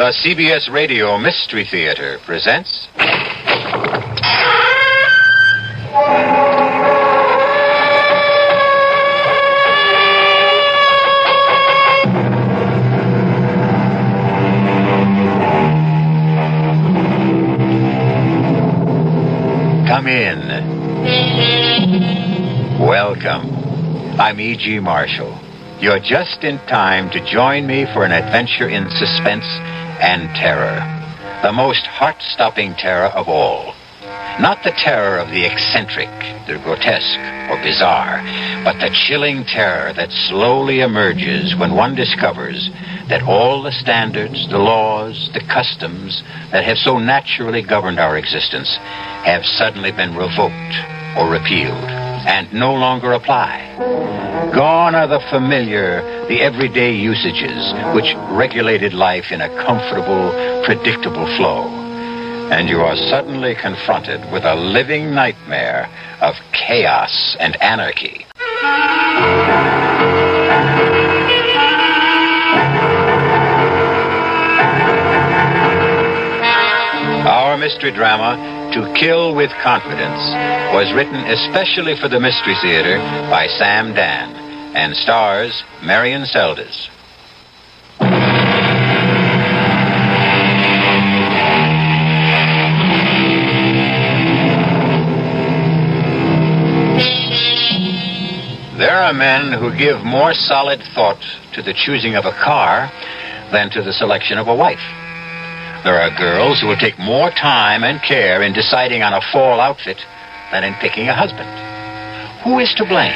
The CBS Radio Mystery Theater presents... Come in. Welcome. I'm E.G. Marshall. You're just in time to join me for an adventure in suspense and terror. The most heart-stopping terror of all. Not the terror of the eccentric, the grotesque, or bizarre, but the chilling terror that slowly emerges when one discovers that all the standards, the laws, the customs that have so naturally governed our existence have suddenly been revoked or repealed and no longer apply. Gone are the familiar, the everyday usages which regulated life in a comfortable, predictable flow. And you are suddenly confronted with a living nightmare of chaos and anarchy. Our mystery drama, To Kill with Confidence, was written especially for the Mystery Theater by Sam Dan and stars Marion Seldes. There are men who give more solid thought to the choosing of a car than to the selection of a wife. There are girls who will take more time and care in deciding on a fall outfit than in picking a husband. Who is to blame?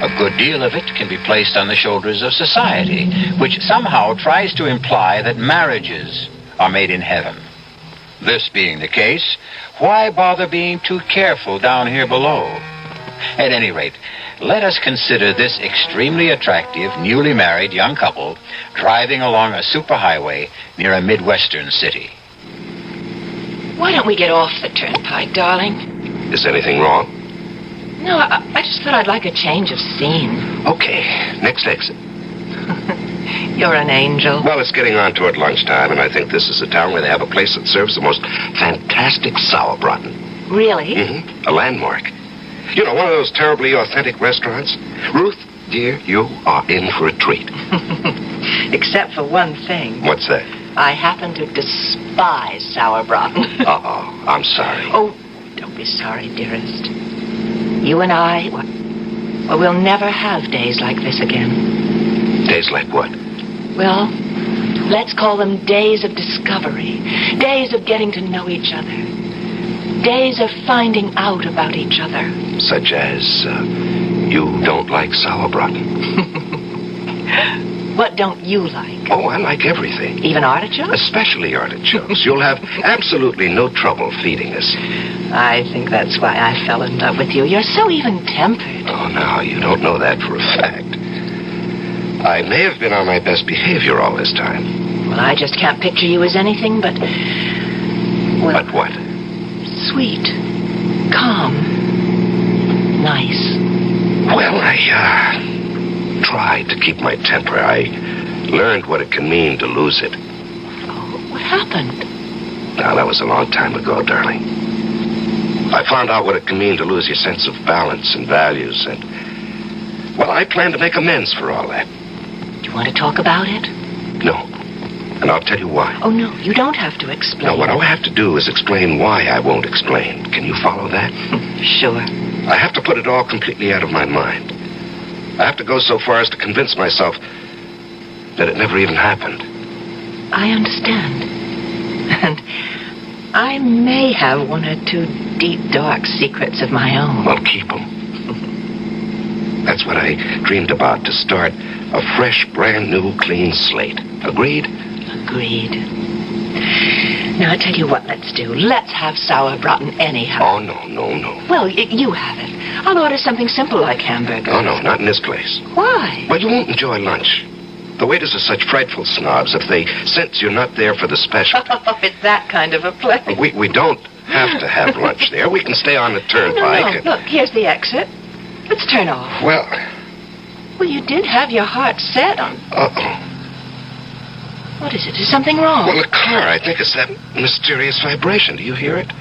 A good deal of it can be placed on the shoulders of society, which somehow tries to imply that marriages are made in heaven. This being the case, why bother being too careful down here below? At any rate, let us consider this extremely attractive, newly married young couple driving along a superhighway near a Midwestern city. Why don't we get off the turnpike, darling? Is anything wrong? No, I just thought I'd like a change of scene. Okay, next exit. You're an angel. Well, it's getting on toward lunchtime, and I think this is a town where they have a place that serves the most fantastic sauerbraten. Really? Mm-hmm. A landmark. You know, one of those terribly authentic restaurants. Ruth, dear, you are in for a treat. Except for one thing. What's that? I happen to despise sauerbraten. Uh-oh, I'm sorry. Oh, don't be sorry, dearest. You and I, well, we'll never have days like this again. Days like what? Well, let's call them days of discovery. Days of getting to know each other. Days of finding out about each other. Such as, you don't like sauerbraten. What don't you like? Oh, I like everything. Even artichokes? Especially artichokes. You'll have absolutely no trouble feeding us. I think that's why I fell in love with you. You're so even-tempered. Oh, now, you don't know that for a fact. I may have been on my best behavior all this time. Well, I just can't picture you as anything but... well, But what? sweet, calm, nice. Well, I tried to keep my temper. I learned what it can mean to lose it. Oh, what happened? Now, that was a long time ago, darling. I found out what it can mean to lose your sense of balance and values, and, well, I plan to make amends for all that. Do you want to talk about it? No. And I'll tell you why. Oh, no, you don't have to explain. No, what I have to do is explain why I won't explain. Can you follow that? Sure. I have to put it all completely out of my mind. I have to go so far as to convince myself that it never even happened. I understand. And I may have one or two deep, dark secrets of my own. Well, keep them. That's what I dreamed about, to start a fresh, brand new, clean slate. Agreed? Agreed. Now, I tell you what let's do. Let's have sauerbraten anyhow. Oh, no. Well, you have it. I'll order something simple like hamburgers. Oh, no, not in this place. Why? Well, you won't enjoy lunch. The waiters are such frightful snobs if they sense you're not there for the specialty. Oh, it's that kind of a place. We don't have to have lunch there. We can stay on the turnpike. No. Look, here's the exit. Let's turn off. Well, Well, you did have your heart set on... uh-oh. What is it? Is something wrong? Well, the car, I think it's that mysterious vibration. Do you hear it?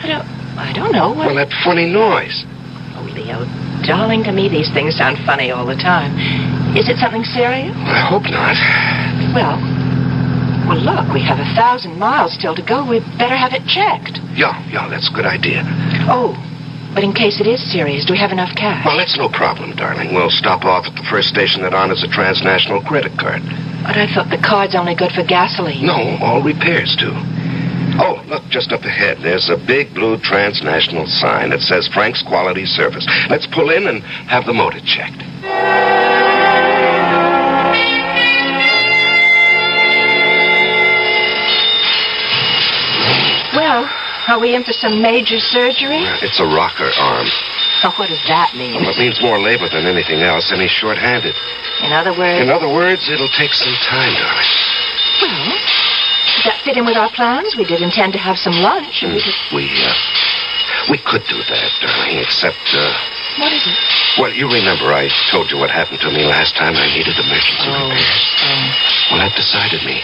I don't know. What... Well, that funny noise. Oh, Leo, darling, to me these things sound funny all the time. Is it something serious? I hope not. Well, look, we have 1,000 miles still to go. We'd better have it checked. Yeah, that's a good idea. Oh, but in case it is serious, do we have enough cash? Well, that's no problem, darling. We'll stop off at the first station that honors a transnational credit card. But I thought the card's only good for gasoline. No, all repairs do. Oh, look, just up ahead, there's a big blue transnational sign that says Frank's Quality Service. Let's pull in and have the motor checked. Well, are we in for some major surgery? It's a rocker arm. Oh, what does that mean? Well, it means more labor than anything else, and he's short-handed. In other words? In other words, it'll take some time, darling. Well, does that fit in with our plans? We did intend to have some lunch. And We could do that, darling, except, What is it? Well, you remember I told you what happened to me last time I needed emergency repairs. Well, that decided me.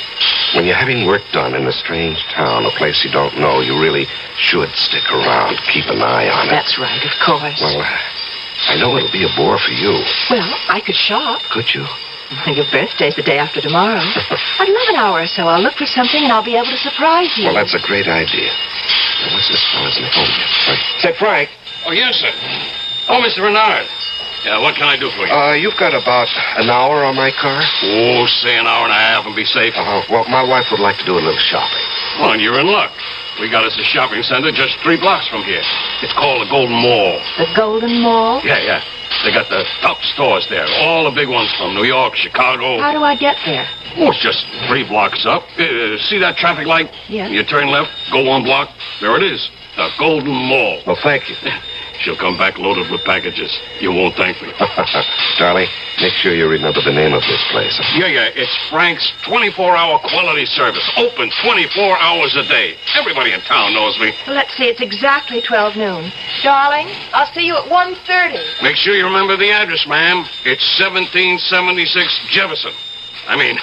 When you're having work done in a strange town, a place you don't know, you really should stick around, keep an eye on it. That's right, of course. Well, I know it'll be a bore for you. Well, I could shop. Could you? Your birthday's the day after tomorrow. I'd love an hour or so. I'll look for something and I'll be able to surprise you. Well, that's a great idea. Now, what's this fella's name? Oh, yes. Say, Frank. Oh, yes, sir. Oh, Mr. Renard. Yeah, what can I do for you? You've got about an hour on my car? Oh, say an hour and a half and be safe. Well, my wife would like to do a little shopping. Well, you're in luck. We got us a shopping center just 3 blocks from here. It's called the Golden Mall. The Golden Mall? Yeah. They got the top stores there. All the big ones from New York, Chicago. How do I get there? Oh, it's just 3 blocks up. See that traffic light? Yeah. You turn left, go 1 block. There it is. The Golden Mall. Well, thank you. She'll come back loaded with packages. You won't thank me. Darling, make sure you remember the name of this place. Yeah. It's Frank's 24-hour quality service. Open 24 hours a day. Everybody in town knows me. Well, let's see. It's exactly 12 noon. Darling, I'll see you at 1:30. Make sure you remember the address, ma'am. It's 1776 Jefferson. I mean,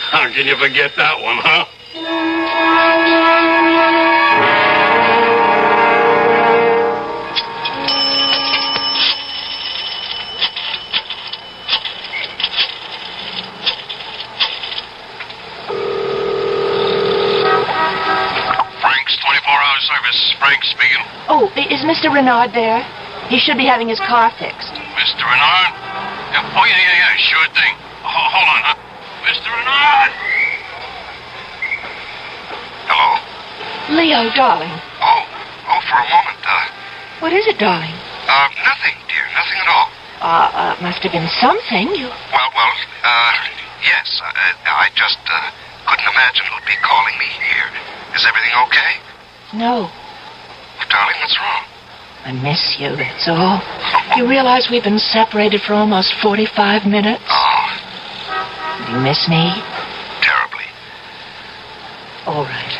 how can you forget that one, huh? Service. Frank speaking. Oh, is Mr. Renard there? He should be having his car fixed. Mr. Renard? Oh, yeah. Sure thing. Hold on, huh? Mr. Renard! Hello? Leo, darling. Oh, for a moment, What is it, darling? Nothing, dear. Nothing at all. Must have been something. Well, yes. I just, couldn't imagine who'd be calling me here. Is everything okay? No. Darling, what's wrong? I miss you, that's all. You realize we've been separated for almost 45 minutes? Oh. Do you miss me? Terribly. All right.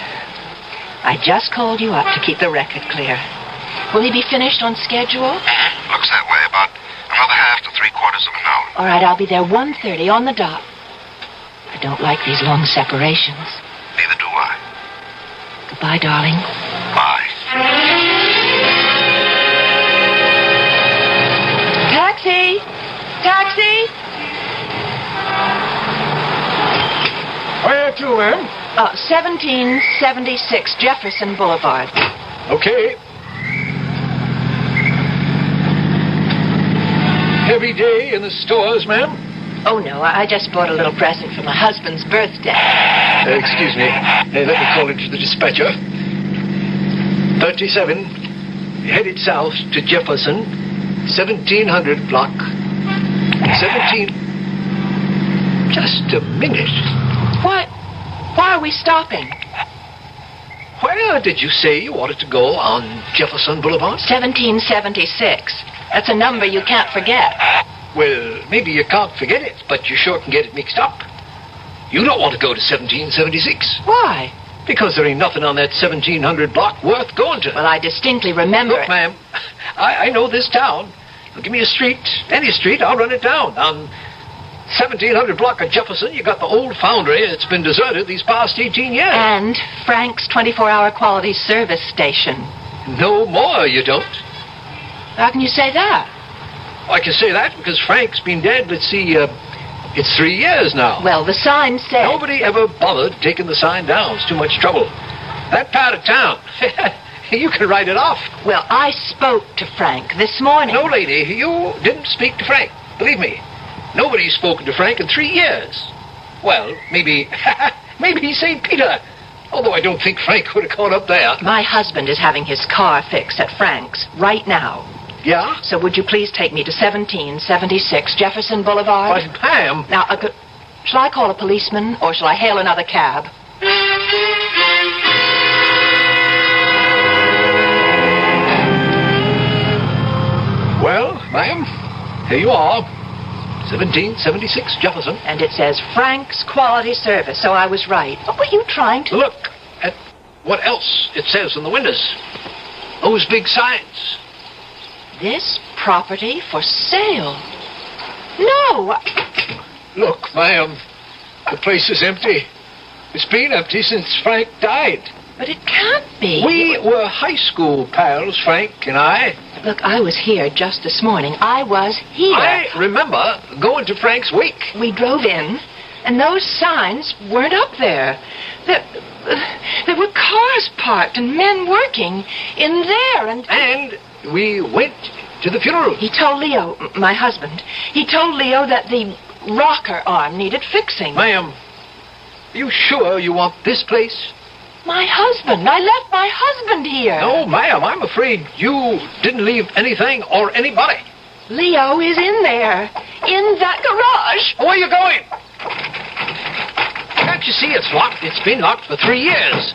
I just called you up to keep the record clear. Will he be finished on schedule? Mm-hmm. Looks that way. About another half to 3/4 of an hour. All right, I'll be there 1:30 on the dot. I don't like these long separations. Neither do I. Goodbye, darling. Bye. Taxi! Taxi! Where to, ma'am? 1776 Jefferson Boulevard. Okay. Heavy day in the stores, ma'am? Oh, no, I just bought a little present for my husband's birthday. Excuse me. Let me call into the dispatcher. 37, headed south to Jefferson, 1700 block. 17... Just a minute. Why are we stopping? Where did you say you wanted to go on Jefferson Boulevard? 1776. That's a number you can't forget. Well, maybe you can't forget it, but you sure can get it mixed up. You don't want to go to 1776. Why? Because there ain't nothing on that 1700 block worth going to. Well, I distinctly remember Look, it. ma'am, I know this town. Give me a street, any street, I'll run it down. On 1700 block of Jefferson, you got the old foundry. It's been deserted these past 18 years. And Frank's 24-hour quality service station. No more, you don't. How can you say that? I can say that because Frank's been dead, let's see, it's 3 years now. Well, the sign said... Nobody ever bothered taking the sign down. It's too much trouble. That part of town, you can write it off. Well, I spoke to Frank this morning. No, lady, you didn't speak to Frank. Believe me. Nobody's spoken to Frank in 3 years. Well, maybe St. Peter. Although I don't think Frank would have gone up there. My husband is having his car fixed at Frank's right now. Yeah? So would you please take me to 1776 Jefferson Boulevard? But, Pam... Now, shall I call a policeman or shall I hail another cab? Well, ma'am, here you are. 1776 Jefferson. And it says Frank's Quality Service, so I was right. What were you trying to... Look at what else it says in the windows. Those big signs. This property for sale. No! Look, ma'am, the place is empty. It's been empty since Frank died. But it can't be. We were high school pals, Frank and I. Look, I was here just this morning. I was here. I remember going to Frank's wake. We drove in, and those signs weren't up there. There were cars parked and men working in there, And we went to the funeral. He told Leo, my husband, he told Leo that the rocker arm needed fixing. Ma'am, you sure you want this place? My husband. I left my husband here. No, ma'am, I'm afraid you didn't leave anything or anybody. Leo is in there, in that garage. Where are you going? Can't you see it's locked? It's been locked for 3 years.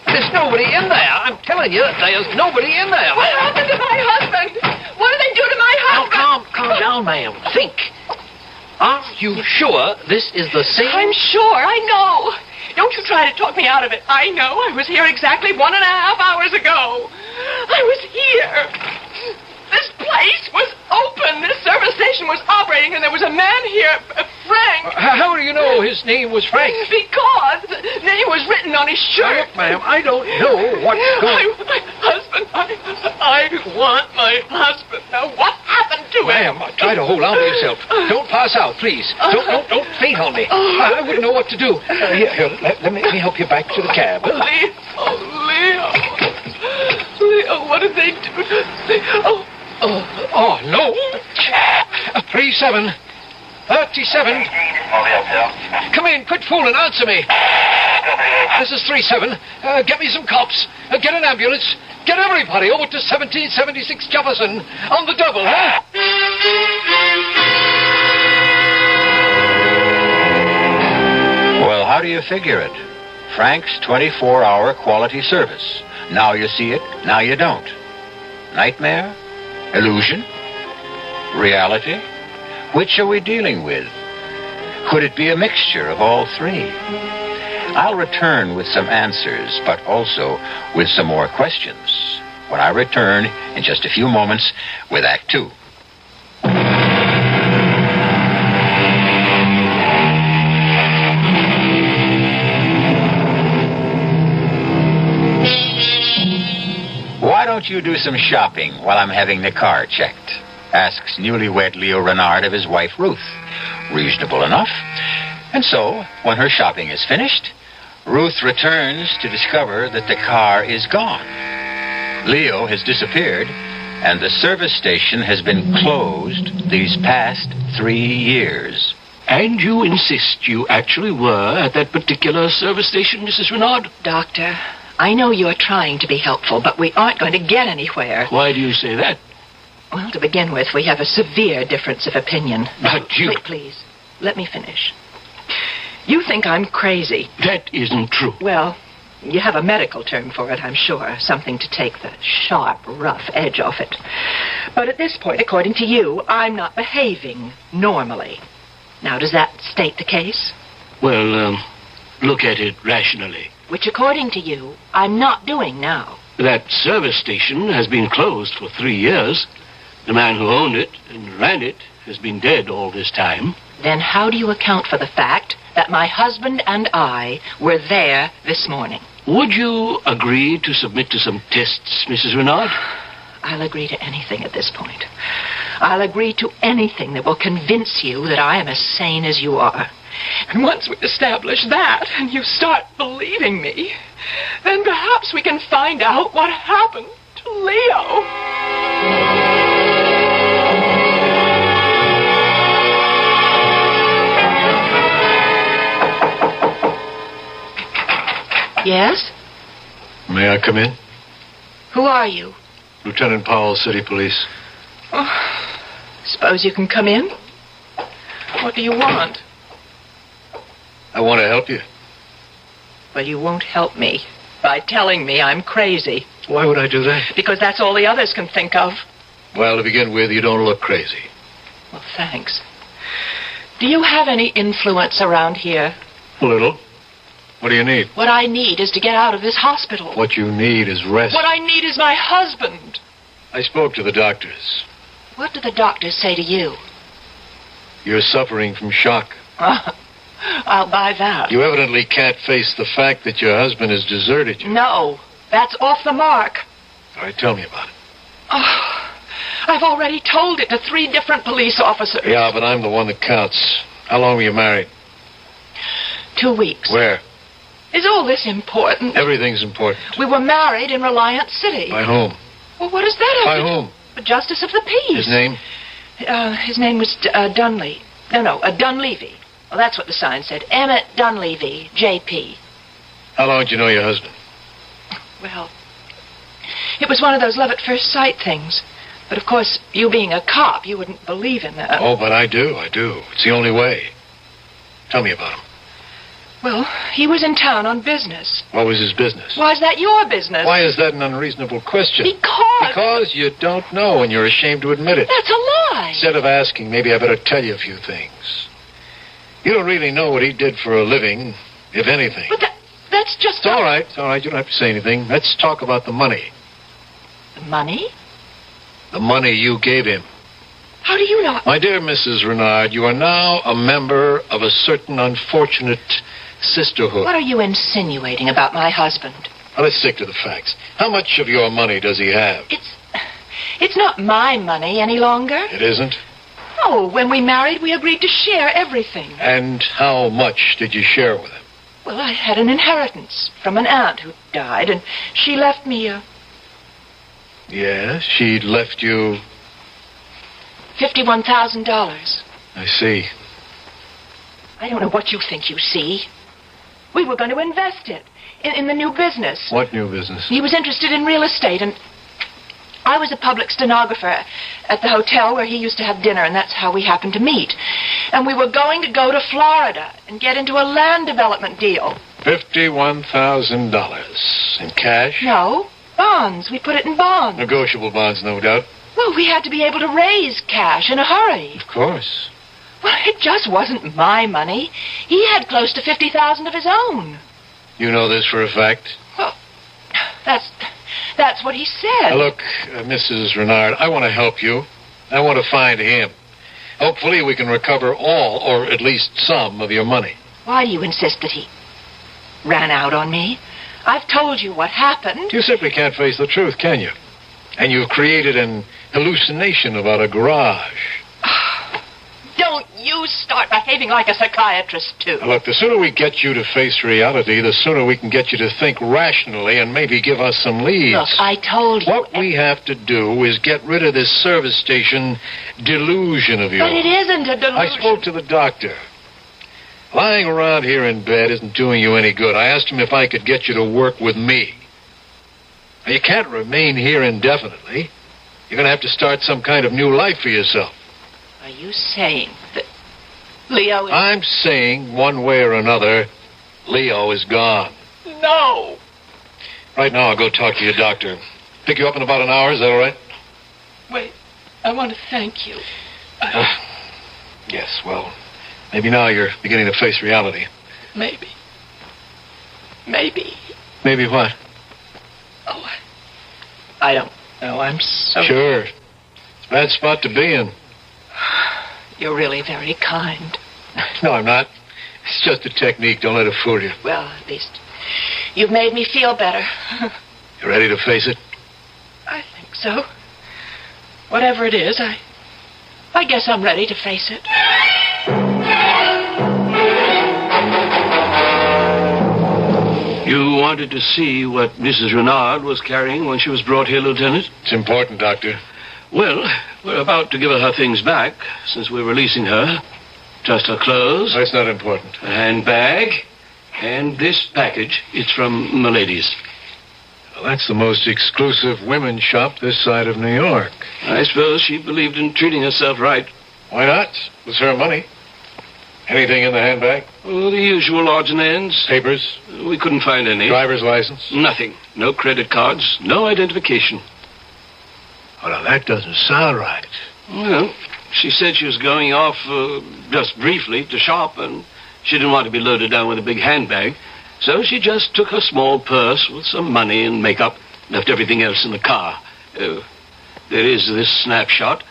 There's nobody in there. I'm telling you, there's nobody in there. What happened to my husband? What did they do to my husband? Now, calm down, ma'am. Think. Are you sure this is the same? I'm sure. I know. Don't you try to talk me out of it. I know. I was here exactly 1.5 hours ago. I was here. This place was open. This service station was operating, and there was a man here, Frank. How do you know his name was Frank? Because the name was written on his shirt. Look, ma'am, I don't know what's going on. My husband. I want my husband. Now, what happened to him? Ma'am, try to hold on to yourself. Don't pass out, please. Don't faint on me. I wouldn't know what to do. Here, let me help you back to the cab. Leo, what did they do? Oh, no. 37. 37. Come in, quit fooling, answer me. This is 37. Get me some cops. Get an ambulance. Get everybody over to 1776 Jefferson on the double, huh? Well, how do you figure it? Frank's 24-hour quality service. Now you see it, now you don't. Nightmare? Illusion? Reality? Which are we dealing with? Could it be a mixture of all three? I'll return with some answers, but also with some more questions when I return in just a few moments with Act Two. Why don't you do some shopping while I'm having the car checked? Asks newlywed Leo Renard of his wife Ruth. Reasonable enough. And so, when her shopping is finished, Ruth returns to discover that the car is gone. Leo has disappeared, and the service station has been closed these past 3 years. And you insist you actually were at that particular service station, Mrs. Renard? Doctor, I know you're trying to be helpful, but we aren't going to get anywhere. Why do you say that? Well, to begin with, we have a severe difference of opinion. But you... Please, let me finish. You think I'm crazy. That isn't true. Well, you have a medical term for it, I'm sure. Something to take the sharp, rough edge off it. But at this point, according to you, I'm not behaving normally. Now, does that state the case? Well, look at it rationally. Which, according to you, I'm not doing now. That service station has been closed for 3 years. The man who owned it and ran it has been dead all this time. Then how do you account for the fact that my husband and I were there this morning? Would you agree to submit to some tests, Mrs. Renard? I'll agree to anything at this point. I'll agree to anything that will convince you that I am as sane as you are. And once we establish that, and you start believing me, then perhaps we can find out what happened to Leo. Yes? May I come in? Who are you? Lieutenant Powell, City Police. Oh, suppose you can come in. What do you want? I want to help you. Well, you won't help me by telling me I'm crazy. Why would I do that? Because that's all the others can think of. Well, to begin with, you don't look crazy. Well, thanks. Do you have any influence around here? A little. What do you need? What I need is to get out of this hospital. What you need is rest. What I need is my husband. I spoke to the doctors. What do the doctors say to you? You're suffering from shock. I'll buy that. You evidently can't face the fact that your husband has deserted you. No, that's off the mark. All right, tell me about it. Oh, I've already told it to 3 different police officers. Yeah, but I'm the one that counts. How long were you married? 2 weeks. Where? Is all this important? Everything's important. We were married in Reliance City. By whom? Well, what does that have By to do? whom? The Justice of the Peace. His name? His name was Dunley. No, Dunleavy. Well, that's what the sign said. Emmett Dunleavy, J.P. How long did you know your husband? Well, it was one of those love at first sight things. But, of course, you being a cop, you wouldn't believe in that. Oh, but I do. It's the only way. Tell me about him. Well, he was in town on business. What was his business? Why is that your business? Why is that an unreasonable question? Because you don't know and you're ashamed to admit it. That's a lie. Instead of asking, maybe I better tell you a few things. You don't really know what he did for a living, if anything. But that's just... It's all right. You don't have to say anything. Let's talk about the money. The money? The money you gave him. How do you know? My dear Mrs. Renard, you are now a member of a certain unfortunate sisterhood. What are you insinuating about my husband? Well, let's stick to the facts. How much of your money does he have? It's not my money any longer. It isn't? No, when we married, we agreed to share everything. And how much did you share with him? Well, I had an inheritance from an aunt who died, and she left me Yes, she left you... $51,000. I see. I don't know what you think you see. We were going to invest it in the new business. What new business? He was interested in real estate, and I was a public stenographer at the hotel where he used to have dinner, and that's how we happened to meet. And we were going to go to Florida and get into a land development deal. $51,000 in cash? No, bonds. We put it in bonds. Negotiable bonds, no doubt. Well, we had to be able to raise cash in a hurry. Of course. Well, it just wasn't my money. He had close to $50,000 of his own. You know this for a fact? Well, that's what he said. Now, look, Mrs. Renard, I want to help you. I want to find him. Hopefully we can recover all, or at least some, of your money. Why do you insist that he ran out on me? I've told you what happened. You simply can't face the truth, can you? And you've created an hallucination about a garage. Don't you start behaving like a psychiatrist, too. Now, look, the sooner we get you to face reality, the sooner we can get you to think rationally and maybe give us some leads. Look, I told you... What we have to do is get rid of this service station delusion of yours. But it isn't a delusion. I spoke to the doctor. Lying around here in bed isn't doing you any good. I asked him if I could get you to work with me. Now, you can't remain here indefinitely. You're going to have to start some kind of new life for yourself. Are you saying that Leo is... I'm saying, one way or another, Leo is gone. No. Right now, I'll go talk to your doctor. Pick you up in about an hour, is that all right? Wait, I want to thank you. Yes, well, maybe now you're beginning to face reality. Maybe. Maybe what? Oh, I don't know. I'm so... Sure. It's a bad spot to be in. You're really very kind. No, I'm not. It's just a technique. Don't let it fool you. Well, at least you've made me feel better. You ready to face it? I think so. Whatever it is, I guess I'm ready to face it. You wanted to see what Mrs. Renard was carrying when she was brought here, Lieutenant? It's important, Doctor. Well, we're about to give her things back, since we're releasing her. Just her clothes. That's not important. A handbag. And this package. It's from Milady's. Well, that's the most exclusive women's shop this side of New York. I suppose she believed in treating herself right. Why not? It was her money. Anything in the handbag? Oh, the usual odds and ends. Papers? We couldn't find any. Driver's license? Nothing. No credit cards. No identification. Oh, now that doesn't sound right. Well, she said she was going off just briefly to shop, and she didn't want to be loaded down with a big handbag. So she just took her small purse with some money and makeup, left everything else in the car. There is this snapshot.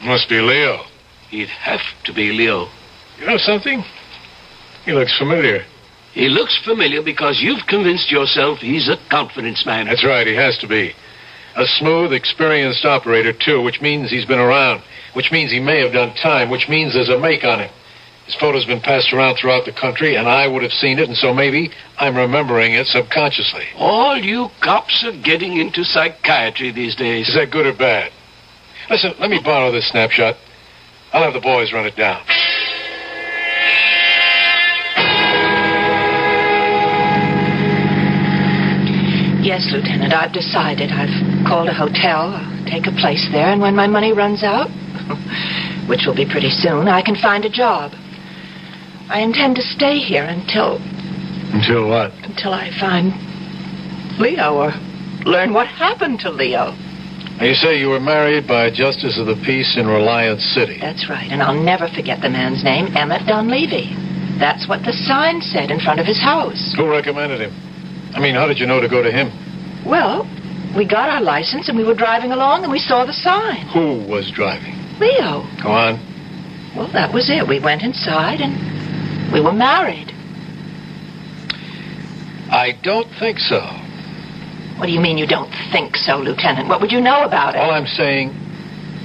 Must be Leo. He'd have to be Leo. You know something? He looks familiar. He looks familiar because you've convinced yourself he's a confidence man. That's right, he has to be. A smooth, experienced operator, too, which means he's been around, which means he may have done time, which means there's a make on him. His photo's been passed around throughout the country, and I would have seen it, and so maybe I'm remembering it subconsciously. All you cops are getting into psychiatry these days. Is that good or bad? Listen, let me borrow this snapshot. I'll have the boys run it down. Yes, Lieutenant, I've decided. I've called a hotel. I'll take a place there, and when my money runs out, which will be pretty soon, I can find a job. I intend to stay here until... Until what? Until I find Leo, or learn what happened to Leo. Now, you say you were married by a justice of the peace in Reliance City. That's right, and I'll never forget the man's name, Emmett Dunleavy. That's what the sign said in front of his house. Who recommended him? I mean, how did you know to go to him? Well, we got our license and we were driving along and we saw the sign. Who was driving? Leo. Go on. Well, that was it. We went inside and we were married. I don't think so. What do you mean you don't think so, Lieutenant? What would you know about it? All I'm saying,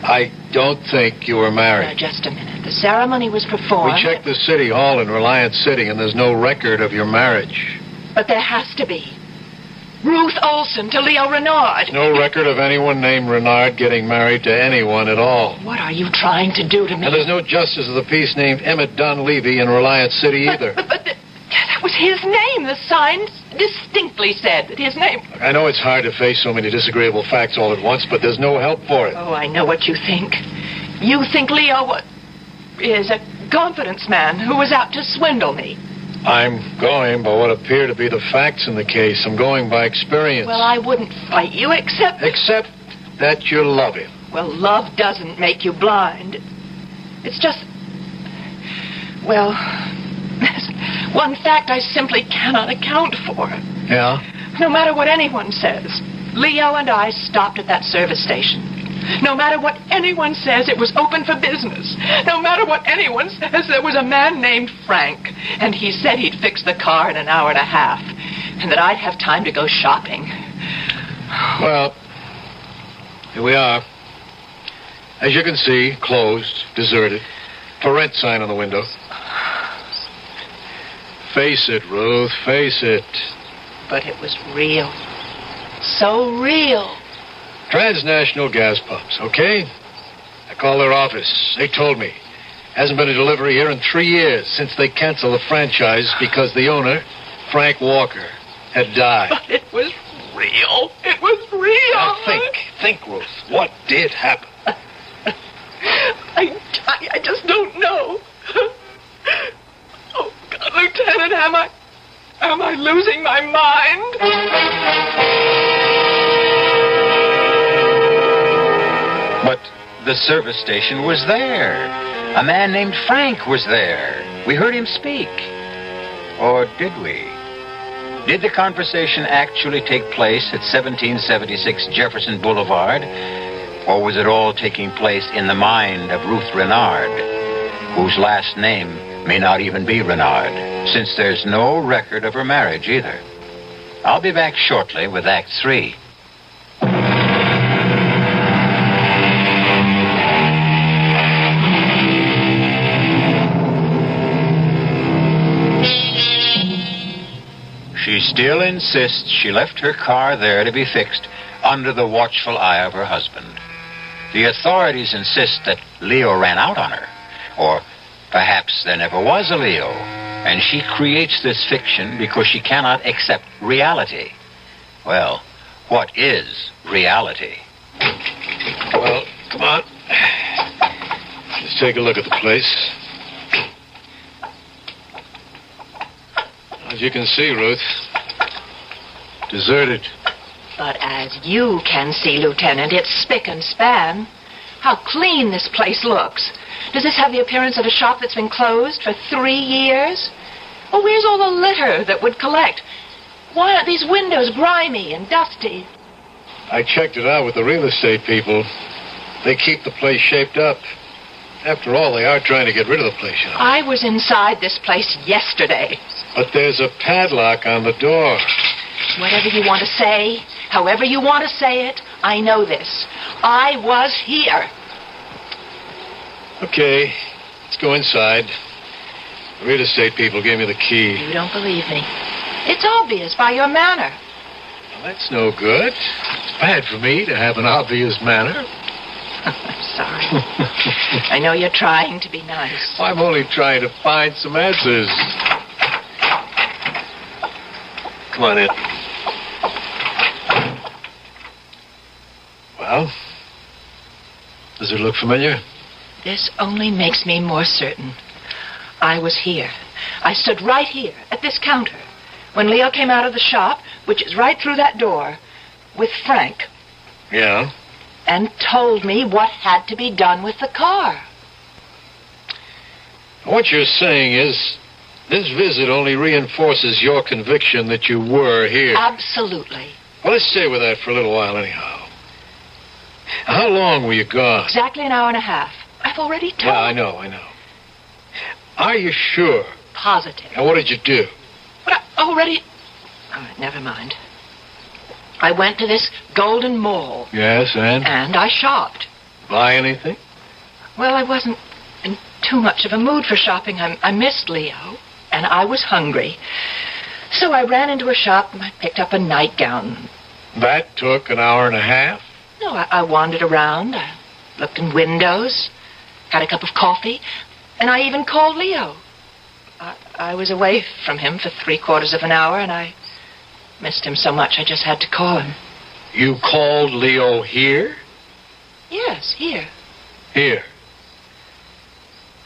I don't think you were married. Now, just a minute. The ceremony was performed. We checked the city hall in Reliance City, and there's no record of your marriage. But there has to be. Ruth Olson to Leo Renard. No record of anyone named Renard getting married to anyone at all. What are you trying to do to me? And there's no justice of the peace named Emmett Dunleavy in Reliance City either. But that was his name. The sign distinctly said that his name... I know it's hard to face so many disagreeable facts all at once, but there's no help for it. Oh, I know what you think. You think Leo is a confidence man who was out to swindle me. I'm going by what appear to be the facts in the case. I'm going by experience. Well, I wouldn't fight you except that you love him. Well, love doesn't make you blind. It's just... Well, there's one fact I simply cannot account for. Yeah? No matter what anyone says, Leo and I stopped at that service station. No matter what anyone says, it was open for business. No matter what anyone says, there was a man named Frank. And he said he'd fix the car in an hour and a half. And that I'd have time to go shopping. Well, here we are. As you can see, closed, deserted. For rent sign on the window. Face it, Ruth, face it. But it was real. So real. Transnational gas pumps, okay? I called their office. They told me. Hasn't been a delivery here in 3 years since they canceled the franchise because the owner, Frank Walker, had died. But it was real. It was real. Now think, Ruth. What did happen? I just don't know. Oh, God, Lieutenant, am I losing my mind? But the service station was there. A man named Frank was there. We heard him speak. Or did we? Did the conversation actually take place at 1776 Jefferson Boulevard? Or was it all taking place in the mind of Ruth Renard, whose last name may not even be Renard, since there's no record of her marriage either? I'll be back shortly with Act 3. She still insists she left her car there to be fixed under the watchful eye of her husband. The authorities insist that Leo ran out on her, or perhaps there never was a Leo, and she creates this fiction because she cannot accept reality. Well, what is reality? Well, come on. Let's take a look at the place. As you can see, Ruth, deserted. But as you can see, Lieutenant, it's spick and span. How clean this place looks. Does this have the appearance of a shop that's been closed for 3 years? Well, where's all the litter that would collect? Why aren't these windows grimy and dusty? I checked it out with the real estate people. They keep the place shaped up. After all, they are trying to get rid of the place, you know. I was inside this place yesterday. But there's a padlock on the door. Whatever you want to say, however you want to say it, I know this. I was here. Okay, let's go inside. The real estate people gave me the key. You don't believe me. It's obvious by your manner. Well, that's no good. It's bad for me to have an obvious manner. I'm sorry. I know you're trying to be nice. I'm only trying to find some answers. Come on in. Well, does it look familiar? This only makes me more certain. I was here. I stood right here at this counter when Leo came out of the shop, which is right through that door, with Frank. Yeah? And told me what had to be done with the car. What you're saying is this visit only reinforces your conviction that you were here. Absolutely. Well, let's stay with that for a little while anyhow. How long were you gone? Exactly an hour and a half. I've already told... Yeah, I know. Are you sure? Positive. And what did you do? But I already... Oh, never mind. I went to this Golden Mall. Yes, and? And I shopped. Buy anything? Well, I wasn't in too much of a mood for shopping. I missed Leo, and I was hungry. So I ran into a shop and I picked up a nightgown. That took an hour and a half? No, I wandered around. I looked in windows, got a cup of coffee, and I even called Leo. I was away from him for 3/4 of an hour, and I missed him so much I just had to call him. You called Leo here? Yes, here. Here.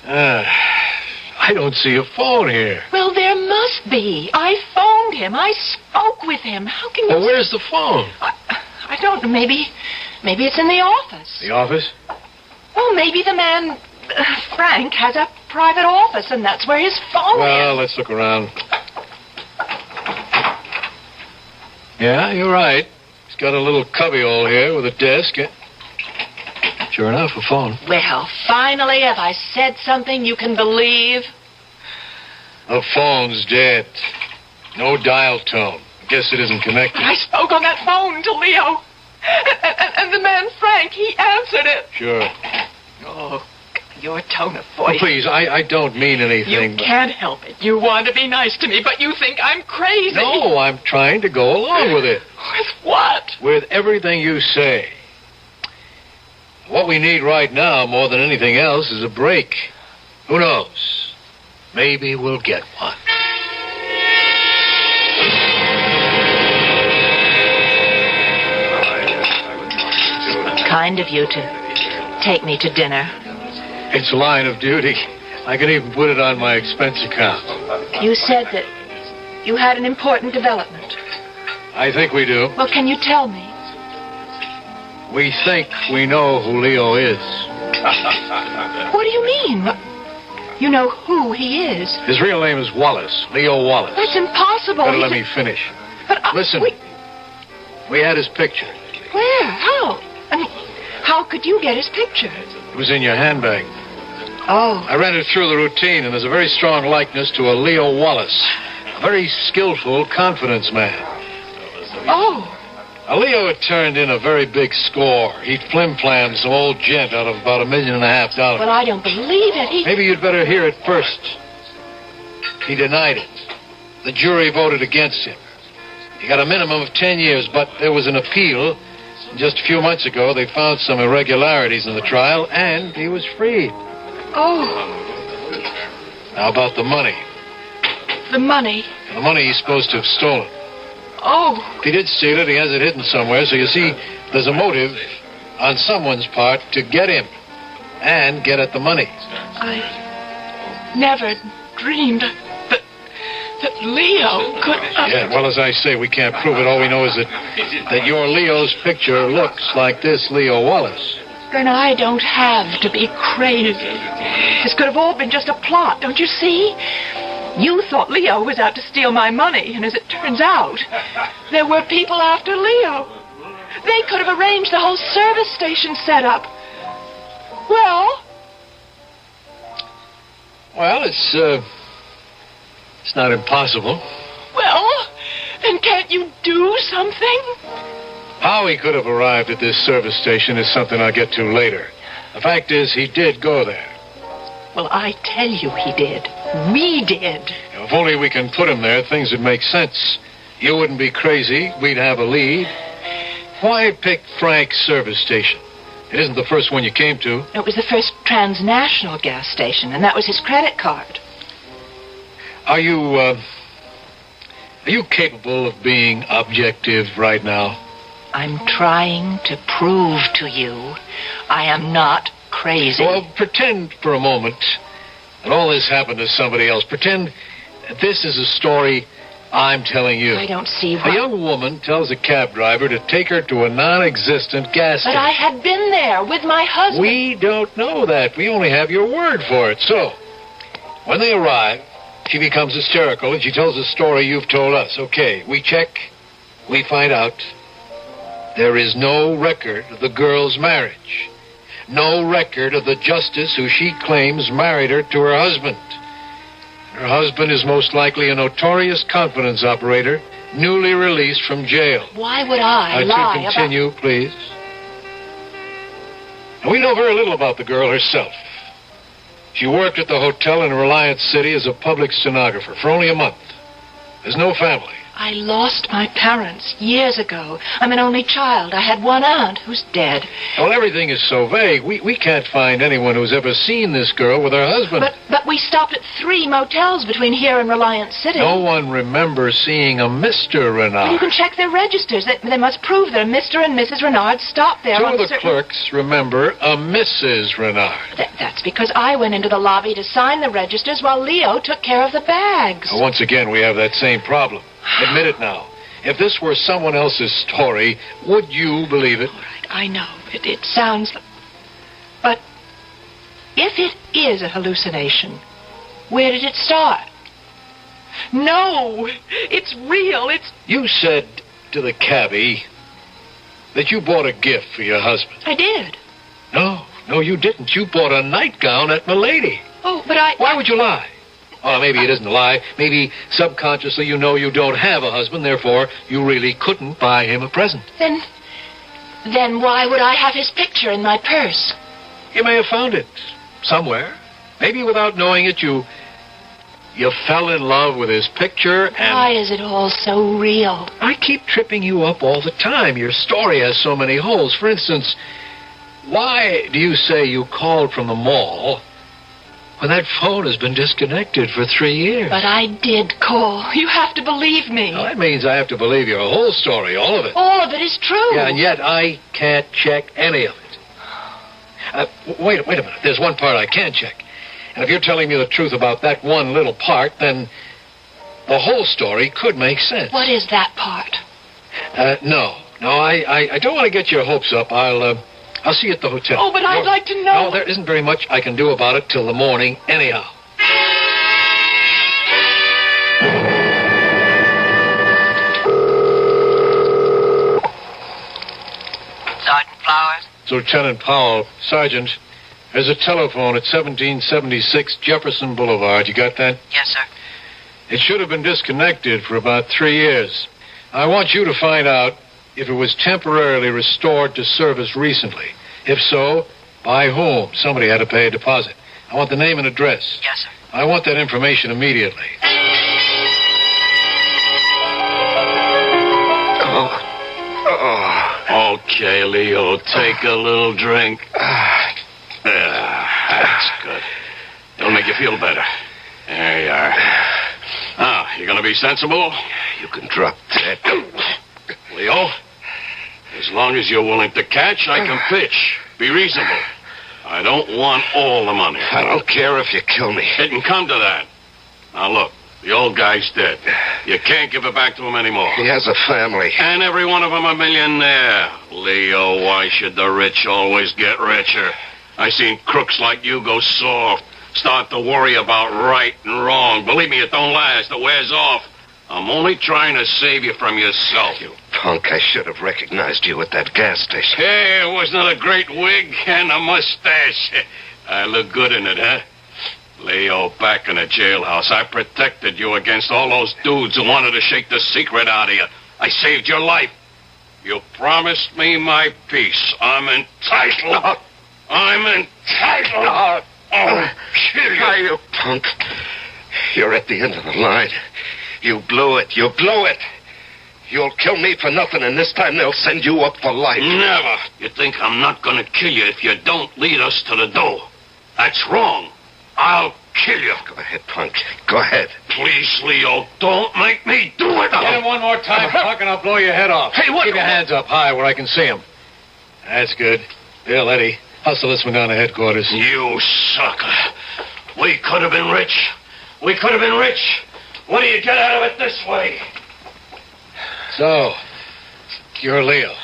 I don't see a phone here. Well, there must be. I phoned him. I spoke with him. How can you... Well, where's the phone? I don't know. Maybe it's in the office. The office? Well, maybe the man, Frank, has a private office, and that's where his phone Well, is. let's look around. Yeah, you're right. He's got a little cubbyhole here with a desk. Sure enough, a phone. Well, finally, have I said something you can believe? The phone's dead. No dial tone. Guess it isn't connected. I spoke on that phone to Leo. And the man, Frank, he answered it. Sure. Oh, your tone of Well, voice. please, I don't mean anything. You can't help it. You want to be nice to me, but you think I'm crazy. No, I'm trying to go along with it. With what? With everything you say. What we need right now, more than anything else, is a break. Who knows? Maybe we'll get one. Kind of you to take me to dinner. It's a line of duty. I can even put it on my expense account. You said that you had an important development. I think we do. Well, can you tell me? We think we know who Leo is. What do you mean? You know who he is. His real name is Wallace. Leo Wallace. That's impossible. Better let me finish. But Listen. We had his picture. Where? How? I mean, how how could you get his picture? It was in your handbag. Oh. I ran it through the routine, and there's a very strong likeness to a Leo Wallace. A very skillful confidence man. Oh. Leo had turned in a very big score. He'd flim-flammed some old gent out of about $1.5 million. Well, I don't believe it. Maybe you'd better hear it first. He denied it. The jury voted against him. He got a minimum of 10 years, but there was an appeal. Just a few months ago, they found some irregularities in the trial, and he was freed. Oh. How about the money? The money? The money he's supposed to have stolen. Oh. If he did steal it, he has it hidden somewhere, so you see, there's a motive on someone's part to get him and get at the money. I never dreamed that Leo could... Yeah, well, as I say, we can't prove it. All we know is that your Leo's picture looks like this Leo Wallace. Then I don't have to be crazy. This could have all been just a plot, don't you see? You thought Leo was out to steal my money, and as it turns out, there were people after Leo. They could have arranged the whole service station setup. Well, it's not impossible. Well, then can't you do something? How he could have arrived at this service station is something I'll get to later. The fact is, he did go there. Well, I tell you he did. We did. If only we can put him there, things would make sense. You wouldn't be crazy. We'd have a lead. Why pick Frank's service station? It isn't the first one you came to. It was the first transnational gas station, and that was his credit card. Are you capable of being objective right now? I'm trying to prove to you I am not crazy. Well, pretend for a moment that all this happened to somebody else. Pretend that this is a story I'm telling you. I don't see why. A young woman tells a cab driver to take her to a non-existent gas station. But I had been there with my husband. We don't know that. We only have your word for it. So, when they arrive, she becomes hysterical and she tells the story you've told us. Okay, we check. We find out there is no record of the girl's marriage. No record of the justice who she claims married her to her husband. Her husband is most likely a notorious confidence operator, newly released from jail. Why would I lie to continue, please. And we know very little about the girl herself. She worked at the hotel in Reliance City as a public stenographer for only a month. There's no family. I lost my parents years ago. I'm an only child. I had one aunt who's dead. Well, everything is so vague. We can't find anyone who's ever seen this girl with her husband. But we stopped at 3 motels between here and Reliance City. No one remembers seeing a Mr. Renard. Well, you can check their registers. They must prove that a Mr. and Mrs. Renard stopped there. Two of the clerks remember a Mrs. Renard. That's because I went into the lobby to sign the registers while Leo took care of the bags. Well, once again, we have that same problem. Admit it now. If this were someone else's story, would you believe it? All right, I know. It sounds... But if it is a hallucination, where did it start? No, it's real. You said to the cabbie that you bought a gift for your husband. I did. No, you didn't. You bought a nightgown at Milady. Oh, but Why would you lie? Oh, maybe it isn't a lie. Maybe subconsciously you know you don't have a husband, therefore you really couldn't buy him a present. Then why would I have his picture in my purse? You may have found it somewhere. Maybe without knowing it, you fell in love with his picture and... Why is it all so real? I keep tripping you up all the time. Your story has so many holes. For instance, why do you say you called from the mall when that phone has been disconnected for 3 years? But I did call. You have to believe me. Well, that means I have to believe your whole story, all of it. All of it is true. Yeah, and yet I can't check any of it. Wait a minute. There's one part I can check. And if you're telling me the truth about that one little part, then the whole story could make sense. What is that part? No, I don't want to get your hopes up. I'll see you at the hotel. Oh, but I'd like to know. No, there isn't very much I can do about it till the morning anyhow. Sergeant Flowers? It's Lieutenant Powell. Sergeant, there's a telephone at 1776 Jefferson Boulevard. You got that? Yes, sir. It should have been disconnected for about 3 years. I want you to find out if it was temporarily restored to service recently. If so, by whom? Somebody had to pay a deposit. I want the name and address. Yes, sir. I want that information immediately. Okay, Leo, take a little drink. That's good. It'll make you feel better. There you are. Now, you gonna be sensible? You can drop that. Leo, as long as you're willing to catch, I can pitch. Be reasonable. I don't want all the money. I don't care if you kill me. It can come to that. Now, look, the old guy's dead. You can't give it back to him anymore. He has a family. And every one of them a millionaire. Leo, why should the rich always get richer? I seen crooks like you go soft, start to worry about right and wrong. Believe me, it don't last. It wears off. I'm only trying to save you from yourself. You punk, I should have recognized you at that gas station. Hey, wasn't it a great wig and a mustache? I look good in it, huh? Leo, back in the jailhouse, I protected you against all those dudes who wanted to shake the secret out of you. I saved your life. You promised me my peace. I'm entitled. I'm entitled. I'll kill you. You punk. You're at the end of the line. You blew it. You blew it. You'll kill me for nothing, and this time they'll send you up for life. Never. You think I'm not going to kill you if you don't lead us to the door. That's wrong. I'll kill you. Go ahead, punk. Go ahead. Please, Leo, don't make me do it. Get him one more time, punk, and I'll blow your head off. Hey, what? Keep your hands up high where I can see him. That's good. Bill, Eddie, hustle this one down to headquarters. You sucker. We could have been rich. We could have been rich. What do you get out of it this way? So, you're Leo.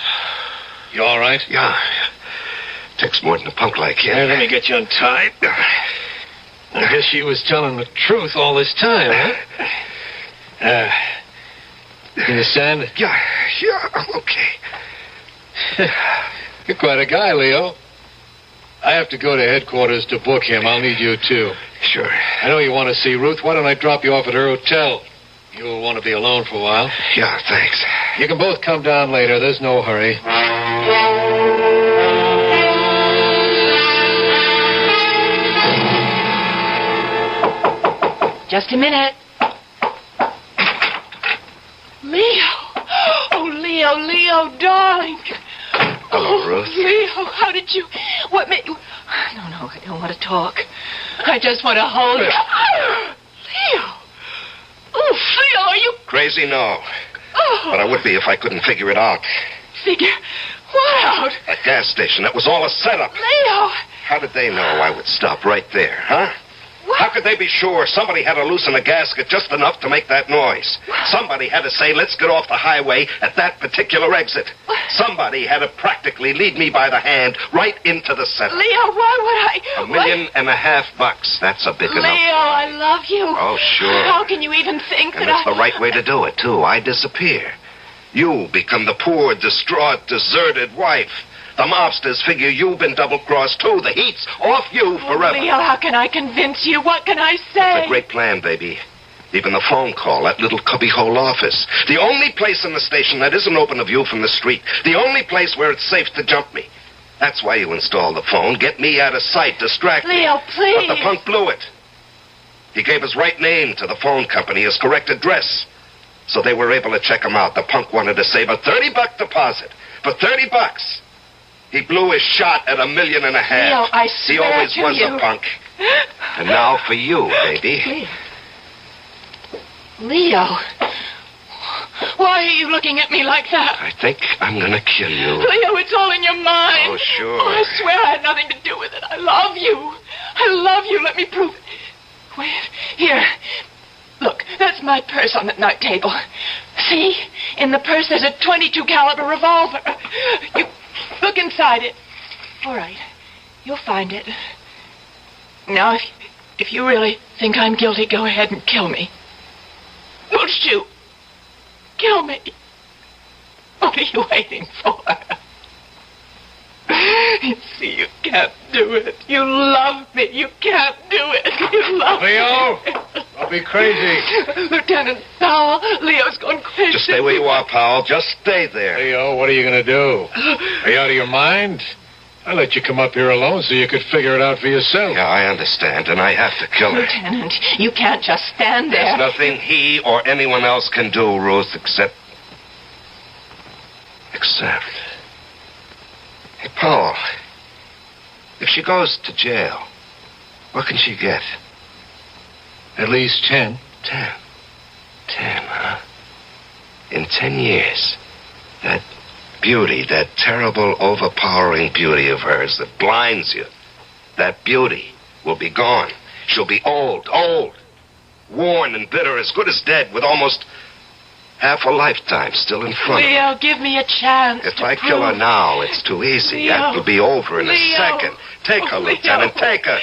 You all right? Yeah. Takes more than a punk like him. Hey, let me get you untied. I guess she was telling the truth all this time, huh? Can you stand? Yeah, I'm okay. You're quite a guy, Leo. I have to go to headquarters to book him. I'll need you, too. Sure. I know you want to see Ruth. Why don't I drop you off at her hotel? You'll want to be alone for a while. Yeah, thanks. You can both come down later. There's no hurry. Just a minute. Leo. Oh, Leo, darling. Hello, Ruth. Leo, how did you... What made you... No, I don't want to talk. I just want to hold you. Leo. Oh, Leo, are you... Crazy? No. Oh. But I would be if I couldn't figure it out. Figure what out? That gas station, that was all a setup. Leo. How did they know I would stop right there, huh? What? How could they be sure? Somebody had to loosen a gasket just enough to make that noise. Somebody had to say, let's get off the highway at that particular exit. Somebody had to practically lead me by the hand right into the setup. Leo, why would I... $1.5 million. That's a big Leo, enough. I love you. Oh, sure. How can you even think And that it's the right way to do it, too. I disappear. You become the poor, distraught, deserted wife. The mobsters figure you've been double-crossed, too. The heat's off you forever. Leo, how can I convince you? What can I say? It's a great plan, baby. Even the phone call, that little cubbyhole office. The only place in the station that isn't open to view from the street. The only place where it's safe to jump me. That's why you installed the phone. Get me out of sight, distract me. Leo, please. But the punk blew it. He gave his right name to the phone company, his correct address. So they were able to check him out. The punk wanted to save a $30 deposit. For $30. He blew his shot at $1.5 million. Leo, I swear He always to was you. a punk. And now for you, baby. Leo. Why are you looking at me like that? I think I'm gonna kill you. Leo, it's all in your mind. Oh, sure. Oh, I swear I had nothing to do with it. I love you. I love you. Let me prove it. Wait, here. Look, that's my purse on the night table. See? In the purse there's a .22 caliber revolver. You look inside it. All right. You'll find it. Now, if you really think I'm guilty, go ahead and kill me. We'll shoot. Kill me. What are you waiting for? You see, you can't do it. You love me. You can't do it. You love Leo, me. don't be crazy. Lieutenant Powell, Leo's going crazy. Just stay where you are, Powell. Just stay there. Leo, what are you going to do? Are you out of your mind? I let you come up here alone so you could figure it out for yourself. Yeah, I understand, and I have to kill her. Lieutenant, you can't just stand there. There's nothing he or anyone else can do, Ruth, except... Hey, Paul, if she goes to jail, what can she get? At least 10. 10, huh? In 10 years, that beauty, that terrible, overpowering beauty of hers that blinds you, that beauty will be gone. She'll be old, worn and bitter, as good as dead, with almost half a lifetime still in front of her. Leo, give me a chance. If I kill her now, it's too easy. Leo. It'll be over in a Leo. second. Take her, Leo. Lieutenant, take her.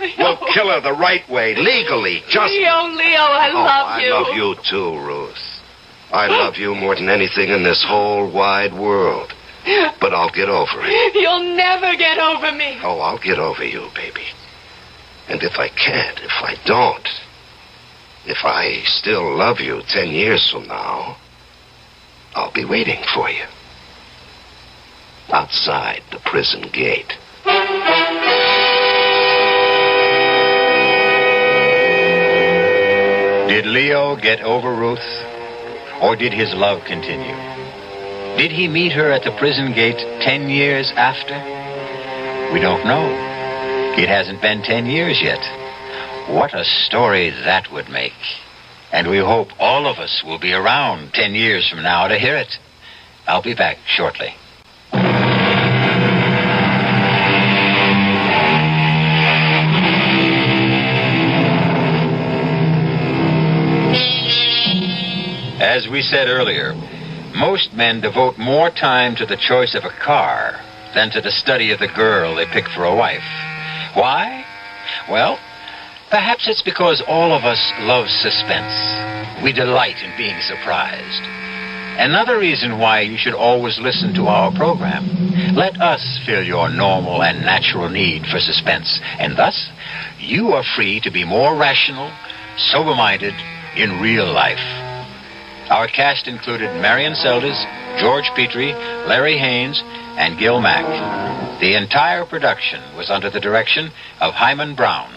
Leo. We'll kill her the right way, legally, just... Leo, I love you. I love you too, Ruth. I love you more than anything in this whole wide world. But I'll get over it. You'll never get over me. Oh, I'll get over you, baby. And if I can't, if I don't, if I still love you 10 years from now, I'll be waiting for you. Outside the prison gate. Did Leo get over Ruth? Or did his love continue? Did he meet her at the prison gate 10 years after? We don't know. It hasn't been 10 years yet. What a story that would make. And we hope all of us will be around 10 years from now to hear it. I'll be back shortly. As we said earlier, most men devote more time to the choice of a car than to the study of the girl they pick for a wife. Why? Well, perhaps it's because all of us love suspense. We delight in being surprised. Another reason why you should always listen to our program. Let us fill your normal and natural need for suspense, and thus you are free to be more rational, sober-minded in real life. Our cast included Marion Seldes, George Petrie, Larry Haynes, and Gil Mack. The entire production was under the direction of Hyman Brown.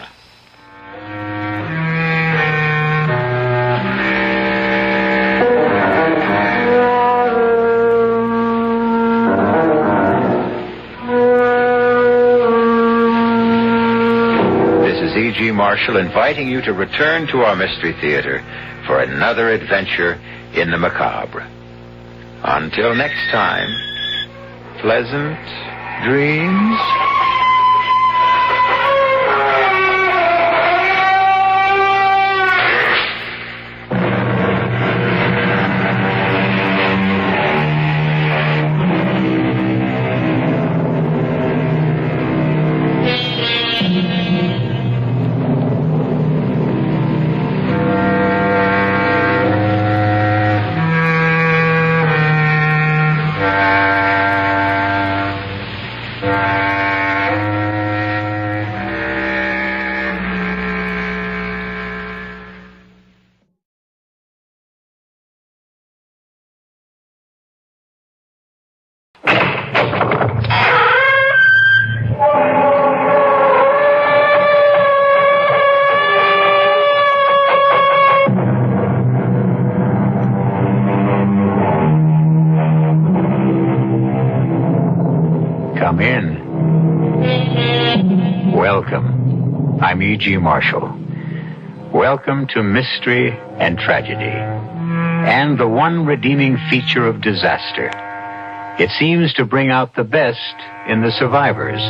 This is E.G. Marshall inviting you to return to our Mystery Theater for another adventure in the macabre. Until next time, pleasant dreams. Come in. Welcome. I'm E.G. Marshall. Welcome to Mystery and Tragedy, and the one redeeming feature of disaster. It seems to bring out the best in the survivors.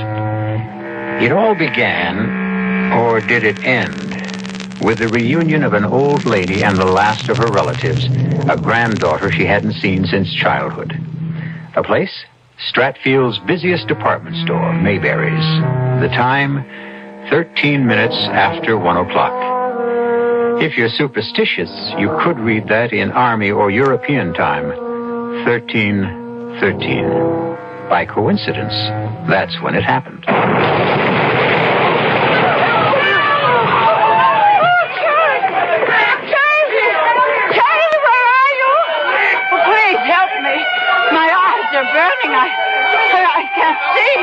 It all began, or did it end, with the reunion of an old lady and the last of her relatives, a granddaughter she hadn't seen since childhood. A place? Stratfield's busiest department store, Mayberry's. The time, 13 minutes after 1 o'clock. If you're superstitious, you could read that in Army or European time, 13:13. By coincidence, that's when it happened. Burning. I can't see.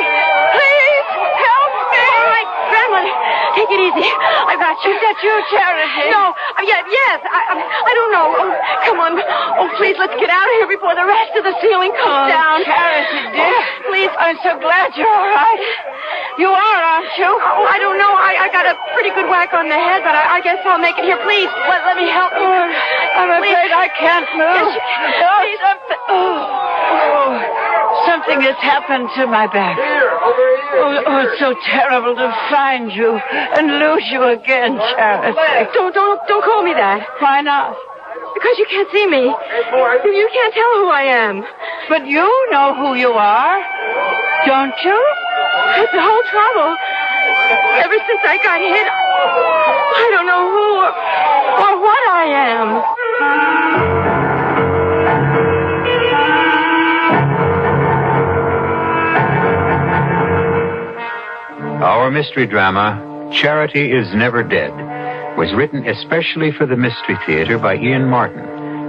Please help me. All right, Grandma, take it easy. I got you. Is that you, Charity? No. Yes. I don't know. Oh, come on. Oh, please, let's get out of here before the rest of the ceiling comes down. Charity, dear. Please. I'm so glad you're all right. You are, aren't you? Oh, I don't know. I got a pretty good whack on the head, but I guess I'll make it here. Please, let me help you. I'm afraid I can't move. Yes, something has happened to my back. Oh, it's so terrible to find you and lose you again, Charity. Don't call me that. Why not? Because you can't see me. You can't tell who I am. But you know who you are, don't you? That's the whole trouble. Ever since I got hit, I don't know who or what I am. Our mystery drama, Charity is Never Dead, was written especially for the Mystery Theater by Ian Martin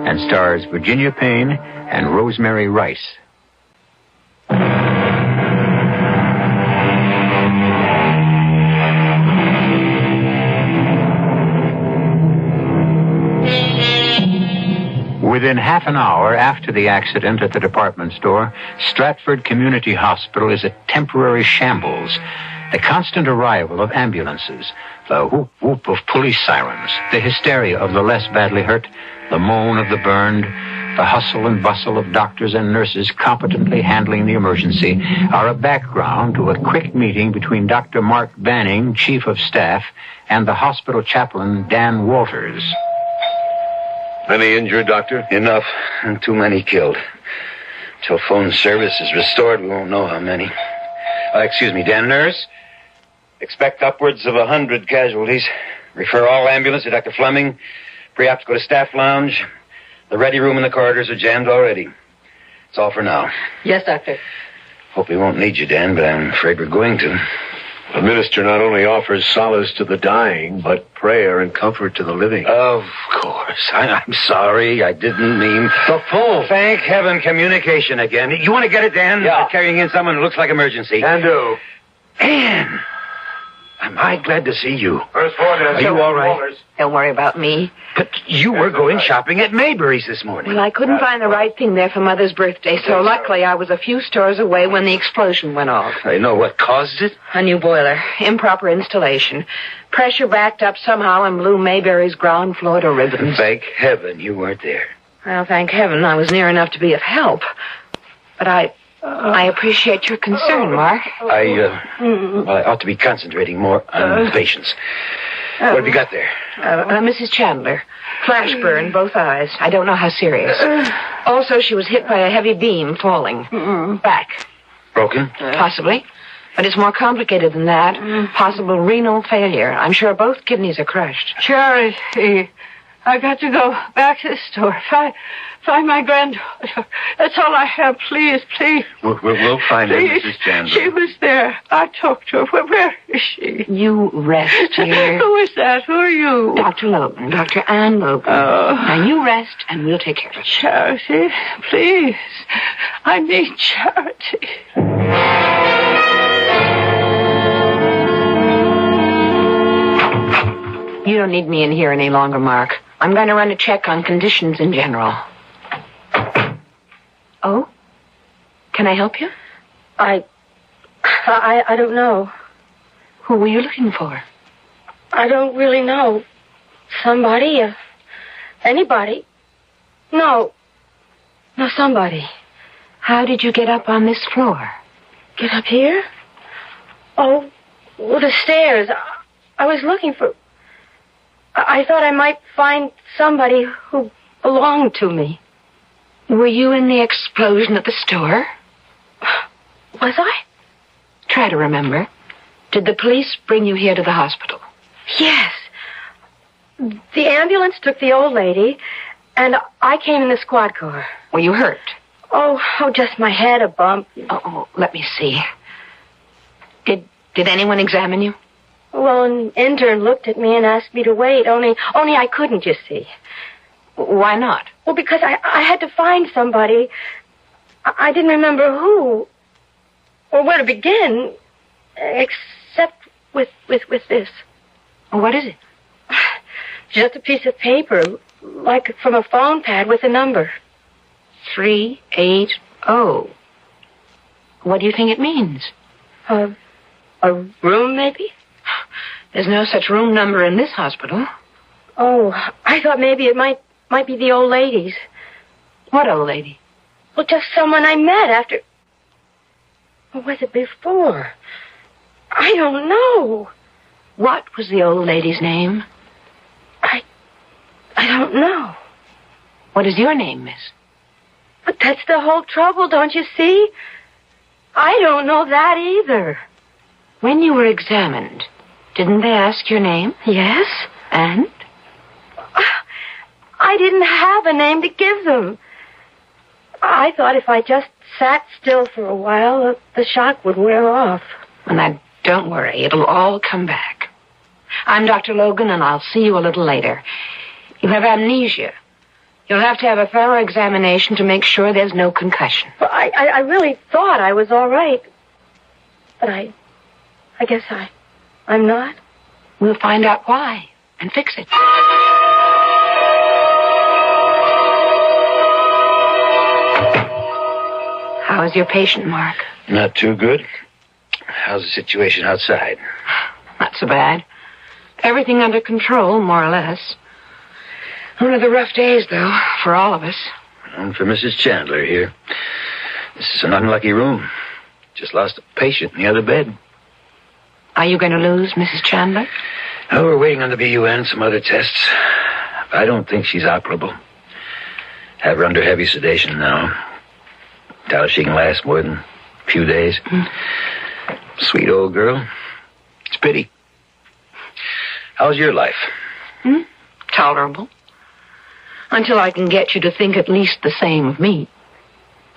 and stars Virginia Payne and Rosemary Rice. Within half an hour after the accident at the department store, Stratford Community Hospital is a temporary shambles. The constant arrival of ambulances, the whoop-whoop of police sirens, the hysteria of the less badly hurt, the moan of the burned, the hustle and bustle of doctors and nurses competently handling the emergency are a background to a quick meeting between Dr. Mark Banning, Chief of Staff, and the hospital chaplain, Dan Walters. Any injured, Doctor? Enough, and too many killed. Till phone service is restored, we won't know how many. Excuse me, Dan. Nurse? Expect upwards of 100 casualties. Refer all ambulance to Dr. Fleming. Pre-op to go to staff lounge. The ready room and the corridors are jammed already. That's all for now. Yes, Doctor. Hope we won't need you, Dan, but I'm afraid we're going to. The minister not only offers solace to the dying, but prayer and comfort to the living. Of course. I'm sorry. I didn't mean... The phone. Thank heaven, communication again. You want to get it, Dan? Yeah. We're carrying in someone who looks like emergency. Can do. Anne! Am I glad to see you? First floor, Are you all right? Don't worry about me. But you were going shopping at Mayberry's this morning. Well, I couldn't find the right thing there for Mother's birthday, so luckily I was a few stores away when the explosion went off. I know what caused it. A new boiler. Improper installation. Pressure backed up somehow and blew Mayberry's ground floor to ribbons. Thank heaven you weren't there. Well, thank heaven I was near enough to be of help. But I appreciate your concern, Mark. I ought to be concentrating more on the patients. What have you got there? Mrs. Chandler. Flash burn, both eyes. I don't know how serious. Also, she was hit by a heavy beam falling. Back. Broken? Possibly. But it's more complicated than that. Possible renal failure. I'm sure both kidneys are crushed. Charity, I got to go back to the store. Find my granddaughter. That's all I have. Please. We'll find her, Please. Mrs. Chandler. She was there. I talked to her. Where is she? You rest, dear. Who is that? Who are you? Dr. Logan. Dr. Ann Logan. Oh. Now, you rest, and we'll take care of it. Charity, please. I need Charity. You don't need me in here any longer, Mark. I'm going to run a check on conditions in general. Oh? Can I help you? I don't know. Who were you looking for? I don't really know. Somebody, anybody. No, somebody. How did you get up on this floor? Get up here? Oh, well, the stairs. I was looking for... I thought I might find somebody who belonged to me. Were you in the explosion at the store? Was I? Try to remember. Did the police bring you here to the hospital? Yes. The ambulance took the old lady, and I came in the squad car. Were you hurt? Oh, just my head, a bump. Oh, let me see. Did anyone examine you? Well, an intern looked at me and asked me to wait. Only I couldn't, you see. Why not? Well, because I had to find somebody. I didn't remember who or where to begin, except with this. What is it? Just a piece of paper, like from a phone pad with a number. 380. What do you think it means? A room, maybe? There's no such room number in this hospital. Oh, I thought maybe it might be the old lady's. What old lady? Well, just someone I met after... Or was it before? I don't know. What was the old lady's name? I don't know. What is your name, miss? But that's the whole trouble, don't you see? I don't know that either. When you were examined, didn't they ask your name? Yes. And? I didn't have a name to give them. I thought if I just sat still for a while, the shock would wear off. Well, now, don't worry. It'll all come back. I'm Dr. Logan, and I'll see you a little later. You have amnesia. You'll have to have a thorough examination to make sure there's no concussion. Well, I really thought I was all right. But I guess I'm not. We'll find out why and fix it. How is your patient, Mark? Not too good. How's the situation outside? Not so bad. Everything under control, more or less. One of the rough days, though, for all of us. And for Mrs. Chandler here. This is an unlucky room. Just lost a patient in the other bed. Are you going to lose Mrs. Chandler? Oh, we're waiting on the BUN, some other tests. I don't think she's operable. Have her under heavy sedation now. Doubt she can last more than a few days. Sweet old girl. It's a pity. How's your life? Tolerable. Until I can get you to think at least the same of me.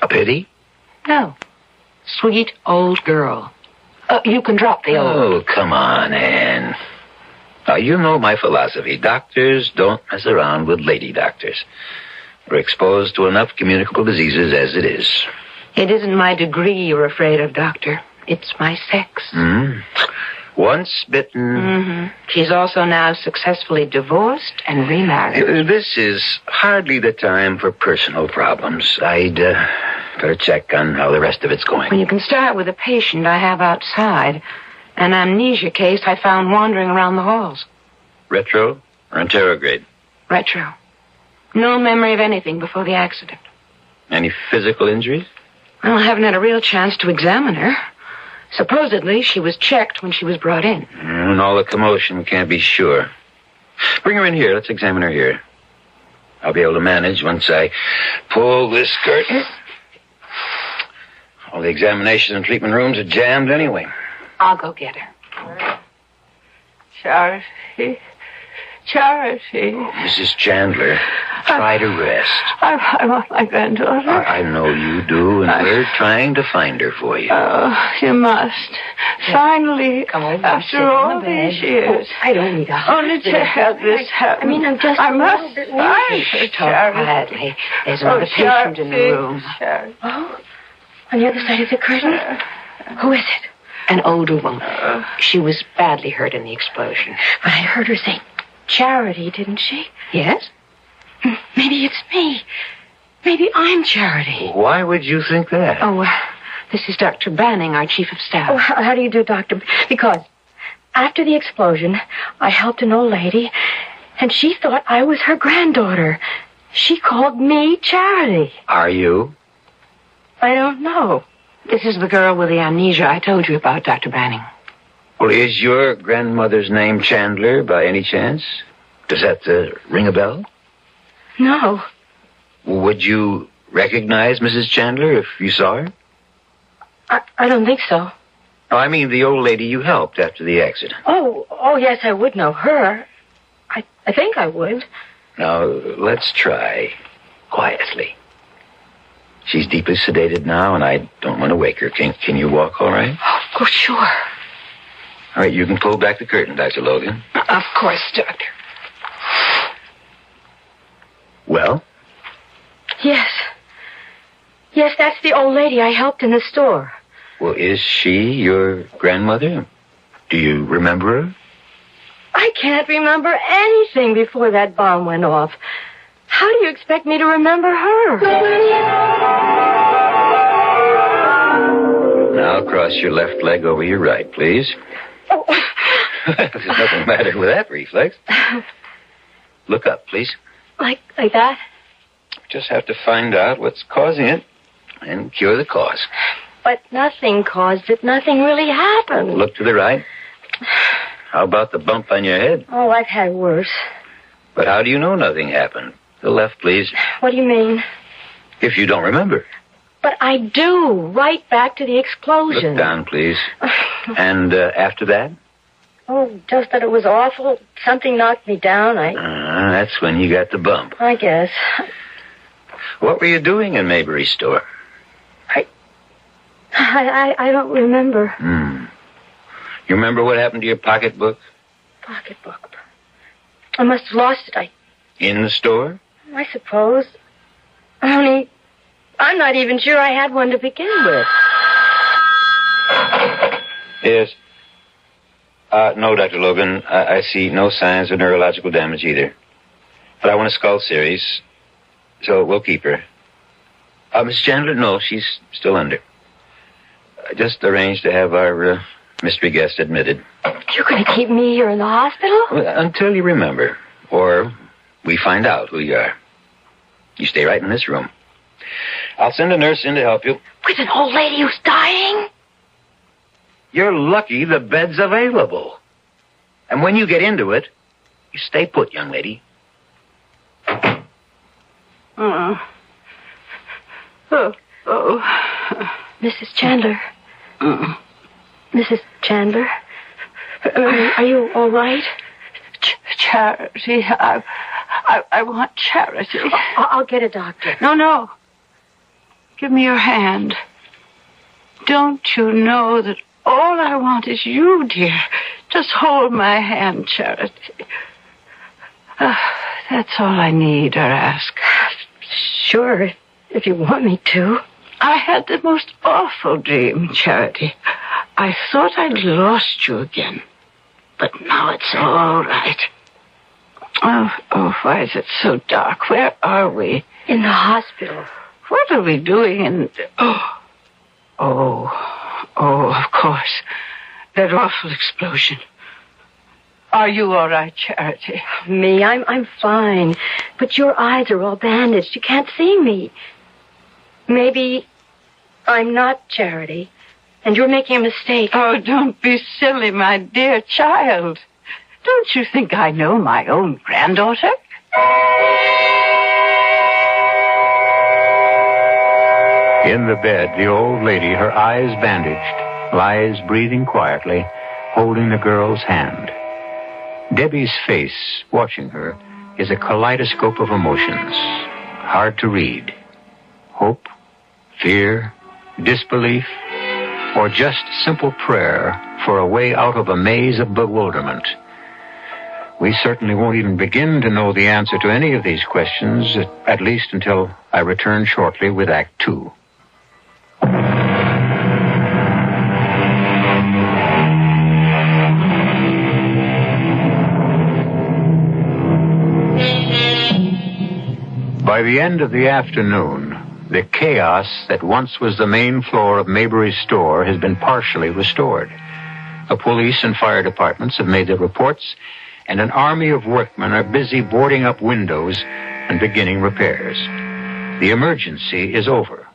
A pity? No. Sweet old girl. You can drop the old. Oh, come on, Anne. Now, you know my philosophy. Doctors don't mess around with lady doctors. We're exposed to enough communicable diseases as it is. It isn't my degree you're afraid of, Doctor. It's my sex. Once bitten. She's also now successfully divorced and remarried. This is hardly the time for personal problems. I'd better check on how the rest of it's going. Well, you can start with a patient I have outside. An amnesia case I found wandering around the halls. Retro or interrograde? Retro. No memory of anything before the accident. Any physical injuries? Well, I haven't had a real chance to examine her. Supposedly, she was checked when she was brought in. And all the commotion, can't be sure. Bring her in here. Let's examine her here. I'll be able to manage once I pull this curtain. All the examination and treatment rooms are jammed anyway. I'll go get her. Charity. Mrs. Chandler, try to rest. I want my granddaughter. I know you do, and we're trying to find her for you. Oh, you must. Finally, Come over, after sit on all the bed. these years. I don't need a Only to have this happen. I mean, I'm just I a must little bit find her, Talk quietly. There's another patient in the room. Oh, on the other side of the curtain? Who is it? An older woman. She was badly hurt in the explosion. But I heard her say Charity, didn't she? Yes? Maybe it's me. Maybe I'm Charity. Why would you think that? Oh, this is Dr. Banning, our chief of staff. Oh, how do you do, Doctor? Because after the explosion, I helped an old lady, and she thought I was her granddaughter. She called me Charity. Are you? I don't know. This is the girl with the amnesia I told you about, Dr. Banning. Well, is your grandmother's name Chandler by any chance? Does that ring a bell? No. Would you recognize Mrs. Chandler if you saw her? I don't think so. Oh, I mean the old lady you helped after the accident. Oh, yes, I would know her. I think I would. Now, let's try quietly. She's deeply sedated now, and I don't want to wake her. Can you walk all right? Of course, sure. All right, you can pull back the curtain, Dr. Logan. Of course, Doctor. Well? Yes. Yes, that's the old lady I helped in the store. Well, is she your grandmother? Do you remember her? I can't remember anything before that bomb went off. How do you expect me to remember her? Now cross your left leg over your right, please. Oh. There's nothing the matter with that reflex. Look up, please. Like that? Just have to find out what's causing it and cure the cause. But nothing caused it. Nothing really happened. Look to the right. How about the bump on your head? Oh, I've had worse. But how do you know nothing happened? The left, please. What do you mean? If you don't remember. But I do. Right back to the explosion. Look down, please. And after that? Oh, just that it was awful. Something knocked me down. That's when you got the bump. I guess. What were you doing in Maybury's store? I don't remember. You remember what happened to your pocketbook? Pocketbook. I must have lost it. In the store? I suppose. Only, I'm not even sure I had one to begin with. Yes. No, Dr. Logan. I see no signs of neurological damage either. But I want a skull series, so we'll keep her. Miss Chandler, no, she's still under. I just arranged to have our mystery guest admitted. You're going to keep me here in the hospital? Until you remember, or we find out who you are. You stay right in this room. I'll send a nurse in to help you. With an old lady who's dying? You're lucky the bed's available. And when you get into it, you stay put, young lady. Oh. Mrs. Chandler. Mrs. Chandler? Are you all right? Charity. I want Charity. I'll get a doctor. No. Give me your hand. Don't you know that all I want is you, dear? Just hold my hand, Charity. That's all I need or ask. Sure, if you want me to. I had the most awful dream, Charity. I thought I'd lost you again. But now it's all right. Oh, why is it so dark? Where are we? In the hospital. What are we doing in... Oh, of course. That awful explosion. Are you all right, Charity? Me? I'm fine. But your eyes are all bandaged. You can't see me. Maybe I'm not Charity, and you're making a mistake. Oh, don't be silly, my dear child. Don't you think I know my own granddaughter? In the bed, the old lady, her eyes bandaged, lies breathing quietly, holding the girl's hand. Debbie's face, watching her, is a kaleidoscope of emotions, hard to read. Hope, fear, disbelief, or just simple prayer for a way out of a maze of bewilderment. We certainly won't even begin to know the answer to any of these questions, at least until I return shortly with Act 2. By the end of the afternoon, the chaos that once was the main floor of Maybury's store has been partially restored. The police and fire departments have made their reports, and an army of workmen are busy boarding up windows and beginning repairs. The emergency is over,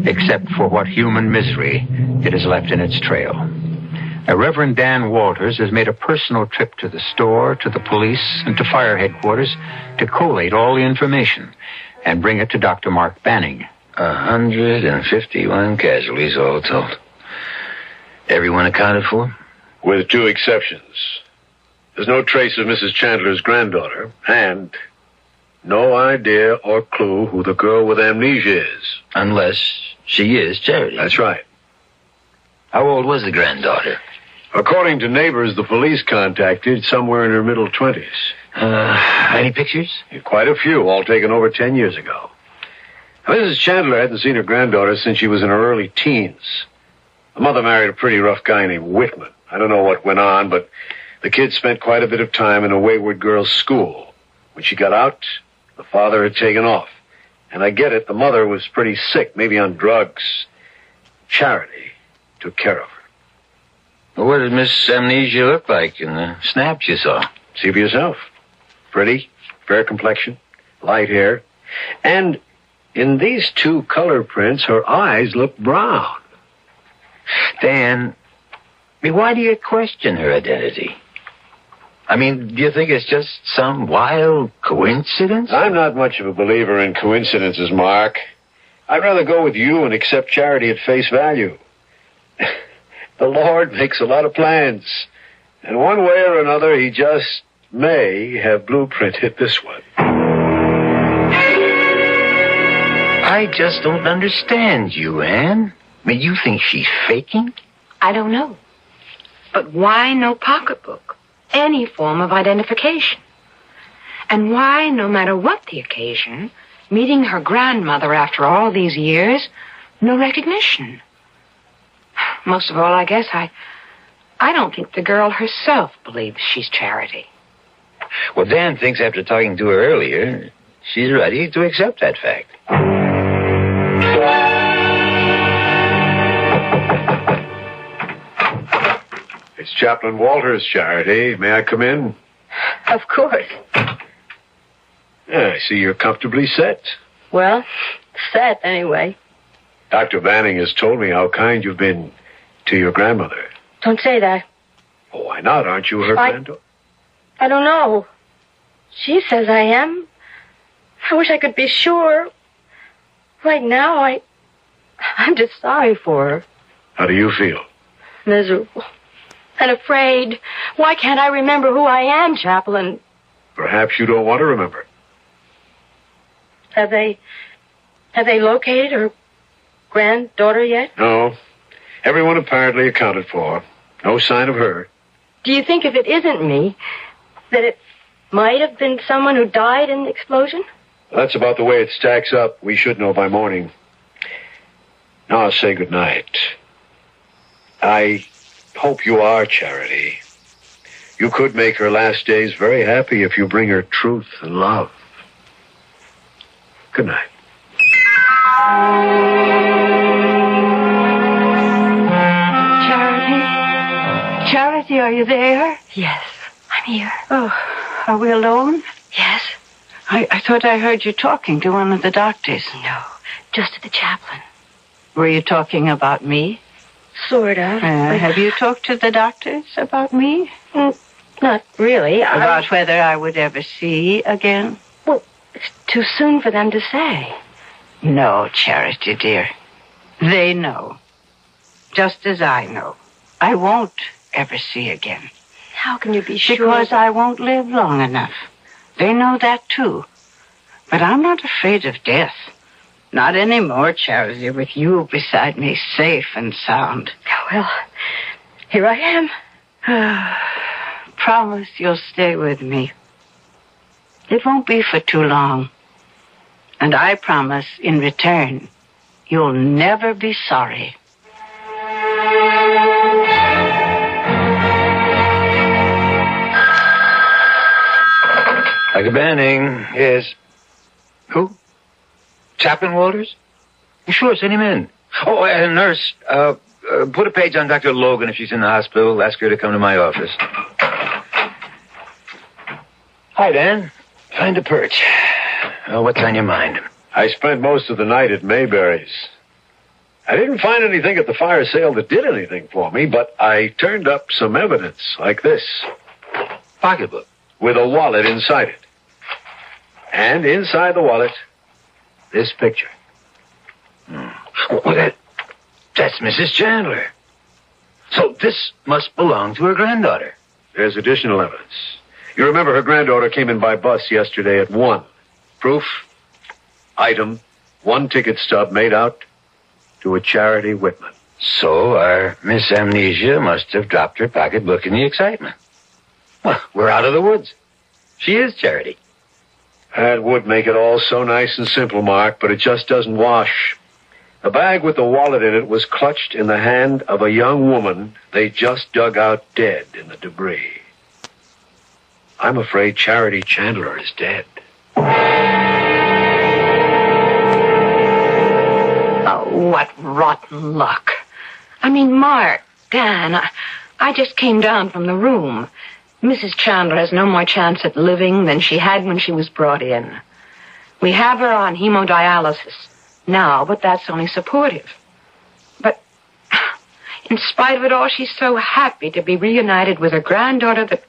except for what human misery it has left in its trail. Reverend Dan Walters has made a personal trip to the store, to the police, and to fire headquarters to collate all the information and bring it to Dr. Mark Banning. 151 casualties all told. Everyone accounted for? With 2 exceptions. There's no trace of Mrs. Chandler's granddaughter, and No idea or clue who the girl with amnesia is. Unless she is Charity. That's right. How old was the granddaughter? According to neighbors the police contacted, somewhere in her middle 20s. Any pictures? Quite a few, all taken over 10 years ago. Mrs. Chandler hadn't seen her granddaughter since she was in her early teens. The mother married a pretty rough guy named Whitman. I don't know what went on, but the kid spent quite a bit of time in a wayward girls' school. When she got out, the father had taken off. And I get it, the mother was pretty sick, maybe on drugs. Charity took care of her. Well, what did Miss Amnesia look like in the snaps you saw? See for yourself. Pretty, fair complexion, light hair. And in these two color prints, her eyes look brown. Dan, why do you question her identity? I mean, do you think it's just some wild coincidence? I'm not much of a believer in coincidences, Mark. I'd rather go with you and accept Charity at face value. The Lord makes a lot of plans. And one way or another, he just may have blueprinted this one. I just don't understand you, Anne. I mean, you think she's faking? I don't know. But why no pocketbook? Any form of identification. And why, no matter what the occasion, meeting her grandmother after all these years, no recognition? Most of all, I guess I don't think the girl herself believes she's Charity. Well, Dan thinks after talking to her earlier, she's ready to accept that fact. It's Chaplain Walters, Charity. May I come in? Of course. I see you're comfortably set. Well, set anyway. Dr. Banning has told me how kind you've been to your grandmother. Don't say that. Oh, why not? Aren't you her granddaughter? I don't know. She says I am. I wish I could be sure. Right now, I'm just sorry for her. How do you feel? Miserable. And afraid. Why can't I remember who I am, Chaplain? Perhaps you don't want to remember. Have they located her granddaughter yet? No. Everyone apparently accounted for. No sign of her. Do you think if it isn't me, that it might have been someone who died in the explosion? That's about the way it stacks up. We should know by morning. Now I'll say good night. I hope you are Charity. You could make her last days very happy if you bring her truth and love. Good night. Charity? Charity, are you there? Yes, I'm here. Oh, are we alone? Yes. I thought I heard you talking to one of the doctors. No, just to the chaplain. Were you talking about me? Sort of. Have you talked to the doctors about me? Not really. About whether I would ever see again? Well, it's too soon for them to say. No, Charity, dear. They know. Just as I know. I won't ever see again. How can you be sure? Because I won't live long enough. They know that, too. But I'm not afraid of death. Not anymore, Charity, with you beside me, safe and sound. Well, here I am. Promise you'll stay with me. It won't be for too long. And I promise, in return, you'll never be sorry. Dr. Banning, yes. Who? Chaplain Walters? Sure, send him in. Oh, and nurse, put a page on Dr. Logan if she's in the hospital. Ask her to come to my office. Hi, Dan. Find a perch. What's on your mind? I spent most of the night at Mayberry's. I didn't find anything at the fire sale that did anything for me, but I turned up some evidence like this. Pocketbook. With a wallet inside it. And inside the wallet, this picture. Well, that's Mrs. Chandler. So this must belong to her granddaughter. There's additional evidence. You remember her granddaughter came in by bus yesterday at 1. Proof, item, 1 ticket stub made out to a Charity Whitman. So our Miss Amnesia must have dropped her pocketbook in the excitement. Well, we're out of the woods. She is Charity. That would make it all so nice and simple, Mark, but it just doesn't wash. The bag with the wallet in it was clutched in the hand of a young woman they just dug out dead in the debris. I'm afraid Charity Chandler is dead. Oh, what rotten luck. I mean, Mark, Dan, I just came down from the room. Mrs. Chandler has no more chance at living than she had when she was brought in. We have her on hemodialysis now, but that's only supportive. But in spite of it all, she's so happy to be reunited with her granddaughter that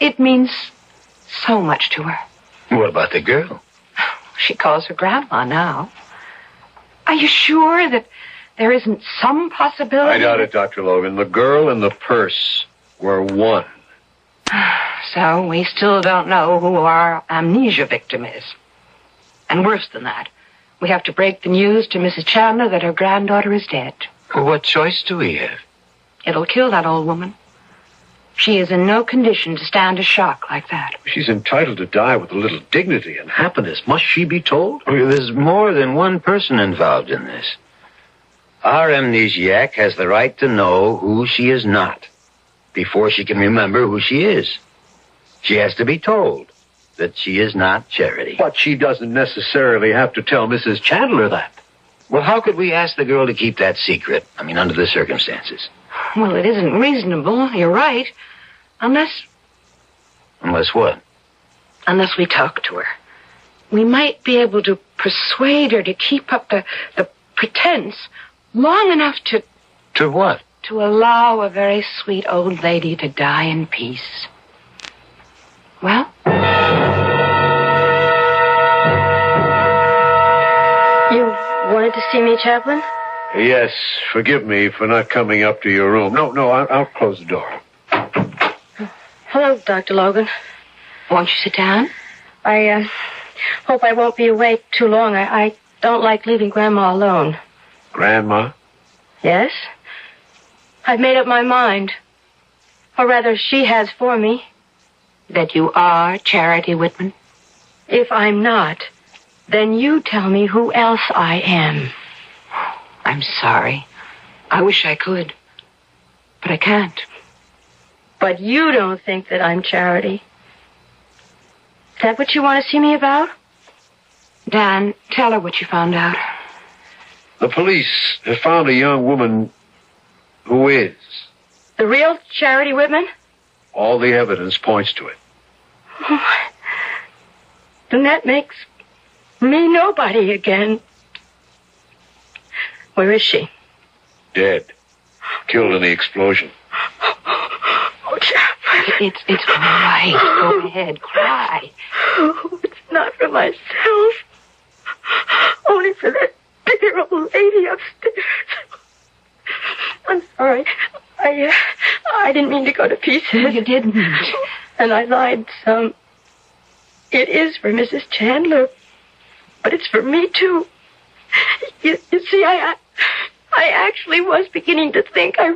it means so much to her. What about the girl? She calls her Grandma now. Are you sure that there isn't some possibility? I doubt it, Dr. Logan. The girl and the purse were one. So we still don't know who our amnesia victim is. And worse than that, we have to break the news to Mrs. Chandler that her granddaughter is dead. Well, what choice do we have? It'll kill that old woman. She is in no condition to stand a shock like that. She's entitled to die with a little dignity and happiness. Must she be told? There's more than one person involved in this. Our amnesiac has the right to know who she is not before she can remember who she is. She has to be told that she is not Charity. But she doesn't necessarily have to tell Mrs. Chandler that. Well, how could we ask the girl to keep that secret? I mean, under the circumstances. Well, it isn't reasonable. You're right. Unless what? Unless we talk to her. We might be able to persuade her to keep up the pretense long enough to... To what? To allow a very sweet old lady to die in peace. Well? You wanted to see me, Chaplain? Yes, forgive me for not coming up to your room. No, I'll close the door. Hello, Dr. Logan. Won't you sit down? I hope I won't be away too long. I don't like leaving Grandma alone. Grandma? Yes? I've made up my mind. Or rather, she has for me. That you are Charity Whitman? If I'm not, then you tell me who else I am. I'm sorry. I wish I could. But I can't. But you don't think that I'm Charity. Is that what you want to see me about? Dan, tell her what you found out. The police have found a young woman who is. The real Charity Whitman? All the evidence points to it. Oh, then that makes me nobody again. Where is she? Dead. Killed in the explosion. Oh, Chaplain. It's all right. Go ahead, cry. Oh, it's not for myself. Only for that dear old lady upstairs. I'm sorry. I didn't mean to go to pieces. You didn't. And I lied some. It is for Mrs. Chandler, but it's for me, too. You see, I actually was beginning to think I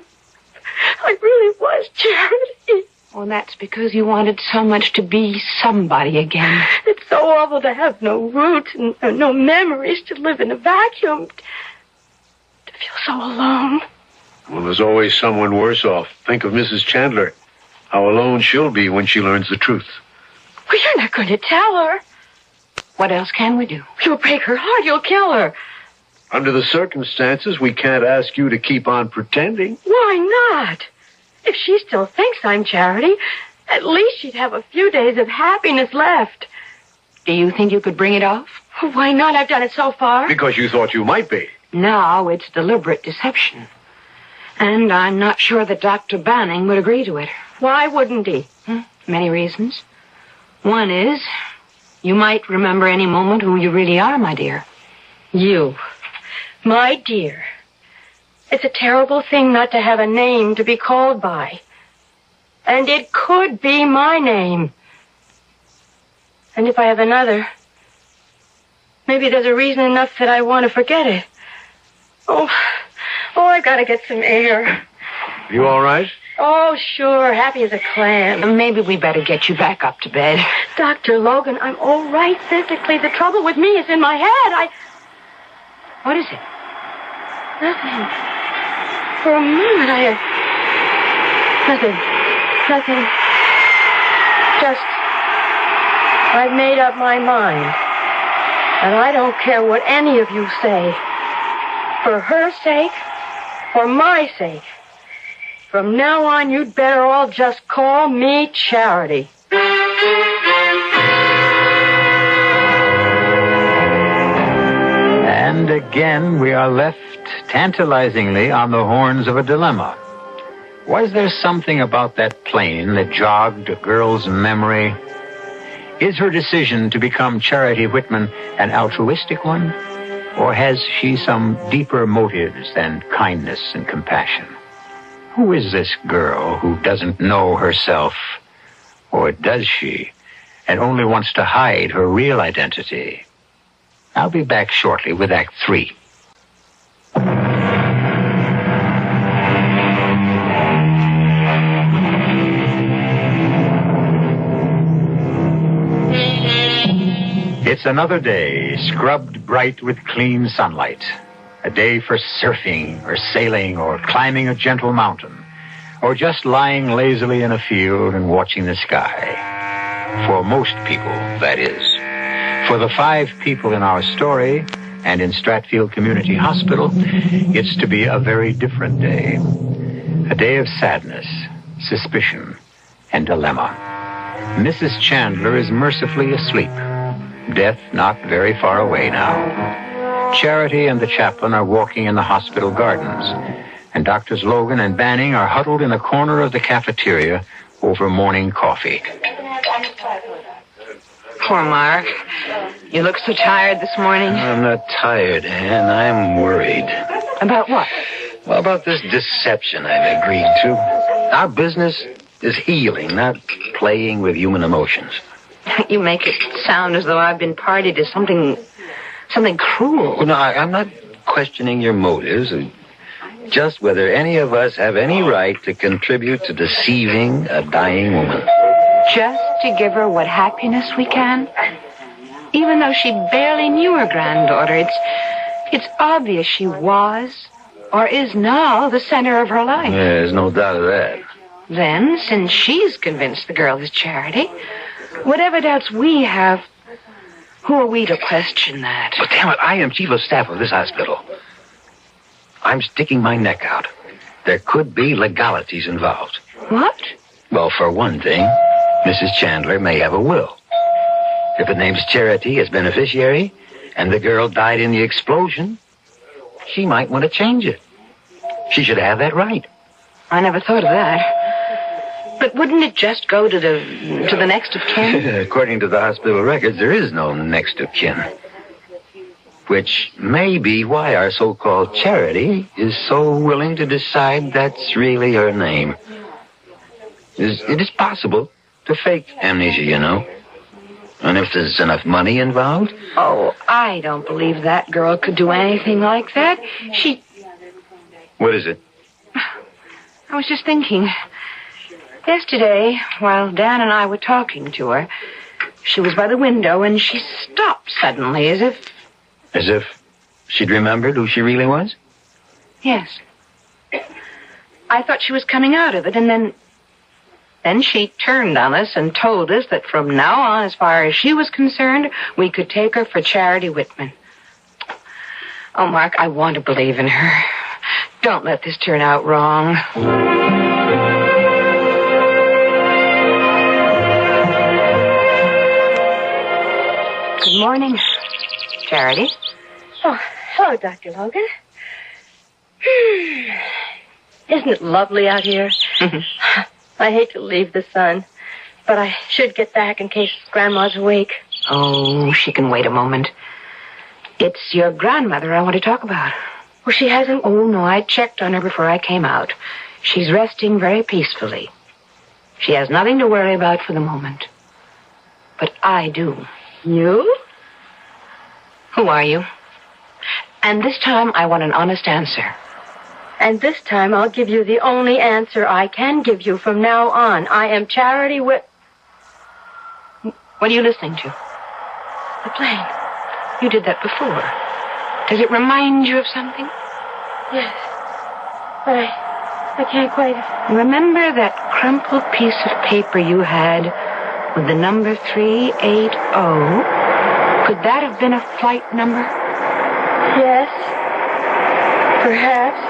really was Charity. Well, that's because you wanted so much to be somebody again. It's so awful to have no roots and no memories, to live in a vacuum, to feel so alone. Well, there's always someone worse off. Think of Mrs. Chandler. How alone she'll be when she learns the truth. Well, you're not going to tell her. What else can we do? You'll break her heart. You'll kill her. Under the circumstances, we can't ask you to keep on pretending. Why not? If she still thinks I'm Charity, at least she'd have a few days of happiness left. Do you think you could bring it off? Why not? I've done it so far. Because you thought you might be. Now it's deliberate deception. And I'm not sure that Dr. Banning would agree to it. Why wouldn't he? Many reasons. One is, you might remember any moment who you really are, my dear. You. My dear. It's a terrible thing not to have a name to be called by. And it could be my name. And if I have another, maybe there's a reason enough that I want to forget it. Oh, I've got to get some air. You all right? Oh, sure, happy as a clam. Maybe we better get you back up to bed. Dr. Logan, I'm all right physically. The trouble with me is in my head. What is it? Nothing. For a moment, I had... Nothing. Just... I've made up my mind. And I don't care what any of you say. For her sake, for my sake. From now on, you'd better all just call me Charity. And again, we are left tantalizingly on the horns of a dilemma. Was there something about that plane that jogged a girl's memory? Is her decision to become Charity Whitman an altruistic one? Or has she some deeper motives than kindness and compassion? Who is this girl who doesn't know herself? Or does she, and only wants to hide her real identity? I'll be back shortly with Act 3. It's another day, scrubbed bright with clean sunlight. A day for surfing or sailing or climbing a gentle mountain, or just lying lazily in a field and watching the sky. For most people, that is. For the 5 people in our story and in Stratfield Community Hospital, it's to be a very different day. A day of sadness, suspicion, and dilemma. Mrs. Chandler is mercifully asleep. Death not very far away now. Charity and the chaplain are walking in the hospital gardens, and Doctors Logan and Banning are huddled in a corner of the cafeteria over morning coffee. Poor Mark. You look so tired this morning. I'm not tired, Anne. I'm worried. About what? Well, about this deception I've agreed to. Our business is healing, not playing with human emotions. You make it sound as though I've been party to something cruel. Well, no, I'm not questioning your motives. Just whether any of us have any right to contribute to deceiving a dying woman. Just to give her what happiness we can? Even though she barely knew her granddaughter, it's obvious she was, or is now, the center of her life. There's no doubt of that. Then, since she's convinced the girl is Charity, whatever doubts we have, who are we to question that? But damn it, I am chief of staff of this hospital. I'm sticking my neck out. There could be legalities involved. What? Well, for one thing, Mrs. Chandler may have a will. If it names Charity as beneficiary, and the girl died in the explosion, she might want to change it. She should have that right. I never thought of that. But wouldn't it just go to the next of kin? According to the hospital records, there is no next of kin. Which may be why our so-called Charity is so willing to decide that's really her name. It is possible to fake amnesia, you know. And if there's enough money involved... Oh, I don't believe that girl could do anything like that. What is it? I was just thinking. Yesterday, while Dan and I were talking to her, she was by the window and she stopped suddenly as if... As if she'd remembered who she really was? Yes. I thought she was coming out of it, and then she turned on us and told us that from now on, as far as she was concerned, we could take her for Charity Whitman. Oh, Mark, I want to believe in her. Don't let this turn out wrong. Good morning, Charity. Oh, hello, Dr. Logan. Isn't it lovely out here? I hate to leave the sun, but I should get back in case Grandma's awake. Oh, she can wait a moment. It's your grandmother I want to talk about. Oh, she hasn't? Oh, no, I checked on her before I came out. She's resting very peacefully. She has nothing to worry about for the moment. But I do. You? Who are you? And this time, I want an honest answer. And this time, I'll give you the only answer I can give you from now on. I am Charity What are you listening to? The plane. You did that before. Does it remind you of something? Yes. But I can't quite... Remember that crumpled piece of paper you had with the number 380? Could that have been a flight number? Yes. Perhaps.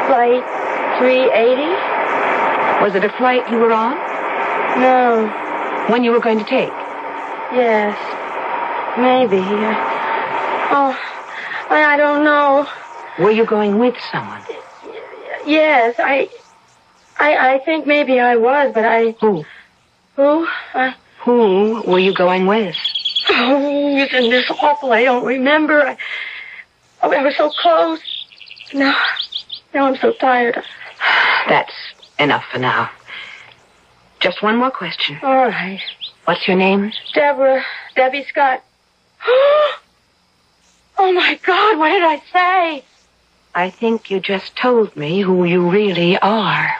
Flight 380? Was it a flight you were on? No. One you were going to take? Yes. Maybe. I don't know. Were you going with someone? Yes, I think maybe I was, but Who? Who? Who were you going with? Oh, isn't this awful? I don't remember. I was so close. Now I'm so tired. That's enough for now. Just one more question. All right. What's your name? Debbie Scott. Oh, my God, what did I say? I think you just told me who you really are.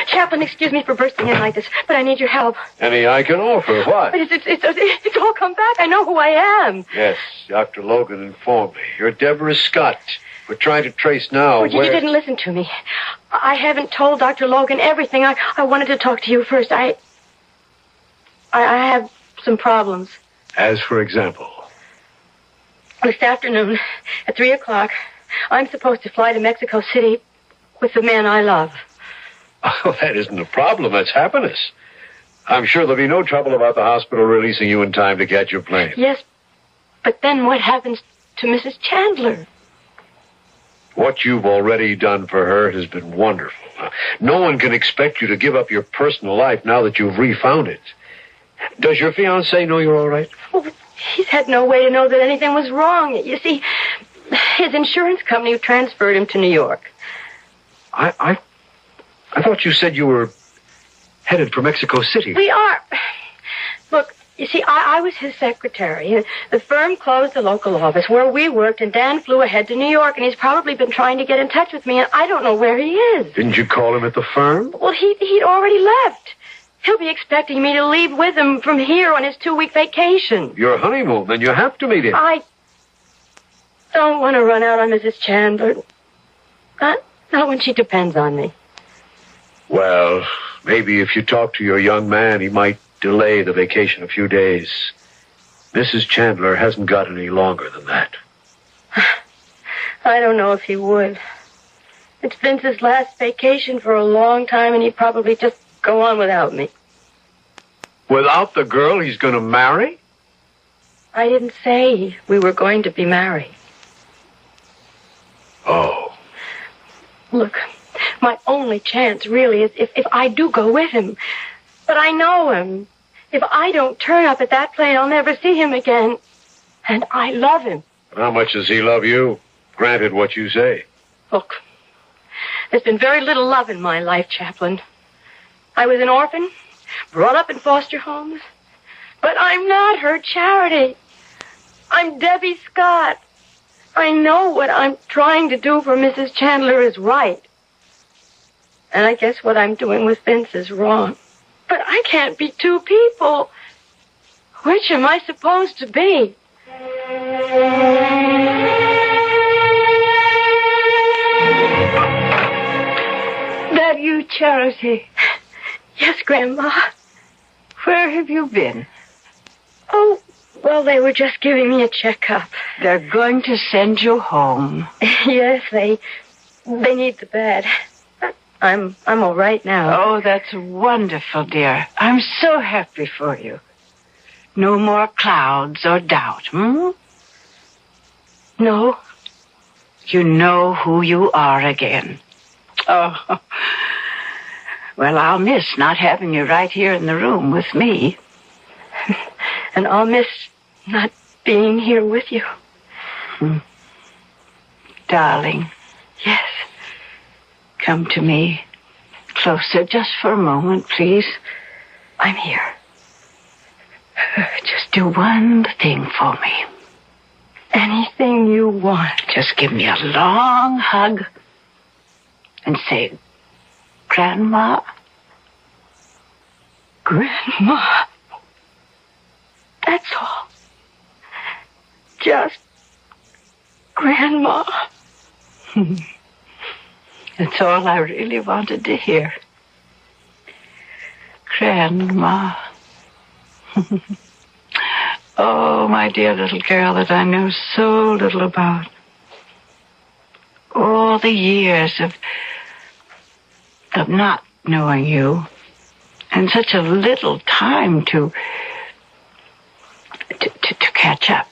Chaplain, excuse me for bursting in like this, but I need your help. Any I can offer. What? But it's all come back. I know who I am. Yes, Dr. Logan informed me. You're Deborah Scott. We're trying to trace now You didn't listen to me. I haven't told Dr. Logan everything. I wanted to talk to you first. I have some problems. As for example? This afternoon, at 3 o'clock, I'm supposed to fly to Mexico City with the man I love. Oh, that isn't a problem. That's happiness. I'm sure there'll be no trouble about the hospital releasing you in time to catch your plane. Yes, but then what happens to Mrs. Chandler? What you've already done for her has been wonderful. No one can expect you to give up your personal life now that you've refound it. Does your fiancé know you're all right? Oh, he's had no way to know that anything was wrong. You see, his insurance company transferred him to New York. I thought you said you were headed for Mexico City. We are. Look, you see, I was his secretary. The firm closed the local office where we worked, and Dan flew ahead to New York, and he's probably been trying to get in touch with me, and I don't know where he is. Didn't you call him at the firm? Well, he'd already left. He'll be expecting me to leave with him from here on his 2-week vacation. Your honeymoon, then you have to meet him. I don't want to run out on Mrs. Chandler. Not when she depends on me. Well, maybe if you talk to your young man, he might delay the vacation a few days. Mrs. Chandler hasn't got any longer than that. I don't know if he would. It's Vince's last vacation for a long time, and he'd probably just go on without me. Without the girl he's going to marry? I didn't say we were going to be married. Oh. Look, my only chance, really, is if I do go with him. But I know him. If I don't turn up at that plane, I'll never see him again. And I love him. How much does he love you? Granted what you say. Look, there's been very little love in my life, Chaplain. I was an orphan, brought up in foster homes. But I'm not her Charity. I'm Debbie Scott. I know what I'm trying to do for Mrs. Chandler is right. And I guess what I'm doing with Vince is wrong. But I can't be two people. Which am I supposed to be? That you, Charity? Yes, Grandma. Where have you been? Oh, well, they were just giving me a checkup. They're going to send you home. Yes, they need the bed. I'm all right now. Oh, that's wonderful, dear. I'm so happy for you. No more clouds or doubt, hmm? No. You know who you are again. Oh, well, I'll miss not having you right here in the room with me. And I'll miss not being here with you. Darling. Yes. Come to me. Closer, just for a moment, please. I'm here. Just do one thing for me. Anything you want. Just give me a long hug and say, Grandma. Grandma. That's all. Just Grandma. That's all I really wanted to hear. Grandma. Oh, my dear little girl that I know so little about. All the years of not knowing you, and such a little time to catch up.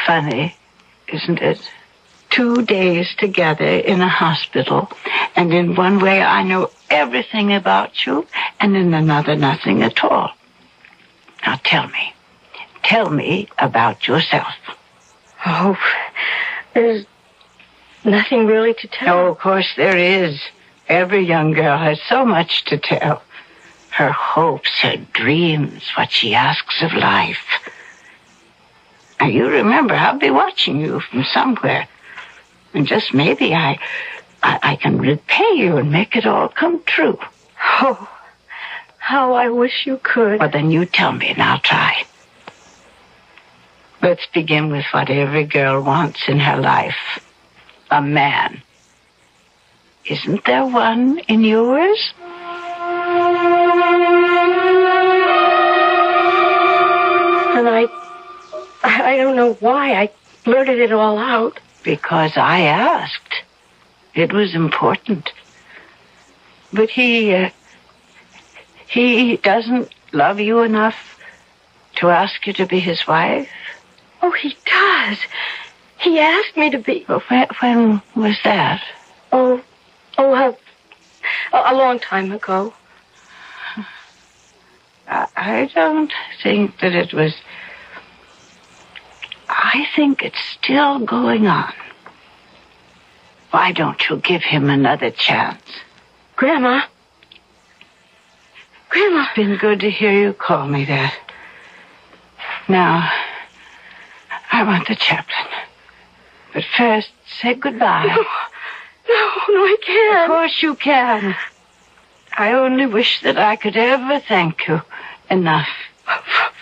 Funny, isn't it? 2 days together in a hospital, and in one way I know everything about you, and in another nothing at all. Now tell me about yourself. Oh, there's nothing really to tell. Oh, of course there is. Every young girl has so much to tell. Her hopes, her dreams, what she asks of life. Now you remember, I'll be watching you from somewhere. And just maybe I can repay you and make it all come true. Oh, how I wish you could. Well, then you tell me and I'll try. Let's begin with what every girl wants in her life. A man. Isn't there one in yours? And I don't know why I blurted it all out. Because I asked. It was important. But he doesn't love you enough to ask you to be his wife? Oh, he does. He asked me to be... Well, when was that? A long time ago. I don't think that it was... I think it's still going on. Why don't you give him another chance? Grandma. Grandma. It's been good to hear you call me that. Now, I want the chaplain. But first, say goodbye. No, I can't. Of course you can. I only wish that I could ever thank you enough.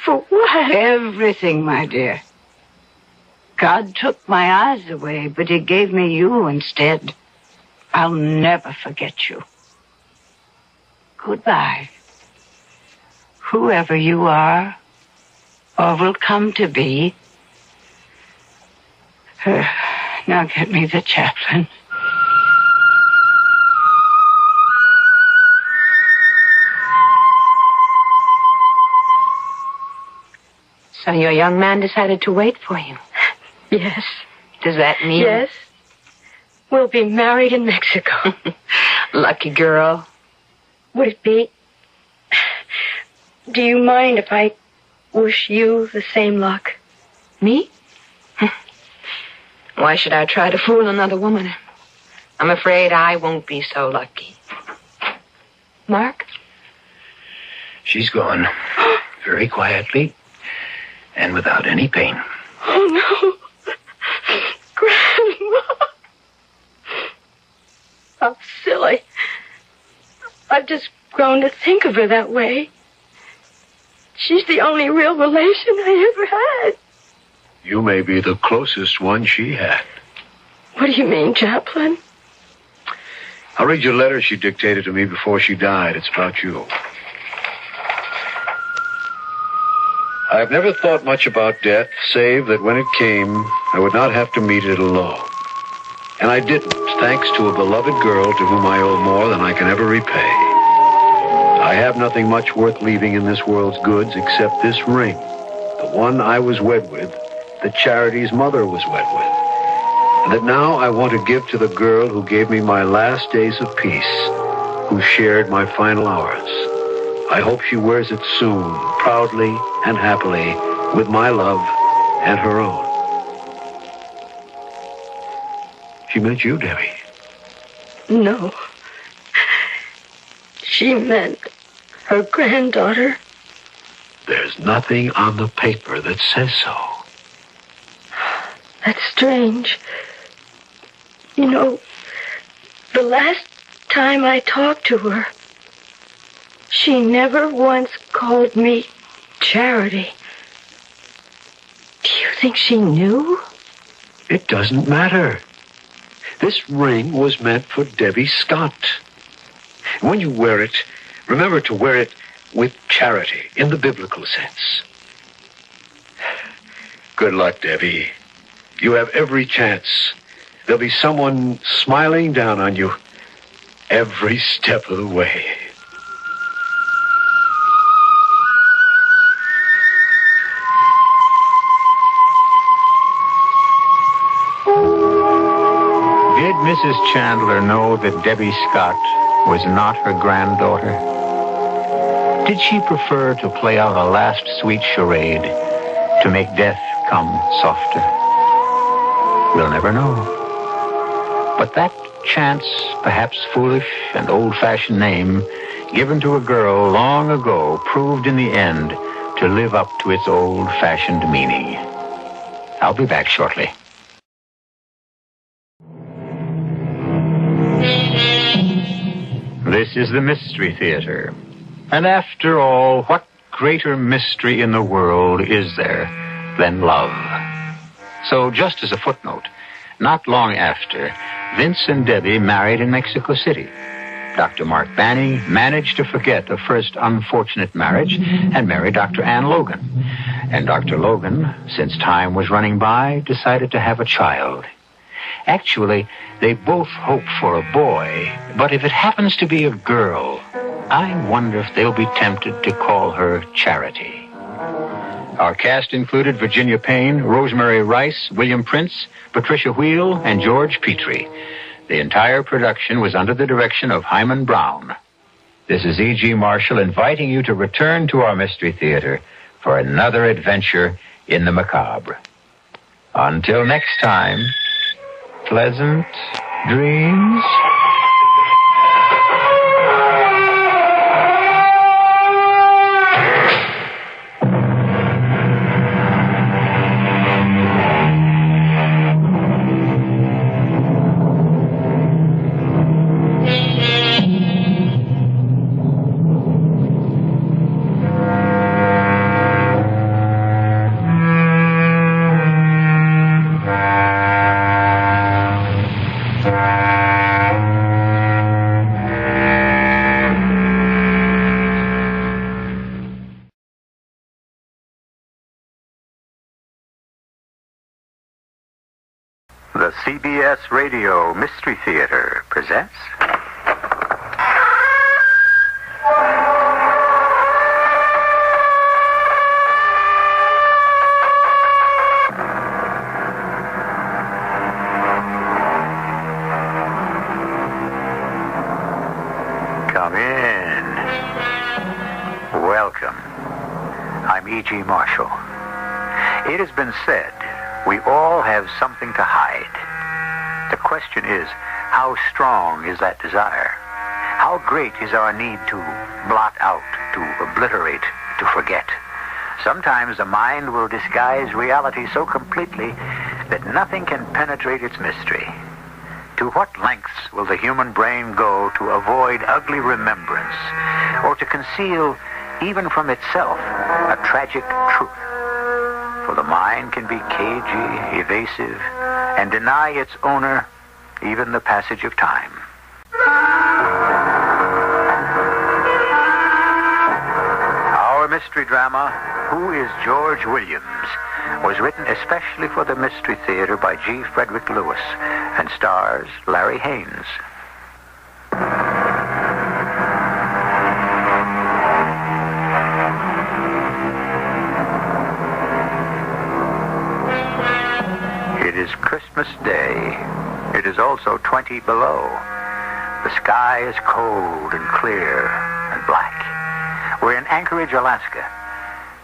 For what? Everything, my dear. God took my eyes away, but he gave me you instead. I'll never forget you. Goodbye. Whoever you are, or will come to be. Now get me the chaplain. So your young man decided to wait for you? Yes. Does that mean? Yes. We'll be married in Mexico. Lucky girl. Would it be... Do you mind if I wish you the same luck? Me? Why should I try to fool another woman? I'm afraid I won't be so lucky. Mark? She's gone. Very quietly and without any pain. Oh, no. Grandma. How silly. I've just grown to think of her that way. She's the only real relation I ever had. You may be the closest one she had. What do you mean, Chaplain? I'll read you a letter she dictated to me before she died. It's about you. I've never thought much about death, save that when it came, I would not have to meet it alone. And I didn't, thanks to a beloved girl to whom I owe more than I can ever repay. I have nothing much worth leaving in this world's goods except this ring, the one I was wed with, that Charity's mother was wed with, and that now I want to give to the girl who gave me my last days of peace, who shared my final hours. I hope she wears it soon, proudly and happily, with my love and her own. She meant you, Debbie. No. She meant her granddaughter. There's nothing on the paper that says so. That's strange. You know, the last time I talked to her, she never once called me Charity. Do you think she knew? It doesn't matter. This ring was meant for Debbie Scott. When you wear it, remember to wear it with charity, in the biblical sense. Good luck, Debbie. You have every chance. There'll be someone smiling down on you every step of the way. Did Mrs. Chandler know that Debbie Scott was not her granddaughter? Did she prefer to play out a last sweet charade to make death come softer? We'll never know. But that chance, perhaps foolish and old-fashioned name given to a girl long ago proved in the end to live up to its old-fashioned meaning. I'll be back shortly. This is the Mystery Theater. And after all, what greater mystery in the world is there than love? So just as a footnote, not long after, Vince and Debbie married in Mexico City. Dr. Mark Banning managed to forget a first unfortunate marriage and marry Dr. Ann Logan. And Dr. Logan, since time was running by, decided to have a child. Actually, they both hope for a boy, but if it happens to be a girl, I wonder if they'll be tempted to call her Charity. Our cast included Virginia Payne, Rosemary Rice, William Prince, Patricia Wheel, and George Petrie. The entire production was under the direction of Hyman Brown. This is E.G. Marshall inviting you to return to our Mystery Theater for another adventure in the macabre. Until next time, pleasant dreams. The CBS Radio Mystery Theater presents... Come in. Welcome. I'm E.G. Marshall. It has been said we all have something to hide. The question is, how strong is that desire? How great is our need to blot out, to obliterate, to forget? Sometimes the mind will disguise reality so completely that nothing can penetrate its mystery. To what lengths will the human brain go to avoid ugly remembrance, or to conceal, even from itself, a tragic truth? For the mind can be cagey, evasive, and deny its owner even the passage of time. Our mystery drama, Who is George Williams?, was written especially for the Mystery Theater by G. Frederick Lewis and stars Larry Haynes. It is Christmas Day. It is also 20 below. The sky is cold and clear and black. We're in Anchorage, Alaska.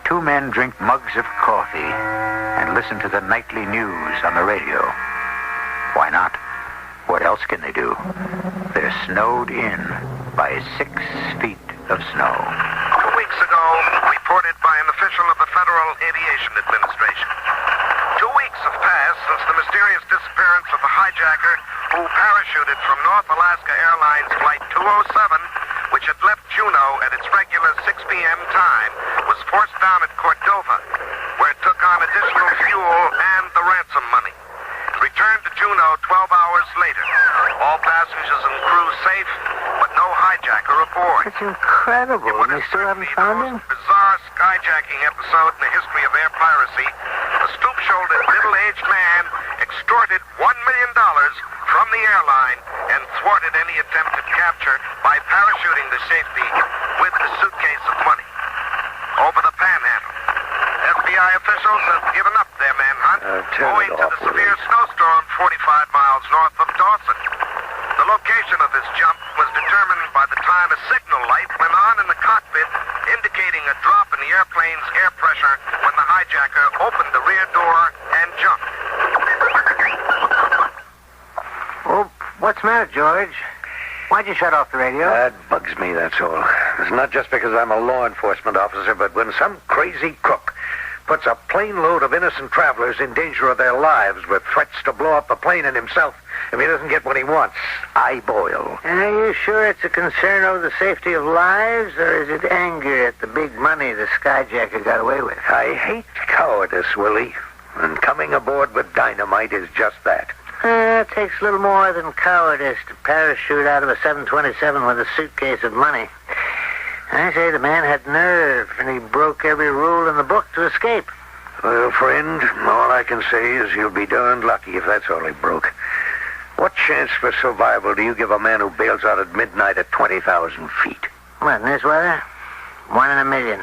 Two men drink mugs of coffee and listen to the nightly news on the radio. Why not? What else can they do? They're snowed in by 6 feet of snow. weeks ago, reported by an official of the Federal Aviation Administration. 2 weeks have passed since the mysterious disappearance of the hijacker who parachuted from North Alaska Airlines Flight 207, which had left Juneau at its regular 6 p.m. time, was forced down at Cordova, where it took on additional fuel and the ransom money. It returned to Juneau 12 hours later. All passengers and crew safe, but no hijacker aboard. That's incredible. They still haven't found him? Bizarre skyjacking episode in the history of air piracy. A stoop-shouldered, middle-aged man extorted $1 million from the airline and thwarted any attempted capture by parachuting to safety with the suitcase of money. Over the Panhandle, FBI officials have given up their manhunt owing to the severe snowstorm 45 miles north of Dawson. The location of this jump was determined by the time a signal light went on in the cockpit, indicating a drop in the airplane's air pressure when the hijacker opened the rear door and jumped. Oh, what's the matter, George? Why'd you shut off the radio? That bugs me, that's all. It's not just because I'm a law enforcement officer, but when some crazy crook puts a plane load of innocent travelers in danger of their lives with threats to blow up the plane and himself if he doesn't get what he wants, I boil. Are you sure it's a concern over the safety of lives, or is it anger at the big money the skyjacker got away with? I hate cowardice, Willie, and coming aboard with dynamite is just that. It takes a little more than cowardice to parachute out of a 727 with a suitcase of money. I say the man had nerve, and he broke every rule in the book to escape. Well, friend, all I can say is you'll be darned lucky if that's all he broke. What chance for survival do you give a man who bails out at midnight at 20,000 feet? What, in this weather? 1 in a million.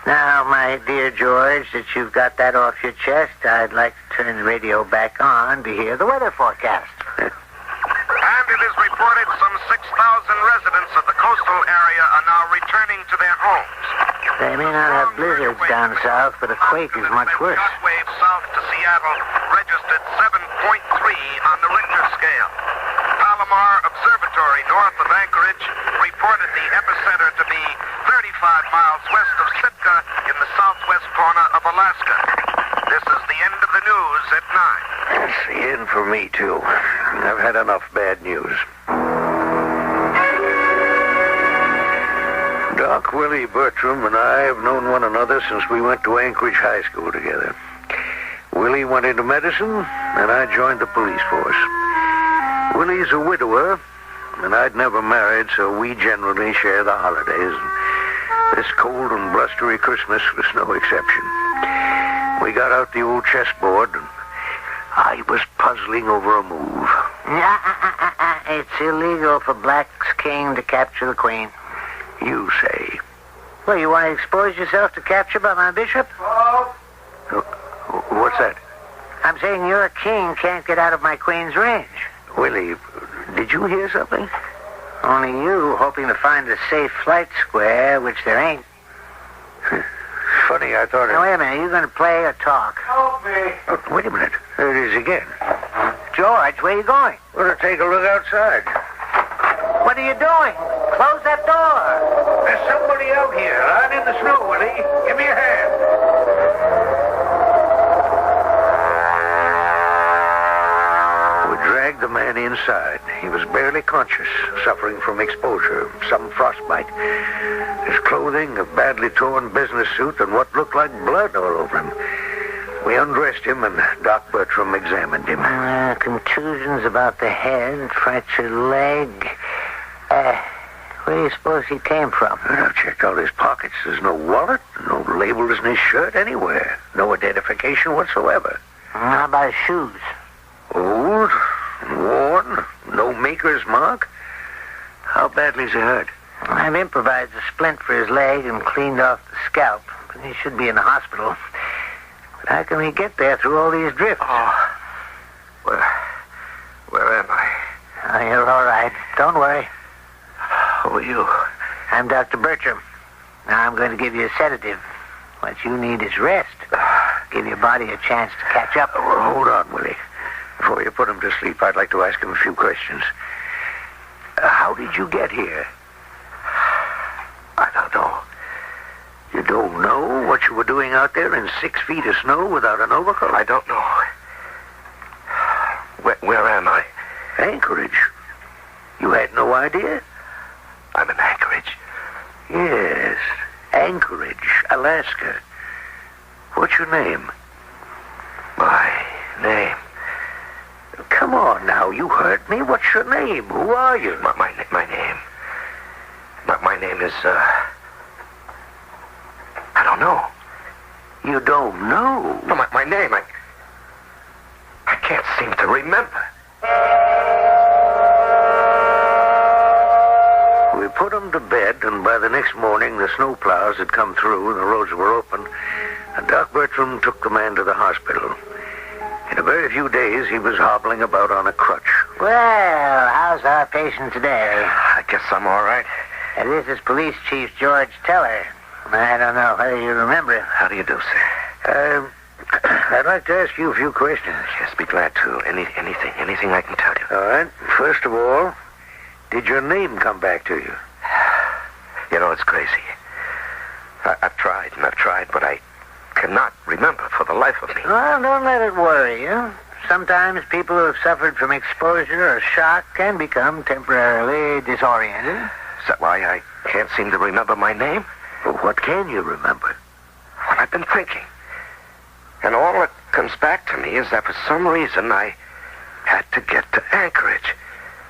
Now, my dear George, that you've got that off your chest, I'd like to turn the radio back on to hear the weather forecast. And it is reported some 6,000 residents of the coastal area are now returning to their homes. They may not have blizzards down south, but a quake is much worse. Shockwave south to Seattle registered 7.3 on the Richter scale. Palomar Observatory north of Anchorage reported the epicenter to be 35 miles west of Sitka in the southwest corner of Alaska. This is the end of the news at 9. That's the end for me, too. I've had enough bad news. Doc, Willie Bertram, and I have known one another since we went to Anchorage High School together. Willie went into medicine, and I joined the police force. Willie's a widower, and I'd never married, so we generally share the holidays. This cold and blustery Christmas was no exception. We got out the old chessboard, and I was puzzling over a move. It's illegal for Black's king to capture the queen. You say. Well, you want to expose yourself to capture by my bishop? Oh. What's that? I'm saying your king can't get out of my queen's range. Willie, did you hear something? Only you hoping to find a safe flight square, which there ain't. Funny, I thought... Now, wait a minute. Are you going to play or talk? Help me. Oh, wait a minute. There it is again. George, where are you going? We're going to take a look outside. What are you doing? Close that door. There's somebody out here, lying in the snow, Willie. Give me a hand. We dragged the man inside. He was barely conscious, suffering from exposure, some frostbite. His clothing, a badly torn business suit, and what looked like blood all over him. We undressed him, and Doc Bertram examined him. Contusions about the head, fractured leg. Where do you suppose he came from? I've checked all his pockets. There's no wallet, no labels in his shirt anywhere. No identification whatsoever. How about his shoes? Old, worn, no maker's mark. How badly is he hurt? I've improvised a splint for his leg and cleaned off the scalp. But he should be in the hospital. But how can we get there through all these drifts? Oh, where am I? Oh, you're all right. Don't worry. Who are you? I'm Dr. Bertram. Now I'm going to give you a sedative. What you need is rest. Give your body a chance to catch up. Well, hold on, Willie. Before you put him to sleep, I'd like to ask him a few questions. How did you get here? I don't know. You don't know what you were doing out there in 6 feet of snow without an overcoat? I don't know. Where am I? Anchorage. You had no idea? I'm in Anchorage. Yes, Anchorage, Alaska. What's your name? My name? Come on now, you heard me. What's your name? Who are you? My name. My name is, I don't know. You don't know? No, my name, I can't seem to remember. We put him to bed, and by the next morning, the snowplows had come through, and the roads were open, and Doc Bertram took the man to the hospital. In a very few days, he was hobbling about on a crutch. Well, how's our patient today? I guess I'm all right. This is Police Chief George Teller. I don't know whether you remember him. How do you do, sir? I'd like to ask you a few questions. Yes, be glad to. Anything I can tell you. All right. First of all, did your name come back to you? You know, it's crazy. I've tried, but I cannot remember for the life of me. Well, don't let it worry you. Sometimes people who have suffered from exposure or shock can become temporarily disoriented. Is that why I can't seem to remember my name? Well, what can you remember? Well, I've been thinking. And all that comes back to me is that for some reason I had to get to Anchorage.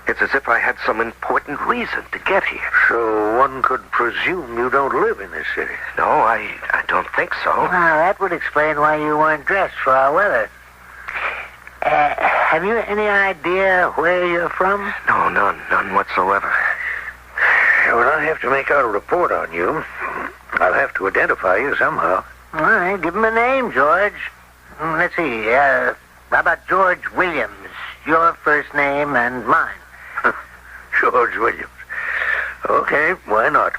It's as if I had some important reason to get here. So one could presume you don't live in this city. No, I don't think so. Well, that would explain why you weren't dressed for our weather. Have you any idea where you're from? No, none whatsoever. Well, I have to make out a report on you. I'll have to identify you somehow. All right, give him a name, George. Let's see, how about George Williams? Your first name and mine. George Williams. Okay, why not?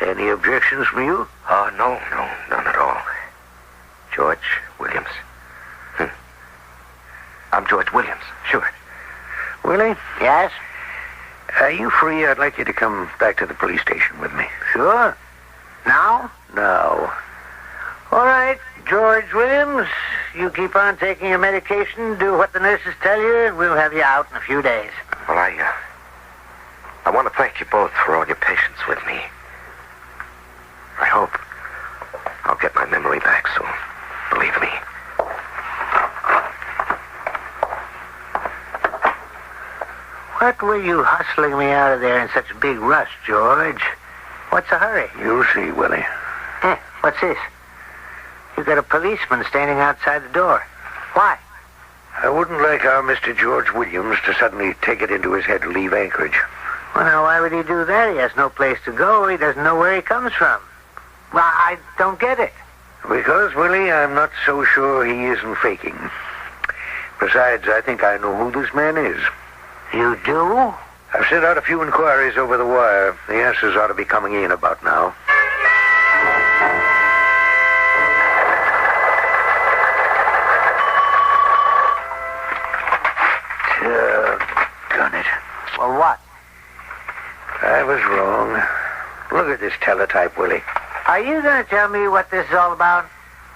Any objections from you? Oh, no, none at all. George Williams. I'm George Williams, sure. Willie? Yes? Are you free? I'd like you to come back to the police station with me. Sure. Now? Now. All right, George Williams. You keep on taking your medication, do what the nurses tell you, and we'll have you out in a few days. Well, I want to thank you both for all your patience with me. I hope I'll get my memory back soon. Believe me. What were you hustling me out of there in such a big rush, George? What's the hurry? You'll see, Willie. What's this? You've got a policeman standing outside the door. Why? I wouldn't like our Mr. George Williams to suddenly take it into his head to leave Anchorage. Well, now, why would he do that? He has no place to go. He doesn't know where he comes from. Well, I don't get it. Because, Willie, I'm not so sure he isn't faking. Besides, I think I know who this man is. You do? I've sent out a few inquiries over the wire. The answers ought to be coming in about now. Doggone it. Well, what? I was wrong. Look at this teletype, Willie. Are you going to tell me what this is all about?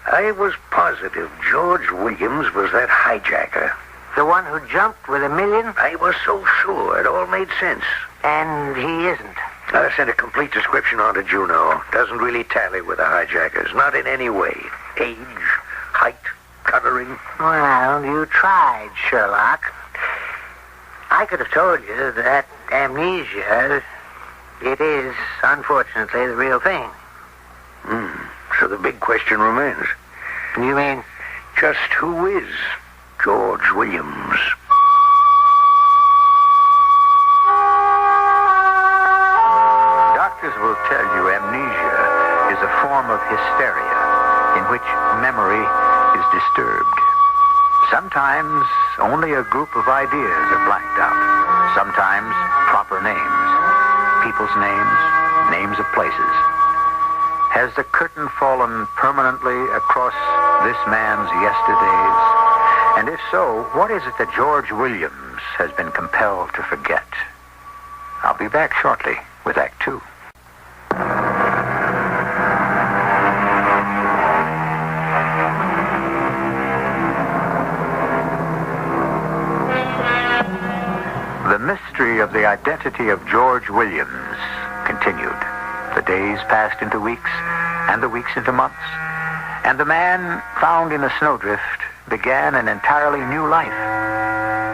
I was positive George Williams was that hijacker. The one who jumped with $1 million? I was so sure. It all made sense. And he isn't. I sent a complete description on to Juneau. Doesn't really tally with the hijackers. Not in any way. Age, height, coloring. Well, you tried, Sherlock. I could have told you that amnesia, it is, unfortunately, the real thing. So the big question remains. You mean? Just who is George Williams? Doctors will tell you amnesia is a form of hysteria in which memory is disturbed. Sometimes only a group of ideas are blanked out. Sometimes proper names, people's names, names of places. Has the curtain fallen permanently across this man's yesterdays? And if so, what is it that George Williams has been compelled to forget? I'll be back shortly with Act 2. of the identity of George Williams continued. The days passed into weeks, and the weeks into months. And the man found in a snowdrift began an entirely new life.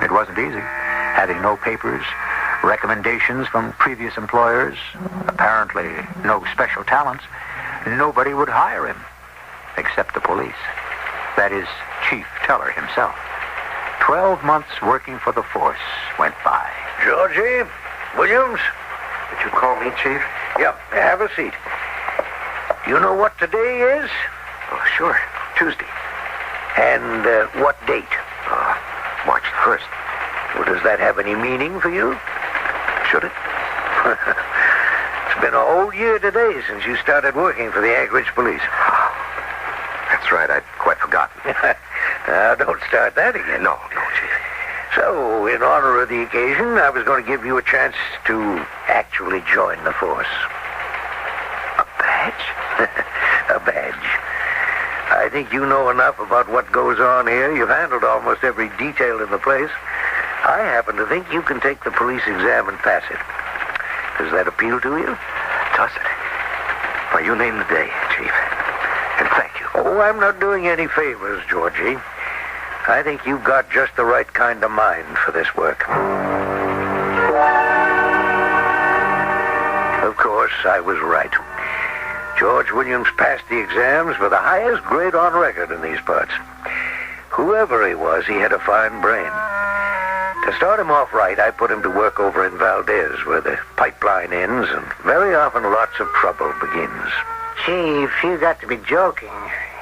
It wasn't easy, having no papers, recommendations from previous employers, apparently no special talents. Nobody would hire him, except the police. That is, Chief Teller himself. 12 months working for the force went by. Georgie, Williams? Did you call me, Chief? Yep, have a seat. You know what today is? Oh, sure. Tuesday. And what date? March the 1st. Well, does that have any meaning for you? Should it? It's been a whole year today since you started working for the Anchorage Police. That's right. I'd quite forgotten. Now, don't start that again. No, Chief. So, in honor of the occasion, I was going to give you a chance to actually join the force. A badge? A badge. I think you know enough about what goes on here. You've handled almost every detail in the place. I happen to think you can take the police exam and pass it. Does that appeal to you? Does it? Well, you name the day, Chief. And thank you. Oh, I'm not doing any favors, Georgie. I think you've got just the right kind of mind for this work. Of course, I was right. George Williams passed the exams with the highest grade on record in these parts. Whoever he was, he had a fine brain. To start him off right, I put him to work over in Valdez, where the pipeline ends, and very often lots of trouble begins. Chief, you got to be joking.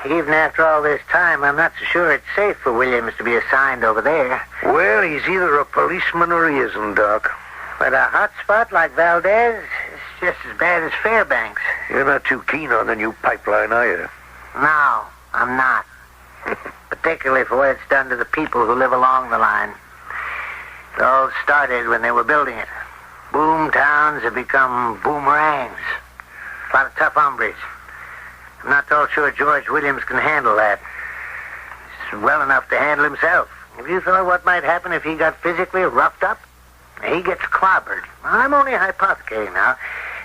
Even after all this time, I'm not so sure it's safe for Williams to be assigned over there. Well, he's either a policeman or he isn't, Doc. But a hot spot like Valdez is just as bad as Fairbanks. You're not too keen on the new pipeline, are you? No, I'm not. Particularly for what it's done to the people who live along the line. It all started when they were building it. Boom towns have become boomerangs. A lot of tough hombres. I'm not all sure George Williams can handle that. He's well enough to handle himself. Have you thought what might happen if he got physically roughed up? He gets clobbered. I'm only hypothecating now.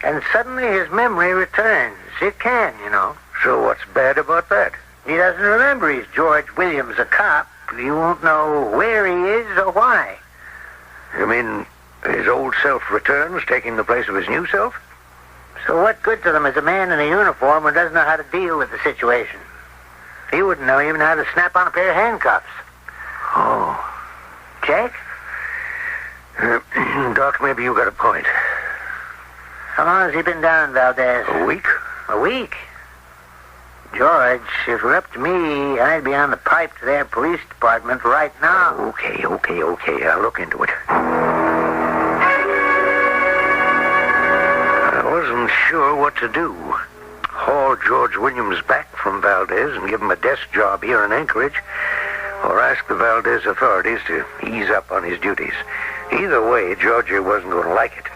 And suddenly his memory returns. It can, you know. So what's bad about that? He doesn't remember he's George Williams, a cop. He won't know where he is or why. You mean his old self returns, taking the place of his new self? So what good to them is a man in a uniform who doesn't know how to deal with the situation? He wouldn't know even how to snap on a pair of handcuffs. Oh. Jack? Doc, maybe you got a point. How long has he been down in Valdez? A week? A week? George, if it were up to me, I'd be on the pipe to their police department right now. Okay. I'll look into it. I wasn't sure what to do. Haul George Williams back from Valdez and give him a desk job here in Anchorage, or ask the Valdez authorities to ease up on his duties. Either way, Georgia wasn't going to like it.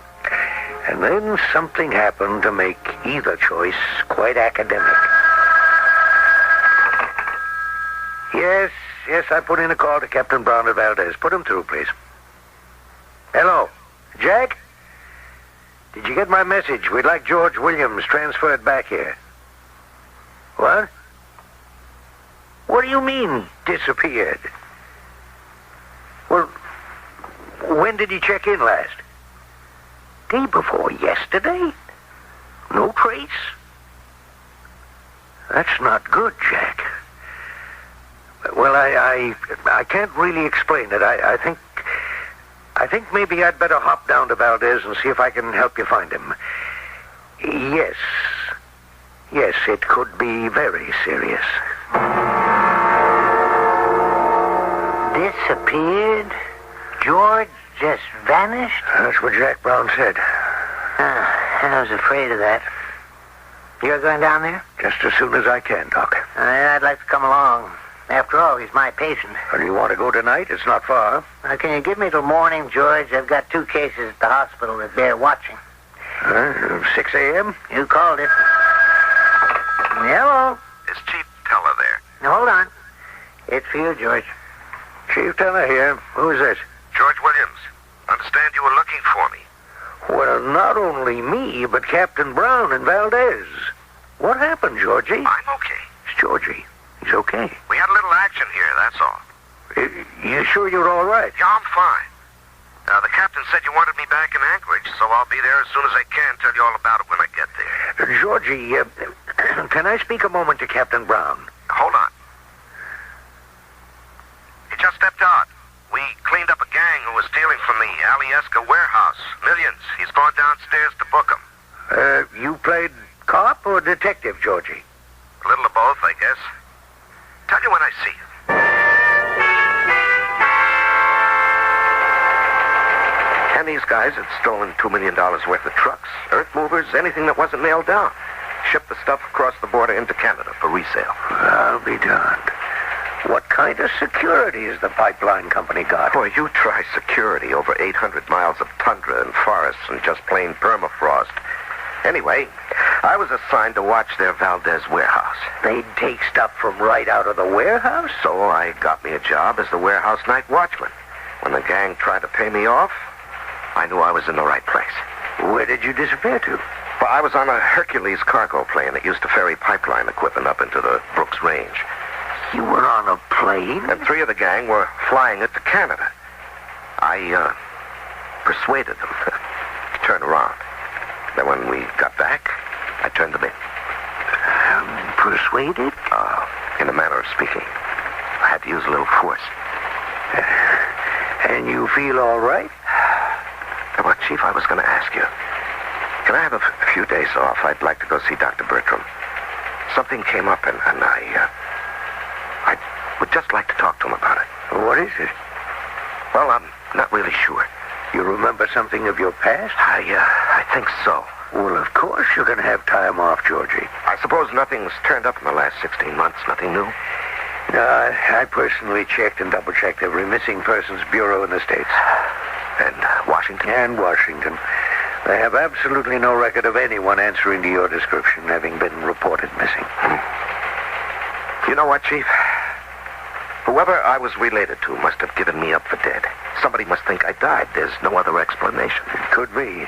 And then something happened to make either choice quite academic. Yes, I put in a call to Captain Brown at Valdez. Put him through, please. Hello, Jack? Did you get my message? We'd like George Williams transferred back here. What? What do you mean, disappeared? Well, when did he check in last? Day before yesterday? No trace? That's not good, Jack. Well, I can't really explain it. I think maybe I'd better hop down to Valdez and see if I can help you find him. Yes, it could be very serious. Disappeared? George just vanished? That's what Jack Brown said. I was afraid of that. You're going down there? Just as soon as I can, Doc. I'd like to come along. After all, he's my patient. Do you want to go tonight? It's not far. Can you give me till morning, George? I've got 2 cases at the hospital that bear watching. 6 a.m.? You called it. Hello? Is Chief Teller there? Now, hold on. It's for you, George. Chief Teller here. Who is this? George Williams. I'm understand you were looking for me. Well, not only me, but Captain Brown and Valdez. What happened, Georgie? I'm okay. It's Georgie. He's okay. We had a little action here, that's all. You sure you're all right? Yeah, I'm fine. The captain said you wanted me back in Anchorage, so I'll be there as soon as I can. Tell you all about it when I get there. Georgie, can I speak a moment to Captain Brown? Hold on. He just stepped out. We cleaned up a gang who was stealing from the Alieska warehouse. Millions. He's gone downstairs to book them. You played cop or detective, Georgie? A little of both, I guess. Tell you when I see you. And these guys had stolen $2 million worth of trucks, earth movers, anything that wasn't nailed down. Shipped the stuff across the border into Canada for resale. I'll be darned. What kind of security has the pipeline company got? Boy, you try security over 800 miles of tundra and forests and just plain permafrost. Anyway, I was assigned to watch their Valdez warehouse. They'd take stuff from right out of the warehouse? So I got me a job as the warehouse night watchman. When the gang tried to pay me off, I knew I was in the right place. Where did you disappear to? Well, I was on a Hercules cargo plane that used to ferry pipeline equipment up into the Brooks Range. You were on a plane? And 3 of the gang were flying it to Canada. I persuaded them to turn around. Then when we got back, I turned them in. Persuaded? In a manner of speaking. I had to use a little force. And you feel all right? Well, Chief, I was going to ask you. Can I have a few days off? I'd like to go see Dr. Bertram. Something came up, and I would just like to talk to him about it. What is it? Well, I'm not really sure. You remember something of your past? I think so. Well, of course you're going to have time off, Georgie. I suppose nothing's turned up in the last 16 months. Nothing new? No, I personally checked and double-checked every missing persons bureau in the States. And Washington? And Washington. They have absolutely no record of anyone answering to your description having been reported missing. You know what, Chief? Whoever I was related to must have given me up for dead. Somebody must think I died. There's no other explanation. It could be.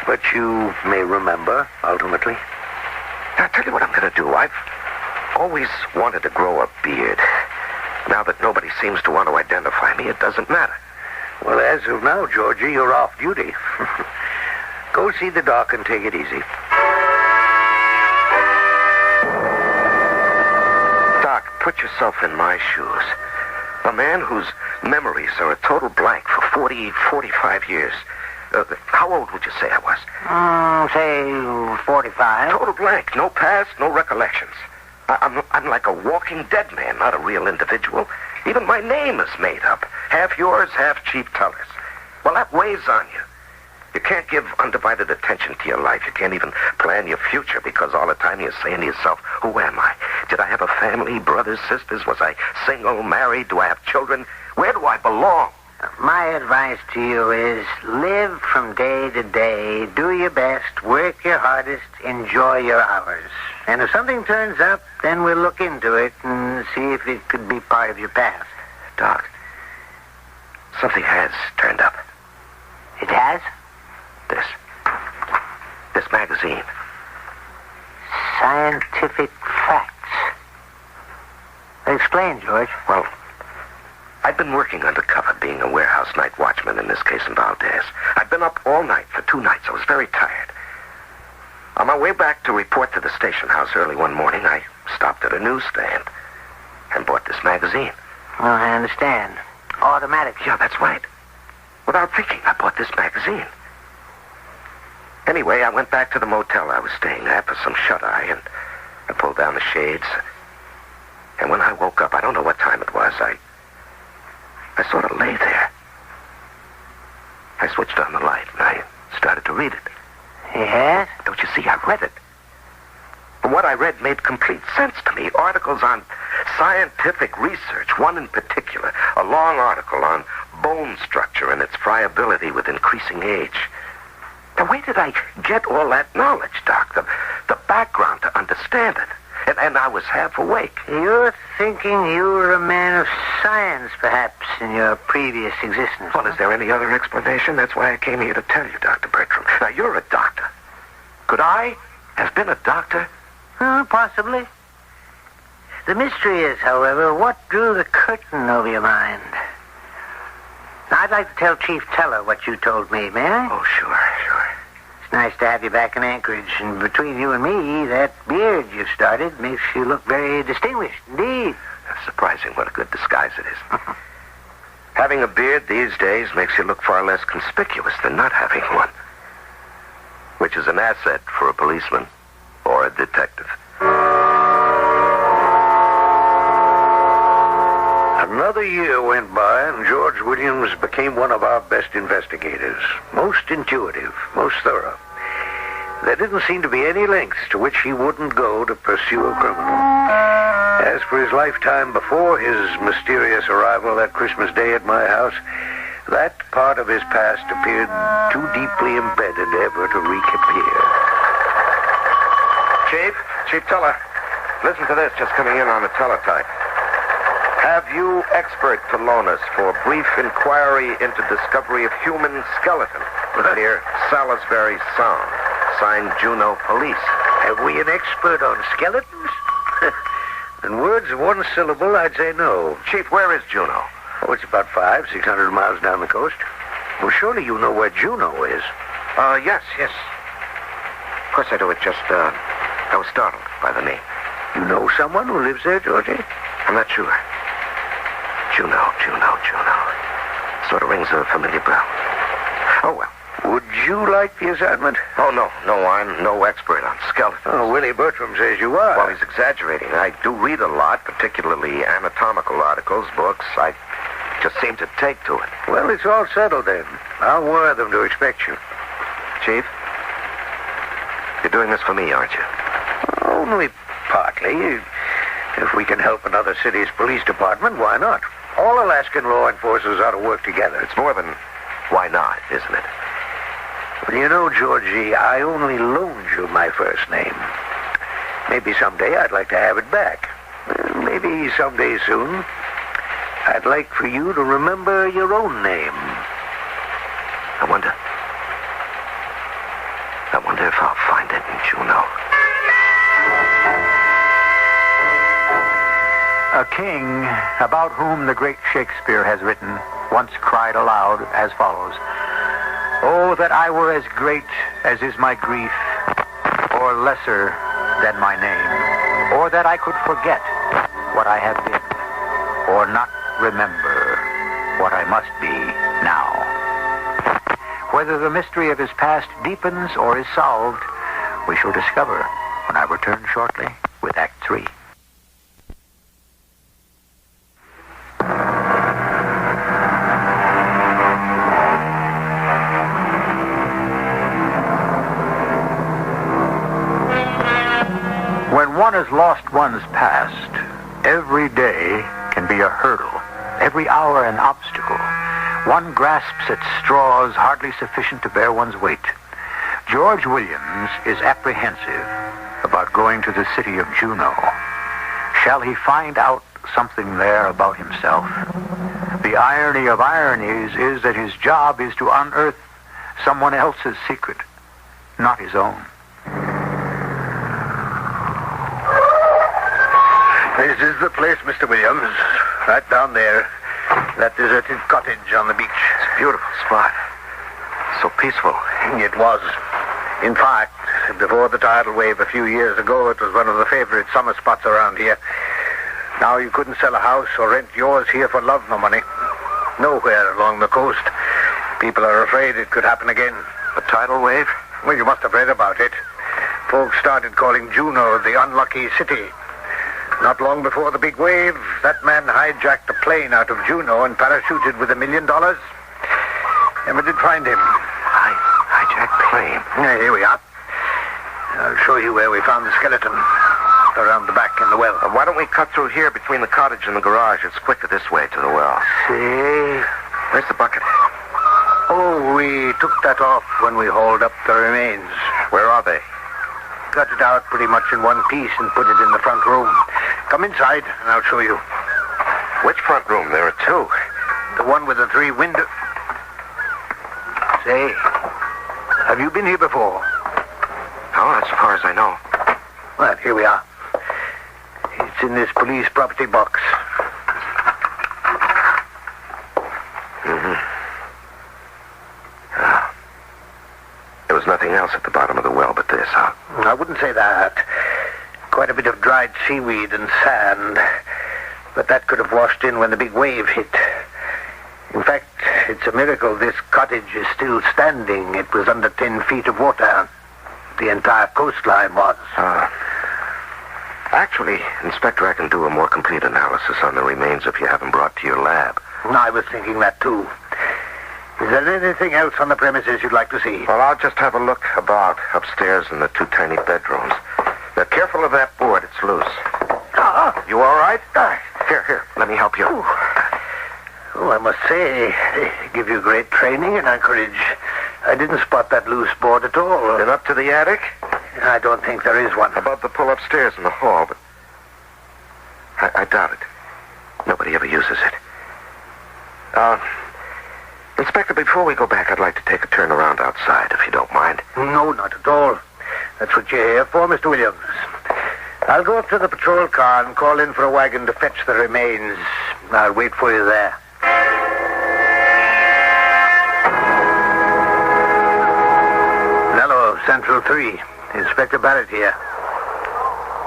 But you may remember, ultimately. I'll tell you what I'm going to do. I've always wanted to grow a beard. Now that nobody seems to want to identify me, it doesn't matter. Well, as of now, Georgie, you're off duty. Go see the doc and take it easy. Doc, put yourself in my shoes. A man whose memories are a total blank for 40, 45 years. How old would you say I was? Say 45. Total blank. No past, no recollections. I'm like a walking dead man, not a real individual. Even my name is made up. Half yours, half Chief Teller's. Well, that weighs on you. You can't give undivided attention to your life. You can't even plan your future because all the time you're saying to yourself, who am I? Did I have a family, brothers, sisters? Was I single, married? Do I have children? Where do I belong? My advice to you is live from day to day, do your best, work your hardest, enjoy your hours. And if something turns up, then we'll look into it and see if it could be part of your past. Doc, something has turned up. It has? This magazine. Scientific Facts. Explain, George. Well, I've been working undercover being a warehouse night watchman in this case in Valdez. I've been up all night for 2 nights. I was very tired. On my way back to report to the station house early one morning, I stopped at a newsstand and bought this magazine. Well, I understand. Automatic. Yeah, that's right. Without thinking, I bought this magazine. Anyway, I went back to the motel I was staying at for some shut-eye, and I pulled down the shades. And when I woke up, I don't know what time it was, I sort of lay there. I switched on the light, and I started to read it. Yes? Don't you see, I read it. And what I read made complete sense to me. Articles on scientific research, one in particular, a long article on bone structure and its friability with increasing age. Now, where did I get all that knowledge, Doc? The background to understand it. And I was half awake. You're thinking you were a man of science, perhaps, in your previous existence. Well, is there any other explanation? That's why I came here to tell you, Dr. Bertram. Now, you're a doctor. Could I have been a doctor? Possibly. The mystery is, however, what drew the curtain over your mind. Now, I'd like to tell Chief Teller what you told me, may I? Oh, sure. It's nice to have you back in Anchorage, and between you and me, that beard you've started makes you look very distinguished indeed. It's surprising what a good disguise it is. Having a beard these days makes you look far less conspicuous than not having one, which is an asset for a policeman or a detective. Another year went by, and George Williams became one of our best investigators. Most intuitive, most thorough. There didn't seem to be any lengths to which he wouldn't go to pursue a criminal. As for his lifetime before his mysterious arrival that Christmas Day at my house, that part of his past appeared too deeply embedded ever to reappear. Chief Teller, listen to this just coming in on the teletype. Have you expert to loan us for brief inquiry into discovery of human skeleton near Salisbury Sound? Signed, Juneau Police. Have we an expert on skeletons? In words of one syllable, I'd say no. Chief, where is Juneau? Oh, it's about 500-600 miles down the coast. Well, surely you know where Juneau is. Yes. Of course I do. I was startled by the name. You know someone who lives there, Georgie? I'm not sure. Juneau. Sort of rings a familiar bell. Oh, well. Would you like the assignment? Oh, no, I'm no expert on skeletons. Oh, Willie Bertram says you are. Well, he's exaggerating. I do read a lot, particularly anatomical articles, books. I just seem to take to it. Well, it's all settled then. I'll wire them to expect you. Chief, you're doing this for me, aren't you? Only partly. If we can help another city's police department, why not? All Alaskan law enforcers ought to work together. It's more than why not, isn't it? Well, you know, Georgie, I only loaned you my first name. Maybe someday I'd like to have it back. Maybe someday soon. I'd like for you to remember your own name. I wonder if I'll find it in Juneau. A king about whom the great Shakespeare has written once cried aloud as follows: "Oh, that I were as great as is my grief, or lesser than my name, or that I could forget what I have been, or not remember what I must be now." Whether the mystery of his past deepens or is solved, we shall discover when I return shortly with Act 3. When one has lost one's past, every day can be a hurdle, every hour an obstacle. One grasps at straws hardly sufficient to bear one's weight. George Williams is apprehensive about going to the city of Juneau. Shall he find out something there about himself? The irony of ironies is that his job is to unearth someone else's secret, not his own. This is the place, Mr. Williams. Right down there. That deserted cottage on the beach. It's a beautiful spot. So peaceful. It was. In fact, before the tidal wave a few years ago, it was one of the favorite summer spots around here. Now you couldn't sell a house or rent yours here for love nor money. Nowhere along the coast. People are afraid it could happen again. A tidal wave? Well, you must have read about it. Folks started calling Juneau the unlucky city. Not long before the big wave, that man hijacked a plane out of Juneau and parachuted with $1 million. Never did find him. Hijacked plane? Yeah, here we are. I'll show you where we found the skeleton. Around the back in the well. Why don't we cut through here between the cottage and the garage? It's quicker this way to the well. See? Where's the bucket? Oh, we took that off when we hauled up the remains. Where are they? Cut it out pretty much in one piece and put it in the front room. Come inside, and I'll show you. Which front room? There are two. The one with the 3 windows. Say, have you been here before? Oh, that's as far as I know. Well, here we are. It's in this police property box. There was nothing else at the bottom of the well but this, huh? I wouldn't say that. Quite a bit of dried seaweed and sand. But that could have washed in when the big wave hit. In fact, it's a miracle this cottage is still standing. It was under 10 feet of water. The entire coastline was. Actually, Inspector, I can do a more complete analysis on the remains if you have them brought to your lab. I was thinking that, too. Is there anything else on the premises you'd like to see? Well, I'll just have a look about upstairs in the 2 tiny bedrooms. Now, careful of that board. It's loose. You all right? Here. Let me help you. Oh, I must say, they give you great training in Anchorage. I didn't spot that loose board at all. Then up to the attic? I don't think there is one. Above the pull upstairs in the hall, but I doubt it. Nobody ever uses it. Inspector, before we go back, I'd like to take a turn around outside, if you don't mind. No, not at all. That's what you're here for, Mr. Williams. I'll go up to the patrol car and call in for a wagon to fetch the remains. I'll wait for you there. Hello, Central 3. Inspector Barrett here.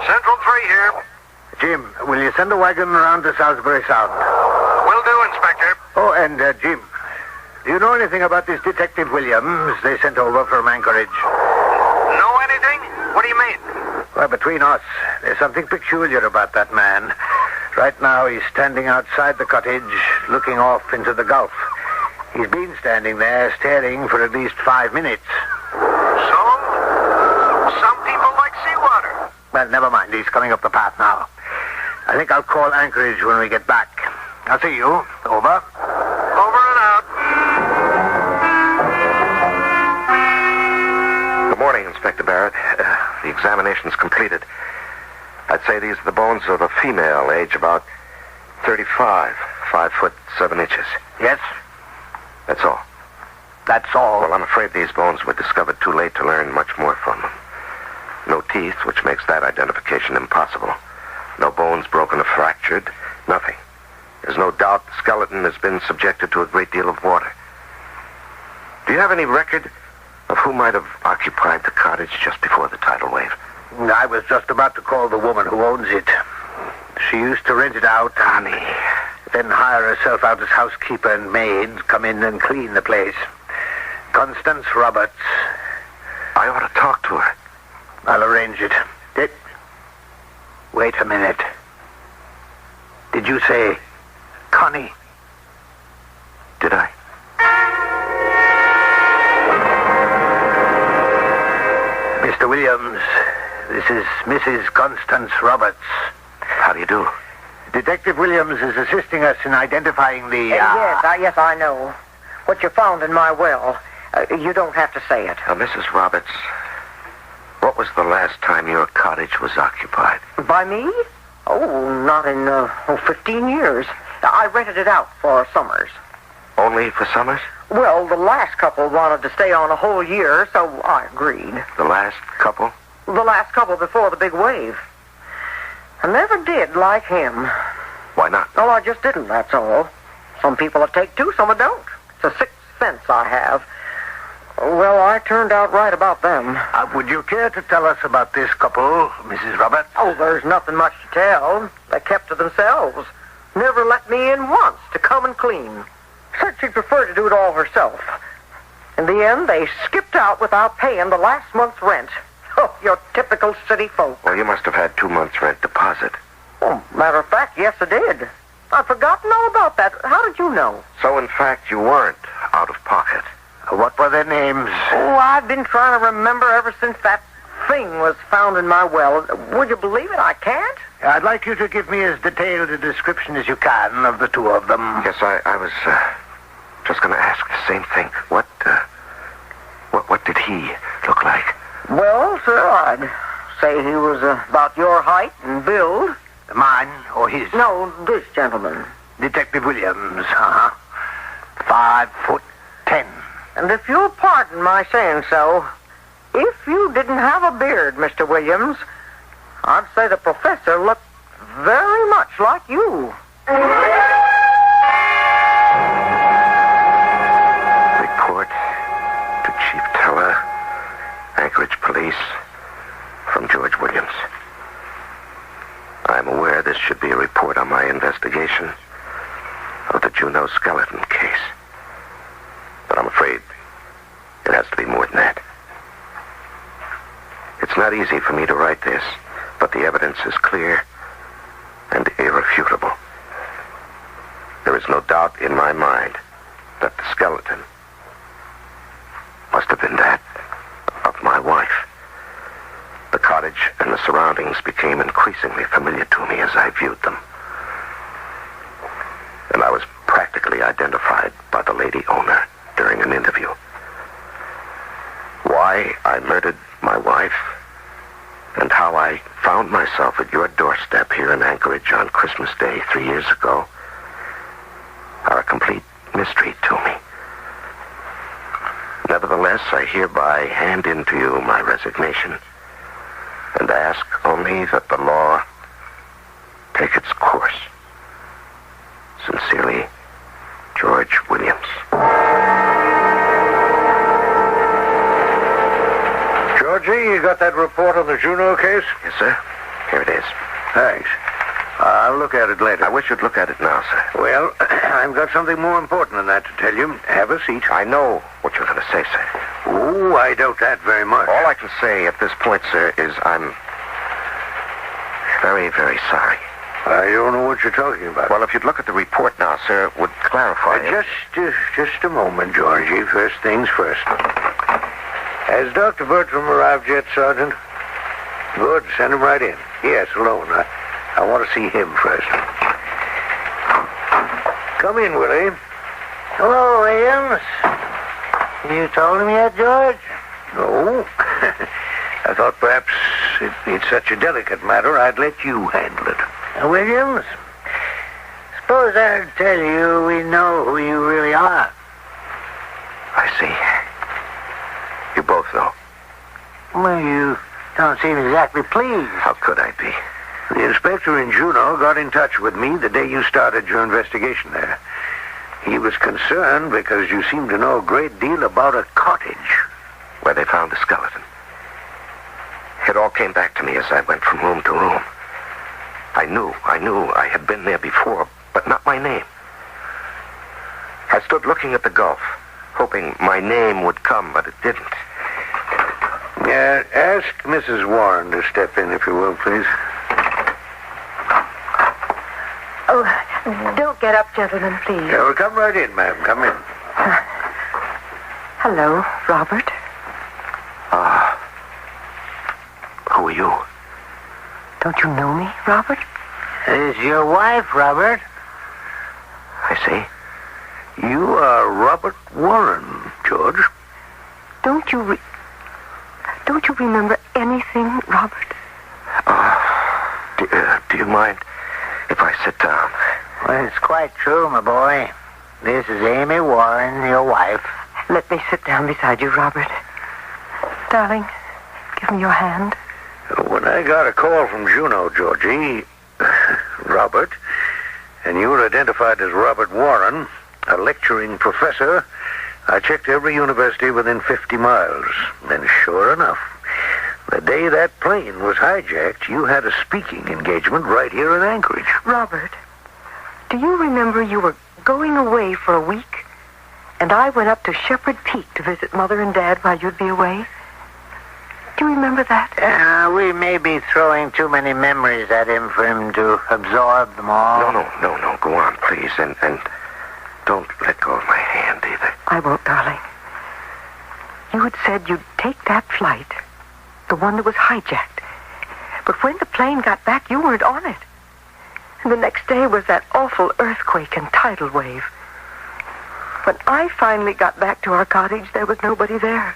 Central 3 here. Jim, will you send a wagon around to Salisbury Sound? Will do, Inspector. Oh, and Jim, do you know anything about this Detective Williams they sent over from Anchorage? Know anything? What do you mean? Well, between us, there's something peculiar about that man. Right now, he's standing outside the cottage, looking off into the Gulf. He's been standing there, staring for at least 5 minutes. So? Some people like seawater. Well, never mind. He's coming up the path now. I think I'll call Anchorage when we get back. I'll see you. Over. Over and out. Good morning, Inspector Barrett. The examination's completed. I'd say these are the bones of a female, age about 35, 5 foot 7 inches. Yes? That's all. That's all? Well, I'm afraid these bones were discovered too late to learn much more from them. No teeth, which makes that identification impossible. No bones broken or fractured. Nothing. There's no doubt the skeleton has been subjected to a great deal of water. Do you have any record of who might have occupied the cottage just before the tidal wave? I was just about to call the woman who owns it. She used to rent it out, honey. Then hire herself out as housekeeper and maid, come in and clean the place. Constance Roberts. I ought to talk to her. I'll arrange it. Wait a minute. Did you say Connie? Did I? Mr. Williams, this is Mrs. Constance Roberts. How do you do? Detective Williams is assisting us in identifying the... Yes, I know. What you found in my well. You don't have to say it. Now, Mrs. Roberts, what was the last time your cottage was occupied? By me? Oh, not in 15 years. I rented it out for summers. Only for summers? Well, the last couple wanted to stay on a whole year, so I agreed. The last couple? The last couple before the big wave. I never did like him. Why not? Oh, I just didn't, that's all. Some people will take to, some don't. It's a sixth sense I have. Well, I turned out right about them. Would you care to tell us about this couple, Mrs. Roberts? Oh, there's nothing much to tell. They kept to themselves. Never let me in once to come and clean. Said she'd prefer to do it all herself. In the end, they skipped out without paying the last month's rent. Oh, your typical city folk. Well, you must have had 2 months' rent deposit. Oh, matter of fact, yes, I did. I'd forgotten all about that. How did you know? So, in fact, you weren't out of pocket. What were their names? Oh, I've been trying to remember ever since that thing was found in my well. Would you believe it? I can't. I'd like you to give me as detailed a description as you can of the two of them. Yes, I was just going to ask the same thing. What did he look like? Well, sir, I'd say he was about your height and build. Mine or his? No, this gentleman. Detective Williams, 5'10". And if you'll pardon my saying so, if you didn't have a beard, Mr. Williams, I'd say the professor looked very much like you. Report to Chief Teller, Anchorage Police, from George Williams. I'm aware this should be a report on my investigation of the Juneau skeleton case. But I'm afraid it has to be more than that. It's not easy for me to write this, but the evidence is clear and irrefutable. There is no doubt in my mind that the skeleton must have been that of my wife. The cottage and the surroundings became increasingly familiar to me as I viewed them. And I was practically identified by the lady owner during an interview. Why I murdered my wife and how I found myself at your doorstep here in Anchorage on Christmas Day 3 years ago are a complete mystery to me. Nevertheless, I hereby hand in to you my resignation and ask only that the law take its course. Sincerely, George Williams. Georgie, you got that report on the Juneau case? Yes, sir. Here it is. Thanks. I'll look at it later. I wish you'd look at it now, sir. Well, I've got something more important than that to tell you. Have a seat. I know what you're going to say, sir. Oh, I doubt that very much. All I can say at this point, sir, is I'm very, very sorry. I don't know what you're talking about. Well, if you'd look at the report now, sir, it would clarify it. Just a moment, Georgie. First things first. Has Dr. Bertram arrived yet, Sergeant? Good. Send him right in. Yes, alone. I want to see him first. Come in, Willie. Hello, Williams. You told him yet, George? No. I thought perhaps it's such a delicate matter, I'd let you handle it. Williams, suppose I'd tell you we know who you really are. I see. You both know. Well, you don't seem exactly pleased. How could I be? The inspector in Juneau got in touch with me the day you started your investigation there. He was concerned because you seem to know a great deal about a cottage. Where they found the skeleton. It all came back to me as I went from room to room. I knew I had been there before, but not my name. I stood looking at the gulf, hoping my name would come, but it didn't. Ask Mrs. Warren to step in, if you will, please. Oh, don't get up, gentlemen, please. Yeah, well, come right in, ma'am. Come in. Hello, Robert. Who are you? Don't you know me, Robert? Is your wife, Robert? I see. You are Robert Warren, George. Don't you remember anything, Robert? Do you mind if I sit down? Well, it's quite true, my boy. This is Amy Warren, your wife. Let me sit down beside you, Robert. Darling, give me your hand. When I got a call from Juneau, Georgie, Robert, and you were identified as Robert Warren, a lecturing professor, I checked every university within 50 miles. And sure enough, the day that plane was hijacked, you had a speaking engagement right here in Anchorage. Robert, do you remember you were going away for a week, and I went up to Shepherd Peak to visit Mother and Dad while you'd be away? Do you remember that? We may be throwing too many memories at him for him to absorb them all. No. Go on, please. And don't let go of my hand either. I won't, darling. You had said you'd take that flight, the one that was hijacked. But when the plane got back, you weren't on it. And the next day was that awful earthquake and tidal wave. When I finally got back to our cottage, there was nobody there.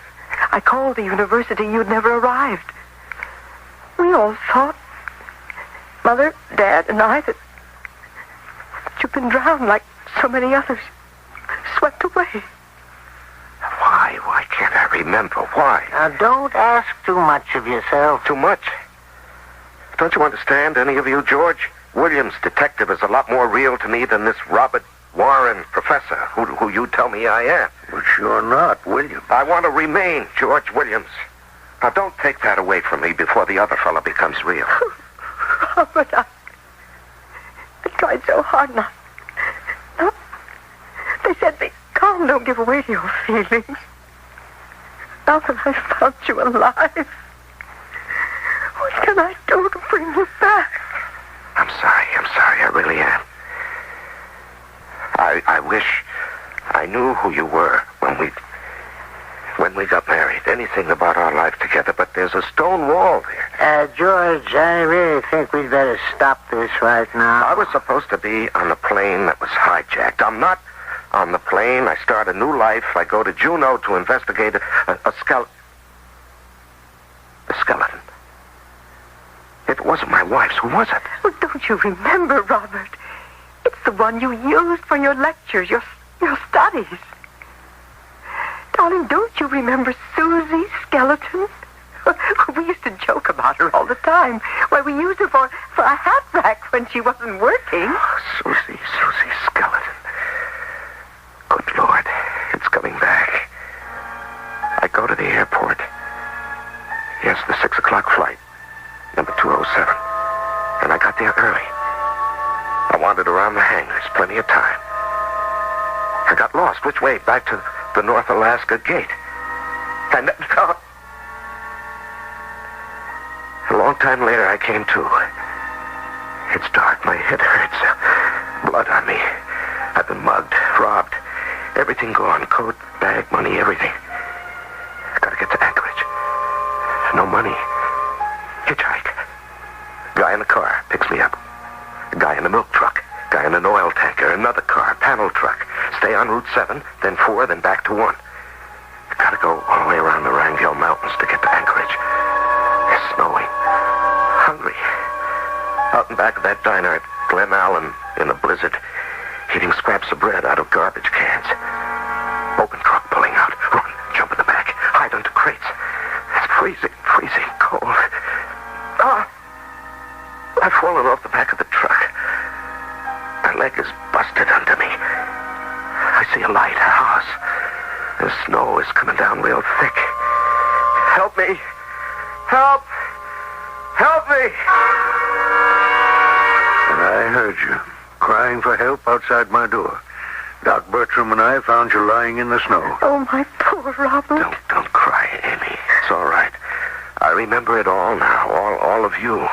I called the university. You'd never arrived. We all thought, Mother, Dad, and I, that you've been drowned like so many others. Swept away. Why? Why can't I remember? Why? Now, don't ask too much of yourself. Too much? Don't you understand, any of you? George Williams, detective, is a lot more real to me than this Robert Warren professor, who you tell me I am. But you're not Williams. I want to remain George Williams. Now, don't take that away from me before the other fellow becomes real. Robert, I tried so hard not. No. They said the calm don't give away to your feelings. Now that I found you alive, what can I do to bring you back? I'm sorry, I really am. I wish I knew who you were when we got married. Anything about our life together, but there's a stone wall there. George, I really think we'd better stop this right now. I was supposed to be on a plane that was hijacked. I'm not on the plane. I start a new life. I go to Juneau to investigate a skeleton. A skeleton. It wasn't my wife's. Who was it? Well, don't you remember, Robert? It's the one you used for your lectures, your studies. Darling, don't you remember Susie's skeleton? We used to joke about her all the time. Why, we used her for a hat rack when she wasn't working. Oh, Susie's skeleton. Good Lord, it's coming back. I go to the airport. Yes, the 6 o'clock flight, number 207. And I got there early. I wandered around the hangars, plenty of time. I got lost. Which way? Back to the North Alaska gate. And a long time later, I came to. It's dark. My head hurts. Blood on me. I've been mugged, robbed. Everything gone. Coat, bag, money, everything. I gotta get to Anchorage. No money. Hitchhike. Guy in the car picks me up. A guy in a milk truck. Guy in an oil tanker. Another car. Panel truck. Stay on Route 7, then 4, then back to 1. I gotta go all the way around the Wrangell Mountains to get to Anchorage. It's snowing. Hungry. Out in back of that diner at Glen Allen in a blizzard, eating scraps of bread out of garbage cans. Open truck pulling out. Run, jump in the back, hide under crates. It's freezing cold. I've fallen off the back of the truck. My leg is busted under me. I see a light, a house. The snow is coming down real thick. Help me. Help! Help me! And I heard you crying for help outside my door. Doc Bertram and I found you lying in the snow. Oh, my poor Robert. Don't cry, Amy. It's all right. I remember it all now, all of you.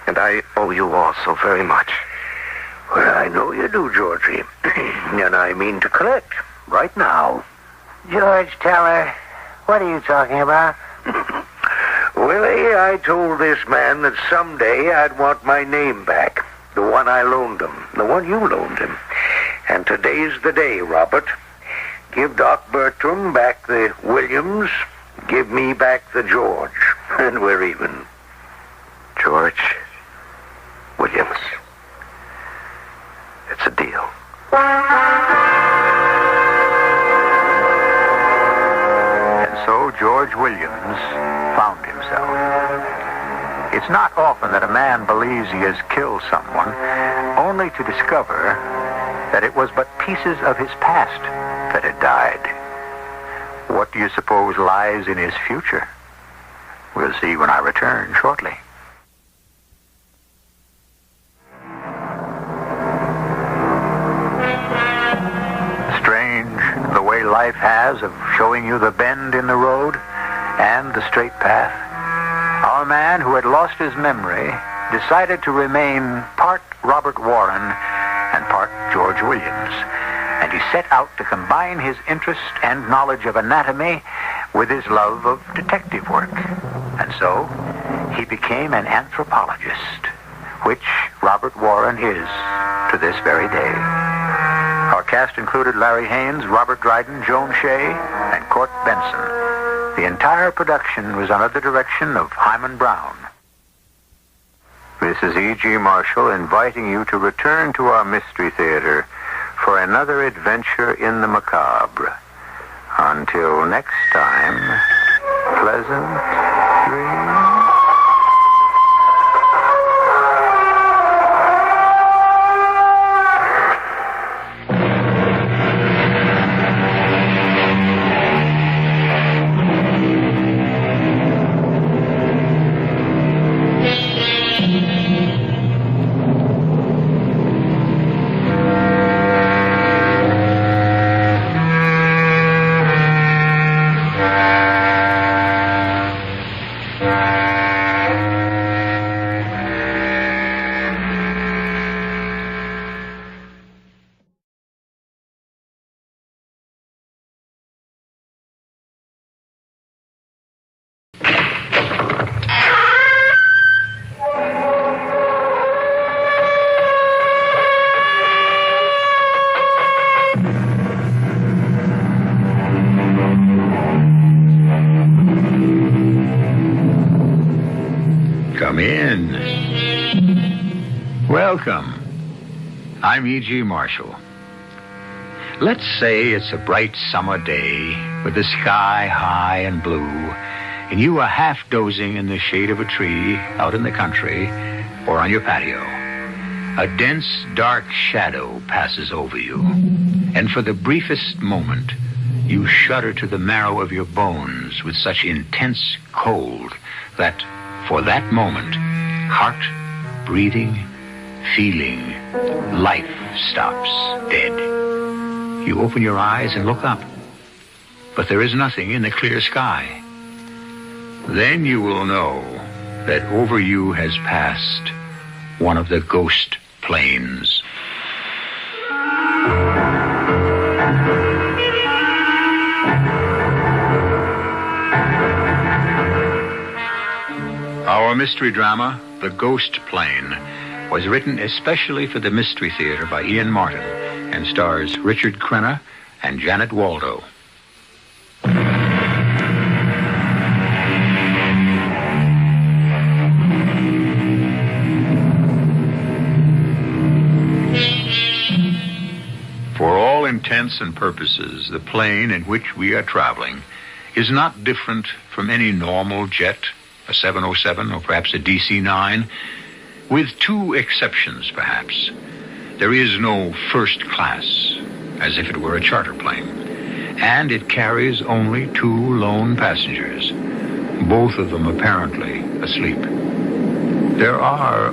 And I owe you all so very much. Well, I know you do, Georgie. And I mean to collect right now. George, tell her, what are you talking about? Willie, I told this man that someday I'd want my name back. The one I loaned him. The one you loaned him. And today's the day, Robert. Give Doc Bertram back the Williams. Give me back the George. And we're even. George Williams. It's a deal. And so George Williams found himself. It's not often that a man believes he has killed someone, only to discover that it was but pieces of his past that had died. What do you suppose lies in his future? We'll see when I return shortly. Strange, the way life has of showing you the bend in the road and the straight path. Our man, who had lost his memory, decided to remain part Robert Warren and part George Williams, and he set out to combine his interest and knowledge of anatomy with his love of detective work. And so he became an anthropologist, which Robert Warren is to this very day. Our cast included Larry Haynes, Robert Dryden, Joan Shea, and Court Benson. The entire production was under the direction of Hyman Brown. Mrs. E.G. Marshall inviting you to return to our Mystery Theater for another adventure in the macabre. Until next time, pleasant dreams. Come in. Welcome. I'm E.G. Marshall. Let's say it's a bright summer day with the sky high and blue, and you are half dozing in the shade of a tree out in the country or on your patio. A dense, dark shadow passes over you, and for the briefest moment, you shudder to the marrow of your bones with such intense cold that, for that moment, heart, breathing, feeling, life stops dead. You open your eyes and look up, but there is nothing in the clear sky. Then you will know that over you has passed one of the ghost planes. Our mystery drama, The Ghost Plane, was written especially for the Mystery Theater by Ian Martin and stars Richard Crenna and Janet Waldo. For all intents and purposes, the plane in which we are traveling is not different from any normal jet, a 707 or perhaps a DC-9, with two exceptions, perhaps. There is no first class, as if it were a charter plane, and it carries only two lone passengers, both of them apparently asleep. There are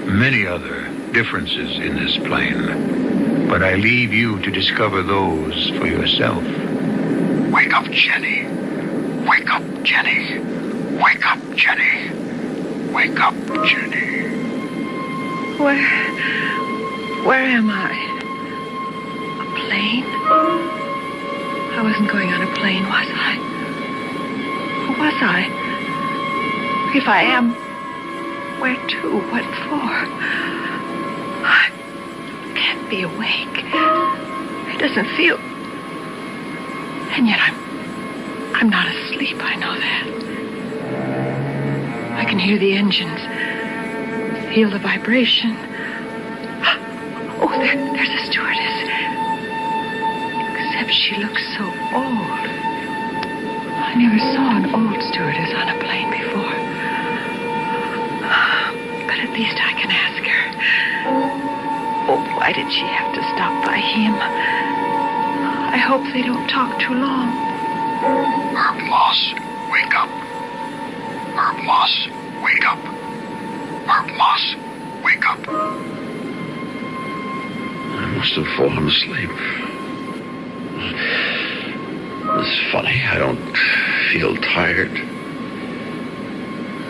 many other differences in this plane, but I leave you to discover those for yourself. Wake up, Jenny. Wake up, Jenny. Wake up, Jenny. Wake up, Jenny. Where am I? A plane? I wasn't going on a plane, was I? Or was I? If I am, where to? What for? I can't be awake. It doesn't feel... And yet I'm not asleep, I know that. I can hear the engines, feel the vibration. Oh, there's a stewardess. Except she looks so old. I never saw an old stewardess on a plane before. But at least I can ask her. Oh, why did she have to stop by him? I hope they don't talk too long. Herb Moss, wake up. Herb Moss, wake up. Herb Moss, wake up. I must have fallen asleep. It's funny, I don't feel tired.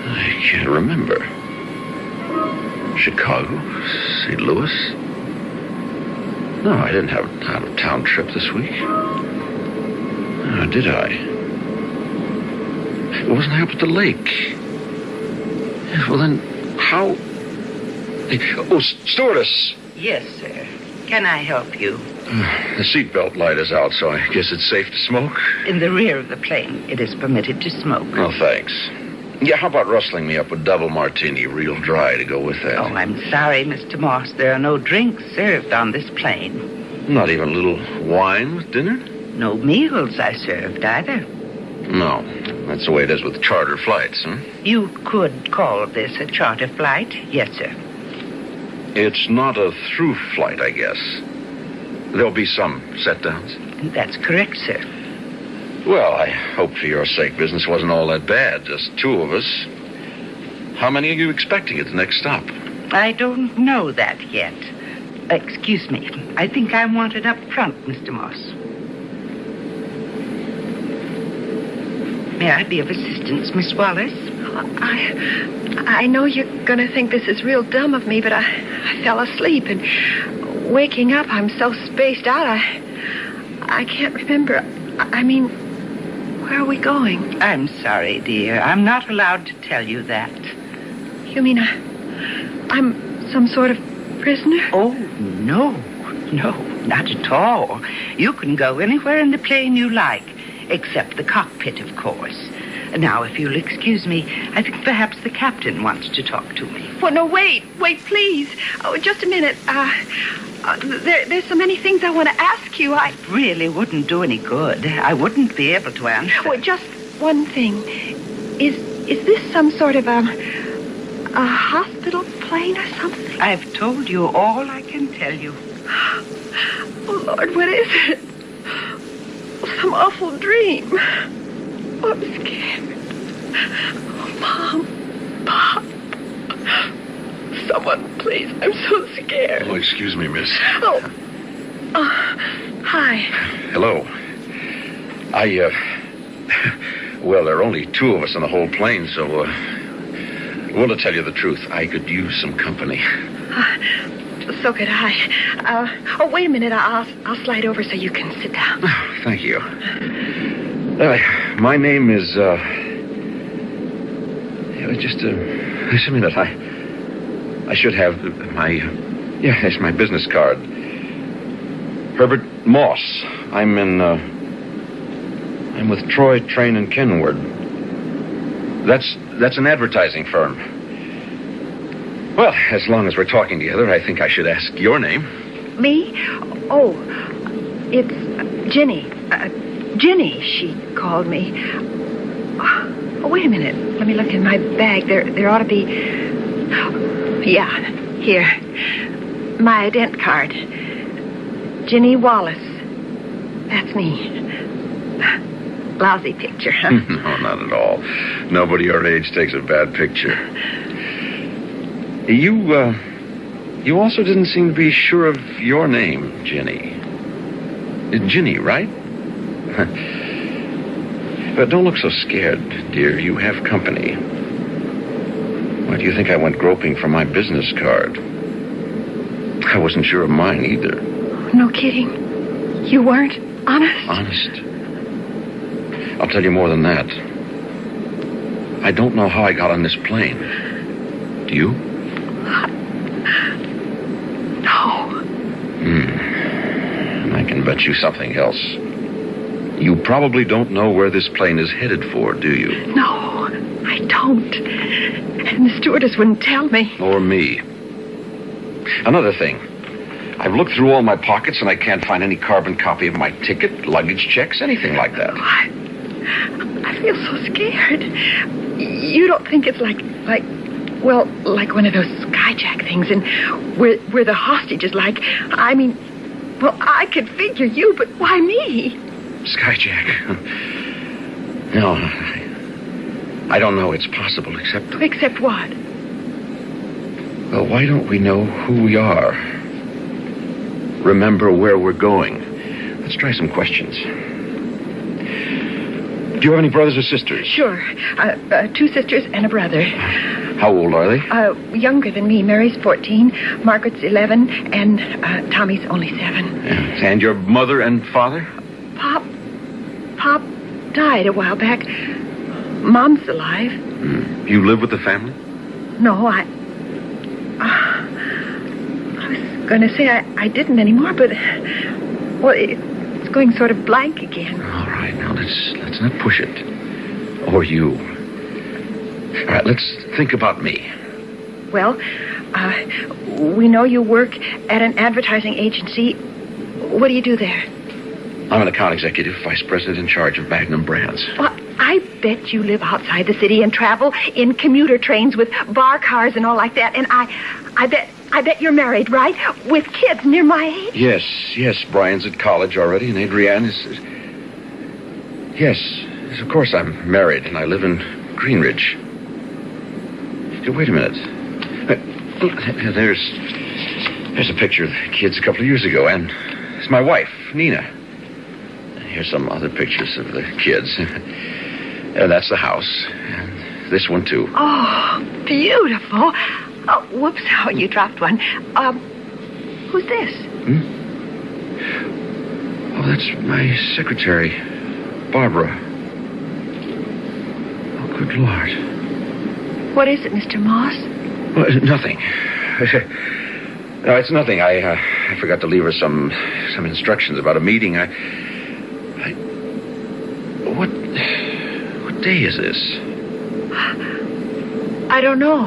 I can't remember. Chicago? St. Louis? No, I didn't have an out-of-town trip this week. Did I? Wasn't I up at the lake? Well, then, how... Oh, stewardess! Yes, sir. Can I help you? The seatbelt light is out, so I guess it's safe to smoke? In the rear of the plane, it is permitted to smoke. Oh, thanks. Yeah, how about rustling me up a double martini, real dry, to go with that? Oh, I'm sorry, Mr. Moss. There are no drinks served on this plane. Not even a little wine with dinner? No meals are served either. No. That's the way it is with charter flights, huh? You could call this a charter flight. Yes, sir. It's not a through flight, I guess. There'll be some set-downs. That's correct, sir. Well, I hope for your sake business wasn't all that bad. Just two of us. How many are you expecting at the next stop? I don't know that yet. Excuse me. I think I'm wanted up front, Mr. Moss. May I be of assistance, Miss Wallace? I know you're going to think this is real dumb of me, but I fell asleep, and waking up, I'm so spaced out, I can't remember. I mean, where are we going? I'm sorry, dear. I'm not allowed to tell you that. You mean I'm some sort of prisoner? Oh, no, not at all. You can go anywhere in the plane you like, except the cockpit, of course. Now, if you'll excuse me, I think perhaps the captain wants to talk to me. Well, no, wait, please. Oh, just a minute. There's so many things I want to ask you. I really wouldn't do any good. I wouldn't be able to answer. Well, just one thing. Is this some sort of a hospital plane or something? I've told you all I can tell you. Oh, Lord, what is it? Some awful dream. Oh, I'm scared. Oh, Mom. Pop. Someone, please. I'm so scared. Oh, excuse me, miss. Oh. Hi. Hello. Well, there are only two of us in the whole plane, so, well, to tell you the truth, I could use some company. So could I. Oh, wait a minute. I'll slide over so you can sit down. Oh, thank you. My name is, just something that I should have it's my business card. Herbert Moss. I'm with Troy, Train, and Kenward. That's an advertising firm. Well, as long as we're talking together, I think I should ask your name. Me? Oh, it's Ginny. Ginny, she called me. Oh, wait a minute. Let me look in my bag. There ought to be... Yeah, here. My ident card. Ginny Wallace. That's me. Lousy picture, huh? No, not at all. Nobody your age takes a bad picture. You also didn't seem to be sure of your name, Ginny. Ginny, right? But don't look so scared, dear. You have company. Why do you think I went groping for my business card? I wasn't sure of mine either. No kidding. You weren't? Honest? Honest. I'll tell you more than that. I don't know how I got on this plane. Do you? No. And I can bet you something else. You probably don't know where this plane is headed for, do you? No, I don't. And the stewardess wouldn't tell me. Or me. Another thing. I've looked through all my pockets and I can't find any carbon copy of my ticket, luggage checks, anything like that. I feel so scared. You don't think it's like one of those skyjack things, and where the hostage is like, I mean, well, I could figure you, but why me? Skyjack? No, I don't know it's possible, except... Except what? Well, why don't we know who we are? Remember where we're going. Let's try some questions. Do you have any brothers or sisters? Sure. 2 sisters and a brother. How old are they? Younger than me. Mary's 14, Margaret's 11, and Tommy's only 7. And your mother and father? Pop died a while back. Mom's alive. You live with the family? No, I was going to say I didn't anymore, but well, it's going sort of blank again. All right, now let's not push it. Or you. All right, let's think about me. Well, we know you work at an advertising agency. What do you do there? I'm an account executive, vice president in charge of Magnum Brands. Well, I bet you live outside the city and travel in commuter trains with bar cars and all like that. And I bet you're married, right? With kids near my age? Yes. Brian's at college already, and Adrienne is... Yes, of course I'm married, and I live in Greenridge. Wait a minute. There's a picture of the kids a couple of years ago, and it's my wife, Nina. Here's some other pictures of the kids. And that's the house. And this one, too. Oh, beautiful. Oh, whoops. Oh, you dropped one. Who's this? Oh, that's my secretary, Barbara. Oh, good Lord. What is it, Mr. Moss? Well, nothing. No, it's nothing. I forgot to leave her some instructions about a meeting. What day is this? I don't know.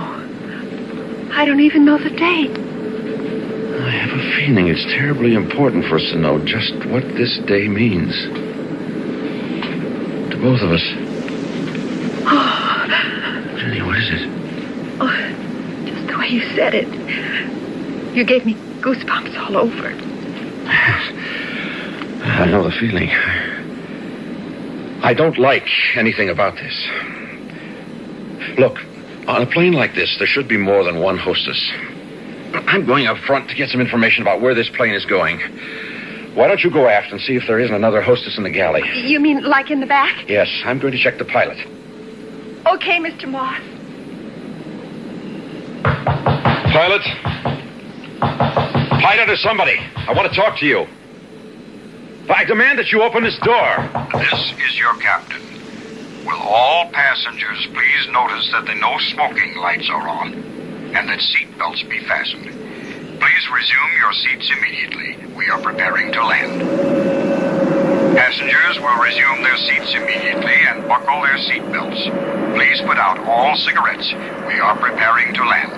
I don't even know the date. I have a feeling it's terribly important for us to know just what this day means. To both of us. Oh. Jenny, what is it? Oh, just the way you said it. You gave me goosebumps all over. I know the feeling. I don't like anything about this. Look, on a plane like this, there should be more than one hostess. I'm going up front to get some information about where this plane is going. Why don't you go aft and see if there isn't another hostess in the galley? You mean like in the back? Yes, I'm going to check the pilot. Okay, Mr. Moss. Pilot? Pilot or somebody. I want to talk to you. I demand that you open this door. This is your captain. Will all passengers please notice that the no smoking lights are on and that seat belts be fastened. Please resume your seats immediately. We are preparing to land. Passengers will resume their seats immediately and buckle their seat belts. Please put out all cigarettes. We are preparing to land.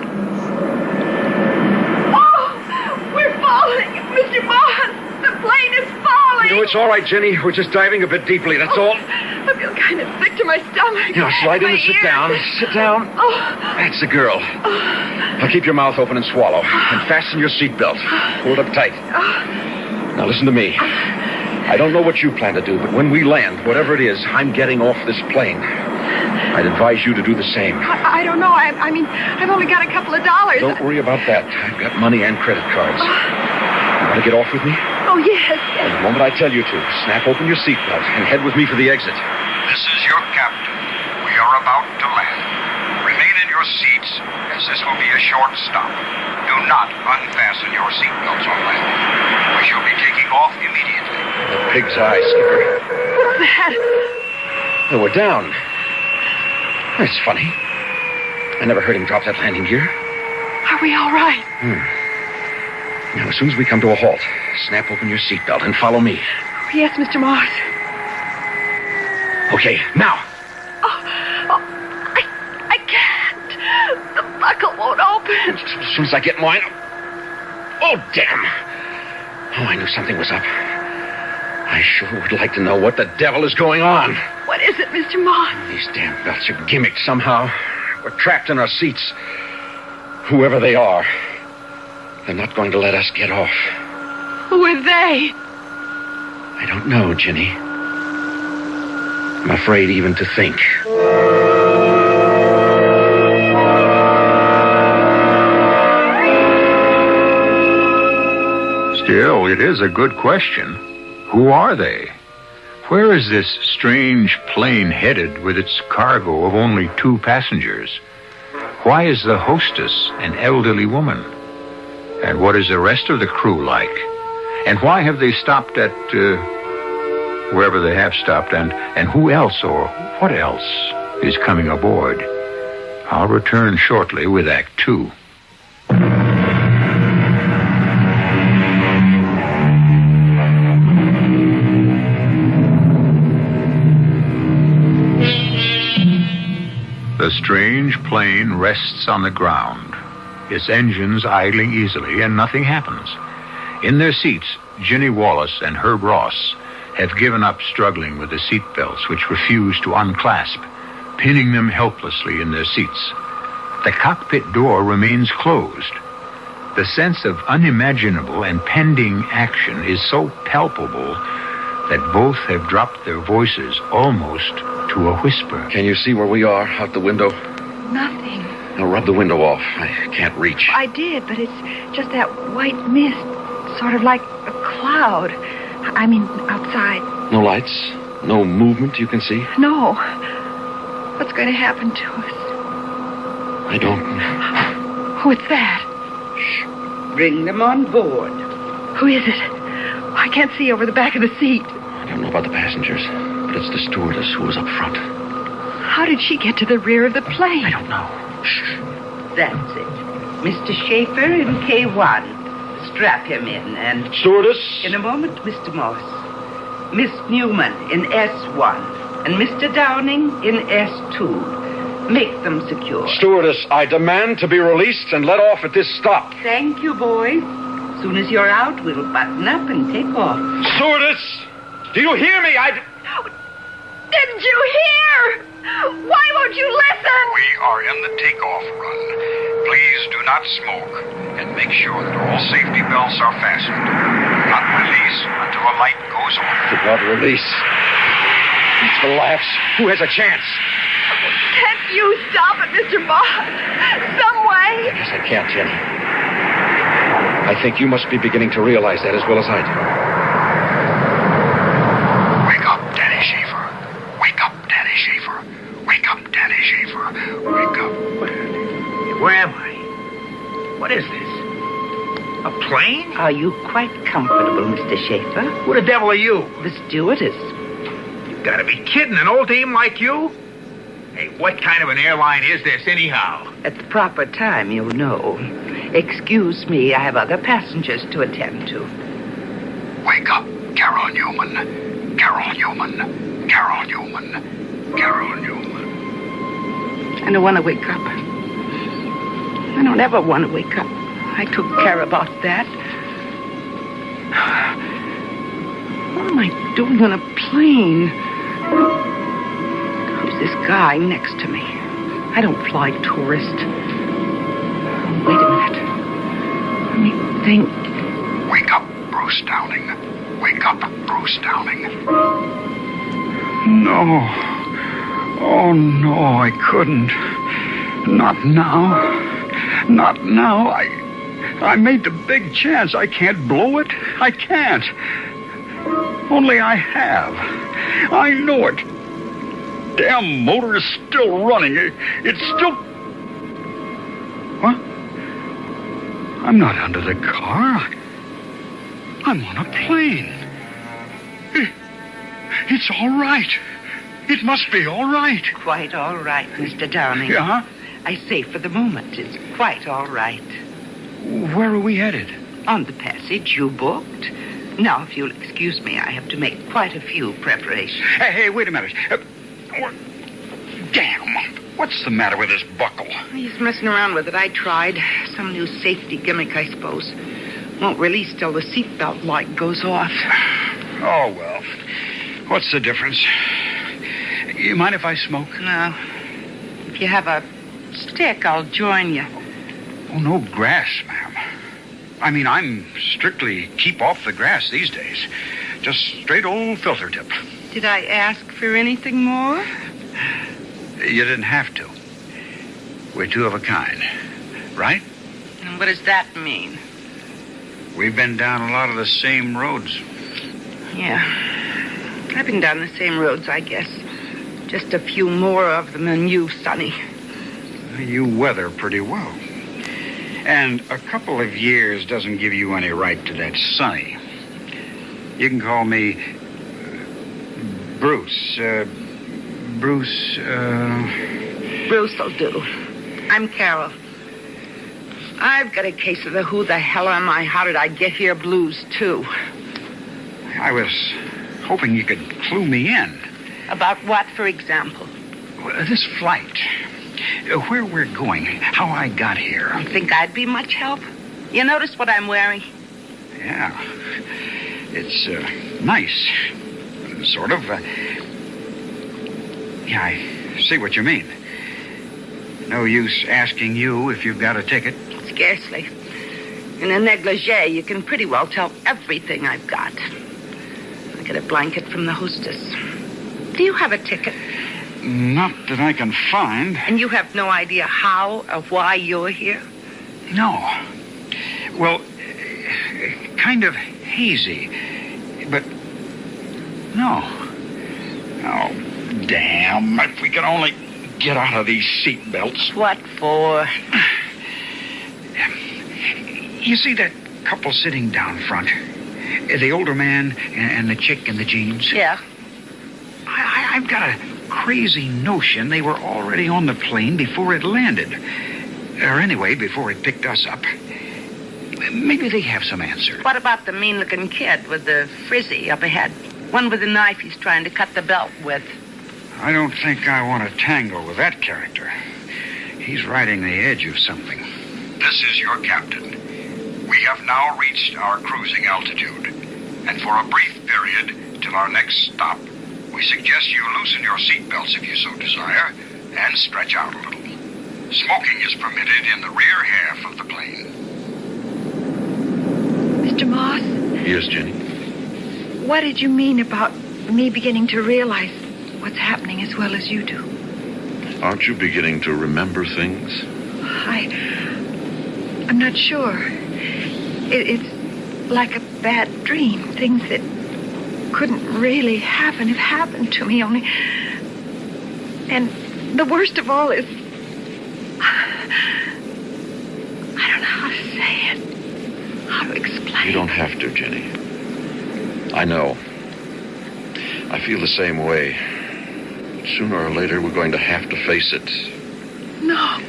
Oh, we're falling, Mr. Moss. The plane is falling. You know, it's all right, Jenny. We're just diving a bit deeply, that's all. I feel kind of sick to my stomach. Now, slide in and sit down. Sit down. Oh. That's the girl. Now, keep your mouth open and swallow. And fasten your seatbelt. Hold up tight. Now, listen to me. I don't know what you plan to do, but when we land, whatever it is, I'm getting off this plane. I'd advise you to do the same. I don't know. I mean, I've only got a couple of dollars. Don't worry about that. I've got money and credit cards. You want to get off with me? Oh, yes. And the moment I tell you to, snap open your seatbelt and head with me for the exit. This is your captain. We are about to land. Remain in your seats, as this will be a short stop. Do not unfasten your seatbelts on landing. We shall be taking off immediately. The pig's eye, Skipper. What's that? Oh, we're down. That's funny. I never heard him drop that landing gear. Are we all right? Now, as soon as we come to a halt, snap open your seatbelt and follow me. Oh, yes, Mr. Moss. Okay, now. I can't. The buckle won't open. As soon as I get mine. Oh, damn. Oh, I knew something was up. I sure would like to know what the devil is going on. What is it, Mr. Moss? These damn belts are gimmicked somehow. We're trapped in our seats. Whoever they are, they're not going to let us get off. Who are they? I don't know, Jenny. I'm afraid even to think. Still, it is a good question. Who are they? Where is this strange plane headed with its cargo of only 2 passengers? Why is the hostess an elderly woman? And what is the rest of the crew like? And why have they stopped at wherever they have stopped? And who else or what else is coming aboard? I'll return shortly with Act 2. The The strange plane rests on the ground, its engines idling easily, and nothing happens. In their seats, Ginny Wallace and Herb Ross have given up struggling with the seat belts, which refuse to unclasp, pinning them helplessly in their seats. The cockpit door remains closed. The sense of unimaginable and pending action is so palpable that both have dropped their voices almost to a whisper. Can you see where we are, out the window? Nothing. Now rub the window off. I can't reach. I did, but it's just that white mist, sort of like a cloud. I mean, outside. No lights? No movement you can see? No. What's going to happen to us? I don't know. What's that? Bring them on board. Who is it? I can't see over the back of the seat. I don't know about the passengers, but it's the stewardess who was up front. How did she get to the rear of the plane? I don't know. Shh. That's it. Mr. Schaefer in K1. Strap him in and... Stewardess! In a moment, Mr. Moss. Miss Newman in S1 and Mr. Downing in S2. Make them secure. Stewardess, I demand to be released and let off at this stop. Thank you, boys. As soon as you're out, we'll button up and take off. Stewardess! Do you hear me? Didn't you hear? Why won't you listen? We are in the takeoff run. Please do not smoke and make sure that all safety belts are fastened. Not release until a light goes on. Did not release. It's for laughs. Who has a chance? Can't you stop it, Mr. Moss? Some way? Yes, I can't, Jenny. I think you must be beginning to realize that as well as I do. Wake up, Danny Schaefer. Wake up, Danny Schaefer. Wake up, Danny Schaefer. Wake up. Where am I? What is this? A plane? Are you quite comfortable, Mr. Schaefer? Who the devil are you? The stewardess. You gotta be kidding, an old dame like you? Hey, what kind of an airline is this, anyhow? At the proper time, you'll know. Excuse me, I have other passengers to attend to. Wake up, Carol Newman. Carol Newman. Carol Newman. Carol Newman. I don't want to wake up. I don't ever want to wake up. I took care about that. What am I doing on a plane? Who's this guy next to me? I don't fly tourist. Wait a minute. Let me think. Wake up, Bruce Downing. Wake up, Bruce Downing. No. Oh, no, I couldn't. Not now. Not now. I made the big chance. I can't blow it. I can't. Only I have. I know it. Damn motor is still running. It's still... What? I'm not under the car. I'm on a plane. It's all right. It must be all right. Quite all right, Mr. Downing. Yeah? I say for the moment, it's quite all right. Where are we headed? On the passage you booked. Now, if you'll excuse me, I have to make quite a few preparations. Hey, wait a minute. Damn. What's the matter with this buckle? He's messing around with it. I tried. Some new safety gimmick, I suppose. Won't release till the seatbelt light goes off. Oh, well. What's the difference? You mind if I smoke? No. If you have a stick, I'll join you. Oh, no grass, ma'am. I mean, I'm strictly keep off the grass these days. Just straight old filter tip. Did I ask for anything more? You didn't have to. We're two of a kind, right? And what does that mean? We've been down a lot of the same roads. Yeah. I've been down the same roads, I guess. Just a few more of them than you, Sonny. You weather pretty well. And a couple of years doesn't give you any right to that Sonny. You can call me Bruce. Bruce will do. I'm Carol. I've got a case of the who the hell am I, how did I get here blues, too. I was hoping you could clue me in. About what, for example? This flight. where we're going, how I got here. You think I'd be much help? You notice what I'm wearing? Yeah. It's nice. Sort of. Yeah, I see what you mean. No use asking you if you've got a ticket. Scarcely. In a negligee, you can pretty well tell everything I've got. I get a blanket from the hostess. Do you have a ticket? Not that I can find. And you have no idea how or why you're here? No. Well, kind of hazy. But no. Oh, damn. If we could only get out of these seat belts. What for? You see that couple sitting down front? The older man and the chick in the jeans? Yeah. I've got a crazy notion they were already on the plane before it landed. Or anyway, before it picked us up. Maybe they have some answer. What about the mean-looking kid with the frizzy up ahead? One with a knife he's trying to cut the belt with. I don't think I want to tangle with that character. He's riding the edge of something. This is your captain. We have now reached our cruising altitude. And for a brief period, till our next stop, we suggest you loosen your seatbelts if you so desire, and stretch out a little. Smoking is permitted in the rear half of the plane. Mr. Moss, Yes, Jenny? what did you mean about me beginning to realize what's happening as well as you do? Aren't you beginning to remember things? I'm not sure. It's like a bad dream. Things that couldn't really happen have happened to me only. And the worst of all is I don't know how to say it. How to explain. You don't have to, Jenny. I know. I feel the same way. Sooner or later, we're going to have to face it. No.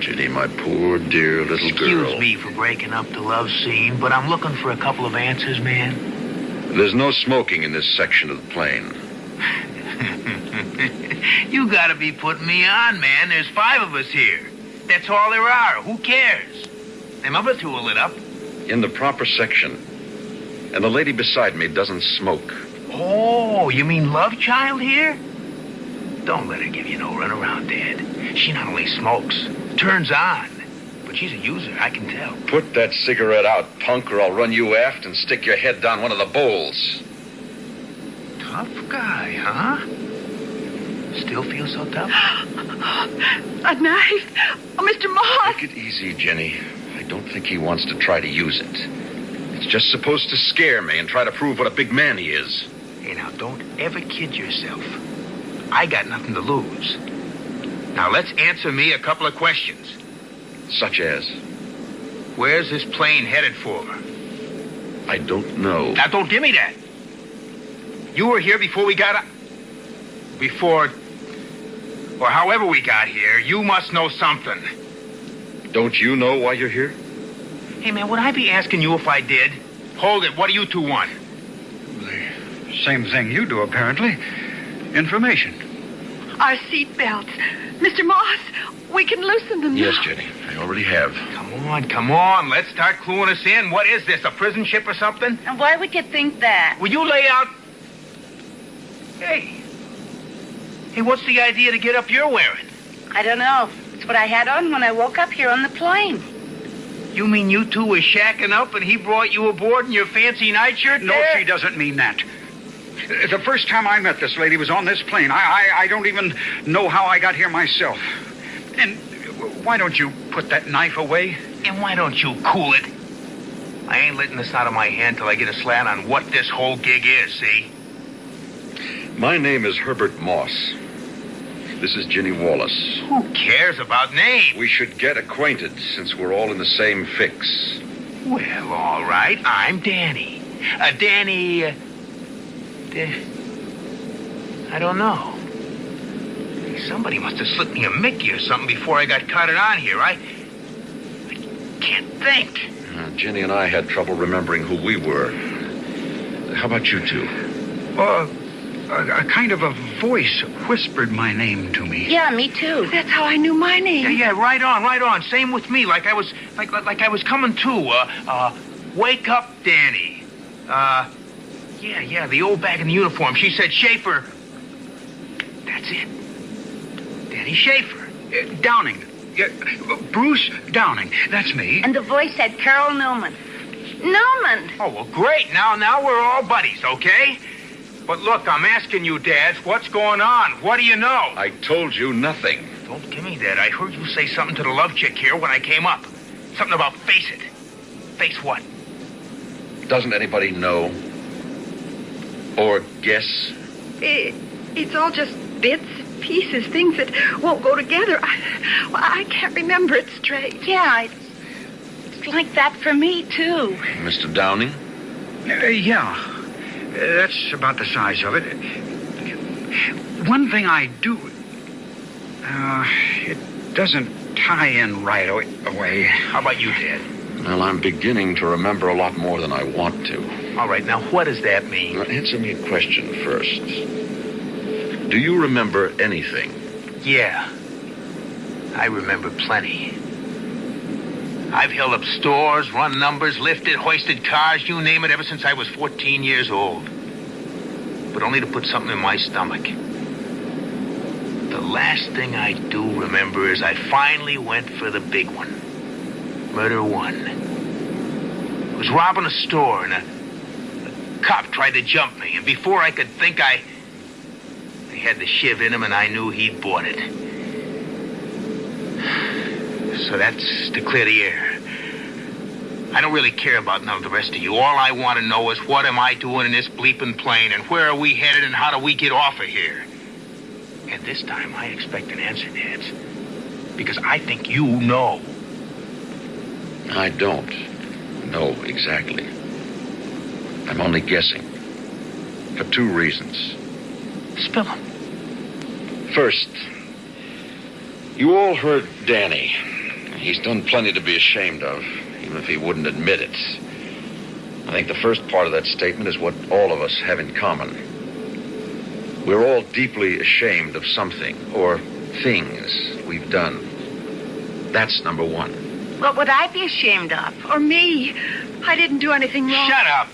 Jenny, my poor, dear little girl. Excuse me for breaking up the love scene, but I'm looking for a couple of answers, man. There's no smoking in this section of the plane. You gotta be putting me on, man. There's 5 of us here. That's all there are. Who cares? Them other 2 are lit up. In the proper section. And the lady beside me doesn't smoke. Oh, you mean love child here? Don't let her give you no runaround, Dad. She not only smokes, turns on, but she's a user, I can tell. Put that cigarette out, punk, or I'll run you aft and stick your head down one of the bowls. Tough guy, huh? Still feel so tough? A knife? Oh, Mr. Moss! Take it easy, Jenny. I don't think he wants to try to use it. It's just supposed to scare me and try to prove what a big man he is. Hey, now, don't ever kid yourself. I got nothing to lose. Now, let's answer me a couple of questions. Such as? Where's this plane headed for? I don't know. Now, don't give me that. You were here before we got up. Before, or however we got here, you must know something. Don't you know why you're here? Hey, man, would I be asking you if I did? Hold it. What do you 2 want? The same thing you do, apparently. Information. Our seat belts. Mr. Moss, we can loosen them now. Yes, Jenny. I already have. Come on. Let's start cluing us in. What is this, a prison ship or something? And why would you think that? Will you lay out... Hey, what's the idea to get up you're wearing? I don't know. It's what I had on when I woke up here on the plane. You mean you 2 were shacking up and he brought you aboard in your fancy nightshirt? No, she doesn't mean that. The first time I met this lady was on this plane. I don't even know how I got here myself. And why don't you put that knife away? And why don't you cool it? I ain't letting this out of my hand till I get a slant on what this whole gig is, see? My name is Herbert Moss. This is Jenny Wallace. Who cares about names? We should get acquainted since we're all in the same fix. Well, all right. I'm Danny. Danny... I don't know. Somebody must have slipped me a Mickey or something before I got carted on here. I can't think. Jenny and I had trouble remembering who we were. How about you 2? A kind of a voice whispered my name to me. Yeah, me too. That's how I knew my name. Yeah, right on. Same with me. Like I was coming to. Wake up, Danny. Yeah, the old bag in the uniform. She said, Schaefer. That's it. Danny Schaefer. Downing. Bruce Downing. That's me. And the voice said Carol Newman. Newman! Oh, well, great. Now we're all buddies, okay? But look, I'm asking you, Dad, what's going on? What do you know? I told you nothing. Don't give me that. I heard you say something to the love chick here when I came up. Something about face it. Face what? Doesn't anybody know? Or guess? It's all just bits, pieces, things that won't go together. I can't remember it straight. Yeah, it's like that for me, too. Mr. Downing? Yeah. That's about the size of it. One thing I do... it doesn't tie in right away. How about you, Dad? Well, I'm beginning to remember a lot more than I want to. All right, now what does that mean? Now, answer me a question first. Do you remember anything? Yeah. I remember plenty. I've held up stores, run numbers, lifted, hoisted cars, you name it, ever since I was 14 years old. But only to put something in my stomach. The last thing I do remember is I finally went for the big one. Murder one. I was robbing a store and a cop tried to jump me. And before I could think, I had the shiv in him and I knew he'd bought it. So that's to clear the air. I don't really care about none of the rest of you. All I want to know is what am I doing in this bleeping plane and where are we headed and how do we get off of here? And this time I expect an answer, Dad. Because I think you know. I don't know exactly. I'm only guessing. For two reasons. Spill them. First, you all heard Danny. He's done plenty to be ashamed of, even if he wouldn't admit it. I think the first part of that statement is what all of us have in common. We're all deeply ashamed of something or things we've done. That's number one. What would I be ashamed of? Or me. I didn't do anything wrong. Shut up!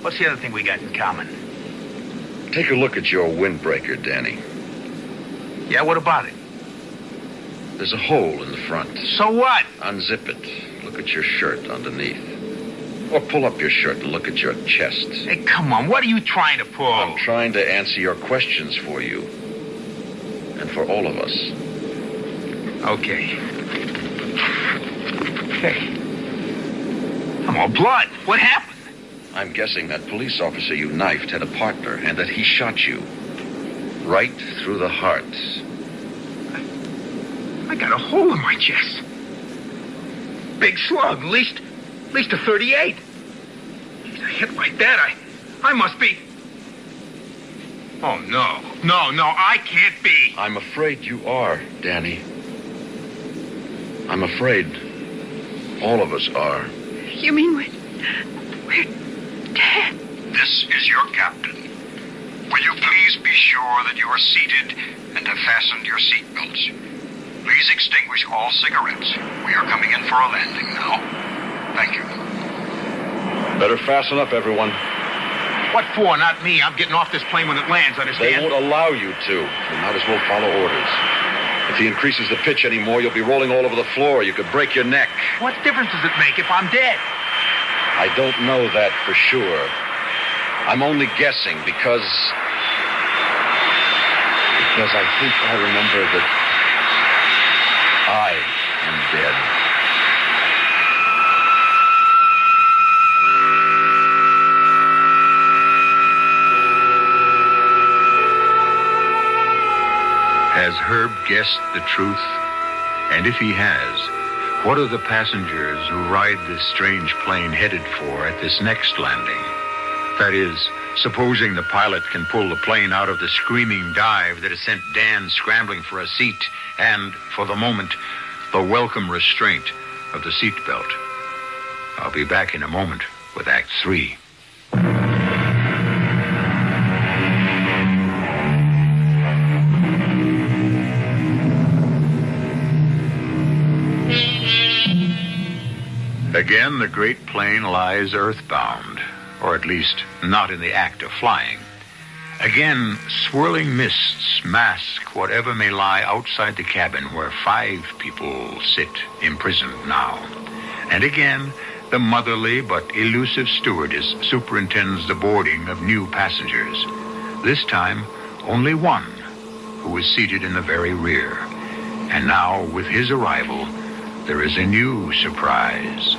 What's the other thing we got in common? Take a look at your windbreaker, Danny. Yeah, what about it? There's a hole in the front. So what? Unzip it. Look at your shirt underneath. Or pull up your shirt and look at your chest. Hey, come on. What are you trying to pull? I'm trying to answer your questions for you. And for all of us. Okay. Hey. I'm all blood. What happened? I'm guessing that police officer you knifed had a partner and that he shot you. Right through the heart. I got a hole in my chest. Big slug, at least a 38. Jeez, a hit like that, I must be... Oh, no, I can't be. I'm afraid you are, Danny. I'm afraid all of us are. You mean we're dead? This is your captain. Will you please be sure that you are seated and have fastened your seatbelts? Please extinguish all cigarettes. We are coming in for a landing now. Thank you. Better fasten up, everyone. What for? Not me. I'm getting off this plane when it lands, understand? They won't allow you to. You might as well follow orders. If he increases the pitch anymore, you'll be rolling all over the floor. You could break your neck. What difference does it make if I'm dead? I don't know that for sure. I'm only guessing because I think I remember that I am dead. Has Herb guessed the truth? And if he has, what are the passengers who ride this strange plane headed for at this next landing? That is, supposing the pilot can pull the plane out of the screaming dive that has sent Dan scrambling for a seat and, for the moment, the welcome restraint of the seatbelt. I'll be back in a moment with Act 3. Again, the great plane lies earthbound, or at least not in the act of flying. Again, swirling mists mask whatever may lie outside the cabin where 5 people sit imprisoned now. And again, the motherly but elusive stewardess superintends the boarding of new passengers. This time, only one, who is seated in the very rear. And now, with his arrival, there is a new surprise.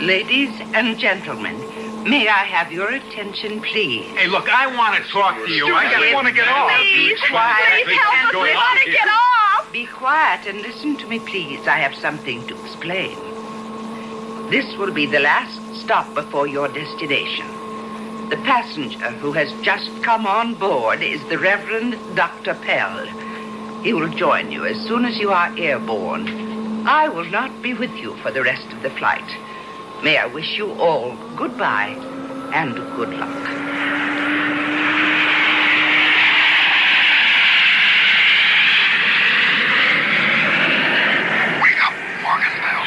Ladies and gentlemen, may I have your attention, please? Hey, look, I want to talk to you. I want to get off. Please, quiet. Please help us. We want to get off. Be quiet and listen to me, please. I have something to explain. This will be the last stop before your destination. The passenger who has just come on board is the Reverend Dr. Pell. He will join you as soon as you are airborne. I will not be with you for the rest of the flight. May I wish you all goodbye and good luck. Wake up, Morgan Bell.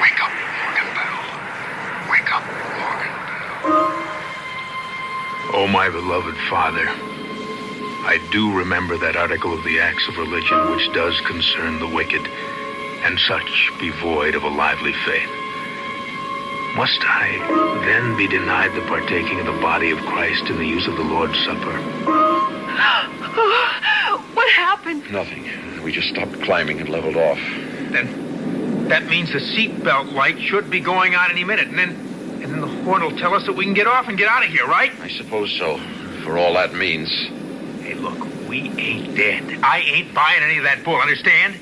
Wake up, Morgan Bell. Wake up, Morgan Bell. Oh, my beloved Father, I do remember that article of the Acts of Religion which does concern the wicked, and such be void of a lively faith. Must I then be denied the partaking of the body of Christ and the use of the Lord's Supper? What happened? Nothing. We just stopped climbing and leveled off. Then that means the seatbelt light should be going on any minute, and then the horn will tell us that we can get off and get out of here, right? I suppose so, for all that means. Hey, look, we ain't dead. I ain't buying any of that bull, understand?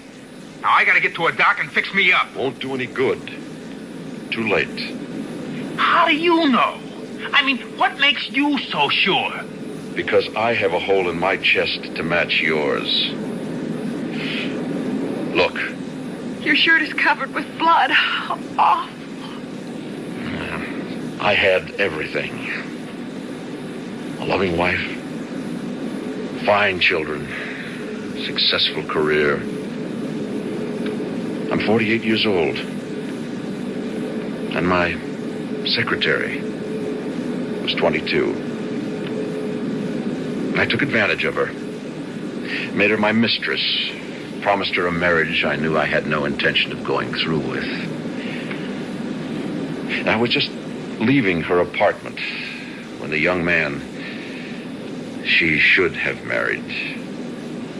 Now, I gotta get to a dock and fix me up. Won't do any good. Too late. How do you know? I mean, what makes you so sure? Because I have a hole in my chest to match yours. Look. Your shirt is covered with blood. Oh. I had everything. A loving wife, fine children, successful career. I'm 48 years old. And my secretary was 22. I took advantage of her. Made her my mistress. Promised her a marriage I knew I had no intention of going through with. And I was just leaving her apartment when the young man she should have married,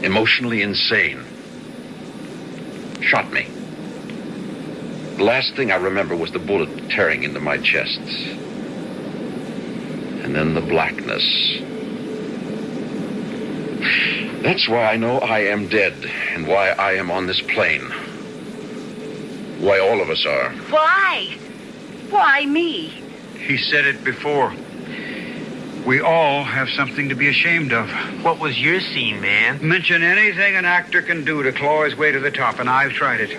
emotionally insane, shot me. The last thing I remember was the bullet tearing into my chest. And then the blackness. That's why I know I am dead, and why I am on this plane. Why all of us are. Why? Why me? He said it before. We all have something to be ashamed of. What was your scene, man? Mention anything an actor can do to claw his way to the top, and I've tried it.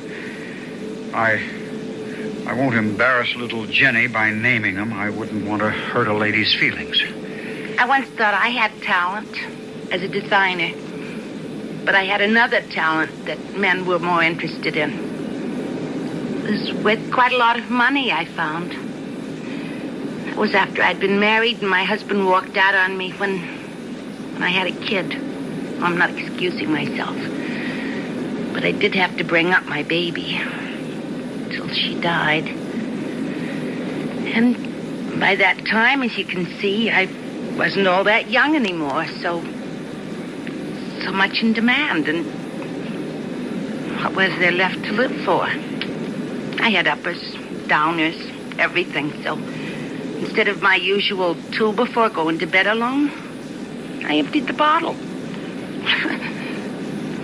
I won't embarrass little Jenny by naming him. I wouldn't want to hurt a lady's feelings. I once thought I had talent as a designer, but I had another talent that men were more interested in. It was with quite a lot of money, I found. It was after I'd been married and my husband walked out on me when I had a kid. I'm not excusing myself, but I did have to bring up my baby till she died. And by that time, as you can see, I wasn't all that young anymore, so much in demand, and what was there left to live for? I had uppers, downers, everything, so instead of my usual 2 before going to bed alone, I emptied the bottle.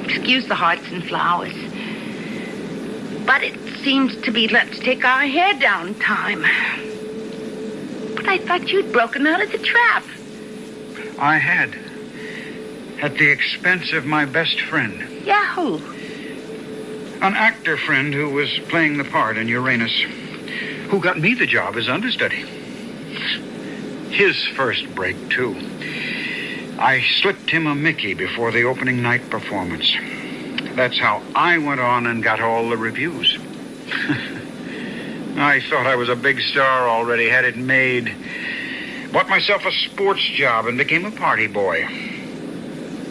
Excuse the hearts and flowers. But it seems to be let's take our hair down time. But I thought you'd broken out of the trap. I had. At the expense of my best friend. Yahoo! An actor friend who was playing the part in Uranus, who got me the job as understudy. His first break, too. I slipped him a Mickey before the opening night performance. That's how I went on and got all the reviews. I thought I was a big star already, had it made. Bought myself a sports job and became a party boy.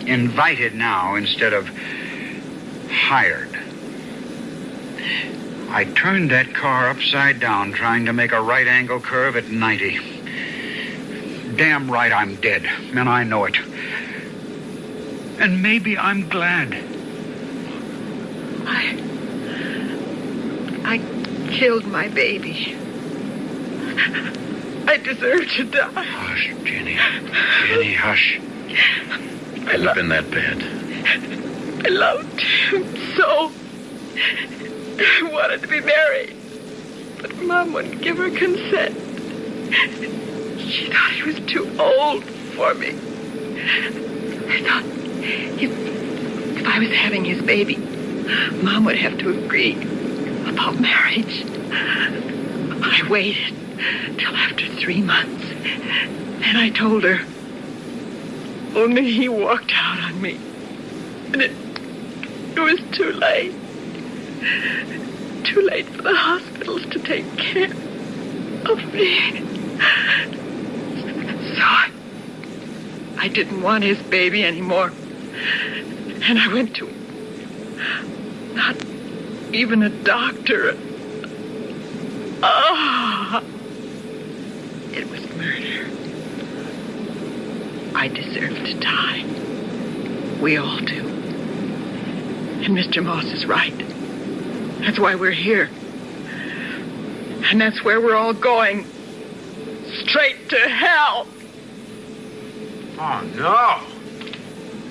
Invited now instead of hired. I turned that car upside down trying to make a right angle curve at 90. Damn right I'm dead, and I know it. And maybe I'm glad. I killed my baby. I deserve to die. Hush, Jenny. Jenny, hush. Had it been that bad? I loved him so. I wanted to be married. But Mom wouldn't give her consent. She thought he was too old for me. I thought if I was having his baby, Mom would have to agree about marriage. I waited till after 3 months, and I told her. Only he walked out on me, and it was too late. Too late for the hospitals to take care of me. So I didn't want his baby anymore, and I went to not even a doctor. It was murder. I deserve to die. We all do. And Mr. Moss is right. That's why we're here. And that's where we're all going. Straight to hell. Oh, no.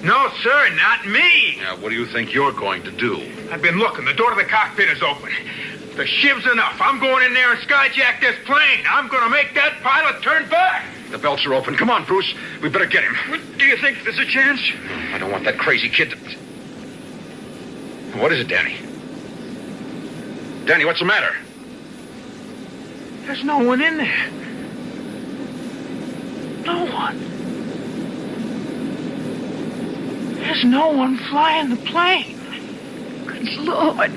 No, sir, not me. Now, what do you think you're going to do? I've been looking. The door to the cockpit is open. The shiv's enough. I'm going in there and skyjack this plane. I'm going to make that pilot turn back. The belts are open. Come on, Bruce. We better get him. Do you think there's a chance? I don't want that crazy kid to... What is it, Danny? Danny, what's the matter? There's no one in there. No one. There's no one flying the plane. Good Lord.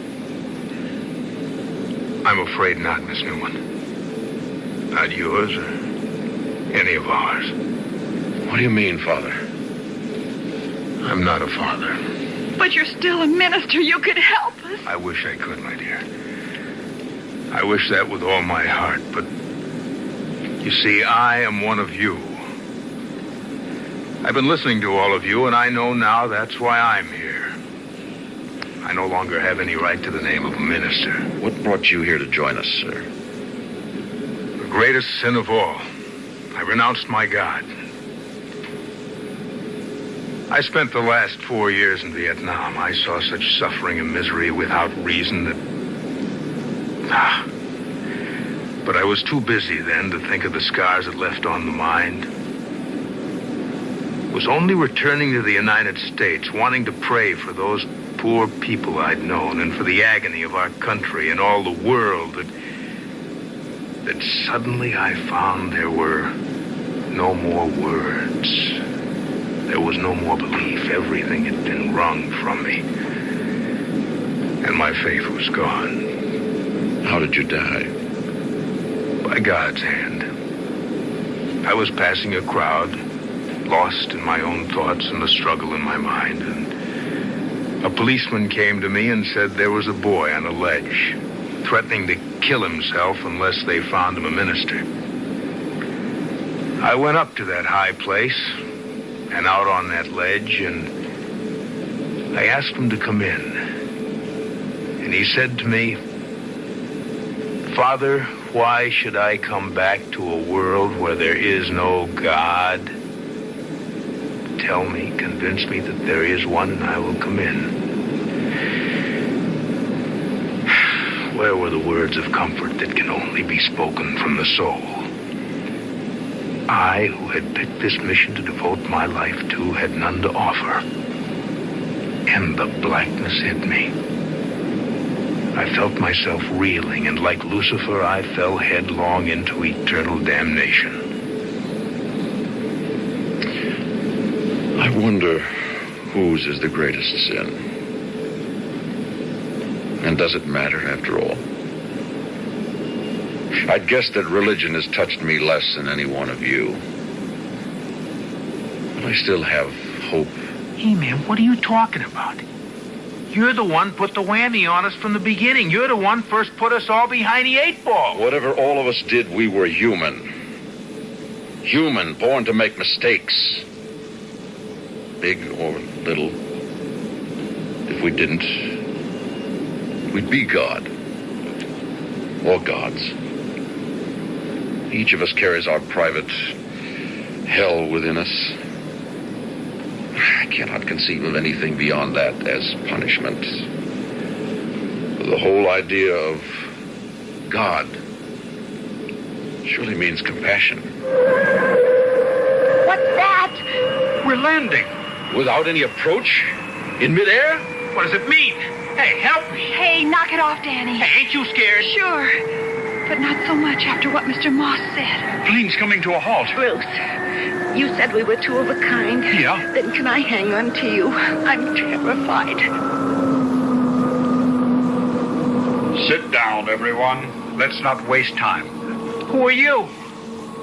I'm afraid not, Miss Newman. Not yours or any of ours. What do you mean, Father? I'm not a father. But you're still a minister. You could help us. I wish I could, my dear. I wish that with all my heart, but you see, I am one of you. I've been listening to all of you, and I know now that's why I'm here. I no longer have any right to the name of a minister. What brought you here to join us, sir? The greatest sin of all. I renounced my God. I spent the last 4 years in Vietnam. I saw such suffering and misery without reason that... But I was too busy then to think of the scars it left on the mind. It was only returning to the United States, wanting to pray for those poor people I'd known and for the agony of our country and all the world that suddenly I found there were no more words. There was no more belief. Everything had been wrung from me. And my faith was gone. How did you die? By God's hand. I was passing a crowd, lost in my own thoughts and the struggle in my mind, and a policeman came to me and said there was a boy on a ledge, threatening to kill himself unless they found him a minister. I went up to that high place and out on that ledge, and I asked him to come in. And he said to me, "Father, why should I come back to a world where there is no God? Tell me, convince me that there is one, and I will come in." Where were the words of comfort that can only be spoken from the soul? I, who had picked this mission to devote my life to, had none to offer. And the blackness hit me. I felt myself reeling, and like Lucifer, I fell headlong into eternal damnation. I wonder whose is the greatest sin. And does it matter after all? I'd guess that religion has touched me less than any one of you. But I still have hope. Hey, man, what are you talking about? You're the one put the whammy on us from the beginning. You're the one first put us all behind the 8 ball. Whatever all of us did, we were human. Human, born to make mistakes. Big or little. If we didn't, we'd be God. Or gods. Each of us carries our private hell within us. I cannot conceive of anything beyond that as punishment. The whole idea of God surely means compassion. What's that? We're landing. Without any approach? In midair? What does it mean? Hey, help me. Hey, knock it off, Danny. Hey, ain't you scared? Sure. But not so much after what Mr. Moss said. Plane's coming to a halt. Bruce, you said we were two of a kind. Yeah. Then can I hang on to you? I'm terrified. Sit down, everyone. Let's not waste time. Who are you?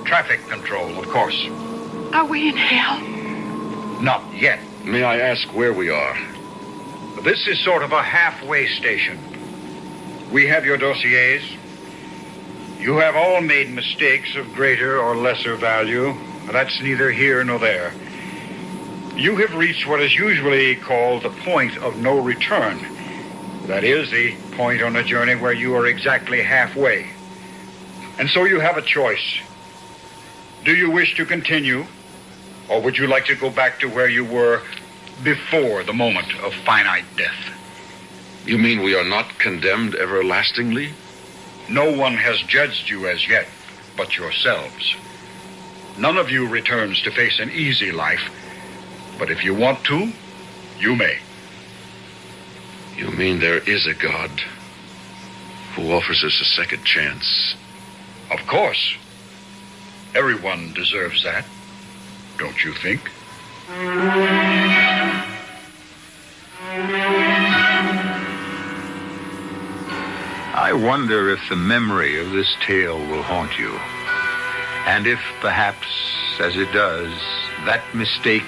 Traffic control, of course. Are we in hell? Not yet. May I ask where we are? This is sort of a halfway station. We have your dossiers. You have all made mistakes of greater or lesser value. That's neither here nor there. You have reached what is usually called the point of no return. That is, the point on a journey where you are exactly halfway. And so you have a choice. Do you wish to continue, or would you like to go back to where you were before the moment of finite death? You mean we are not condemned everlastingly? No one has judged you as yet, but yourselves. None of you returns to face an easy life, but if you want to, you may. You mean there is a God who offers us a second chance? Of course. Everyone deserves that, don't you think? I wonder if the memory of this tale will haunt you. And if, perhaps, as it does, that mistake,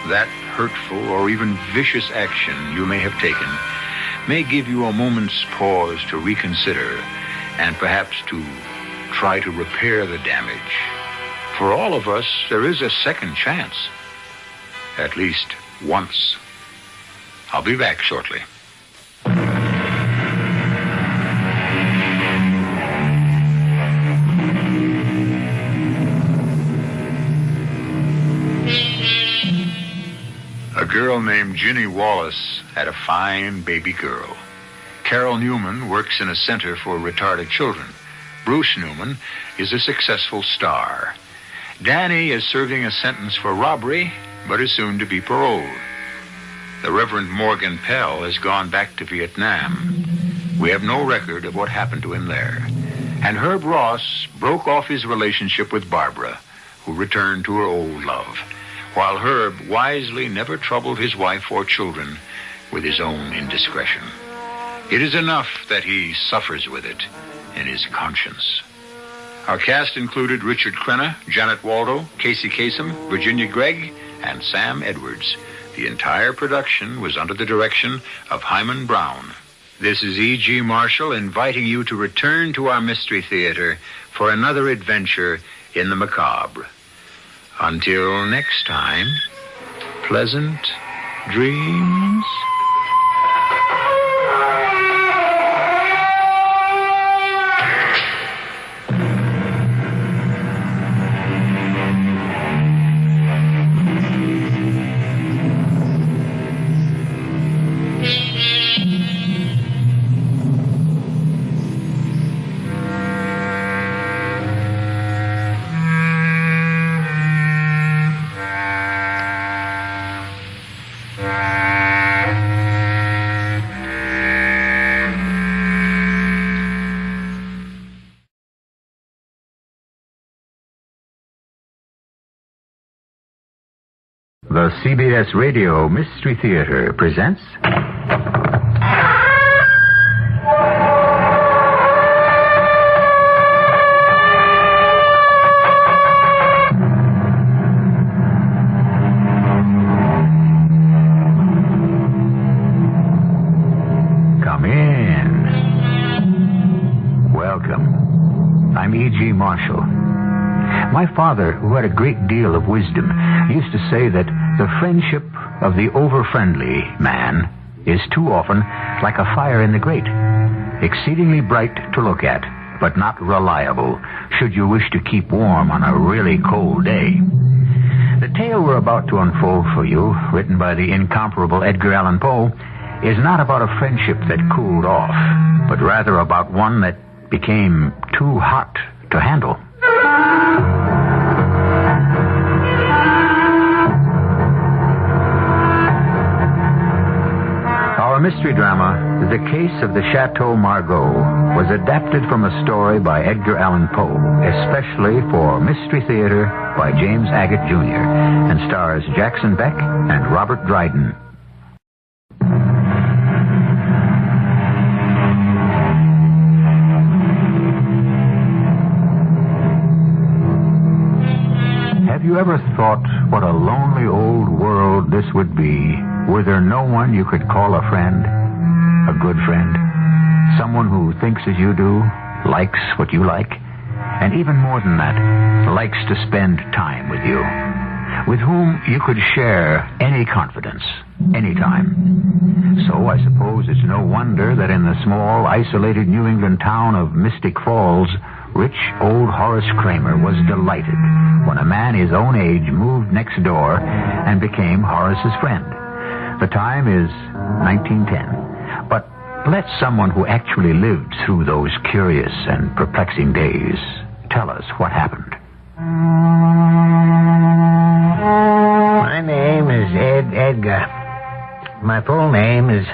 that hurtful or even vicious action you may have taken may give you a moment's pause to reconsider and perhaps to try to repair the damage. For all of us, there is a second chance. At least once. I'll be back shortly. A girl named Ginny Wallace had a fine baby girl. Carol Newman works in a center for retarded children. Bruce Newman is a successful star. Danny is serving a sentence for robbery, but is soon to be paroled. The Reverend Morgan Pell has gone back to Vietnam. We have no record of what happened to him there. And Herb Ross broke off his relationship with Barbara, who returned to her old love, while Herb wisely never troubled his wife or children with his own indiscretion. It is enough that he suffers with it in his conscience. Our cast included Richard Crenna, Janet Waldo, Casey Kasem, Virginia Gregg, and Sam Edwards. The entire production was under the direction of Hyman Brown. This is E.G. Marshall inviting you to return to our Mystery Theater for another adventure in the macabre. Until next time, pleasant dreams. The CBS Radio Mystery Theater presents I'm E.G. Marshall. My father, who had a great deal of wisdom, used to say that the friendship of the over-friendly man is too often like a fire in the grate, exceedingly bright to look at, but not reliable should you wish to keep warm on a really cold day. The tale we're about to unfold for you, written by the incomparable Edgar Allan Poe, is not about a friendship that cooled off, but rather about one that became too hot to handle. Our mystery drama, The Case of the Chateau Margaux, was adapted from a story by Edgar Allan Poe, especially for Mystery Theater by James Agate Jr., and stars Jackson Beck and Robert Dryden. Have you ever thought what a lonely old world this would be were there no one you could call a friend, a good friend, someone who thinks as you do, likes what you like, and even more than that, likes to spend time with you, with whom you could share any confidence, anytime. So I suppose it's no wonder that in the small, isolated New England town of Mystic Falls, rich old Horace Kramer was delighted when a man his own age moved next door and became Horace's friend. The time is 1910, but let someone who actually lived through those curious and perplexing days tell us what happened. My name is Edgar. My full name is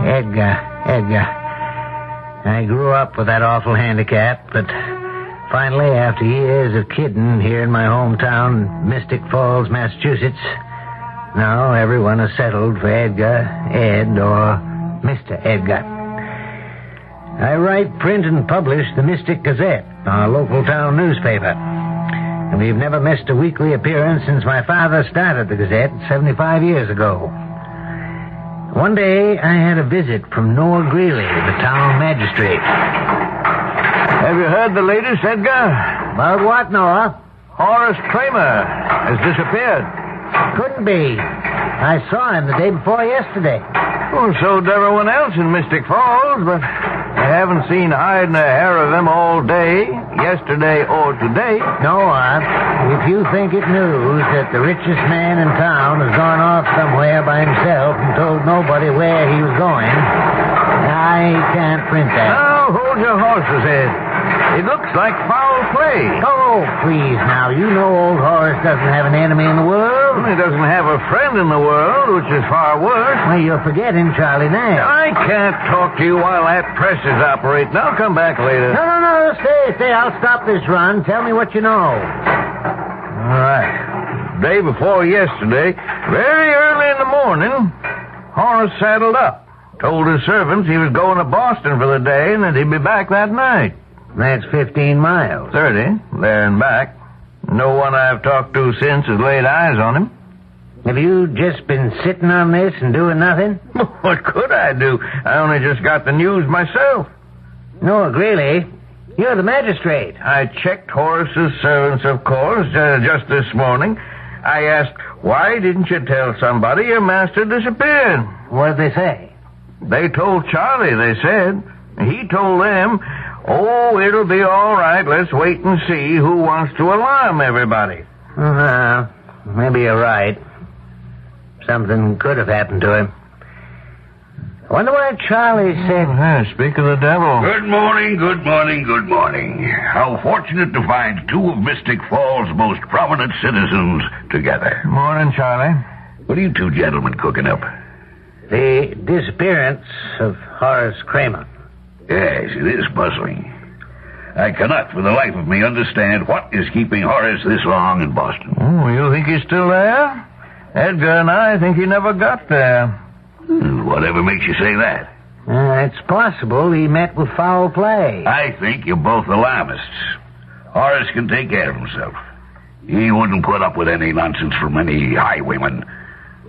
Edgar. I grew up with that awful handicap, but finally, after years of kidding here in my hometown, Mystic Falls, Massachusetts, now everyone is settled for Edgar, Ed, or Mr. Edgar. I write, print, and publish the Mystic Gazette, our local town newspaper. And we've never missed a weekly appearance since my father started the Gazette 75 years ago. One day, I had a visit from Noah Greeley, the town magistrate. Have you heard the latest, Edgar? About what, Noah? Horace Kramer has disappeared. Couldn't be. I saw him the day before yesterday. Oh, so did everyone else in Mystic Falls, but I haven't seen hide nor hair of him all day, yesterday or today. Noah, if you think it news that the richest man in town has gone off somewhere by himself and told nobody where he was going, I can't print that. Now, hold your horse's head. It looks like foul play. Oh, please, now. You know old Horace doesn't have an enemy in the world. He doesn't have a friend in the world, which is far worse. Well, you're forgetting Charlie Nash. I can't talk to you while that press is operating. I'll come back later. No. Stay. I'll stop this run. Tell me what you know. All right. Day before yesterday, very early in the morning, Horace saddled up. Told his servants he was going to Boston for the day and that he'd be back that night. That's 15 miles. 30, there and back. No one I've talked to since has laid eyes on him. Have you just been sitting on this and doing nothing? What could I do? I only just got the news myself. Noah Greeley, you're the magistrate. I checked Horace's servants, of course, just this morning. I asked, why didn't you tell somebody your master disappeared? What did they say? They told Charlie, they said. He told them, oh, it'll be all right. Let's wait and see who wants to alarm everybody. Maybe you're right. Something could have happened to him. I wonder why Charlie said... Speak of the devil. Good morning. How fortunate to find two of Mystic Falls' most prominent citizens together. Morning, Charlie. What are you two gentlemen cooking up? The disappearance of Horace Kramer. Yes, it is puzzling. I cannot for the life of me understand what is keeping Horace this long in Boston. Oh, you think he's still there? Edgar and I think he never got there. Whatever makes you say that? It's possible he met with foul play. I think you're both alarmists. Horace can take care of himself. He wouldn't put up with any nonsense from any highwayman.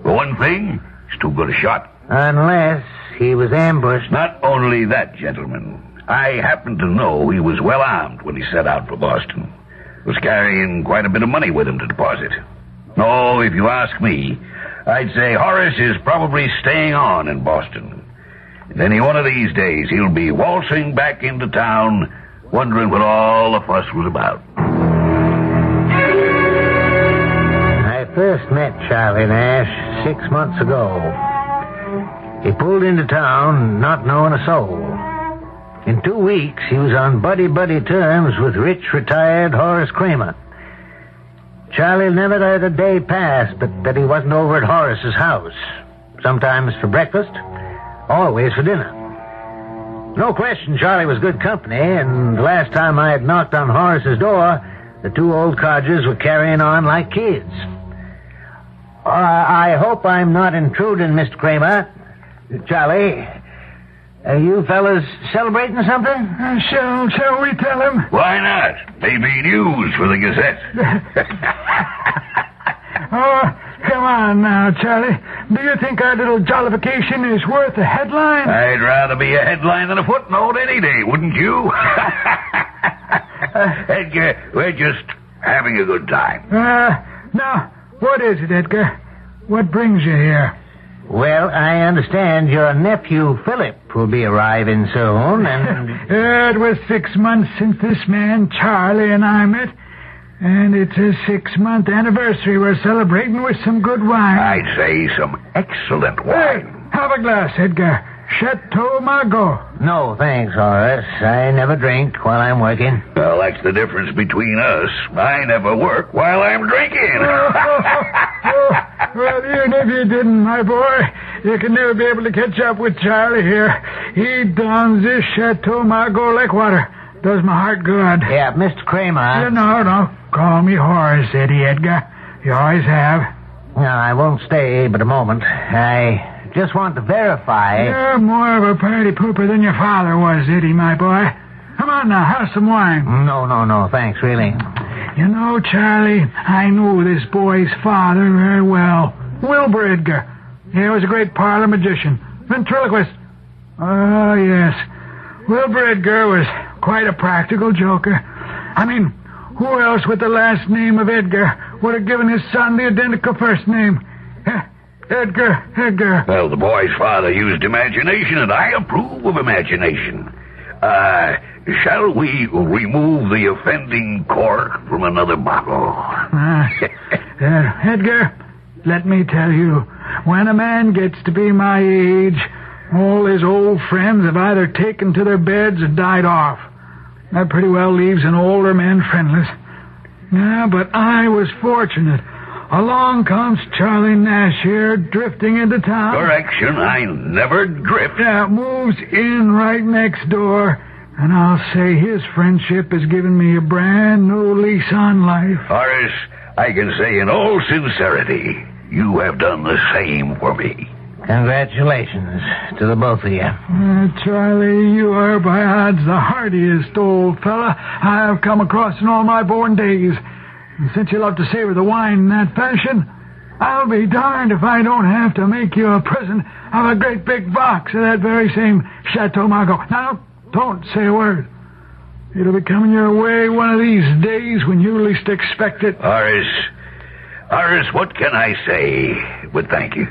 For one thing, he's too good a shot. Unless he was ambushed. Not only that, gentlemen. I happen to know he was well armed when he set out for Boston. Was carrying quite a bit of money with him to deposit. No, if you ask me, I'd say Horace is probably staying on in Boston. And any one of these days, he'll be waltzing back into town, wondering what all the fuss was about. I first met Charlie Nash 6 months ago. He pulled into town not knowing a soul. In 2 weeks, he was on buddy-buddy terms with rich, retired Horace Kramer. Charlie never let a day pass but that he wasn't over at Horace's house. Sometimes for breakfast, always for dinner. No question Charlie was good company, and the last time I had knocked on Horace's door, the two old codgers were carrying on like kids. I hope I'm not intruding, Mr. Kramer. Charlie, are you fellas celebrating something? Shall we tell him? Why not? Maybe news for the Gazette. Oh, come on now, Charlie. Do you think our little jollification is worth a headline? I'd rather be a headline than a footnote any day, wouldn't you? Edgar, we're just having a good time. Now, what is it, Edgar? What brings you here? Well, I understand your nephew, Philip, will be arriving soon, and... It was 6 months since this man, Charlie, and I met, and it's his 6-month anniversary we're celebrating with some good wine. I'd say some excellent wine. Hey, have a glass, Edgar. Chateau Margaux. No, thanks, Horace. I never drink while I'm working. Well, that's the difference between us. I never work while I'm drinking. Well, even if you didn't, my boy, you can never be able to catch up with Charlie here. He downs this Chateau Margaux like water. Does my heart good. Yeah, Mr. Kramer. No. Call me Horace, Eddie Edgar. You always have. No, I won't stay but a moment. I just want to verify... You're more of a party pooper than your father was, Eddie, my boy. Come on now, have some wine. No, thanks, really. You know, Charlie, I knew this boy's father very well. Wilbur Edgar. He was a great parlor magician. Ventriloquist. Oh, yes. Wilbur Edgar was quite a practical joker. I mean, who else with the last name of Edgar would have given his son the identical first name? Edgar. Well, the boy's father used imagination, and I approve of imagination. Shall we remove the offending cork from another bottle? Edgar, let me tell you, when a man gets to be my age, all his old friends have either taken to their beds or died off. That pretty well leaves an older man friendless. Yeah, but I was fortunate. Along comes Charlie Nash here, drifting into town. Correction, I never drift. Yeah, moves in right next door. And I'll say his friendship has given me a brand new lease on life. Horace, I can say in all sincerity, you have done the same for me. Congratulations to the both of you. Charlie, you are by odds the hardiest old fella I've come across in all my born days. And since you love to savor the wine in that fashion, I'll be darned if I don't have to make you a present of a great big box of that very same Chateau Margaux. Now, don't say a word. It'll be coming your way one of these days when you least expect it. Horace, what can I say but thank you?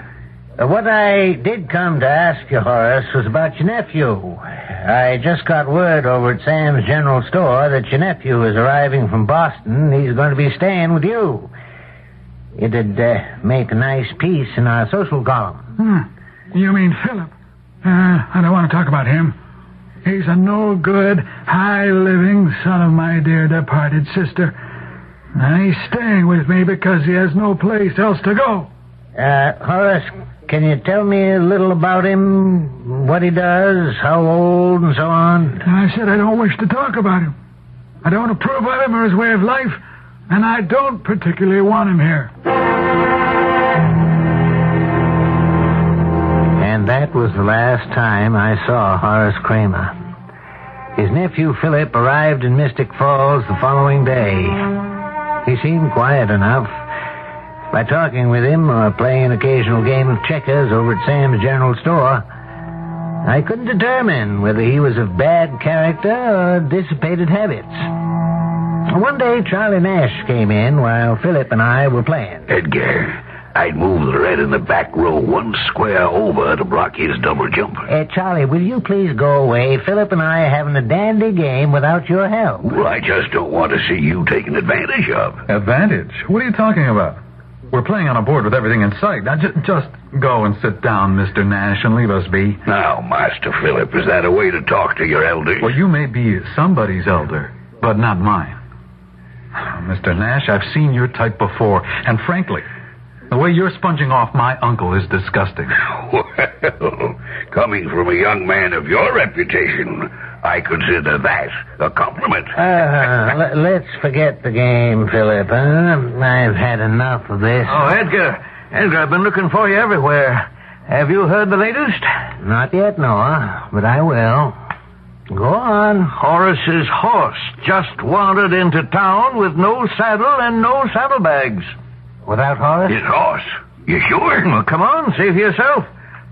What I did come to ask you, Horace, was about your nephew. I just got word over at Sam's General Store that your nephew is arriving from Boston. He's going to be staying with you. It'd make a nice piece in our social column. You mean Philip? I don't want to talk about him. He's a no-good, high-living son of my dear departed sister. And he's staying with me because he has no place else to go. Horace, can you tell me a little about him? What he does, how old, and so on? I said I don't wish to talk about him. I don't approve of him or his way of life, and I don't particularly want him here. And that was the last time I saw Horace Kramer. His nephew Philip arrived in Mystic Falls the following day. He seemed quiet enough. By talking with him or playing an occasional game of checkers over at Sam's General Store, I couldn't determine whether he was of bad character or dissipated habits. One day, Charlie Nash came in while Philip and I were playing. Edgar, I'd move the red in the back row one square over to block his double jumper. Charlie, will you please go away? Philip and I are having a dandy game without your help. Well, I just don't want to see you taken advantage of. Advantage? What are you talking about? We're playing on a board with everything in sight. Now, just go and sit down, Mr. Nash, and leave us be. Now, Master Philip, is that a way to talk to your elders? Well, you may be somebody's elder, but not mine. Mr. Nash, I've seen your type before, and frankly, the way you're sponging off my uncle is disgusting. Well, coming from a young man of your reputation, I consider that a compliment. Let's forget the game, Philip. I've had enough of this. Oh, Edgar, I've been looking for you everywhere. Have you heard the latest? Not yet, Noah, but I will. Go on. Horace's horse just wandered into town with no saddle and no saddlebags. Without Horace? His horse? You sure? Well, come on, see for yourself.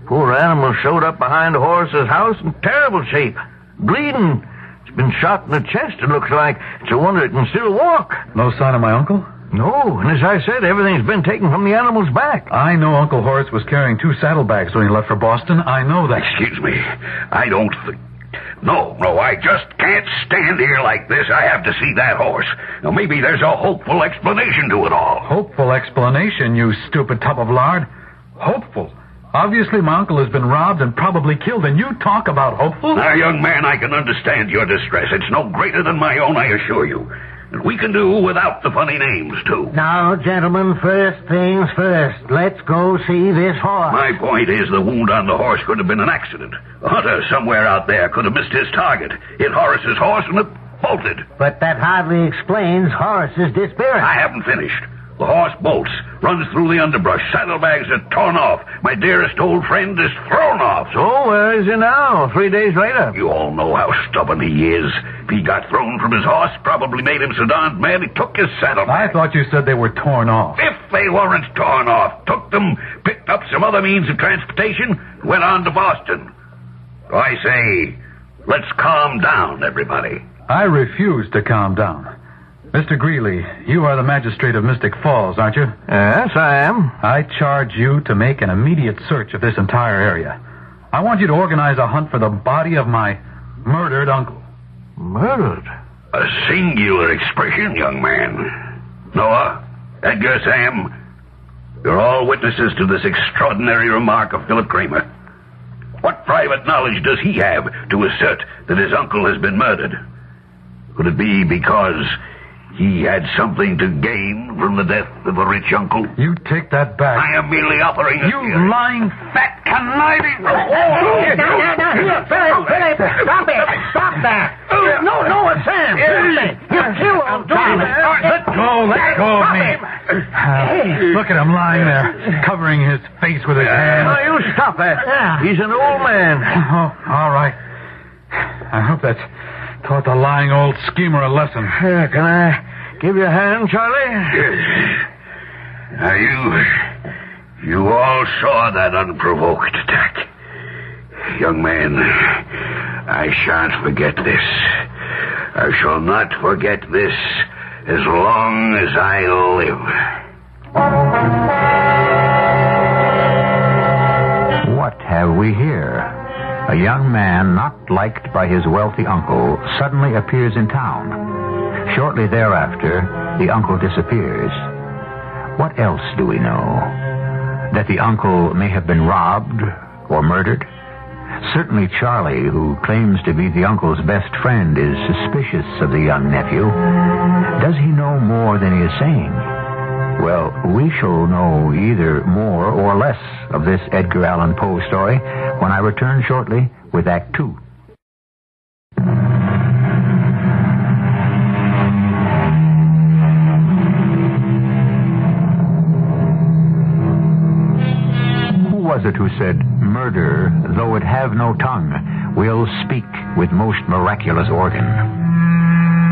Poor animal showed up behind Horace's house in terrible shape. Bleeding. It's been shot in the chest, it looks like. It's a wonder it can still walk. No sign of my uncle? No, and as I said, everything's been taken from the animal's back. I know Uncle Horace was carrying 2 saddlebags when he left for Boston. I know that. Excuse me. I don't think... No, I just can't stand here like this. I have to see that horse. Now, maybe there's a hopeful explanation to it all. Hopeful explanation, you stupid tub of lard? Hopeful? Obviously, my uncle has been robbed and probably killed, and you talk about hopeful? Now, young man, I can understand your distress. It's no greater than my own, I assure you. And we can do without the funny names, too. Now, gentlemen, first things first. Let's go see this horse. My point is the wound on the horse could have been an accident. A hunter somewhere out there could have missed his target, hit Horace's horse, and it bolted. But that hardly explains Horace's disappearance. I haven't finished. The horse bolts, runs through the underbrush. Saddlebags are torn off. My dearest old friend is thrown off. So, where is he now, 3 days later? You all know how stubborn he is. If he got thrown from his horse, probably made him so darned mad he took his saddlebag. I thought you said they were torn off. If they weren't torn off, took them, picked up some other means of transportation, and went on to Boston. So I say, let's calm down, everybody. I refuse to calm down. Mr. Greeley, you are the magistrate of Mystic Falls, aren't you? Yes, I am. I charge you to make an immediate search of this entire area. I want you to organize a hunt for the body of my murdered uncle. Murdered? A singular expression, young man. Noah, Edgar, Sam, you're all witnesses to this extraordinary remark of Philip Kramer. What private knowledge does he have to assert that his uncle has been murdered? Could it be because he had something to gain from the death of a rich uncle? You take that back. I am merely offering a theory. Lying, fat, conniving... Now, here, Philip, stop it. Stop that. No, it's Sam. You kill old Tommy. Let go of me. Look at him lying there, covering his face with his hands. Now, you stop that. He's an old man. Oh, all right. I hope that's taught the lying old schemer a lesson. Can I give you a hand, Charlie? Yes. Now, you all saw that unprovoked attack. Young man, I shan't forget this. I shall not forget this as long as I live. What have we here? A young man not liked by his wealthy uncle suddenly appears in town. Shortly thereafter, the uncle disappears. What else do we know? That the uncle may have been robbed or murdered? Certainly Charlie, who claims to be the uncle's best friend, is suspicious of the young nephew. Does he know more than he is saying? Well, we shall know either more or less of this Edgar Allan Poe story when I return shortly with Act 2. Who was it who said, "Murder, though it have no tongue, will speak with most miraculous organ"?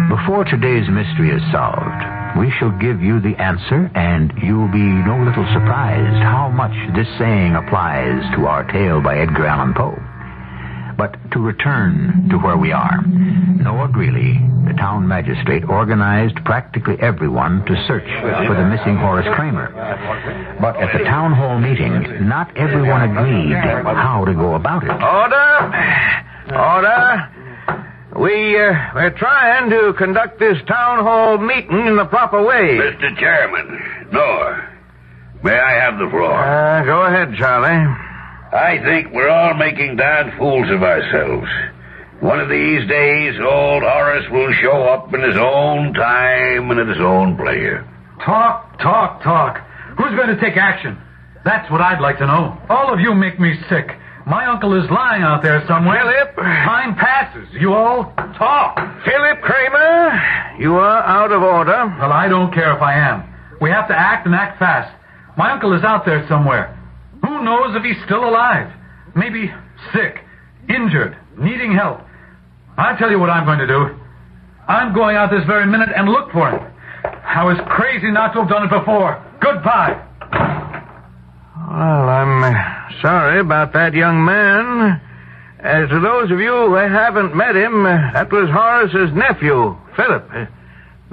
Before today's mystery is solved, we shall give you the answer, and you'll be no little surprised how much this saying applies to our tale by Edgar Allan Poe. but to return to where we are. Noah Greeley, the town magistrate, organized practically everyone to search for the missing Horace Kramer. But at the town hall meeting, not everyone agreed how to go about it. Order! We're trying to conduct this town hall meeting in the proper way. Mr. Chairman, Noah, may I have the floor? Go ahead, Charlie. I think we're all making darn fools of ourselves. One of these days, old Horace will show up in his own time and at his own pleasure. Talk. Who's going to take action? That's what I'd like to know. All of you make me sick. My uncle is lying out there somewhere. Philip! Time passes. You all talk. Philip Kramer, you are out of order. Well, I don't care if I am. We have to act and act fast. My uncle is out there somewhere. Who knows if he's still alive? Maybe sick, injured, needing help. I'll tell you what I'm going to do. I'm going out this very minute and look for him. I was crazy not to have done it before. Goodbye. Well, I'm sorry about that young man. As to those of you who haven't met him, that was Horace's nephew, Philip.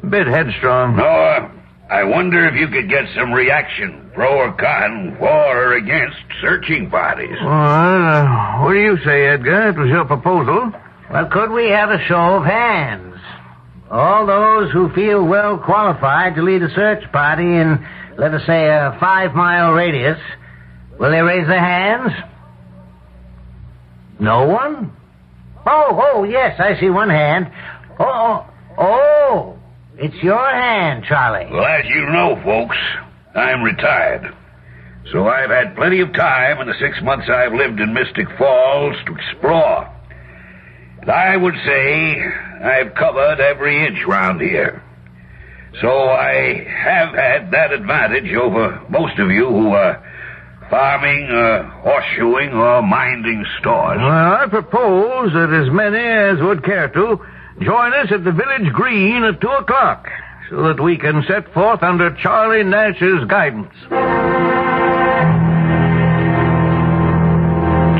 A bit headstrong. Noah, I wonder if you could get some reaction, pro or con, for or against searching parties. Well, what do you say, Edgar? It was your proposal. Well, could we have a show of hands? All those who feel well qualified to lead a search party in, let us say, a 5-mile radius, will they raise their hands? No one? Oh, yes, I see one hand. Oh, it's your hand, Charlie. Well, as you know, folks, I'm retired. So I've had plenty of time in the 6 months I've lived in Mystic Falls to explore. And I would say I've covered every inch round here. So I have had that advantage over most of you who are farming, horseshoeing, or minding stores. Well, I propose that as many as would care to join us at the village green at 2 o'clock so that we can set forth under Charlie Nash's guidance.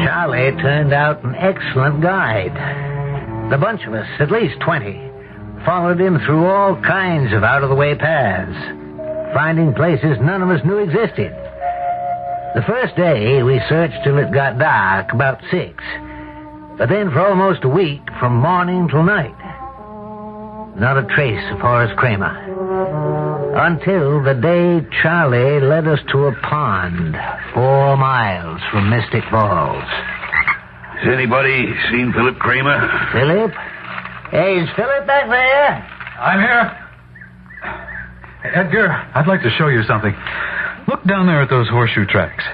Charlie turned out an excellent guide. The bunch of us, at least 20, followed him through all kinds of out-of-the-way paths, finding places none of us knew existed. The first day, we searched till it got dark, about 6. But then for almost a week, from morning till night, not a trace of Horace Kramer. Until the day Charlie led us to a pond 4 miles from Mystic Falls. Has anybody seen Philip Kramer? Philip? Hey, is Philip back there? I'm here. Edgar, I'd like to show you something. Look down there at those horseshoe tracks.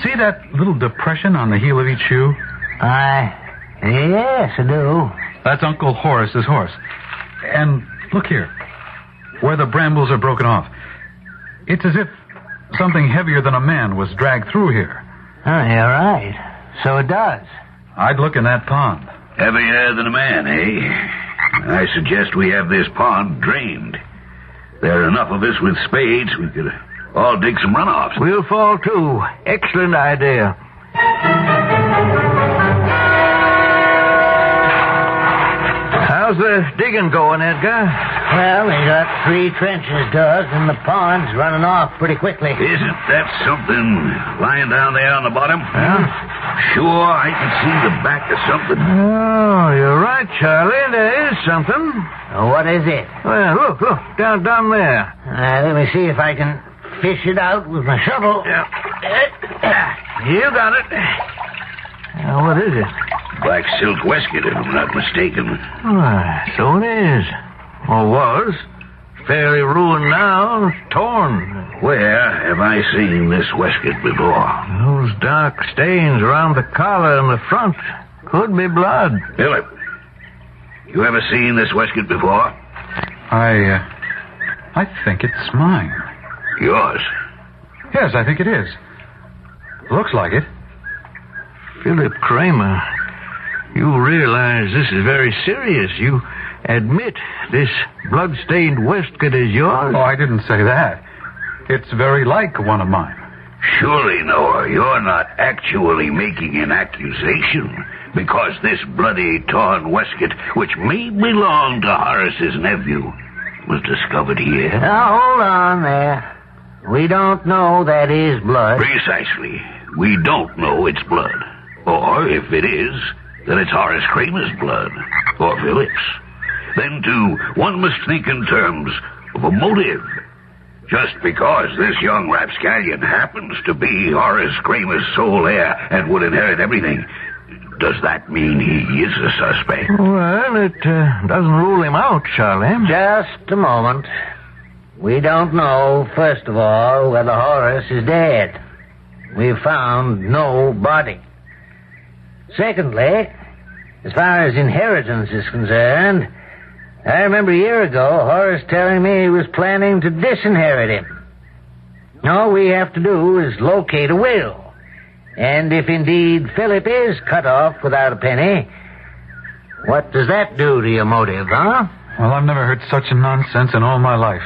See that little depression on the heel of each shoe? Yes, I do. That's Uncle Horace's horse. And look here, where the brambles are broken off. It's as if something heavier than a man was dragged through here. Oh, you're right. So it does. I'd look in that pond. Heavier than a man, eh? I suggest we have this pond drained. There are enough of us with spades, we could all dig some runoffs. We'll fall, too. Excellent idea. How's the digging going, Edgar? Well, they got 3 trenches dug, and the pond's running off pretty quickly. Isn't that something lying down there on the bottom? Yeah. Sure, I can see the back of something. Oh, you're right, Charlie. There is something. What is it? Well, look, down there. Let me see if I can fish it out with my shovel. Yeah. You got it. What is it? Black silk waistcoat, if I'm not mistaken. So it is. Or was. Fairly ruined now. Torn. Where have I seen this waistcoat before? Those dark stains around the collar and the front. Could be blood. Philip, you ever seen this waistcoat before? I think it's mine. Yours? Yes, I think it is. Looks like it. Philip Kramer, you realize this is very serious. You admit this blood-stained waistcoat is yours? Oh, I didn't say that. It's very like one of mine. Surely, Noah, you're not actually making an accusation because this bloody torn waistcoat, which may belong to Horace's nephew, was discovered here? Now, hold on there. We don't know that is blood. Precisely. We don't know it's blood. Or, if it is, then it's Horace Kramer's blood. Or Philip's. Then, too, one must think in terms of a motive. Just because this young rapscallion happens to be Horace Kramer's sole heir and would inherit everything, does that mean he is a suspect? Well, it doesn't rule him out, Charlie. Just a moment. We don't know, first of all, whether Horace is dead. We've found no body. Secondly, as far as inheritance is concerned, I remember a year ago Horace telling me he was planning to disinherit him. All we have to do is locate a will. And if indeed Philip is cut off without a penny, what does that do to your motive, huh? Well, I've never heard such nonsense in all my life.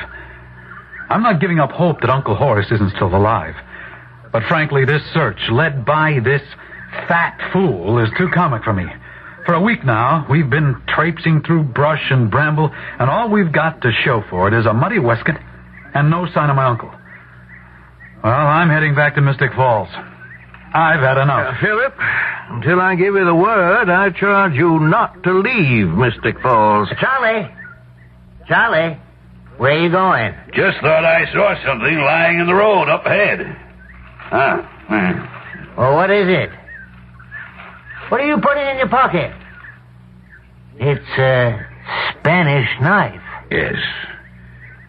I'm not giving up hope that Uncle Horace isn't still alive. But frankly, this search, led by this fat fool, is too comic for me. For a week now, we've been traipsing through brush and bramble, and all we've got to show for it is a muddy waistcoat and no sign of my uncle. Well, I'm heading back to Mystic Falls. I've had enough. Philip, until I give you the word, I charge you not to leave Mystic Falls. Charlie, where are you going? Just thought I saw something lying in the road up ahead. Well, what is it? What are you putting in your pocket? It's a Spanish knife. Yes.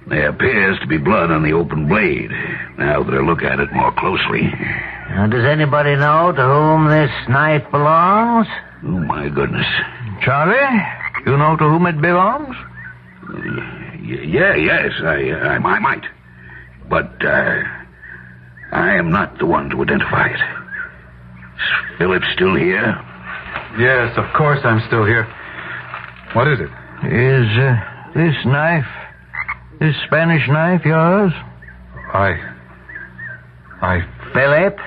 There appears to be blood on the open blade, now that I look at it more closely. Now, does anybody know to whom this knife belongs? Oh, my goodness. Charlie, you know to whom it belongs? Yes, I might. But, I am not the one to identify it. Is Philip still here? Yes, of course I'm still here. What is it? Is this knife, this Spanish knife, yours? Philip,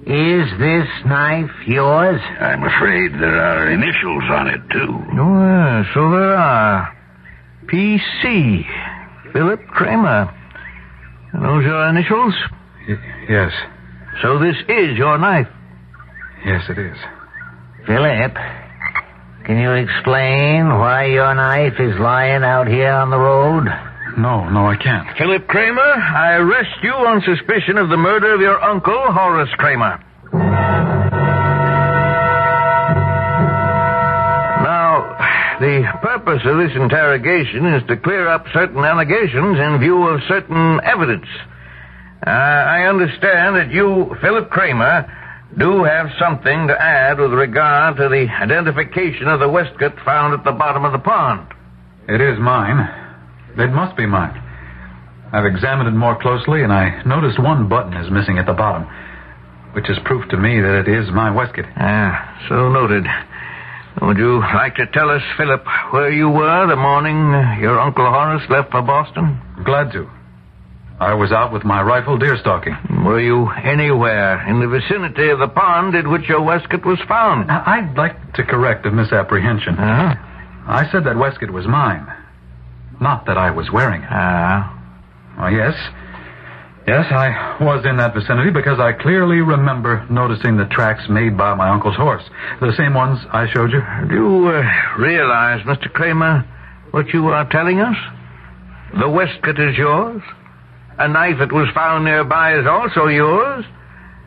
is this knife yours? I'm afraid there are initials on it, too. Oh, so there are. P.C. Philip Kramer. Are those your initials? Yes. So this is your knife? Yes, it is. Philip, can you explain why your knife is lying out here on the road? No, I can't. Philip Kramer, I arrest you on suspicion of the murder of your uncle, Horace Kramer. Now, the purpose of this interrogation is to clear up certain allegations in view of certain evidence. I understand that you, Philip Kramer, do have something to add with regard to the identification of the waistcoat found at the bottom of the pond. It is mine. It must be mine. I've examined it more closely, and I noticed one button is missing at the bottom, which is proof to me that it is my waistcoat. So noted. Would you like to tell us, Philip, where you were the morning your Uncle Horace left for Boston? Glad to. I was out with my rifle deer stalking. Were you anywhere in the vicinity of the pond in which your waistcoat was found? I'd like to correct a misapprehension. I said that waistcoat was mine, not that I was wearing it. Yes, I was in that vicinity because I clearly remember noticing the tracks made by my uncle's horse, the same ones I showed you. Do you realize, Mr. Kramer, what you are telling us? The waistcoat is yours. A knife that was found nearby is also yours.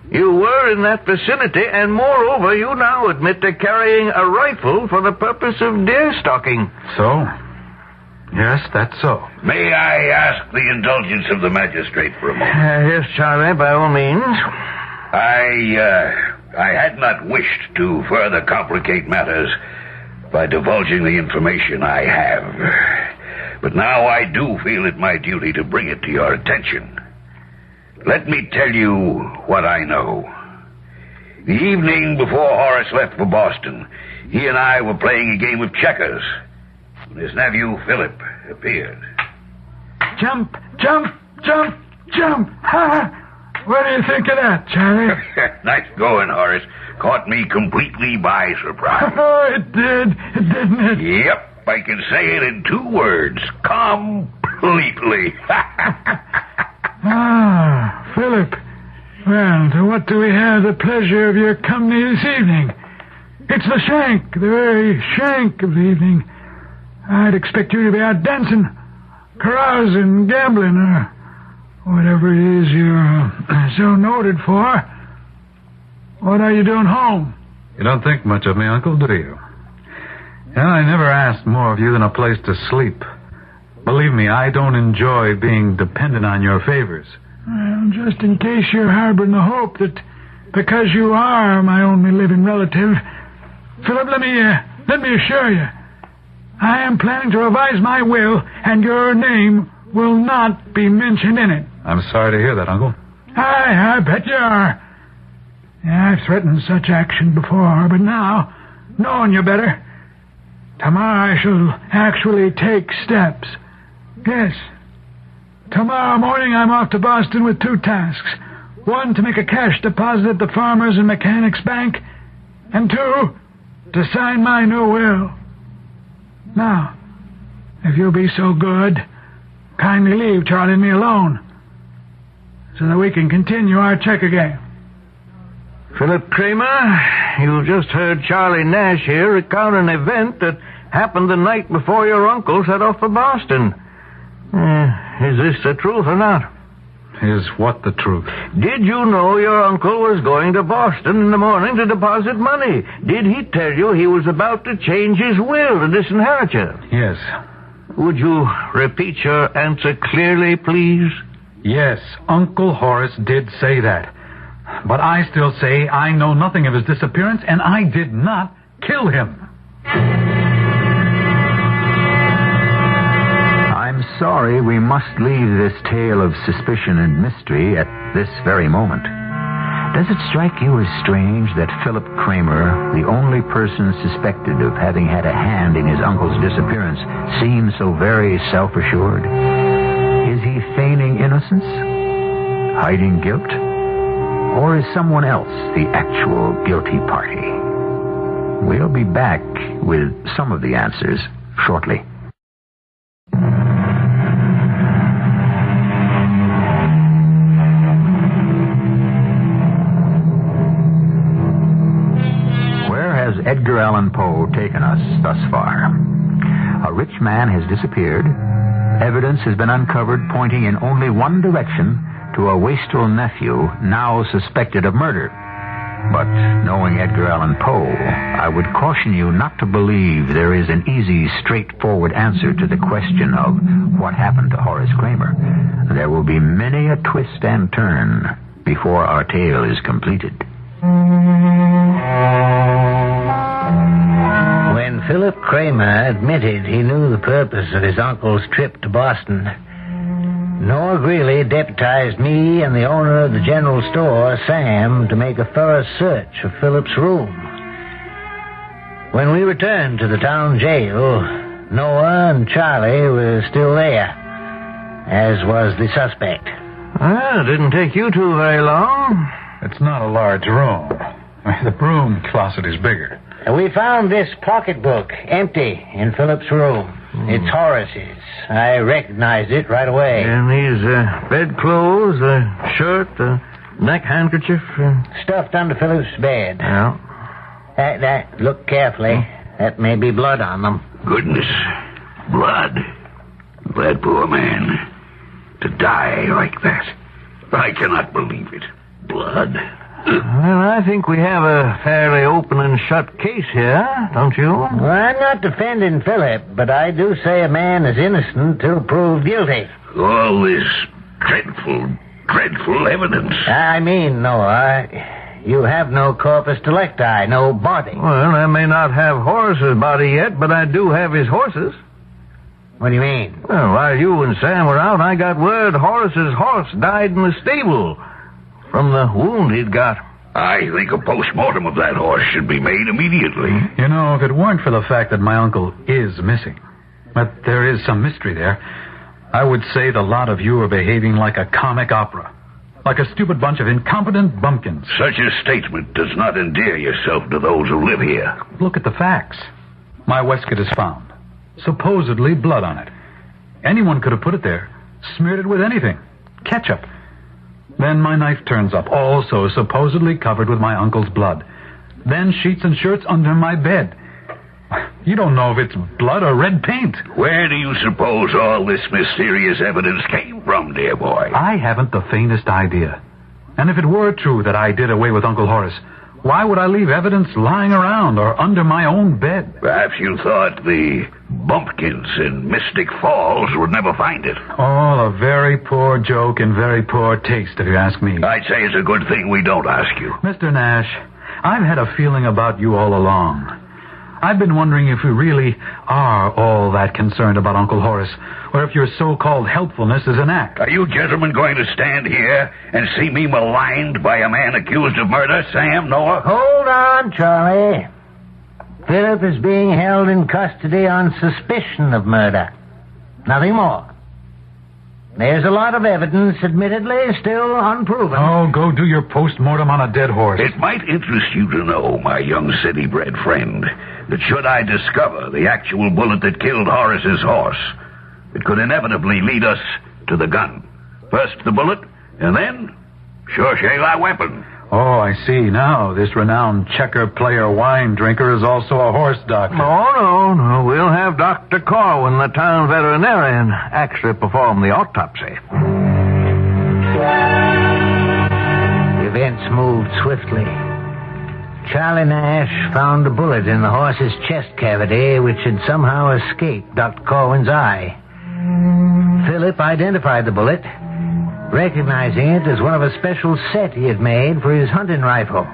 You were in that vicinity, and moreover, you now admit to carrying a rifle for the purpose of deer stalking. So? Yes, that's so. May I ask the indulgence of the magistrate for a moment? Yes, Charlie, by all means. I had not wished to further complicate matters by divulging the information I have. But now I do feel it my duty to bring it to your attention. Let me tell you what I know. The evening before Horace left for Boston, he and I were playing a game of checkers when his nephew, Philip, appeared. Jump, jump, jump, jump. Ha! What do you think of that, Charlie? Nice going, Horace. Caught me completely by surprise. Oh, it did, didn't it? Yep, I can say it in 2 words. Completely. Ah, Philip. Well, to what do we have the pleasure of your company this evening? It's the shank, the very shank of the evening. I'd expect you to be out dancing, carousing, gambling, or whatever it is you're so noted for. What are you doing home? You don't think much of me, Uncle, do you? Yeah, I never asked more of you than a place to sleep. Believe me, I don't enjoy being dependent on your favors. Well, just in case you're harboring the hope that because you are my only living relative, Philip, let me assure you, I am planning to revise my will, and your name will not be mentioned in it. I'm sorry to hear that, Uncle. I bet you are. Yeah, I've threatened such action before, but now, knowing you better, tomorrow I shall actually take steps. Yes. Tomorrow morning I'm off to Boston with 2 tasks. 1, to make a cash deposit at the Farmers and Mechanics Bank, and 2, to sign my new will. Now, if you'll be so good, kindly leave Charlie and me alone, so that we can continue our checker game. Philip Kramer, you just heard Charlie Nash here recount an event that happened the night before your uncle set off for Boston. Is this the truth or not? Is what the truth? Did you know your uncle was going to Boston in the morning to deposit money? Did he tell you he was about to change his will to disinherit you? Yes. Would you repeat your answer clearly, please? Yes, Uncle Horace did say that. But I still say I know nothing of his disappearance, and I did not kill him. I'm sorry we must leave this tale of suspicion and mystery at this very moment. Does it strike you as strange that Philip Kramer, the only person suspected of having had a hand in his uncle's disappearance, seems so very self-assured? Is he feigning innocence? Hiding guilt? Or is someone else the actual guilty party? We'll be back with some of the answers shortly. Where has Edgar Allan Poe taken us thus far? A rich man has disappeared. Evidence has been uncovered pointing in only one direction, to a wastrel nephew now suspected of murder. But knowing Edgar Allan Poe, I would caution you not to believe there is an easy, straightforward answer to the question of what happened to Horace Kramer. There will be many a twist and turn before our tale is completed. When Philip Kramer admitted he knew the purpose of his uncle's trip to Boston, Noah Greeley deputized me and the owner of the general store, Sam, to make a thorough search of Philip's room. When we returned to the town jail, Noah and Charlie were still there, as was the suspect. Well, it didn't take you two very long. It's not a large room. The broom closet is bigger. We found this pocketbook empty in Philip's room. It's Horace's. I recognized it right away. And these bedclothes, a shirt, a neck handkerchief. Stuffed under Philip's bed. Yeah. Look carefully. That may be blood on them. Goodness. Blood. That poor man. To die like that. I cannot believe it. Blood. Well, I think we have a fairly open and shut case here, don't you? Well, I'm not defending Philip, but I do say a man is innocent till proved guilty. All this dreadful evidence. I mean, Noah, you have no corpus delicti, no body. Well, I may not have Horace's body yet, but I do have his horses. What do you mean? Well, while you and Sam were out, I got word Horace's horse died in the stable from the wound he'd got. I think a post-mortem of that horse should be made immediately. You know, if it weren't for the fact that my uncle is missing, but there is some mystery there, I would say the lot of you are behaving like a comic opera. like a stupid bunch of incompetent bumpkins. Such a statement does not endear yourself to those who live here. Look at the facts. My waistcoat is found. Supposedly blood on it. Anyone could have put it there. Smeared it with anything. Ketchup. Then my knife turns up, also supposedly covered with my uncle's blood. Then sheets and shirts under my bed. You don't know if it's blood or red paint. Where do you suppose all this mysterious evidence came from, dear boy? I haven't the faintest idea. And if it were true that I did away with Uncle Horace, why would I leave evidence lying around or under my own bed? Perhaps you thought the bumpkins in Mystic Falls would never find it. Oh, a very poor joke and very poor taste, if you ask me. I'd say it's a good thing we don't ask you. Mr. Nash, I've had a feeling about you all along. I've been wondering if you really are all that concerned about Uncle Horace, or if your so-called helpfulness is an act. Are you gentlemen going to stand here and see me maligned by a man accused of murder, Sam, Noah? Hold on, Charlie. Philip is being held in custody on suspicion of murder. Nothing more. There's a lot of evidence, admittedly, still unproven. Oh, go do your post-mortem on a dead horse. It might interest you to know, my young city-bred friend, that should I discover the actual bullet that killed Horace's horse, it could inevitably lead us to the gun. First the bullet, and then, sure shall our weapon. Oh, I see now. This renowned checker player wine drinker is also a horse doctor. No. We'll have Dr. Corwin, the town veterinarian, actually perform the autopsy. Events moved swiftly. Charlie Nash found a bullet in the horse's chest cavity which had somehow escaped Dr. Corwin's eye. Philip identified the bullet, recognizing it as one of a special set he had made for his hunting rifle.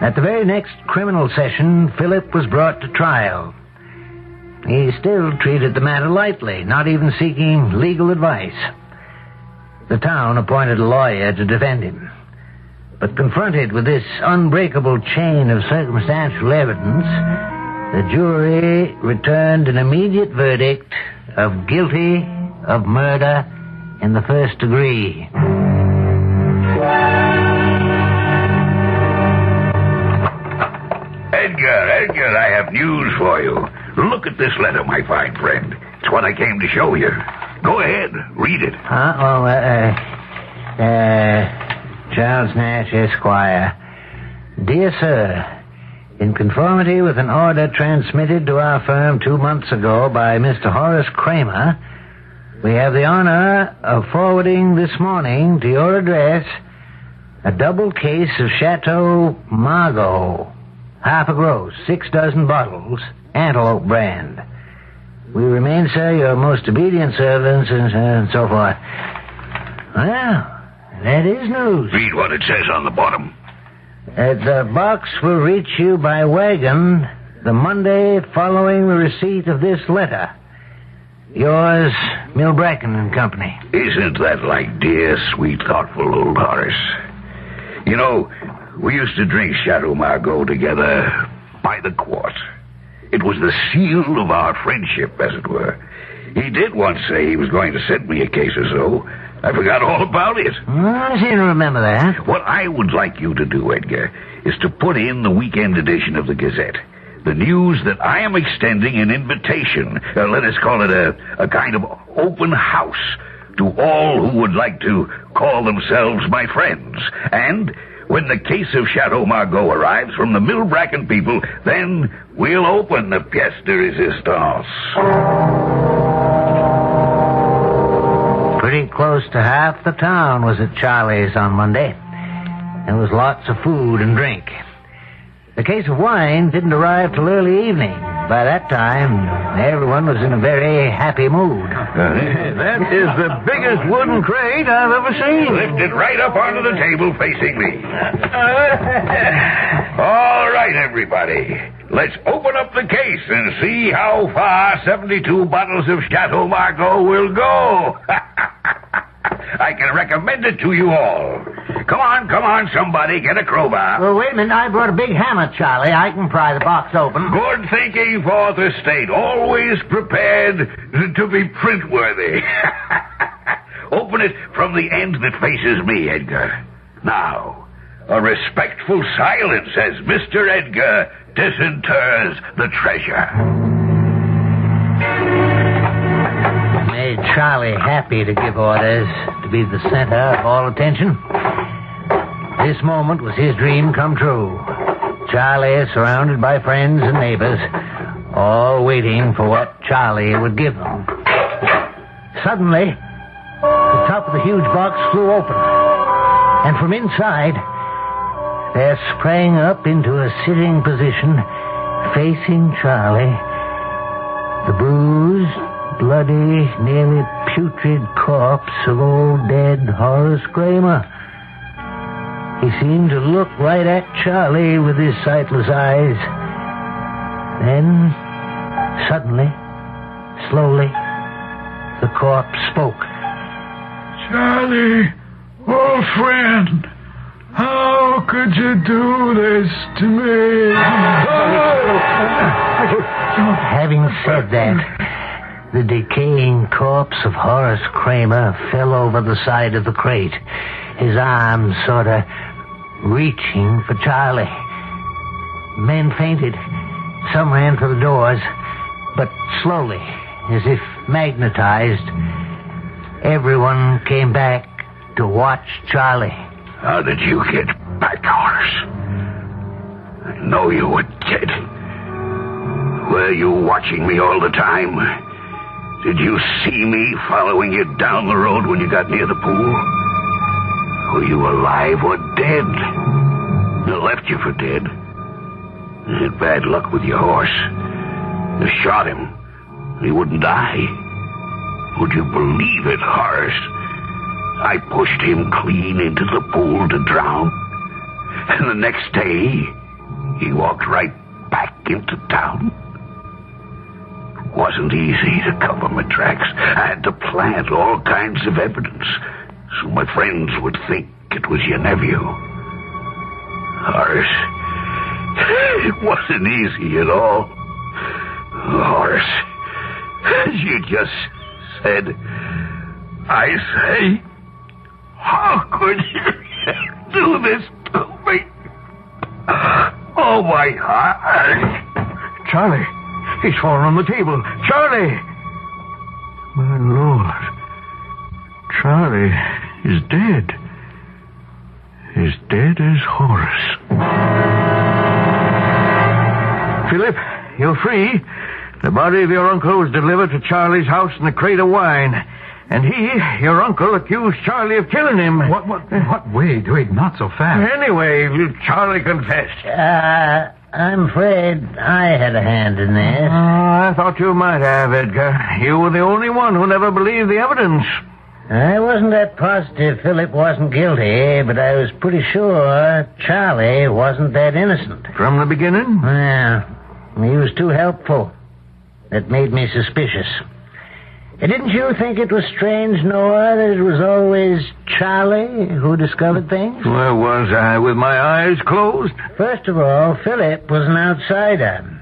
At the very next criminal session, Philip was brought to trial. He still treated the matter lightly, not even seeking legal advice. The town appointed a lawyer to defend him. But confronted with this unbreakable chain of circumstantial evidence, the jury returned an immediate verdict of guilty of murder in the first degree. Edgar, I have news for you. Look at this letter, my fine friend. It's what I came to show you. Go ahead, read it. Charles Nash, Esquire. Dear Sir, in conformity with an order transmitted to our firm 2 months ago by Mr. Horace Kramer, we have the honor of forwarding this morning to your address a double case of Chateau Margaux, half a gross, 6 dozen bottles, Antelope brand. We remain, sir, your most obedient servants, and so forth. Well, that is news. Read what it says on the bottom. The box will reach you by wagon the Monday following the receipt of this letter. Yours, Milbracken and Company. Isn't that like dear, sweet, thoughtful old Horace? You know, we used to drink Chateau Margaux together by the quart. It was the seal of our friendship, as it were. He did once say he was going to send me a case or so. I forgot all about it. I seem to remember that. What I would like you to do, Edgar, is to put in the weekend edition of the Gazette the news that I am extending an invitation, let us call it a kind of open house, to all who would like to call themselves my friends. And when the case of Chateau Margaux arrives from the Milbracken people, then we'll open the pièce de résistance. Pretty close to half the town was at Charlie's on Monday. There was lots of food and drink. The case of wine didn't arrive till early evening. By that time, everyone was in a very happy mood. That is the biggest wooden crate I've ever seen. Lift it right up onto the table facing me. All right, everybody. Let's open up the case and see how far 72 bottles of Chateau Margaux will go. I can recommend it to you all. Come on, somebody, get a crowbar. Well, wait a minute. I brought a big hammer, Charlie. I can pry the box open. Good thinking, Fourth Estate. Always prepared to be print-worthy. Open it from the end that faces me, Edgar. Now, a respectful silence as Mr. Edgar disinters the treasure. Made Charlie happy to give orders to be the center of all attention. This moment was his dream come true. Charlie surrounded by friends and neighbors, all waiting for what Charlie would give them. Suddenly, the top of the huge box flew open, and from inside, there sprang up into a sitting position, facing Charlie, the bruised, bloody, nearly putrid corpse of old dead Horace Kramer. He seemed to look right at Charlie with his sightless eyes. Then, suddenly, slowly, the corpse spoke. Charlie, old friend, how could you do this to me? Having said that, the decaying corpse of Horace Kramer fell over the side of the crate, his arms sort of reaching for Charlie. Men fainted. Some ran for the doors, but slowly, as if magnetized, everyone came back to watch Charlie. How did you get back, Horace? I know you were dead. Were you watching me all the time? Did you see me following you down the road when you got near the pool? Were you alive or dead? I left you for dead. You had bad luck with your horse. You shot him. He wouldn't die. Would you believe it, Horace? I pushed him clean into the pool to drown. And the next day, he walked right back into town. It wasn't easy to cover my tracks. I had to plant all kinds of evidence so my friends would think it was your nephew. Horace, it wasn't easy at all. Horace, as you just said, I say, how could you do this to me? Oh, my heart. Charlie, he's fallen on the table. Charlie! My Lord, Charlie is dead. As dead as Horace. Philip, you're free. The body of your uncle was delivered to Charlie's house in a crate of wine. And he, your uncle, accused Charlie of killing him. What? Wait, not so fast. Anyway, Charlie confessed. I'm afraid I had a hand in this. I thought you might have, Edgar. You were the only one who never believed the evidence. I wasn't that positive Philip wasn't guilty, but I was pretty sure Charlie wasn't that innocent. From the beginning? Yeah. He was too helpful. That made me suspicious. Didn't you think it was strange, Noah, that it was always Charlie who discovered things? Where was I, with my eyes closed? First of all, Philip was an outsider.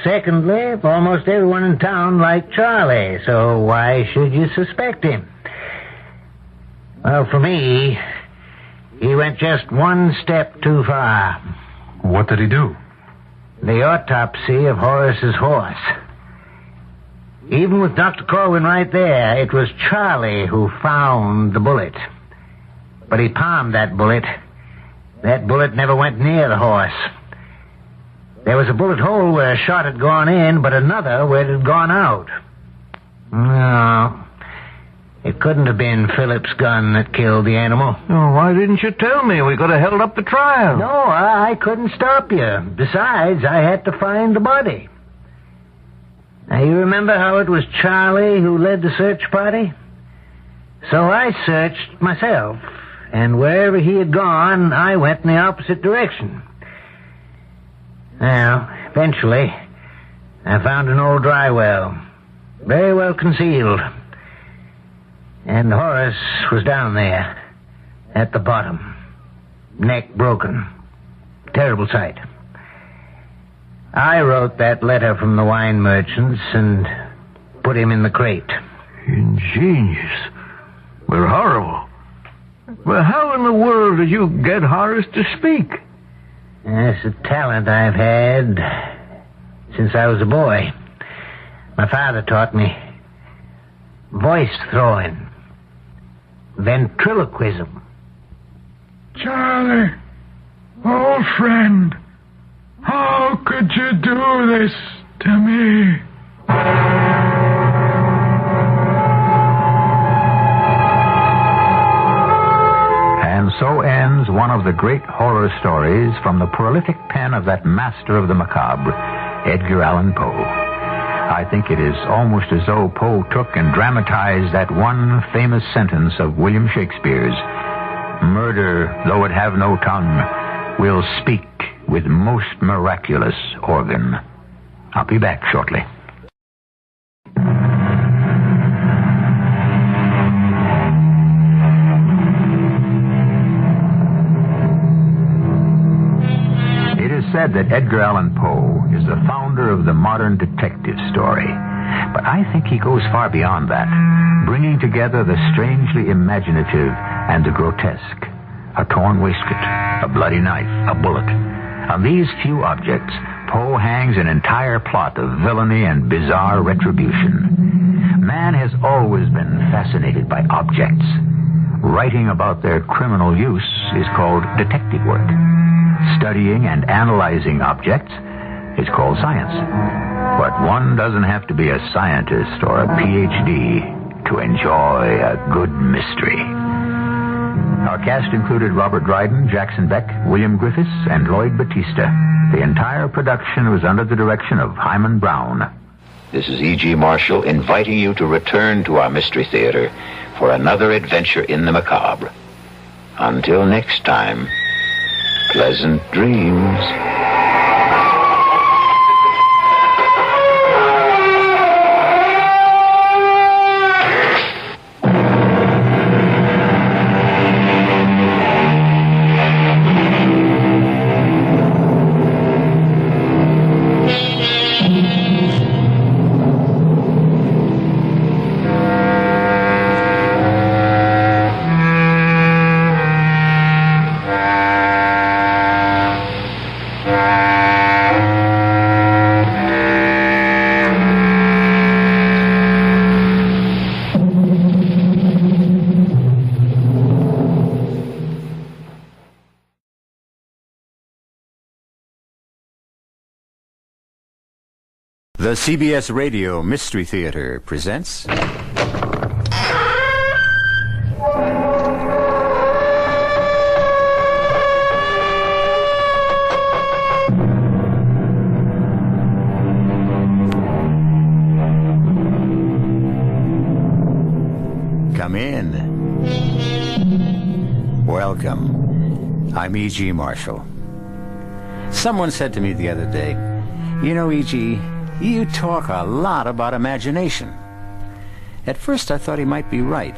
Secondly, almost everyone in town liked Charlie, so why should you suspect him? Well, for me, he went just one step too far. What did he do? The autopsy of Horace's horse. Even with Dr. Corwin right there, it was Charlie who found the bullet. But he palmed that bullet. That bullet never went near the horse. There was a bullet hole where a shot had gone in, but another where it had gone out. No, it couldn't have been Philip's gun that killed the animal. Oh, why didn't you tell me? We could have held up the trial. No, I couldn't stop you. Besides, I had to find the body. Now, you remember how it was Charlie who led the search party? So I searched myself, and wherever he had gone, I went in the opposite direction. Well, eventually, I found an old dry well, very well concealed. And Horace was down there, at the bottom, neck broken. Terrible sight. I wrote that letter from the wine merchants and put him in the crate. Ingenious. were horrible. Well, how in the world did you get Horace to speak? It's a talent I've had since I was a boy. My father taught me voice throwing, ventriloquism. Charlie, old friend, how could you do this to me? And so ends one of the great horror stories from the prolific pen of that master of the macabre, Edgar Allan Poe. I think it is almost as though Poe took and dramatized that one famous sentence of William Shakespeare's, "Murder, though it have no tongue, will speak with most miraculous organ." I'll be back shortly. It is said that Edgar Allan Poe is the founder of the modern detective story. But I think he goes far beyond that, bringing together the strangely imaginative and the grotesque. A torn waistcoat, a bloody knife, a bullet. On these few objects, Poe hangs an entire plot of villainy and bizarre retribution. Man has always been fascinated by objects. Writing about their criminal use is called detective work. Studying and analyzing objects is called science. But one doesn't have to be a scientist or a PhD to enjoy a good mystery. Our cast included Robert Dryden, Jackson Beck, William Griffiths, and Lloyd Batista. The entire production was under the direction of Hyman Brown. This is E.G. Marshall inviting you to return to our Mystery Theater for another adventure in the macabre. Until next time, pleasant dreams. The CBS Radio Mystery Theater presents... Come in. Welcome. I'm E.G. Marshall. Someone said to me the other day, "You know, E.G., you talk a lot about imagination." At first I thought he might be right,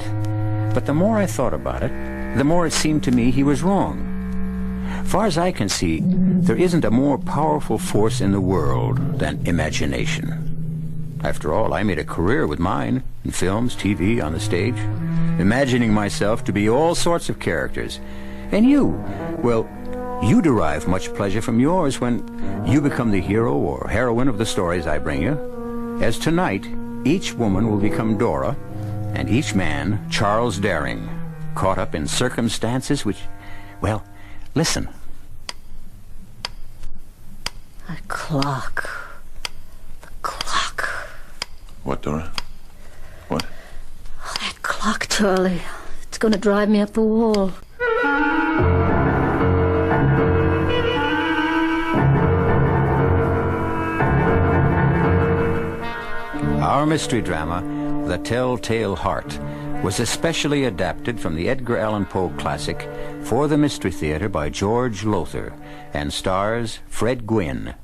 but the more I thought about it, the more it seemed to me he was wrong. Far as I can see, there isn't a more powerful force in the world than imagination. After all, I made a career with mine, in films, TV, on the stage, imagining myself to be all sorts of characters. And you, well, you derive much pleasure from yours when you become the hero or heroine of the stories I bring you. As tonight, each woman will become Dora, and each man Charles Daring, caught up in circumstances which, well, listen. The clock. The clock. What, Dora? What? Oh, that clock, Charlie. It's going to drive me up the wall. Our mystery drama, The Telltale Heart, was especially adapted from the Edgar Allan Poe classic for the Mystery Theater by George Lothar and stars Fred Gwynne.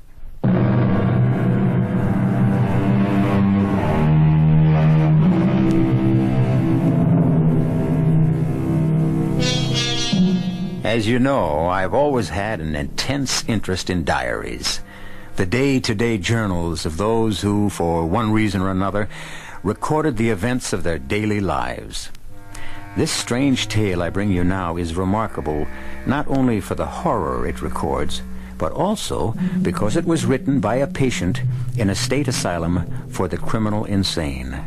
As you know, I've always had an intense interest in diaries, the day-to-day journals of those who, for one reason or another, recorded the events of their daily lives. This strange tale I bring you now is remarkable not only for the horror it records, but also because it was written by a patient in a state asylum for the criminal insane.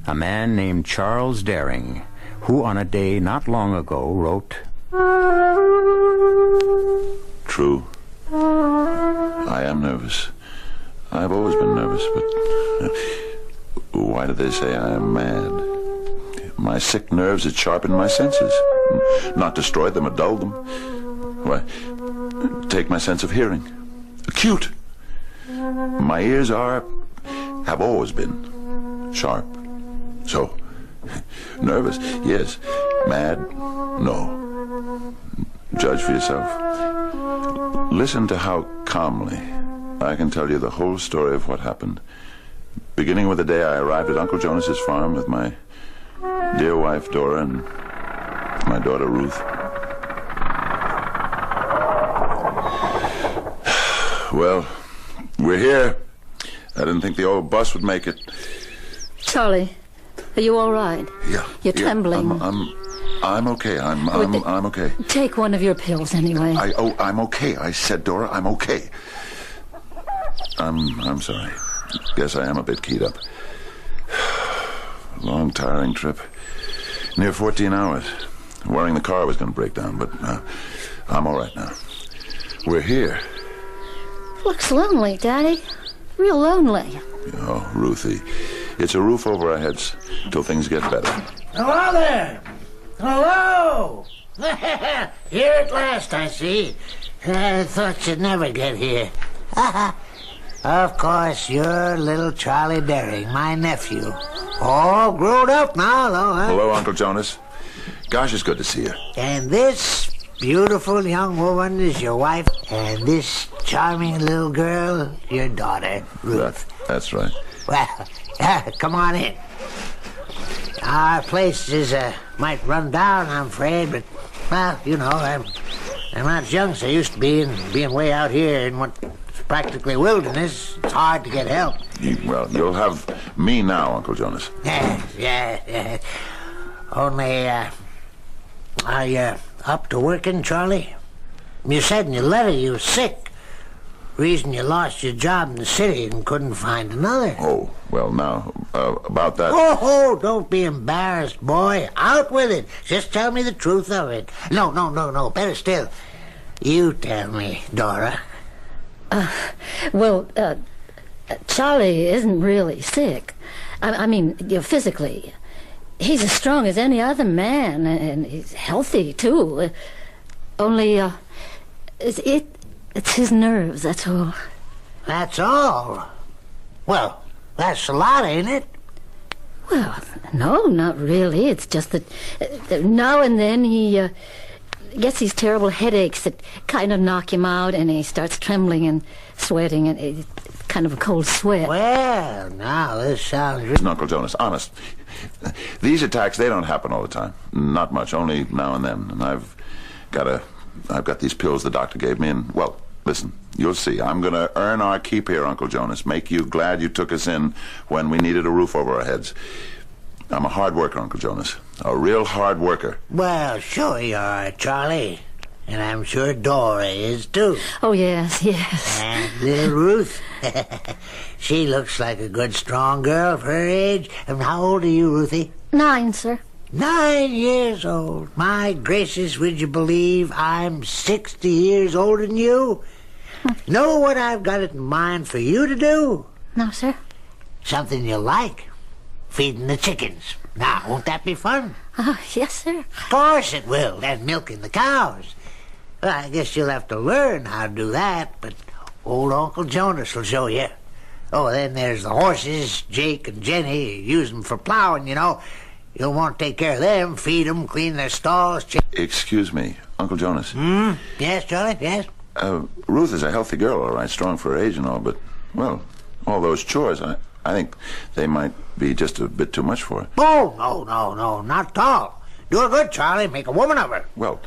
A man named Charles Daring, who on a day not long ago wrote, True. I am nervous. I've always been nervous, but why do they say I am mad? My sick nerves had sharpened my senses, not destroyed them or dulled them. Why, take my sense of hearing. Acute. My ears have always been sharp. So, nervous, yes. Mad, no. Judge for yourself. Listen to how calmly I can tell you the whole story of what happened, beginning with the day I arrived at Uncle Jonas's farm with my dear wife, Dora, and my daughter, Ruth. Well, we're here. I didn't think the old bus would make it. Charlie, are you all right? Yeah. You're trembling. I'm okay. I'm okay. Take one of your pills anyway. I'm okay. I said, Dora, I'm okay. I'm sorry. Guess I am a bit keyed up. Long, tiring trip. Near 14 hours. Worrying the car was going to break down, but I'm all right now. We're here. Looks lonely, Daddy. Real lonely. Oh, Ruthie. It's a roof over our heads till things get better. Hello there. Hello. Here at last, I see. I thought you'd never get here. Of course, you're little Charlie Daring, my nephew. All grown up now, though, huh? Hello, Uncle Jonas. Gosh, it's good to see you. And this beautiful young woman is your wife, and this charming little girl, your daughter, Ruth. That's right. Well, come on in. Our place is, might run down, I'm afraid, but, well, you know, I'm not as young as I used to be, and being way out here in what's practically wilderness, it's hard to get help. Well, you'll have me now, Uncle Jonas. Yeah. Only, are you up to working, Charlie? You said in your letter you were sick. Reason you lost your job in the city and couldn't find another. Oh, well, now, about that... Oh, don't be embarrassed, boy. Out with it. Just tell me the truth of it. No. Better still. You tell me, Dora. Charlie isn't really sick. I mean, physically. He's as strong as any other man, and he's healthy, too. Only, it's his nerves, that's all. That's all? Well, that's a lot, ain't it? Well, no, not really. It's just that now and then he gets these terrible headaches that kind of knock him out, and he starts trembling and sweating, and it's kind of a cold sweat. Well, now this sounds... Uncle Jonas, honest. These attacks, they don't happen all the time. Not much, only now and then. And I've got these pills the doctor gave me, and, well, listen, you'll see. I'm going to earn our keep here, Uncle Jonas. Make you glad you took us in when we needed a roof over our heads. I'm a hard worker, Uncle Jonas. A real hard worker. Well, sure you are, Charlie. And I'm sure Dora is, too. Oh, yes. And little Ruth. She looks like a good, strong girl for her age. And how old are you, Ruthie? 9, sir. 9 years old. My gracious, would you believe I'm 60 years older than you? Know what I've got it in mind for you to do? No, sir. Something you like. Feeding the chickens. Now, won't that be fun? Oh, yes, sir. Of course it will. And milking the cows. Well, I guess you'll have to learn how to do that, but old Uncle Jonas will show you. Oh, then there's the horses. Jake and Jenny use them for plowing, you know. You'll want to take care of them, feed them, clean their stalls. Excuse me, Uncle Jonas. Yes, Charlie, yes? Ruth is a healthy girl, all right, strong for her age and all, but, well, all those chores, I think they might be just a bit too much for her. Oh, no, not at all. Do her good, Charlie. Make a woman of her. Well,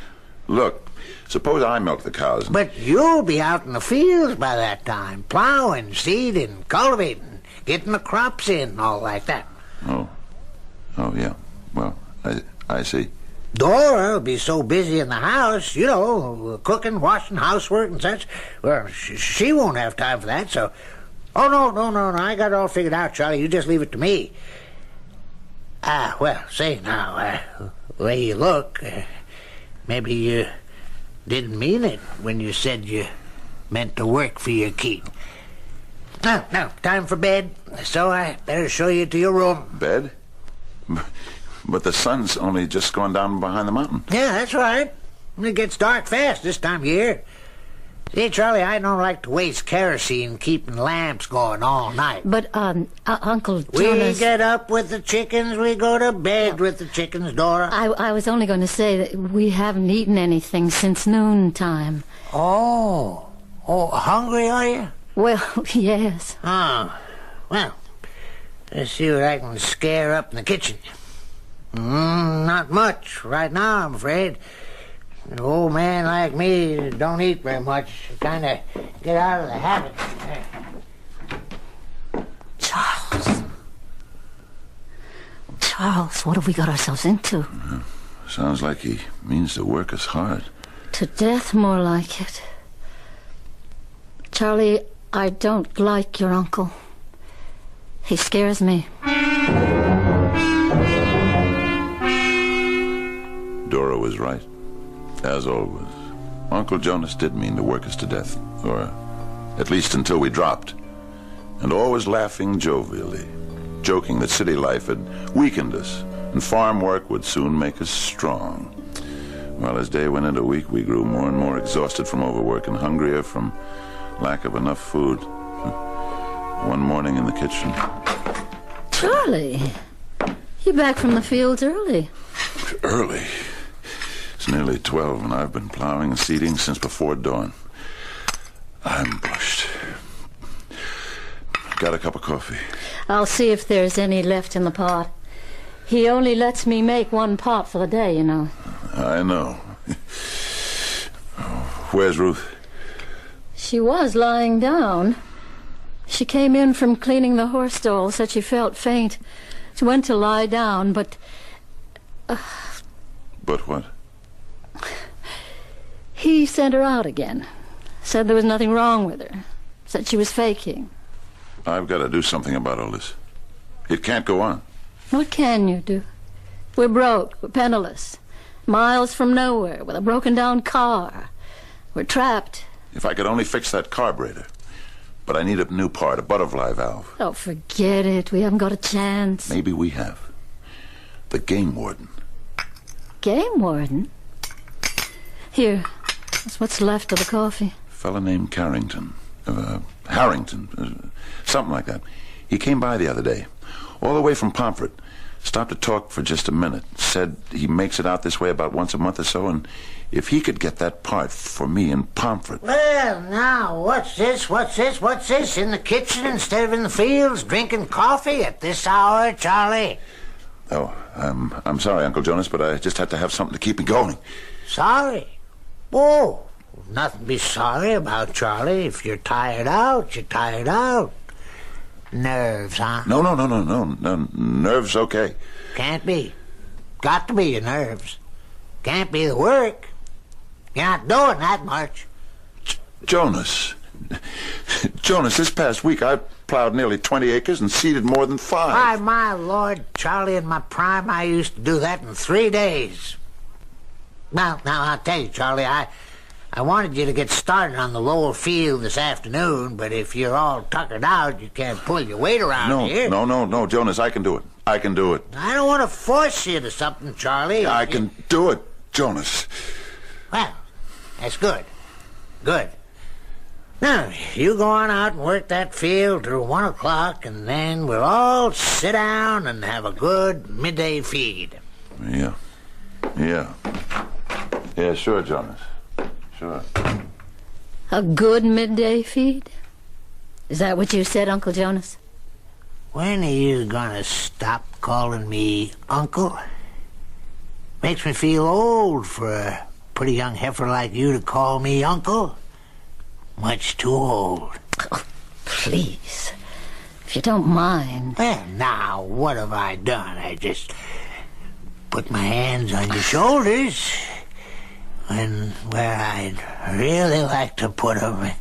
look, suppose I milk the cows. But you'll be out in the fields by that time, plowing, seeding, cultivating, getting the crops in, all like that. Oh, yeah. Well, I see. Dora will be so busy in the house, you know, cooking, washing, housework and such. Well, she won't have time for that, so... Oh, no, I got it all figured out, Charlie. You just leave it to me. Well, say now, the way you look, maybe you didn't mean it when you said you meant to work for your keep. Now, time for bed, so I better show you to your room. Bed? But the sun's only just gone down behind the mountain. Yeah, that's right. It gets dark fast this time of year. See, Charlie, I don't like to waste kerosene keeping lamps going all night. But, Uncle Jonas... We get up with the chickens, we go to bed with the chickens, Dora. I was only going to say that we haven't eaten anything since noontime. Oh, hungry are you? Well, yes. Oh, well, let's see what I can scare up in the kitchen. Not much right now, I'm afraid. An old man like me don't eat very much. Kind of get out of the habit. Charles, what have we got ourselves into? Sounds like he means to work us hard. To death, more like it. Charlie, I don't like your uncle. He scares me. Dora was right. As always, Uncle Jonas did mean to work us to death, or at least until we dropped, and always laughing jovially, joking that city life had weakened us, and farm work would soon make us strong. Well, as day went into week, we grew more and more exhausted from overwork and hungrier from lack of enough food. One morning in the kitchen... Charlie, you're back from the fields early. Early? It's nearly 12, and I've been plowing and seeding since before dawn. I'm brushed. Got a cup of coffee? I'll see if there's any left in the pot. He only lets me make one pot for the day, you know. I know. Where's Ruth? She was lying down. She came in from cleaning the horse stall, said she felt faint. She went to lie down, but... But what? He sent her out again. Said there was nothing wrong with her. Said she was faking. I've got to do something about all this. It can't go on. What can you do? We're broke. We're penniless. Miles from nowhere with a broken-down car. We're trapped. If I could only fix that carburetor. But I need a new part, a butterfly valve. Oh, forget it. We haven't got a chance. Maybe we have. The game warden. Game warden? Here. That's what's left of the coffee. A fella named Harrington, something like that. He came by the other day, all the way from Pomfret. Stopped to talk for just a minute. Said he makes it out this way about once a month or so, and if he could get that part for me in Pomfret... Well, now, what's this in the kitchen instead of in the fields, drinking coffee at this hour, Charlie? Oh, I'm sorry, Uncle Jonas, but I just had to have something to keep me going. Sorry? Oh, nothing to be sorry about, Charlie. If you're tired out, you're tired out. Nerves, huh? No. Nerves, okay. Can't be. Got to be your nerves. Can't be the work. You're not doing that much. Jonas, this past week I plowed nearly 20 acres and seeded more than 5. Why, my Lord, Charlie, in my prime, I used to do that in 3 days. Now, I'll tell you, Charlie, I wanted you to get started on the lower field this afternoon, but if you're all tuckered out, you can't pull your weight around here. No, Jonas, I can do it. I don't want to force you to something, Charlie. I can do it, Jonas. Well, that's good. Good. Now, you go on out and work that field till 1 o'clock, and then we'll all sit down and have a good midday feed. Yeah, sure, Jonas. Sure. A good midday feed? Is that what you said, Uncle Jonas? When are you gonna stop calling me Uncle? Makes me feel old for a pretty young heifer like you to call me Uncle. Much too old. Oh, please. If you don't mind. Well, now, what have I done? I just put my hands on your shoulders when where I'd really like to put them.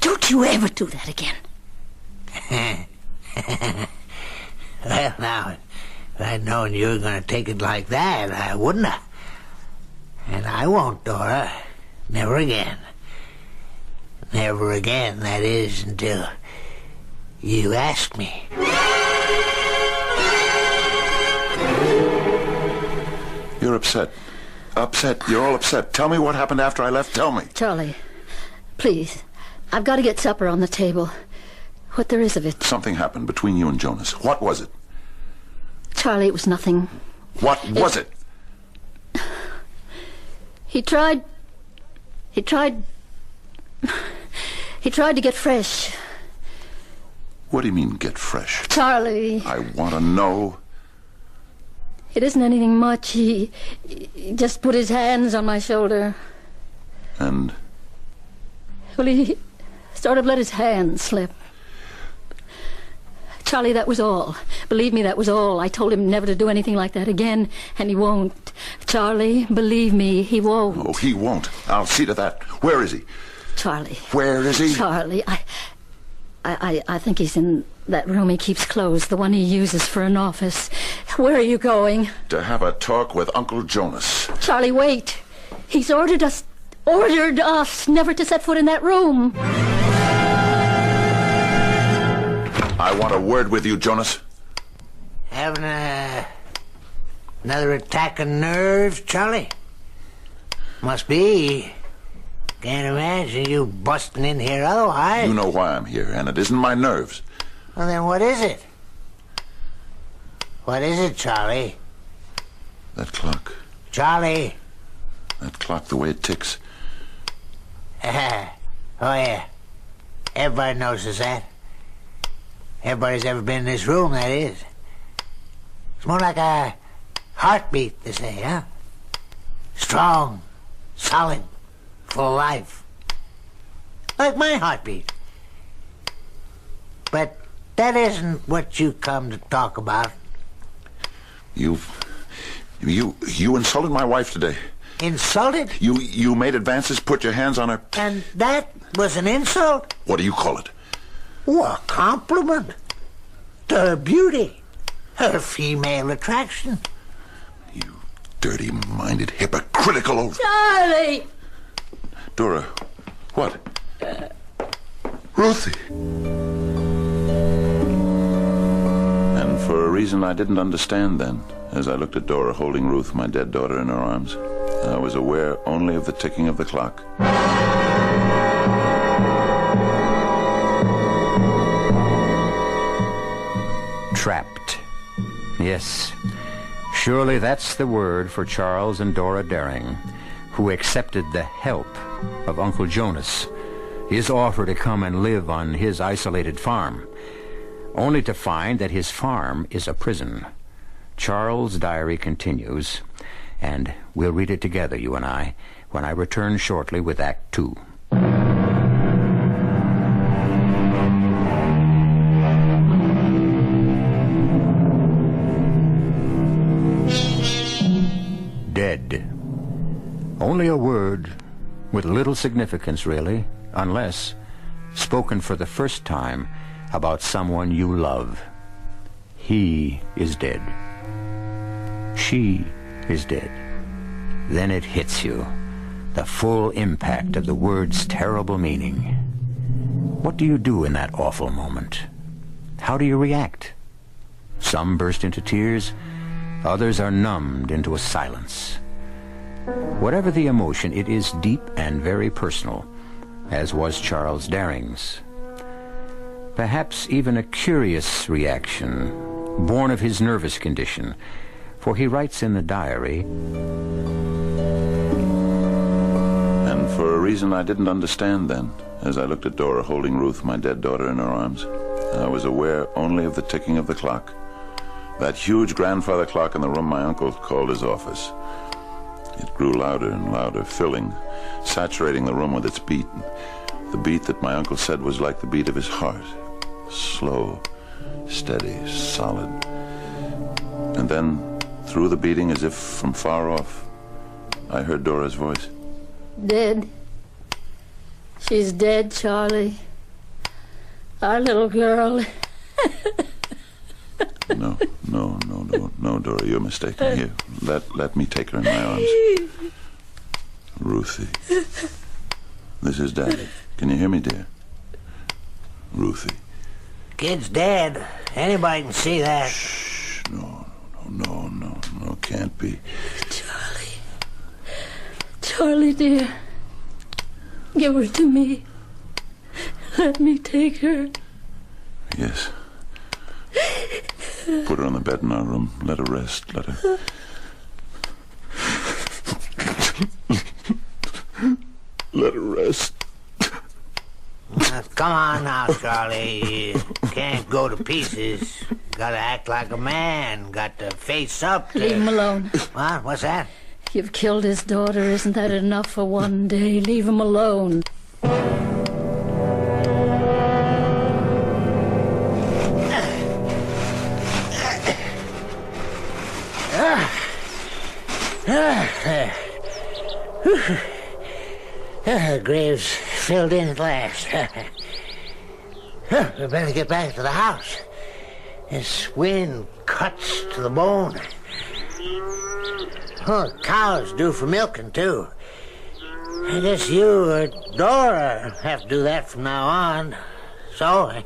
Don't you ever do that again. Well, now, if I'd known you were going to take it like that, I wouldn't have. And I won't, Dora. Never again. Never again, that is, until you ask me. You're upset. Upset. You're all upset. Tell me what happened after I left. Tell me. Charlie, please. I've got to get supper on the table. What there is of it. Something happened between you and Jonas. What was it? Charlie, it was nothing. What was it? He tried to get fresh. What do you mean, get fresh? Charlie. I want to know. It isn't anything much. He just put his hands on my shoulder. And? Well, he sort of let his hand slip. Charlie, that was all. Believe me, that was all. I told him never to do anything like that again, and he won't. Charlie, believe me, he won't. Oh, he won't. I'll see to that. Where is he? Charlie. Where is he? Charlie, I think he's in that room he keeps closed, the one he uses for an office. Where are you going? To have a talk with Uncle Jonas. Charlie, wait. He's ordered us never to set foot in that room. I want a word with you, Jonas. Having another attack of nerves, Charlie? Must be. Can't imagine you busting in here otherwise. You know why I'm here, and it isn't my nerves. Well, then what is it? What is it, Charlie? That clock. Charlie. That clock, the way it ticks. Oh, yeah. Everybody notices that. Everybody's ever been in this room, that is. It's more like a heartbeat, they say, huh? Strong, solid, full of life. Like my heartbeat. But that isn't what you come to talk about. You insulted my wife today. Insulted? You made advances, put your hands on her. And that was an insult? What do you call it? Oh, a compliment to her beauty, her female attraction. You dirty-minded, hypocritical old... Charlie! Dora, what? Ruthie! And for a reason I didn't understand then, as I looked at Dora holding Ruth, my dead daughter, in her arms, I was aware only of the ticking of the clock. Trapped. Yes. Surely that's the word for Charles and Dora Daring, who accepted the help of Uncle Jonas, his offer to come and live on his isolated farm, only to find that his farm is a prison. Charles' diary continues, and we'll read it together, you and I, when I return shortly with Act 2. Dead. Only a word with little significance, really, unless spoken for the first time about someone you love. He is dead. She is dead. Then it hits you, the full impact of the word's terrible meaning. What do you do in that awful moment? How do you react? Some burst into tears. Others are numbed into a silence. Whatever the emotion, it is deep and very personal, as was Charles Daring's. Perhaps even a curious reaction, born of his nervous condition, for he writes in the diary, And for a reason I didn't understand then, as I looked at Dora holding Ruth, my dead daughter, in her arms, I was aware only of the ticking of the clock. That huge grandfather clock in the room my uncle called his office. It grew louder and louder, filling, saturating the room with its beat. The beat that my uncle said was like the beat of his heart. Slow, steady, solid. And then, through the beating, as if from far off, I heard Dora's voice. Dead. She's dead, Charlie. Our little girl. No, Dora, you're mistaken. Here, let me take her in my arms. Ruthie. This is Daddy. Can you hear me, dear? Ruthie. Kid's dead. Anybody can see that. Shh. No, can't be. Charlie, dear. Give her to me. Let me take her. Yes. Put her on the bed in our room. Let her rest. Let her... Let her rest. Come on now, Charlie. You can't go to pieces. Gotta act like a man. Got to face up to... Leave him alone. What? What's that? You've killed his daughter. Isn't that enough for one day? Leave him alone. The grave's filled in at last. We better get back to the house. This wind cuts to the bone. Oh, the cow's due for milking, too. I guess you or Dora have to do that from now on. So, I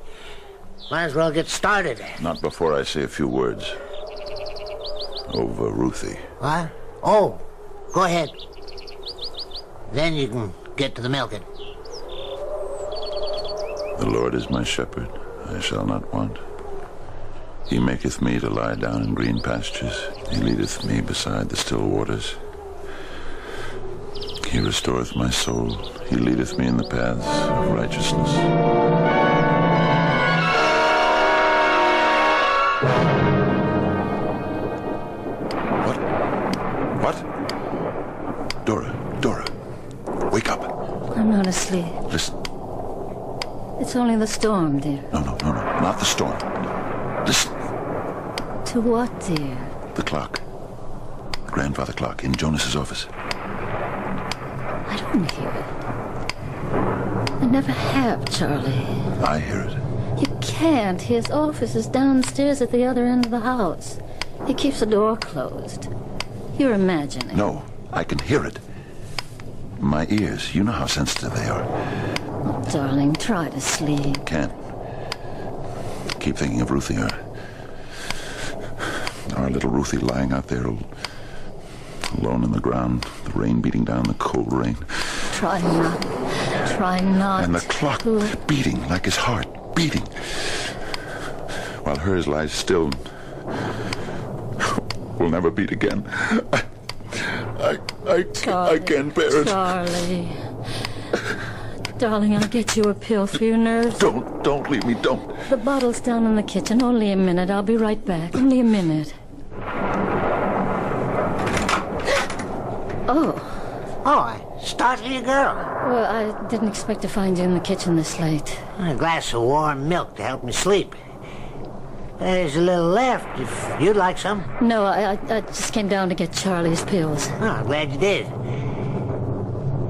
might as well get started. Not before I say a few words. Over Ruthie. What? Oh, go ahead. Then you can get to the milking. The Lord is my shepherd, I shall not want. He maketh me to lie down in green pastures. He leadeth me beside the still waters. He restoreth my soul. He leadeth me in the paths of righteousness. What? Dora, wake up. I'm not asleep. Listen. It's only the storm, dear. No, not the storm. Listen. To what, dear? The clock. The grandfather clock in Jonas's office. I don't hear it. I never have, Charlie. I hear it. You can't. His office is downstairs at the other end of the house. He keeps the door closed. You're imagining. No, I can hear it. My ears, you know how sensitive they are. Oh, darling, try to sleep. Can't. Keep thinking of Ruthie. Our little Ruthie lying out there alone in the ground, the rain beating down, the cold rain. Try not. And the clock beating like his heart, beating. While hers lies still. Will never beat again. I can't bear it. Charlie. Darling, I'll get you a pill for your nerves. Don't leave me, don't. The bottle's down in the kitchen. Only a minute. I'll be right back. Only a minute. Oh, I startled you, girl. Well, I didn't expect to find you in the kitchen this late. A glass of warm milk to help me sleep. There's a little left, if you'd like some. No, I just came down to get Charlie's pills. Oh, I'm glad you did.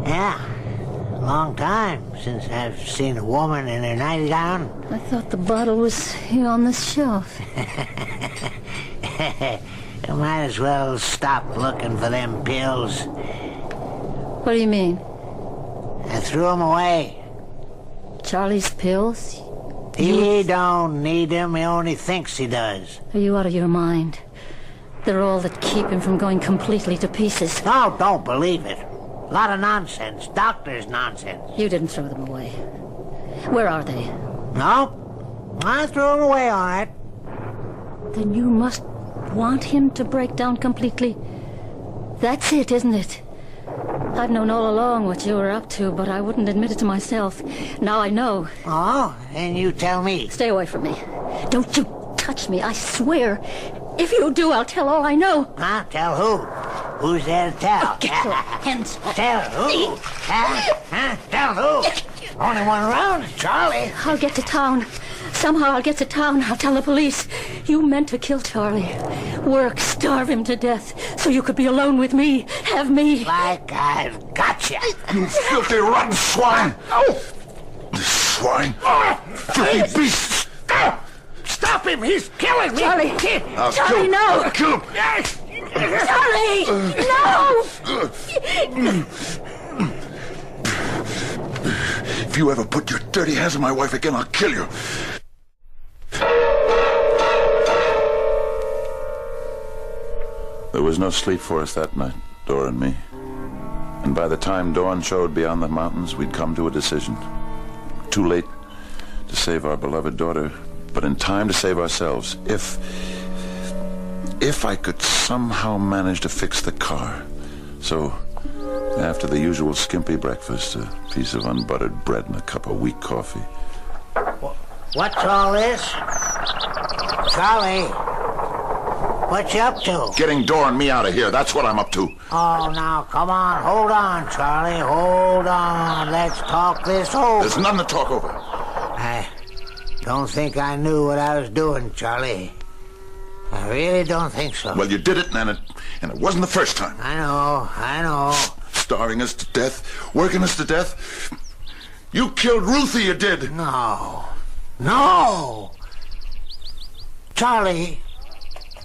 Yeah, a long time since I've seen a woman in her nightgown. I thought the bottle was here on this shelf. You might as well stop looking for them pills. What do you mean? I threw them away. Charlie's pills? He don't need them. He only thinks he does. Are you out of your mind? They're all that keep him from going completely to pieces. No, don't believe it. A lot of nonsense. Doctor's nonsense. You didn't throw them away. Where are they? No, I threw them away, all right. Then you must want him to break down completely. That's it, isn't it? I've known all along what you were up to, but I wouldn't admit it to myself. Now I know. Oh, and you tell me. Stay away from me. Don't you touch me, I swear. If you do, I'll tell all I know. Huh? Tell who? Who's there to tell? Oh, get your hands off. Tell who? Huh? Tell who? Only one around is Charlie. I'll get to town. Somehow I'll get to town. I'll tell the police. You meant to kill Charlie. Work, starve him to death, so you could be alone with me. Have me. Like I've got you. You filthy, rotten swine! Oh! Swine! Filthy beast! Stop him! He's killing me! Charlie! Charlie, no! I'll kill him! Charlie! No! If you ever put your dirty hands on my wife again, I'll kill you. There was no sleep for us that night, Dora and me. And by the time dawn showed beyond the mountains, we'd come to a decision. Too late to save our beloved daughter, but in time to save ourselves. If I could somehow manage to fix the car. So, after the usual skimpy breakfast, a piece of unbuttered bread and a cup of weak coffee. What's all this? Charlie, what you up to? Getting Dora and me out of here, that's what I'm up to. Oh, now, come on. Hold on, Charlie. Hold on. Let's talk this over. There's nothing to talk over. I don't think I knew what I was doing, Charlie. I really don't think so. Well, you did it, and it wasn't the first time. I know. Starving us to death, working us to death. You killed Ruthie, you did. No. Charlie,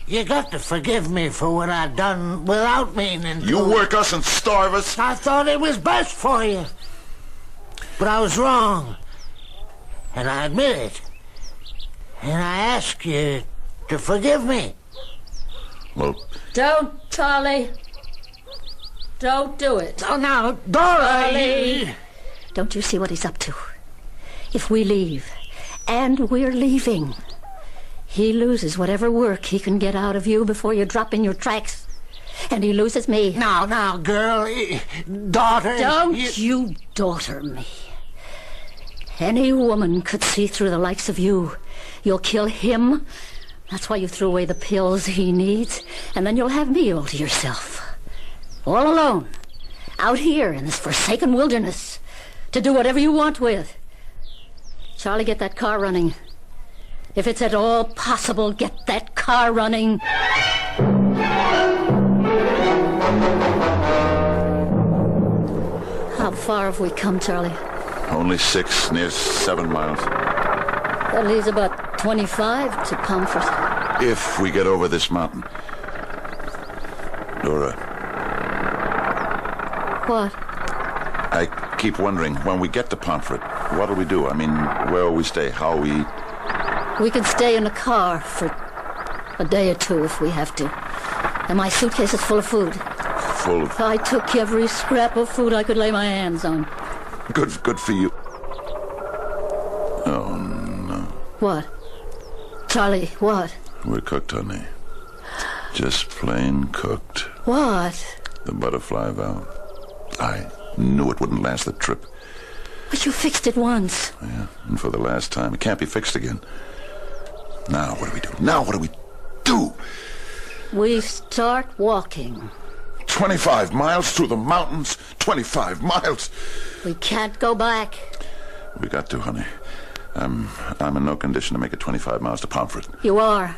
you got to forgive me for what I've done without meaning to. You work us and starve us. I thought it was best for you. But I was wrong. And I admit it. And I ask you to forgive me. Well... Don't, Charlie. Don't do it. Oh, now, Dora! Charlie! Don't you see what he's up to? If we leave, and we're leaving, he loses whatever work he can get out of you before you drop in your tracks. And he loses me. Now, girl, daughter... Don't you daughter me. Any woman could see through the likes of you. You'll kill him. That's why you threw away the pills he needs. And then you'll have me all to yourself. All alone. Out here in this forsaken wilderness. To do whatever you want with. Charlie, get that car running. If it's at all possible, get that car running. How far have we come, Charlie? Only 6, near 7 miles. That leaves about 25 to Pomfret. If we get over this mountain. Dora. What? I keep wondering, when we get to Pomfret, what'll we do? I mean, where will we stay? How will we eat? We can stay in a car for a day or two if we have to. And my suitcase is full of food. Full of... I took every scrap of food I could lay my hands on. Good for you. Oh, no. What? Charlie, what? We're cooked, honey. Just plain cooked. What? The butterfly valve. I knew it wouldn't last the trip. But you fixed it once. Yeah, and for the last time. It can't be fixed again. Now what do we do? Now what do we do? We start walking. 25 miles through the mountains. 25 miles. We can't go back. We got to, honey. I'm in no condition to make it 25 miles to Pomfret. You are.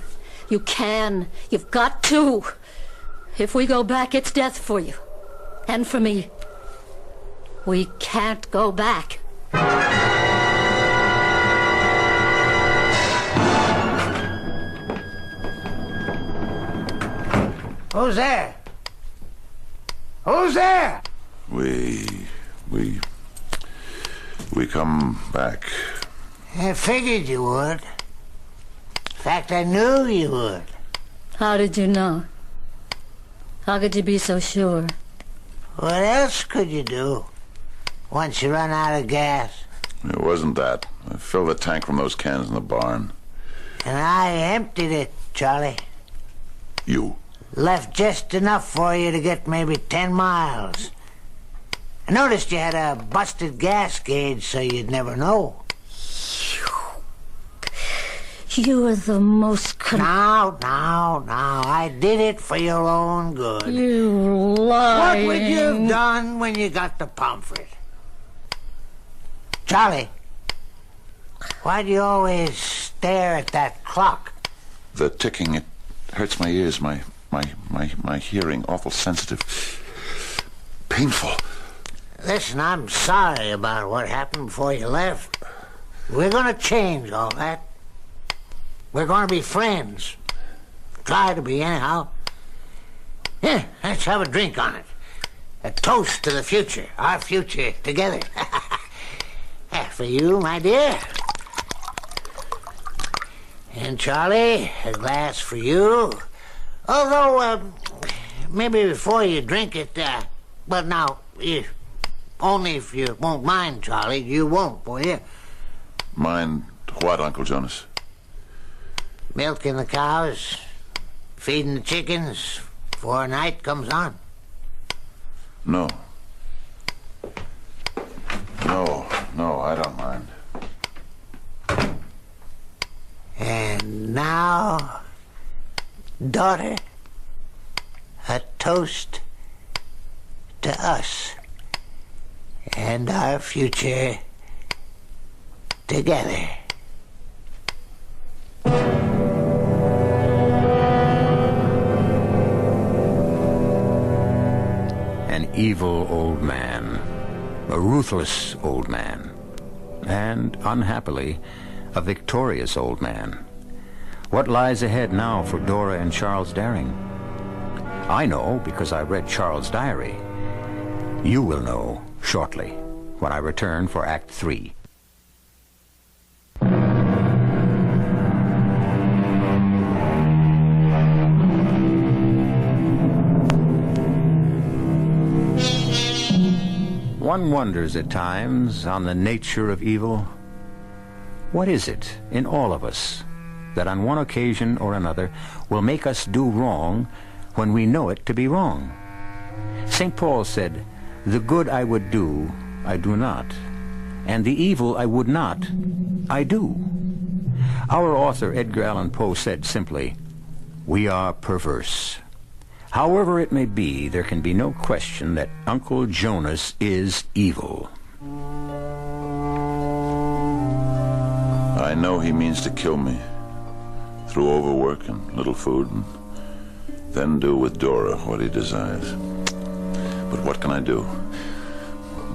You can. You've got to. If we go back, it's death for you. And for me. We can't go back. Who's there? Who's there? We come back. I figured you would. In fact, I knew you would. How did you know? How could you be so sure? What else could you do once you run out of gas? It wasn't that. I filled the tank from those cans in the barn. And I emptied it, Charlie. You? Left just enough for you to get maybe 10 miles. I noticed you had a busted gas gauge, so you'd never know. You are the most... Now, I did it for your own good. You lying... What would you have done when you got to Pomfret? Charlie, why do you always stare at that clock? The ticking, it hurts my ears, my hearing, awful sensitive. Painful. Listen, I'm sorry about what happened before you left. We're going to change all that. We're going to be friends. Try to be, anyhow. Yeah, let's have a drink on it. A toast to the future. Our future together. For you, my dear. And Charlie, a glass for you. Although, maybe before you drink it, but now, only if you won't mind, Charlie. You won't, will you? Mind what, Uncle Jonas? Milking the cows, feeding the chickens before night comes on. No. No, I don't mind. And now, daughter, a toast to us and our future together. An evil old man, a ruthless old man, and, unhappily, a victorious old man. What lies ahead now for Dora and Charles Daring? I know because I read Charles' diary. You will know shortly when I return for Act 3. One wonders at times on the nature of evil. What is it in all of us that on one occasion or another will make us do wrong when we know it to be wrong? St. Paul said, "The good I would do, I do not, and the evil I would not, I do." Our author Edgar Allan Poe said simply, "We are perverse." However it may be, there can be no question that Uncle Jonas is evil. I know he means to kill me through overwork and little food, and then do with Dora what he desires. But what can I do?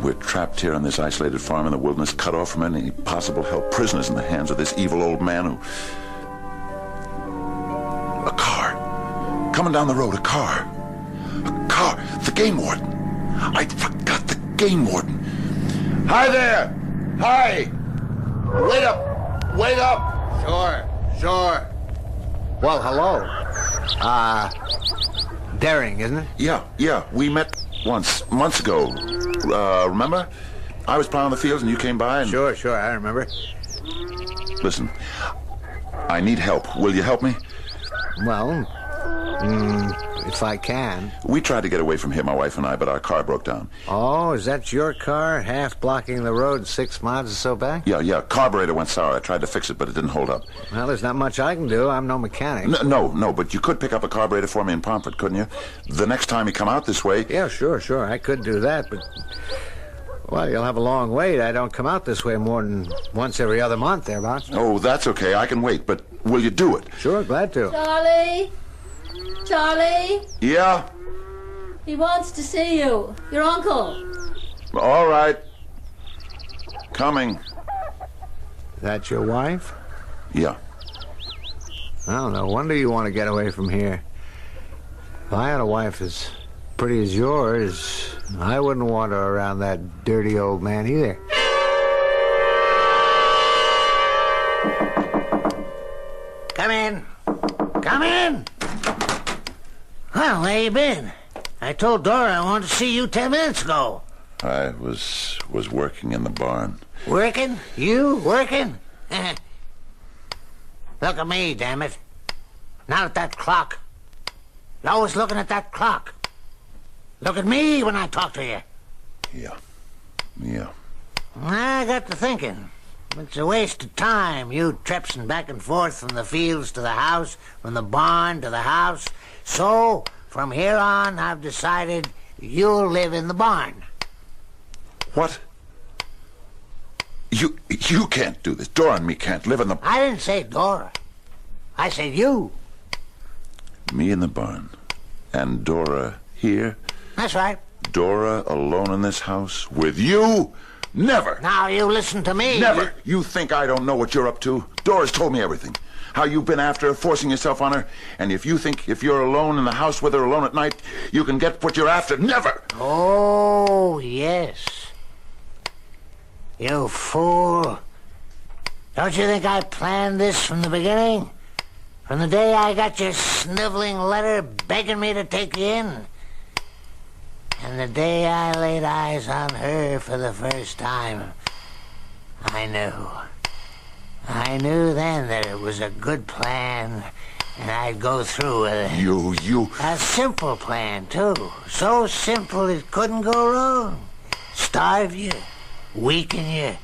We're trapped here on this isolated farm in the wilderness, cut off from any possible help, prisoners in the hands of this evil old man who... A car. Coming down the road, a car. A car. The game warden. I forgot the game warden. Hi there. Hi. Wait up. Wait up. Sure. Well, hello. Daring, isn't it? Yeah. We met once, months ago. Remember? I was plowing the fields and you came by and... Sure, I remember. Listen, I need help. Will you help me? Well, if I can. We tried to get away from here, my wife and I, but our car broke down. Oh, is that your car, half blocking the road 6 miles or so back? Yeah. Carburetor went sour. I tried to fix it, but it didn't hold up. Well, there's not much I can do. I'm no mechanic. No, but you could pick up a carburetor for me in Pomfret, couldn't you? The next time you come out this way... Yeah, sure. I could do that, but... Well, you'll have a long wait. I don't come out this way more than once every other month, thereabouts. Oh, that's okay. I can wait, but will you do it? Sure, glad to. Charlie? Yeah? He wants to see you. Your uncle. All right. Coming. That your wife? Yeah. Well, no wonder you want to get away from here. If I had a wife as pretty as yours, I wouldn't want her around that dirty old man either. Come in. Well, where you been? I told Dora I wanted to see you 10 minutes ago. I was working in the barn. Working? You working? Look at me, damn it. Not at that clock. You're always looking at that clock. Look at me when I talk to you. Yeah. I got to thinking. It's a waste of time, you trepsing back and forth from the fields to the house, from the barn to the house. So, from here on, I've decided you'll live in the barn. What? You can't do this. Dora and me can't live in the... I didn't say Dora. I said you. Me in the barn. And Dora here? That's right. Dora alone in this house? With you? Never. Now you listen to me. Never. You think I don't know what you're up to? Dora's told me everything. How you've been after her, forcing yourself on her. And if you think if you're alone in the house with her alone at night, you can get what you're after. Never. Oh, yes. You fool. Don't you think I planned this from the beginning? From the day I got your sniveling letter begging me to take you in? And the day I laid eyes on her for the first time, I knew. I knew then that it was a good plan, and I'd go through with it. You... A simple plan, too. So simple it couldn't go wrong. Starve you, weaken you,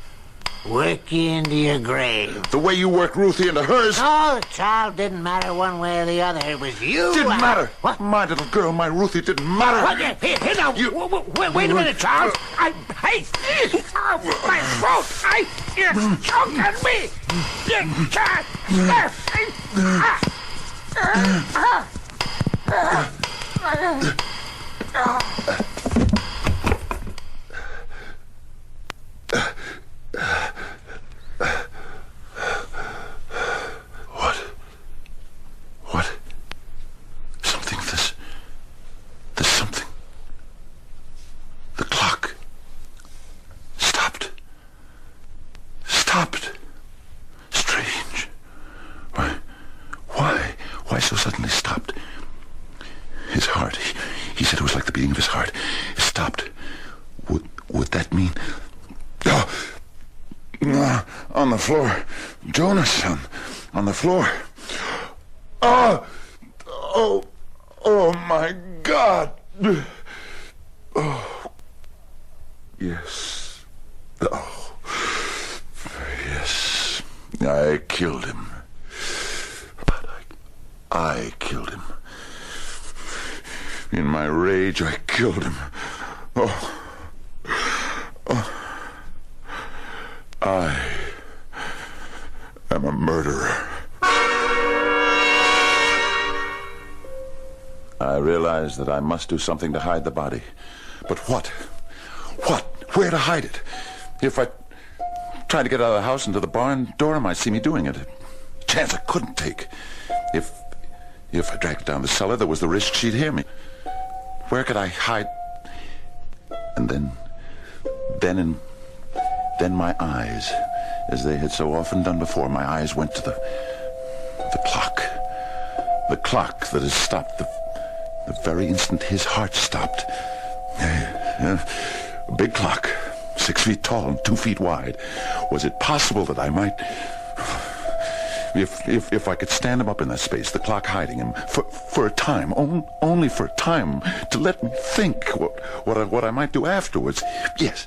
work you into your grave. The way you worked Ruthie into hers... No, the child didn't matter one way or the other. It was you. Didn't matter. What? My little girl, my Ruthie, didn't matter. What? Here now. Wait a minute, Charles. Hey, my throat. You're choking me. You What? There's something. The clock. Stopped. Strange. Why so suddenly stopped? His heart. He said it was like the beating of his heart. It stopped. Would that mean... on the floor. Jonas, on the floor. Oh, my God. Oh, yes. Oh, yes. I killed him. But I killed him. In my rage, I killed him. I am a murderer. I realized that I must do something to hide the body. But what? Where to hide it? If I tried to get out of the house into the barn, Dora might see me doing it. A chance I couldn't take. If I dragged it down the cellar, there was the risk she'd hear me. Where could I hide? And then my eyes, as they had so often done before, my eyes went to the clock. The clock that had stopped the very instant his heart stopped. A big clock, 6 feet tall and 2 feet wide. Was it possible that I might... If I could stand him up in that space, the clock hiding him, for a time, only for a time, to let me think what I might do afterwards. Yes,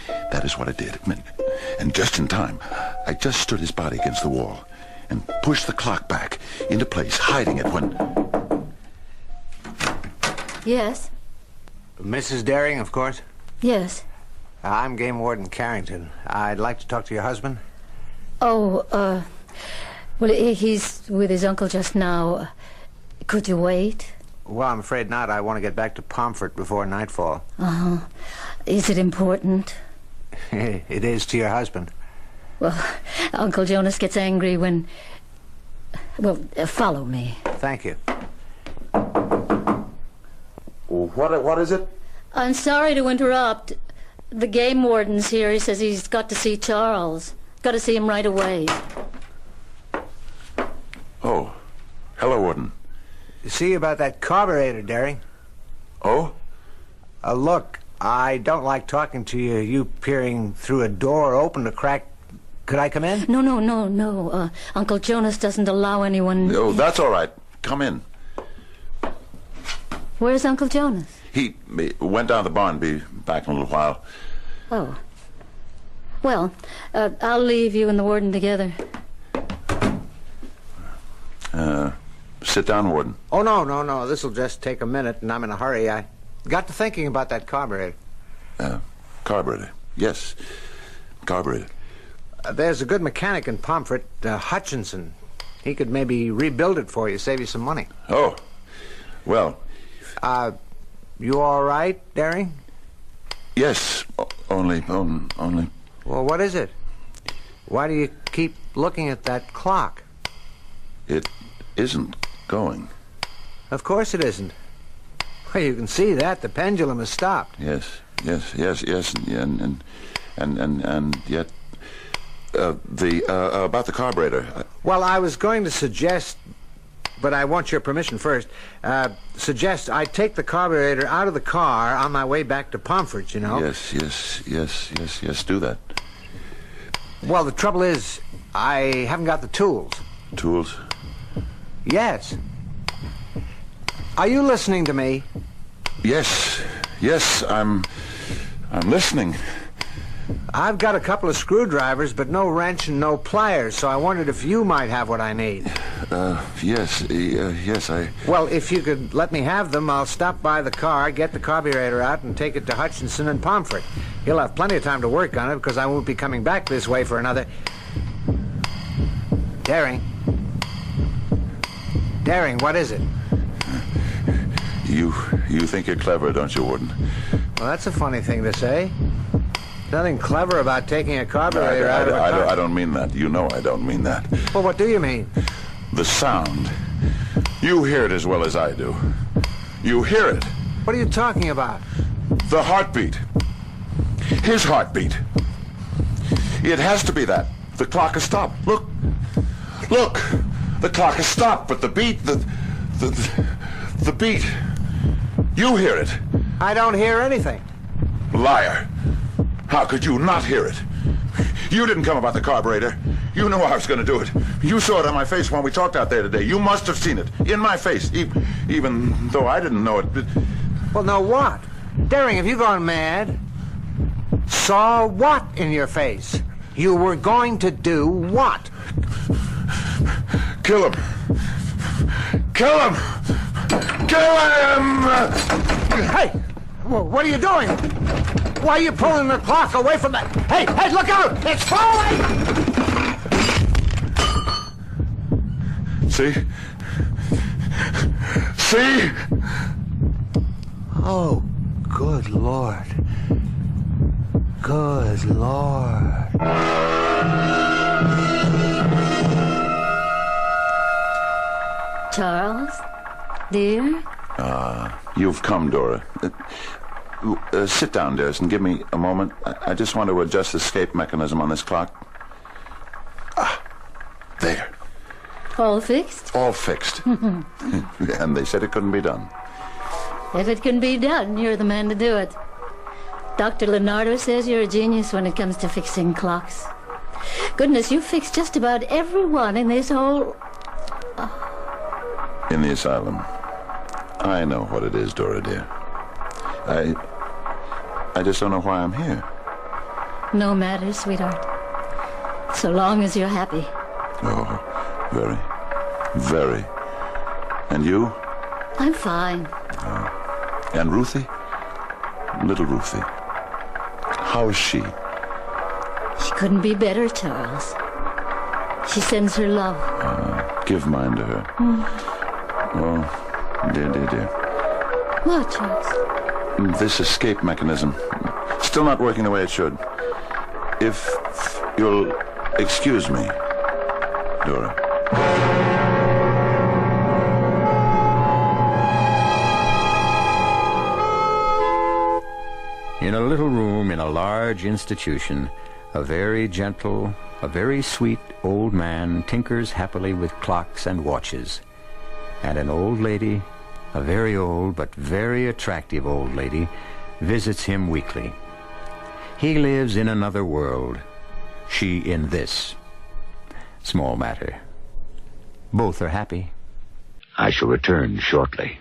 that is what I did. And just in time, I just stood his body against the wall and pushed the clock back into place, hiding it when... Yes? Mrs. Daring, of course? Yes. I'm Game Warden Carrington. I'd like to talk to your husband. Oh, well, he's with his uncle just now. Could you wait? Well, I'm afraid not. I want to get back to Pomfret before nightfall. Uh-huh. Is it important? It is to your husband. Well, Uncle Jonas gets angry when... Well, follow me. Thank you. What is it? I'm sorry to interrupt. The game warden's here. He says he's got to see Charles. Got to see him right away. Oh, hello, Warden. See about that carburetor, Daring. Oh? Look, I don't like talking to you. You peering through a door open a crack. Could I come in? No. Uncle Jonas doesn't allow anyone... Oh, that's all right. Come in. Where's Uncle Jonas? He went down to the barn. Be back in a little while. Oh. Well, I'll leave you and the warden together. Sit down, Warden. Oh, no. This'll just take a minute, and I'm in a hurry. I got to thinking about that carburetor. Carburetor. Yes. Carburetor. There's a good mechanic in Pomfret, Hutchinson. He could maybe rebuild it for you, save you some money. Oh, well. You all right, Daring? Yes, only. Well, what is it? Why do you keep looking at that clock? It isn't going. Of course it isn't. Well, you can see that. The pendulum has stopped. Yes, and yet, about the carburetor. Well, I was going to suggest, but I want your permission first, suggest I take the carburetor out of the car on my way back to Pomfret, you know? Yes, do that. Well, the trouble is, I haven't got the tools. Tools? Yes. Are you listening to me? Yes, I'm listening. I've got a couple of screwdrivers, but no wrench and no pliers, so I wondered if you might have what I need. Yes, I... Well, if you could let me have them, I'll stop by the car, get the carburetor out, and take it to Hutchinson and Pomfret. He'll have plenty of time to work on it, because I won't be coming back this way for another... Daring, what is it? You think you're clever, don't you, Warden? Well, that's a funny thing to say. Nothing clever about taking a carburetor out of a car. I don't mean that. You know I don't mean that. Well, what do you mean? The sound. You hear it as well as I do. You hear it. What are you talking about? The heartbeat. His heartbeat. It has to be that. The clock has stopped. Look. The clock has stopped, but the beat, the beat. You hear it. I don't hear anything. Liar. How could you not hear it? You didn't come about the carburetor. You knew I was going to do it. You saw it on my face when we talked out there today. You must have seen it. In my face. Even though I didn't know it. Well, know what? Daring, have you gone mad? Saw what in your face? You were going to do what? Kill him. Kill him! Kill him! Hey! What are you doing? Why are you pulling the clock away from that? Hey, look out! It's falling! See? Oh, good Lord. Good Lord. Charles? Dear? You've come, Dora. Sit down, dearest, and give me a moment. I just want to adjust the escape mechanism on this clock. There. All fixed? All fixed. And they said it couldn't be done. If it can be done, you're the man to do it. Dr. Leonardo says you're a genius when it comes to fixing clocks. Goodness, you fixed just about every one in this whole... In the asylum. I know what it is, Dora, dear. I just don't know why I'm here. No matter, sweetheart. So long as you're happy. Oh, very, very. And you? I'm fine. And Ruthie? Little Ruthie. How is she? She couldn't be better, Charles. She sends her love. Give mine to her. Oh, dear. What, Charles? This escape mechanism. Still not working the way it should. If you'll excuse me, Dora. In a little room in a large institution, a very gentle, a very sweet old man tinkers happily with clocks and watches. And an old lady, a very old but very attractive old lady, visits him weekly. He lives in another world, she in this. Small matter. Both are happy. I shall return shortly.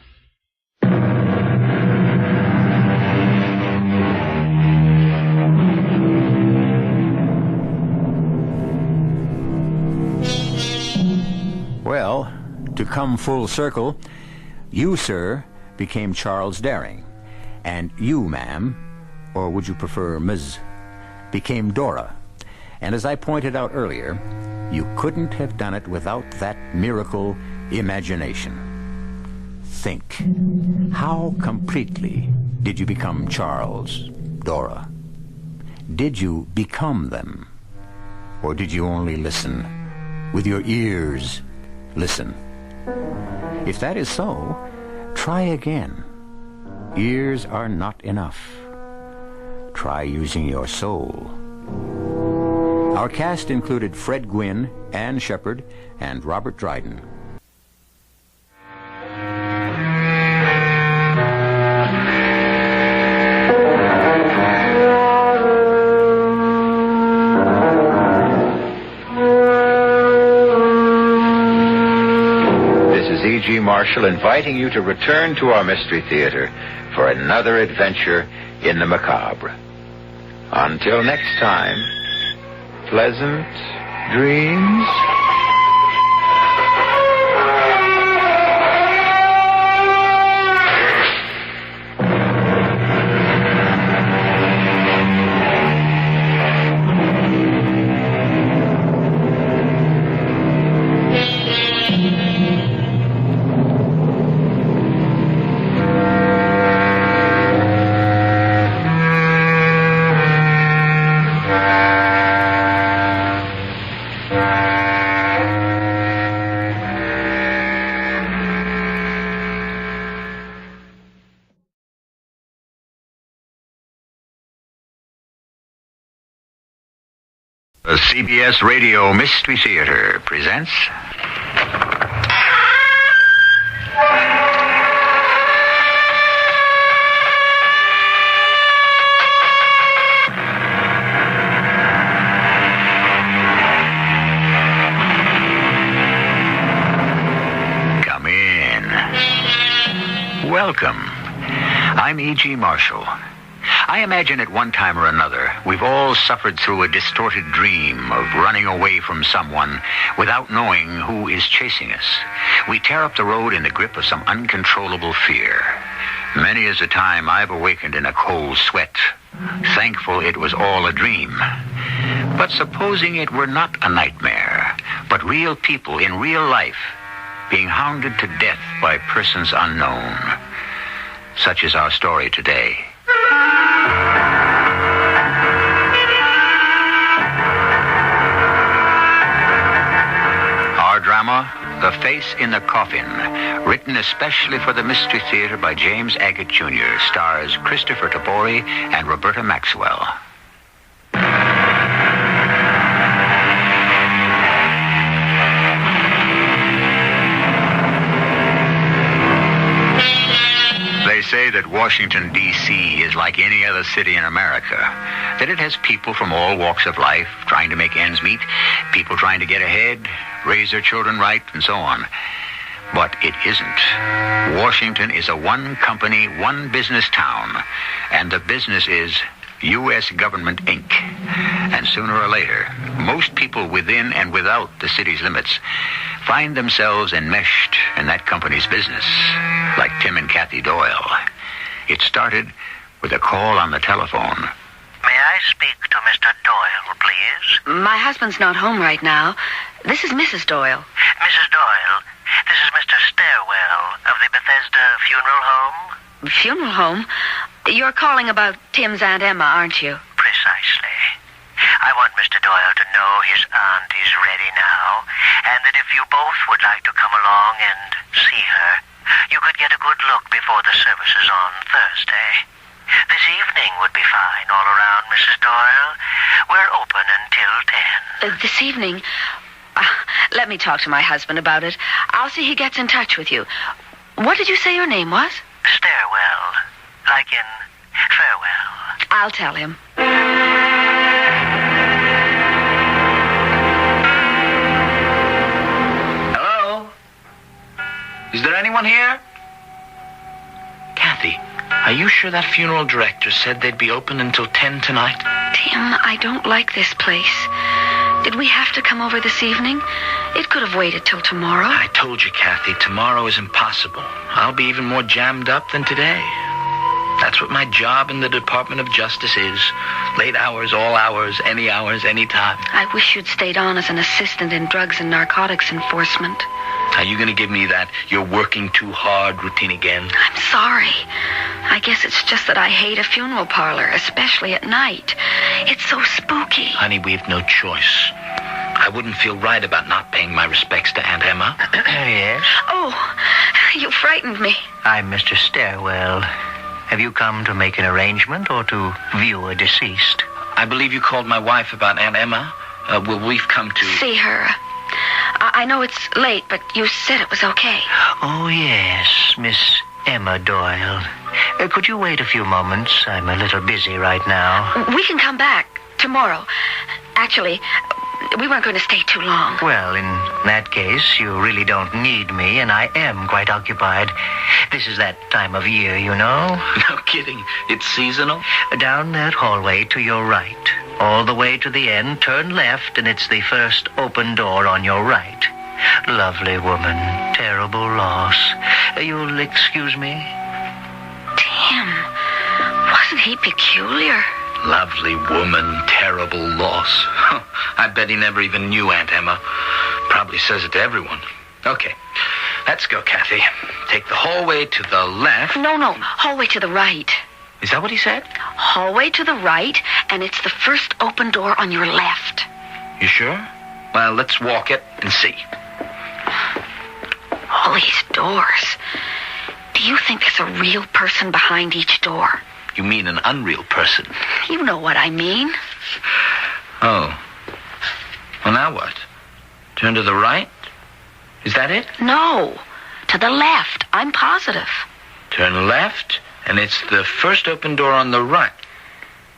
Well, to come full circle, you, sir, became Charles Daring, and you, ma'am, or would you prefer Ms., became Dora. And as I pointed out earlier, you couldn't have done it without that miracle imagination. Think. How completely did you become Charles, Dora? Did you become them? Or did you only listen? With your ears, listen. If that is so, try again. Ears are not enough. Try using your soul. Our cast included Fred Gwynne, Ann Shepard, and Robert Dryden. This is E.G. Marshall inviting you to return to our Mystery Theater for another adventure in the macabre. Until next time, pleasant dreams. The CBS Radio Mystery Theater presents... Come in. Welcome. I'm E.G. Marshall. I imagine at one time or another, we've all suffered through a distorted dream of running away from someone without knowing who is chasing us. We tear up the road in the grip of some uncontrollable fear. Many is the time I've awakened in a cold sweat, thankful it was all a dream. But supposing it were not a nightmare, but real people in real life being hounded to death by persons unknown. Such is our story today. Our drama, The Face in the Coffin, written especially for the Mystery Theater by James Agate Jr., stars Christopher Tabori and Roberta Maxwell. They say that Washington, D.C. is like any other city in America, that it has people from all walks of life trying to make ends meet, people trying to get ahead, raise their children right, and so on. But it isn't. Washington is a one-company, one-business town, and the business is U.S. Government, Inc. And sooner or later, most people within and without the city's limits find themselves enmeshed in that company's business, like Tim and Kathy Doyle. It started with a call on the telephone. May I speak to Mr. Doyle, please? My husband's not home right now. This is Mrs. Doyle. Mrs. Doyle, this is Mr. Stairwell of the Bethesda Funeral Home. Funeral home? You're calling about Tim's Aunt Emma, aren't you? Precisely. I want Mr. Doyle to know his aunt is ready now, and that if you both would like to come along and see her, you could get a good look before the services on Thursday. This evening would be fine all around, Mrs. Doyle. We're open until 10. This evening? Let me talk to my husband about it. I'll see he gets in touch with you. What did you say your name was? Stairwell. Like in farewell. I'll tell him. Hello? Is there anyone here? Kathy, are you sure that funeral director said they'd be open until 10 tonight? Tim, I don't like this place. Did we have to come over this evening? It could have waited till tomorrow. I told you, Kathy, tomorrow is impossible. I'll be even more jammed up than today. That's what my job in the Department of Justice is. Late hours, all hours, any time. I wish you'd stayed on as an assistant in drugs and narcotics enforcement. Are you going to give me that "you're working too hard" routine again? I'm sorry. I guess it's just that I hate a funeral parlor, especially at night. It's so spooky. Honey, we have no choice. I wouldn't feel right about not paying my respects to Aunt Emma. Yes? Oh, you frightened me. I'm Mr. Stairwell. Have you come to make an arrangement or to view a deceased? I believe you called my wife about Aunt Emma. Well, we've come to... See her. I know it's late, but you said it was okay. Oh, yes, Miss Emma Doyle. Could you wait a few moments? I'm a little busy right now. We can come back tomorrow. Actually, we weren't going to stay too long. Well, in that case, you really don't need me, and I am quite occupied. This is that time of year, you know. No kidding. It's seasonal? Down that hallway to your right. All the way to the end, turn left, and it's the first open door on your right. Lovely woman. Terrible loss. You'll excuse me? Tim, wasn't he peculiar? Lovely woman, terrible loss. I bet he never even knew Aunt Emma. Probably says it to everyone. Okay, let's go, Kathy. Take the hallway to the left. No, hallway to the right. Is that what he said? Hallway to the right, and it's the first open door on your left. You sure? Well, let's walk it and see. All these doors. Do you think there's a real person behind each door? You mean an unreal person? You know what I mean. Oh. Well, now what? Turn to the right? Is that it? No. To the left. I'm positive. Turn left, and it's the first open door on the right.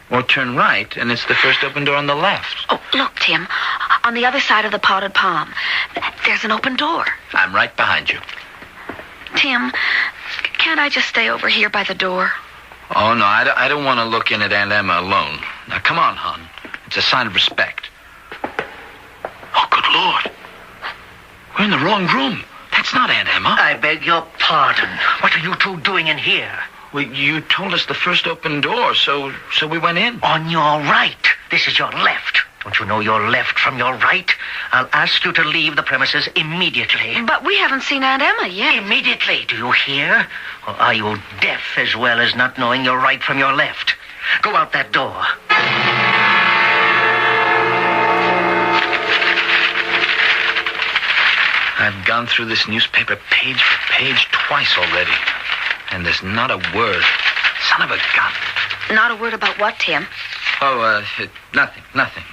Or turn right, and it's the first open door on the left. Oh, look, Tim. On the other side of the potted palm, there's an open door. I'm right behind you. Tim, can't I just stay over here by the door? Oh, no, I don't want to look in at Aunt Emma alone. Now, come on, hon. It's a sign of respect. Oh, good Lord. We're in the wrong room. That's not Aunt Emma. I beg your pardon. What are you two doing in here? Well, you told us the first open door, so we went in. On your right. This is your left. Don't you know your left from your right? I'll ask you to leave the premises immediately. But we haven't seen Aunt Emma yet. Immediately, do you hear? Or are you deaf as well as not knowing your right from your left? Go out that door. I've gone through this newspaper page for page twice already. And there's not a word. Son of a gun. Not a word about what, Tim? Oh, nothing.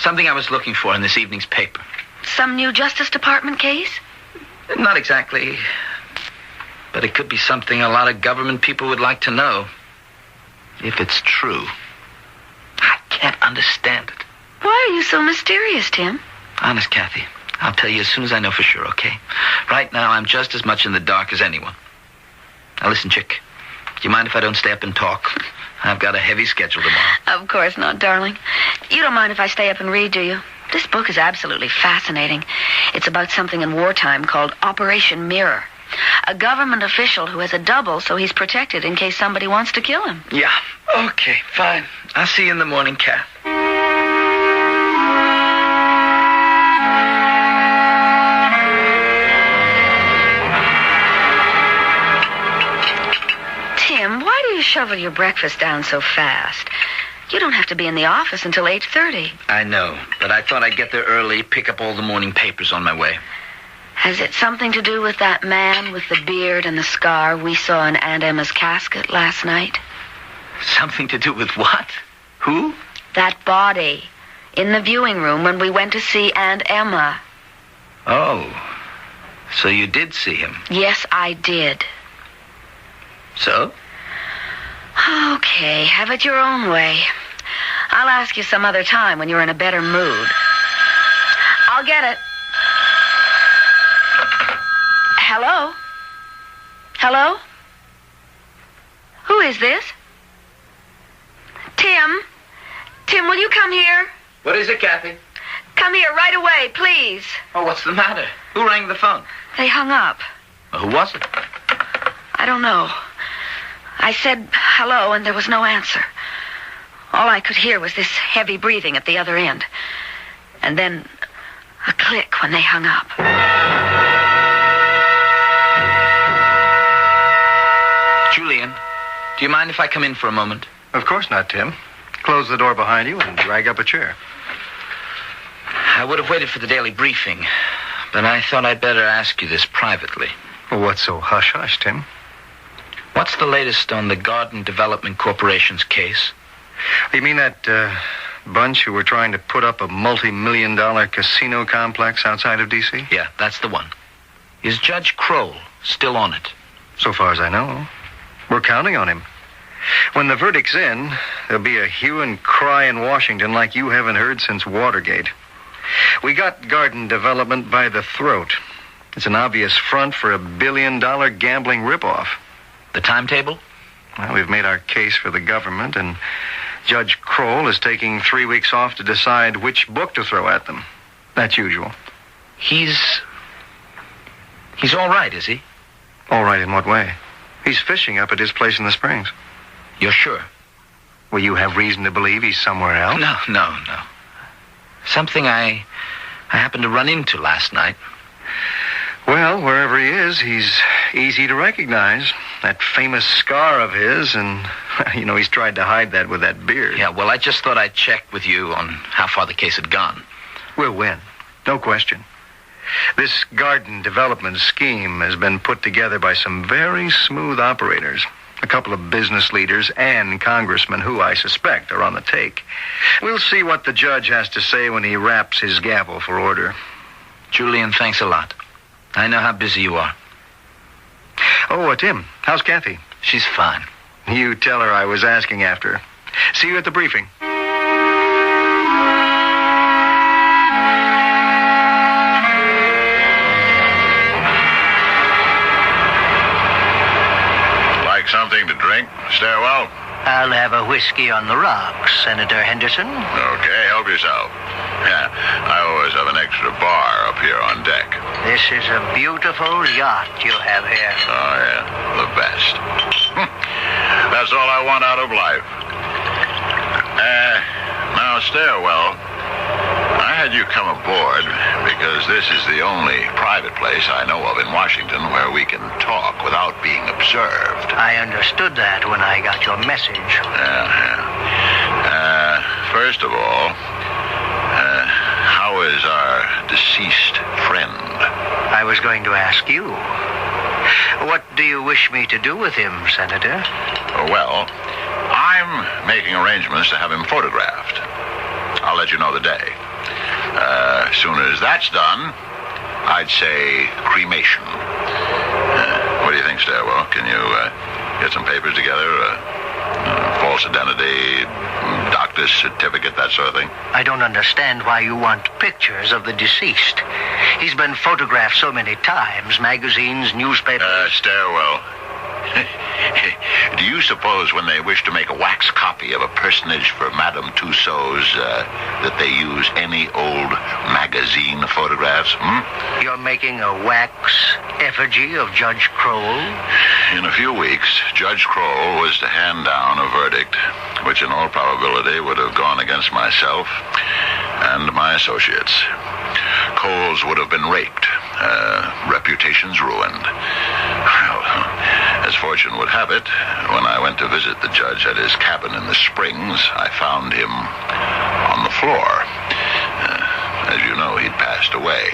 Something I was looking for in this evening's paper. Some new Justice Department case? Not exactly. But it could be something a lot of government people would like to know. If it's true. I can't understand it. Why are you so mysterious, Tim? Honest, Kathy. I'll tell you as soon as I know for sure, okay? Right now, I'm just as much in the dark as anyone. Now, listen, chick. Do you mind if I don't stay up and talk? I've got a heavy schedule tomorrow. Of course not, darling. You don't mind if I stay up and read, do you? This book is absolutely fascinating. It's about something in wartime called Operation Mirror. A government official who has a double so he's protected in case somebody wants to kill him. Yeah. Okay, fine. I'll see you in the morning, Kath. Tim, why do you shovel your breakfast down so fast? You don't have to be in the office until 8:30. I know, but I thought I'd get there early, pick up all the morning papers on my way. Has it something to do with that man with the beard and the scar we saw in Aunt Emma's casket last night? Something to do with what? Who? That body. In the viewing room when we went to see Aunt Emma. Oh, so you did see him? Yes, I did. So? Okay, have it your own way. I'll ask you some other time when you're in a better mood. I'll get it. Hello? Hello? Who is this? Tim? Tim, will you come here? What is it, Kathy? Come here right away, please. Oh, what's the matter? Who rang the phone? They hung up. Well, who was it? I don't know. I said hello, and there was no answer. All I could hear was this heavy breathing at the other end. And then a click when they hung up. Julian, do you mind if I come in for a moment? Of course not, Tim. Close the door behind you and drag up a chair. I would have waited for the daily briefing, but I thought I'd better ask you this privately. Well, what's so hush-hush, Tim? What's the latest on the Garden Development Corporation's case? You mean that bunch who were trying to put up a multi-million-dollar casino complex outside of D.C.? Yeah, that's the one. Is Judge Kroll still on it? So far as I know. We're counting on him. When the verdict's in, there'll be a hue and cry in Washington like you haven't heard since Watergate. We got Garden Development by the throat. It's an obvious front for $1 billion gambling ripoff. The timetable? Well, we've made our case for the government, and Judge Kroll is taking 3 weeks off to decide which book to throw at them. That's usual. He's all right, is he? All right in what way? He's fishing up at his place in the Springs. You're sure? Well, you have reason to believe he's somewhere else? No. Something I happened to run into last night. Well, wherever he is, he's easy to recognize. That famous scar of his, and, he's tried to hide that with that beard. Yeah, well, I just thought I'd check with you on how far the case had gone. We'll win. No question. This Garden Development scheme has been put together by some very smooth operators. A couple of business leaders and congressmen who, I suspect, are on the take. We'll see what the judge has to say when he raps his gavel for order. Julian, thanks a lot. I know how busy you are. Oh, Tim, how's Kathy? She's fine. You tell her I was asking after her. See you at the briefing. Like something to drink, Stairwell? I'll have a whiskey on the rocks, Senator Henderson. Okay, help yourself. Yeah, I always have an extra bar up here on deck. This is a beautiful yacht you have here. Oh, yeah, the best. That's all I want out of life. Now, Stairwell, I had you come aboard because this is the only private place I know of in Washington where we can talk without being observed. I understood that when I got your message. First of all, how is our deceased friend? I was going to ask you. What do you wish me to do with him, Senator? Well, I'm making arrangements to have him photographed. I'll let you know the day. As soon as that's done, I'd say cremation. What do you think, Stairwell? Can you get some papers together? False identity, doctor's certificate, that sort of thing? I don't understand why you want pictures of the deceased. He's been photographed so many times, magazines, newspapers. Stairwell. Do you suppose when they wish to make a wax copy of a personage for Madame Tussauds that they use any old magazine photographs? You're making a wax effigy of Judge Kroll? In a few weeks, Judge Kroll was to hand down a verdict, which in all probability would have gone against myself and my associates. Coals would have been raked, reputations ruined. As fortune would have it, when I went to visit the judge at his cabin in the Springs, I found him on the floor. As you know, he'd passed away.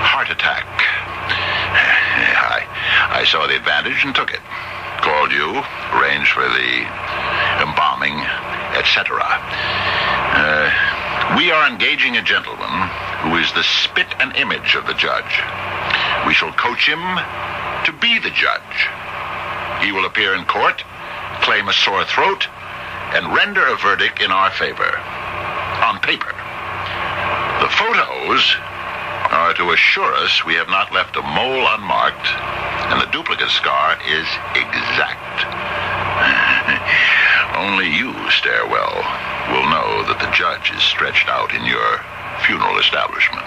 Heart attack. I saw the advantage and took it. Called you, arranged for the embalming, etc. We are engaging a gentleman who is the spit and image of the judge. We shall coach him to be the judge. He will appear in court, claim a sore throat, and render a verdict in our favor. On paper. The photos are to assure us we have not left a mole unmarked, and the duplicate scar is exact. Only you, Stairwell, will know that the judge is stretched out in your funeral establishment.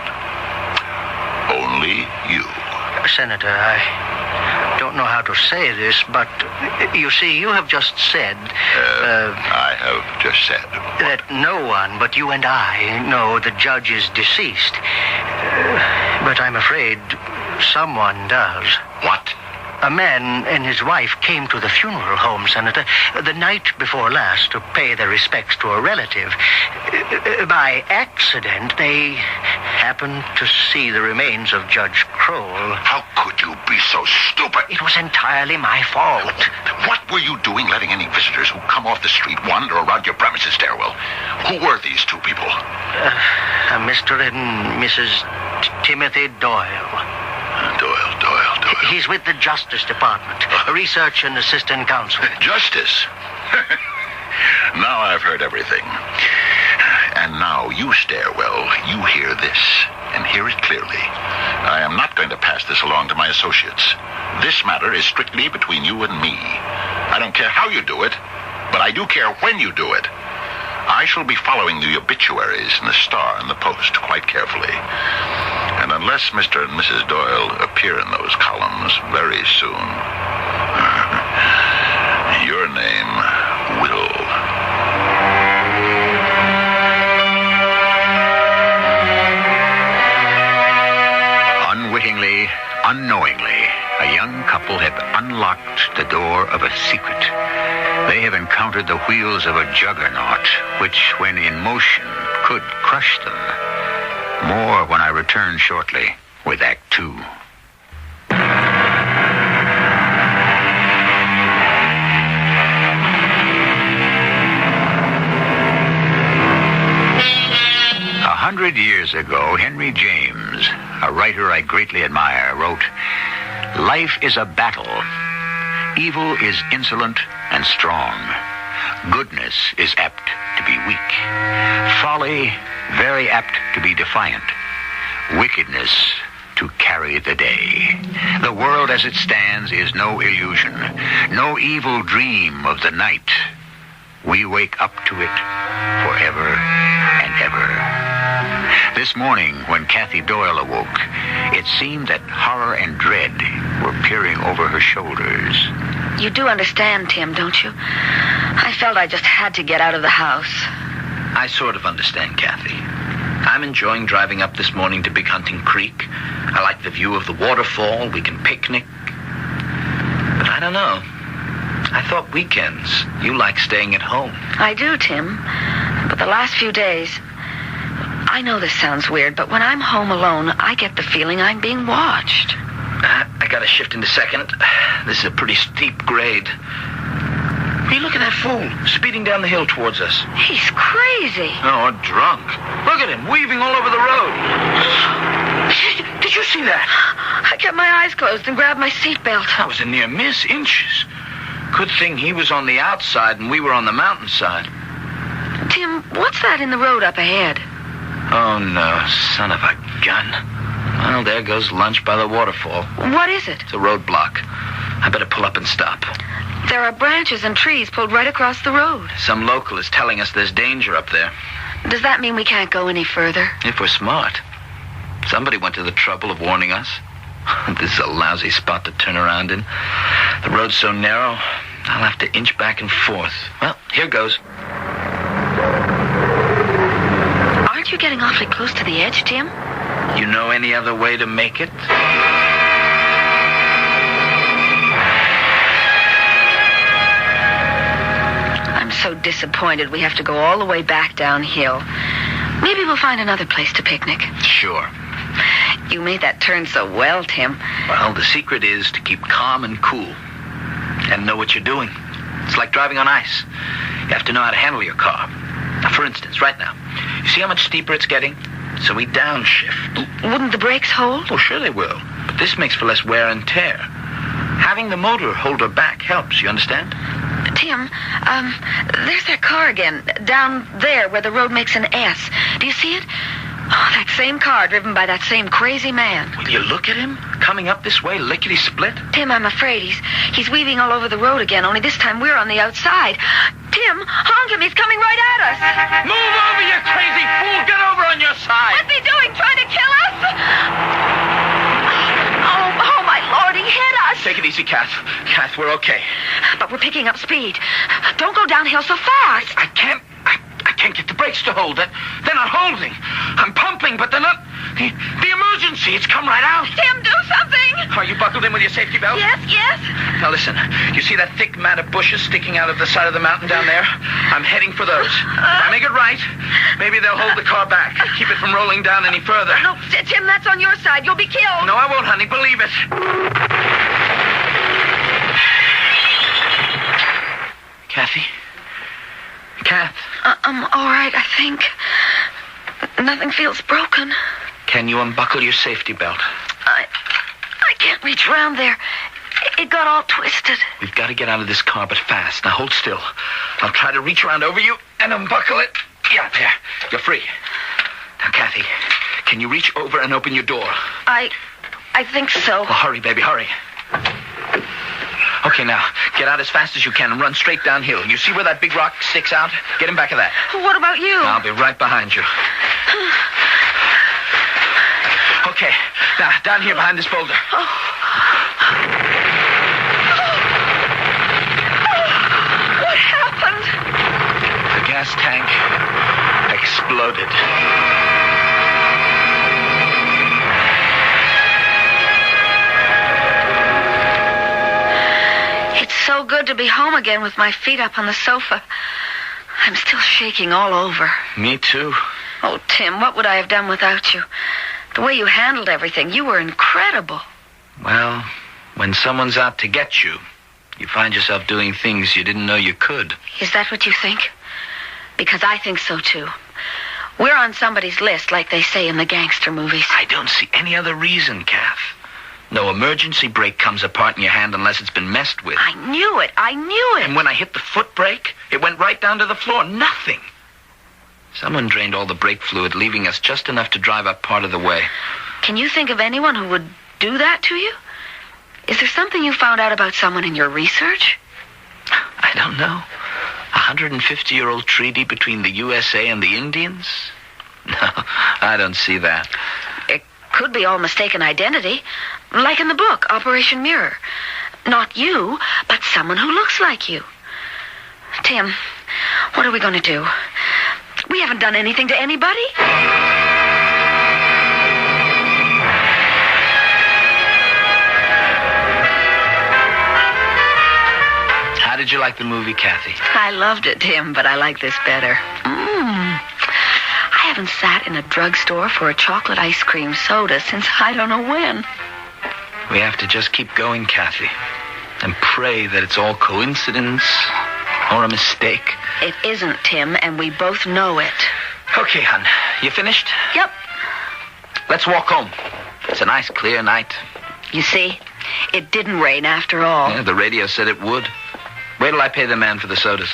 Only you. Senator, I don't know how to say this, but you see, you have just said... I have just said... That no one but you and I know the judge is deceased. But I'm afraid someone does. What? A man and his wife came to the funeral home, Senator, the night before last to pay their respects to a relative. By accident, they happened to see the remains of Judge Kroll. How could you be so stupid? It was entirely my fault. What were you doing letting any visitors who come off the street wander around your premises stairwell? Who were these two people? Mr. and Mrs. Timothy Doyle. Doyle. He's with the Justice Department, Research and Assistant Counsel. Justice? Now I've heard everything. And now you, Stairwell, you hear this, and hear it clearly. I am not going to pass this along to my associates. This matter is strictly between you and me. I don't care how you do it, but I do care when you do it. I shall be following the obituaries in the Star and the Post quite carefully. And unless Mr. and Mrs. Doyle appear in those columns very soon, your name will. Unwittingly, unknowingly, a young couple have unlocked the door of a secret. They have encountered the wheels of a juggernaut, which, when in motion, could crush them. More when I return shortly with Act 2. 100 years ago, Henry James, a writer I greatly admire, wrote, "Life is a battle. Evil is insolent and strong. Goodness is apt to be weak. Folly very apt to be defiant. Wickedness to carry the day. The world as it stands is no illusion, no evil dream of the night. We wake up to it forever and ever." This morning, when Kathy Doyle awoke, it seemed that horror and dread were peering over her shoulders. You do understand, Tim, don't you? I felt I just had to get out of the house. I sort of understand, Kathy. I'm enjoying driving up this morning to Big Hunting Creek. I like the view of the waterfall. We can picnic. But I don't know. I thought weekends you like staying at home. I do, Tim. But the last few days... I know this sounds weird, but when I'm home alone, I get the feeling I'm being watched. I gotta shift into second. This is a pretty steep grade. Hey, look at that fool speeding down the hill towards us. He's crazy. Oh, drunk. Look at him, weaving all over the road. Did you see that? I kept my eyes closed and grabbed my seatbelt. That was a near miss, inches. Good thing he was on the outside and we were on the mountainside. Tim, what's that in the road up ahead? Oh, no, son of a gun. Well, there goes lunch by the waterfall. What is it? It's a roadblock. I better pull up and stop. There are branches and trees pulled right across the road. Some local is telling us there's danger up there. Does that mean we can't go any further? If we're smart. Somebody went to the trouble of warning us. This is a lousy spot to turn around in. The road's so narrow, I'll have to inch back and forth. Well, here goes. Aren't you getting awfully close to the edge, Tim? You know any other way to make it? I'm so disappointed we have to go all the way back downhill. Maybe we'll find another place to picnic. Sure. You made that turn so well, Tim. Well, the secret is to keep calm and cool. And know what you're doing. It's like driving on ice. You have to know how to handle your car. Now, for instance, right now, you see how much steeper it's getting? So we downshift. Wouldn't the brakes hold? Oh, sure they will. But this makes for less wear and tear. Having the motor hold her back helps, you understand? Tim, there's that car again, down there where the road makes an S. Do you see it? Oh, that same car driven by that same crazy man. Will you look at him? Coming up this way, lickety-split? Tim, I'm afraid he's weaving all over the road again, only this time we're on the outside. Tim, honk him, he's coming right at us. Move over, you crazy fool! Get over on your side! What's he doing, trying to kill us? Oh, my Lord, he hit us! Take it easy, Kath. Kath, we're okay. But we're picking up speed. Don't go downhill so fast. I can't get the brakes to hold. They're not holding. I'm pumping, but they're not. The emergency, it's come right out. Tim, do something. Are you buckled in with your safety belt? Yes. Now listen, you see that thick mat of bushes sticking out of the side of the mountain down there? I'm heading for those. If I make it right, maybe they'll hold the car back. Keep it from rolling down any further. No, Tim, that's on your side. You'll be killed. No, I won't, honey. Believe it. Kathy? Kath? I'm all right, I think. Nothing feels broken. Can you unbuckle your safety belt? I can't reach around there. It got all twisted. We've got to get out of this car, but fast. Now hold still. I'll try to reach around over you and unbuckle it. Yeah, there. You're free. Now, Kathy, can you reach over and open your door? I think so. Well, hurry, baby, hurry. Okay, now, get out as fast as you can and run straight downhill. You see where that big rock sticks out? Get in back of that. What about you? I'll be right behind you. Okay, now, down here behind this boulder. What happened? The gas tank exploded. It's so good to be home again with my feet up on the sofa. I'm still shaking all over. Me too. Oh, Tim, what would I have done without you? The way you handled everything, you were incredible. Well, when someone's out to get you, you find yourself doing things you didn't know you could. Is that what you think? Because I think so, too. We're on somebody's list, like they say in the gangster movies. I don't see any other reason, Kath. No emergency brake comes apart in your hand unless it's been messed with. I knew it. And when I hit the foot brake, it went right down to the floor. Nothing. Someone drained all the brake fluid, leaving us just enough to drive up part of the way. Can you think of anyone who would do that to you? Is there something you found out about someone in your research? I don't know. 150-year-old treaty between the USA and the Indians? No, I don't see that. It could be all mistaken identity. Like in the book, Operation Mirror. Not you, but someone who looks like you. Tim, what are we going to do? We haven't done anything to anybody. How did you like the movie, Kathy? I loved it, Tim, but I like this better. I haven't sat in a drugstore for a chocolate ice cream soda since I don't know when. We have to just keep going, Kathy, and pray that it's all coincidence or a mistake. It isn't, Tim, and we both know it. Okay, hon. You finished? Yep. Let's walk home. It's a nice, clear night. You see, it didn't rain after all. Yeah, the radio said it would. Wait till I pay the man for the sodas.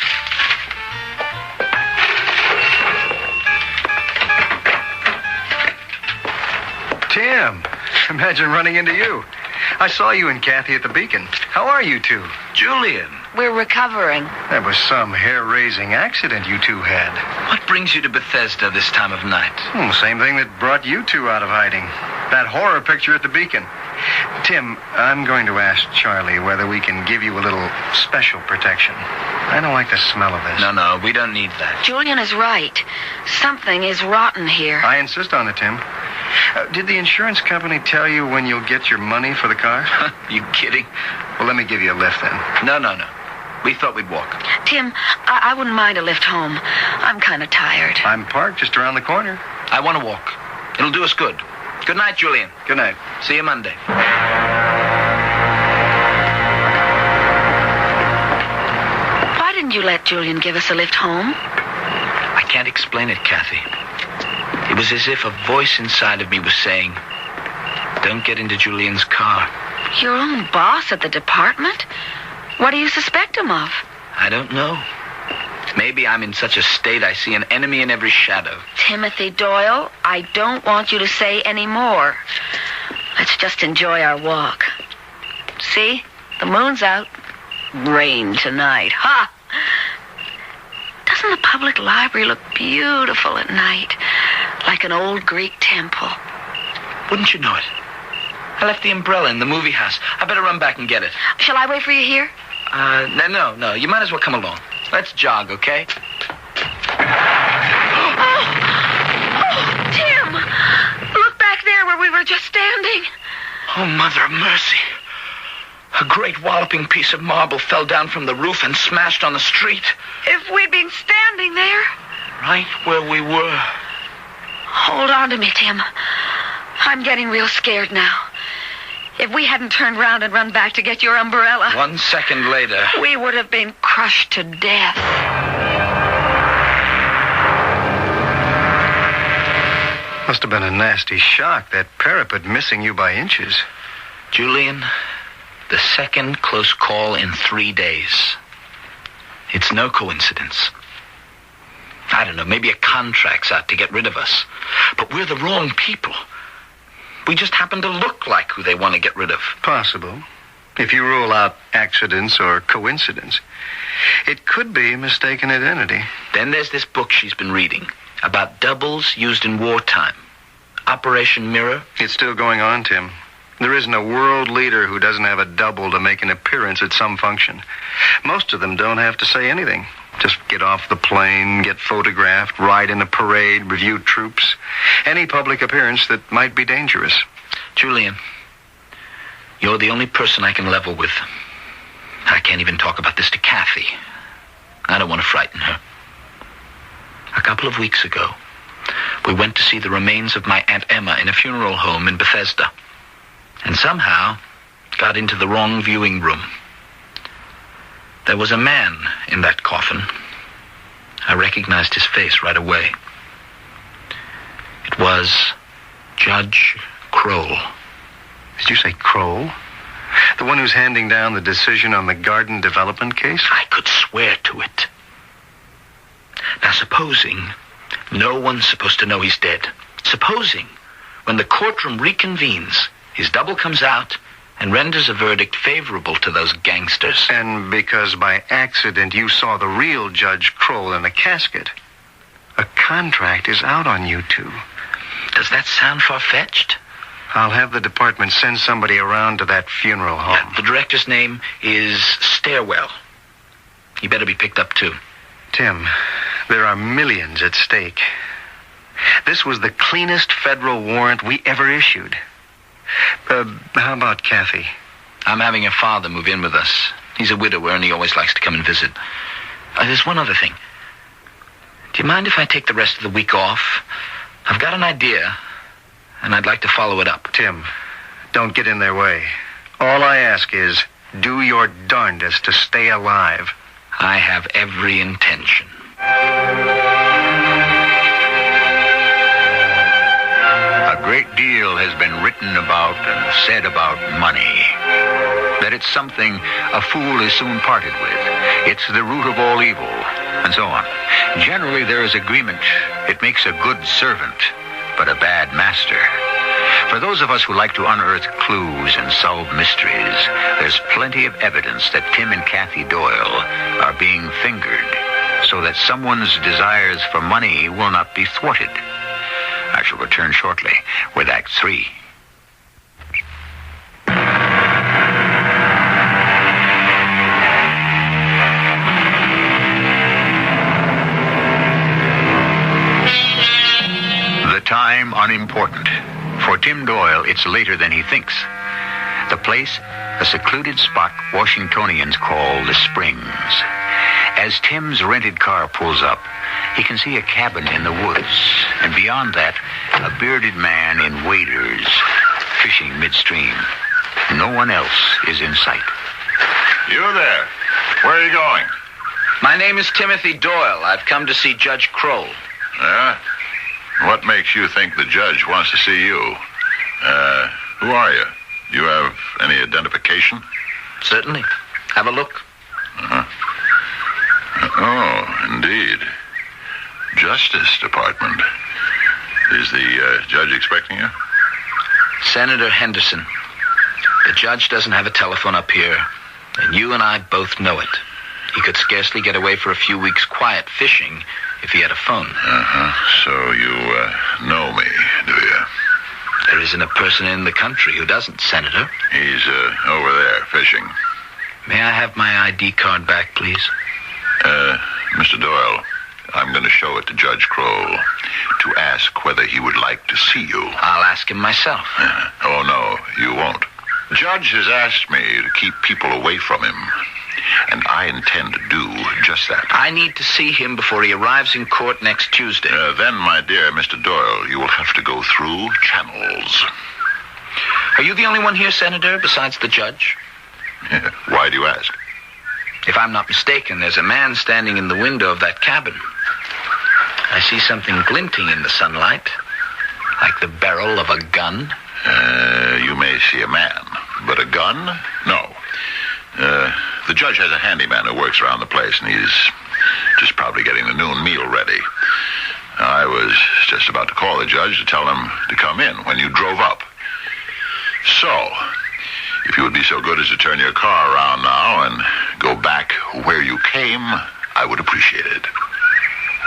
Tim, imagine running into you. I saw you and Kathy at the Beacon. How are you two? Julian. We're recovering. That was some hair-raising accident you two had. What brings you to Bethesda this time of night? Same thing that brought you two out of hiding. That horror picture at the Beacon. Tim, I'm going to ask Charlie whether we can give you a little special protection. I don't like the smell of this. No, we don't need that. Julian is right. Something is rotten here. I insist on it, Tim. Did the insurance company tell you when you'll get your money for the car? You kidding? Well, let me give you a lift then. No. We thought we'd walk. Tim, I wouldn't mind a lift home. I'm kind of tired. I'm parked just around the corner. I want to walk. It'll do us good. Good night, Julian. Good night. See you Monday. Why didn't you let Julian give us a lift home? I can't explain it, Kathy. It was as if a voice inside of me was saying, don't get into Julian's car. Your own boss at the department? What do you suspect him of? I don't know. Maybe I'm in such a state I see an enemy in every shadow. Timothy Doyle, I don't want you to say any more. Let's just enjoy our walk. See? The moon's out. Rain tonight. Ha! Doesn't the public library look beautiful at night? Like an old Greek temple. Wouldn't you know it? I left the umbrella in the movie house. I better run back and get it. Shall I wait for you here? No. You might as well come along. Let's jog, okay? Oh, Tim! Look back there where we were just standing. Oh, Mother of Mercy. A great walloping piece of marble fell down from the roof and smashed on the street. If we'd been standing there. Right where we were. Hold on to me, Tim. I'm getting real scared now. If we hadn't turned round and run back to get your umbrella... 1 second later... we would have been crushed to death. Must have been a nasty shock, that parapet missing you by inches. Julian, the second close call in 3 days. It's no coincidence. I don't know, maybe a contract's out to get rid of us. But we're the wrong people. We just happen to look like who they want to get rid of. Possible. If you rule out accidents or coincidence. It could be mistaken identity. Then there's this book she's been reading about doubles used in wartime. Operation Mirror. It's still going on, Tim. There isn't a world leader who doesn't have a double to make an appearance at some function. Most of them don't have to say anything. Just get off the plane, get photographed, ride in a parade, review troops. Any public appearance that might be dangerous. Julian, you're the only person I can level with. I can't even talk about this to Kathy. I don't want to frighten her. A couple of weeks ago, we went to see the remains of my Aunt Emma in a funeral home in Bethesda. And somehow got into the wrong viewing room. There was a man in that coffin. I recognized his face right away. It was Judge Kroll. Did you say Kroll? The one who's handing down the decision on the garden development case? I could swear to it. Now, supposing no one's supposed to know he's dead. Supposing when the courtroom reconvenes, his double comes out and renders a verdict favorable to those gangsters. And because by accident you saw the real Judge Kroll in the casket, a contract is out on you two. Does that sound far-fetched? I'll have the department send somebody around to that funeral home. The director's name is Stairwell. He better be picked up, too. Tim, there are millions at stake. This was the cleanest federal warrant we ever issued. How about Kathy? I'm having her father move in with us. He's a widower, and he always likes to come and visit. There's one other thing. Do you mind if I take the rest of the week off? I've got an idea, and I'd like to follow it up. Tim, don't get in their way. All I ask is, do your darndest to stay alive. I have every intention. A great deal has been written about and said about money. That it's something a fool is soon parted with. It's the root of all evil, and so on. Generally, there is agreement. It makes a good servant, but a bad master. For those of us who like to unearth clues and solve mysteries, there's plenty of evidence that Tim and Kathy Doyle are being fingered, so that someone's desires for money will not be thwarted. I shall return shortly with Act 3. The time unimportant. For Tim Doyle, it's later than he thinks. The place, a secluded spot Washingtonians call the Springs. As Tim's rented car pulls up, he can see a cabin in the woods, and beyond that, a bearded man in waders, fishing midstream. No one else is in sight. You there. Where are you going? My name is Timothy Doyle. I've come to see Judge Kroll. Yeah? What makes you think the judge wants to see you? Who are you? Do you have any identification? Certainly. Have a look. Uh-huh. Oh, indeed. Justice Department. Is the judge expecting you? Senator Henderson. The judge doesn't have a telephone up here, and you and I both know it. He could scarcely get away for a few weeks quiet fishing if he had a phone. Uh-huh. So you know me, do you? There isn't a person in the country who doesn't, Senator. He's over there fishing. May I have my ID card back, please? Mr. Doyle, I'm going to show it to Judge Kroll to ask whether he would like to see you. I'll ask him myself. Oh, no, you won't. The judge has asked me to keep people away from him, and I intend to do just that. I need to see him before he arrives in court next Tuesday. Then, my dear Mr. Doyle, you will have to go through channels. Are you the only one here, Senator, besides the judge? Why do you ask? If I'm not mistaken, there's a man standing in the window of that cabin. I see something glinting in the sunlight, like the barrel of a gun. You may see a man, but a gun? No. The judge has a handyman who works around the place, and he's just probably getting the noon meal ready. I was just about to call the judge to tell him to come in when you drove up. So, if you would be so good as to turn your car around now and go back where you came, I would appreciate it.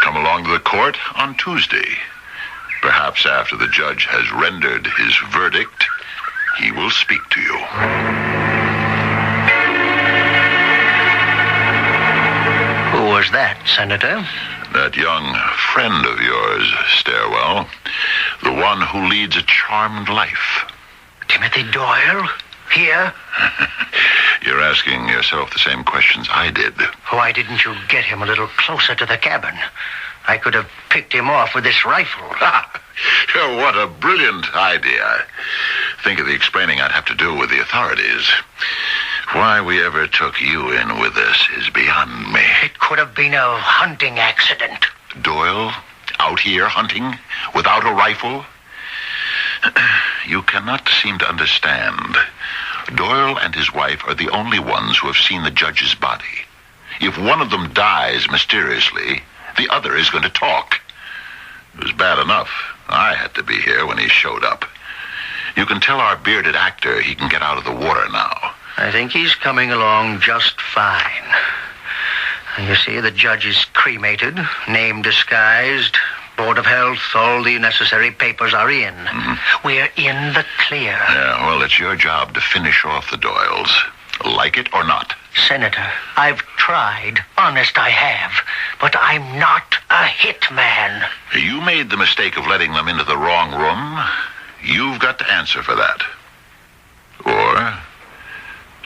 Come along to the court on Tuesday. Perhaps after the judge has rendered his verdict, he will speak to you. Who was that, Senator? That young friend of yours, Stairwell. The one who leads a charmed life. Timothy Doyle? Here? You're asking yourself the same questions I did. Why didn't you get him a little closer to the cabin? I could have picked him off with this rifle. What a brilliant idea. Think of the explaining I'd have to do with the authorities. Why we ever took you in with us is beyond me. It could have been a hunting accident. Doyle, out here hunting without a rifle? You cannot seem to understand. Doyle and his wife are the only ones who have seen the judge's body. If one of them dies mysteriously, the other is going to talk. It was bad enough I had to be here when he showed up. You can tell our bearded actor he can get out of the water now. I think he's coming along just fine. You see, the judge is cremated, name disguised, Board of Health, all the necessary papers are in. Mm-hmm. We're in the clear. Yeah, well, it's your job to finish off the Doyles. Like it or not. Senator, I've tried. Honest, I have. But I'm not a hitman. You made the mistake of letting them into the wrong room. You've got to answer for that. Or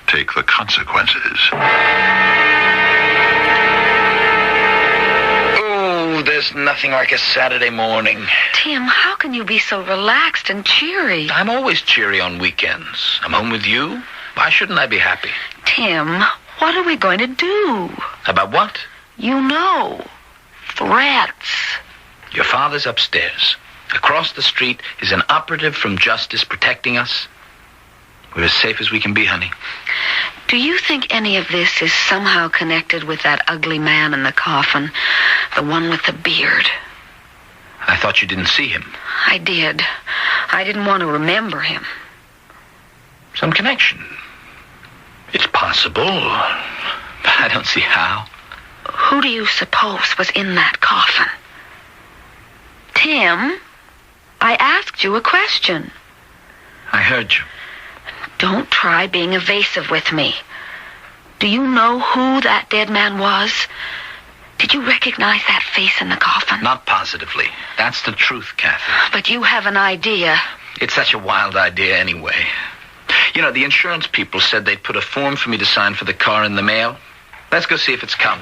take the consequences. Oh, there's nothing like a Saturday morning. Tim, how can you be so relaxed and cheery? I'm always cheery on weekends. I'm home with you. Why shouldn't I be happy? Tim, what are we going to do? About what? You know. Threats. Your father's upstairs. Across the street is an operative from Justice protecting us. We're as safe as we can be, honey. Do you think any of this is somehow connected with that ugly man in the coffin? The one with the beard? I thought you didn't see him. I did. I didn't want to remember him. Some connection. It's possible, but I don't see how. Who do you suppose was in that coffin? Tim, I asked you a question. I heard you. Don't try being evasive with me. Do you know who that dead man was? Did you recognize that face in the coffin? Not positively. That's the truth, Kathy. But you have an idea. It's such a wild idea anyway. You know, the insurance people said they'd put a form for me to sign for the car in the mail. Let's go see if it's come.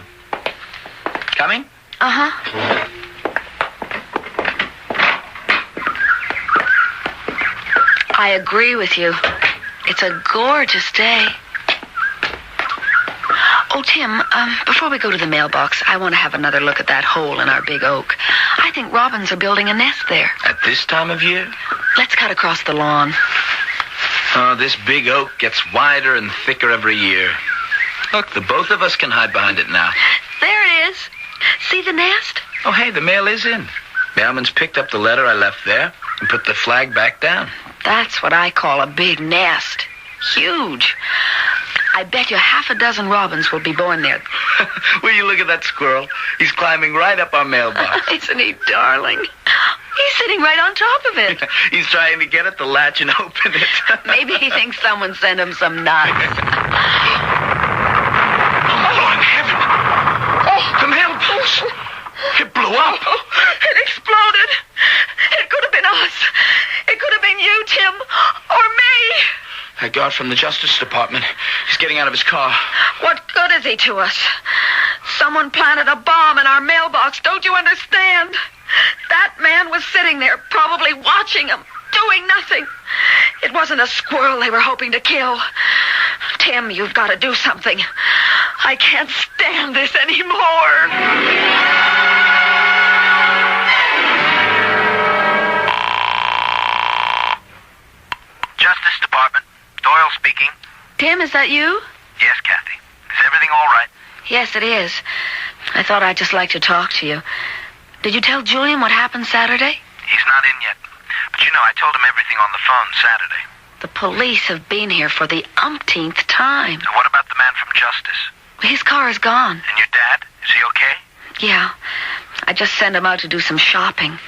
Coming? Uh-huh. I agree with you. It's a gorgeous day. Oh, Tim, before we go to the mailbox, I want to have another look at that hole in our big oak. I think robins are building a nest there. At this time of year? Let's cut across the lawn. Oh, this big oak gets wider and thicker every year. Look, the both of us can hide behind it now. There it is. See the nest? Oh, hey, the mail is in. Mailman's picked up the letter I left there and put the flag back down. That's what I call a big nest. Huge. I bet you half a dozen robins will be born there. Will you look at that squirrel? He's climbing right up our mailbox. Isn't he darling? He's sitting right on top of it. He's trying to get at the latch and open it. Maybe he thinks someone sent him some nuts. Oh, Lord in heaven. Oh, the mailbox. It blew up. It exploded. It could have been us. It could have been you, Tim, or me. That guard from the Justice Department. He's getting out of his car. What good is he to us? Someone planted a bomb in our mailbox, don't you understand? That man was sitting there, probably watching him, doing nothing. It wasn't a squirrel they were hoping to kill. Tim, you've got to do something. I can't stand this anymore. Justice Department. Doyle speaking. Tim, is that you? Yes, Kathy. Is everything all right? Yes, it is. I thought I'd just like to talk to you. Did you tell Julian what happened Saturday? He's not in yet. But you know, I told him everything on the phone Saturday. The police have been here for the umpteenth time. Now, what about the man from Justice? His car is gone. And your dad? Is he okay? Yeah. I just sent him out to do some shopping.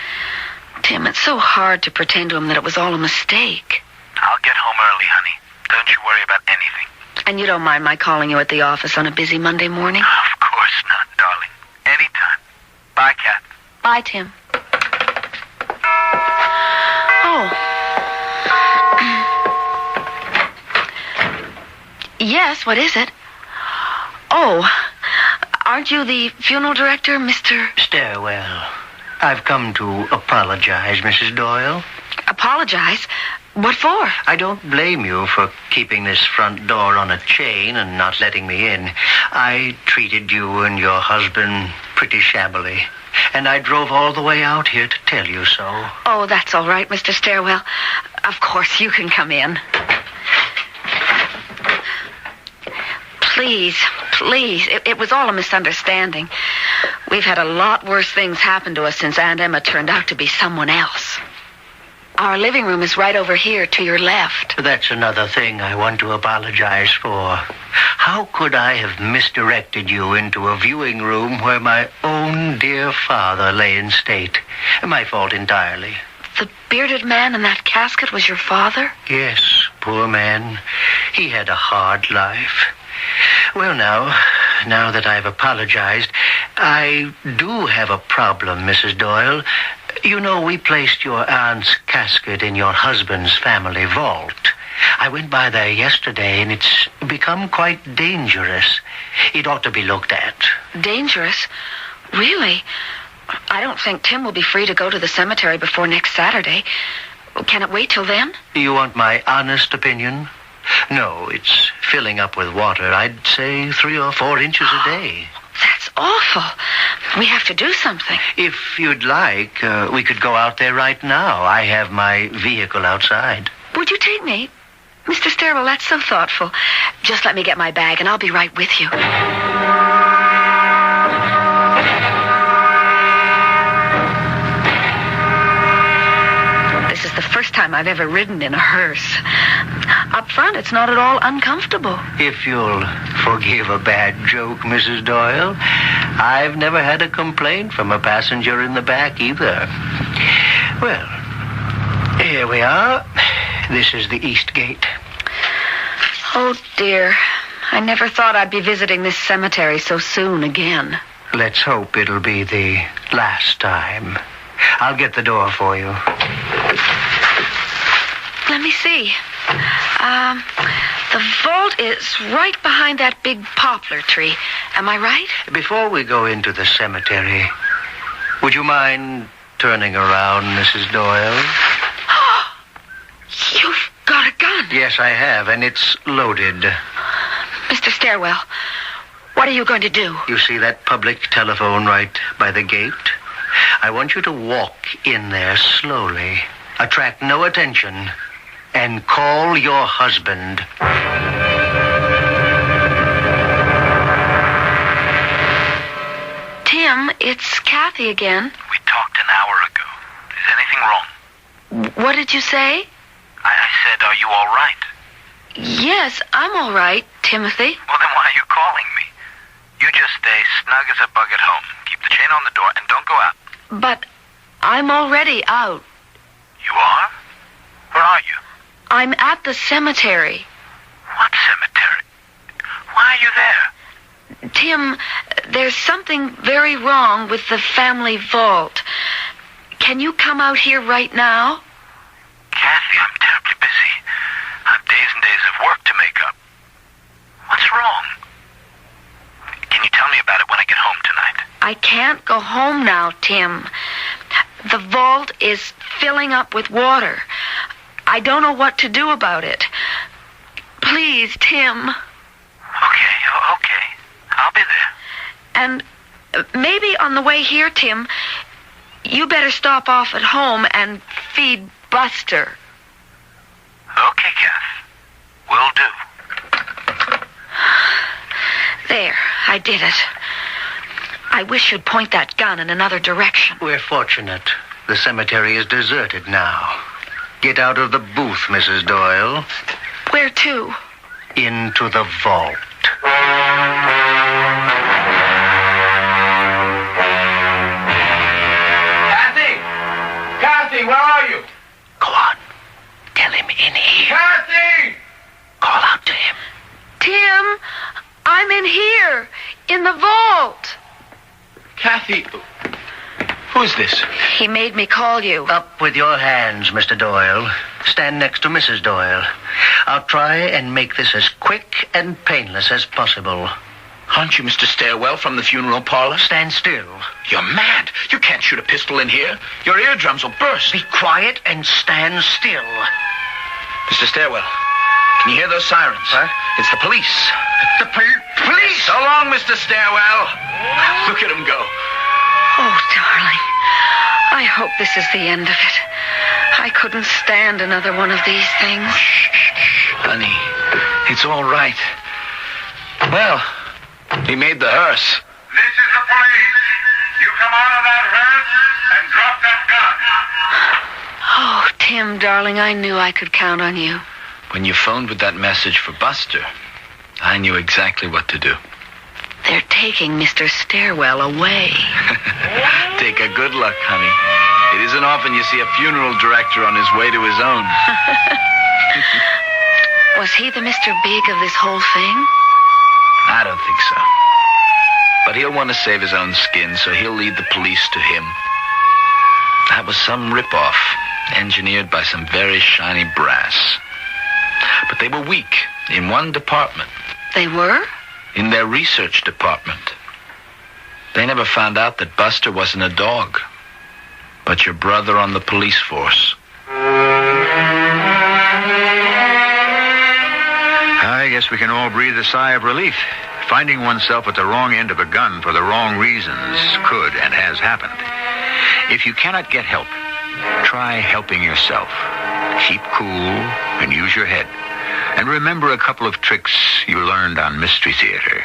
Tim, it's so hard to pretend to him that it was all a mistake. I'll get home early, honey. Don't you worry about anything. And you don't mind my calling you at the office on a busy Monday morning? Of course not, darling. Anytime. Bye, Kat. Bye, Tim. Oh. Yes, what is it? Oh, aren't you the funeral director, Mr. Stairwell. I've come to apologize, Mrs. Doyle. Apologize? What for? I don't blame you for keeping this front door on a chain and not letting me in. I treated you and your husband pretty shabbily, and I drove all the way out here to tell you so. Oh, that's all right, Mr. Stairwell. Of course, you can come in. Please, please. It was all a misunderstanding. We've had a lot worse things happen to us since Aunt Emma turned out to be someone else. Our living room is right over here to your left. That's another thing I want to apologize for. How could I have misdirected you into a viewing room where my own dear father lay in state? My fault entirely. The bearded man in that casket was your father? Yes, poor man. He had a hard life. Well, now that I've apologized, I do have a problem, Mrs. Doyle. You know, we placed your aunt's casket in your husband's family vault. I went by there yesterday, and it's become quite dangerous. It ought to be looked at. Dangerous? Really? I don't think Tim will be free to go to the cemetery before next Saturday. Can it wait till then? You want my honest opinion? No, it's filling up with water. I'd say 3 or 4 inches a day. That's awful. We have to do something. If you'd like, we could go out there right now. I have my vehicle outside. Would you take me? Mr. Stairwell, that's so thoughtful. Just let me get my bag, and I'll be right with you. This is the first time I've ever ridden in a hearse. Up front, it's not at all uncomfortable. If you'll forgive a bad joke, Mrs. Doyle, I've never had a complaint from a passenger in the back either. Well, here we are. This is the East Gate. Oh, dear. I never thought I'd be visiting this cemetery so soon again. Let's hope it'll be the last time. I'll get the door for you. Let me see. The vault is right behind that big poplar tree. Am I right? Before we go into the cemetery, would you mind turning around, Mrs. Doyle? You've got a gun. Yes, I have, and it's loaded. Mr. Stairwell, what are you going to do? You see that public telephone right by the gate? I want you to walk in there slowly, attract no attention, and call your husband. Tim, it's Kathy again. We talked an hour ago. Is anything wrong? What did you say? I said, are you all right? Yes, I'm all right, Timothy. Well, then why are you calling me? You just stay snug as a bug at home. Keep the chain on the door and don't go out. But I'm already out. You are? Where are you? I'm at the cemetery. What cemetery? Why are you there? Tim, there's something very wrong with the family vault. Can you come out here right now? Kathy, I'm terribly busy. I've days and days of work to make up. What's wrong? Can you tell me about it when I get home tonight? I can't go home now, Tim. The vault is filling up with water. I don't know what to do about it. Please, Tim. Okay. I'll be there. And maybe on the way here, Tim, you better stop off at home and feed Buster. Okay, Kath. Will do. There, I did it. I wish you'd point that gun in another direction. We're fortunate. The cemetery is deserted now. Get out of the booth, Mrs. Doyle. Where to? Into the vault. Kathy, where are you? Go on. Tell him in here. Kathy! Call out to him. Tim, I'm in here, in the vault. Kathy, who is this? He made me call you. Up with your hands, Mr. Doyle. Stand next to Mrs. Doyle. I'll try and make this as quick and painless as possible. Aren't you Mr. Stairwell from the funeral parlor? Stand still. You're mad. You can't shoot a pistol in here. Your eardrums will burst. Be quiet and stand still. Mr. Stairwell, can you hear those sirens? What? It's the police. The police? So long, Mr. Stairwell. Look at him go. Oh, darling. I hope this is the end of it. I couldn't stand another one of these things. Shh, honey. It's all right. Well, he made the hearse. This is the police. You come out of that hearse and drop that gun. Oh, Tim, darling, I knew I could count on you. When you phoned with that message for Buster, I knew exactly what to do. They're taking Mr. Stairwell away. Take a good luck, honey. It isn't often you see a funeral director on his way to his own. Was he the Mr. Big of this whole thing? I don't think so. But he'll want to save his own skin, so he'll lead the police to him. That was some ripoff, engineered by some very shiny brass. But they were weak in one department. They were? In their research department. They never found out that Buster wasn't a dog, but your brother on the police force. I guess we can all breathe a sigh of relief. Finding oneself at the wrong end of a gun for the wrong reasons could and has happened. If you cannot get help, try helping yourself. Keep cool and use your head. And remember a couple of tricks you learned on Mystery Theater.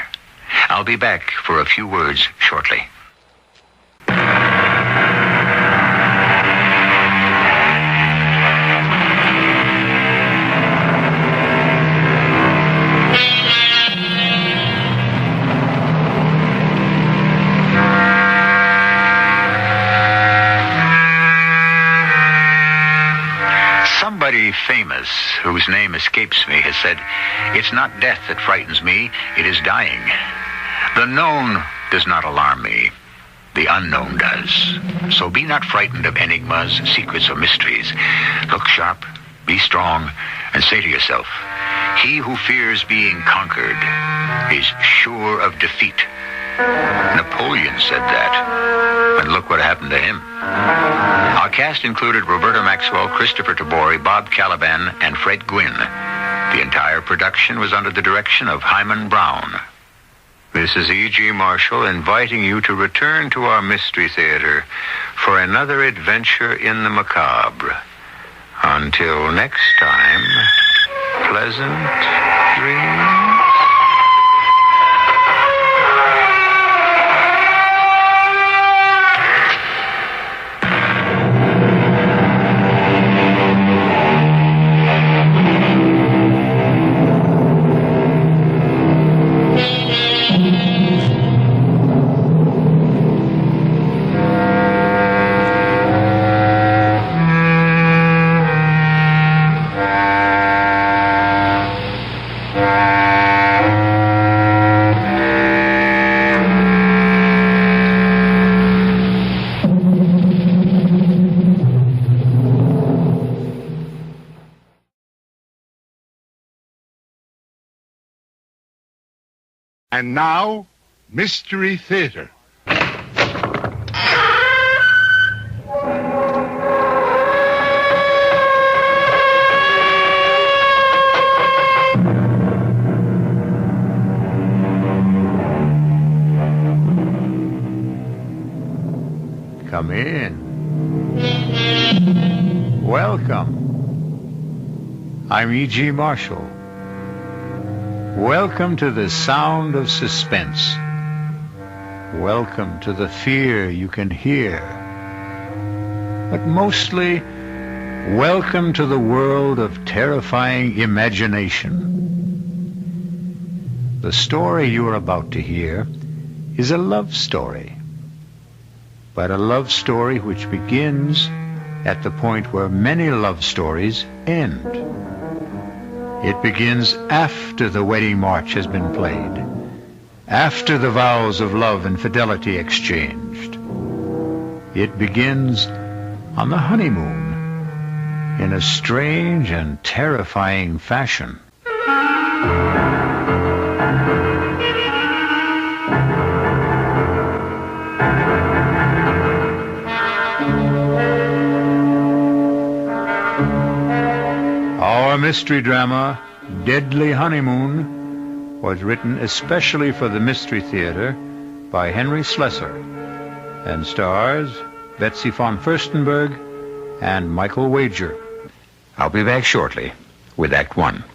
I'll be back for a few words shortly. Somebody famous, whose name escapes me, has said, "It's not death that frightens me, it is dying. The known does not alarm me. The unknown does. So be not frightened of enigmas, secrets, or mysteries. Look sharp, be strong, and say to yourself, he who fears being conquered is sure of defeat." Napoleon said that, and look what happened to him. Our cast included Roberta Maxwell, Christopher Tabori, Bob Caliban, and Fred Gwynn. The entire production was under the direction of Hyman Brown. This is E.G. Marshall inviting you to return to our Mystery Theater for another adventure in the macabre. Until next time, pleasant dreams. And now, Mystery Theater. Come in. Welcome. I'm E.G. Marshall. Welcome to the sound of suspense. Welcome to the fear you can hear. But mostly, welcome to the world of terrifying imagination. The story you are about to hear is a love story. But a love story which begins at the point where many love stories end. It begins after the wedding march has been played, after the vows of love and fidelity exchanged. It begins on the honeymoon in a strange and terrifying fashion. Our mystery drama, Deadly Honeymoon, was written especially for the Mystery Theater by Henry Slessor and stars Betsy von Furstenberg and Michael Wager. I'll be back shortly with Act One.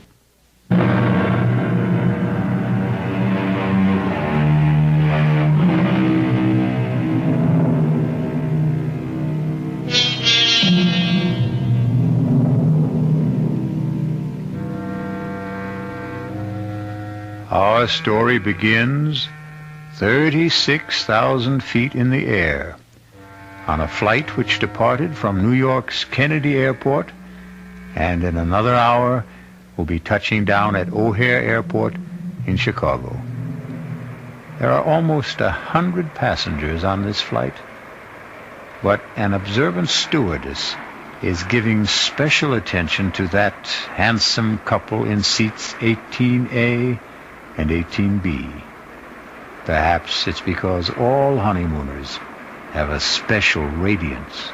Our story begins 36,000 feet in the air on a flight which departed from New York's Kennedy Airport and in another hour will be touching down at O'Hare Airport in Chicago. There are almost 100 passengers on this flight, but an observant stewardess is giving special attention to that handsome couple in seats 18A and 18B. Perhaps it's because all honeymooners have a special radiance.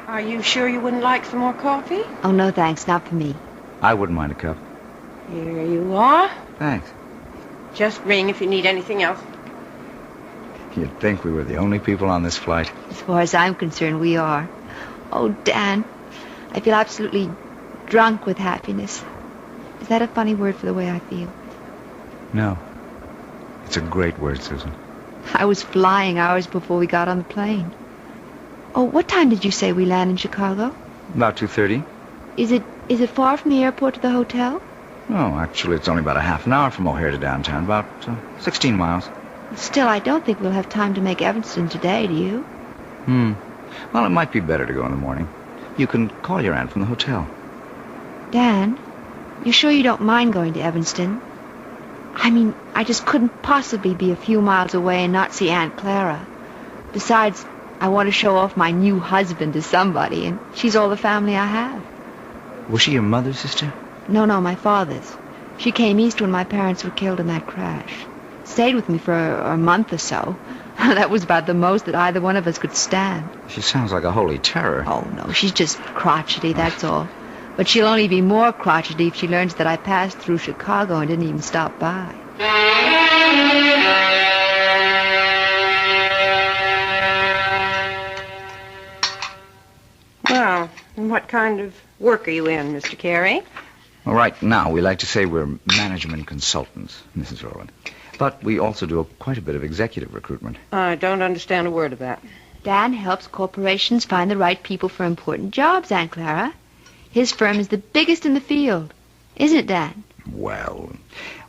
Are you sure you wouldn't like some more coffee? Oh, no, thanks. Not for me. I wouldn't mind a cup. Here you are. Thanks. Just ring if you need anything else. You'd think we were the only people on this flight. As far as I'm concerned, we are. Oh, Dan, I feel absolutely drunk with happiness. Is that a funny word for the way I feel? No. It's a great word, Susan. I was flying hours before we got on the plane. Oh, what time did you say we land in Chicago? About 2:30. Is it far from the airport to the hotel? Oh, actually, it's only about a half an hour from O'Hare to downtown. About 16 miles. Still, I don't think we'll have time to make Evanston today, do you? Well, it might be better to go in the morning. You can call your aunt from the hotel. Dan, you sure you don't mind going to Evanston? I mean, I just couldn't possibly be a few miles away and not see Aunt Clara. Besides, I want to show off my new husband to somebody, and she's all the family I have. Was she your mother's sister? No, my father's. She came east when my parents were killed in that crash. Stayed with me for a month or so. That was about the most that either one of us could stand. She sounds like a holy terror. Oh, no, she's just crotchety, that's all. But she'll only be more crotchety if she learns that I passed through Chicago and didn't even stop by. Well, and what kind of work are you in, Mr. Carey? Well, right now, we like to say we're management consultants, Mrs. Rowland. But we also do quite a bit of executive recruitment. I don't understand a word of that. Dan helps corporations find the right people for important jobs, Aunt Clara. His firm is the biggest in the field. Isn't it, Dan? Well,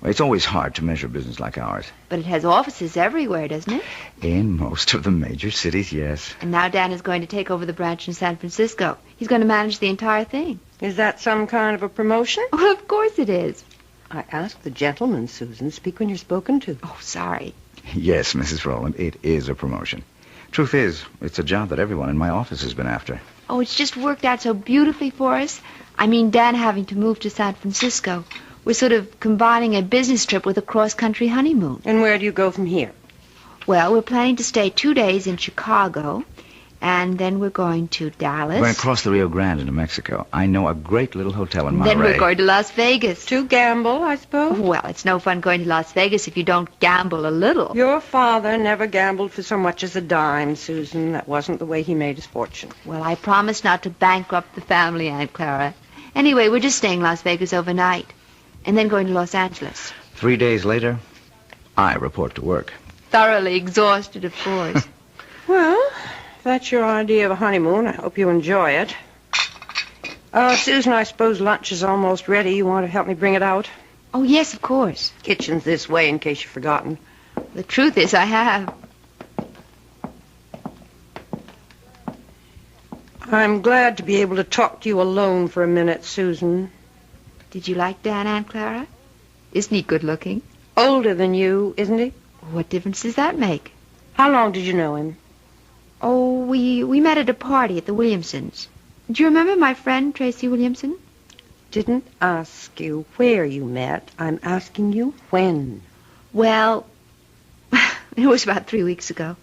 it's always hard to measure business like ours. But it has offices everywhere, doesn't it? In most of the major cities, yes. And now Dan is going to take over the branch in San Francisco. He's going to manage the entire thing. Is that some kind of a promotion? Well, of course it is. I asked the gentleman, Susan. Speak when you're spoken to. Oh, sorry. Yes, Mrs. Rowland, it is a promotion. Truth is, it's a job that everyone in my office has been after. Oh, it's just worked out so beautifully for us. I mean, Dan having to move to San Francisco. We're sort of combining a business trip with a cross-country honeymoon. And where do you go from here? Well, we're planning to stay 2 days in Chicago, and then we're going to Dallas. We're going to cross the Rio Grande into Mexico. I know a great little hotel in Monterey. Then we're going to Las Vegas. To gamble, I suppose? Well, it's no fun going to Las Vegas if you don't gamble a little. Your father never gambled for so much as a dime, Susan. That wasn't the way he made his fortune. Well, I promised not to bankrupt the family, Aunt Clara. Anyway, we're just staying in Las Vegas overnight, and then going to Los Angeles. 3 days later, I report to work. Thoroughly exhausted, of course. Well, if that's your idea of a honeymoon, I hope you enjoy it. Susan, I suppose lunch is almost ready. You want to help me bring it out? Oh, yes, of course. Kitchen's this way, in case you've forgotten. The truth is, I have. I'm glad to be able to talk to you alone for a minute, Susan. Did you like Dan, Aunt Clara? Isn't he good-looking? Older than you, isn't he? What difference does that make? How long did you know him? Oh, we met at a party at the Williamsons. Do you remember my friend, Tracy Williamson? Didn't ask you where you met. I'm asking you when. Well, it was about 3 weeks ago.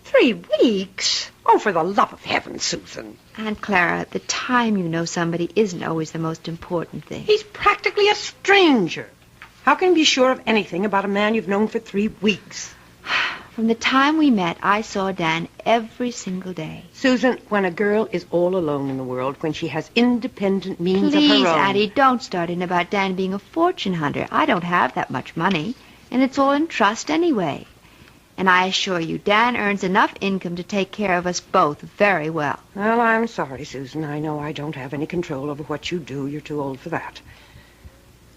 3 weeks? Oh, for the love of heaven, Susan. Aunt Clara, the time you know somebody isn't always the most important thing. He's practically a stranger. How can you be sure of anything about a man you've known for 3 weeks? From the time we met, I saw Dan every single day. Susan, when a girl is all alone in the world, when she has independent means Please, of her own... Addie, don't start in about Dan being a fortune hunter. I don't have that much money, and it's all in trust anyway. And I assure you, Dan earns enough income to take care of us both very well. Well, I'm sorry, Susan. I know I don't have any control over what you do. You're too old for that.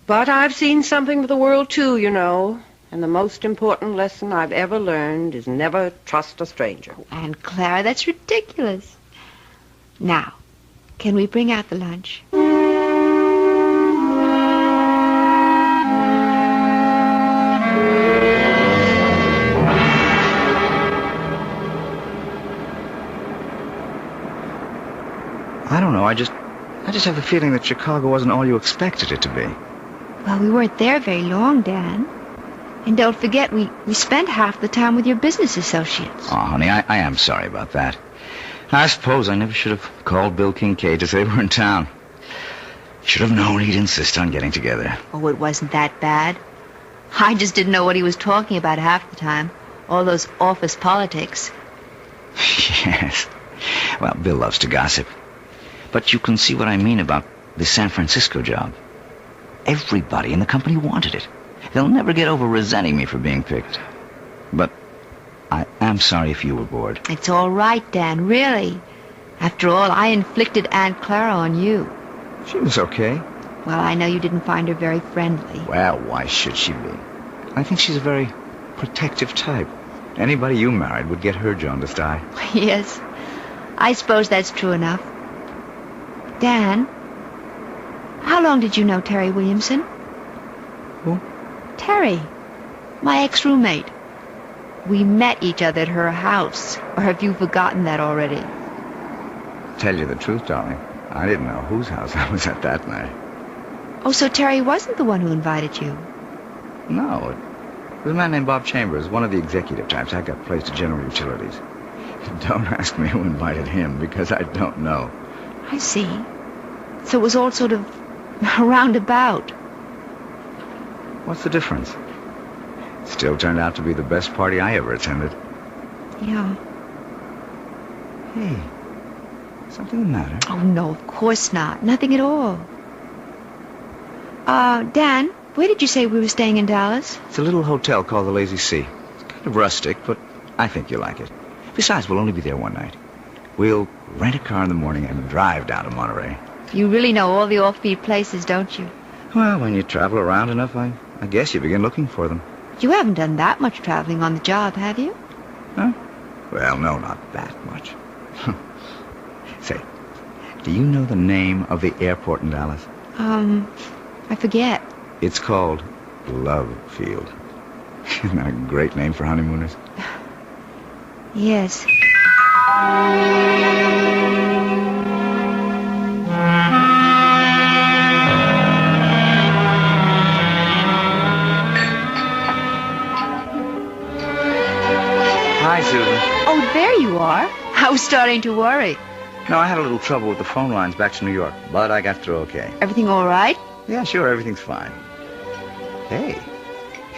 But I've seen something of the world, too, you know. And the most important lesson I've ever learned is never trust a stranger. Oh, Aunt Clara, that's ridiculous. Now, can we bring out the lunch? I don't know. I just have the feeling that Chicago wasn't all you expected it to be. Well, we weren't there very long, Dan. And don't forget, we spent half the time with your business associates. Oh, honey, I am sorry about that. I suppose I never should have called Bill Kincaid to say we're in town. Should have known he'd insist on getting together. Oh, it wasn't that bad. I just didn't know what he was talking about half the time. All those office politics. Yes. Well, Bill loves to gossip. But you can see what I mean about the San Francisco job. Everybody in the company wanted it. They'll never get over resenting me for being picked. But I am sorry if you were bored. It's all right, Dan, really. After all, I inflicted Aunt Clara on you. She was okay. Well, I know you didn't find her very friendly. Well, why should she be? I think she's a very protective type. Anybody you married would get her jaundiced eye. Yes, I suppose that's true enough. Dan, how long did you know Terry Williamson? Who? Terry, my ex-roommate. We met each other at her house. Or have you forgotten that already? Tell you the truth, darling, I didn't know whose house I was at that night. Oh, so Terry wasn't the one who invited you? No, it was a man named Bob Chambers, one of the executive types. I got placed at General Utilities. Don't ask me who invited him, because I don't know. I see. So it was all sort of roundabout. What's the difference? Still turned out to be the best party I ever attended. Yeah. Hey, something the matter? Oh, no, of course not. Nothing at all. Dan, where did you say we were staying in Dallas? It's a little hotel called the Lazy Sea. It's kind of rustic, but I think you'll like it. Besides, we'll only be there one night. We'll rent a car in the morning and drive down to Monterey. You really know all the offbeat places, don't you? Well, when you travel around enough, I guess you begin looking for them. You haven't done that much traveling on the job, have you? Huh? Well, no, not that much. Say, do you know the name of the airport in Dallas? I forget. It's called Love Field. Isn't that a great name for honeymooners? Yes. Hi, Susan. Oh, there you are. I was starting to worry. No, I had a little trouble with the phone lines back to New York, but I got through okay. Everything all right? Yeah, sure, everything's fine. Hey,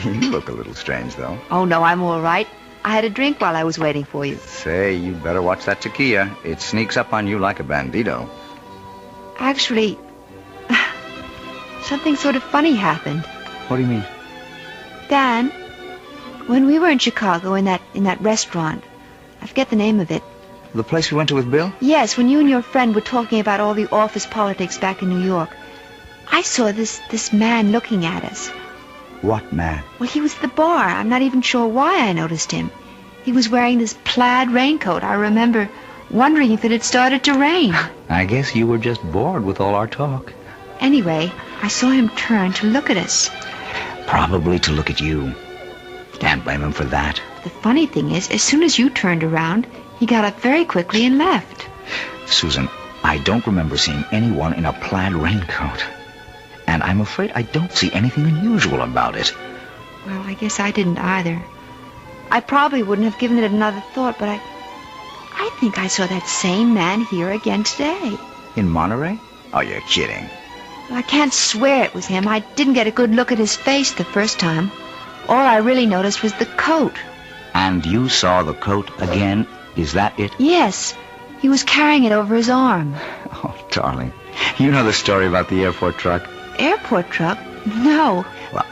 you look a little strange, though. Oh, no, I'm all right. I had a drink while I was waiting for you. Say, you better watch that tequila. It sneaks up on you like a bandito. Actually, something sort of funny happened. What do you mean? Dan, when we were in Chicago in that restaurant, I forget the name of it. The place we went to with Bill? Yes, when you and your friend were talking about all the office politics back in New York, I saw this man looking at us. What man? Well, he was at the bar. I'm not even sure why I noticed him. He was wearing this plaid raincoat. I remember wondering if it had started to rain. I guess you were just bored with all our talk. Anyway, I saw him turn to look at us. Probably to look at you. Can't blame him for that. The funny thing is, as soon as you turned around, he got up very quickly and left. Susan, I don't remember seeing anyone in a plaid raincoat. And I'm afraid I don't see anything unusual about it. Well, I guess I didn't either. I probably wouldn't have given it another thought, but I think I saw that same man here again today. In Monterey? Oh, you're kidding. Well, I can't swear it was him. I didn't get a good look at his face the first time. All I really noticed was the coat. And you saw the coat again? Is that it? Yes. He was carrying it over his arm. Oh, darling. You know the story about the airport truck? Airport truck? No. Well,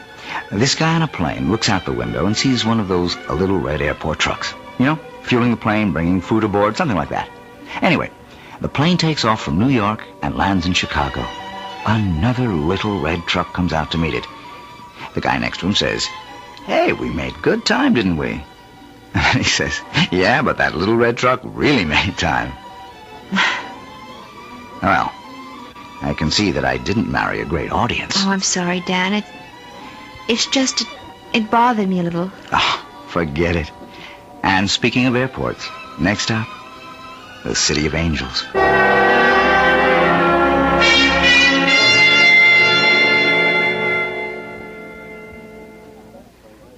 this guy on a plane looks out the window and sees one of those little red airport trucks. You know, fueling the plane, bringing food aboard, something like that. Anyway, the plane takes off from New York and lands in Chicago. Another little red truck comes out to meet it. The guy next to him says, "Hey, we made good time, didn't we?" And he says, "Yeah, but that little red truck really made time." Well, I can see that I didn't marry a great audience. Oh, I'm sorry, Dan. It's just, it bothered me a little. Oh, forget it. And speaking of airports, next stop, the City of Angels.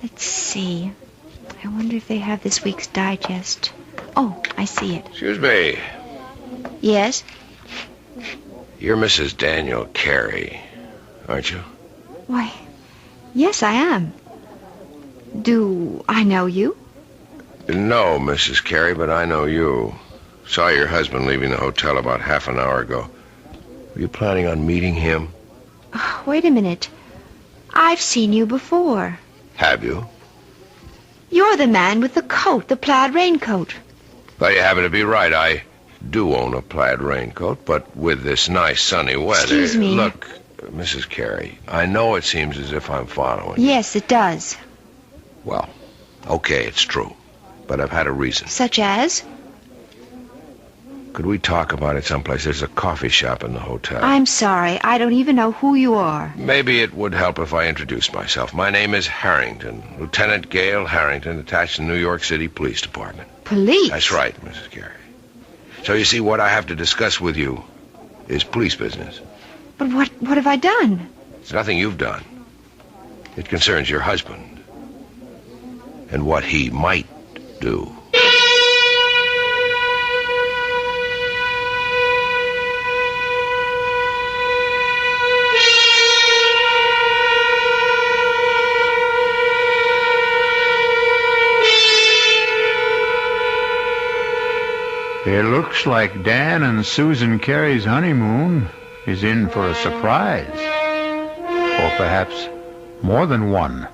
Let's see. I wonder if they have this week's digest. Oh, I see it. Excuse me. Yes? You're Mrs. Daniel Carey, aren't you? Why, yes, I am. Do I know you? No, Mrs. Carey, but I know you. Saw your husband leaving the hotel about half an hour ago. Were you planning on meeting him? Oh, wait a minute. I've seen you before. Have you? You're the man with the coat, the plaid raincoat. Well, you happen to be right. I do own a plaid raincoat, but with this nice sunny weather... Excuse me. Look, Mrs. Carey, I know it seems as if I'm following you. Yes, it does. Well, okay, it's true. But I've had a reason. Such as? Could we talk about it someplace? There's a coffee shop in the hotel. I'm sorry. I don't even know who you are. Maybe it would help if I introduced myself. My name is Harrington. Lieutenant Gale Harrington, attached to the New York City Police Department. Police? That's right, Mrs. Carey. So you see, what I have to discuss with you is police business. But what have I done? It's nothing you've done. It concerns your husband and what he might do. It looks like Dan and Susan Carey's honeymoon is in for a surprise. Or perhaps more than one.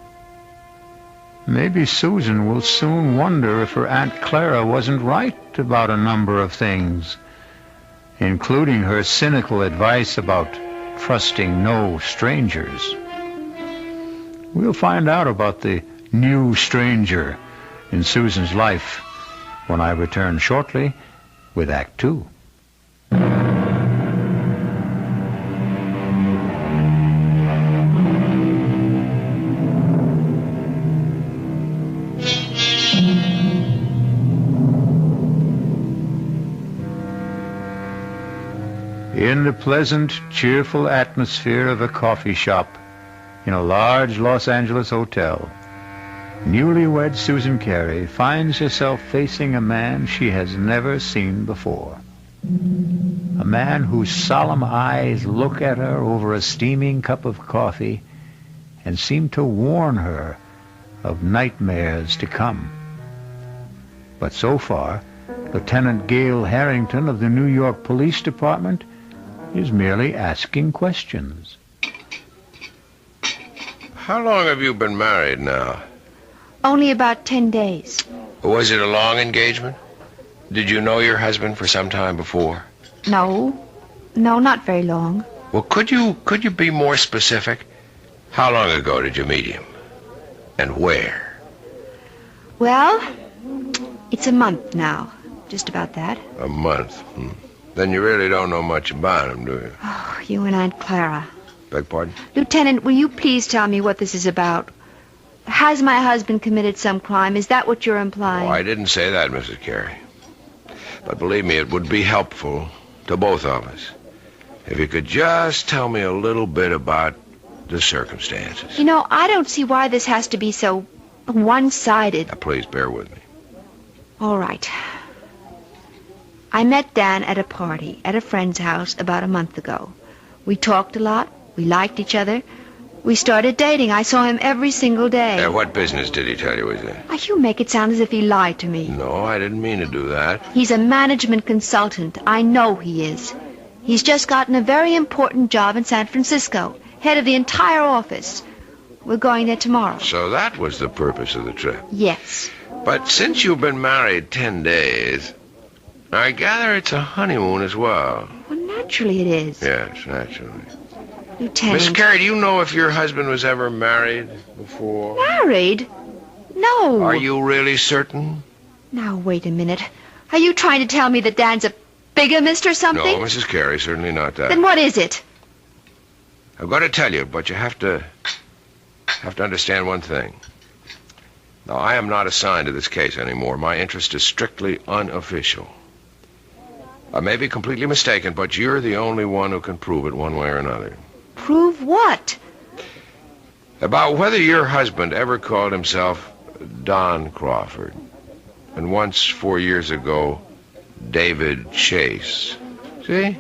Maybe Susan will soon wonder if her Aunt Clara wasn't right about a number of things, including her cynical advice about trusting no strangers. We'll find out about the new stranger in Susan's life when I return shortly with Act Two. In the pleasant, cheerful atmosphere of a coffee shop in a large Los Angeles hotel, newlywed Susan Carey finds herself facing a man she has never seen before. A man whose solemn eyes look at her over a steaming cup of coffee and seem to warn her of nightmares to come. But so far, Lieutenant Gail Harrington of the New York Police Department is merely asking questions. How long have you been married now? Only about 10 days. Was it a long engagement? Did you know your husband for some time before? No, not very long. Well, could you be more specific? How long ago did you meet him? And where? Well, it's a month now. Just about that. A month? Then you really don't know much about him, do you? Oh, you and Aunt Clara. Beg pardon? Lieutenant, will you please tell me what this is about? Has my husband committed some crime? Is that what you're implying? Oh, I didn't say that, Mrs. Carey. But believe me, it would be helpful to both of us if you could just tell me a little bit about the circumstances. You know, I don't see why this has to be so one-sided. Now, please bear with me. All right. I met Dan at a party at a friend's house about a month ago. We talked a lot. We liked each other. We started dating. I saw him every single day. What business did he tell you was in? You make it sound as if he lied to me. No, I didn't mean to do that. He's a management consultant. I know he is. He's just gotten a very important job in San Francisco, head of the entire office. We're going there tomorrow. So that was the purpose of the trip? Yes. But since you've been married 10 days, I gather it's a honeymoon as well. Well, naturally it is. Yes, naturally. Lieutenant. Miss Carey, do you know if your husband was ever married before? Married? No. Are you really certain? Now, wait a minute. Are you trying to tell me that Dan's a bigamist or something? No, Mrs. Carey, certainly not that. Then what is it? I've got to tell you, but you have to understand one thing. Now, I am not assigned to this case anymore. My interest is strictly unofficial. I may be completely mistaken, but you're the only one who can prove it one way or another. Prove what? About whether your husband ever called himself Don Crawford, and once 4 years ago, David Chase. See?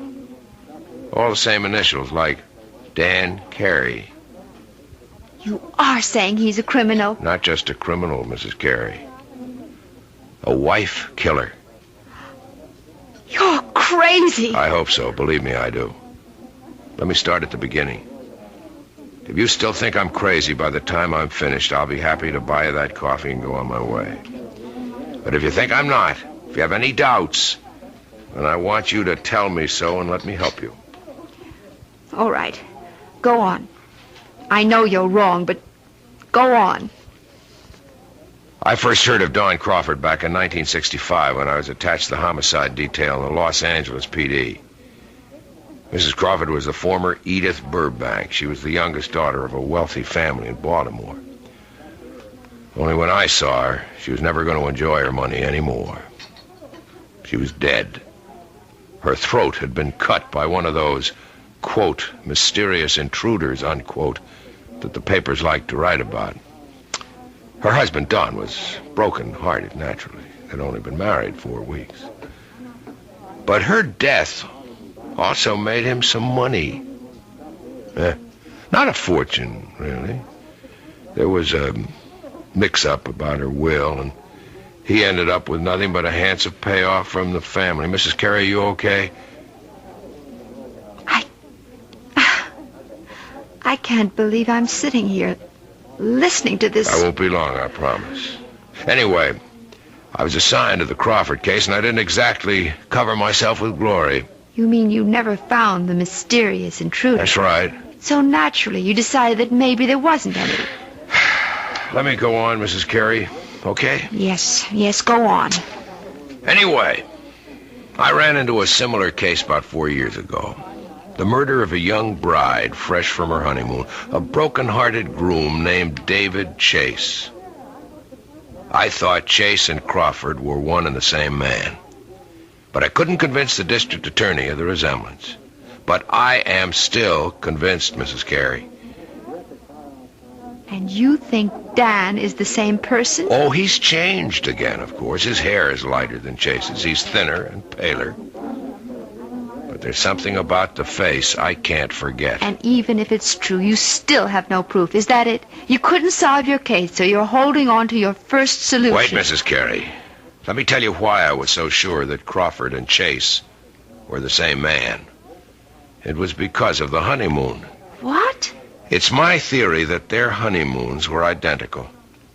All the same initials, like Dan Carey. You are saying he's a criminal? Not just a criminal, Mrs. Carey. A wife killer. You're crazy. I hope so. Believe me, I do. Let me start at the beginning. If you still think I'm crazy by the time I'm finished, I'll be happy to buy you that coffee and go on my way. But if you think I'm not, if you have any doubts, then I want you to tell me so and let me help you. All right. Go on. I know you're wrong, but go on. I first heard of Don Crawford back in 1965 when I was attached to the homicide detail in the Los Angeles PD. Mrs. Crawford was the former Edith Burbank. She was the youngest daughter of a wealthy family in Baltimore. Only when I saw her, she was never going to enjoy her money anymore. She was dead. Her throat had been cut by one of those, quote, mysterious intruders, unquote, that the papers liked to write about. Her husband, Don, was broken-hearted, naturally. They'd only been married 4 weeks. But her death also made him some money. Not a fortune, really. There was a mix-up about her will, and he ended up with nothing but a handsome payoff from the family. Mrs. Carey, you okay? I can't believe I'm sitting here listening to this. I won't be long, I promise. Anyway, I was assigned to the Crawford case, and I didn't exactly cover myself with glory. You mean you never found the mysterious intruder? That's right. So naturally, you decided that maybe there wasn't any. Let me go on, Mrs. Carey, okay? Yes, go on. Anyway, I ran into a similar case about 4 years ago. The murder of a young bride, fresh from her honeymoon, a broken-hearted groom named David Chase. I thought Chase and Crawford were one and the same man. But I couldn't convince the district attorney of the resemblance. But I am still convinced, Mrs. Carey. And you think Dan is the same person? Oh, he's changed again, of course. His hair is lighter than Chase's. He's thinner and paler. But there's something about the face I can't forget. And even if it's true, you still have no proof. Is that it? You couldn't solve your case, so you're holding on to your first solution. Wait, Mrs. Carey. Let me tell you why I was so sure that Crawford and Chase were the same man. It was because of the honeymoon. What? It's my theory that their honeymoons were identical.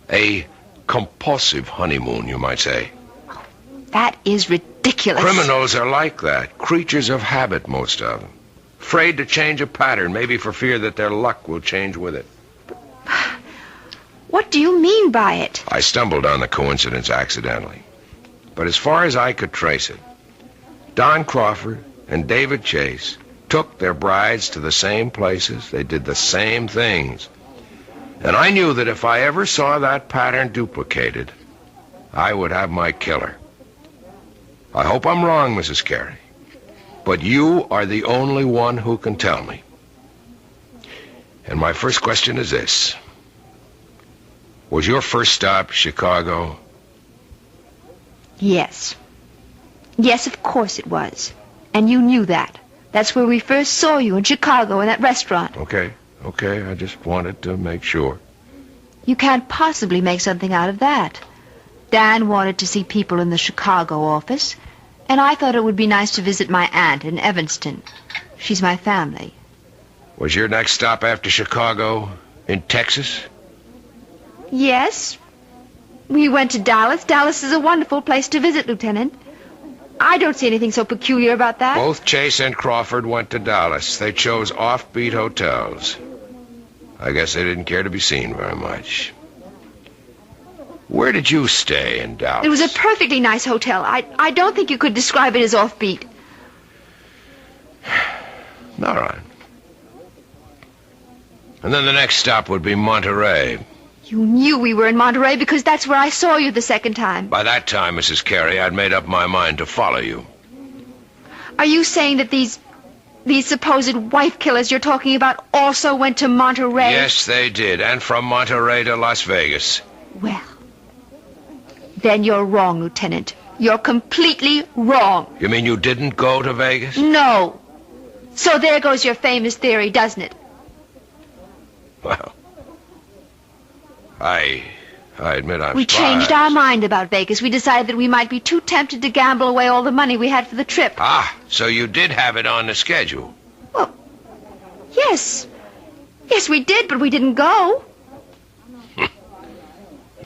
A compulsive honeymoon, you might say. That is ridiculous. Criminals are like that. Creatures of habit, most of them. Afraid to change a pattern, maybe for fear that their luck will change with it. What do you mean by it? I stumbled on the coincidence accidentally. But as far as I could trace it, Don Crawford and David Chase took their brides to the same places. They did the same things. And I knew that if I ever saw that pattern duplicated, I would have my killer. I hope I'm wrong, Mrs. Carey, but you are the only one who can tell me. And my first question is this. Was your first stop Chicago? Yes. Yes, of course it was. And you knew that. That's where we first saw you, in Chicago, in that restaurant. Okay. I just wanted to make sure. You can't possibly make something out of that. Dan wanted to see people in the Chicago office, and I thought it would be nice to visit my aunt in Evanston. She's my family. Was your next stop after Chicago in Texas? Yes. We went to Dallas. Dallas is a wonderful place to visit, Lieutenant. I don't see anything so peculiar about that. Both Chase and Crawford went to Dallas. They chose offbeat hotels. I guess they didn't care to be seen very much. Where did you stay in Dallas? It was a perfectly nice hotel. I don't think you could describe it as offbeat. All right. And then the next stop would be Monterey. You knew we were in Monterey because that's where I saw you the second time. By that time, Mrs. Carey, I'd made up my mind to follow you. Are you saying that these supposed wife killers you're talking about also went to Monterey? Yes, they did. And from Monterey to Las Vegas. Well, then you're wrong, Lieutenant. You're completely wrong. You mean you didn't go to Vegas? No. So there goes your famous theory, doesn't it? Well, I admit I'm We changed our mind about Vegas. We decided that we might be too tempted to gamble away all the money we had for the trip. Ah, so you did have it on the schedule. Well, yes. Yes, we did, but we didn't go. You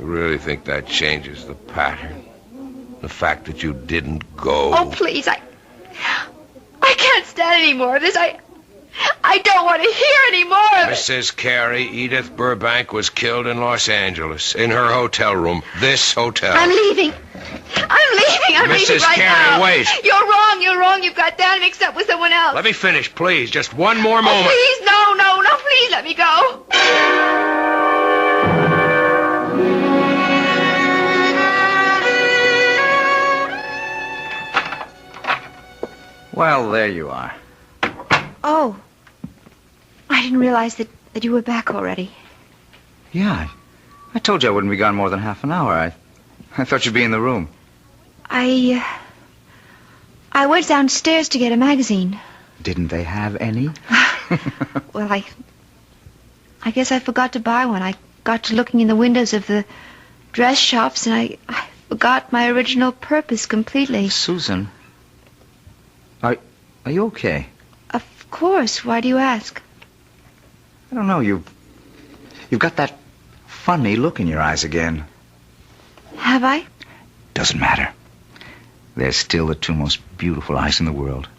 really think that changes the pattern? The fact that you didn't go? Oh, please, I can't stand any more of this. I don't want to hear any more of it. Mrs. Carey, Edith Burbank was killed in Los Angeles, in her hotel room. This hotel. I'm leaving. I'm leaving Mrs. right Carey, now. wait. You're wrong. You've got Dan mixed up with someone else. Let me finish, please. Just one more moment. Please, no, please let me go. Well, there you are. Oh. I didn't realize that you were back already. Yeah, I told you I wouldn't be gone more than half an hour. I thought you'd be in the room. I went downstairs to get a magazine. Didn't they have any? Well, I guess I forgot to buy one. I got to looking in the windows of the dress shops, and I forgot my original purpose completely. Susan, are you okay? Of course. Why do you ask? I don't know. You've got that funny look in your eyes again. Have I? Doesn't matter. They're still the two most beautiful eyes in the world.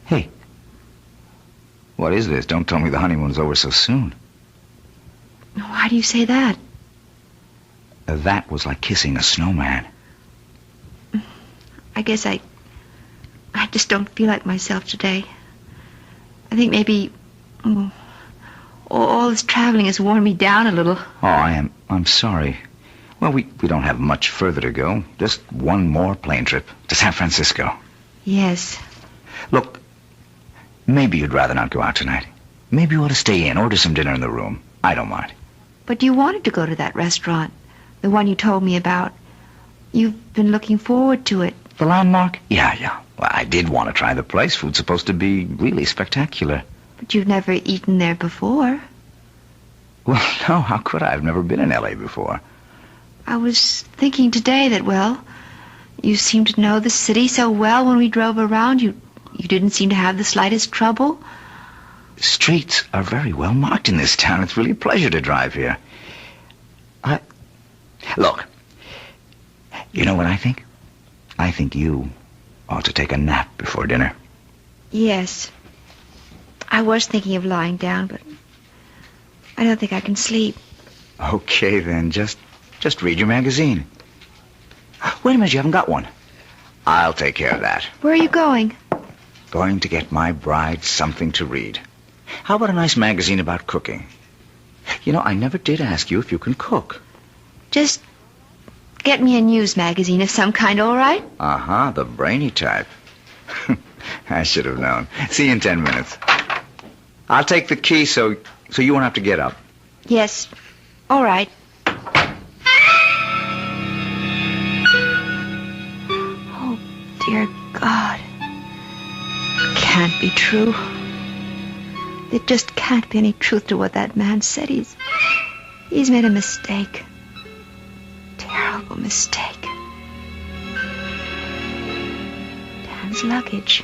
Hey, what is this? Don't tell me the honeymoon's over so soon. Why do you say that? That was like kissing a snowman. I guess I just don't feel like myself today. I think maybe all this traveling has worn me down a little. Oh, I'm sorry. Well, we don't have much further to go. Just one more plane trip to San Francisco. Yes. Look, maybe you'd rather not go out tonight. Maybe you ought to stay in, order some dinner in the room. I don't mind. But you wanted to go to that restaurant, the one you told me about. You've been looking forward to it. The Landmark? Yeah. Well, I did want to try the place. Food's supposed to be really spectacular. But you've never eaten there before. Well, no, how could I? I've never been in L.A. before. I was thinking today that, well, you seemed to know the city so well when we drove around. You didn't seem to have the slightest trouble. The streets are very well marked in this town. It's really a pleasure to drive here. Look, you know what I think? I think you ought to take a nap before dinner. Yes. I was thinking of lying down, but I don't think I can sleep. Okay, then. Just read your magazine. Wait a minute, you haven't got one. I'll take care of that. Where are you going? Going to get my bride something to read. How about a nice magazine about cooking? You know, I never did ask you if you can cook. Just get me a news magazine of some kind, all right? Uh-huh, the brainy type. I should have known. See you in 10 minutes. I'll take the key so you won't have to get up. Yes, all right. Oh, dear God. It can't be true. There just can't be any truth to what that man said. He's made a mistake. Terrible mistake. Dan's luggage.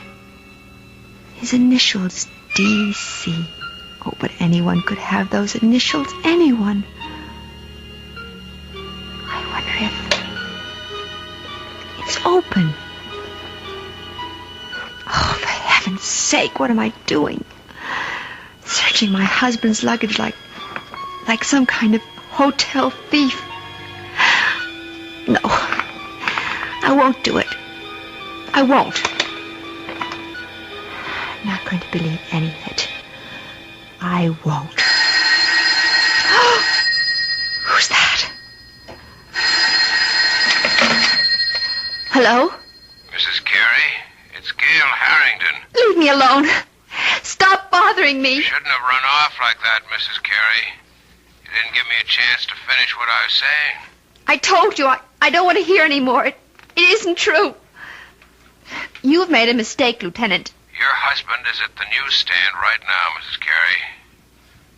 His initials, D.C. Oh, but anyone could have those initials. Anyone. I wonder if it's open. Oh, for heaven's sake, what am I doing? Searching my husband's luggage like some kind of hotel thief. No, I won't do it. I won't. I'm not going to believe any of it. I won't. Who's that? Hello? Mrs. Carey, it's Gail Harrington. Leave me alone. Stop bothering me. You shouldn't have run off like that, Mrs. Carey. You didn't give me a chance to finish what I was saying. I told you, I don't want to hear any more. It isn't true. You've made a mistake, Lieutenant. Your husband is at the newsstand right now, Mrs. Carey.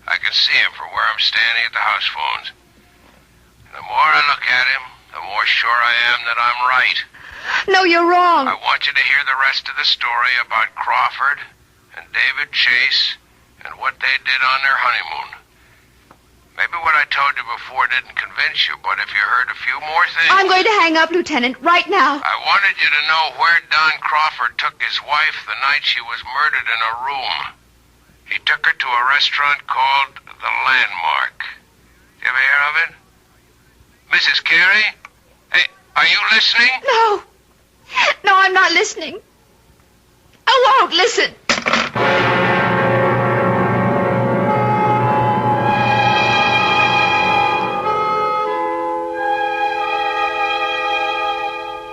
I can see him from where I'm standing at the house phones. And the more I look at him, the more sure I am that I'm right. No, you're wrong. I want you to hear the rest of the story about Crawford and David Chase and what they did on their honeymoon. Maybe what I told you before didn't convince you, but if you heard a few more things... I'm going to hang up, Lieutenant, right now. I wanted you to know where Don Crawford took his wife the night she was murdered in a room. He took her to a restaurant called The Landmark. You ever hear of it? Mrs. Carey? Hey, are you listening? No. No, I'm not listening. I won't listen.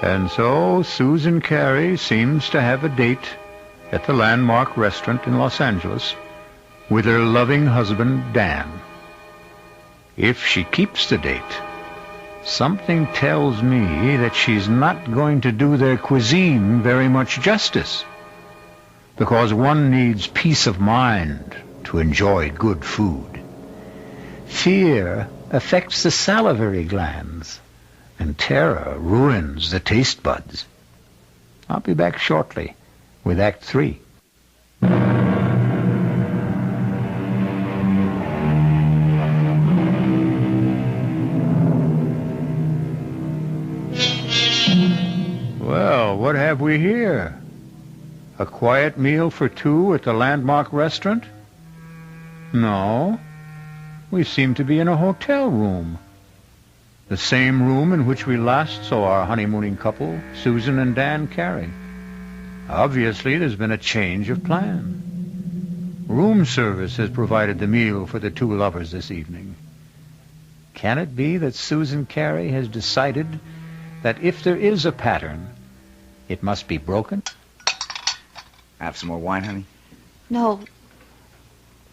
And so Susan Carey seems to have a date at the Landmark restaurant in Los Angeles with her loving husband, Dan. If she keeps the date, something tells me that she's not going to do their cuisine very much justice, because one needs peace of mind to enjoy good food. Fear affects the salivary glands, and terror ruins the taste buds. I'll be back shortly with Act 3. Well, what have we here? A quiet meal for two at the Landmark restaurant? No, we seem to be in a hotel room. The same room in which we last saw our honeymooning couple, Susan and Dan Carey. Obviously, there's been a change of plan. Room service has provided the meal for the two lovers this evening. Can it be that Susan Carey has decided that if there is a pattern, it must be broken? Have some more wine, honey? No.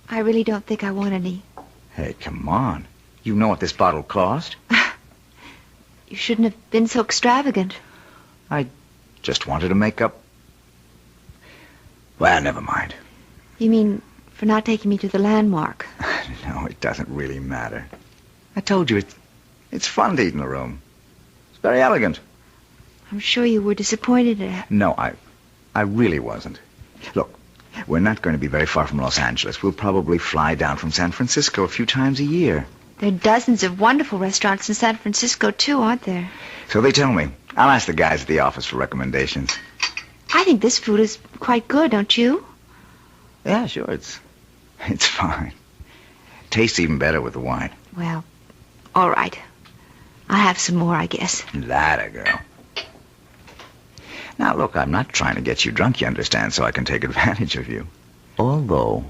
I really don't think I want any. Hey, come on. You know what this bottle cost? You shouldn't have been so extravagant. I just wanted to make up... Well, never mind. You mean for not taking me to the landmark? No, it doesn't really matter. I told you, it's fun to eat in the room. It's very elegant. I'm sure you were disappointed at... No, I really wasn't. Look, we're not going to be very far from Los Angeles. We'll probably fly down from San Francisco a few times a year. There are dozens of wonderful restaurants in San Francisco, too, aren't there? So they tell me. I'll ask the guys at the office for recommendations. I think this food is quite good, don't you? Yeah, sure, it's fine. Tastes even better with the wine. Well, all right. I'll have some more, I guess. That a girl. Now, look, I'm not trying to get you drunk, you understand, so I can take advantage of you. Although,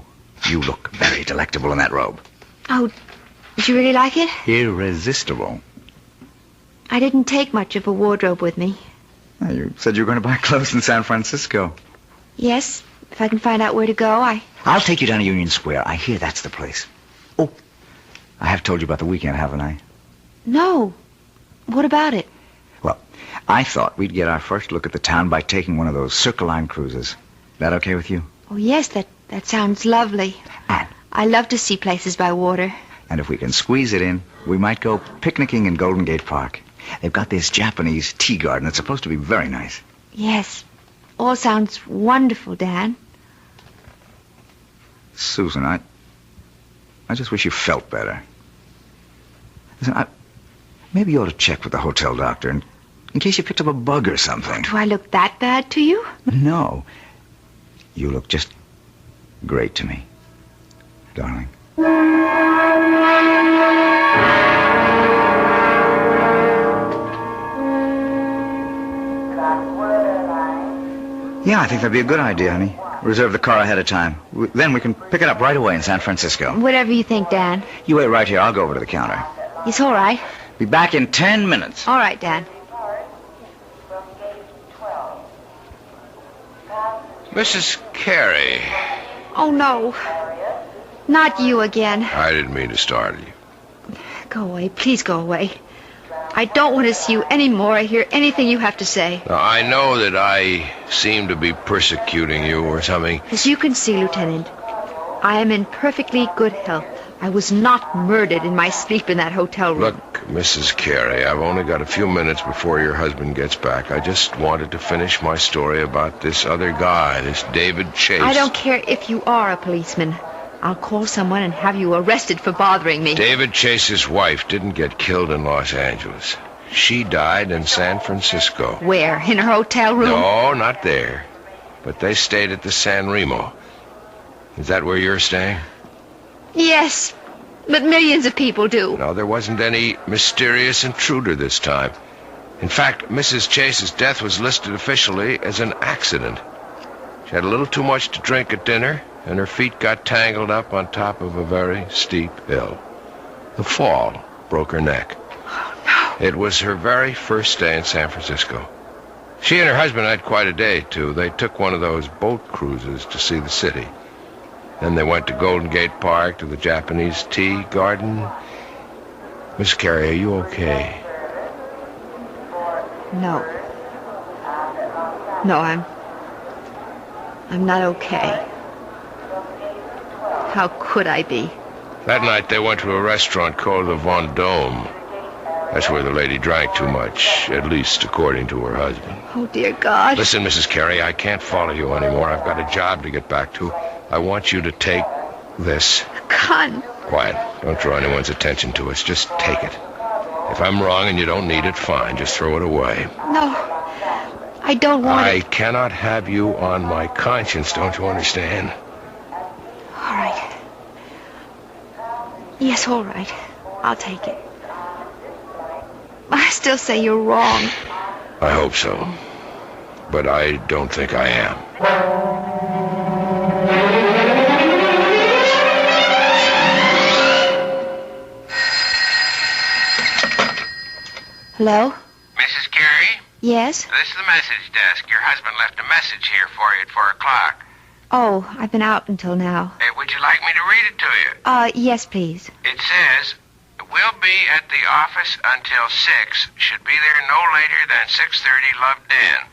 you look very delectable in that robe. Oh, did you really like it? Irresistible. I didn't take much of a wardrobe with me. You said you were going to buy clothes in San Francisco. Yes, if I can find out where to go, I'll take you down to Union Square. I hear that's the place. Oh, I have told you about the weekend, haven't I? No. What about it? Well, I thought we'd get our first look at the town by taking one of those Circle Line cruises. That okay with you? Oh, yes, that sounds lovely. And? I love to see places by water. And if we can squeeze it in, we might go picnicking in Golden Gate Park. They've got this Japanese tea garden that's supposed to be very nice. Yes. All sounds wonderful, Dan. Susan, I just wish you felt better. Listen, maybe you ought to check with the hotel doctor in case you picked up a bug or something. Do I look that bad to you? No. You look just great to me, darling. Yeah, I think that'd be a good idea, honey. Reserve the car ahead of time. Then we can pick it up right away in San Francisco. Whatever you think, Dan. You wait right here. I'll go over to the counter. It's all right. Be back in 10 minutes. All right, Dan. Mrs. Carey. Oh, no. Not you again. I didn't mean to startle you. Go away. Please go away. I don't want to see you anymore or hear anything you have to say. Now, I know that I seem to be persecuting you or something. As you can see, Lieutenant, I am in perfectly good health. I was not murdered in my sleep in that hotel room. Look, Mrs. Carey, I've only got a few minutes before your husband gets back. I just wanted to finish my story about this other guy, this David Chase. I don't care if you are a policeman. I'll call someone and have you arrested for bothering me. David Chase's wife didn't get killed in Los Angeles. She died in San Francisco. Where? In her hotel room? No, not there. But they stayed at the San Remo. Is that where you're staying? Yes, but millions of people do. No, there wasn't any mysterious intruder this time. In fact, Mrs. Chase's death was listed officially as an accident. She had a little too much to drink at dinner, and her feet got tangled up on top of a very steep hill. The fall broke her neck. Oh, no. It was her very first day in San Francisco. She and her husband had quite a day, too. They took one of those boat cruises to see the city. Then they went to Golden Gate Park, to the Japanese tea garden. Miss Carey, are you okay? No. No, I'm not okay. How could I be? That night they went to a restaurant called the Vendome. That's where the lady drank too much, at least according to her husband. Oh, dear God. Listen, Mrs. Carey, I can't follow you anymore. I've got a job to get back to. I want you to take this. Gun. Quiet. Don't draw anyone's attention to us. Just take it. If I'm wrong and you don't need it, fine. Just throw it away. No. I don't want I it. cannot have you on my conscience, don't you understand? All right. Yes, all right. I'll take it. I still say you're wrong. I hope so. But I don't think I am. Hello? Mrs. Carey? Yes? This is the message desk. Your husband left a message here for you at 4 o'clock. Oh, I've been out until now. Hey, would you like me to read it to you? Yes, please. It says, we'll be at the office until 6. Should be there no later than 6:30. Love, Dan.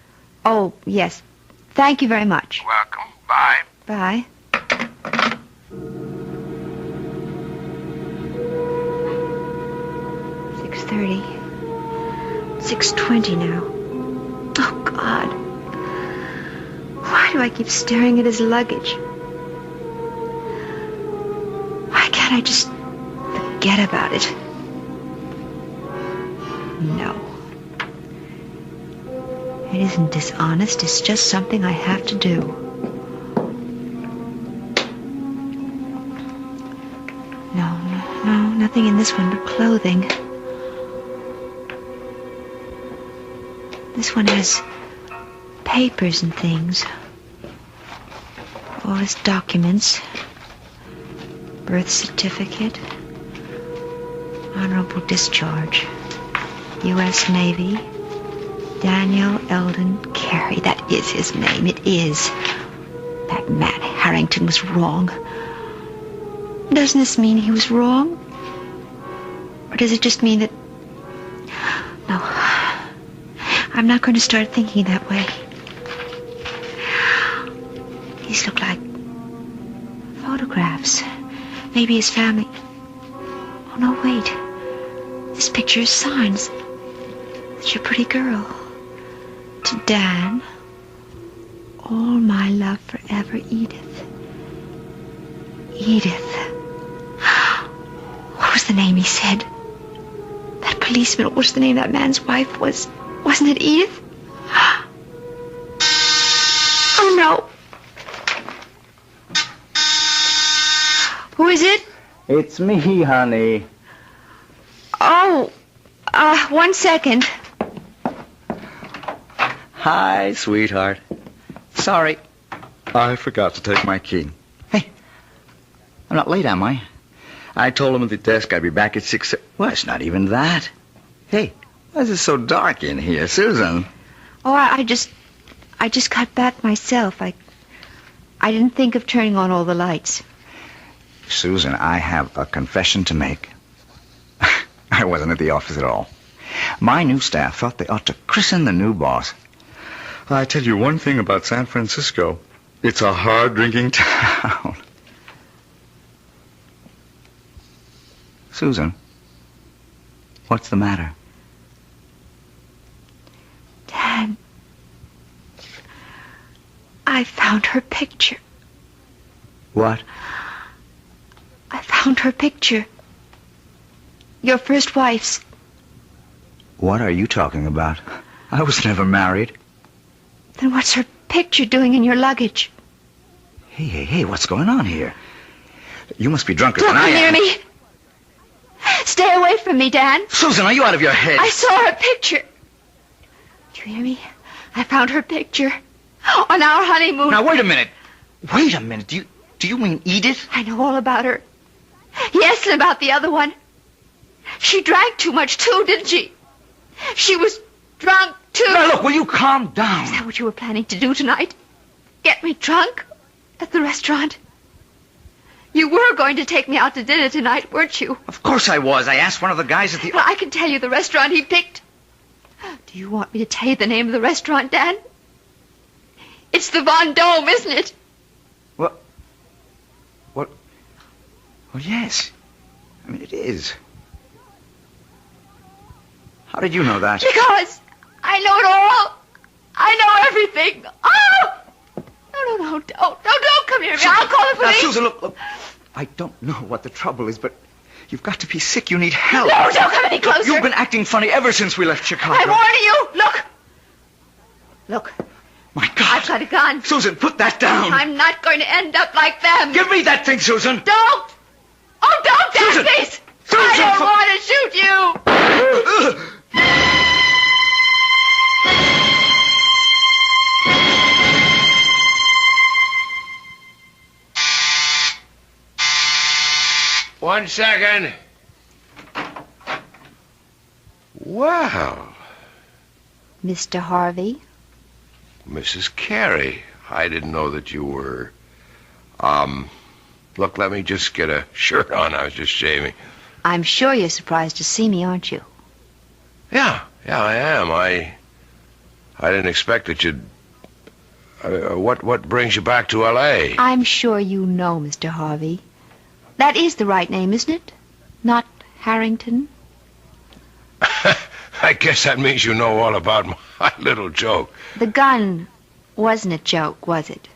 Oh, yes. Thank you very much. Welcome. Bye. Bye. $6:30. 6:20 now. Oh, God. Why do I keep staring at his luggage? Why can't I just forget about it? No. It isn't dishonest. It's just something I have to do. No, nothing in this one but clothing. This one has papers and things. All his documents. Birth certificate. Honorable discharge. U.S. Navy. Daniel Eldon Carey. That is his name. It is. That Matt Harrington was wrong. Doesn't this mean he was wrong? Or does it just mean that... No. I'm not going to start thinking that way. These look like photographs. Maybe his family. Oh, no, wait. This picture is signs. It's your pretty girl. To Dan. All my love forever, Edith. Edith. What was the name he said? That policeman, what was the name that man's wife was? Wasn't it Edith? Oh, no. Who is it? It's me, honey. Oh, 1 second. Hi, sweetheart. Sorry, I forgot to take my key. Hey, I'm not late, am I? I told him at the desk I'd be back at 6. Well, it's not even that. Hey, why is it so dark in here, Susan? Oh, I just got back myself. I didn't think of turning on all the lights. Susan, I have a confession to make. I wasn't at the office at all. My new staff thought they ought to christen the new boss. I tell you one thing about San Francisco. It's a hard-drinking town. Susan, what's the matter? Dad, I found her picture. What? I found her picture. Your first wife's. What are you talking about? I was never married. Then what's her picture doing in your luggage? Hey, what's going on here? You must be drunker Don't than I come am. near me. Stay away from me, Dan. Susan, are you out of your head? I saw her picture. Do you hear me? I found her picture. On our honeymoon. Now, wait a minute. Wait a minute. Do you mean Edith? I know all about her. Yes, and about the other one. She drank too much, too, didn't she? She was drunk, too. Now, look, will you calm down? Is that what you were planning to do tonight? Get me drunk? At the restaurant? You were going to take me out to dinner tonight, weren't you? Of course I was. I asked one of the guys at the... Well, I can tell you the restaurant he picked. Do you want me to tell you the name of the restaurant, Dan? It's the Von Dome, isn't it? What? Well, yes. I mean, it is. How did you know that? Because I know it all. I know everything. Oh! No, don't come here. I'll call the police. Now, Susan, look. I don't know what the trouble is, but you've got to be sick. You need help. No, don't come any closer. You've been acting funny ever since we left Chicago. I'm warning you. Look. My God. I've got a gun. Susan, put that down. I'm not going to end up like them. Give me that thing, Susan. Don't. Oh, don't, Dan, Susan. please. Susan, I don't want to shoot you. One second. Wow. Mr. Harvey? Mrs. Carey, I didn't know that you were... Look, let me just get a shirt on. I was just shaving. I'm sure you're surprised to see me, aren't you? Yeah, I am. I didn't expect that you'd... what brings you back to L.A.? I'm sure you know, Mr. Harvey. That is the right name, isn't it? Not Harrington? I guess that means you know all about my little joke. The gun wasn't a joke, was it?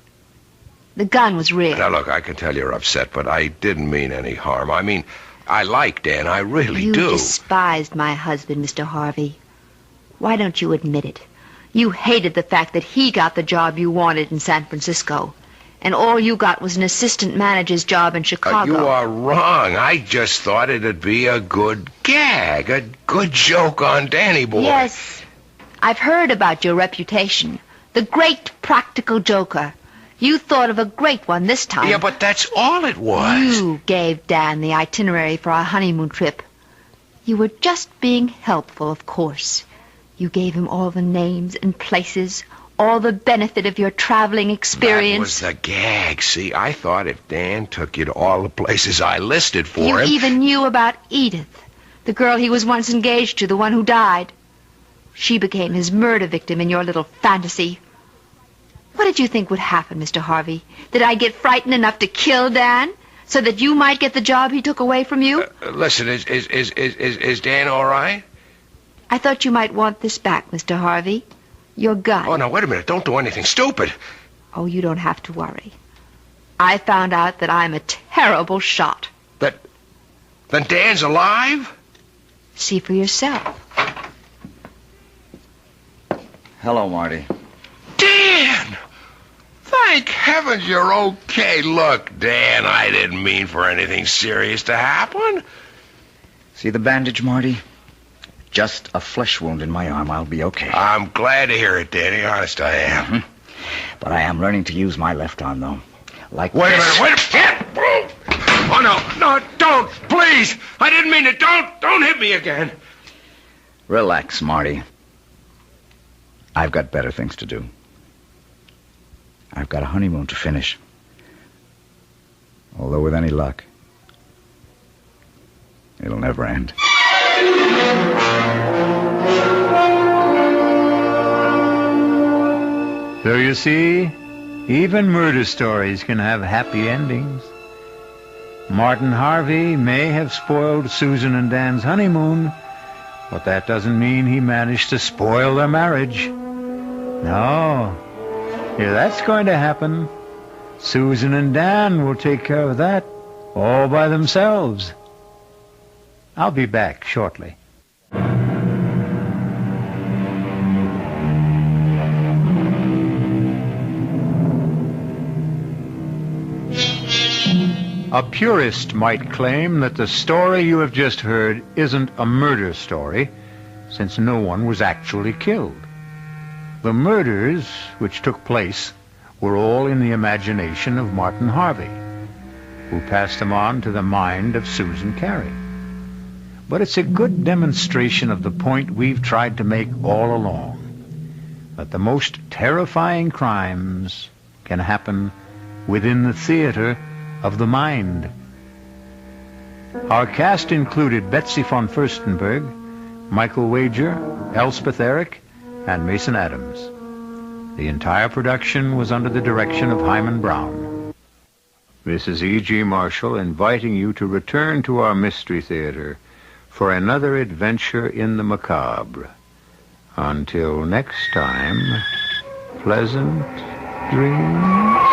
The gun was real. Now, look, I can tell you're upset, but I didn't mean any harm. I mean, I like Dan. I really do. You despised my husband, Mr. Harvey. Why don't you admit it? You hated the fact that he got the job you wanted in San Francisco, and all you got was an assistant manager's job in Chicago. You are wrong. I just thought it'd be a good gag, a good joke on Danny boy. Yes, I've heard about your reputation. The great practical joker. You thought of a great one this time. Yeah, but that's all it was. You gave Dan the itinerary for our honeymoon trip. You were just being helpful, of course. You gave him all the names and places, all the benefit of your traveling experience. That was the gag. See, I thought if Dan took you to all the places I listed for You him... even knew about Edith, the girl he was once engaged to, the one who died. She became his murder victim in your little fantasy. What did you think would happen, Mr. Harvey? Did I get frightened enough to kill Dan so that you might get the job he took away from you? Listen, is Dan all right? I thought you might want this back, Mr. Harvey. Your gun. Oh, now, wait a minute. Don't do anything stupid. Oh, you don't have to worry. I found out that I'm a terrible shot. Then Dan's alive? See for yourself. Hello, Marty. Dan! Thank heavens you're okay. Look, Dan, I didn't mean for anything serious to happen. See the bandage, Marty? Just a flesh wound in my arm. I'll be okay. I'm glad to hear it, Danny. Honest, I am. Mm-hmm. But I am learning to use my left arm, though. Like Wait a this. minute, wait a minute. Oh, no, don't, please. I didn't mean it. Don't hit me again. Relax, Marty. I've got better things to do. I've got a honeymoon to finish. Although with any luck, it'll never end. So you see, even murder stories can have happy endings. Martin Harvey may have spoiled Susan and Dan's honeymoon, but that doesn't mean he managed to spoil their marriage. No. If that's going to happen, Susan and Dan will take care of that all by themselves. I'll be back shortly. A purist might claim that the story you have just heard isn't a murder story, since no one was actually killed. The murders which took place were all in the imagination of Martin Harvey, who passed them on to the mind of Susan Carey. But it's a good demonstration of the point we've tried to make all along, that the most terrifying crimes can happen within the theater of the mind. Our cast included Betsy von Furstenberg, Michael Wager, Elspeth Eric, and Mason Adams. The entire production was under the direction of Hyman Brown. This is E.G. Marshall inviting you to return to our Mystery Theater for another adventure in the macabre. Until next time, pleasant dreams.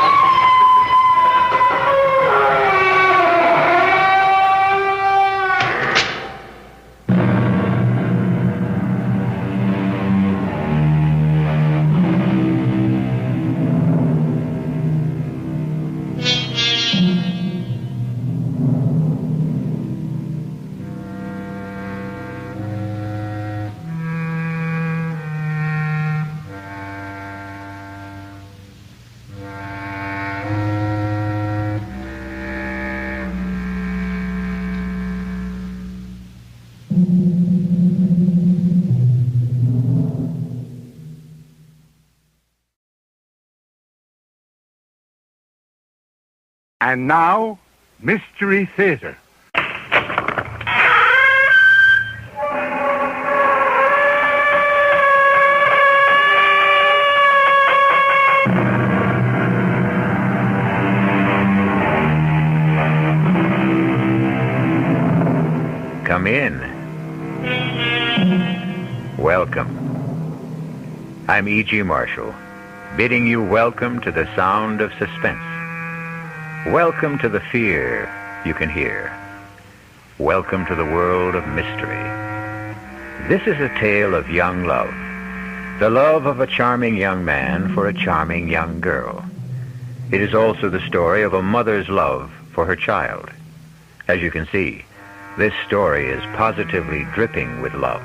And now, Mystery Theater. Come in. Welcome. I'm E.G. Marshall, bidding you welcome to the sound of suspense. Welcome to the fear you can hear. Welcome to the world of mystery. This is a tale of young love. The love of a charming young man for a charming young girl. It is also the story of a mother's love for her child. As you can see, this story is positively dripping with love.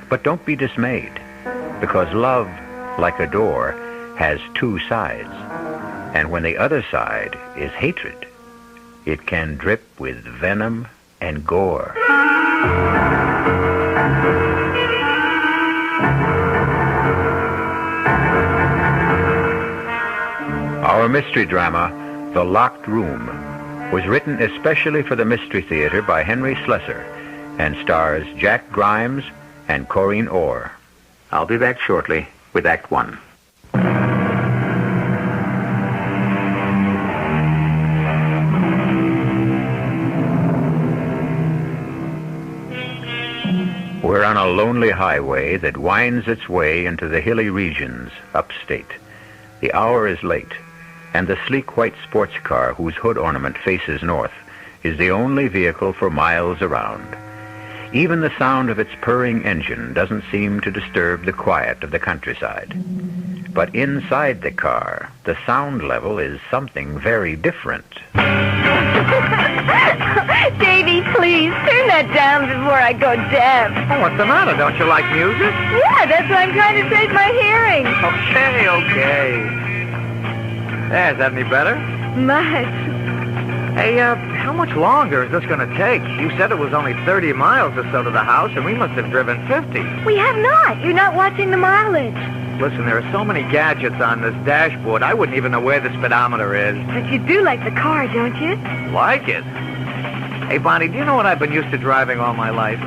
But don't be dismayed, because love, like a door, has two sides. And when the other side is hatred, it can drip with venom and gore. Our mystery drama, The Locked Room, was written especially for the Mystery Theater by Henry Slessor and stars Jack Grimes and Corinne Orr. I'll be back shortly with Act One. We're on a lonely highway that winds its way into the hilly regions upstate. The hour is late, and the sleek white sports car whose hood ornament faces north is the only vehicle for miles around. Even the sound of its purring engine doesn't seem to disturb the quiet of the countryside. But inside the car, the sound level is something very different. Davy, please, turn that down before I go deaf. Oh, what's the matter? Don't you like music? Yeah, that's why I'm trying to save my hearing. Okay. There, is that any better? Much. Hey, how much longer is this going to take? You said it was only 30 miles or so to the house, and we must have driven 50. We have not. You're not watching the mileage. Listen, there are so many gadgets on this dashboard, I wouldn't even know where the speedometer is. But you do like the car, don't you? Like it? Hey, Bonnie, do you know what I've been used to driving all my life?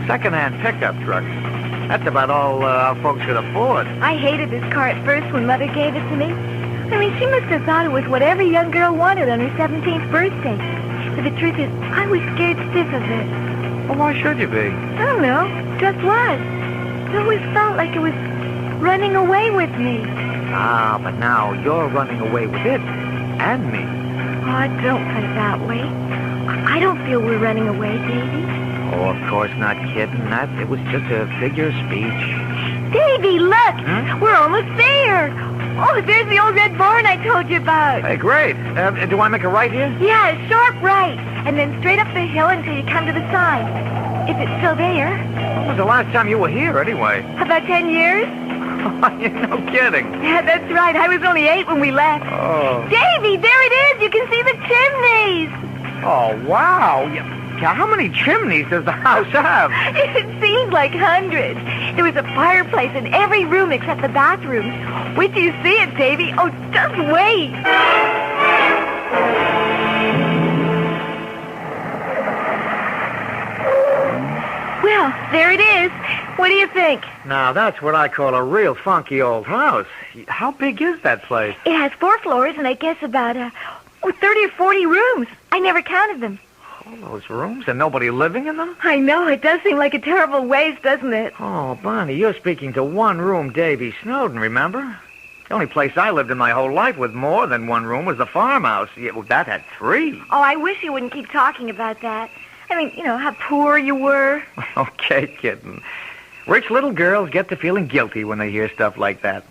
Second-hand pickup trucks. That's about all our folks could afford. I hated this car at first when Mother gave it to me. I mean, she must have thought it was what every young girl wanted on her 17th birthday. But the truth is, I was scared stiff of it. Well, why should you be? I don't know. Just was. It always felt like it was running away with me. Ah, but now you're running away with it. And me. Oh, don't put it that way. I don't feel we're running away, Davy. Oh, of course not, kidding. It was just a figure of speech. Davy, look! We're almost there! Oh, there's the old red barn I told you about. Hey, great. Do I make a right here? Yeah, a sharp right. And then straight up the hill until you come to the sign. If it's still there. When was the last time you were here, anyway? About 10 years? No kidding. Yeah, that's right. I was only 8 when we left. Oh. Davy, there it is. You can see the chimneys. Oh, wow. Yeah, how many chimneys does the house have? It seems like hundreds. There was a fireplace in every room except the bathroom. Wait till you see it, Davy. Oh, just wait. Well, there it is. What do you think? Now, that's what I call a real funky old house. How big is that place? It has 4 floors and I guess about 30 or 40 rooms. I never counted them. All those rooms and nobody living in them? I know. It does seem like a terrible waste, doesn't it? Oh, Bonnie, you're speaking to one-room Davy Snowden, remember? The only place I lived in my whole life with more than one room was the farmhouse. Yeah, well, that had 3. Oh, I wish you wouldn't keep talking about that. I mean, you know, how poor you were. Okay, kitten. Rich little girls get to feeling guilty when they hear stuff like that.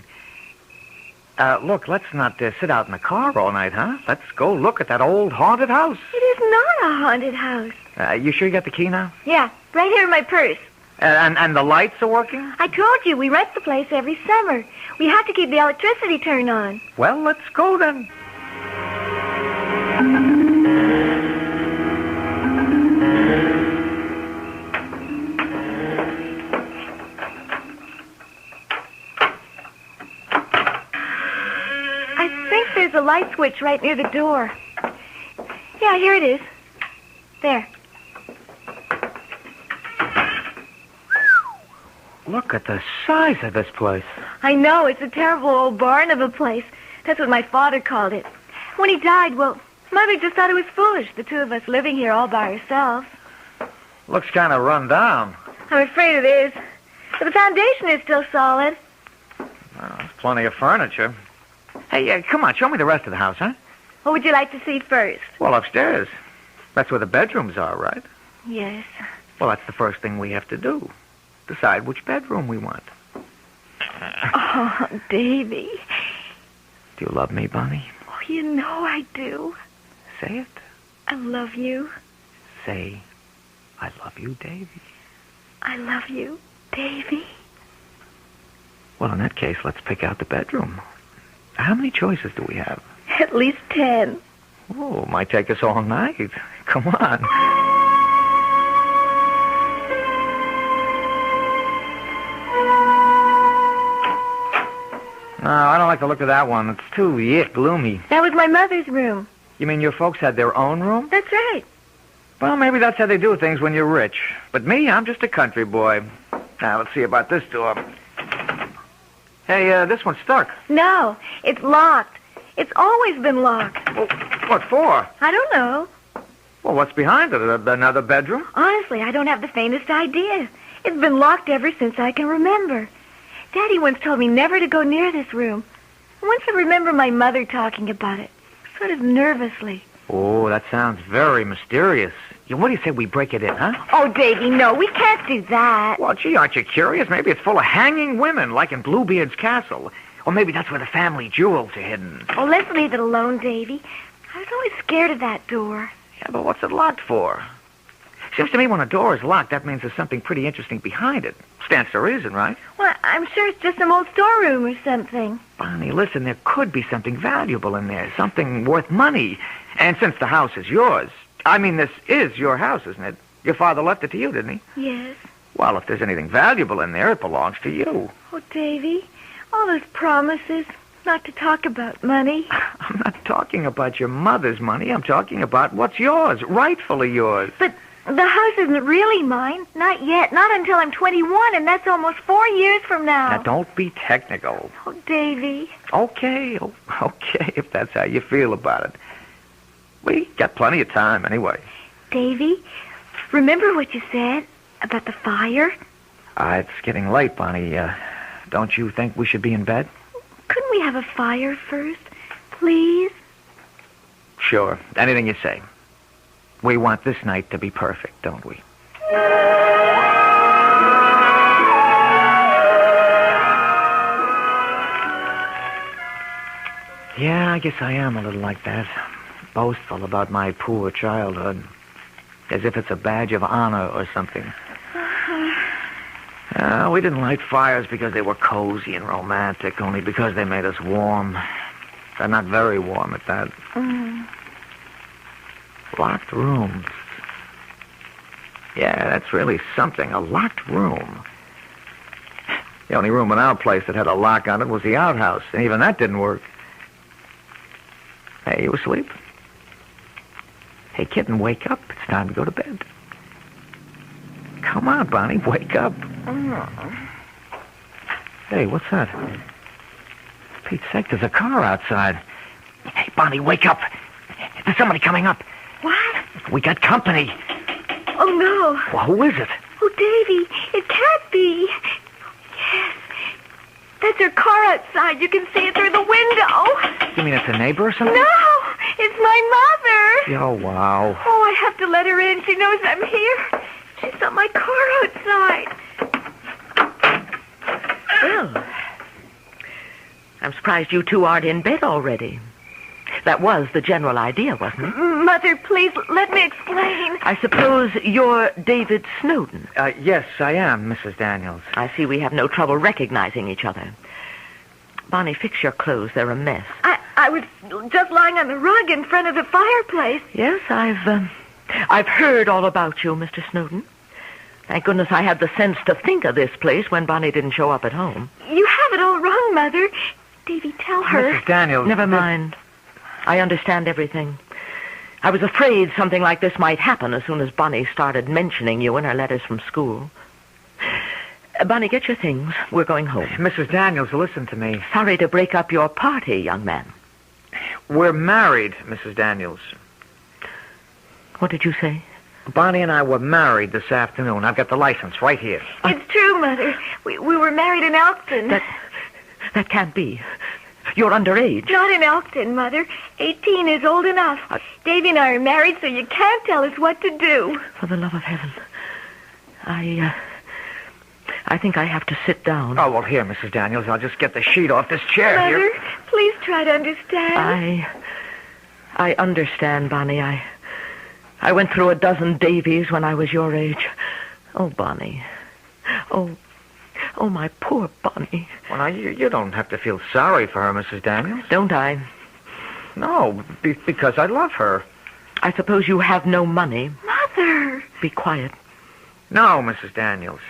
Look, let's not sit out in the car all night, huh? Let's go look at that old haunted house. It is not a haunted house. You sure you got the key now? Yeah, right here in my purse. And the lights are working? I told you, we rent the place every summer. We have to keep the electricity turned on. Well, let's go then. I think there's a light switch right near the door. Yeah, here it is. There. Look at the size of this place. I know, it's a terrible old barn of a place. That's what my father called it. When he died, well, Mother just thought it was foolish, the two of us living here all by ourselves. Looks kind of run down. I'm afraid it is. But the foundation is still solid. Well, there's plenty of furniture. Hey, come on, show me the rest of the house, huh? What would you like to see first? Well, upstairs. That's where the bedrooms are, right? Yes. Well, that's the first thing we have to do. Decide which bedroom we want. Oh, Davy. Do you love me, Bonnie? Oh, you know I do. Say it. I love you. Say, I love you, Davy. I love you, Davy. Well, in that case, let's pick out the bedroom. How many choices do we have? At least 10. Oh, might take us all night. Come on. No, I don't like the look of that one. It's too gloomy. That was my mother's room. You mean your folks had their own room? That's right. Well, maybe that's how they do things when you're rich. But me, I'm just a country boy. Now, let's see about this door. Hey, this one's stuck. No, it's locked. It's always been locked. Well, what for? I don't know. Well, what's behind it? Another bedroom? Honestly, I don't have the faintest idea. It's been locked ever since I can remember. Daddy once told me never to go near this room. Once I remember my mother talking about it, sort of nervously. Oh, that sounds very mysterious. What do you say we break it in, huh? Oh, Davy, no, we can't do that. Well, gee, aren't you curious? Maybe it's full of hanging women, like in Bluebeard's castle. Or maybe that's where the family jewels are hidden. Oh, let's leave it alone, Davy. I was always scared of that door. Yeah, but what's it locked for? Seems to me when a door is locked, that means there's something pretty interesting behind it. Stands to reason, right? Well, I'm sure it's just some old storeroom or something. Bonnie, listen, there could be something valuable in there, something worth money. And since the house is yours, I mean, this is your house, isn't it? Your father left it to you, didn't he? Yes. Well, if there's anything valuable in there, it belongs to you. Oh, Davy, all those promises not to talk about money. I'm not talking about your mother's money. I'm talking about what's yours, rightfully yours. But the house isn't really mine. Not yet. Not until I'm 21, and that's almost 4 years from now. Now, don't be technical. Oh, Davy. Okay, if that's how you feel about it. We got plenty of time anyway. Davy, remember what you said about the fire? It's getting late, Bonnie. Don't you think we should be in bed? Couldn't we have a fire first, please? Sure. Anything you say. We want this night to be perfect, don't we? Yeah, I guess I am a little like that. Boastful about my poor childhood. As if it's a badge of honor or something. We didn't light fires because they were cozy and romantic, only because they made us warm. They're not very warm at that. Locked rooms. Yeah, that's really something. A locked room. The only room in our place that had a lock on it was the outhouse, and even that didn't work. Hey, you asleep? Hey, kitten, wake up. It's time to go to bed. Come on, Bonnie, wake up. Hey, what's that? For Pete's sake, there's a car outside. Hey, Bonnie, wake up. There's somebody coming up. What? We got company. Oh, no. Well, who is it? Oh, Davy, it can't be. Yes. That's her car outside. You can see it through the window. You mean it's a neighbor or something? No, it's my mother. Oh, wow. Oh, I have to let her in. She knows I'm here. She saw my car outside. Well, I'm surprised you two aren't in bed already. That was the general idea, wasn't it? Mother, please, let me explain. I suppose you're David Snowden. Yes, I am, Mrs. Daniels. I see we have no trouble recognizing each other. Bonnie, fix your clothes. They're a mess. I was just lying on the rug in front of the fireplace. Yes, I've heard all about you, Mr. Snowden. Thank goodness I had the sense to think of this place when Bonnie didn't show up at home. You have it all wrong, Mother. Davy, tell her. Mrs. Daniels. Never mind. I understand everything. I was afraid something like this might happen as soon as Bonnie started mentioning you in her letters from school. Bonnie, get your things. We're going home. Mrs. Daniels, listen to me. Sorry to break up your party, young man. We're married, Mrs. Daniels. What did you say? Bonnie and I were married this afternoon. I've got the license right here. It's true, Mother. We were married in Elkton. That can't be. You're underage. Not in Elkton, Mother. 18 is old enough. Davy and I are married, so you can't tell us what to do. For the love of heaven. I think I have to sit down. Oh, well, here, Mrs. Daniels. I'll just get the sheet off this chair Mother, here. please try to understand. I understand, Bonnie. I went through a dozen Davies when I was your age. Oh, Bonnie. Oh, my poor Bonnie. Well, now, you don't have to feel sorry for her, Mrs. Daniels. Don't I? No, because I love her. I suppose you have no money. Mother! Be quiet. No, Mrs. Daniels.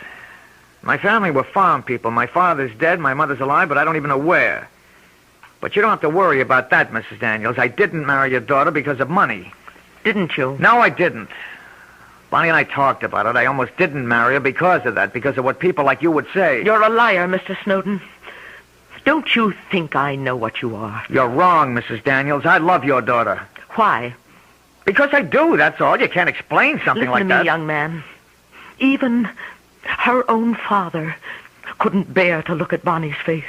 My family were farm people. My father's dead, my mother's alive, but I don't even know where. But you don't have to worry about that, Mrs. Daniels. I didn't marry your daughter because of money. Didn't you? No, I didn't. Bonnie and I talked about it. I almost didn't marry her because of that, because of what people like you would say. You're a liar, Mr. Snowden. Don't you think I know what you are? You're wrong, Mrs. Daniels. I love your daughter. Why? Because I do, that's all. You can't explain something like Listen that. to me, young man. Even her own father couldn't bear to look at Bonnie's face.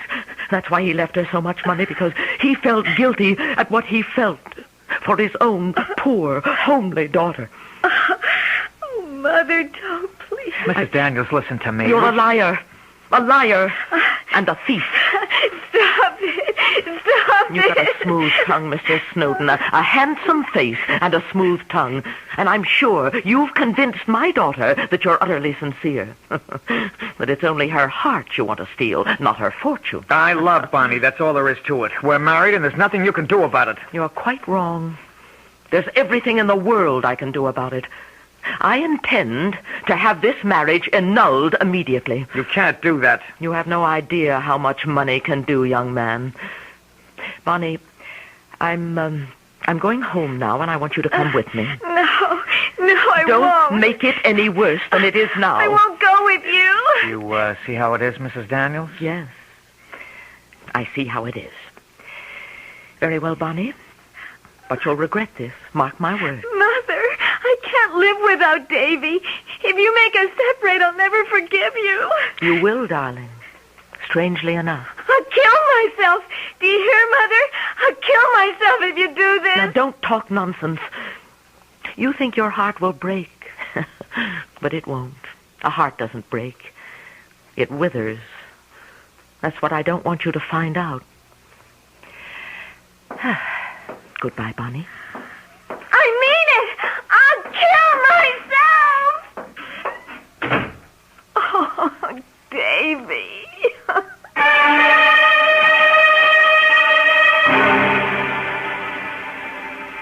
That's why he left her so much money, because he felt guilty at what he felt for his own poor, homely daughter. Oh, Mother, don't, please. Mrs. Daniels, listen to me. You're a liar. A liar and a thief. Stop it. Stop You've got a smooth tongue, Mr. Snowden, a handsome face and a smooth tongue. And I'm sure you've convinced my daughter that you're utterly sincere. But it's only her heart you want to steal, not her fortune. I love Bonnie. That's all there is to it. We're married, and there's nothing you can do about it. You're quite wrong. There's everything in the world I can do about it. I intend to have this marriage annulled immediately. You can't do that. You have no idea how much money can do, young man. Bonnie, I'm going home now, and I want you to come with me. No, I Don't won't. Don't make it any worse than it is now. I won't go with you. You see how it is, Mrs. Daniels? Yes. I see how it is. Very well, Bonnie. But you'll regret this. Mark my word. Mother, I can't live without Davy. If you make us separate, I'll never forgive you. You will, darling. Strangely enough. I'll kill myself. Do you hear, Mother? I'll kill myself if you do this. Now, don't talk nonsense. You think your heart will break. But it won't. A heart doesn't break. It withers. That's what I don't want you to find out. Goodbye, Bonnie. I mean it! I'll kill myself! Oh, Davy.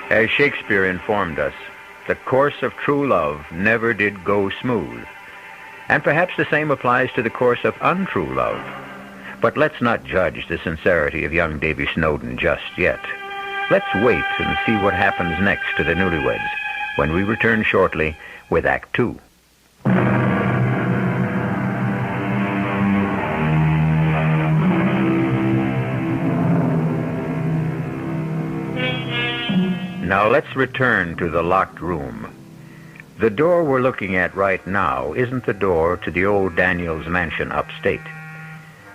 As Shakespeare informed us, the course of true love never did go smooth. And perhaps the same applies to the course of untrue love. But let's not judge the sincerity of young Davy Snowden just yet. Let's wait and see what happens next to the newlyweds when we return shortly with Act 2. Now let's return to the locked room. The door we're looking at right now isn't the door to the old Daniels mansion upstate.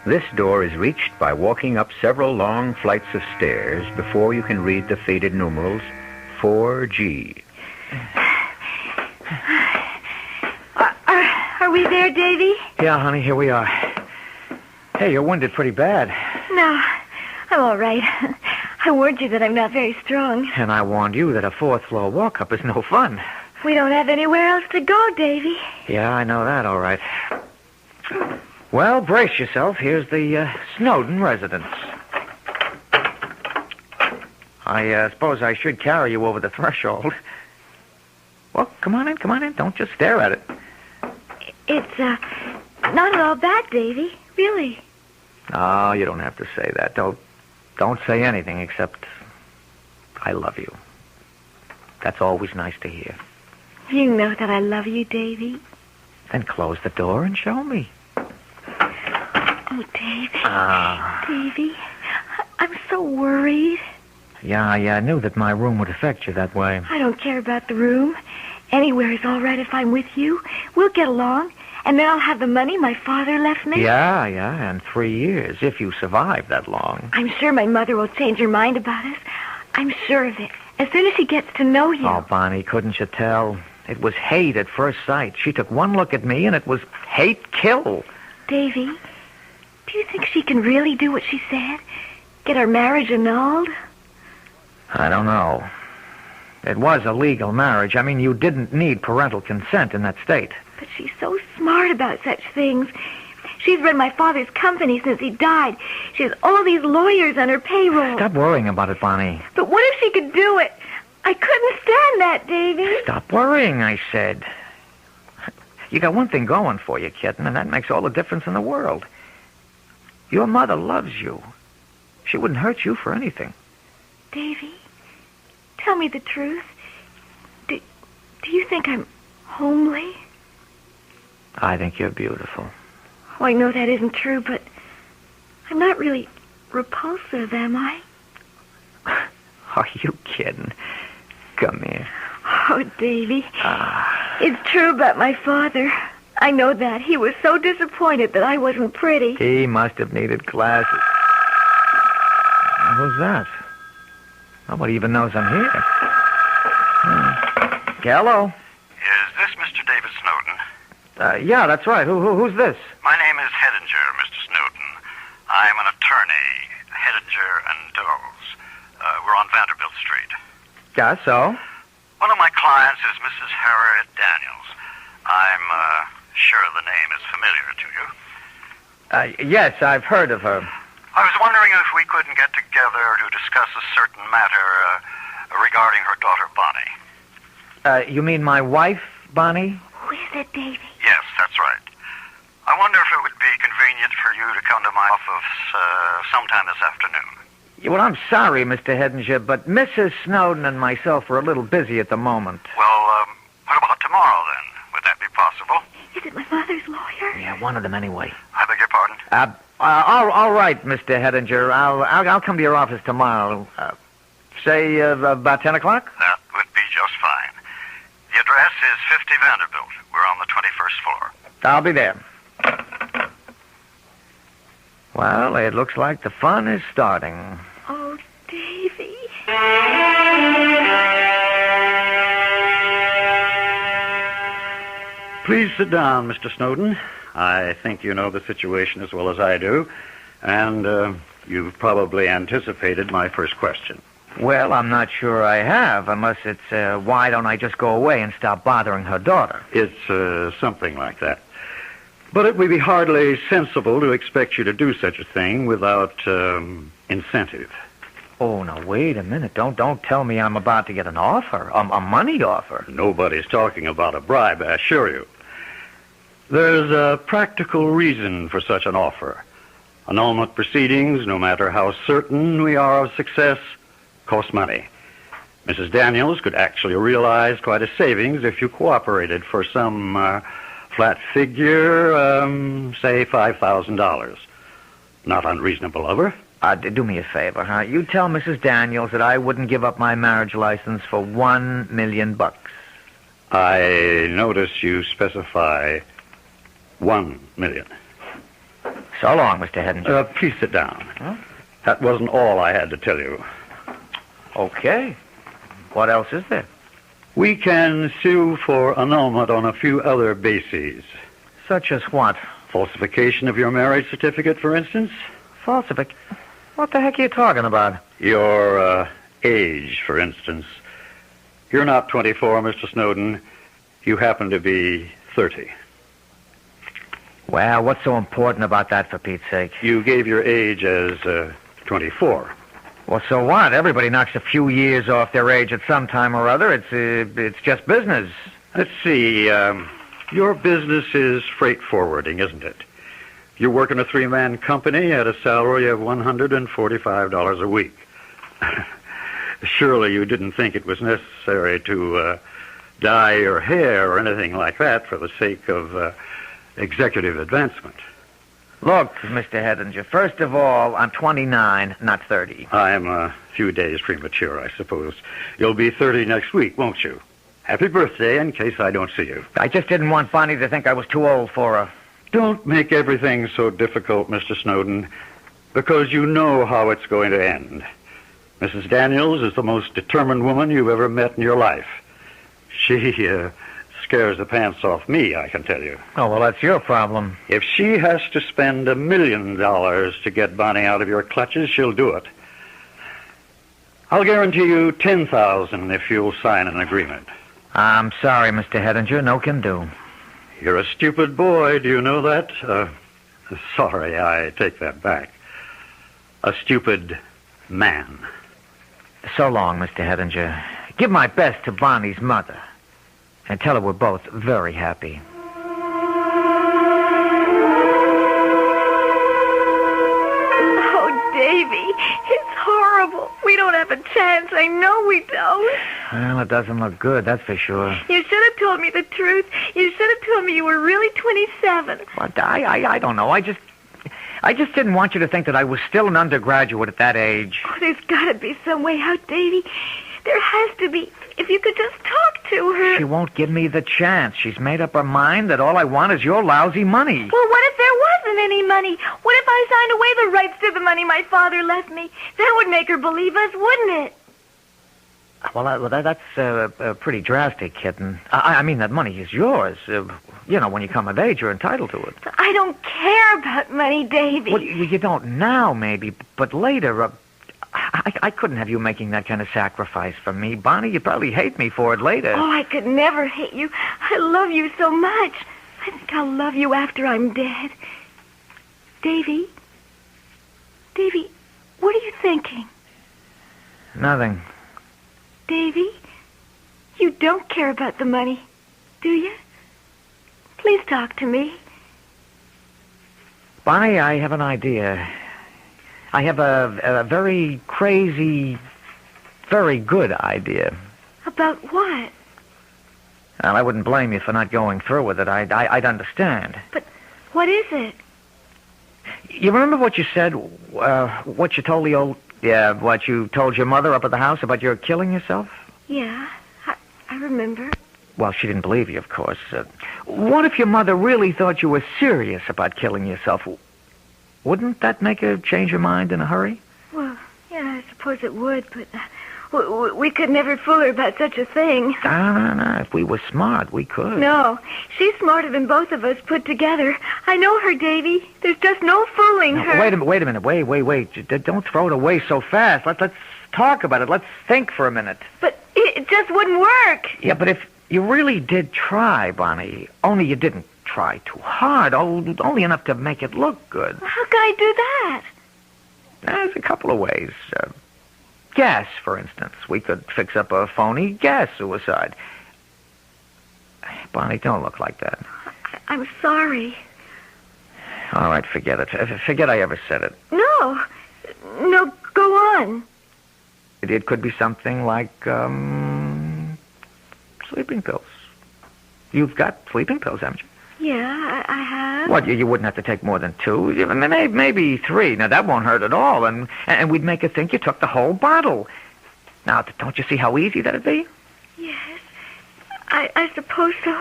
This door is reached by walking up several long flights of stairs before you can read the faded numerals 4G. Are we there, Davy? Yeah, honey, here we are. Hey, you're winded pretty bad. No, I'm all right. I warned you that I'm not very strong. And I warned you that a fourth-floor walk-up is no fun. We don't have anywhere else to go, Davy. Yeah, I know that, all right. Well, brace yourself. Here's the Snowden residence. I suppose I should carry you over the threshold. Well, come on in. Don't just stare at it. It's, not at all bad, Davy. Really. Oh, you don't have to say that. Don't say anything except I love you. That's always nice to hear. You know that I love you, Davy. Then close the door and show me. Oh, Davy. Ah. Davy, I'm so worried. Yeah, I knew that my room would affect you that way. I don't care about the room. Anywhere is all right if I'm with you. We'll get along. And then I'll have the money my father left me. Yeah, and 3 years, if you survive that long. I'm sure my mother will change her mind about us. I'm sure of it. As soon as she gets to know you. Oh, Bonnie, couldn't you tell? It was hate at first sight. She took one look at me, and it was hate kill. Davy, do you think she can really do what she said? Get our marriage annulled? I don't know. It was a legal marriage. I mean, you didn't need parental consent in that state. But she's so smart about such things. She's run my father's company since he died. She has all these lawyers on her payroll. Stop worrying about it, Bonnie. But what if she could do it? I couldn't stand that, Davy. Stop worrying, I said. You got one thing going for you, kitten, and that makes all the difference in the world. Your mother loves you. She wouldn't hurt you for anything. Davy, tell me the truth. Do you think I'm homely? I think you're beautiful. Oh, I know that isn't true, but I'm not really repulsive, am I? Are you kidding? Come here. Oh, Davy. It's true about my father. I know that. He was so disappointed that I wasn't pretty. He must have needed glasses. Who's that? Nobody even knows I'm here. Hello? Is this Mr. David Snowden? Yeah, that's right. Who's this? My name is Hedinger, Mr. Snowden. I'm an attorney, Hedinger and Dawes. We're on Vanderbilt Street. Yeah, so? One of my clients is Mrs. Harriet Daniels. I'm sure the name is familiar to you. Yes, I've heard of her. I was wondering if we couldn't get together to discuss a certain matter regarding her daughter, Bonnie. You mean my wife, Bonnie? Who is it, Davy? Yes, that's right. I wonder if it would be convenient for you to come to my office sometime this afternoon. Well, I'm sorry, Mr. Hedinger, but Mrs. Snowden and myself are a little busy at the moment. Well, what about tomorrow, then? Would that be possible? Is it my mother's lawyer? Yeah, one of them anyway. I beg your pardon? All right, Mr. Hedinger. I'll come to your office tomorrow. Say about 10 o'clock? That would be just fine. The address is 50 Vanderbilt. We're on the 21st floor. I'll be there. Well, it looks like the fun is starting. Oh, Davy. Please sit down, Mr. Snowden. I think you know the situation as well as I do, and you've probably anticipated my first question. Well, I'm not sure I have, unless it's, why don't I just go away and stop bothering her daughter? It's something like that. But it would be hardly sensible to expect you to do such a thing without incentive. Oh, now, wait a minute. Don't tell me I'm about to get an offer, a money offer. Nobody's talking about a bribe, I assure you. There's a practical reason for such an offer. Annulment proceedings, no matter how certain we are of success, cost money. Mrs. Daniels could actually realize quite a savings if you cooperated for some flat figure, say $5,000. Not unreasonable of her. Do me a favor, huh? You tell Mrs. Daniels that I wouldn't give up my marriage license for $1 million. I notice you specify $1 million. So long, Mr. Hedinger. Please sit down. Huh? That wasn't all I had to tell you. Okay. What else is there? We can sue for annulment on a few other bases. Such as what? Falsification of your marriage certificate, for instance. Falsification? What the heck are you talking about? Your age, for instance. You're not 24, Mr. Snowden. You happen to be 30. Well, what's so important about that, for Pete's sake? You gave your age as 24. Well, so what? Everybody knocks a few years off their age at some time or other. It's just business. Let's see. Your business is freight forwarding, isn't it? You work in a 3-man company at a salary of $145 a week. Surely you didn't think it was necessary to dye your hair or anything like that for the sake of executive advancement. Look, Mr. Hedinger, first of all, I'm 29, not 30. I am a few days premature, I suppose. You'll be 30 next week, won't you? Happy birthday, in case I don't see you. I just didn't want Bonnie to think I was too old for her. Don't make everything so difficult, Mr. Snowden, because you know how it's going to end. Mrs. Daniels is the most determined woman you've ever met in your life. She scares the pants off me, I can tell you. Oh, well, that's your problem. If she has to spend $1 million to get Bonnie out of your clutches, she'll do it. I'll guarantee you $10,000 if you'll sign an agreement. I'm sorry, Mr. Hedinger. No can do. You're a stupid boy. Do you know that? Sorry, I take that back. A stupid man. So long, Mr. Hedinger. Give my best to Bonnie's mother. And tell her we're both very happy. Oh, Davy, it's horrible. We don't have a chance. I know we don't. Well, it doesn't look good, that's for sure. You should have told me the truth. You should have told me you were really 27. But I don't know. I just didn't want you to think that I was still an undergraduate at that age. Oh, there's got to be some way out, Davy. There has to be. If you could just talk to her. She won't give me the chance. She's made up her mind that all I want is your lousy money. Well, what if there wasn't any money? What if I signed away the rights to the money my father left me? That would make her believe us, wouldn't it? Well, that's pretty drastic, kitten. I mean, that money is yours. When you come of age, you're entitled to it. I don't care about money, Davy. Well, you don't now, maybe, but later. I couldn't have you making that kind of sacrifice for me. Bonnie, you'd probably hate me for it later. Oh, I could never hate you. I love you so much. I think I'll love you after I'm dead. Davy? Davy, what are you thinking? Nothing. Davy, you don't care about the money, do you? Please talk to me. Bonnie, I have an idea. I have a very crazy, very good idea. About what? Well, I wouldn't blame you for not going through with it. I'd understand. But what is it? You remember what you said, what you told what you told your mother up at the house about your killing yourself? Yeah, I remember. Well, she didn't believe you, of course. What if your mother really thought you were serious about killing yourself? Wouldn't that make her change her mind in a hurry? Well, yeah, I suppose it would, but we could never fool her about such a thing. No. If we were smart, we could. No, she's smarter than both of us put together. I know her, Davy. There's just no fooling her. Wait a minute. Wait. Don't throw it away so fast. Let's talk about it. Let's think for a minute. But it just wouldn't work. Yeah, but if you really did try, Bonnie, only you didn't try too hard, only enough to make it look good. How can I do that? There's a couple of ways. Gas, for instance. We could fix up a phony gas suicide. Bonnie, don't look like that. I'm sorry. All right, forget it. Forget I ever said it. No, go on. It could be something like, sleeping pills. You've got sleeping pills, haven't you? Yeah, I have. What, you wouldn't have to take more than 2? Maybe 3. Now, that won't hurt at all, and we'd make her think you took the whole bottle. Now, don't you see how easy that'd be? Yes, I suppose so.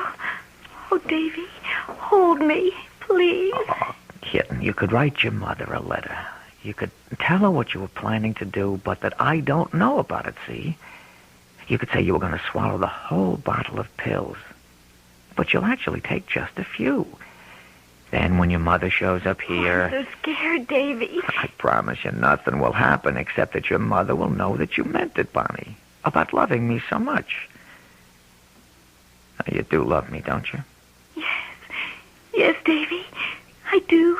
Oh, Davy, hold me, please. Oh, kitten, you could write your mother a letter. You could tell her what you were planning to do, but that I don't know about it, see? You could say you were going to swallow the whole bottle of pills. But you'll actually take just a few. Then when your mother shows up here... I'm so scared, Davy. I promise you nothing will happen except that your mother will know that you meant it, Bonnie. About loving me so much. Now, you do love me, don't you? Yes, Davy. I do.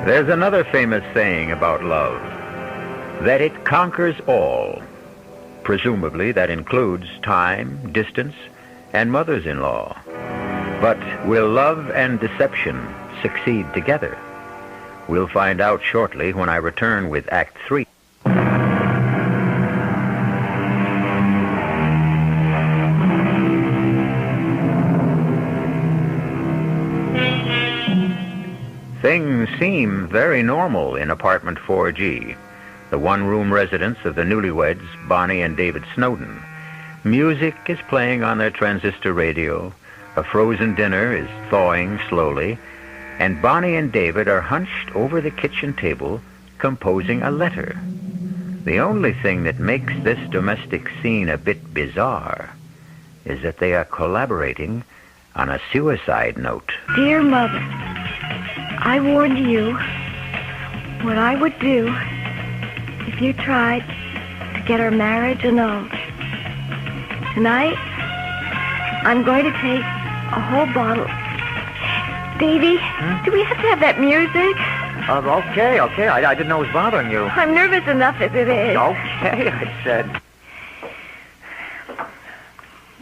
There's another famous saying about love, that it conquers all. Presumably that includes time, distance, and mothers-in-law. But will love and deception succeed together? We'll find out shortly when I return with Act 3. Things seem very normal in apartment 4G, the one-room residence of the newlyweds, Bonnie and David Snowden. Music is playing on their transistor radio, a frozen dinner is thawing slowly, and Bonnie and David are hunched over the kitchen table, composing a letter. The only thing that makes this domestic scene a bit bizarre is that they are collaborating on a suicide note. Dear Mother, I warned you what I would do if you tried to get our marriage annulled. Tonight, I'm going to take a whole bottle. Davy, do we have to have that music? Okay. I didn't know it was bothering you. I'm nervous enough as it is. Okay, I said.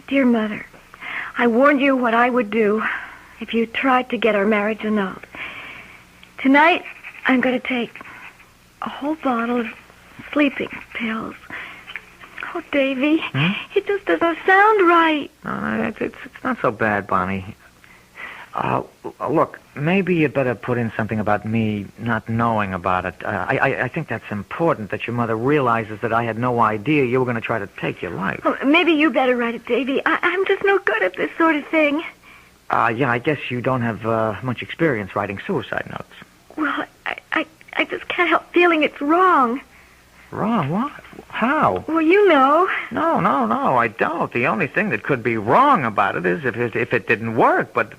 Dear Mother, I warned you what I would do if you tried to get our marriage annulled. Tonight, I'm going to take a whole bottle of sleeping pills. Oh, Davy, it just doesn't sound right. It's not so bad, Bonnie. Look, maybe you better put in something about me not knowing about it. I think that's important, that your mother realizes that I had no idea you were going to try to take your life. Oh, maybe you better write it, Davy. I'm just no good at this sort of thing. Yeah, I guess you don't have much experience writing suicide notes. Well, I just can't help feeling it's wrong. Wrong? What? How? Well, you know. No, I don't. The only thing that could be wrong about it is if it didn't work, but...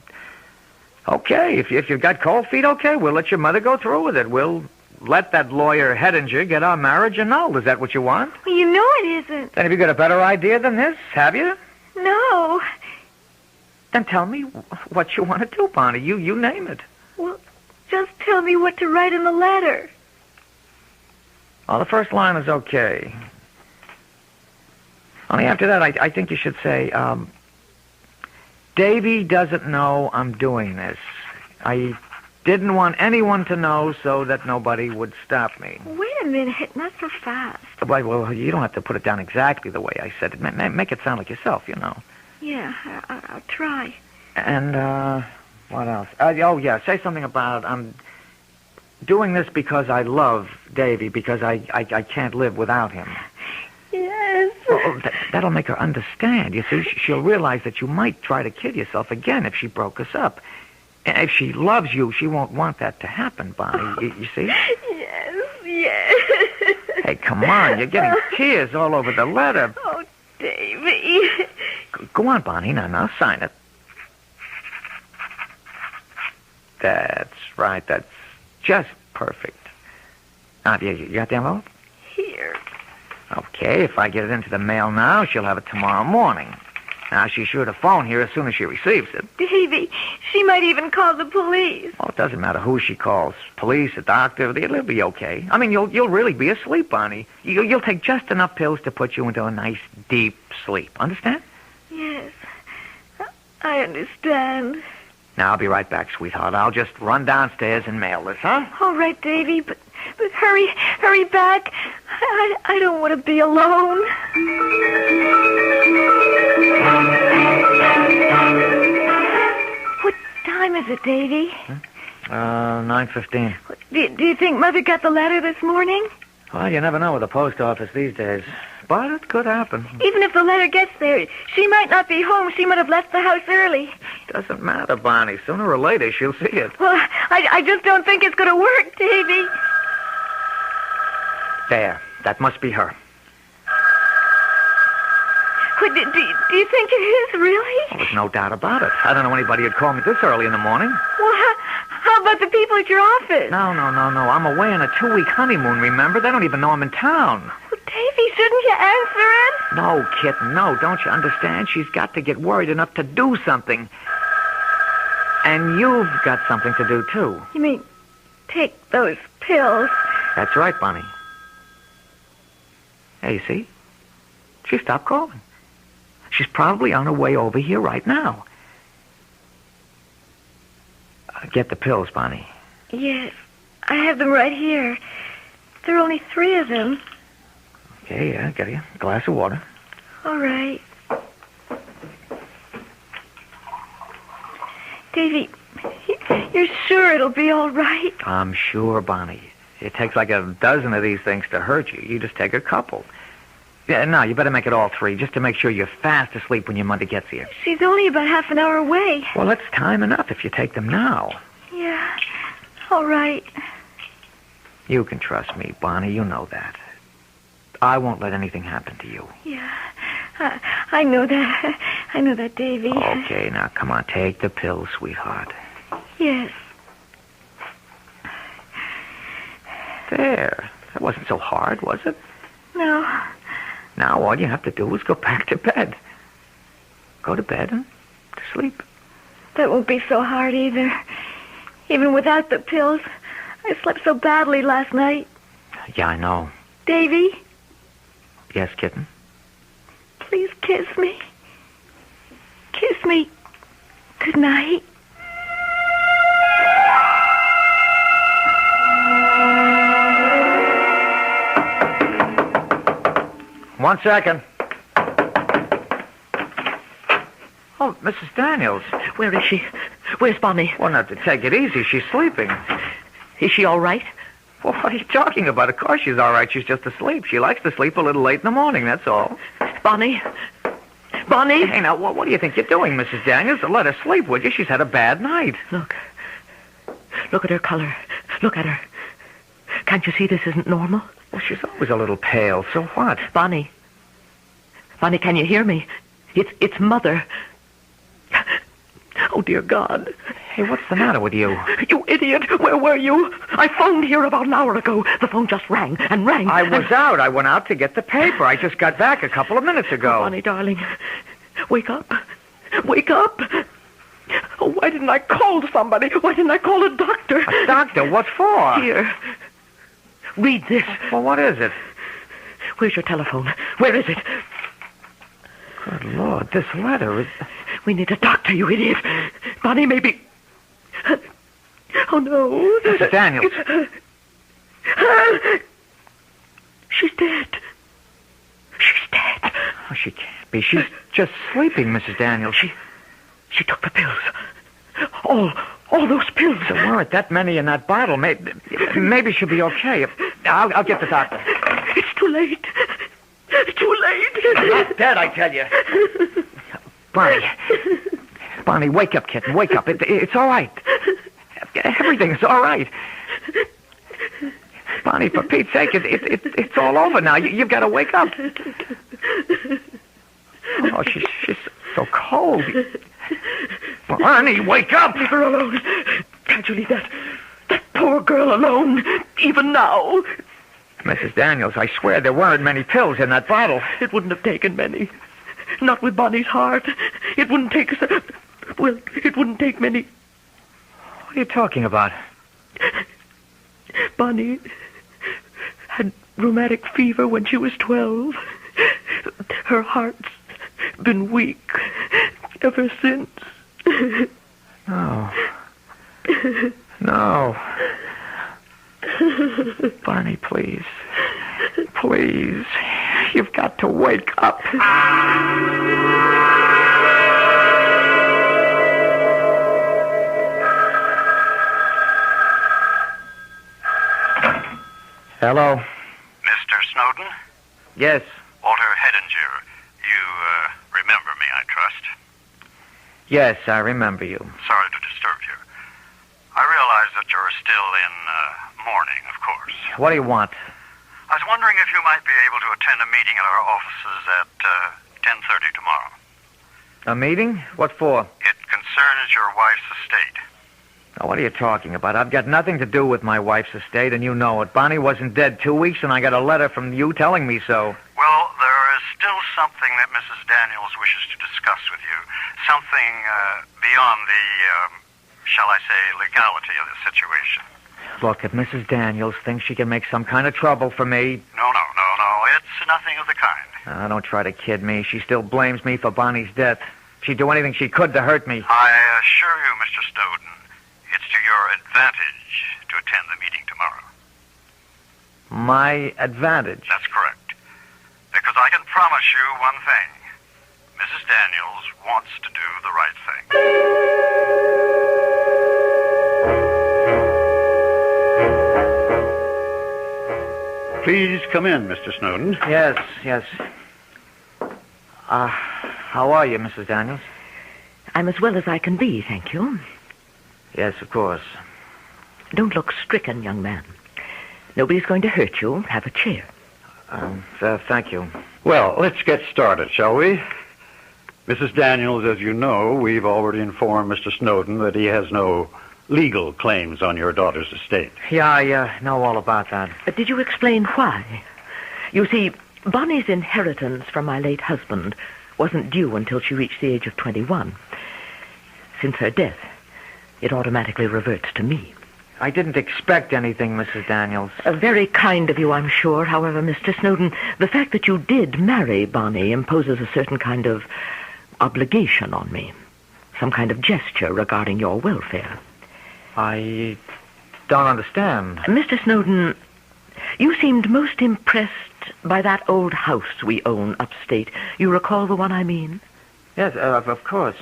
Okay, if you've got cold feet, okay, we'll let your mother go through with it. We'll let that lawyer Hedinger get our marriage annulled. Is that what you want? Well, you know it isn't. Then have you got a better idea than this? Have you? No. Then tell me what you want to do, Bonnie. You name it. Well, just tell me what to write in the letter. Well, the first line is okay. Only after that, I think you should say, Davy doesn't know I'm doing this. I didn't want anyone to know so that nobody would stop me. Wait a minute, not so fast. Well, you don't have to put it down exactly the way I said it. Make it sound like yourself, you know. Yeah, I'll try. And, what else? Say something about, I'm doing this because I love Davy, because I can't live without him. Yes. Well, that'll make her understand. You see, she'll realize that you might try to kill yourself again if she broke us up. And if she loves you, she won't want that to happen, Bonnie. You see? Yes. Hey, come on. You're getting tears all over the letter. Oh, Davy. Go on, Bonnie. Now, sign it. That's right. That's just perfect. Now, you got the envelope? Here. Okay, if I get it into the mail now, she'll have it tomorrow morning. Now, she's sure to phone here as soon as she receives it. Davy, she might even call the police. Oh, it doesn't matter who she calls. Police, a doctor, it'll be okay. I mean, you'll really be asleep, Bonnie. You'll take just enough pills to put you into a nice, deep sleep. Understand? Yes, I understand. Now, I'll be right back, sweetheart. I'll just run downstairs and mail this, huh? All right, Davy, but hurry back. I don't want to be alone. What time is it, Davy? 9:15. Do you think Mother got the letter this morning? Well, you never know with the post office these days. But it could happen. Even if the letter gets there, she might not be home. She might have left the house early. Doesn't matter, Bonnie. Sooner or later, she'll see it. Well, I just don't think it's going to work, Davy. There. That must be her. Do you think it is, really? Well, there's no doubt about it. I don't know anybody who'd call me this early in the morning. Well, how about the people at your office? No. I'm away on a 2-week honeymoon, remember? They don't even know I'm in town. Well, Davy, shouldn't you answer it? No, kitten, no. Don't you understand? She's got to get worried enough to do something. And you've got something to do, too. You mean take those pills? That's right, Bonnie. Hey, you see? She stopped calling. She's probably on her way over here right now. get the pills, Bonnie? Yes, I have them right here. There are only 3 of them. Okay, yeah, get you a glass of water. All right. Davy, you're sure it'll be all right? I'm sure, Bonnie. It takes like a dozen of these things to hurt you. You just take a couple. Yeah, no, you better make it all 3, just to make sure you're fast asleep when your mother gets here. She's only about half an hour away. Well, that's time enough if you take them now. Yeah, all right. You can trust me, Bonnie. You know that. I won't let anything happen to you. Yeah, I know that. I know that, Davy. Okay, now come on, take the pills, sweetheart. Yes. There. That wasn't so hard, was it? No. Now all you have to do is go back to bed. Go to bed and to sleep. That won't be so hard either. Even without the pills, I slept so badly last night. Yeah, I know. Davy, Yes, kitten? please kiss me. Kiss me. Good night. One second. Oh, Mrs. Daniels. Where is she? Where's Bonnie? Well, now, to take it easy. She's sleeping. Is she all right? Well, what are you talking about? Of course she's all right. She's just asleep. She likes to sleep a little late in the morning, that's all. Bonnie? Bonnie? Hey, now, what do you think you're doing, Mrs. Daniels? Let her sleep, would you? She's had a bad night. Look. Look at her color. Look at her. Can't you see this isn't normal? Well, she's always a little pale. So what? Bonnie. Bonnie, can you hear me? It's Mother. Oh, dear God. Hey, what's the matter with you? You idiot! Where were you? I phoned here about an hour ago. The phone just rang and rang. I was out. I went out to get the paper. I just got back a couple of minutes ago. Oh, Bonnie, darling. Wake up. Wake up. Oh, why didn't I call somebody? Why didn't I call a doctor? A doctor? What for? Here. Read this. Well, what is it? Where's your telephone? Where is it? Good Lord, this letter is... We need a doctor, you idiot. Bonnie may be... Oh, no. Mrs. Daniels. She's dead. She's dead. Oh, she can't be. She's just sleeping, Mrs. Daniels. She took the pills. All those pills. There weren't that many in that bottle. Maybe she'll be okay. I'll get the doctor. It's too late. Too late. I'm not dead, I tell you. Bonnie, wake up, kitten. Wake up. It's all right. Everything's all right. Bonnie, for Pete's sake, it's all over now. You've got to wake up. Oh, she's so cold. Bonnie, wake up. Leave her alone. Can't you leave that poor girl alone, even now? Mrs. Daniels, I swear there weren't many pills in that bottle. It wouldn't have taken many. Not with Bonnie's heart. It wouldn't take... Well, it wouldn't take many. What are you talking about? Bonnie had rheumatic fever when she was 12. Her heart's been weak ever since. No. No. Bonnie, please. Please. You've got to wake up. Hello. Mr. Snowden? Yes. Walter Hedinger. You, remember me, I trust. Yes, I remember you. Sorry to disturb you. I realize that you're still in, mourning, of course. What do you want? I was wondering if you might be able to attend a meeting at our offices at, 10:30 tomorrow. A meeting? What for? It concerns your wife's estate. Now, what are you talking about? I've got nothing to do with my wife's estate, and you know it. Bonnie wasn't dead 2 weeks, and I got a letter from you telling me so. Well, there is still something that Mrs. Daniels wishes to discuss with you. Something, beyond the, shall I say, legality of the situation. Look, if Mrs. Daniels thinks she can make some kind of trouble for me... No. It's nothing of the kind. Don't try to kid me. She still blames me for Bonnie's death. She'd do anything she could to hurt me. I assure you, Mr. Snowden, it's to your advantage to attend the meeting tomorrow. My advantage? That's correct. Because I can promise you one thing. Mrs. Daniels wants to do the right thing. Please come in, Mr. Snowden. Yes. How are you, Mrs. Daniels? I'm as well as I can be, thank you. Yes, of course. Don't look stricken, young man. Nobody's going to hurt you. Have a chair. Thank you. Well, let's get started, shall we? Mrs. Daniels, as you know, we've already informed Mr. Snowden that he has no legal claims on your daughter's estate. Yeah, I know all about that. But did you explain why? You see, Bonnie's inheritance from my late husband wasn't due until she reached the age of 21. Since her death, it automatically reverts to me. I didn't expect anything, Mrs. Daniels. Very kind of you, I'm sure. However, Mr. Snowden, the fact that you did marry Bonnie imposes a certain kind of obligation on me. Some kind of gesture regarding your welfare. I don't understand. Mr. Snowden, you seemed most impressed by that old house we own upstate. You recall the one I mean? Yes, of course.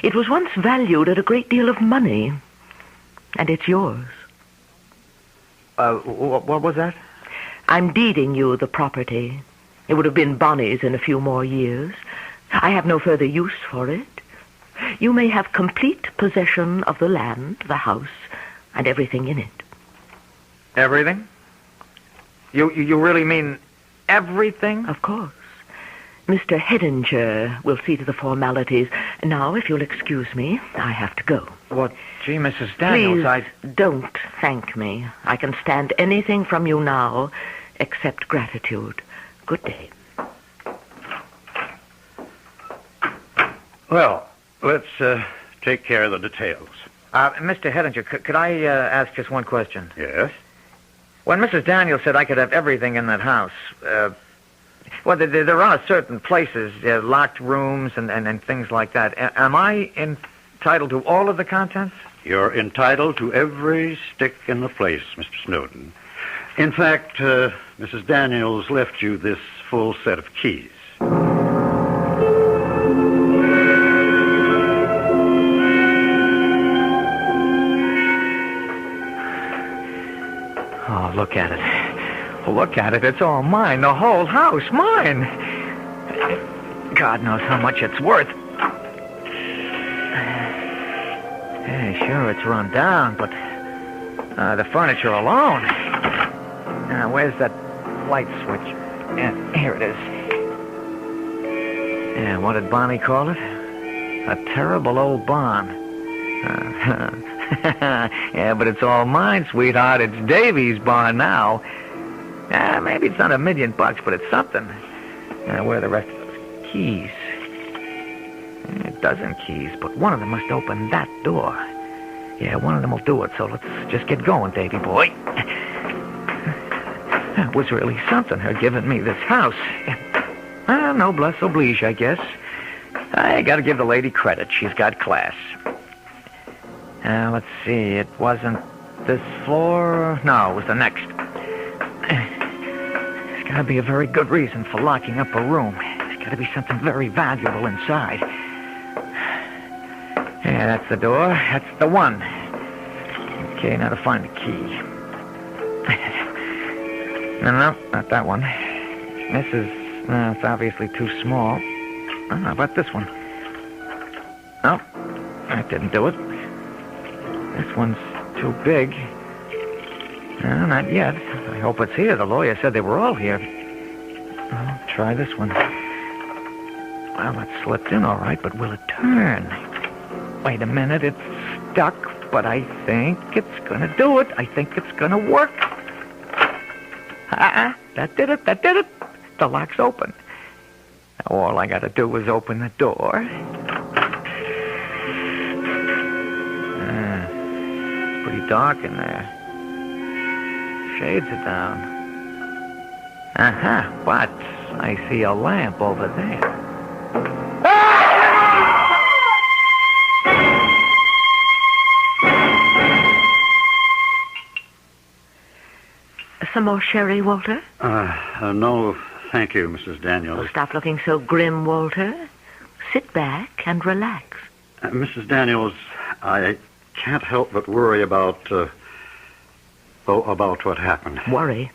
It was once valued at a great deal of money. And it's yours. What was that? I'm deeding you the property. It would have been Bonnie's in a few more years. I have no further use for it. You may have complete possession of the land, the house, and everything in it. Everything? You really mean everything? Of course. Mr. Hedinger will see to the formalities. Now, if you'll excuse me, I have to go. What? Gee, Mrs. Daniels, Please don't thank me. I can stand anything from you now except gratitude. Good day. Well, let's take care of the details. Mr. Hedinger, could I ask just one question? Yes? When Mrs. Daniels said I could have everything in that house, well, there are certain places, locked rooms and things like that. Am I entitled to all of the contents? You're entitled to every stick in the place, Mr. Snowden. In fact, Mrs. Daniels left you this full set of keys. Oh, look at it. Look at it. It's all mine. The whole house. Mine. God knows how much it's worth. Hey, sure, it's run down, but the furniture alone. Where's that light switch? Here it is. Yeah, what did Bonnie call it? A terrible old barn. Yeah, but it's all mine, sweetheart. It's Davy's barn now. Maybe it's not $1 million, but it's something. Where are the rest of those keys? A dozen keys, but one of them must open that door. Yeah, one of them will do it, so let's just get going, Davy boy. That was really something, her giving me this house. Noblesse oblige, I guess. I gotta give the lady credit. She's got class. Let's see, it wasn't this floor. No, it was the next. There's gotta be a very good reason for locking up a room. There's gotta be something very valuable inside. Yeah, that's the door. That's the one. Okay, now to find the key. No, not that one. This is, it's obviously too small. How about this one? No, that didn't do it. This one's too big. No, not yet. I hope it's here. The lawyer said they were all here. I'll try this one. Well, it slipped in all right, but will it turn? Wait a minute, it's stuck, but I think it's gonna do it. I think it's gonna work. That did it. The lock's open. Now, all I gotta do is open the door. It's pretty dark in there. Shades are down. But I see a lamp over there. some more sherry, Walter? No, thank you, Mrs. Daniels. Oh, stop looking so grim, Walter. Sit back and relax. Mrs. Daniels, I can't help but worry about what happened. Worry?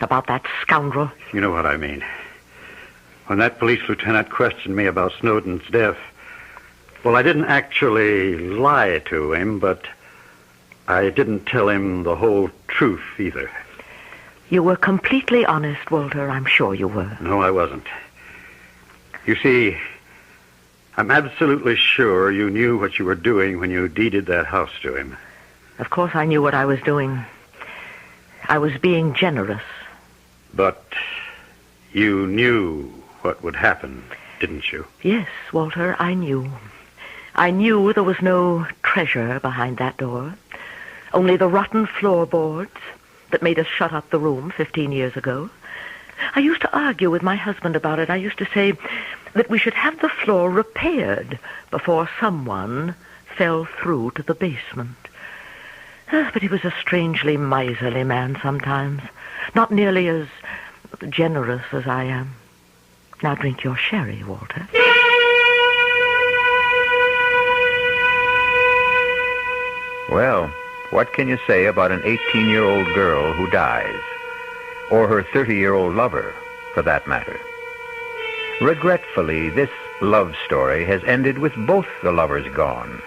About that scoundrel? You know what I mean. When that police lieutenant questioned me about Snowden's death, well, I didn't actually lie to him, but I didn't tell him the whole truth either. You were completely honest, Walter. I'm sure you were. No, I wasn't. You see, I'm absolutely sure you knew what you were doing when you deeded that house to him. Of course I knew what I was doing. I was being generous. But you knew what would happen, didn't you? Yes, Walter, I knew. I knew there was no treasure behind that door. Only the rotten floorboards that made us shut up the room 15 years ago. I used to argue with my husband about it. I used to say that we should have the floor repaired before someone fell through to the basement. But he was a strangely miserly man sometimes. Not nearly as generous as I am. Now drink your sherry, Walter. Well, what can you say about an 18-year-old girl who dies? Or her 30-year-old lover, for that matter? Regretfully, this love story has ended with both the lovers gone,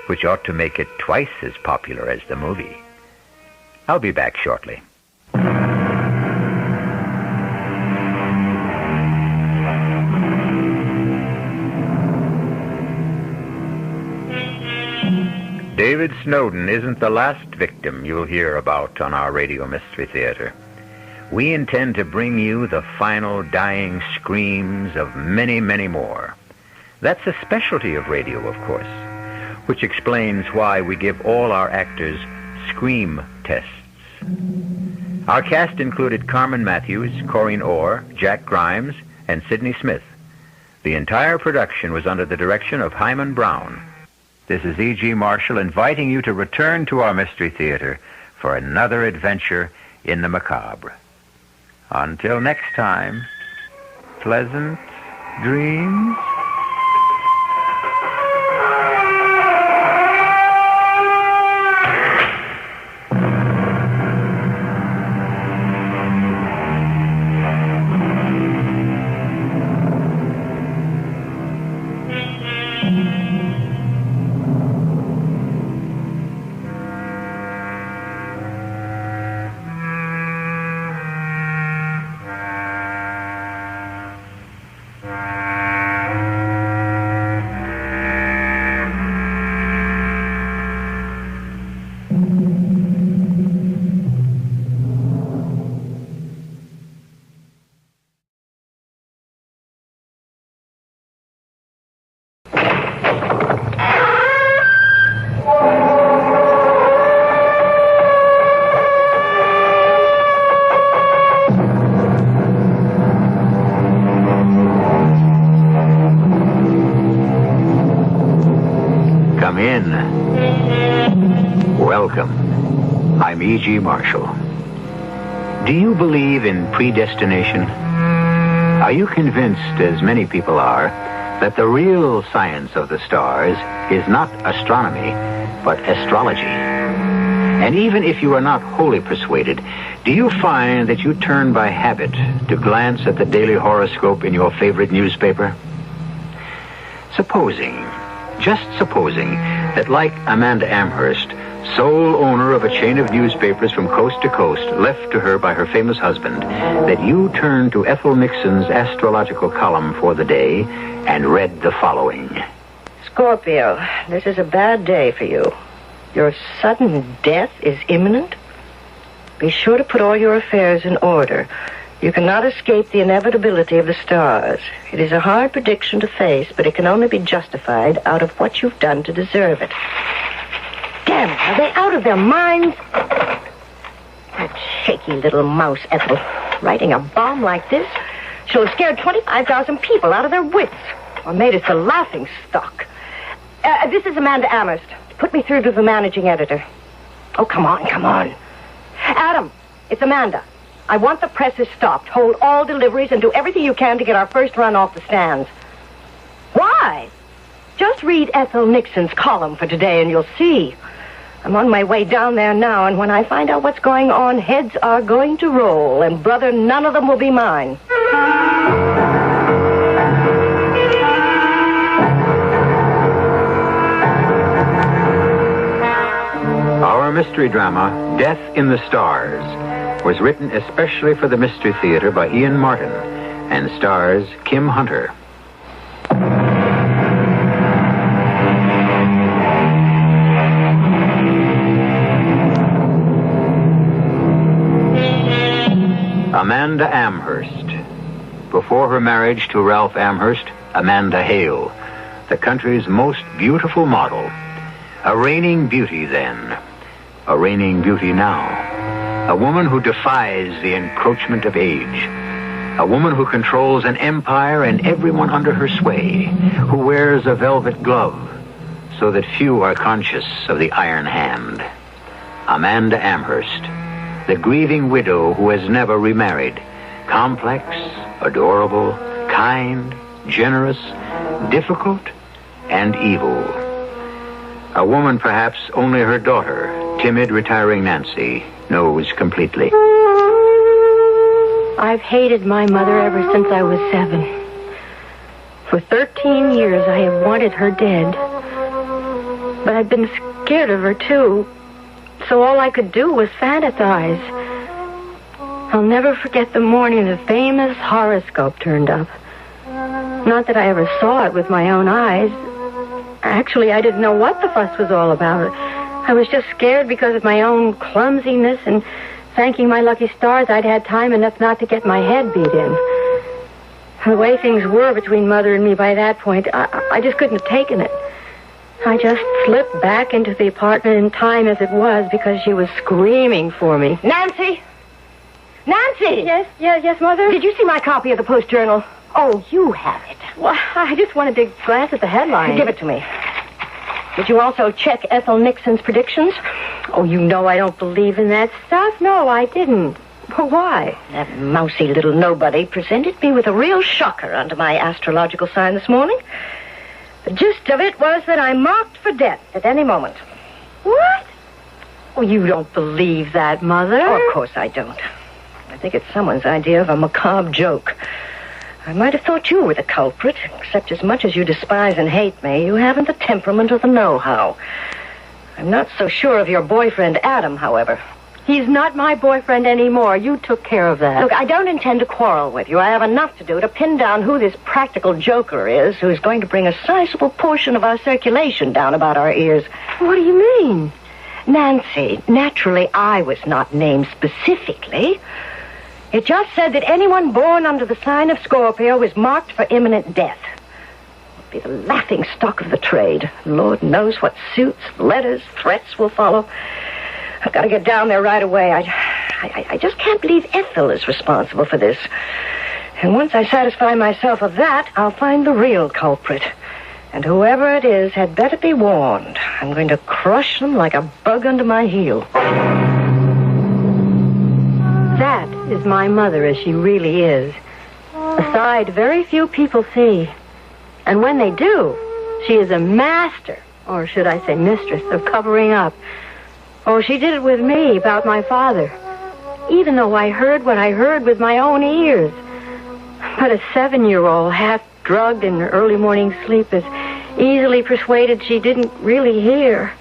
which ought to make it twice as popular as the movie. I'll be back shortly. David Snowden isn't the last victim you'll hear about on our Radio Mystery Theater. We intend to bring you the final dying screams of many, many more. That's a specialty of radio, of course, which explains why we give all our actors scream tests. Our cast included Carmen Matthews, Corinne Orr, Jack Grimes, and Sidney Smith. The entire production was under the direction of Hyman Brown. This is E.G. Marshall inviting you to return to our Mystery Theater for another adventure in the macabre. Until next time, pleasant dreams. Come in. Welcome. I'm E.G. Marshall. Do you believe in predestination? Are you convinced, as many people are, that the real science of the stars is not astronomy, but astrology? And even if you are not wholly persuaded, do you find that you turn by habit to glance at the daily horoscope in your favorite newspaper? Just supposing, that like Amanda Amherst, sole owner of a chain of newspapers from coast to coast, left to her by her famous husband, that you turned to Ethel Nixon's astrological column for the day and read the following. Scorpio, this is a bad day for you. Your sudden death is imminent. Be sure to put all your affairs in order. You cannot escape the inevitability of the stars. It is a hard prediction to face, but it can only be justified out of what you've done to deserve it. Damn it, are they out of their minds? That shaky little mouse, Ethel, writing a bomb like this, she'll have scared 25,000 people out of their wits, or made us a laughing stock. This is Amanda Amherst. Put me through to the managing editor. Oh, come on. Adam, It's Amanda. I want the presses stopped. Hold all deliveries and do everything you can to get our first run off the stands. Why? Just read Ethel Nixon's column for today and you'll see. I'm on my way down there now, and when I find out what's going on, heads are going to roll, and brother, none of them will be mine. Our mystery drama, Death in the Stars, was written especially for the Mystery Theater by Ian Martin and stars Kim Hunter. Amanda Amherst. Before her marriage to Ralph Amherst, Amanda Hale, the country's most beautiful model. A reigning beauty then, a reigning beauty now. A woman who defies the encroachment of age. A woman who controls an empire and everyone under her sway. Who wears a velvet glove so that few are conscious of the iron hand. Amanda Amherst, the grieving widow who has never remarried. Complex, adorable, kind, generous, difficult, and evil. A woman perhaps only her daughter, timid, retiring Nancy, knows completely. I've hated my mother ever since I was 7. For 13 years I have wanted her dead. But I've been scared of her too. So all I could do was fantasize. I'll never forget the morning the famous horoscope turned up. Not that I ever saw it with my own eyes. Actually, I didn't know what the fuss was all about. I was just scared because of my own clumsiness and thanking my lucky stars I'd had time enough not to get my head beat in. The way things were between Mother and me by that point, I just couldn't have taken it. I just slipped back into the apartment in time as it was because she was screaming for me. Nancy! Nancy! Yes, Mother? Did you see my copy of the Post-Journal? Oh, you have it. Well, I just wanted to glance at the headline. Give it to me. Did you also check Ethel Nixon's predictions? Oh, you know I don't believe in that stuff. No, I didn't. Well, why? That mousy little nobody presented me with a real shocker under my astrological sign this morning. The gist of it was that I'm marked for death at any moment. What? Oh, you don't believe that, Mother? Oh, of course I don't. I think it's someone's idea of a macabre joke. I might have thought you were the culprit, except as much as you despise and hate me, you haven't the temperament or the know-how. I'm not so sure of your boyfriend, Adam, however. He's not my boyfriend anymore. You took care of that. Look, I don't intend to quarrel with you. I have enough to do to pin down who this practical joker is who's going to bring a sizable portion of our circulation down about our ears. What do you mean? Nancy, naturally I was not named specifically. It just said that anyone born under the sign of Scorpio was marked for imminent death. It would be the laughing stock of the trade. Lord knows what suits, letters, threats will follow. I've got to get down there right away. I just can't believe Ethel is responsible for this. And once I satisfy myself of that, I'll find the real culprit. And whoever it is had better be warned. I'm going to crush them like a bug under my heel. That is my mother as she really is. A side very few people see. And when they do, she is a master, or should I say mistress, of covering up. Oh, she did it with me about my father, even though I heard what I heard with my own ears. But a 7-year-old, half-drugged in her early morning sleep, is easily persuaded she didn't really hear.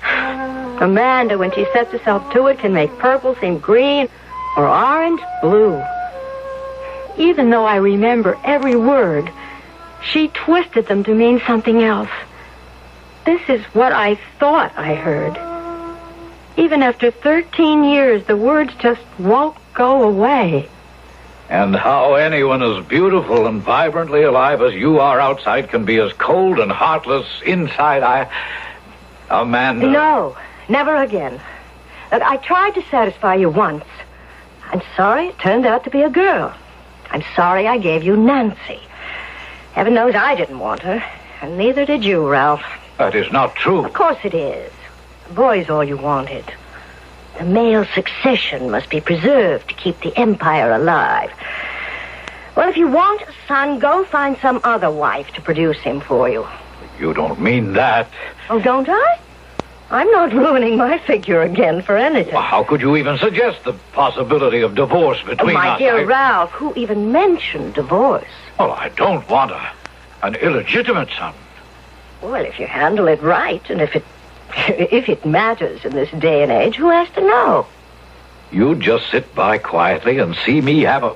Amanda, when she sets herself to it, can make purple seem green or orange blue. Even though I remember every word, she twisted them to mean something else. This is what I thought I heard. Even after 13 years, the words just won't go away. And how anyone as beautiful and vibrantly alive as you are outside can be as cold and heartless inside, Amanda... No, never again. Look, I tried to satisfy you once. I'm sorry it turned out to be a girl. I'm sorry I gave you Nancy. Heaven knows I didn't want her, and neither did you, Ralph. That is not true. Of course it is. The boy's all you wanted. The male succession must be preserved to keep the empire alive. Well, if you want a son, go find some other wife to produce him for you. You don't mean that. Oh, don't I? I'm not ruining my figure again for anything. Well, how could you even suggest the possibility of divorce between us? My dear Ralph, who even mentioned divorce? Well, I don't want an illegitimate son. Well, if you handle it right, and if it matters in this day and age, who has to know? You'd just sit by quietly and see me have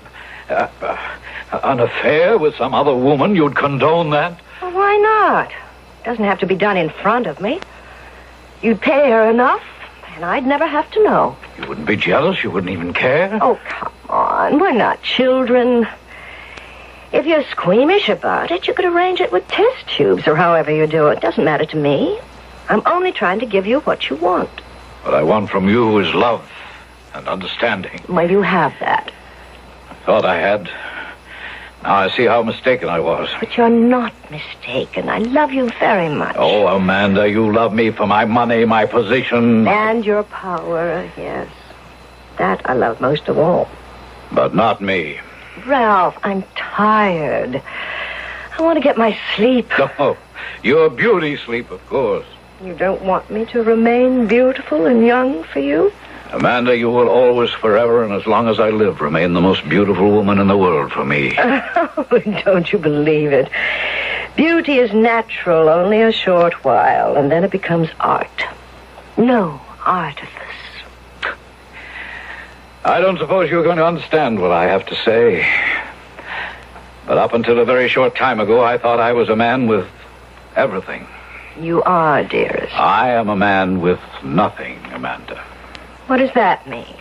an affair with some other woman. You'd condone that? Well, why not? It doesn't have to be done in front of me. You'd pay her enough, and I'd never have to know. You wouldn't be jealous? You wouldn't even care? Oh, come on. We're not children. If you're squeamish about it, you could arrange it with test tubes or however you do it. It doesn't matter to me. I'm only trying to give you what you want. What I want from you is love and understanding. Well, you have that. I thought I had. Now I see how mistaken I was. But you're not mistaken. I love you very much. Oh, Amanda, you love me for my money, my position. And your power, yes. That I love most of all. But not me. Ralph, I'm tired. I want to get my sleep. Oh, your beauty sleep, of course. You don't want me to remain beautiful and young for you? Amanda, you will always, forever, and as long as I live, remain the most beautiful woman in the world for me. Oh, don't you believe it? Beauty is natural only a short while, and then it becomes art. No artifice. I don't suppose you're going to understand what I have to say. But up until a very short time ago, I thought I was a man with everything. You are, dearest. I am a man with nothing, Amanda. What does that mean?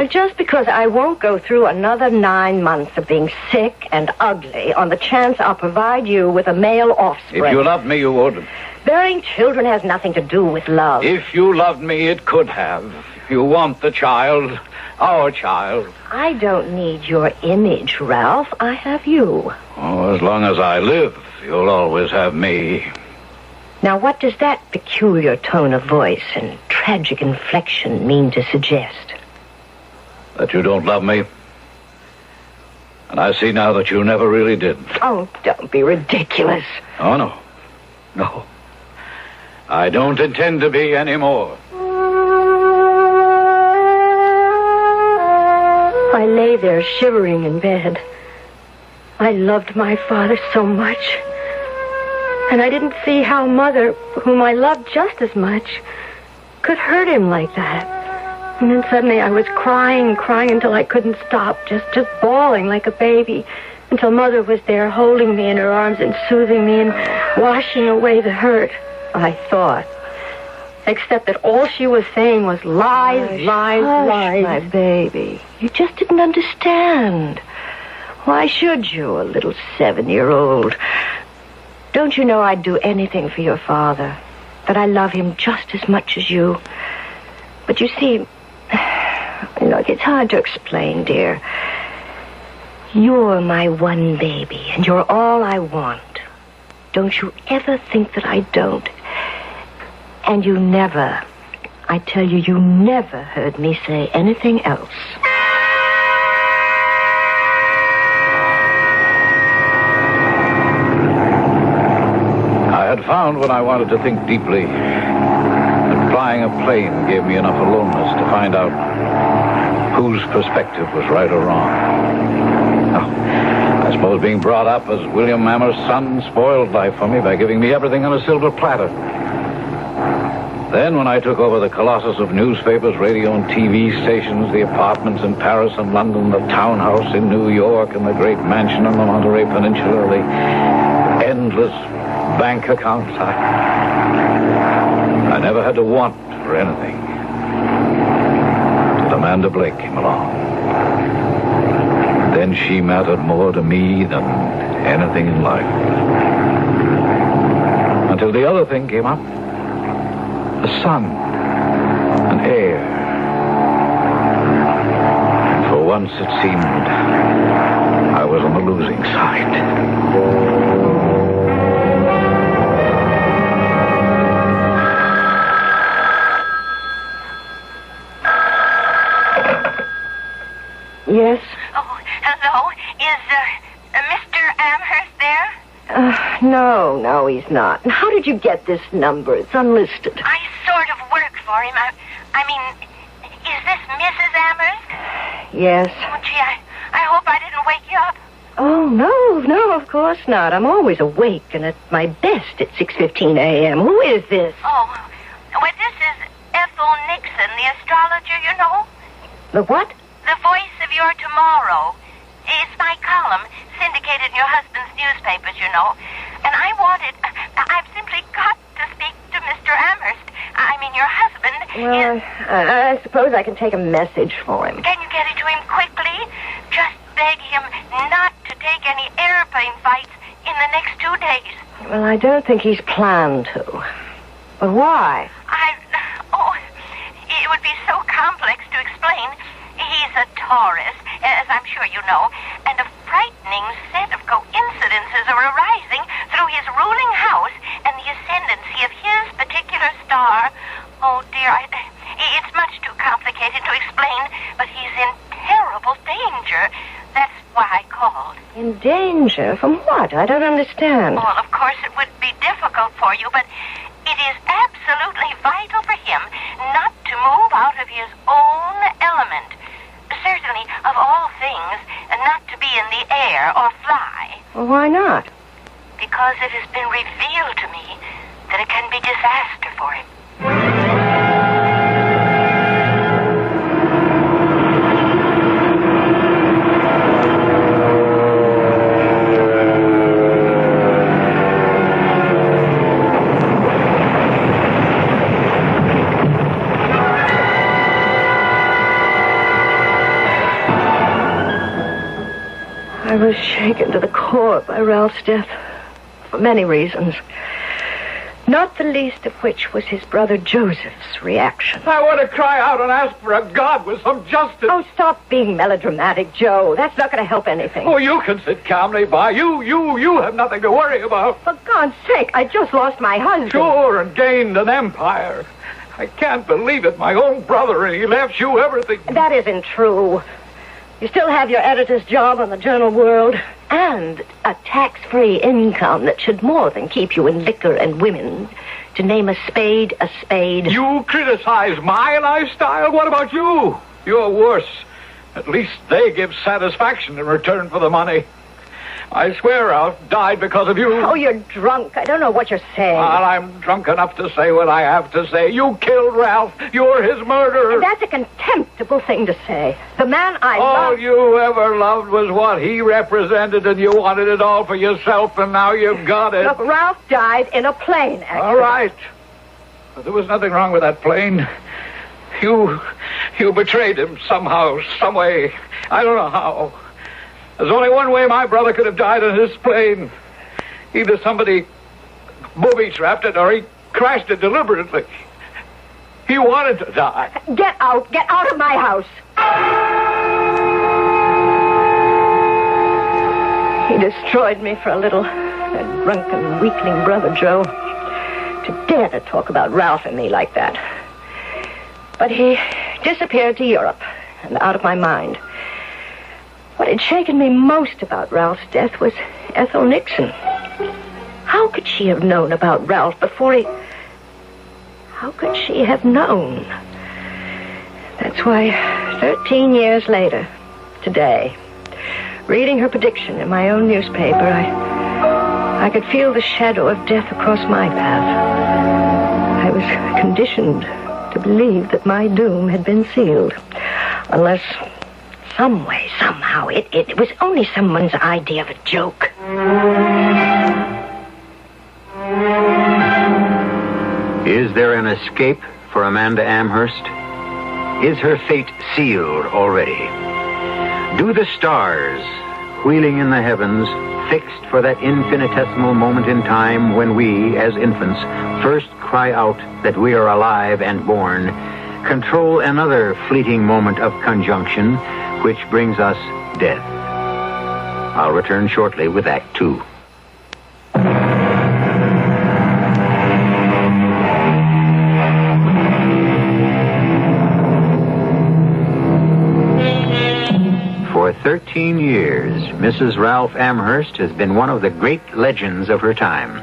Just because I won't go through another 9 months of being sick and ugly on the chance I'll provide you with a male offspring. If you loved me, you would. Bearing children has nothing to do with love. If you loved me, it could have. If you want the child, our child. I don't need your image, Ralph. I have you. Oh, as long as I live, you'll always have me. Now, what does that peculiar tone of voice and tragic inflection mean to suggest? That you don't love me. And I see now that you never really did. Oh, don't be ridiculous. Oh, no. No. I don't intend to be anymore. I lay there shivering in bed. I loved my father so much. And I didn't see how Mother, whom I loved just as much, could hurt him like that. And then suddenly I was crying until I couldn't stop, just bawling like a baby, until Mother was there holding me in her arms and soothing me and washing away the hurt, I thought. Except that all she was saying was lies, lies, lies. My baby, you just didn't understand. Why should you, a little 7-year-old? Don't you know I'd do anything for your father? That I love him just as much as you. But you see, look, it's hard to explain, dear. You're my one baby, and you're all I want. Don't you ever think that I don't. And you never, I tell you, you never heard me say anything else. I had found when I wanted to think deeply that flying a plane gave me enough aloneness to find out whose perspective was right or wrong. Oh, I suppose being brought up as William Mammer's son spoiled life for me by giving me everything on a silver platter. Then when I took over the colossus of newspapers, radio and TV stations, the apartments in Paris and London, the townhouse in New York, and the great mansion on the Monterey Peninsula, the endless bank accounts, I never had to want for anything. Till Amanda Blake came along. Then she mattered more to me than anything in life. Until the other thing came up. A son, an heir. And for once it seemed I was on the losing side. No, he's not. And how did you get this number? It's unlisted. I sort of work for him. I mean, is this Mrs. Amherst? Yes. Oh, gee, I hope I didn't wake you up. Oh, no, of course not. I'm always awake and at my best at 6:15 a.m. Who is this? Oh, well, this is Ethel Nixon, the astrologer, you know. The what? The voice of your tomorrow. It's my column, syndicated in your husband's newspapers, you know. And I've simply got to speak to Mr. Amherst. I mean, your husband Well, I suppose I can take a message for him. Can you get it to him quickly? Just beg him not to take any airplane flights in the next 2 days. Well, I don't think he's planned to. But why? It would be so complex to explain. He's a Taurus, as I'm sure you know, and a frightening set of coincidences are arising through his ruling house and the ascendancy of his particular star. Oh, dear, it's much too complicated to explain, but he's in terrible danger. That's why I called. In danger? From what? I don't understand. Well, of course, it would be difficult for you, but it is absolutely vital for him not to move out of his own element. Certainly, of all things, not to be in the air or fly. Well, why not? Because it has been revealed to me that it can be disaster for him. I was shaken to the core by Ralph's death for many reasons. Not the least of which was his brother Joseph's reaction. I want to cry out and ask for a God with some justice. Oh, stop being melodramatic, Joe. That's not going to help anything. Oh, you can sit calmly by. You have nothing to worry about. For God's sake, I just lost my husband. Sure, and gained an empire. I can't believe it. My own brother, and he left you everything. That isn't true. You still have your editor's job on the Journal World and a tax-free income that should more than keep you in liquor and women. To name a spade a spade. You criticize my lifestyle? What about you? You're worse. At least they give satisfaction in return for the money. I swear Ralph died because of you. Oh, you're drunk. I don't know what you're saying. Well, I'm drunk enough to say what I have to say. You killed Ralph. You're his murderer. And that's a contemptible thing to say. The man I All loved... you ever loved was what he represented, and you wanted it all for yourself, and now you've got it. Look, Ralph died in a plane accident. All right. But there was nothing wrong with that plane. You betrayed him somehow, some way. I don't know how. There's only one way my brother could have died in his plane. Either somebody booby-trapped it or he crashed it deliberately. He wanted to die. Get out of my house. He destroyed me for a little. That drunken, weakling brother, Joe. To dare to talk about Ralph and me like that. But he disappeared to Europe and out of my mind. What had shaken me most about Ralph's death was Ethel Nixon. How could she have known about Ralph before he... How could she have known? That's why 13 years later, today, reading her prediction in my own newspaper, I could feel the shadow of death across my path. I was conditioned to believe that my doom had been sealed. Unless... some way, somehow, it was only someone's idea of a joke. Is there an escape for Amanda Amherst? Is her fate sealed already? Do the stars, wheeling in the heavens, fixed for that infinitesimal moment in time when we, as infants, first cry out that we are alive and born, control another fleeting moment of conjunction, which brings us death? I'll return shortly with Act 2. For 13 years, Mrs. Ralph Amherst has been one of the great legends of her time.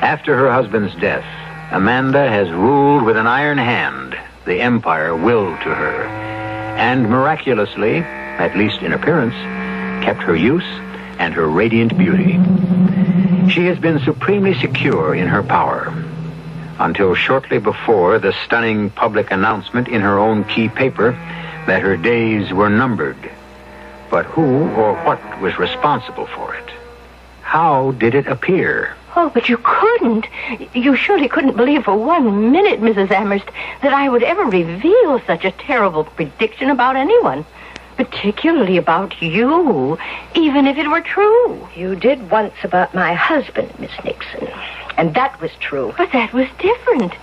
After her husband's death, Amanda has ruled with an iron hand the empire willed to her, and miraculously, at least in appearance, kept her youth and her radiant beauty. She has been supremely secure in her power, until shortly before the stunning public announcement in her own key paper that her days were numbered. But who or what was responsible for it? How did it appear? Oh, but you couldn't. You surely couldn't believe for 1 minute, Mrs. Amherst, that I would ever reveal such a terrible prediction about anyone. Particularly about you, even if it were true. You did once about my husband, Miss Nixon, and that was true. But that was different.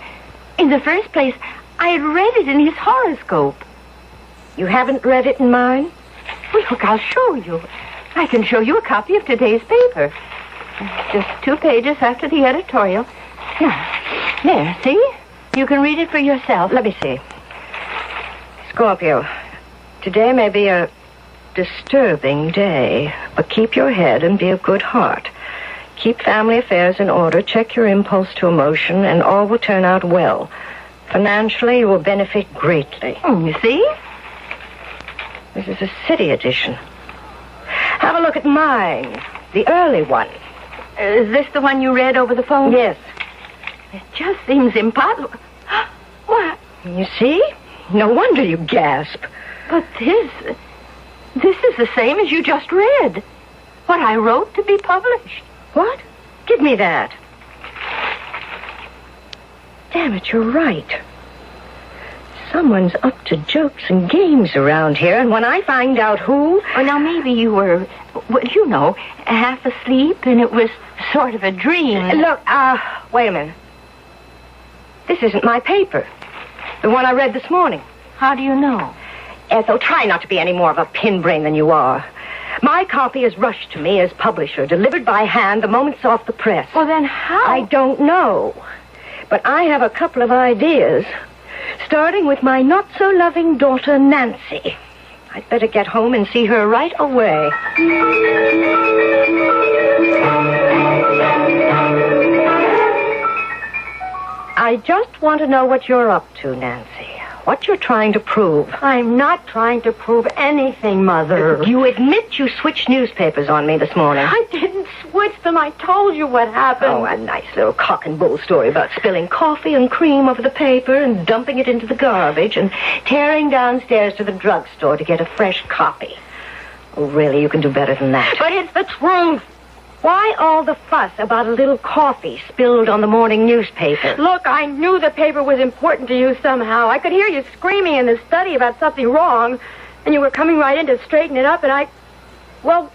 In the first place, I had read it in his horoscope. You haven't read it in mine? Well, look, I'll show you. I can show you a copy of today's paper. Just 2 pages after the editorial. Now, there, see? You can read it for yourself. Let me see. Scorpio, today may be a disturbing day, but keep your head and be of good heart. Keep family affairs in order, check your impulse to emotion, and all will turn out well. Financially, you will benefit greatly. You see? This is a city edition. Have a look at mine, the early one. Is this the one you read over the phone? Yes. It just seems impossible. What? You see? No wonder you gasp. But this is the same as you just read. What I wrote to be published. What? Give me that. Damn it, you're right. Someone's up to jokes and games around here, and when I find out who... Well, now, maybe you were, well, you know, half asleep, and it was sort of a dream. Look, wait a minute. This isn't my paper. The one I read this morning. How do you know? Ethel, try not to be any more of a pinbrain than you are. My copy is rushed to me as publisher, delivered by hand the moment it's off the press. Well, then how? I don't know. But I have a couple of ideas, starting with my not-so-loving daughter, Nancy. I'd better get home and see her right away. I just want to know what you're up to, Nancy. What you're trying to prove. I'm not trying to prove anything, Mother. You admit you switched newspapers on me this morning. I didn't switch them. I told you what happened. Oh, a nice little cock and bull story about spilling coffee and cream over the paper and dumping it into the garbage and tearing downstairs to the drugstore to get a fresh copy. Oh, really, you can do better than that. But it's the truth. Why all the fuss about a little coffee spilled on the morning newspaper? Look, I knew the paper was important to you somehow. I could hear you screaming in the study about something wrong, and you were coming right in to straighten it up, and I... Well,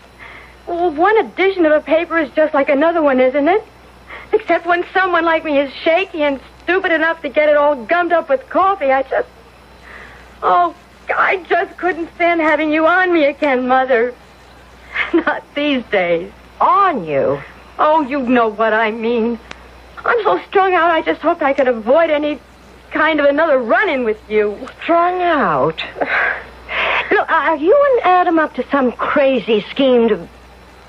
one edition of a paper is just like another one, isn't it? Except when someone like me is shaky and stupid enough to get it all gummed up with coffee, I just couldn't stand having you on me again, Mother. Not these days. On you? Oh, you know what I mean. I'm so strung out, I just hoped I could avoid any kind of another run-in with you. Strung out? Look, are you and Adam up to some crazy scheme to...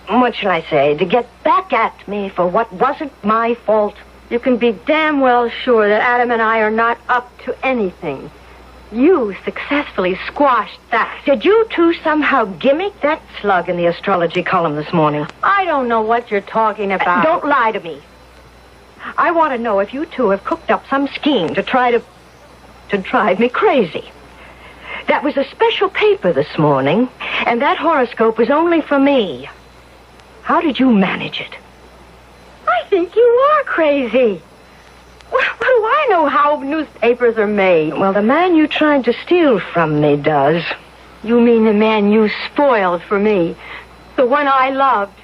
What shall I say? To get back at me for what wasn't my fault? You can be damn well sure that Adam and I are not up to anything. You successfully squashed that. Did you two somehow gimmick that slug in the astrology column this morning? I don't know what you're talking about. Don't lie to me. I want to know if you two have cooked up some scheme to try to drive me crazy. That was a special paper this morning, and that horoscope was only for me. How did you manage it? I think you are crazy. What do I know how newspapers are made? Well, the man you tried to steal from me does. You mean the man you spoiled for me? The one I loved?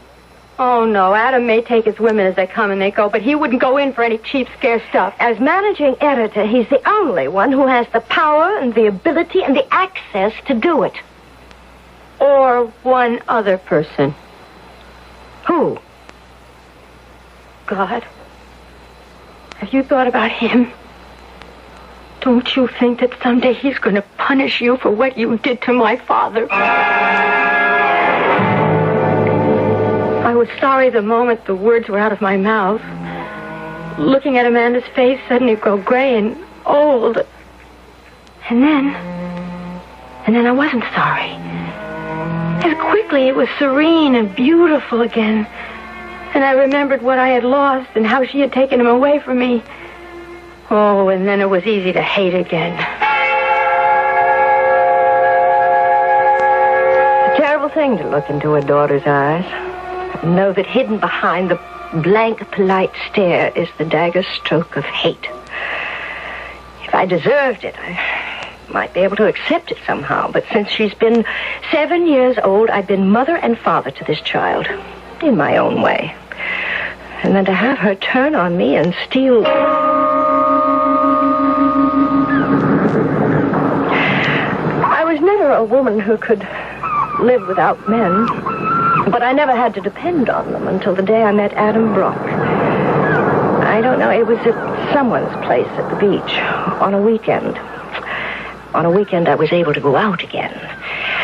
Oh, no, Adam may take his women as they come and they go, but he wouldn't go in for any cheap, scare stuff. As managing editor, he's the only one who has the power and the ability and the access to do it. Or one other person. Who? God. Have you thought about him? Don't you think that someday he's going to punish you for what you did to my father? I was sorry the moment the words were out of my mouth. looking at Amanda's face suddenly grow gray and old. And then I wasn't sorry. As quickly, it was serene and beautiful again. And I remembered what I had lost and how she had taken him away from me. Oh, and then it was easy to hate again. It's a terrible thing to look into a daughter's eyes and know that hidden behind the blank, polite stare is the dagger stroke of hate. If I deserved it, I might be able to accept it somehow. But since she's been 7 years old, I've been mother and father to this child, in my own way. And then to have her turn on me and steal... I was never a woman who could live without men, but I never had to depend on them until the day I met Adam Brock. I don't know, it was at someone's place at the beach on a weekend. On a weekend, I was able to go out again.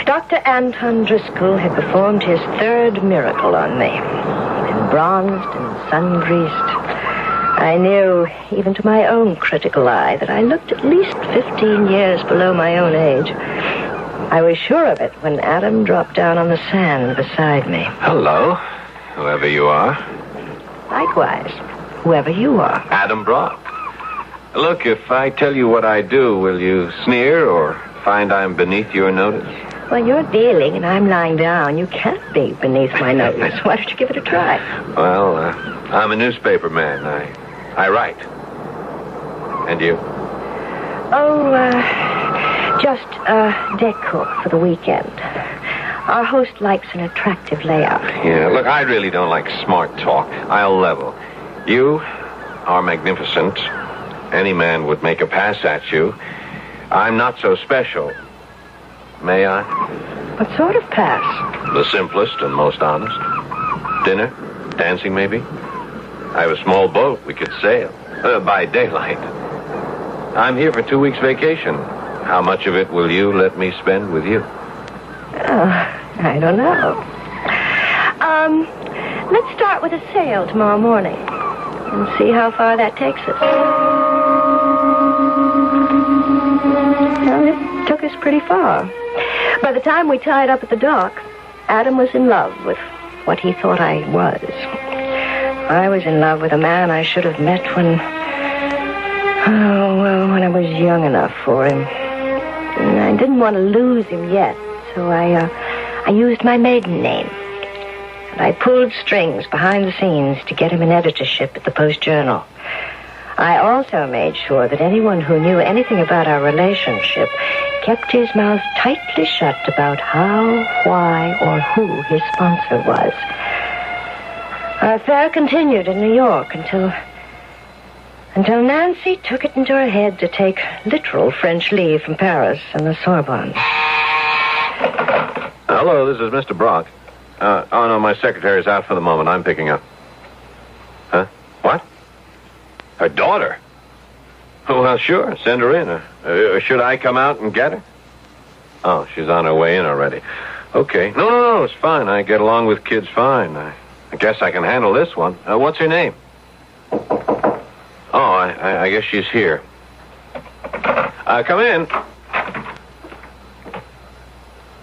Dr. Anton Driscoll had performed his third miracle on me. And bronzed and sun-greased. I knew, even to my own critical eye, that I looked at least 15 years below my own age. I was sure of it when Adam dropped down on the sand beside me. Hello, whoever you are. Likewise, whoever you are. Adam Brock. Look, if I tell you what I do, will you sneer or find I'm beneath your notice? Well, you're dealing and I'm lying down. You can't be beneath my notice. Why don't you give it a try? Well, I'm a newspaper man. I write. And you? Oh, just decor for the weekend. Our host likes an attractive layout. Yeah, look, I really don't like smart talk. I'll level. You are magnificent. Any man would make a pass at you. I'm not so special. May I? What sort of pass? The simplest and most honest. Dinner? Dancing, maybe? I have a small boat. We could sail. By daylight. I'm here for 2 weeks vacation. How much of it will you let me spend with you? I don't know. Let's start with a sail tomorrow morning and see how far that takes us. Well, it took us pretty far. By the time we tied up at the dock, Adam was in love with what he thought I was. I was in love with a man I should have met when I was young enough for him. And I didn't want to lose him yet, so I used my maiden name. And I pulled strings behind the scenes to get him an editorship at the Post-Journal. I also made sure that anyone who knew anything about our relationship kept his mouth tightly shut about how, why, or who his sponsor was. Our affair continued in New York until Nancy took it into her head to take literal French leave from Paris and the Sorbonne. Hello, this is Mr. Brock. Oh, no, my secretary's out for the moment. I'm picking up. Huh? What? Her daughter? Oh, well, sure. Send her in. Should I come out and get her? Oh, she's on her way in already. Okay. No, it's fine. I get along with kids fine. I guess I can handle this one. What's her name? Oh, I guess she's here. Come in.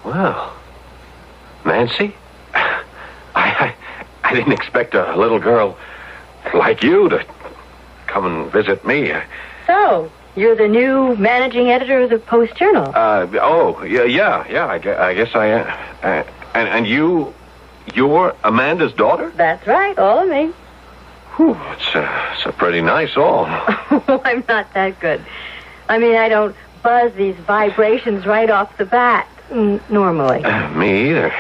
Well, Nancy? I didn't expect a little girl like you to come and visit me. So, you're the new managing editor of the Post-Journal. Yeah. I guess I am. And you're Amanda's daughter? That's right, all of me. Whew, it's a pretty nice all. I'm not that good. I mean, I don't buzz these vibrations right off the bat, normally. Me either.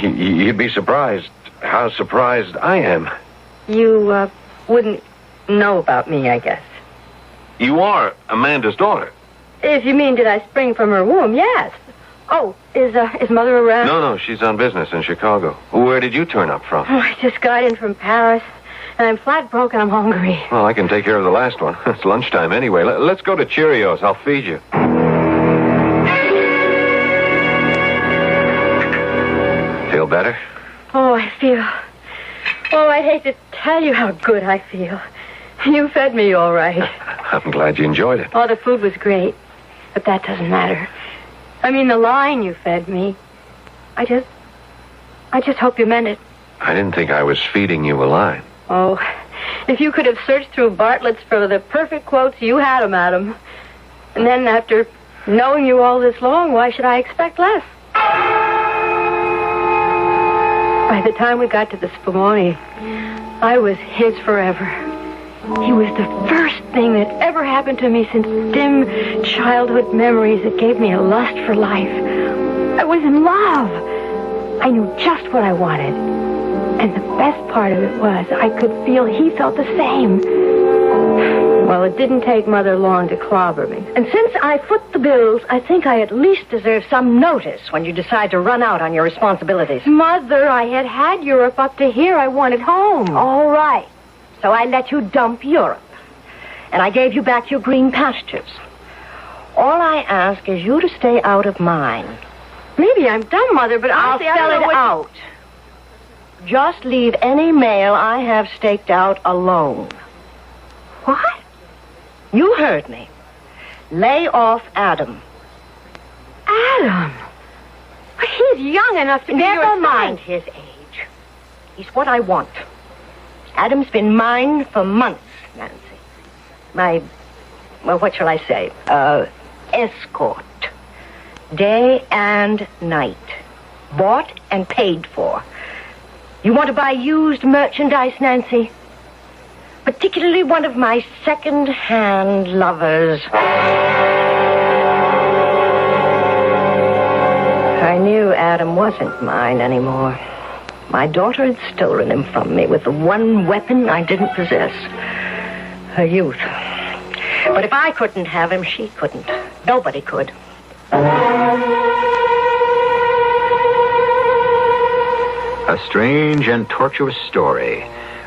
You'd be surprised how surprised I am. You, wouldn't know about me, I guess. You are Amanda's daughter? If you mean, did I spring from her womb? Yes. Oh, is Mother around? No, she's on business in Chicago. Where did you turn up from? Oh, I just got in from Paris, and I'm flat broke and I'm hungry. Well, I can take care of the last one. It's lunchtime anyway. Let's go to Cheerios. I'll feed you. Feel better? Oh, I'd hate to tell you how good I feel. You fed me all right. I'm glad you enjoyed it. Oh, the food was great. But that doesn't matter. I mean, the line you fed me. I just hope you meant it. I didn't think I was feeding you a line. Oh, if you could have searched through Bartlett's for the perfect quotes, you had them, Adam. And then after knowing you all this long, why should I expect less? By the time we got to the Spumoni, I was his forever. He was the first thing that ever happened to me since dim childhood memories that gave me a lust for life. I was in love. I knew just what I wanted. And the best part of it was I could feel he felt the same. Well, it didn't take Mother long to clobber me. And since I foot the bills, I think I at least deserve some notice when you decide to run out on your responsibilities. Mother, I had Europe up to here. I wanted home. All right. So I let you dump Europe. And I gave you back your green pastures. All I ask is you to stay out of mine. Maybe I'm dumb, Mother, but I'll spell it out. Just leave any mail I have staked out alone. What? You heard me. Lay off Adam. Adam? But he's young enough to be your son. Never mind his age. He's what I want. Adam's been mine for months, Nancy. What shall I say? Escort. Day and night. Bought and paid for. You want to buy used merchandise, Nancy? Particularly one of my second-hand lovers. I knew Adam wasn't mine anymore. My daughter had stolen him from me with the one weapon I didn't possess. Her youth. But if I couldn't have him, she couldn't. Nobody could. A strange and tortuous story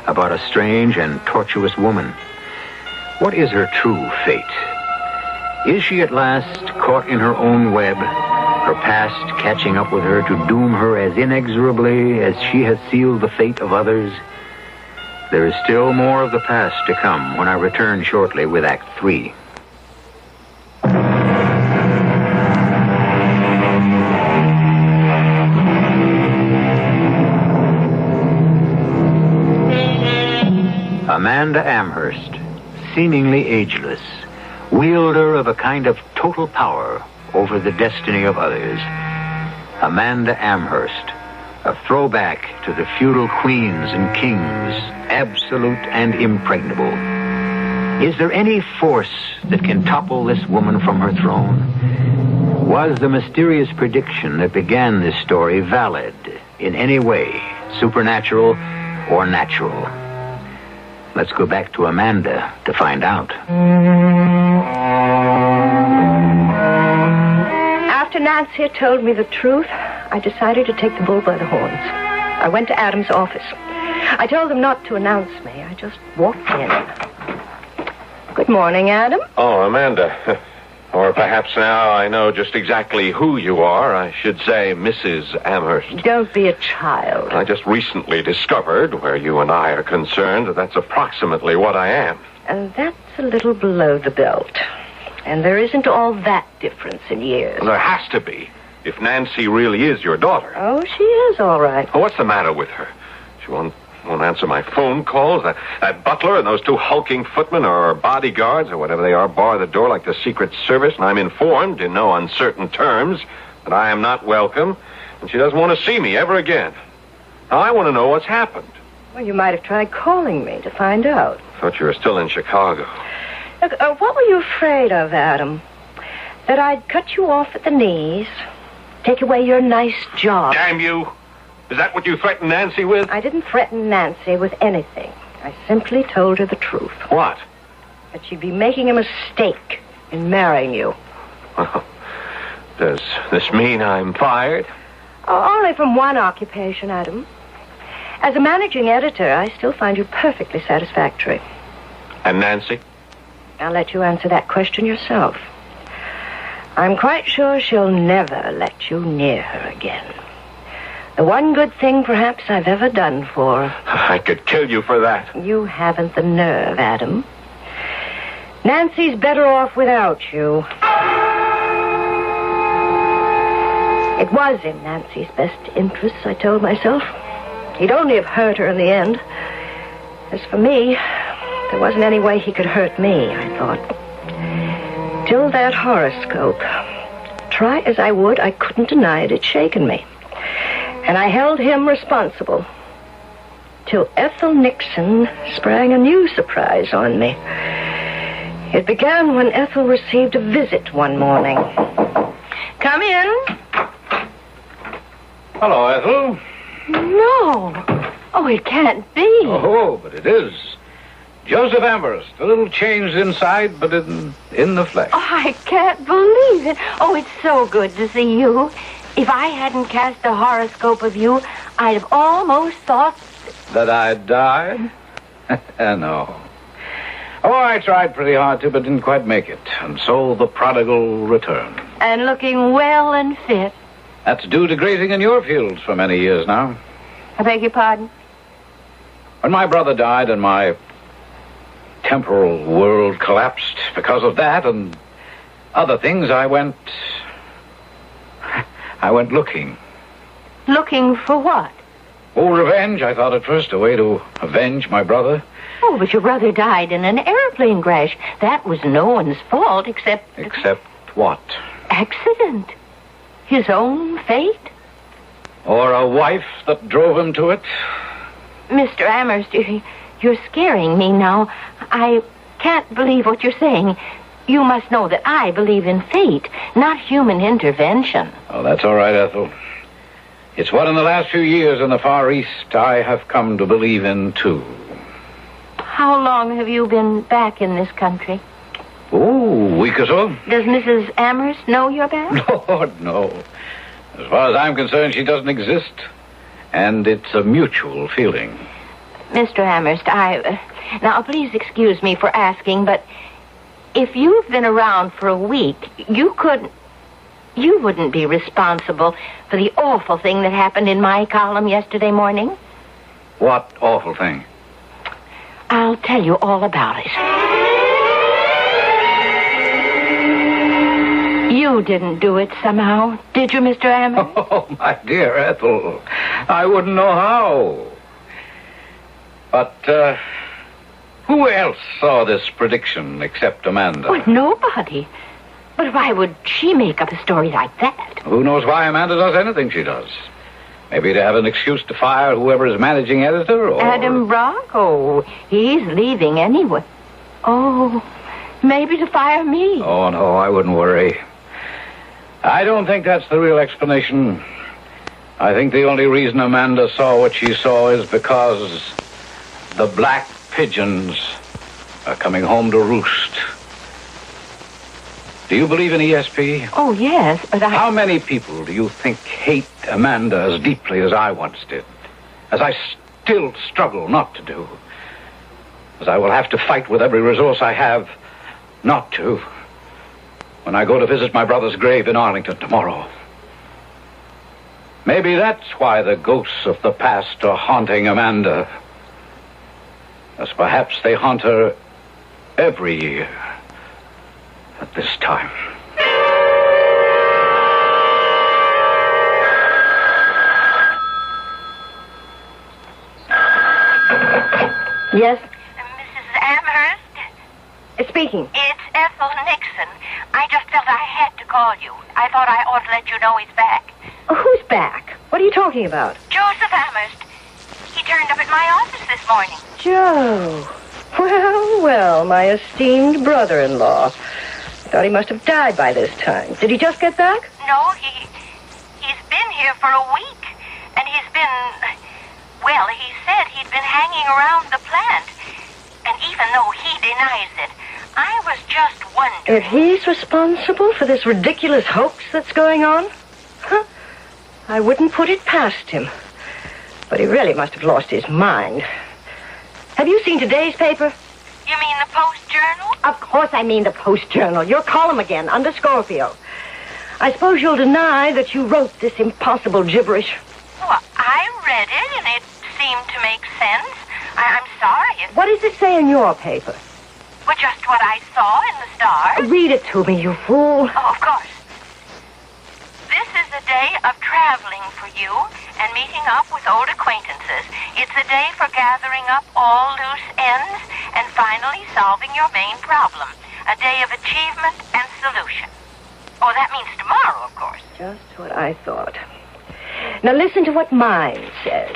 about a strange and tortuous woman. What is her true fate? Is she at last caught in her own web, her past catching up with her to doom her as inexorably as she has sealed the fate of others? There is still more of the past to come when I return shortly with Act 3. Amanda Amherst, seemingly ageless, wielder of a kind of total power over the destiny of others. Amanda Amherst, a throwback to the feudal queens and kings, absolute and impregnable. Is there any force that can topple this woman from her throne? Was the mysterious prediction that began this story valid in any way, supernatural or natural? Let's go back to Amanda to find out. After Nancy had told me the truth, I decided to take the bull by the horns. I went to Adam's office. I told him not to announce me. I just walked in. Good morning, Adam. Oh, Amanda. Or perhaps now I know just exactly who you are. I should say Mrs. Amherst. Don't be a child. I just recently discovered, where you and I are concerned, that that's approximately what I am. And that's a little below the belt. And there isn't all that difference in years. There has to be, if Nancy really is your daughter. Oh, she is, all right. Oh, what's the matter with her? She won't answer my phone calls. That butler and those two hulking footmen or bodyguards or whatever they are bar the door like the Secret Service, and I'm informed in no uncertain terms that I am not welcome, and she doesn't want to see me ever again. Now, I want to know what's happened. Well, you might have tried calling me to find out. I thought you were still in Chicago. Look, what were you afraid of, Adam? That I'd cut you off at the knees, take away your nice job. Damn you! Is that what you threatened Nancy with? I didn't threaten Nancy with anything. I simply told her the truth. What? That she'd be making a mistake in marrying you. Well, does this mean I'm fired? Oh, only from one occupation, Adam. As a managing editor, I still find you perfectly satisfactory. And Nancy? I'll let you answer that question yourself. I'm quite sure she'll never let you near her again. The one good thing, perhaps, I've ever done for her. I could kill you for that. You haven't the nerve, Adam. Nancy's better off without you. It was in Nancy's best interests, I told myself. He'd only have hurt her in the end. As for me, there wasn't any way he could hurt me, I thought. Till that horoscope. Try as I would, I couldn't deny it. It'd shaken me. And I held him responsible. Till Ethel Nixon sprang a new surprise on me. It began when Ethel received a visit one morning. Come in. Hello, Ethel. No. Oh, it can't be. Oh, but it is. Joseph Amherst. A little changed inside, but in the flesh. Oh, I can't believe it. Oh, it's so good to see you. If I hadn't cast a horoscope of you, I'd have almost thought... That I died? No. Oh, I tried pretty hard to, but didn't quite make it. And so the prodigal returned. And looking well and fit. That's due to grazing in your fields for many years now. I beg your pardon? When my brother died and my temporal world collapsed because of that and other things, I went looking. Looking for what? Oh, revenge, I thought at first, a way to avenge my brother. Oh, but your brother died in an airplane crash. That was no one's fault except... Except what? Accident. His own fate. Or a wife that drove him to it. Mr. Amherst, you're scaring me now. I can't believe what you're saying. You must know that I believe in fate, not human intervention. Oh, that's all right, Ethel. It's what in the last few years in the Far East I have come to believe in, too. How long have you been back in this country? Oh, a week or so. Does Mrs. Amherst know you're back? Lord, no. As far as I'm concerned, she doesn't exist. And it's a mutual feeling. Mr. Amherst, now, please excuse me for asking, but if you've been around for a week, you wouldn't be responsible for the awful thing that happened in my column yesterday morning? What awful thing? I'll tell you all about it. You didn't do it somehow, did you, Mr. Amherst? Oh, my dear Ethel, I wouldn't know how. But, who else saw this prediction except Amanda? Well, nobody. But why would she make up a story like that? Who knows why Amanda does anything she does? Maybe to have an excuse to fire whoever is managing editor, or... Adam Brock? Oh, he's leaving anyway. Oh, maybe to fire me. Oh, no, I wouldn't worry. I don't think that's the real explanation. I think the only reason Amanda saw what she saw is because the black pigeons are coming home to roost. Do you believe in ESP? Oh, yes, but How many people do you think hate Amanda as deeply as I once did? As I still struggle not to do? As I will have to fight with every resource I have not to when I go to visit my brother's grave in Arlington tomorrow. Maybe that's why the ghosts of the past are haunting Amanda. As perhaps they haunt her every year at this time. Yes? Mrs. Amherst? Speaking. It's Ethel Nixon. I just felt I had to call you. I thought I ought to let you know he's back. Who's back? What are you talking about? Joseph Amherst. He turned up at my office this morning. Joe. Well, my esteemed brother-in-law. Thought he must have died by this time. Did he just get back? No, he's been here for a week. And he's been... Well, he said he'd been hanging around the plant. And even though he denies it, I was just wondering... If he's responsible for this ridiculous hoax that's going on? Huh? I wouldn't put it past him. But he really must have lost his mind. Have you seen today's paper? You mean the Post-Journal? Of course I mean the Post-Journal. Your column again, under Scorpio. I suppose you'll deny that you wrote this impossible gibberish. Oh, read it, and it seemed to make sense. I'm sorry. What does it say in your paper? Well, just what I saw in the stars. Read it to me, you fool. Oh, of course. This is a day of traveling for you and meeting up with old acquaintances. It's a day for gathering up all loose ends and finally solving your main problem. A day of achievement and solution. Oh, that means tomorrow, of course. Just what I thought. Now listen to what mine says.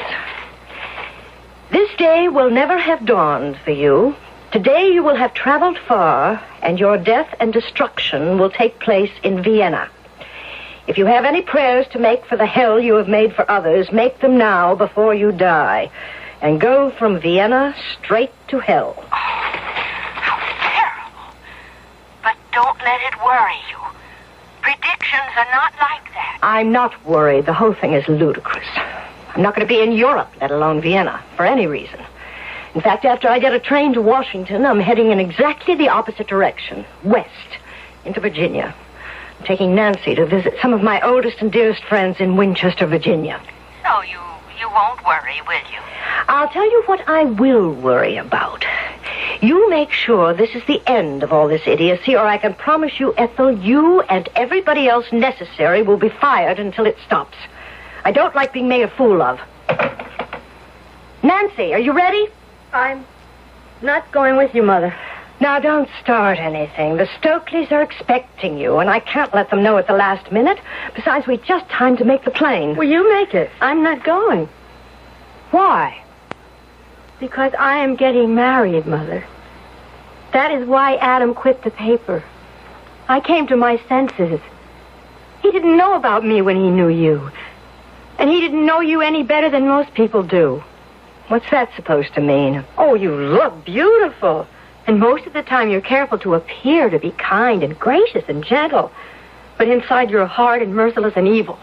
This day will never have dawned for you. Today you will have traveled far, and your death and destruction will take place in Vienna. If you have any prayers to make for the hell you have made for others, make them now before you die, and go from Vienna straight to hell. Oh, how terrible. But don't let it worry you. Predictions are not like that. I'm not worried. The whole thing is ludicrous. I'm not going to be in Europe, let alone Vienna, for any reason. In fact, after I get a train to Washington, I'm heading in exactly the opposite direction, west, into Virginia. I'm taking Nancy to visit some of my oldest and dearest friends in Winchester, Virginia. So you won't worry, will you? I'll tell you what I will worry about. You make sure this is the end of all this idiocy, or I can promise you, Ethel, you and everybody else necessary will be fired until it stops. I don't like being made a fool of. Nancy, are you ready? I'm not going with you, Mother. Now, don't start anything. The Stokeleys are expecting you, and I can't let them know at the last minute. Besides, we just time to make the plane. Well, you make it. I'm not going. Why? Because I am getting married, Mother. That is why Adam quit the paper. I came to my senses. He didn't know about me when he knew you. And he didn't know you any better than most people do. What's that supposed to mean? Oh, you look beautiful. And most of the time you're careful to appear to be kind and gracious and gentle. But inside you're hard and merciless and evil.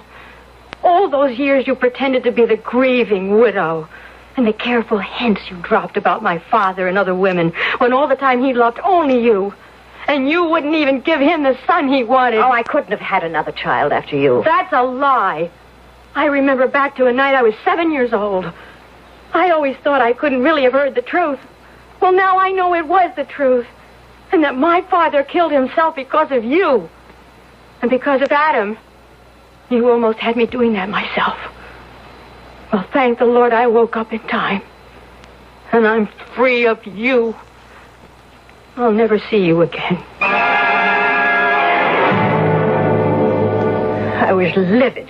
All those years you pretended to be the grieving widow. And the careful hints you dropped about my father and other women, when all the time he loved only you. And you wouldn't even give him the son he wanted. Oh, I couldn't have had another child after you. That's a lie. I remember back to a night I was 7 years old. I always thought I couldn't really have heard the truth. Well, now I know it was the truth. And that my father killed himself because of you. And because of Adam. You almost had me doing that myself. Well, thank the Lord I woke up in time. And I'm free of you. I'll never see you again. I was livid.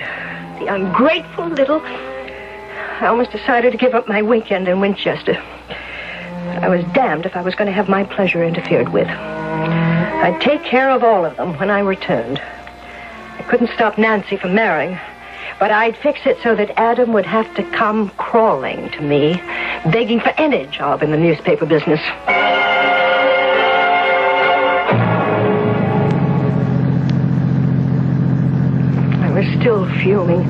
The ungrateful little... I almost decided to give up my weekend in Winchester. I was damned if I was going to have my pleasure interfered with. I'd take care of all of them when I returned. I couldn't stop Nancy from marrying, but I'd fix it so that Adam would have to come crawling to me, begging for any job in the newspaper business. I was still fuming,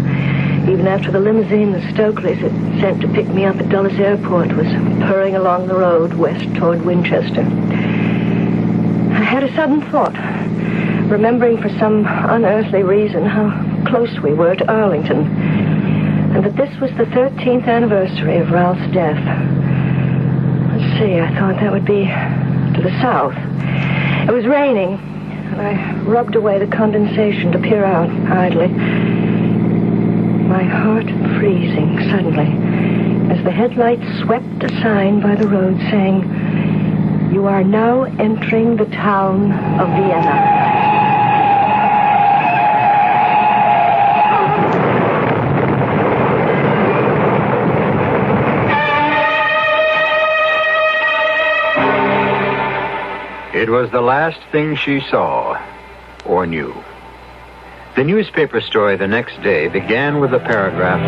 even after the limousine the Stokeleys had sent to pick me up at Dulles Airport was purring along the road west toward Winchester. I had a sudden thought, remembering for some unearthly reason how close we were to Arlington, and that this was the 13th anniversary of Ralph's death. Let's see, I thought that would be to the south. It was raining, and I rubbed away the condensation to peer out idly. My heart freezing suddenly as the headlights swept a sign by the road saying, "You are now entering the town of Vienna." It was the last thing she saw or knew. The newspaper story the next day began with the paragraph,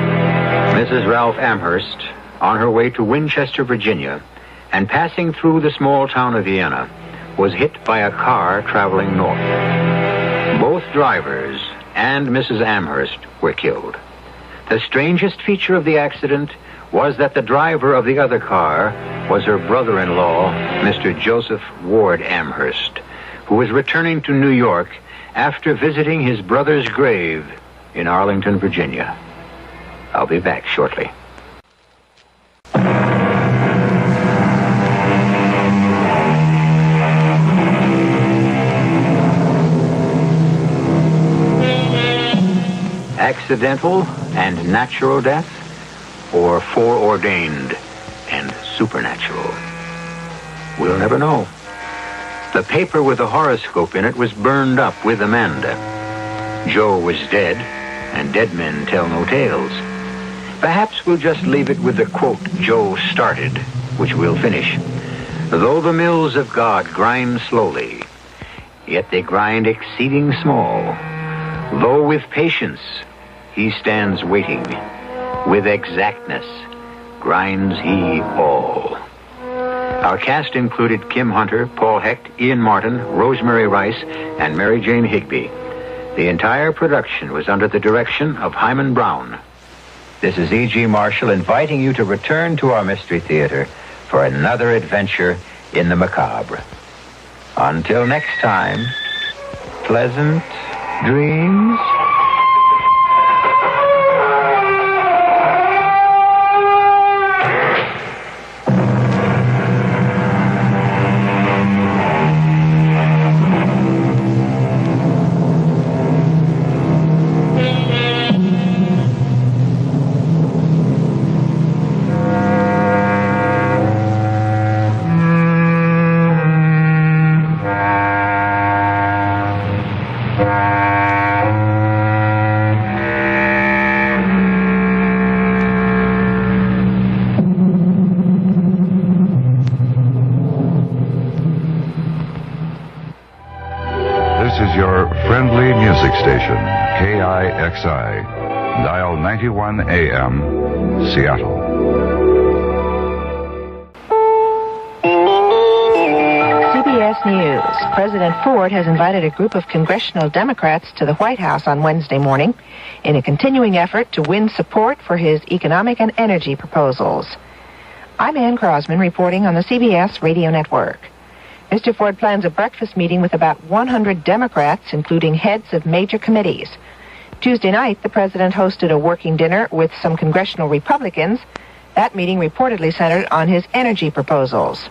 Mrs. Ralph Amherst, on her way to Winchester, Virginia, and passing through the small town of Vienna, was hit by a car traveling north. Both drivers and Mrs. Amherst were killed. The strangest feature of the accident was that the driver of the other car was her brother-in-law, Mr. Joseph Ward Amherst, who was returning to New York after visiting his brother's grave in Arlington, Virginia. I'll be back shortly. Accidental and natural death, or foreordained and supernatural? We'll never know. The paper with the horoscope in it was burned up with Amanda. Joe was dead, and dead men tell no tales. Perhaps we'll just leave it with the quote Joe started, which we'll finish. Though the mills of God grind slowly, yet they grind exceeding small. Though with patience he stands waiting, with exactness grinds he all. Our cast included Kim Hunter, Paul Hecht, Ian Martin, Rosemary Rice, and Mary Jane Higbee. The entire production was under the direction of Hyman Brown. This is E.G. Marshall inviting you to return to our Mystery Theater for another adventure in the macabre. Until next time, pleasant dreams. Friendly music station, KIXI, dial 91 AM, Seattle. CBS News. President Ford has invited a group of congressional Democrats to the White House on Wednesday morning in a continuing effort to win support for his economic and energy proposals. I'm Ann Crosman reporting on the CBS Radio Network. Mr. Ford plans a breakfast meeting with about 100 Democrats, including heads of major committees. Tuesday night, the president hosted a working dinner with some congressional Republicans. That meeting reportedly centered on his energy proposals.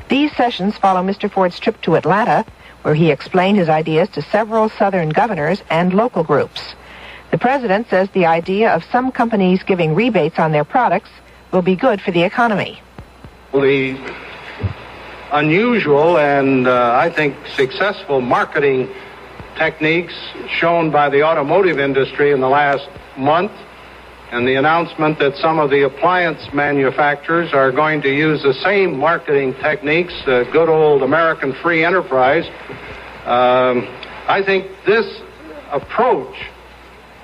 These sessions follow Mr. Ford's trip to Atlanta, where he explained his ideas to several Southern governors and local groups. The president says the idea of some companies giving rebates on their products will be good for the economy. The unusual and, I think, successful marketing techniques shown by the automotive industry in the last month, and the announcement that some of the appliance manufacturers are going to use the same marketing techniques, good old American free enterprise. I think this approach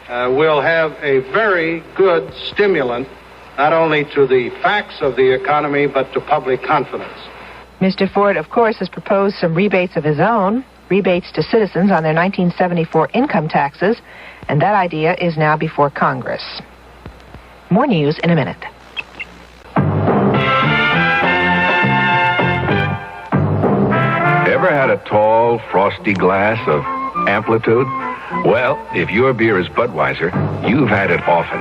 will have a very good stimulant, not only to the facts of the economy, but to public confidence. Mr. Ford, of course, has proposed some rebates of his own, rebates to citizens on their 1974 income taxes, and that idea is now before Congress. More news in a minute. Ever had a tall, frosty glass of Amplitude? Well, if your beer is Budweiser, you've had it often.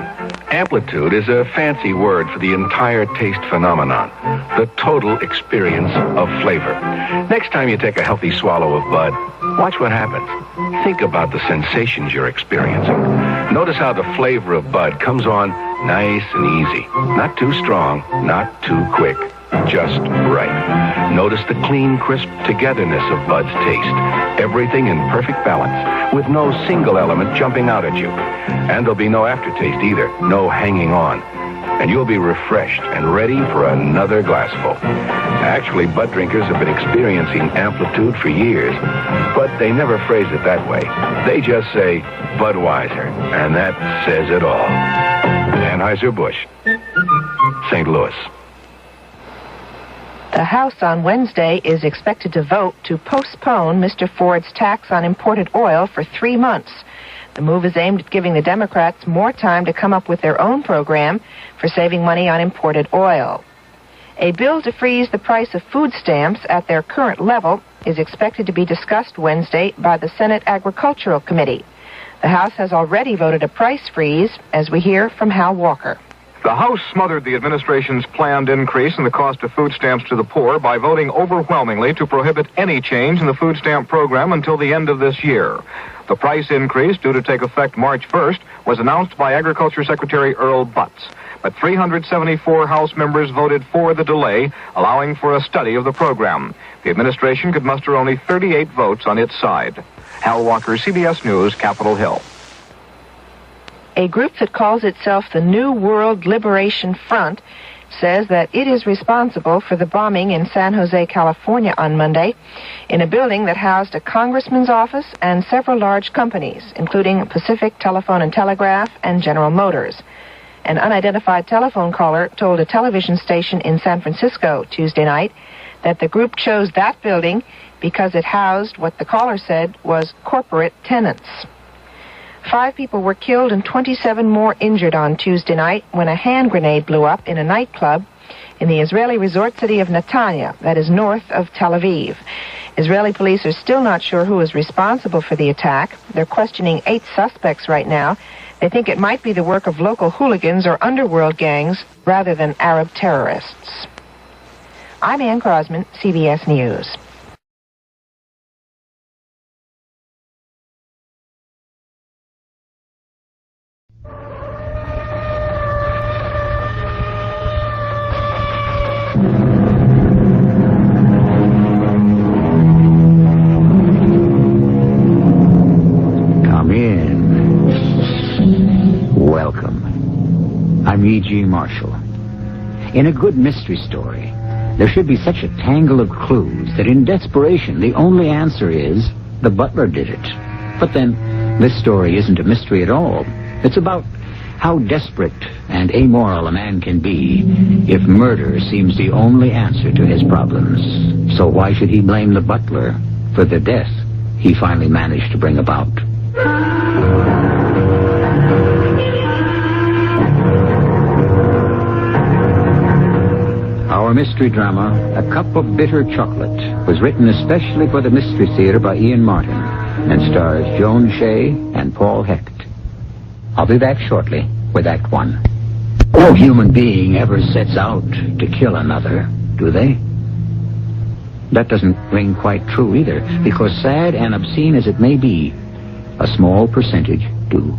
Amplitude is a fancy word for the entire taste phenomenon, the total experience of flavor. Next time you take a healthy swallow of Bud, watch what happens. Think about the sensations you're experiencing. Notice how the flavor of Bud comes on nice and easy. Not too strong, not too quick, just right. Notice the clean, crisp togetherness of Bud's taste. Everything in perfect balance, with no single element jumping out at you. And there'll be no aftertaste either, no hanging on. And you'll be refreshed and ready for another glassful. Actually, Bud drinkers have been experiencing Amplitude for years, but they never phrase it that way. They just say Budweiser, and that says it all. Anheuser-Busch, St. Louis. The House on Wednesday is expected to vote to postpone Mr. Ford's tax on imported oil for 3 months. The move is aimed at giving the Democrats more time to come up with their own program for saving money on imported oil. A bill to freeze the price of food stamps at their current level is expected to be discussed Wednesday by the Senate Agricultural Committee. The House has already voted a price freeze, as we hear from Hal Walker. The House smothered the administration's planned increase in the cost of food stamps to the poor by voting overwhelmingly to prohibit any change in the food stamp program until the end of this year. The price increase, due to take effect March 1st, was announced by Agriculture Secretary Earl Butz. But 374 House members voted for the delay, allowing for a study of the program. The administration could muster only 38 votes on its side. Hal Walker, CBS News, Capitol Hill. A group that calls itself the New World Liberation Front says that it is responsible for the bombing in San Jose, California on Monday in a building that housed a congressman's office and several large companies, including Pacific Telephone and Telegraph and General Motors. An unidentified telephone caller told a television station in San Francisco Tuesday night that the group chose that building because it housed what the caller said was corporate tenants. 5 people were killed and 27 more injured on Tuesday night when a hand grenade blew up in a nightclub in the Israeli resort city of Netanya, that is north of Tel Aviv. Israeli police are still not sure who is responsible for the attack. They're questioning 8 suspects right now. They think it might be the work of local hooligans or underworld gangs rather than Arab terrorists. I'm Ann Crosman, CBS News. I'm E.G. Marshall. In a good mystery story, there should be such a tangle of clues that in desperation the only answer is the butler did it. But then, this story isn't a mystery at all. It's about how desperate and amoral a man can be if murder seems the only answer to his problems. So why should he blame the butler for the death he finally managed to bring about? Our mystery drama, A Cup of Bitter Chocolate, was written especially for the Mystery Theater by Ian Martin and stars Joan Shea and Paul Hecht. I'll be back shortly with Act 1. No human being ever sets out to kill another, do they? That doesn't ring quite true either, because sad and obscene as it may be, a small percentage do.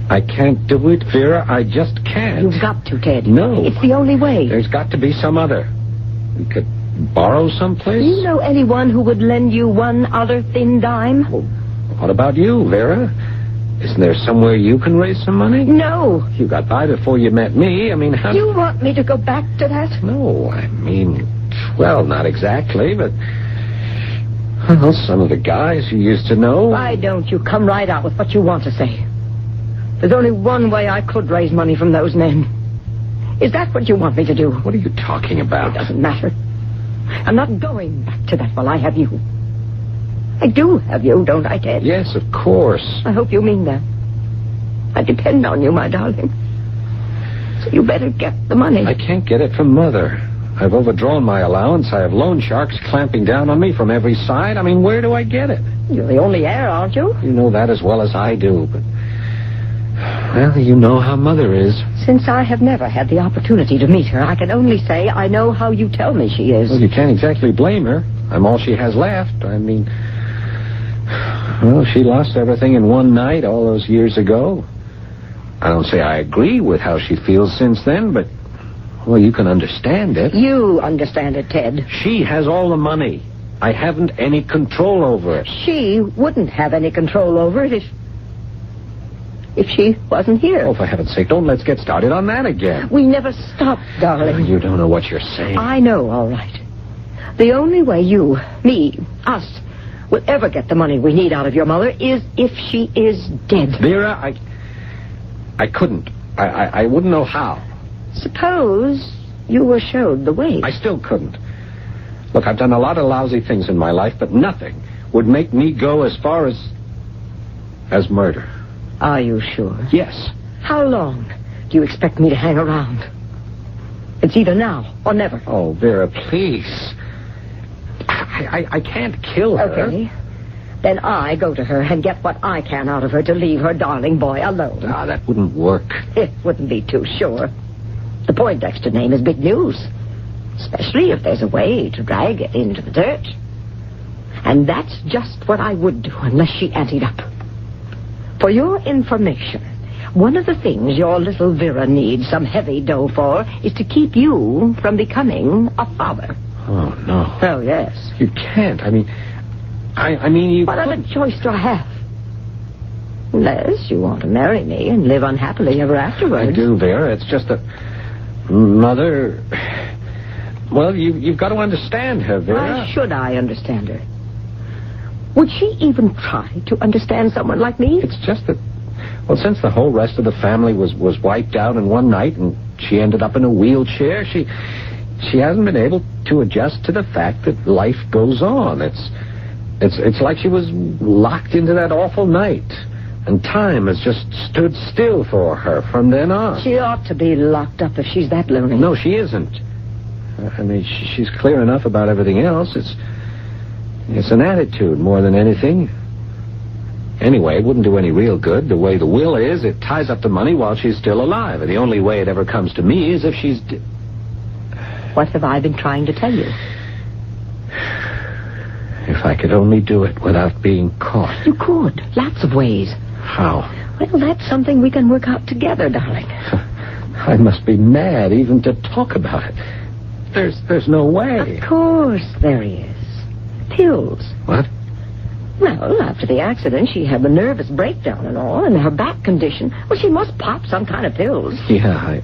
I can't do it, Vera. I just can't. You've got to, Ted. No. It's the only way. There's got to be some other. We could borrow someplace. Do you know anyone who would lend you one other thin dime? Well, what about you, Vera? Isn't there somewhere you can raise some money? No. You got by before you met me. I mean, how... You want me to go back to that? No, I mean, well, not exactly, but... Well, some of the guys you used to know. Why don't you come right out with what you want to say? There's only one way I could raise money from those men. Is that what you want me to do? What are you talking about? It doesn't matter. I'm not going back to that while I have you. I do have you, don't I, Ted? Yes, of course. I hope you mean that. I depend on you, my darling. So you better get the money. I can't get it from Mother. I've overdrawn my allowance. I have loan sharks clamping down on me from every side. I mean, where do I get it? You're the only heir, aren't you? You know that as well as I do, but... Well, you know how Mother is. Since I have never had the opportunity to meet her, I can only say I know how you tell me she is. Well, you can't exactly blame her. I'm all she has left. I mean... Well, she lost everything in one night all those years ago. I don't say I agree with how she feels since then, but... Well, you can understand it. You understand it, Ted. She has all the money. I haven't any control over it. She wouldn't have any control over it if she wasn't here. Oh, for heaven's sake, don't let's get started on that again. We never stop, darling. You don't know what you're saying. I know, all right. The only way you, me, us, will ever get the money we need out of your mother is if she is dead. Vera, I couldn't. I wouldn't know how. Suppose you were showed the way. I still couldn't. Look, I've done a lot of lousy things in my life, but nothing would make me go as far as murder. Are you sure? Yes. How long do you expect me to hang around? It's either now or never. Oh, Vera, please. I can't kill her. Okay. Then I go to her and get what I can out of her to leave her darling boy alone. Ah, that wouldn't work. It wouldn't be too sure. The Poindexter name is big news, especially if there's a way to drag it into the dirt. And that's just what I would do unless she anteed up. For your information, one of the things your little Vera needs some heavy dough for is to keep you from becoming a father. Oh, no. Oh, yes. You can't. I mean, you... What other choice do I have? Unless you want to marry me and live unhappily ever afterwards. I do, Vera. It's just that... Mother... Well, you've got to understand her, Vera. Why should I understand her? Would she even try to understand someone like me? It's just that... Well, since the whole rest of the family was wiped out in one night and she ended up in a wheelchair, she hasn't been able to adjust to the fact that life goes on. It's like she was locked into that awful night. And time has just stood still for her from then on. She ought to be locked up if she's that lonely. No, she isn't. I mean, she's clear enough about everything else. It's an attitude more than anything. Anyway, it wouldn't do any real good. The way the will is, it ties up the money while she's still alive. And the only way it ever comes to me is if she's... What have I been trying to tell you? If I could only do it without being caught. You could. Lots of ways. How? Well, that's something we can work out together, darling. I must be mad even to talk about it. There's no way. Of course there is. Pills. What? Well, after the accident, she had the nervous breakdown and all, and her back condition. Well, she must pop some kind of pills. Yeah,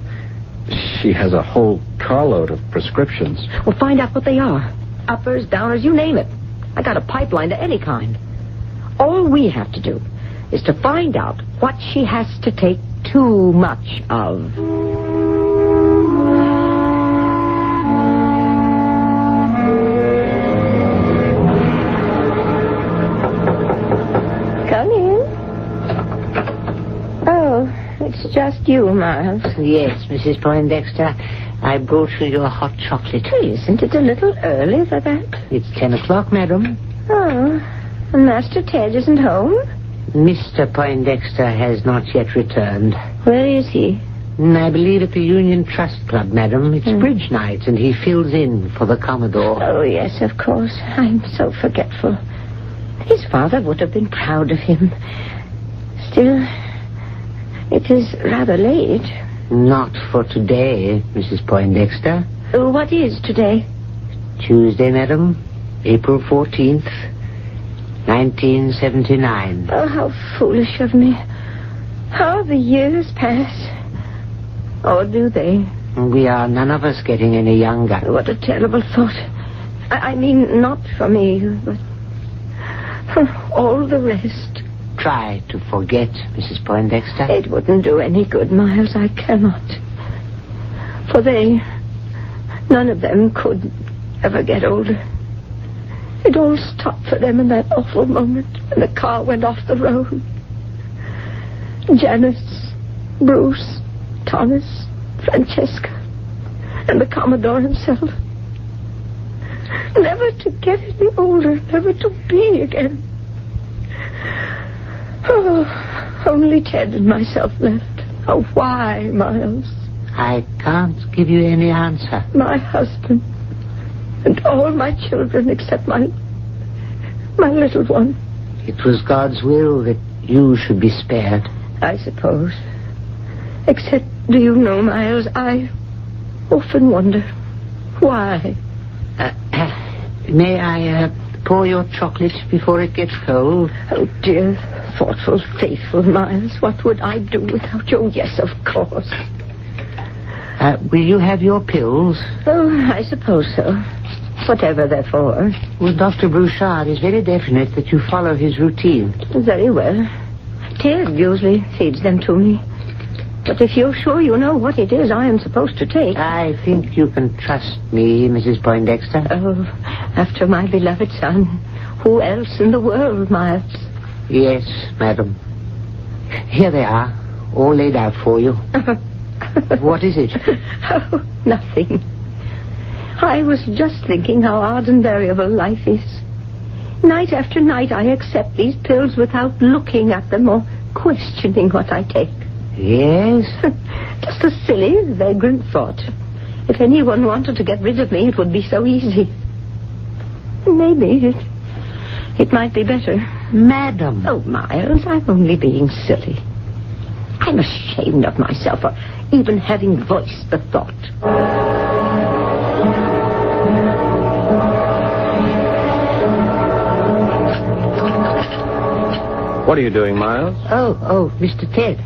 she has a whole carload of prescriptions. Well, find out what they are. Uppers, downers, you name it. I got a pipeline to any kind. All we have to do is to find out what she has to take too much of. Come in. Oh, it's just you, Miles. Yes, Mrs. Poindexter. I brought you your hot chocolate. Isn't it a little early for that? It's 10 o'clock, madam. Oh, and Master Ted isn't home? Mr. Poindexter has not yet returned. Where is he? I believe at the Union Trust Club, madam. It's bridge night, and he fills in for the Commodore. Oh, yes, of course. I'm so forgetful. His father would have been proud of him. Still, it is rather late. Not for today, Mrs. Poindexter. What is today? Tuesday, madam. April 14th, 1979. Oh, how foolish of me. How the years pass. Or do they? We are none of us getting any younger. What a terrible thought. I mean, not for me, but for all the rest. Try to forget, Mrs. Poindexter. It wouldn't do any good, Miles. I cannot. For none of them could ever get older. It all stopped for them in that awful moment when the car went off the road. Janice, Bruce, Thomas, Francesca, and the Commodore himself. Never to get any older, never to be again. Oh, only Ted and myself left. Oh, why, Miles? I can't give you any answer. My husband and all my children except my little one. It was God's will that you should be spared. I suppose. Except, do you know, Miles, I often wonder why. May I pour your chocolate before it gets cold? Oh, dear, thoughtful, faithful Miles. What would I do without you? Yes, of course. Will you have your pills? Oh, I suppose so. Whatever they're for. Well, Dr. Broussard is very definite that you follow his routine. Very well. Ted usually feeds them to me. But if you're sure you know what it is I am supposed to take... I think you can trust me, Mrs. Poindexter. Oh, after my beloved son. Who else in the world, Miles? Yes, madam. Here they are, all laid out for you. What is it? Oh, nothing. I was just thinking how odd and variable life is. Night after night I accept these pills without looking at them or questioning what I take. Yes, just a silly, vagrant thought. If anyone wanted to get rid of me, it would be so easy. Maybe it might be better. Madam. Oh, Miles, I'm only being silly. I'm ashamed of myself for even having voiced the thought. What are you doing, Miles? Oh, Mr. Ted.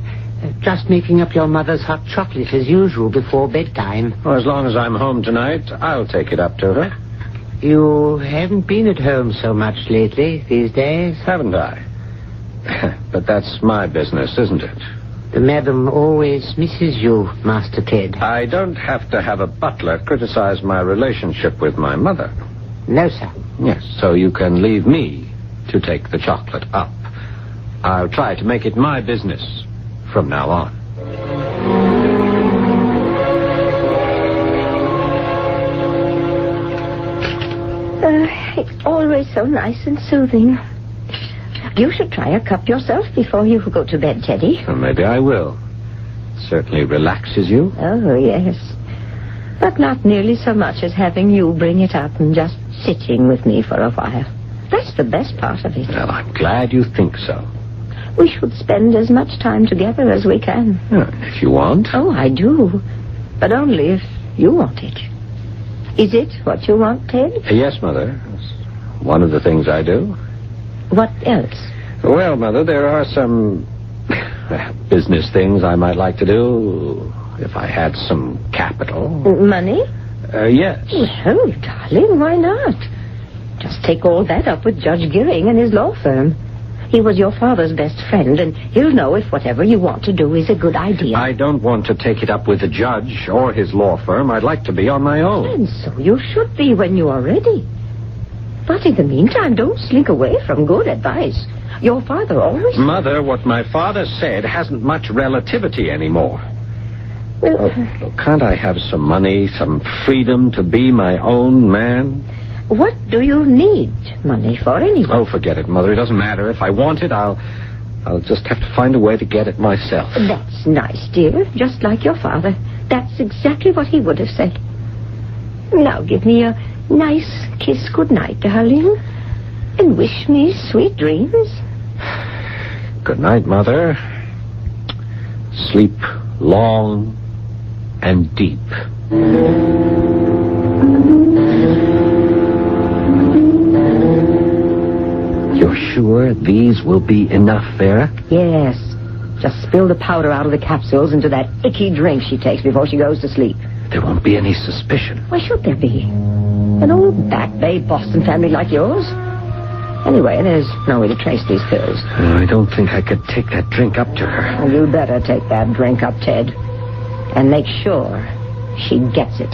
Just making up your mother's hot chocolate as usual before bedtime. Well, as long as I'm home tonight, I'll take it up to her. You haven't been at home so much lately these days. Haven't I? But that's my business, isn't it? The madam always misses you, Master Ted. I don't have to have a butler criticize my relationship with my mother. No, sir. Yes, so you can leave me to take the chocolate up. I'll try to make it my business from now on. It's always so nice and soothing. You should try a cup yourself before you go to bed, Teddy. Well, maybe I will. Certainly relaxes you. Oh, yes. But not nearly so much as having you bring it up and just sitting with me for a while. That's the best part of it. Well, I'm glad you think so. We should spend as much time together as we can. If you want. Oh, I do. But only if you want it. Is it what you want, Ted? Yes, Mother. It's one of the things I do. What else? Well, Mother, there are some business things I might like to do if I had some capital. Money? Yes. Well, darling, why not? Just take all that up with Judge Gearing and his law firm. He was your father's best friend, and he'll know if whatever you want to do is a good idea. I don't want to take it up with the judge or his law firm. I'd like to be on my own. And so you should be when you are ready. But in the meantime, don't slink away from good advice. Your father always... Mother, what my father said hasn't much relativity anymore. Well... Can't I have some money, some freedom to be my own man? What do you need money for anyway? Oh, forget it, Mother. It doesn't matter. If I want it, I'll just have to find a way to get it myself. That's nice, dear. Just like your father. That's exactly what he would have said. Now give me a nice kiss goodnight, darling. And wish me sweet dreams. Good night, Mother. Sleep long and deep. You're sure these will be enough, Vera? Yes. Just spill the powder out of the capsules into that icky drink she takes before she goes to sleep. There won't be any suspicion. Why should there be? An old Back Bay Boston family like yours. Anyway, there's no way to trace these pills. I don't think I could take that drink up to her. Well, you better take that drink up, Ted. And make sure she gets it.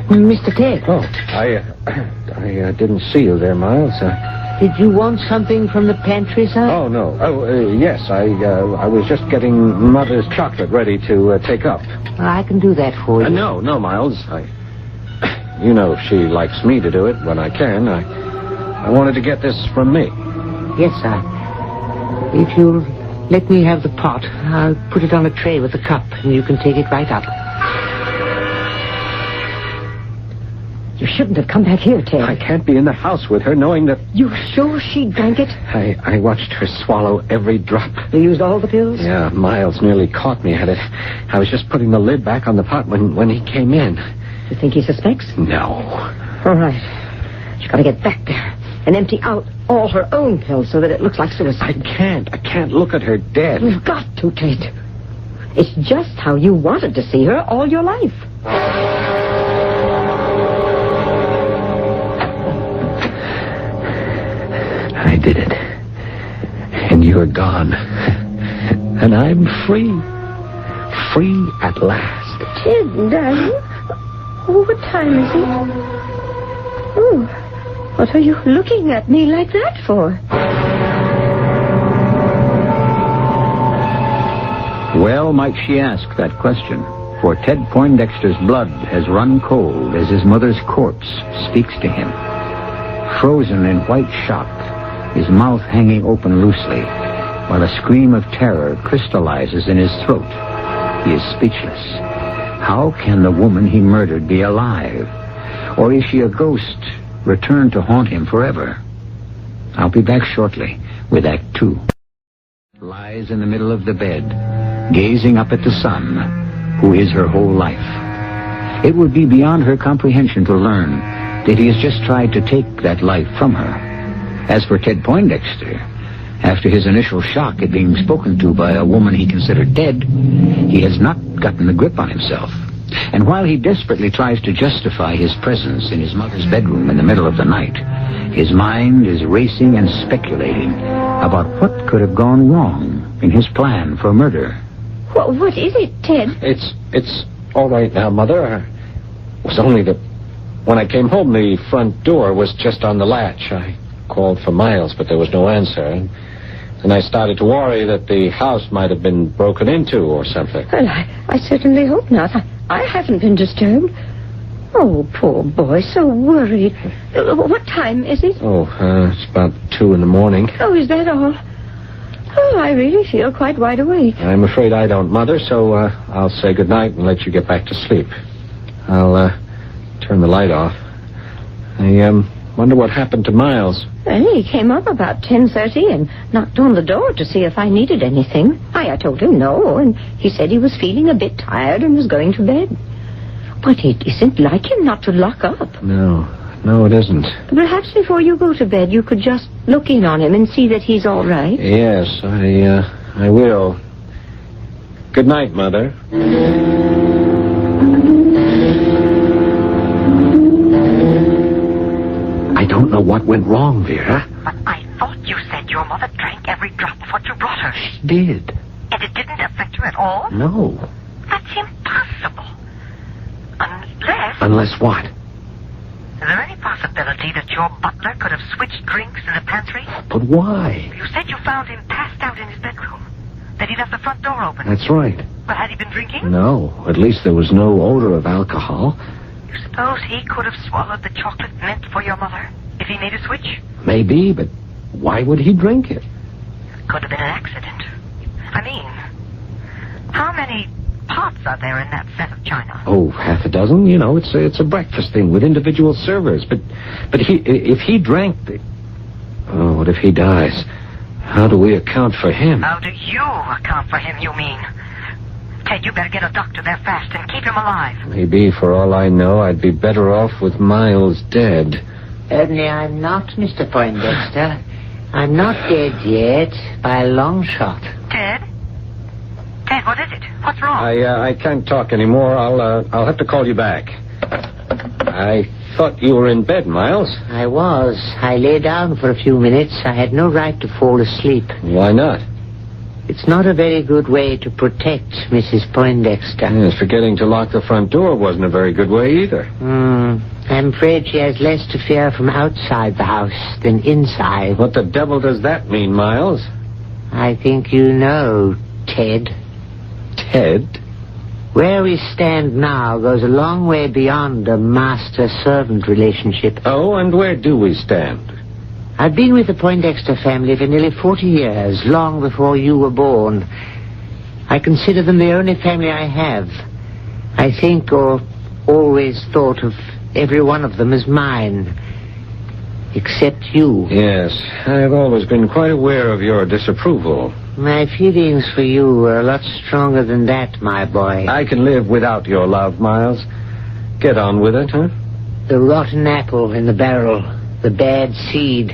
Mr. Ted. Oh, I didn't see you there, Miles. Did you want something from the pantry, sir? Oh, no. Yes, I was just getting Mother's chocolate ready to take up. I can do that for you. No, Miles. You know if she likes me to do it when I can. I wanted to get this from me. Yes, sir. If you'll let me have the pot, I'll put it on a tray with the cup, and you can take it right up. You shouldn't have come back here, Ted. I can't be in the house with her knowing that... You sure she drank it? I watched her swallow every drop. You used all the pills? Yeah, Miles nearly caught me at it. I was just putting the lid back on the pot when he came in. You think he suspects? No. All right. She's got to get back there and empty out all her own pills so that it looks like suicide. I can't look at her dead. You've got to, Ted. It's just how you wanted to see her all your life. I did it. And you're gone. And I'm free. Free at last. Ted, darling. Oh, what time is it? Oh, what are you looking at me like that for? Well might she ask that question, for Ted Poindexter's blood has run cold as his mother's corpse speaks to him. frozen in white shock, his mouth hanging open loosely, while a scream of terror crystallizes in his throat. He is speechless. How can the woman he murdered be alive? Or is she a ghost returned to haunt him forever? I'll be back shortly with Act 2. Lies in the middle of the bed, gazing up at the son, who is her whole life. It would be beyond her comprehension to learn that he has just tried to take that life from her. As for Ted Poindexter, after his initial shock at being spoken to by a woman he considered dead, he has not gotten the grip on himself. And while he desperately tries to justify his presence in his mother's bedroom in the middle of the night, his mind is racing and speculating about what could have gone wrong in his plan for murder. What is it, Ted? It's all right now, Mother. It was only that when I came home, the front door was just on the latch. I called for Miles, but there was no answer. And I started to worry that the house might have been broken into or something. Well, I certainly hope not. I haven't been disturbed. Oh, poor boy, so worried. What time is it? It's about 2 in the morning. Oh, is that all? Oh, I really feel quite wide awake. I'm afraid I don't, Mother, so I'll say goodnight and let you get back to sleep. I'll turn the light off. I wonder what happened to Miles. Well, he came up about 10:30 and knocked on the door to see if I needed anything. I told him no, and he said he was feeling a bit tired and was going to bed. But it isn't like him not to lock up. No, it isn't. Perhaps before you go to bed, you could just look in on him and see that he's all right. Yes, I will. Good night, Mother. I don't know what went wrong, Vera. But I thought you said your mother drank every drop of what you brought her. She did. And it didn't affect her at all? No. That's impossible. Unless... Unless what? Is there any possibility that your butler could have switched drinks in the pantry? But why? You said you found him passed out in his bedroom. That he left the front door open. That's right. But had he been drinking? No. At least there was no odor of alcohol. You suppose he could have swallowed the chocolate mint for your mother if he made a switch? Maybe, but why would he drink it? Could have been an accident. I mean, how many pots are there in that set of china? Oh, half a dozen. You know, it's a breakfast thing with individual servers. But if he drank the... Oh, what if he dies? How do we account for him? How do you account for him, you mean? Ted, you better get a doctor there fast and keep him alive. Maybe, for all I know, I'd be better off with Miles dead. Only I'm not, Mr. Poindexter. I'm not dead yet, by a long shot. Ted? Ted, what is it? What's wrong? I can't talk anymore. I'll have to call you back. I thought you were in bed, Miles. I was. I lay down for a few minutes. I had no right to fall asleep. Why not? It's not a very good way to protect Mrs. Poindexter. Yes, forgetting to lock the front door wasn't a very good way either. I'm afraid she has less to fear from outside the house than inside. What the devil does that mean, Miles? I think you know, Ted. Ted? Where we stand now goes a long way beyond a master-servant relationship. Oh, and where do we stand? I've been with the Poindexter family for nearly 40 years, long before you were born. I consider them the only family I have. I think, or always thought of every one of them as mine. Except you. Yes, I've always been quite aware of your disapproval. My feelings for you are a lot stronger than that, my boy. I can live without your love, Miles. Get on with it, huh? The rotten apple in the barrel. The bad seed.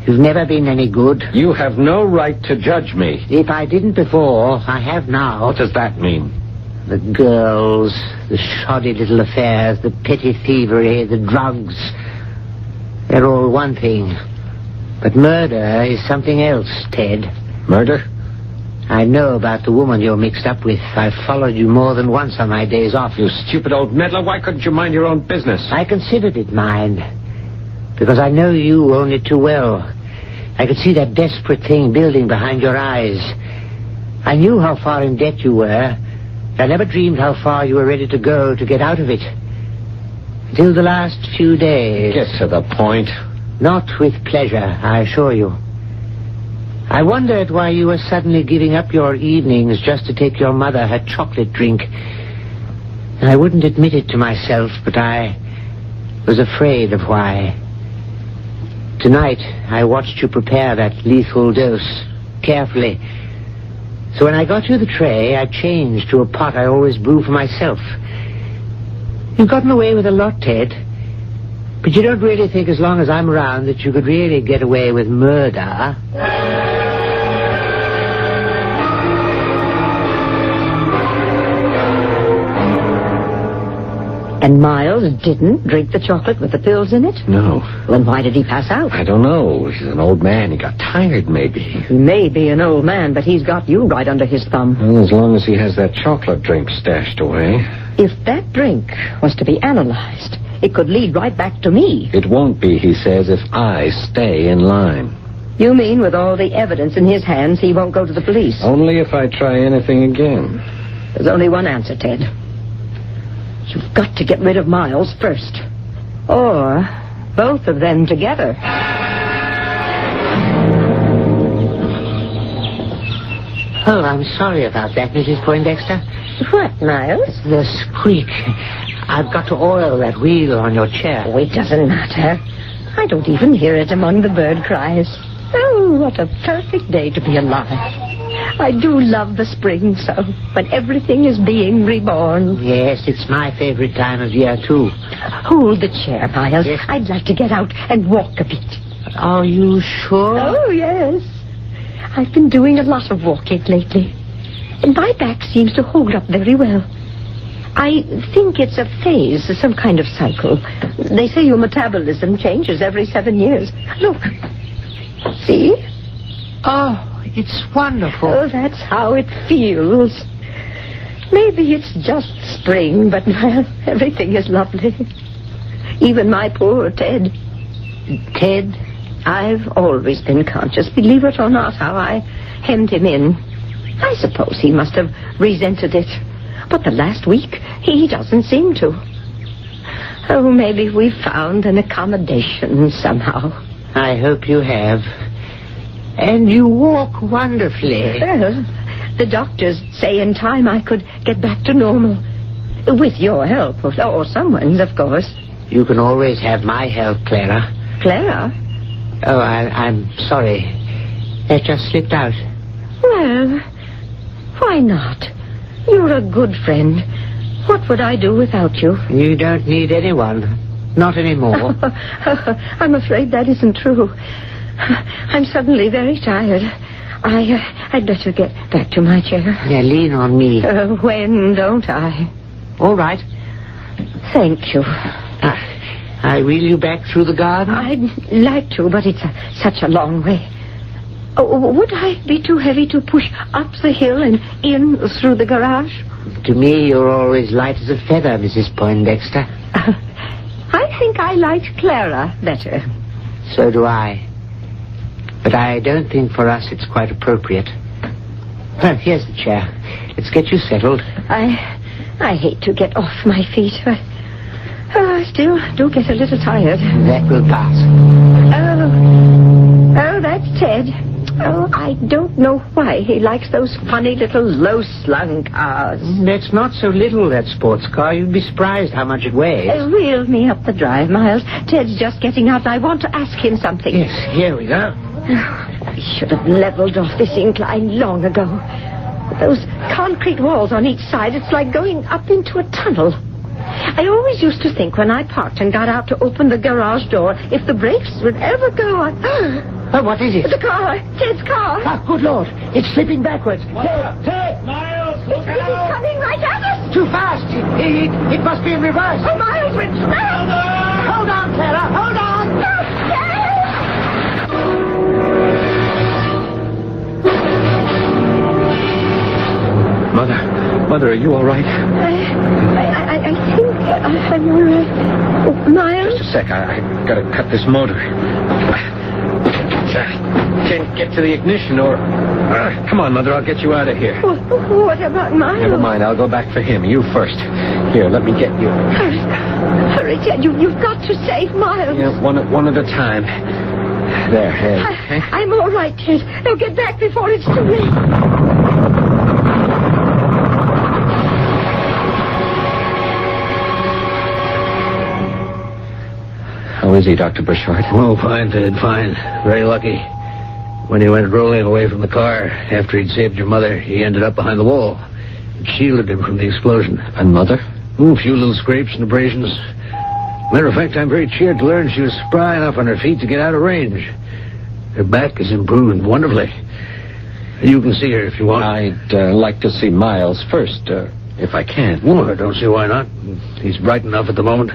You've never been any good. You have no right to judge me. If I didn't before, I have now. What does that mean? The girls, the shoddy little affairs, the petty thievery, the drugs. They're all one thing. But murder is something else, Ted. Murder? I know about the woman you're mixed up with. I've followed you more than once on my days off. You stupid old meddler. Why couldn't you mind your own business? I considered it mine. Because I know you only too well. I could see that desperate thing building behind your eyes. I knew how far in debt you were. I never dreamed how far you were ready to go to get out of it. Until the last few days. Get to the point. Not with pleasure, I assure you. I wondered why you were suddenly giving up your evenings just to take your mother her chocolate drink. I wouldn't admit it to myself, but I was afraid of why. Tonight, I watched you prepare that lethal dose, carefully. So when I got you the tray, I changed to a pot I always brew for myself. You've gotten away with a lot, Ted. But you don't really think as long as I'm around that you could really get away with murder? And Miles didn't drink the chocolate with the pills in it? No. Then why did he pass out? I don't know. He's an old man. He got tired, maybe. He may be an old man, but he's got you right under his thumb. Well, as long as he has that chocolate drink stashed away. If that drink was to be analyzed, it could lead right back to me. It won't be, he says, if I stay in line. You mean with all the evidence in his hands, he won't go to the police? Only if I try anything again. There's only one answer, Ted. You've got to get rid of Miles first. Or both of them together. Oh, I'm sorry about that, Mrs. Poindexter. What, Miles? The squeak. I've got to oil that wheel on your chair. Oh, it doesn't matter. I don't even hear it among the bird cries. Oh, what a perfect day to be alive. I do love the spring so, when everything is being reborn. Yes, it's my favorite time of year, too. Hold the chair, Miles. Yes. I'd like to get out and walk a bit. Are you sure? Oh, yes. I've been doing a lot of walking lately, and my back seems to hold up very well. I think it's a phase, some kind of cycle. They say your metabolism changes every 7 years. Look. See? Oh, it's wonderful. Oh, that's how it feels. Maybe it's just spring, but well, everything is lovely. Even my poor Ted. Ted, I've always been conscious, believe it or not, how I hemmed him in. I suppose he must have resented it. But the last week, he doesn't seem to. Oh, maybe we've found an accommodation somehow. I hope you have. And you walk wonderfully. Well, the doctors say in time I could get back to normal. With your help, or someone's, of course. You can always have my help, Clara. Clara? Oh, I'm sorry. That just slipped out. Well, why not? You're a good friend. What would I do without you? You don't need anyone. Not anymore. I'm afraid that isn't true. I'm suddenly very tired. I'd better get back to my chair. Yeah, lean on me. When don't I? All right. Thank you. I wheel you back through the garden? I'd like to, but it's such a long way. Oh, would I be too heavy to push up the hill and in through the garage? To me, you're always light as a feather, Mrs. Poindexter. I think I liked Clara better. So do I. But I don't think for us it's quite appropriate. Well, here's the chair. Let's get you settled. I hate to get off my feet. I still do get a little tired. That will pass. Oh, that's Ted. Oh, I don't know why he likes those funny little low-slung cars. It's not so little, that sports car. You'd be surprised how much it weighs. Wheel me up the drive, Miles. Ted's just getting out, and I want to ask him something. Yes, here we go. We should have leveled off this incline long ago. With those concrete walls on each side, it's like going up into a tunnel. I always used to think when I parked and got out to open the garage door, if the brakes would ever go on... Oh, what is it? The car. Ted's car. Ah, good Lord. It's slipping backwards. Ted! Miles, look out! It's coming right at us! Too fast. It must be in reverse. Oh, Miles went smash! Hold on, Clara. Hold on! Mother, are you all right? I think I'm all right. Oh, Miles? Just a sec. I gotta cut this motor. can't get to the ignition or... come on, Mother, I'll get you out of here. What about Miles? Never mind, I'll go back for him. You first. Here, let me get you. Hurry, Ted. You've got to save Miles. Yeah, one at a time. There, okay? I'm all right, Ted. Now get back before it's too late. How is he, Dr. Burchard? Oh, fine, Ted, fine. Very lucky. When he went rolling away from the car, after he'd saved your mother, he ended up behind the wall. It shielded him from the explosion. And Mother? Oh, a few little scrapes and abrasions. Matter of fact, I'm very cheered to learn she was spry enough on her feet to get out of range. Her back has improved wonderfully. You can see her if you want. I'd like to see Miles first, if I can. Well, I don't see why not. He's bright enough at the moment.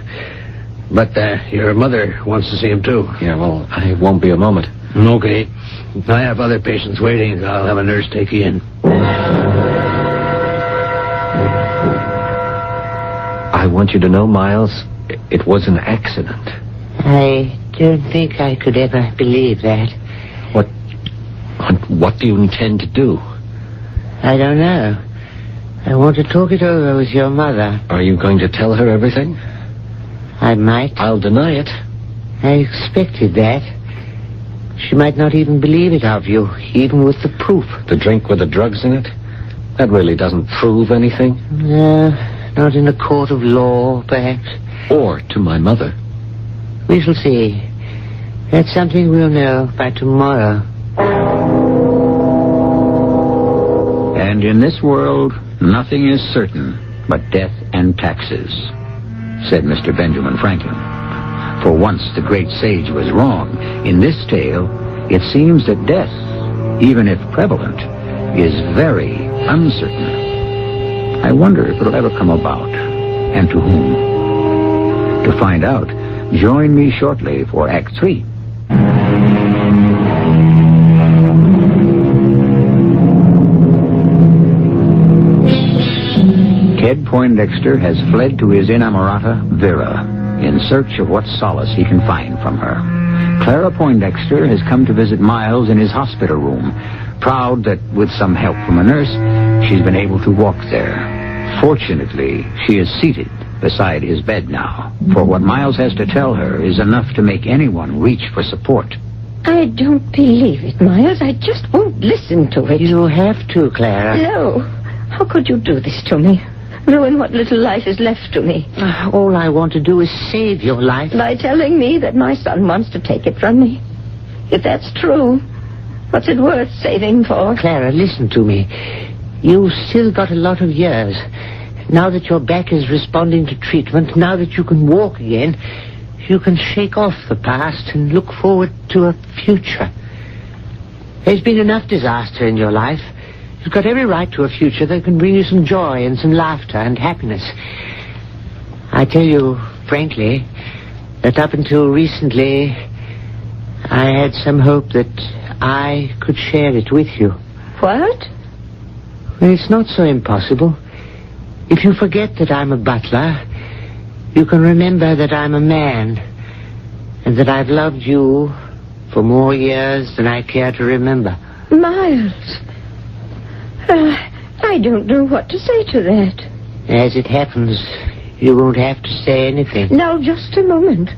But your mother wants to see him, too. Yeah, well, I won't be a moment. Okay. I have other patients waiting. I'll have a nurse take you in. I want you to know, Miles, it was an accident. I don't think I could ever believe that. What do you intend to do? I don't know. I want to talk it over with your mother. Are you going to tell her everything? I might. I'll deny it. I expected that. She might not even believe it of you, even with the proof. The drink with the drugs in it? That really doesn't prove anything. No, not in a court of law, perhaps. Or to my mother. We shall see. That's something we'll know by tomorrow. And in this world, nothing is certain but death and taxes, said Mr. Benjamin Franklin. For once the great sage was wrong. In this tale, it seems that death, even if prevalent, is very uncertain. I wonder if it'll ever come about, and to whom. To find out, join me shortly for Act 3. Ted Poindexter has fled to his inamorata, Vera, in search of what solace he can find from her. Clara Poindexter has come to visit Miles in his hospital room, proud that with some help from a nurse, she's been able to walk there. Fortunately, she is seated beside his bed now, for what Miles has to tell her is enough to make anyone reach for support. I don't believe it, Miles. I just won't listen to it. You have to, Clara. No. How could you do this to me? Ruin what little life is left to me. All I want to do is save your life. By telling me that my son wants to take it from me. If that's true, what's it worth saving for? Clara, listen to me. You've still got a lot of years. Now that your back is responding to treatment, now that you can walk again, you can shake off the past and look forward to a future. There's been enough disaster in your life. You've got every right to a future that can bring you some joy and some laughter and happiness. I tell you, frankly, that up until recently, I had some hope that I could share it with you. What? Well, it's not so impossible. If you forget that I'm a butler, you can remember that I'm a man, and that I've loved you for more years than I care to remember. Miles... I don't know what to say to that. As it happens, you won't have to say anything. Now, just a moment.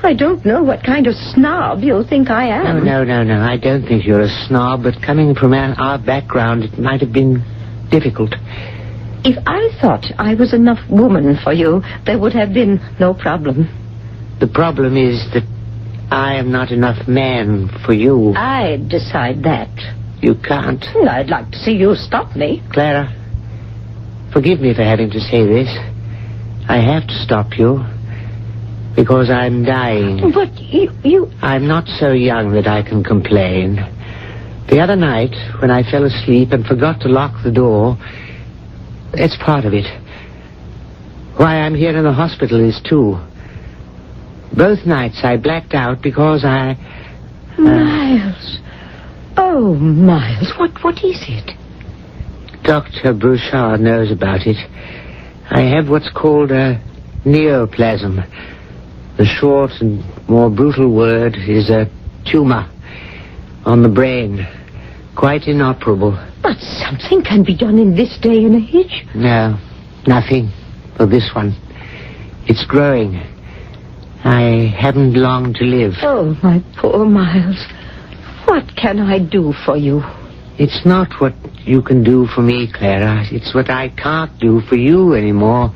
I don't know what kind of snob you'll think I am. No. I don't think you're a snob, but coming from our background, it might have been difficult. If I thought I was enough woman for you, there would have been no problem. The problem is that I am not enough man for you. I'd decide that. You can't. I'd like to see you stop me. Clara, forgive me for having to say this. I have to stop you because I'm dying. But you... I'm not so young that I can complain. The other night, when I fell asleep and forgot to lock the door, that's part of it. Why I'm here in the hospital is too. Both nights I blacked out because I... Miles... Oh, Miles, what is it? Dr. Broussard knows about it. I have what's called a neoplasm. The short and more brutal word is a tumor. On the brain. Quite inoperable. But something can be done in this day and age. No, nothing for this one. It's growing. I haven't long to live. Oh, my poor Miles. What can I do for you? It's not what you can do for me, Clara. It's what I can't do for you anymore.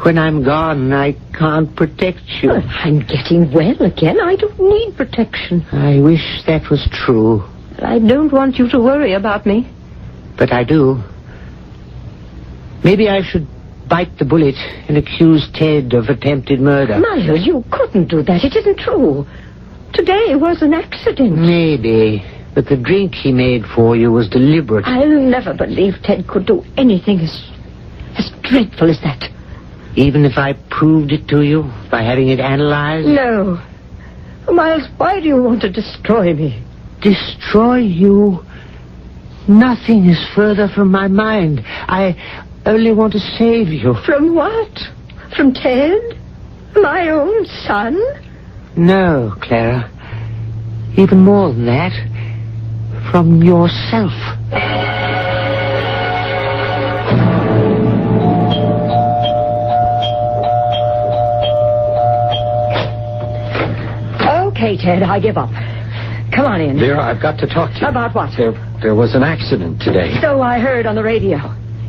When I'm gone, I can't protect you. Well, I'm getting well again. I don't need protection. I wish that was true. I don't want you to worry about me. But I do. Maybe I should bite the bullet and accuse Ted of attempted murder. Miles, you couldn't do that. It isn't true. Today was an accident. Maybe. But the drink he made for you was deliberate. I'll never believe Ted could do anything as dreadful as that. Even if I proved it to you by having it analyzed? No. Miles, why do you want to destroy me? Destroy you? Nothing is further from my mind. I only want to save you. From what? From Ted? My own son? No, Clara. Even more than that. From yourself. Okay, Ted, I give up. Come on in. Vera, I've got to talk to you. About what? There was an accident today. So I heard on the radio.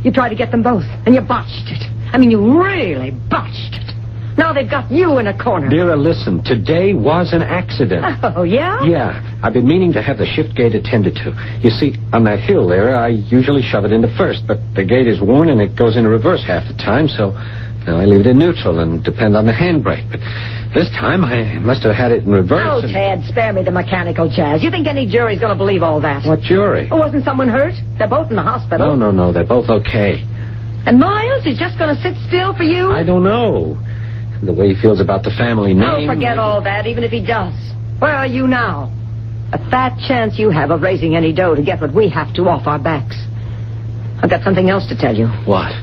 You tried to get them both, and you botched it. I mean, you really botched it. Now they've got you in a corner. Vera, listen. Today was an accident. Oh, yeah? Yeah. I've been meaning to have the shift gate attended to. You see, on that hill there, I usually shove it into first, but the gate is worn and it goes into reverse half the time, so now I leave it in neutral and depend on the handbrake. But this time I must have had it in reverse. Oh, Ted, spare me the mechanical jazz. You think any jury's going to believe all that? What jury? Oh, wasn't someone hurt? They're both in the hospital. No. They're both okay. And Miles is just going to sit still for you? I don't know. The way he feels about the family name. Oh, forget all that, even if he does. Where are you now? A fat chance you have of raising any dough to get what we have to off our backs. I've got something else to tell you. What?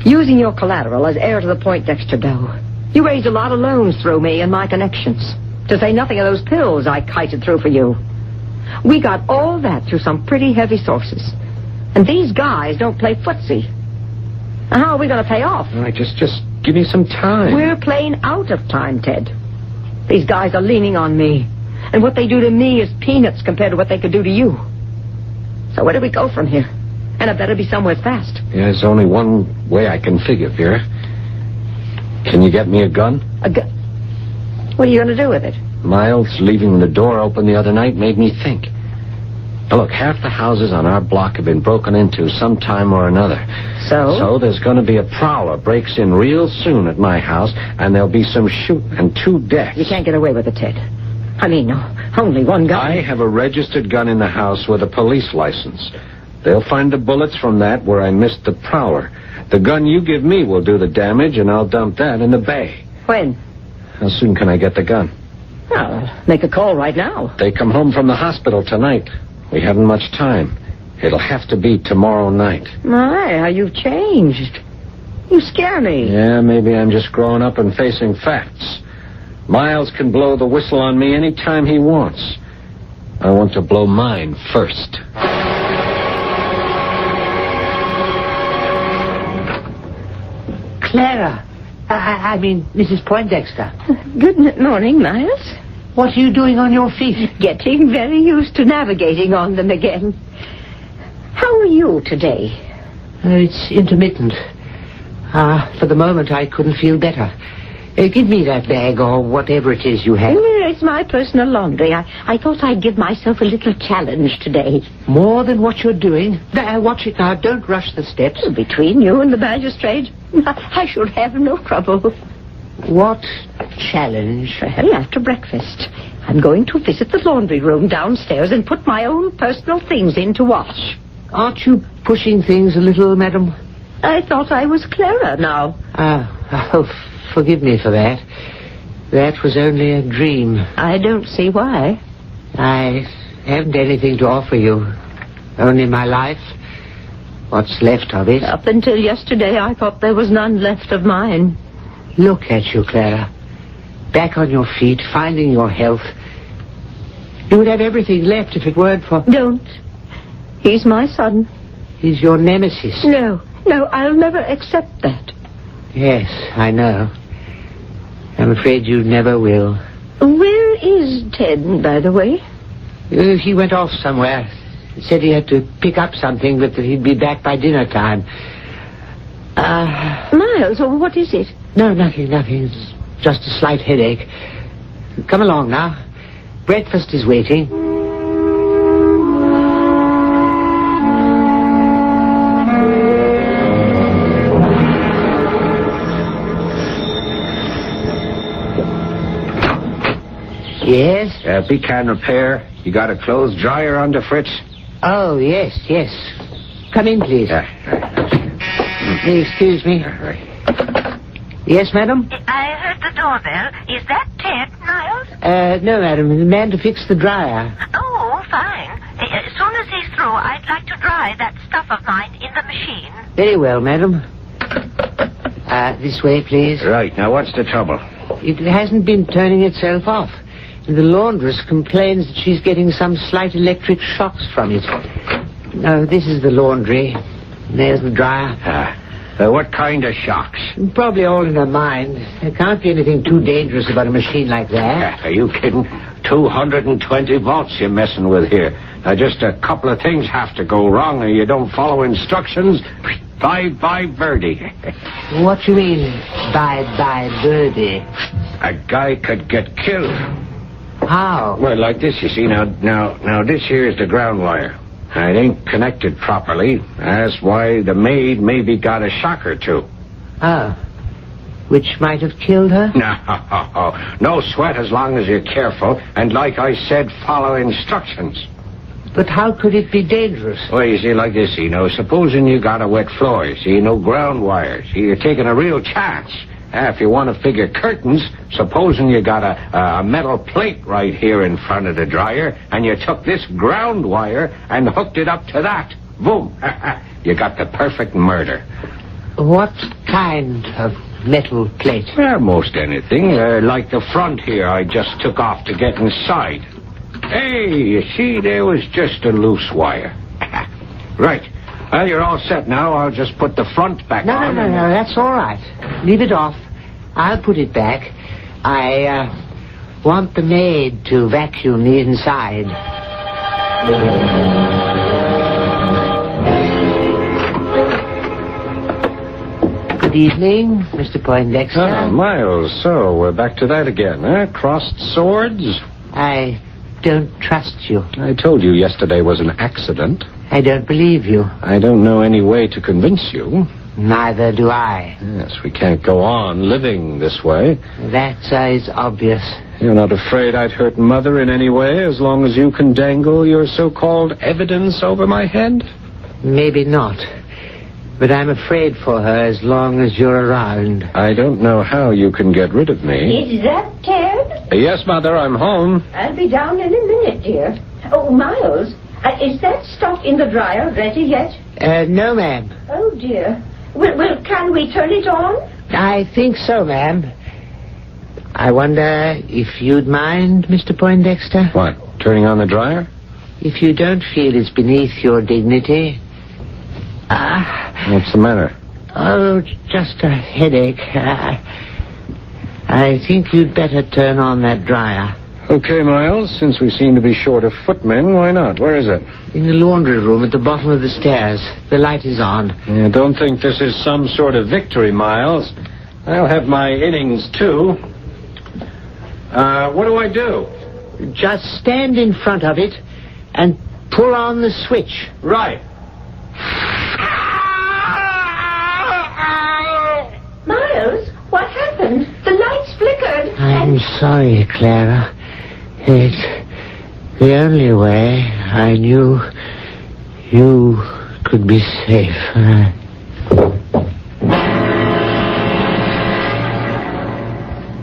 Using your collateral as heir to the Poindexter dough, you raised a lot of loans through me and my connections. To say nothing of those pills I kited through for you. We got all that through some pretty heavy sources. And these guys don't play footsie. Now, how are we going to pay off? All right, just give me some time. We're playing out of time, Ted. These guys are leaning on me. And what they do to me is peanuts compared to what they could do to you. So where do we go from here? And it better be somewhere fast. Yeah, there's only one way I can figure, Vera. Can you get me a gun? A gun? What are you going to do with it? Miles leaving the door open the other night made me think. Now, look, half the houses on our block have been broken into some time or another. So there's going to be a prowler breaks in real soon at my house, and there'll be some shooting and 2 deaths. You can't get away with it, Ted. I mean, only one gun. I have a registered gun in the house with a police license. They'll find the bullets from that where I missed the prowler. The gun you give me will do the damage, and I'll dump that in the bay. When? How soon can I get the gun? Well, make a call right now. They come home from the hospital tonight. We haven't much time. It'll have to be tomorrow night. My, how you've changed. You scare me. Yeah, maybe I'm just growing up and facing facts. Miles can blow the whistle on me any time he wants. I want to blow mine first. Clara. I mean, Mrs. Poindexter. Good morning, Miles. What are you doing on your feet? Getting very used to navigating on them again. How are you today? It's intermittent. For the moment, I couldn't feel better. Give me that bag or whatever it is you have. It's my personal laundry. I thought I'd give myself a little challenge today. More than what you're doing? Watch it now. Don't rush the steps. Between you and the magistrate, I should have no trouble. What challenge? Well, after breakfast, I'm going to visit the laundry room downstairs and put my own personal things in to wash. Aren't you pushing things a little, madam? I thought I was Clara now. Forgive me for that. That was only a dream. I don't see why. I haven't anything to offer you. Only my life. What's left of it. Up until yesterday, I thought there was none left of mine. Look at you, Clara. Back on your feet, finding your health. You would have everything left if it weren't for... Don't. He's my son. He's your nemesis. No, I'll never accept that. Yes, I know. I'm afraid you never will. Where is Ted, by the way? He went off somewhere. He said he had to pick up something, but that he'd be back by dinner time. Miles, what is it? No, nothing. It's just a slight headache. Come along now. Breakfast is waiting. Yes? Pecan repair. You got a clothes dryer on the fritz? Oh, yes. Come in, please. Excuse me. Yes, madam? I heard the doorbell. Is that Ted, Miles? No, madam. The man to fix the dryer. Oh, fine. As soon as he's through, I'd like to dry that stuff of mine in the machine. Very well, madam. This way, please. Right. Now, what's the trouble? It hasn't been turning itself off. The laundress complains that she's getting some slight electric shocks from it. No, this is the laundry. There's the dryer. What kind of shocks? Probably all in her mind. There can't be anything too dangerous about a machine like that. Are you kidding? 220 volts you're messing with here. Now, just a couple of things have to go wrong, and you don't follow instructions. Bye-bye, birdie. What you mean, bye-bye, birdie? A guy could get killed. How? Well, like this, you see. Now, this here is the ground wire. It ain't connected properly. That's why the maid maybe got a shock or two. Which might have killed her? No sweat as long as you're careful. And like I said, follow instructions. But how could it be dangerous? Well, you see, like this, supposing you got a wet floor, no ground wires. You're taking a real chance. If you want to figure curtains, supposing you got a metal plate right here in front of the dryer, and you took this ground wire and hooked it up to that. Boom. You got the perfect murder. What kind of metal plate? Well, most anything. Like the front here I just took off to get inside. Hey, you see, there was just a loose wire. Right. Well, you're all set now. I'll just put the front back on. No, that's all right. Leave it off. I'll put it back. I want the maid to vacuum the inside. Good evening, Mr. Poindexter. Oh, Miles, so we're back to that again, huh? Crossed swords? I don't trust you. I told you yesterday was an accident. I don't believe you. I don't know any way to convince you. Neither do I. Yes, we can't go on living this way. That is obvious. You're not afraid I'd hurt Mother in any way as long as you can dangle your so-called evidence over my head? Maybe not. But I'm afraid for her as long as you're around. I don't know how you can get rid of me. Is that Ted? Yes, Mother, I'm home. I'll be down in a minute, dear. Oh, Miles, is that stuff in the dryer ready yet? No, ma'am. Oh, dear. Well, can we turn it on? I think so, ma'am. I wonder if you'd mind, Mr. Poindexter? What, turning on the dryer? If you don't feel it's beneath your dignity. What's the matter? Oh, just a headache. I think you'd better turn on that dryer. Okay, Miles, since we seem to be short of footmen, why not? Where is it? In the laundry room at the bottom of the stairs. The light is on. Yeah, don't think this is some sort of victory, Miles. I'll have my innings, too. What do I do? Just stand in front of it and pull on the switch. Right. Miles, what happened? The lights flickered. I'm sorry, Clara. It's the only way I knew you could be safe.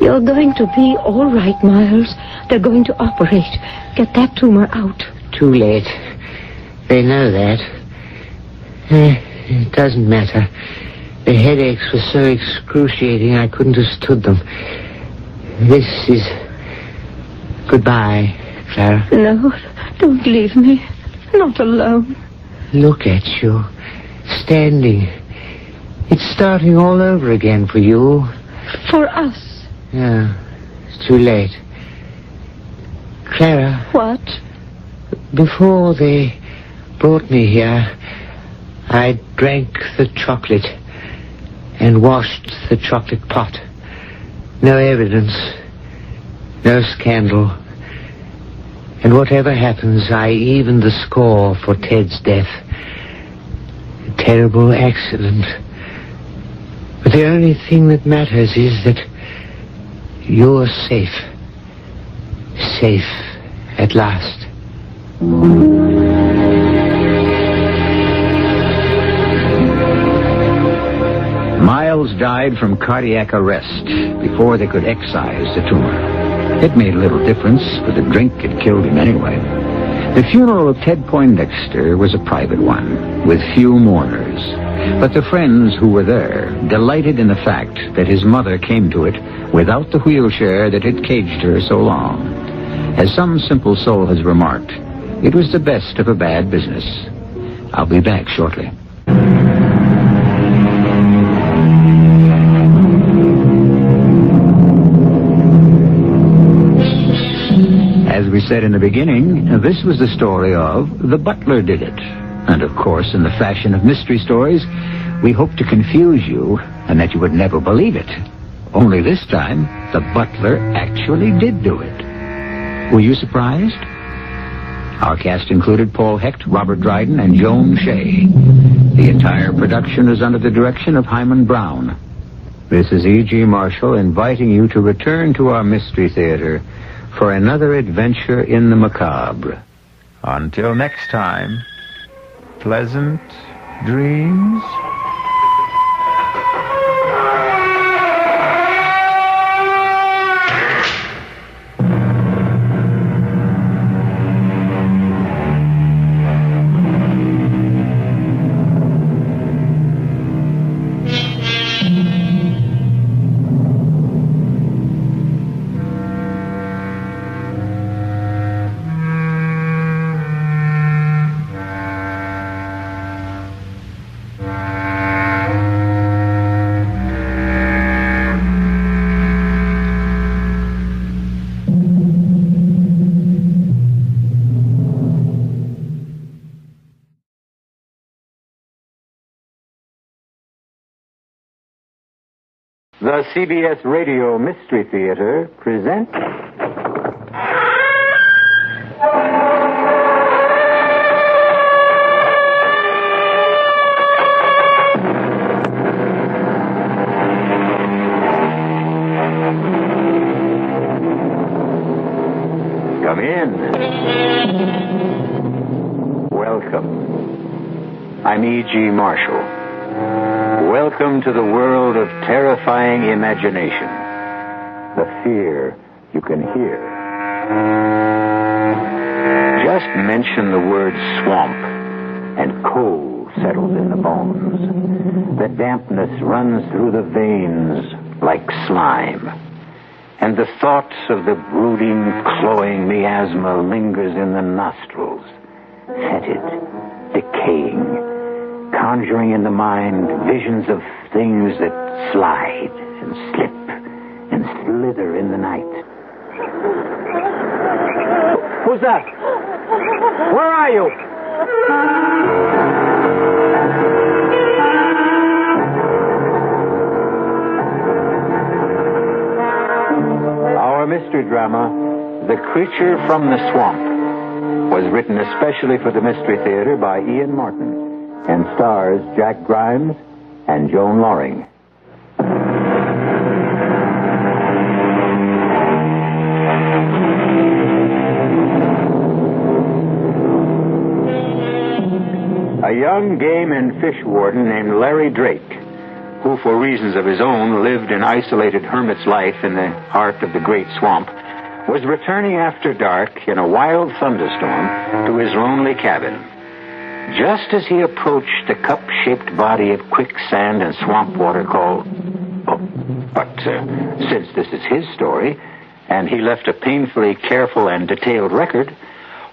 You're going to be all right, Miles. They're going to operate. Get that tumor out. Too late. They know that. It doesn't matter. The headaches were so excruciating I couldn't have stood them. This is goodbye, Clara? No, don't leave me. Not alone. Look at you. Standing. It's starting all over again for you. For us. Yeah. It's too late. Clara. What? Before they brought me here, I drank the chocolate and washed the chocolate pot. No evidence. No scandal. And whatever happens, I even the score for Ted's death. A terrible accident. But the only thing that matters is that you're safe. Safe at last. Miles died from cardiac arrest before they could excise the tumor. It made little difference, for the drink had killed him anyway. The funeral of Ted Poindexter was a private one, with few mourners. But the friends who were there delighted in the fact that his mother came to it without the wheelchair that had caged her so long. As some simple soul has remarked, it was the best of a bad business. I'll be back shortly. As we said in the beginning, this was the story of The Butler Did It. And of course, in the fashion of mystery stories, we hope to confuse you and that you would never believe it. Only this time, the butler actually did do it. Were you surprised? Our cast included Paul Hecht, Robert Dryden, and Joan Shea. The entire production is under the direction of Hyman Brown. This is E.G. Marshall inviting you to return to our Mystery Theater for another adventure in the macabre. Until next time, pleasant dreams. The CBS Radio Mystery Theater presents... Come in. Welcome. I'm E.G. Marshall. Welcome to the world of terrifying imagination. The fear you can hear. Just mention the word swamp, and cold settles in the bones. The dampness runs through the veins like slime. And the thoughts of the brooding, cloying miasma lingers in the nostrils, fetid, decaying, conjuring in the mind visions of things that slide and slip and slither in the night. Who's that? Where are you? Our mystery drama, The Creature from the Swamp, was written especially for the Mystery Theater by Ian Martin and stars Jack Grimes and Joan Loring. A young game and fish warden named Larry Drake, who for reasons of his own lived an isolated hermit's life in the heart of the great swamp, was returning after dark in a wild thunderstorm to his lonely cabin. Just as he approached the cup-shaped body of quicksand and swamp water called... But since this is his story, and he left a painfully careful and detailed record,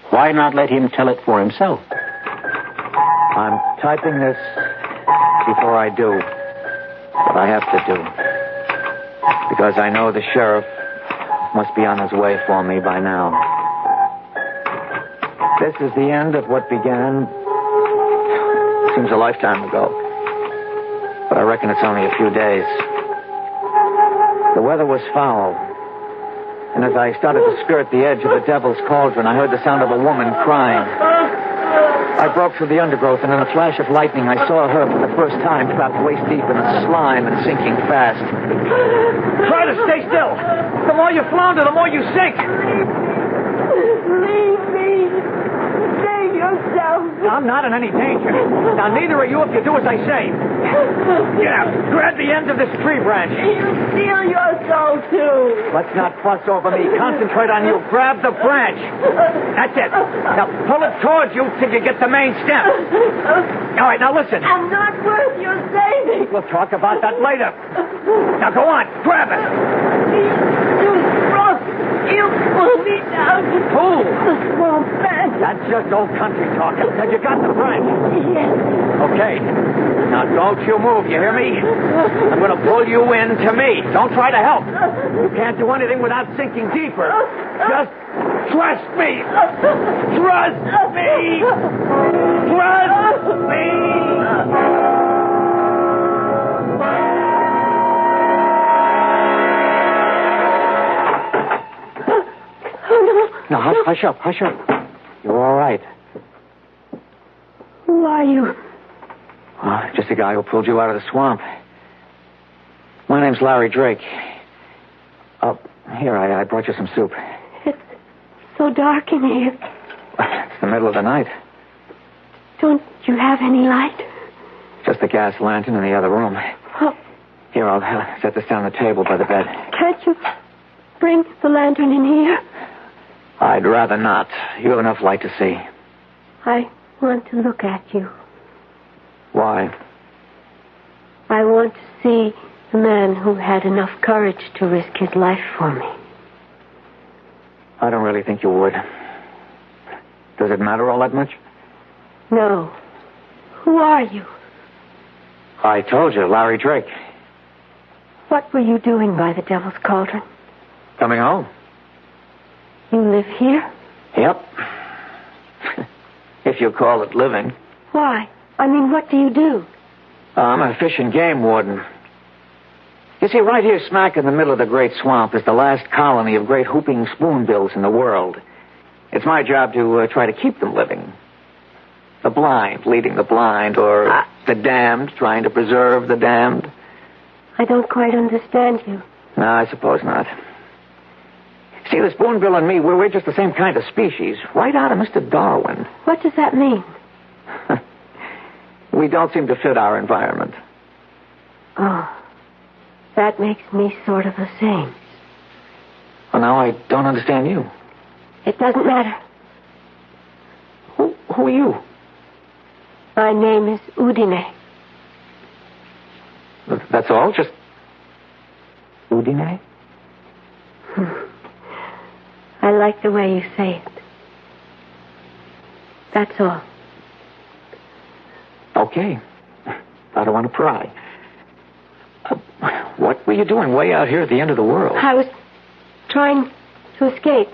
why not let him tell it for himself? I'm typing this before I do what I have to do, because I know the sheriff must be on his way for me by now. This is the end of what began, seems a lifetime ago, but I reckon it's only a few days. The weather was foul, and as I started to skirt the edge of the Devil's Cauldron, I heard the sound of a woman crying. I broke through the undergrowth, and in a flash of lightning, I saw her for the first time trapped waist deep in the slime and sinking fast. Try to stay still. The more you flounder, the more you sink. Leave me. Save yourself. I'm not in any danger. Now, neither are you if you do as I say. Yeah, grab the end of this tree branch. You steal your soul, too. Let's not fuss over me. Concentrate on you. Grab the branch. That's it. Now, pull it towards you till you get the main stem. All right, now listen. I'm not worth your saving. We'll talk about that later. Now, go on. Grab it. You pull me down. Who? The swamp man. That's just old country talk. Have you got the branch? Yes. Okay. Now, don't you move, you hear me? I'm going to pull you in to me. Don't try to help. You can't do anything without sinking deeper. Just trust me. Trust me. Trust me. Now, hush up. You're all right. Who are you? Just the guy who pulled you out of the swamp. My name's Larry Drake. Here, I brought you some soup. It's so dark in here. It's the middle of the night. Don't you have any light? Just the gas lantern in the other room. Oh. Here, I'll set this down on the table by the bed. Can't you bring the lantern in here? I'd rather not. You have enough light to see. I want to look at you. Why? I want to see the man who had enough courage to risk his life for me. I don't really think you would. Does it matter all that much? No. Who are you? I told you, Larry Drake. What were you doing by the Devil's Cauldron? Coming home. You live here? Yep. If you call it living. Why? I mean, what do you do? I'm a fish and game warden. You see, right here smack in the middle of the great swamp is the last colony of great whooping spoonbills in the world. It's my job to try to keep them living. The blind leading the blind, or the damned trying to preserve the damned. I don't quite understand you. No, I suppose not. See, the spoonbill and me, we're just the same kind of species. Right out of Mr. Darwin. What does that mean? We don't seem to fit our environment. Oh, that makes me sort of the same. Well, now I don't understand you. It doesn't matter. Who are you? My name is Udine. That's all? Just Udine? I like the way you say it. That's all. Okay. I don't want to pry. What were you doing way out here at the end of the world? I was trying to escape.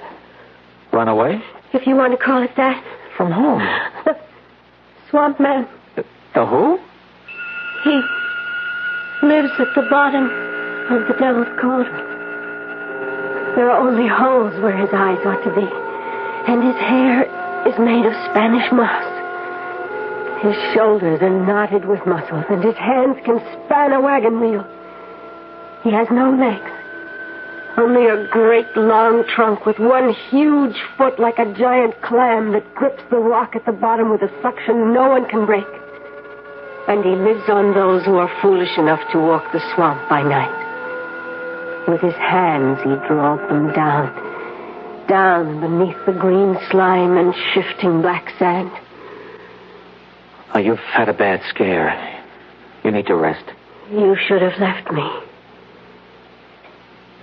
Run away? If you want to call it that. From whom? The swamp man. The who? He lives at the bottom of the Devil's Cauldron. There are only holes where his eyes ought to be. And his hair is made of Spanish moss. His shoulders are knotted with muscles, and his hands can span a wagon wheel. He has no legs. Only a great long trunk with one huge foot like a giant clam that grips the rock at the bottom with a suction no one can break. And he lives on those who are foolish enough to walk the swamp by night. With his hands, he draws them down beneath the green slime and shifting black sand. Oh, you've had a bad scare. You need to rest. You should have left me.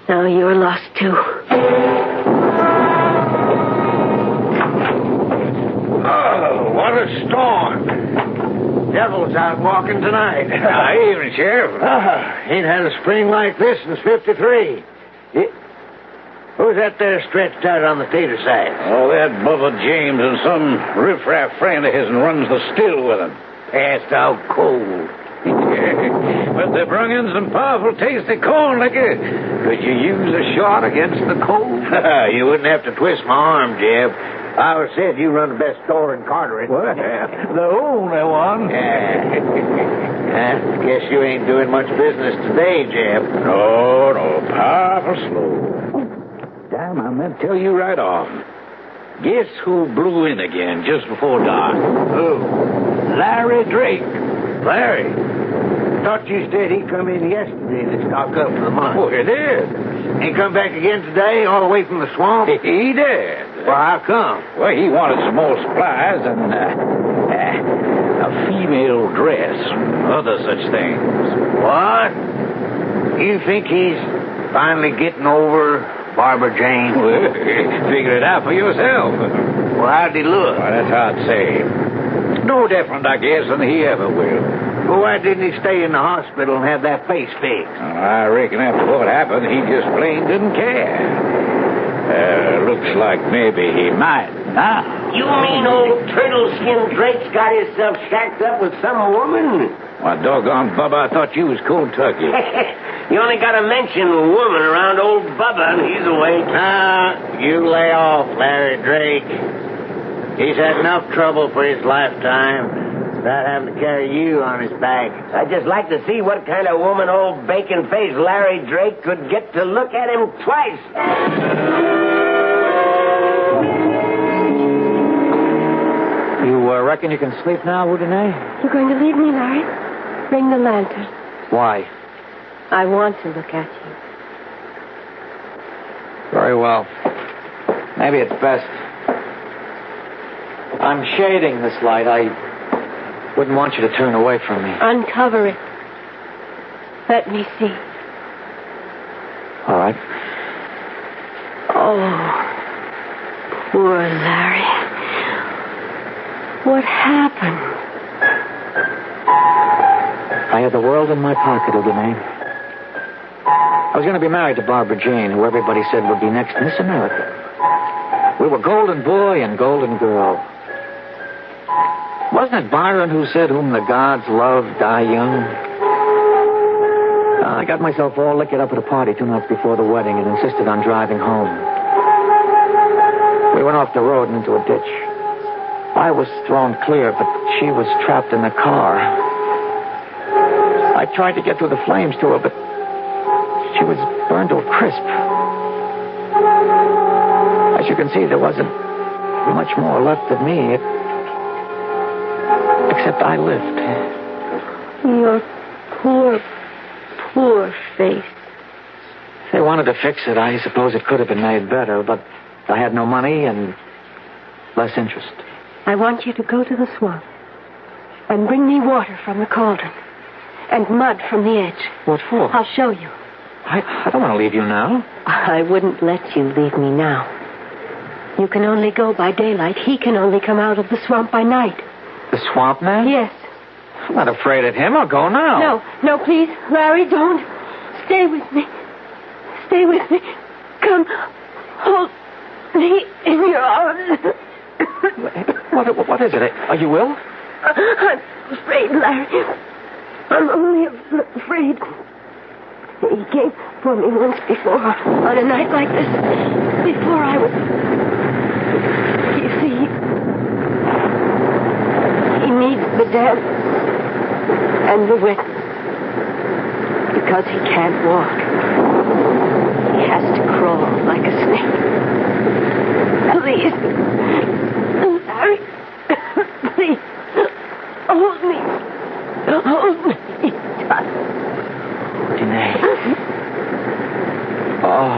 Now you're lost, too. Oh, what a storm. Devil's out walking tonight. Evening, Sheriff. Ain't had a spring like this since 53. Who's that there stretched out on the tater side? Oh, that Bubba James and some riffraff friend of his runs the still with him. Passed out cold. But they brung in some powerful tasty corn liquor. Could you use a shot against the cold? You wouldn't have to twist my arm, Jeb. I always said you run the best store in Carteret. Well, the only one. I guess you ain't doing much business today, Jeb. No, powerful slow. Damn, I meant to tell you right off. Guess who blew in again just before dark? Who? Larry Drake. Larry? Thought you said he come in yesterday to stock up for the month. Oh, he did. Ain't come back again today, all the way from the swamp? He did. Well, how come? Well, he wanted some more supplies and a female dress and other such things. What? You think he's finally getting over Barbara Jane? Well, figure it out for yourself. Well, how'd he look? Well, that's hard to say. No different, I guess, than he ever will. Well, why didn't he stay in the hospital and have that face fixed? Well, I reckon after what happened, he just plain didn't care. Looks like maybe he might now. You mean old turtle-skinned Drake's got himself shacked up with some woman? Why, doggone, Bubba, I thought you was cold turkey. You only got to mention woman around old Bubba and he's awake. You lay off, Larry Drake. He's had enough trouble for his lifetime without having to carry you on his back. I'd just like to see what kind of woman old bacon-faced Larry Drake could get to look at him twice. You reckon you can sleep now, Houdinier? You're going to leave me, Larry? Bring the lantern. Why? I want to look at you. Very well. Maybe it's best. I'm shading this light. I wouldn't want you to turn away from me. Uncover it. Let me see. All right. Oh, poor Larry. What happened? I had the world in my pocket, Houdinier. I was going to be married to Barbara Jane, who everybody said would be next Miss America. We were golden boy and golden girl. Wasn't it Byron who said, whom the gods love die young? I got myself all liquored up at a party 2 nights before the wedding and insisted on driving home. We went off the road and into a ditch. I was thrown clear, but she was trapped in the car. I tried to get through the flames to her, but she was burned to a crisp. As you can see, there wasn't much more left of me, except I lived. Your poor face. If they wanted to fix it, I suppose it could have been made better, but I had no money and less interest. I want you to go to the swamp and bring me water from the cauldron and mud from the edge. What for? I'll show you. I don't want to leave you now. I wouldn't let you leave me now. You can only go by daylight. He can only come out of the swamp by night. The swamp man? Yes. I'm not afraid of him. I'll go now. No, please. Larry, don't. Stay with me. Stay with me. Come. Hold me in your arms. What is it? Are you ill? I'm afraid, Larry. I'm only afraid. He came for me once before, on a night like this, before I was... You see, he needs the damp and the wet because he can't walk. He has to crawl like a snake. Please, Larry, please, hold me tight. Houdinier. Oh.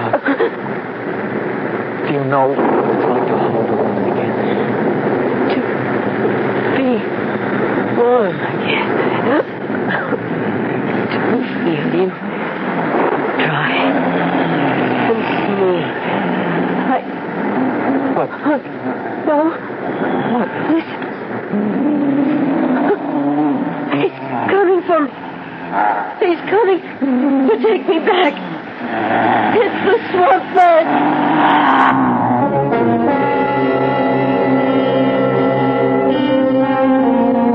Do you know what it's like to hold a woman again? To be warm again. To feel you dry No. What? Listen. He's coming for me. He's coming to take me back. It's the swamp man.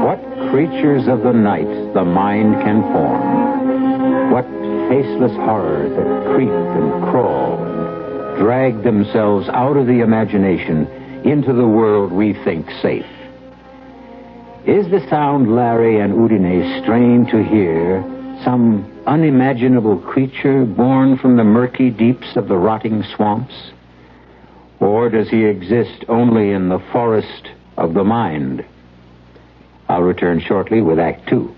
What creatures of the night the mind can form. What faceless horrors that creep and crawl and drag themselves out of the imagination into the world we think safe. Is the sound Larry and Udine strain to hear some unimaginable creature born from the murky deeps of the rotting swamps? Or does he exist only in the forest of the mind? I'll return shortly with Act 2.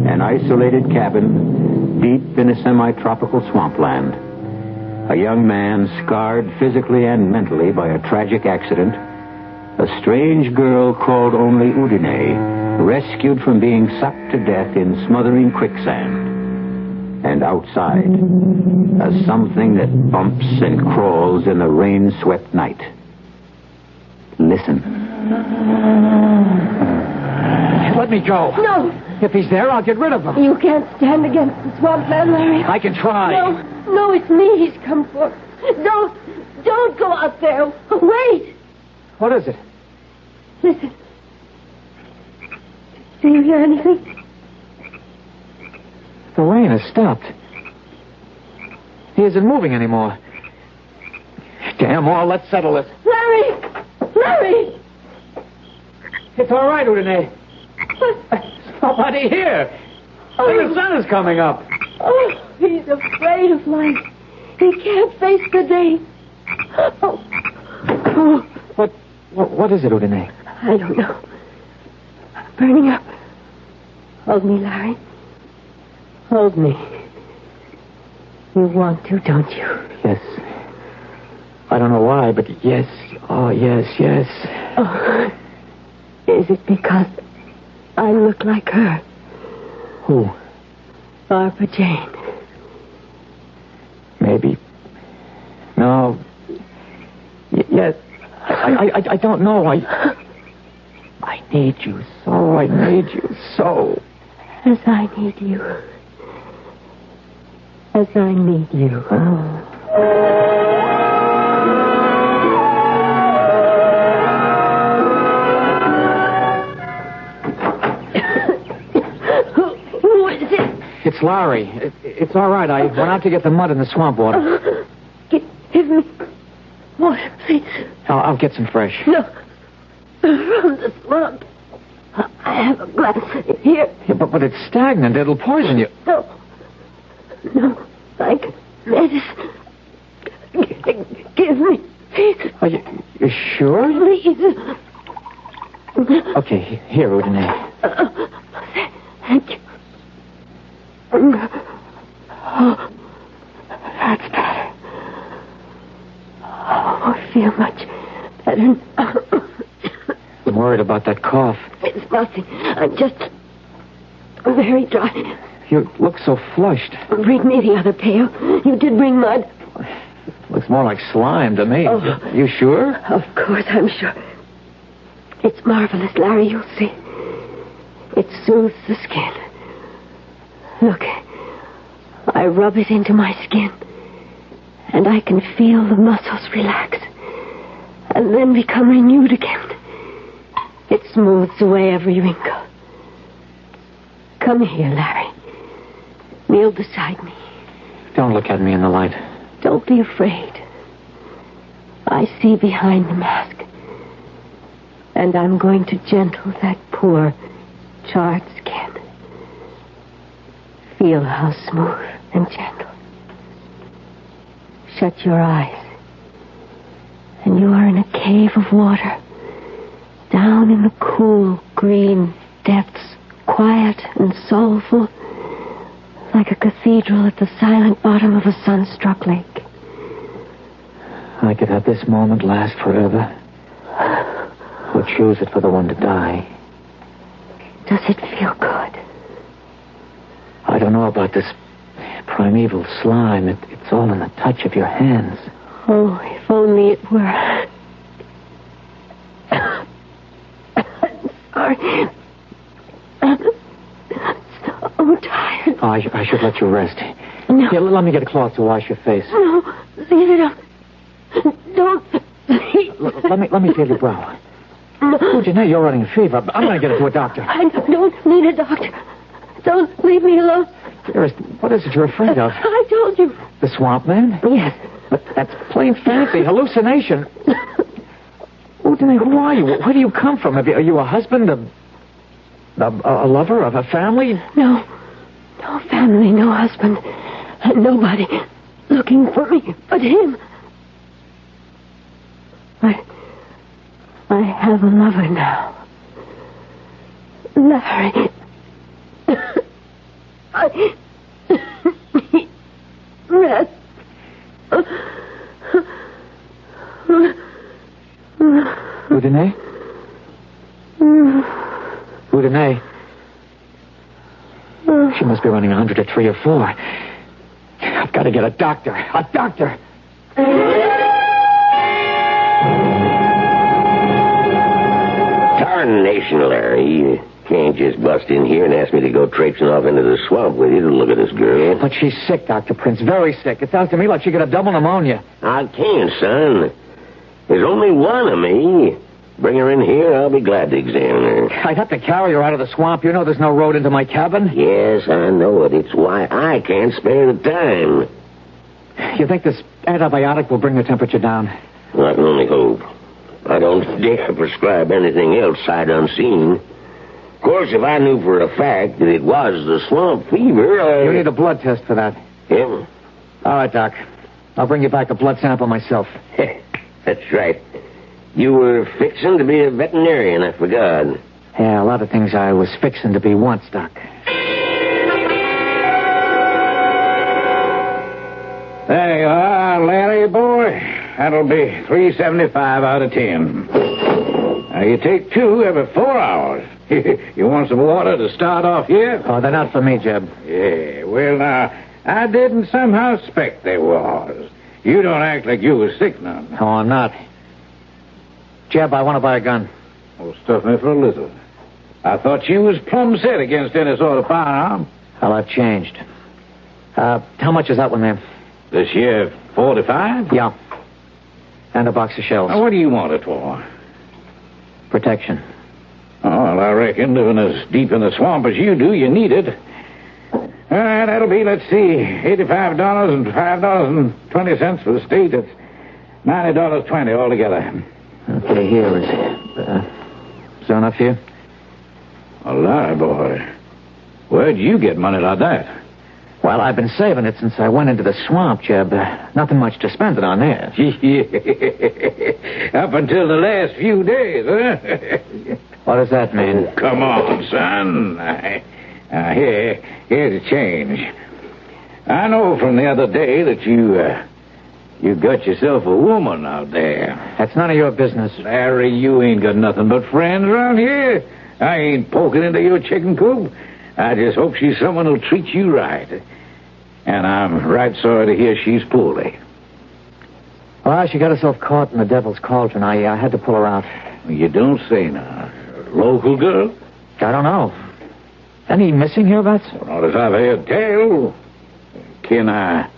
An isolated cabin deep in a semi-tropical swampland. A young man scarred physically and mentally by a tragic accident. A strange girl called only Udine, rescued from being sucked to death in smothering quicksand. And outside, a something that bumps and crawls in the rain-swept night. Listen. Let me go. No. If he's there, I'll get rid of him. You can't stand against the swamp man, Larry. I can try. No, it's me he's come for. Don't go out there. Wait. What is it? Listen. Do you hear anything? The rain has stopped. He isn't moving anymore. Damn all, let's settle it. Larry! It's all right, Udine. There's nobody here. The sun is coming up. Oh, he's afraid of light. He can't face the day. Oh. What is it, Udine? I don't know. I'm burning up. Hold me, Larry. Hold me. You want to, don't you? Yes. I don't know why, but yes. Oh, yes. Oh. Is it because I look like her? Who? Barbara Jane. Maybe. No. Yes. I don't know. I need you so. I need you so. As I need you. As I need you. Who is it? It's Larry. It's all right. I went out to get the mud in the swamp water. Give me water, please. I'll get some fresh. No. From the swamp. I have a glass here. Yeah, but it's stagnant. It'll poison you. No, like medicine. Give me, please. Are you sure? Please. Okay, here, Udine. Thank you. Oh, that's better. Oh, I feel much better now. I'm worried about that cough. It's nothing. I'm just very dry. You look so flushed. Bring me the other pail. You did bring mud. Looks more like slime to me. Oh. You sure? Of course, I'm sure. It's marvelous, Larry. You'll see. It soothes the skin. Look, I rub it into my skin, and I can feel the muscles relax, and then become renewed again. It smooths away every wrinkle. Come here, Larry. Kneel beside me. Don't look at me in the light. Don't be afraid. I see behind the mask. And I'm going to gentle that poor, charred skin. Feel how smooth and gentle. Shut your eyes. And you are in a cave of water. Down in the cool, green depths, quiet and soulful, like a cathedral at the silent bottom of a sun-struck lake. I could have this moment last forever, or choose it for the one to die. Does it feel good? I don't know about this primeval slime. It's all in the touch of your hands. Oh, if only it were. Sorry. I'm so tired. Oh, I should let you rest. No. Here, let me get a cloth to wash your face. No, leave it up. Don't. Let me feel your brow. No. Oh, Janae, you're running a fever. I'm going to get it to a doctor. I don't need a doctor. Don't leave me alone. Dearest, what is it you're afraid of? I told you. The swamp man? Yes. But that's plain fancy, hallucination. Oh, Janae, who are you? Where do you come from? Are you a husband, a lover of a family? No. No family, no husband. And nobody looking for me but him. I have a lover now. Larry. I need rest. Udine? Udine? She must be running 100 at 3 or 4. I've got to get a doctor. A doctor! Tarnation, Larry. You can't just bust in here and ask me to go traipsing off into the swamp with you to look at this girl. But she's sick, Dr. Prince. Very sick. It sounds to me like she got a double pneumonia. I can't, son. There's only one of me. Bring her in here. I'll be glad to examine her. I'd have to carry her out of the swamp. You know there's no road into my cabin. Yes, I know it. It's why I can't spare the time. You think this antibiotic will bring the temperature down? Well, I can only hope. I don't dare prescribe anything else sight unseen. Of course, if I knew for a fact that it was the swamp fever, You need a blood test for that. Yeah? All right, Doc. I'll bring you back a blood sample myself. That's right. You were fixing to be a veterinarian, I forgot. Yeah, a lot of things I was fixing to be once, Doc. There you are, Larry, boy. That'll be $3.75 out of 10. Now, you take 2 every 4 hours. You want some water to start off here? Oh, they're not for me, Jeb. Yeah, well, now, I didn't somehow expect they was. You don't act like you was sick none. Oh, I'm not. Jeb, I want to buy a gun. Well, stuff me for a little. I thought you was plumb set against any sort of firearm. Well, I've changed. How much is that one there? This year, 45? Yeah. And a box of shells. Now, what do you want it for? Protection. Oh, well, I reckon living as deep in the swamp as you do, you need it. All right, that'll be, let's see, $85 and $5.20 for the state. That's $90.20 altogether. Okay, here is there enough here? A lie, boy. Where'd you get money like that? Well, I've been saving it since I went into the swamp, Jeb. Nothing much to spend it on there. Up until the last few days, huh? What does that mean? Oh, come on, son. Here's a change. I know from the other day that you got yourself a woman out there. That's none of your business. Larry, you ain't got nothing but friends around here. I ain't poking into your chicken coop. I just hope she's someone who'll treat you right. And I'm right sorry to hear she's poorly. Well, she got herself caught in the devil's cauldron. I had to pull her out. You don't say now. Local girl? I don't know. Any missing hereabouts? Well, not as I've heard tell. Can I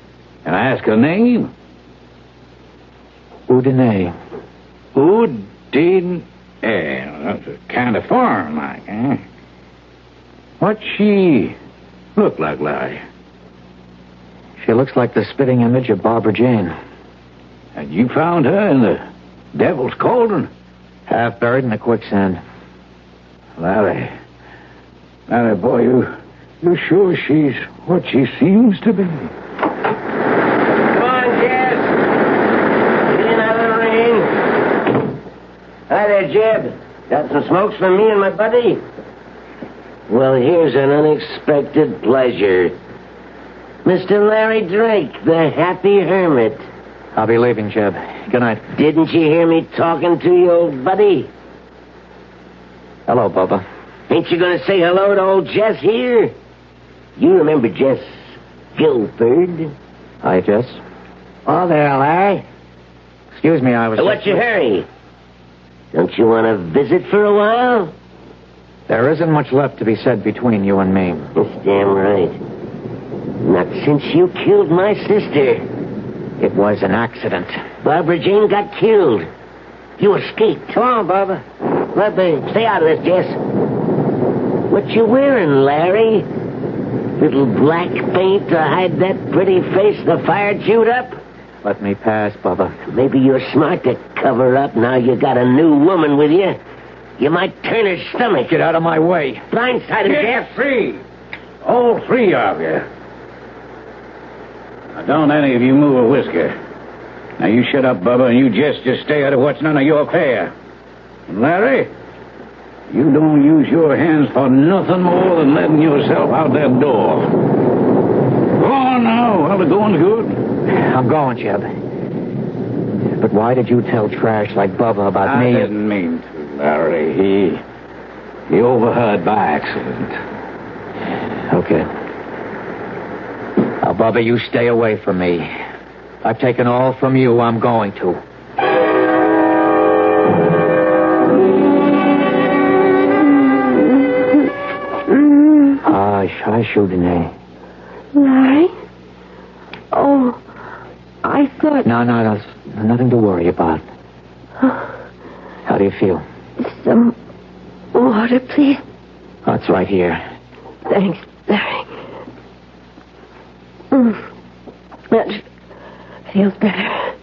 ask her name? Udine. Udine. That's a kind of foreign like, huh? What's she look like, Larry? She looks like the spitting image of Barbara Jane. And you found her in the devil's cauldron? Half buried in the quicksand. Larry, boy, you sure she's what she seems to be? Come on, Jeb. Get in out of the rain. Hi there, Jeb. Got some smokes for me and my buddy? Well, here's an unexpected pleasure. Mr. Larry Drake, the happy hermit. I'll be leaving, Jeb. Good night. Didn't you hear me talking to you, old buddy? Hello, Bubba. Ain't you gonna say hello to old Jess here? You remember Jess Guilford? Hi, Jess. Oh, there, Larry. Excuse me, I was... What's your hurry? Don't you want to visit for a while? There isn't much left to be said between you and me. That's damn right. Not since you killed my sister. It was an accident. Barbara Jane got killed. You escaped. Come on, Barbara. Let me. Stay out of this, Jess. What you wearing, Larry? Little black paint to hide that pretty face the fire chewed up? Let me pass, Bubba. Maybe you're smart to cover up now you got a new woman with you. You might turn her stomach. Get out of my way. Blindsided, Jeff. Get free. All three of you. Now, don't any of you move a whisker. Now, you shut up, Bubba, and you just stay out of what's none of your affair. And Larry, you don't use your hands for nothing more than letting yourself out that door. Go on now, while the going's good. I'm going, Jeb. But why did you tell trash like Bubba about me? I didn't mean to, Larry. He overheard by accident. Okay. Now, Bubba, you stay away from me. I've taken all from you. I'm going to. I shouldn't, Larry? Oh, I thought... No, there's nothing to worry about. How do you feel? Some water, please. Oh, it's right here. Thanks, Larry. That feels better.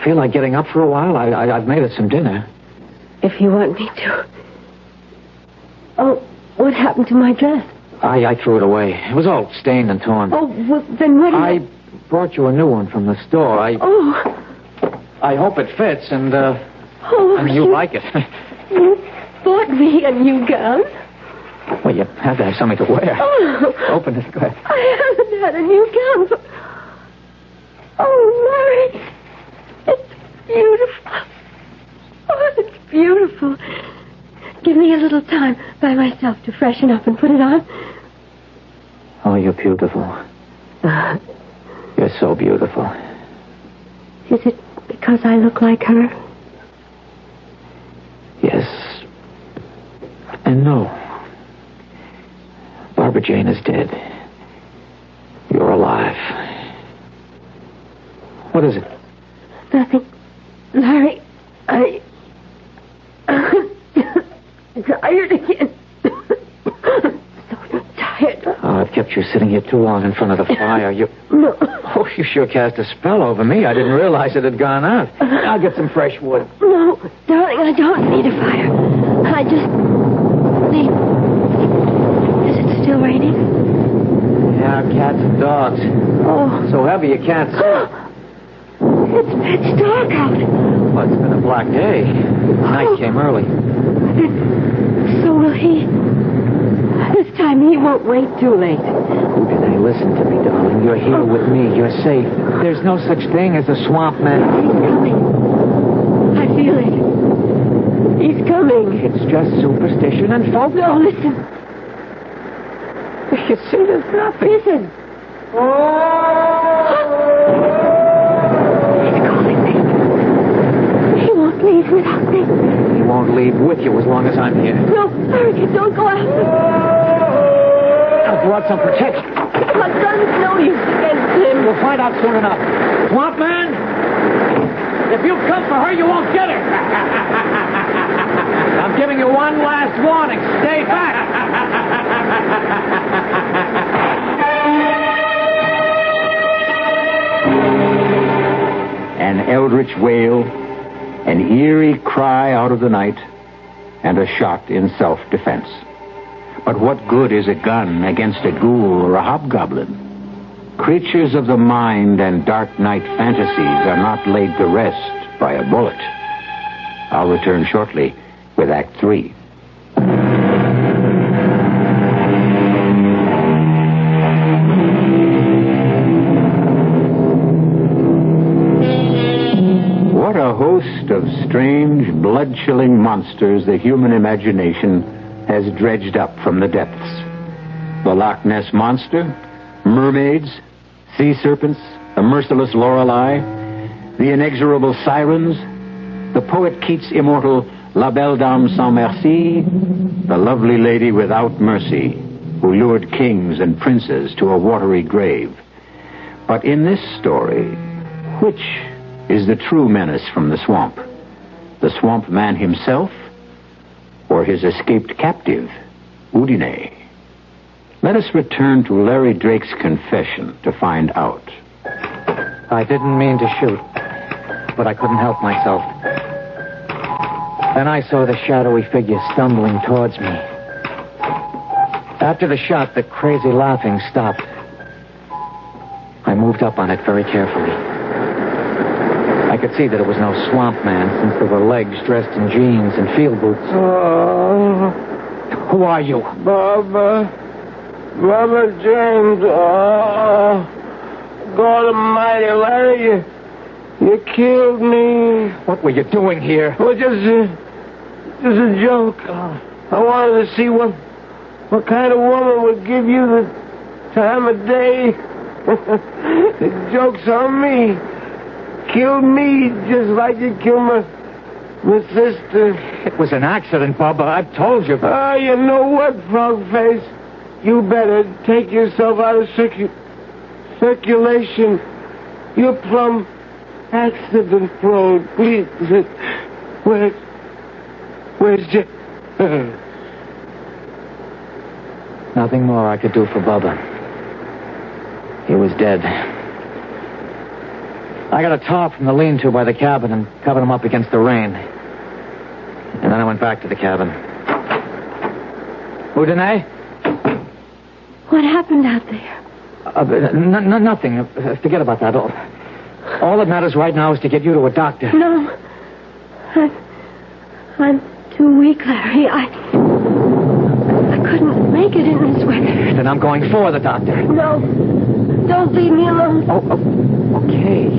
Feel like getting up for a while? I've made us some dinner. If you want me to. Oh, what happened to my dress? I threw it away. It was all stained and torn. Oh, well, then what... I brought you a new one from the store. I hope it fits, and you like it. You bought me a new gown? Well, you have to have something to wear. Oh. Open it, go ahead. I haven't had a new gown for... Oh, Larry. It's beautiful. Oh, it's beautiful. Give me a little time by myself to freshen up and put it on. Oh, you're beautiful. You're so beautiful. Is it because I look like her? Yes. And no. Barbara Jane is dead. You're alive. What is it? Nothing. Larry, tired again. So tired. Oh, I've kept you sitting here too long in front of the fire. No. Oh, you sure cast a spell over me. I didn't realize it had gone out. I'll get some fresh wood. No, darling, I don't need a fire. I just need... Is it still raining? Yeah, cats and dogs. Oh. So heavy you can't see. It's pitch dark out. Well, it's been a black day. Night came early. So will he. This time he won't wait too late. Hey, listen to me, darling. You're here with me. You're safe. There's no such thing as a swamp man. He's coming. I feel it. He's coming. It's just superstition and folk. No, listen. You see, there's nothing. Listen. He's calling me. He won't leave without me. He won't leave with you as long as I'm here. No, Hurricane, don't go after. I brought some protection. My gun's no use against him. We'll find out soon enough. Swamp man, if you come for her, you won't get her. I'm giving you one last warning. Stay back. An eldritch wail, an eerie cry out of the night, and a shot in self-defense. But what good is a gun against a ghoul or a hobgoblin? Creatures of the mind and dark night fantasies are not laid to rest by a bullet. I'll return shortly with Act 3. What a host of strange, blood-chilling monsters the human imagination has dredged up from the depths. The Loch Ness Monster, mermaids, sea serpents, the merciless Lorelei, the inexorable sirens, the poet Keats' immortal La Belle Dame Sans Merci, the lovely lady without mercy, who lured kings and princes to a watery grave. But in this story, which is the true menace from the swamp? The swamp man himself, or his escaped captive, Udine? Let us return to Larry Drake's confession to find out. I didn't mean to shoot, but I couldn't help myself. Then I saw the shadowy figure stumbling towards me. After the shot, the crazy laughing stopped. I moved up on it very carefully. I could see that it was no swamp man, since there were legs dressed in jeans and field boots. Who are you? Baba James. God Almighty, Larry, you killed me. What were you doing here? Well, just a joke. I wanted to see what kind of woman would give you the time of day. The joke's on me. Killed me just like you killed my sister. It was an accident, Bubba. I've told you. You know what, Frogface? You better take yourself out of circulation. You're plumb accident prone. Please. Where's Jim? Nothing more I could do for Bubba. He was dead. I got a tarp from the lean-to by the cabin and covered him up against the rain. And then I went back to the cabin. Udine? What happened out there? Nothing. Forget about that. All that matters right now is to get you to a doctor. No. I'm too weak, Larry. I couldn't make it in this weather. Then I'm going for the doctor. No. Don't leave me alone. Okay.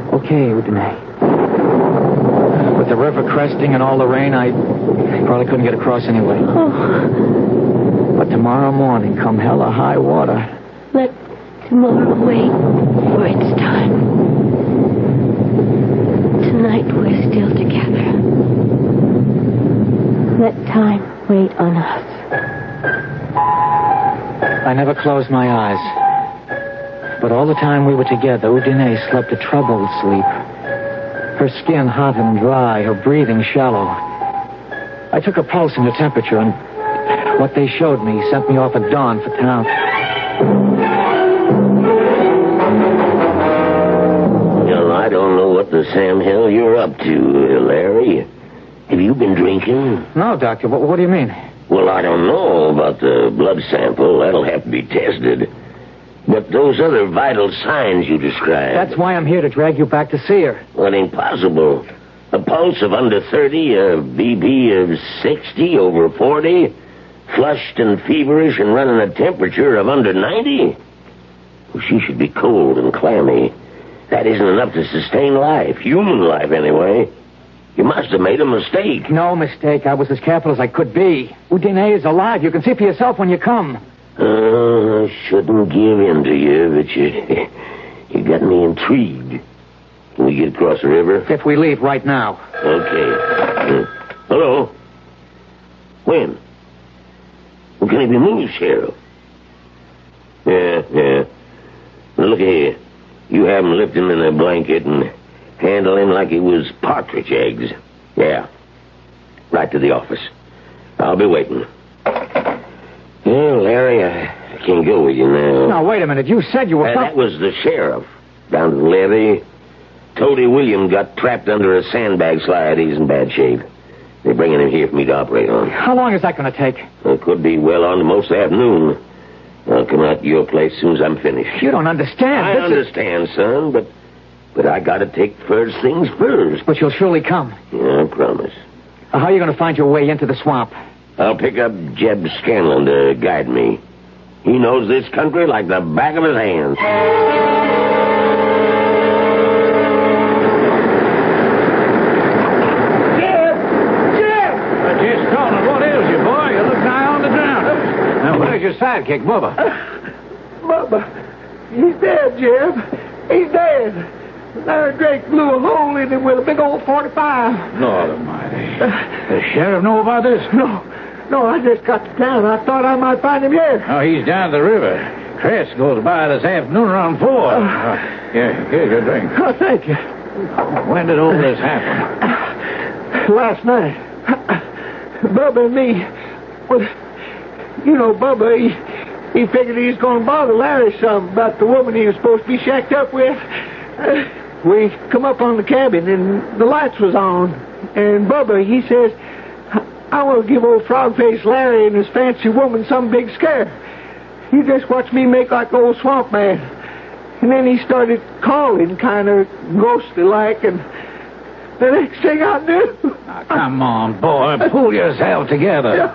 Okay, Udine. With the river cresting and all the rain, I probably couldn't get across anyway. But tomorrow morning, come hell or high water. Let tomorrow wait for its time. Tonight we're still together. Let time wait on us. I never closed my eyes. But all the time we were together, Udine slept a troubled sleep. Her skin hot and dry, her breathing shallow. I took her pulse and her temperature, and what they showed me sent me off at dawn for town. Well, I don't know what the Sam Hill you're up to, Larry. Have you been drinking? No, Doctor. What do you mean? Well, I don't know about the blood sample. That'll have to be tested. But those other vital signs you described... That's why I'm here, to drag you back to see her. Well, it ain't possible. A pulse of under 30, a BP of 60 over 40, flushed and feverish and running a temperature of under 90? Well, she should be cold and clammy. That isn't enough to sustain life, human life anyway. You must have made a mistake. No mistake. I was as careful as I could be. Udine is alive. You can see for yourself when you come. I shouldn't give in to you, but you got me intrigued. Can we get across the river? If we leave right now. Okay. Hello? When? Well, can he be moved, Sheriff? Yeah. Now, look here. You have him lift him in a blanket and handle him like he was partridge eggs. Yeah. Right to the office. I'll be waiting. Well, Larry, I can't go with you now. Now, wait a minute. You said you were... That was the sheriff. Down to the levee. Toady William got trapped under a sandbag slide. He's in bad shape. They're bringing him here for me to operate on. How long is that going to take? It could be well on to most afternoon. I'll come out to your place as soon as I'm finished. You don't understand. I understand, son, but I got to take first things first. But you'll surely come. Yeah, I promise. How are you going to find your way into the swamp? I'll pick up Jeb Scanlon to guide me. He knows this country like the back of his hand. Jeb! Just calling. What ails you, boy? your sidekick, Bubba. Bubba, he's dead, Jeb. He's dead. Larry Drake blew a hole in him with a big old 45. Lord almighty. The sheriff know about this? No, I just got to town. I thought I might find him here. Oh, he's down the river. Crest goes by this afternoon around 4. Here's your drink. Oh, thank you. When did all this happen? Last night. Bubba and me, well, you know, Bubba, he figured he was going to bother Larry some about the woman he was supposed to be shacked up with. We come up on the cabin, and the lights was on. And Bubba, he says, I want to give old frog-faced Larry and his fancy woman some big scare. He just watched me make like old swamp man. And then he started calling kind of ghostly-like, and the next thing I knew... Oh, come on, boy. Pull yourself together.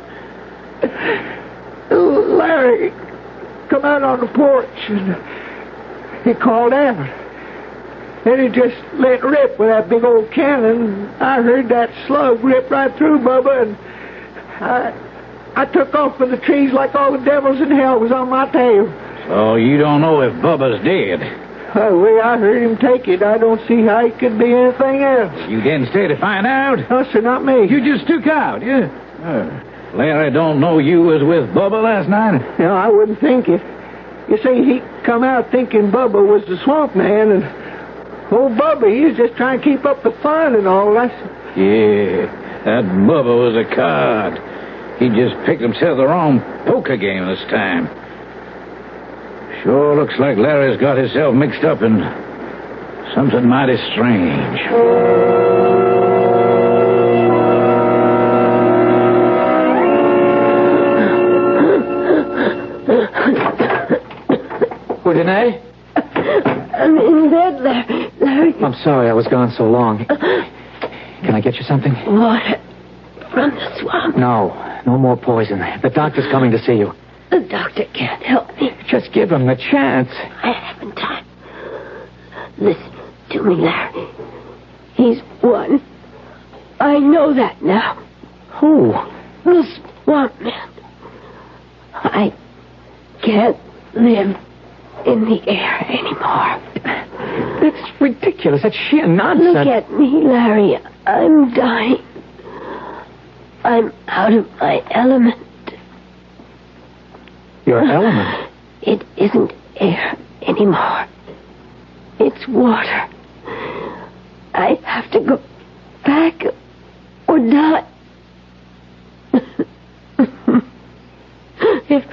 Larry come out on the porch, and he called out. Then he just let rip with that big old cannon. I heard that slug rip right through Bubba, and I took off for the trees like all the devils in hell was on my tail. So you don't know if Bubba's dead? The way I heard him take it, I don't see how it could be anything else. You didn't stay to find out? No, sir, not me. You just took out, yeah? Larry don't know you was with Bubba last night? No, I wouldn't think it. You see, he come out thinking Bubba was the swamp man, and old Bubba, he was just trying to keep up the fun and all that. Yeah, that Bubba was a card. He just picked himself the wrong poker game this time. Sure looks like Larry's got himself mixed up in something mighty strange. Danae? I'm in bed, Larry. I'm sorry I was gone so long. Can I get you something? Water from the swamp. No more poison. The doctor's coming to see you. The doctor can't help me. Just give him the chance. I haven't time. Listen to me, Larry. He's won. I know that now. Who? The swamp man. I can't live in the air anymore. That's ridiculous. That's sheer nonsense. Look at me, Larry. I'm dying. I'm out of my element. Your element? It isn't air anymore. It's water. I have to go back or die. If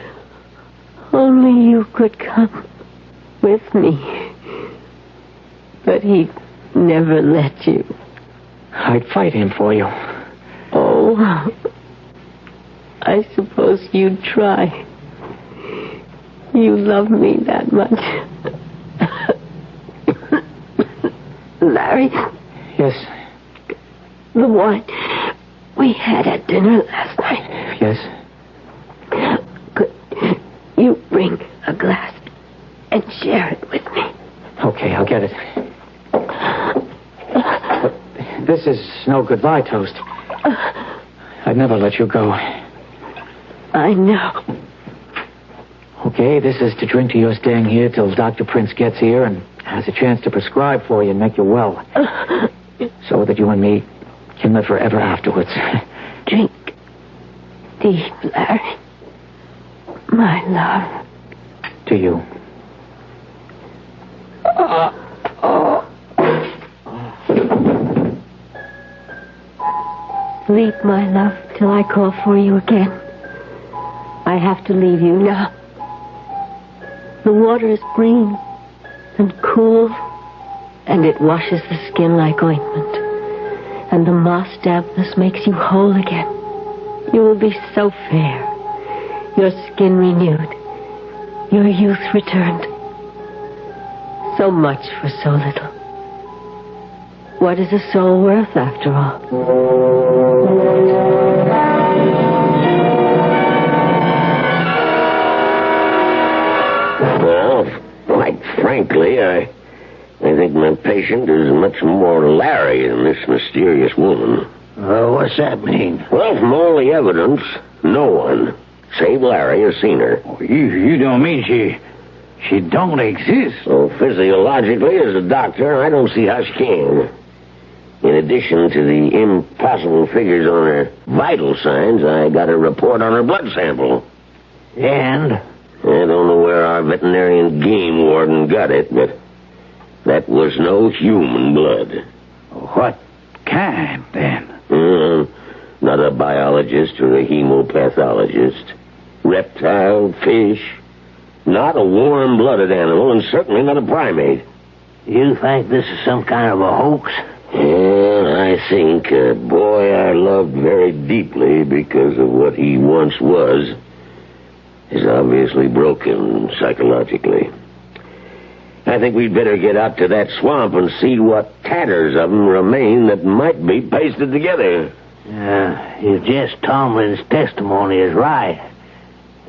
only you could come with me. But he never let you. I'd fight him for you. Oh, I suppose you'd try. You love me that much. Larry? Yes? The wine we had at dinner last night. Yes? Could you bring a glass and share it with me? Okay, I'll get it. But this is no goodbye toast. I'd never let you go. I know. Okay, this is to drink to your staying here till Dr. Prince gets here and has a chance to prescribe for you and make you well. So that you and me can live forever afterwards. Drink deep, Larry. My love. To you. Sleep, my love, till I call for you again. I have to leave you now. The water is green and cool, and it washes the skin like ointment. And the moss dampness makes you whole again. You will be so fair, your skin renewed, your youth returned. So much for so little. What is a soul worth, after all? Well, quite frankly, I think my patient is much more Larry than this mysterious woman. What's that mean? Well, from all the evidence, no one. Save Larry has seen her. Oh, you don't mean she don't exist? So physiologically, as a doctor, I don't see how she can. In addition to the impossible figures on her vital signs, I got a report on her blood sample. And? I don't know where our veterinarian game warden got it, but that was no human blood. What kind, then? Not a biologist or a hemopathologist. Reptile, fish. Not a warm-blooded animal, and certainly not a primate. You think this is some kind of a hoax? Yeah, I think a boy I loved very deeply because of what he once was is obviously broken psychologically. I think we'd better get out to that swamp and see what tatters of them remain that might be pasted together. If Jess Tomlin's testimony is right,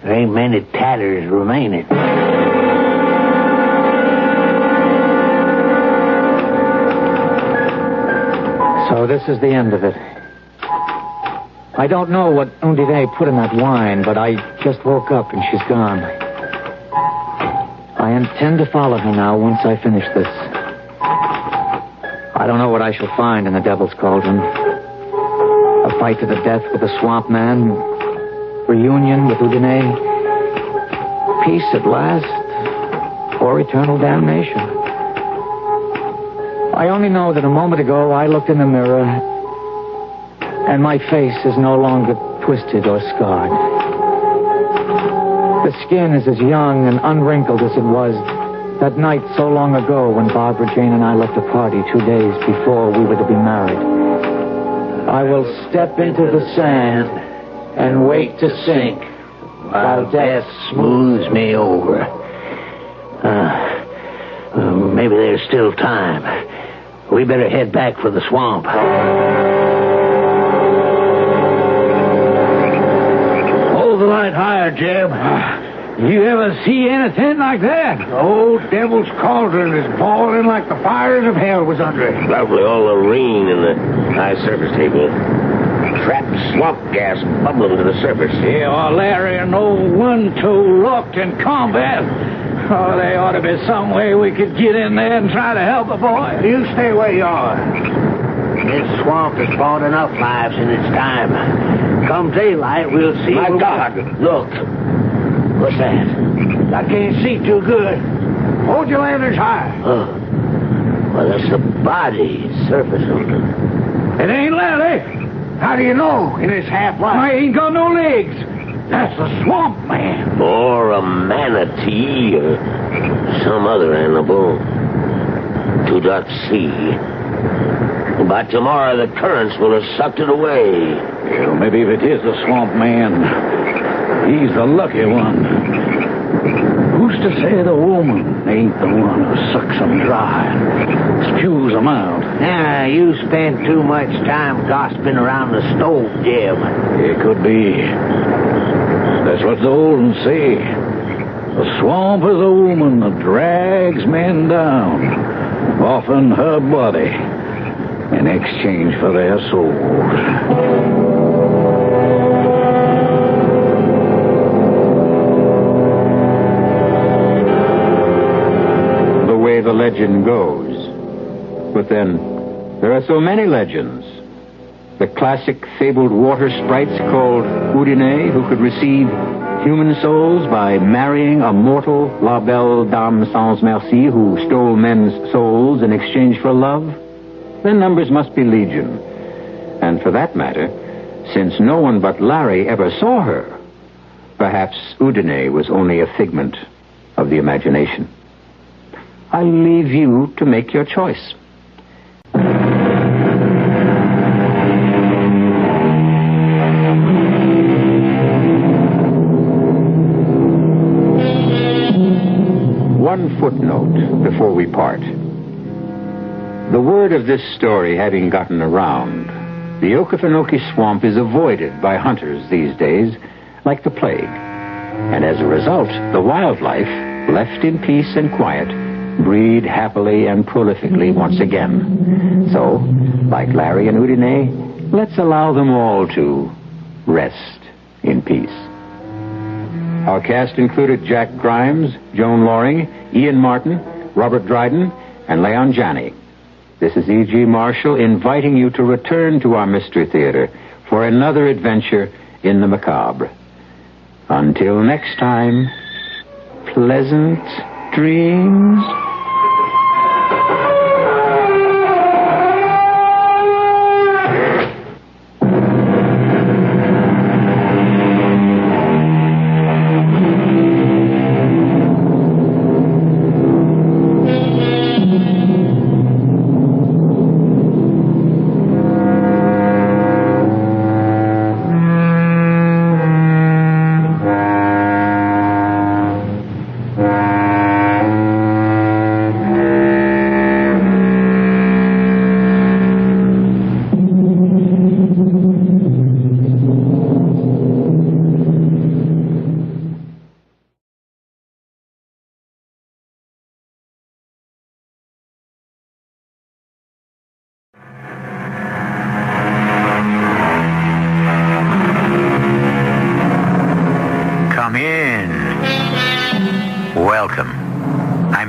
there ain't many tatters remaining. So this is the end of it. I don't know what Undine put in that wine, but I just woke up and she's gone. I intend to follow her now once I finish this. I don't know what I shall find in the Devil's Cauldron. A fight to the death with the Swamp Man, reunion with Undine, peace at last, or eternal damnation. I only know that a moment ago I looked in the mirror and my face is no longer twisted or scarred. The skin is as young and unwrinkled as it was that night so long ago when Barbara Jane and I left a party 2 days before we were to be married. I will step into the sand and wait to sink while death smooths me over. Maybe there's still time. We better head back for the swamp. Hold the light higher, Jeb. You ever see anything like that? The old Devil's Cauldron is boiling like the fires of hell was under it. Probably all the rain in the high surface table. Trapped swamp gas bubbling to the surface. Yeah, well, Larry and old One-Toe locked in combat. Oh, there ought to be some way we could get in there and try to help the boy. You stay where you are. This swamp has brought enough lives in its time. Come daylight, we'll see. My God, look. What's that? I can't see too good. Hold your lanterns high. Oh. Well, that's the body surfacing. It ain't Larry. How do you know in his half-life? I ain't got no legs. That's the Swamp Man. Or a manatee or some other animal. Do not see. By tomorrow, the currents will have sucked it away. Well, maybe if it is the Swamp Man, he's the lucky one. Who's to say the woman ain't the one who sucks them dry and spews them out? You spend too much time gossiping around the stove, Jim. It could be. That's what the old ones say. The swamp is a woman that drags men down, often her body, in exchange for their souls. The legend goes. But then, there are so many legends. The classic fabled water sprites called Undine, who could receive human souls by marrying a mortal La Belle Dame Sans Merci who stole men's souls in exchange for love. Their numbers must be legion. And for that matter, since no one but Larry ever saw her, perhaps Undine was only a figment of the imagination. I'll leave you to make your choice. One footnote before we part. The word of this story having gotten around, the Okefenokee Swamp is avoided by hunters these days like the plague. And as a result, the wildlife, left in peace and quiet, breed happily and prolifically once again. So, like Larry and Undine, let's allow them all to rest in peace. Our cast included Jack Grimes, Joan Loring, Ian Martin, Robert Dryden, and Leon Janney. This is E.G. Marshall inviting you to return to our Mystery Theater for another adventure in the macabre. Until next time, pleasant dreams.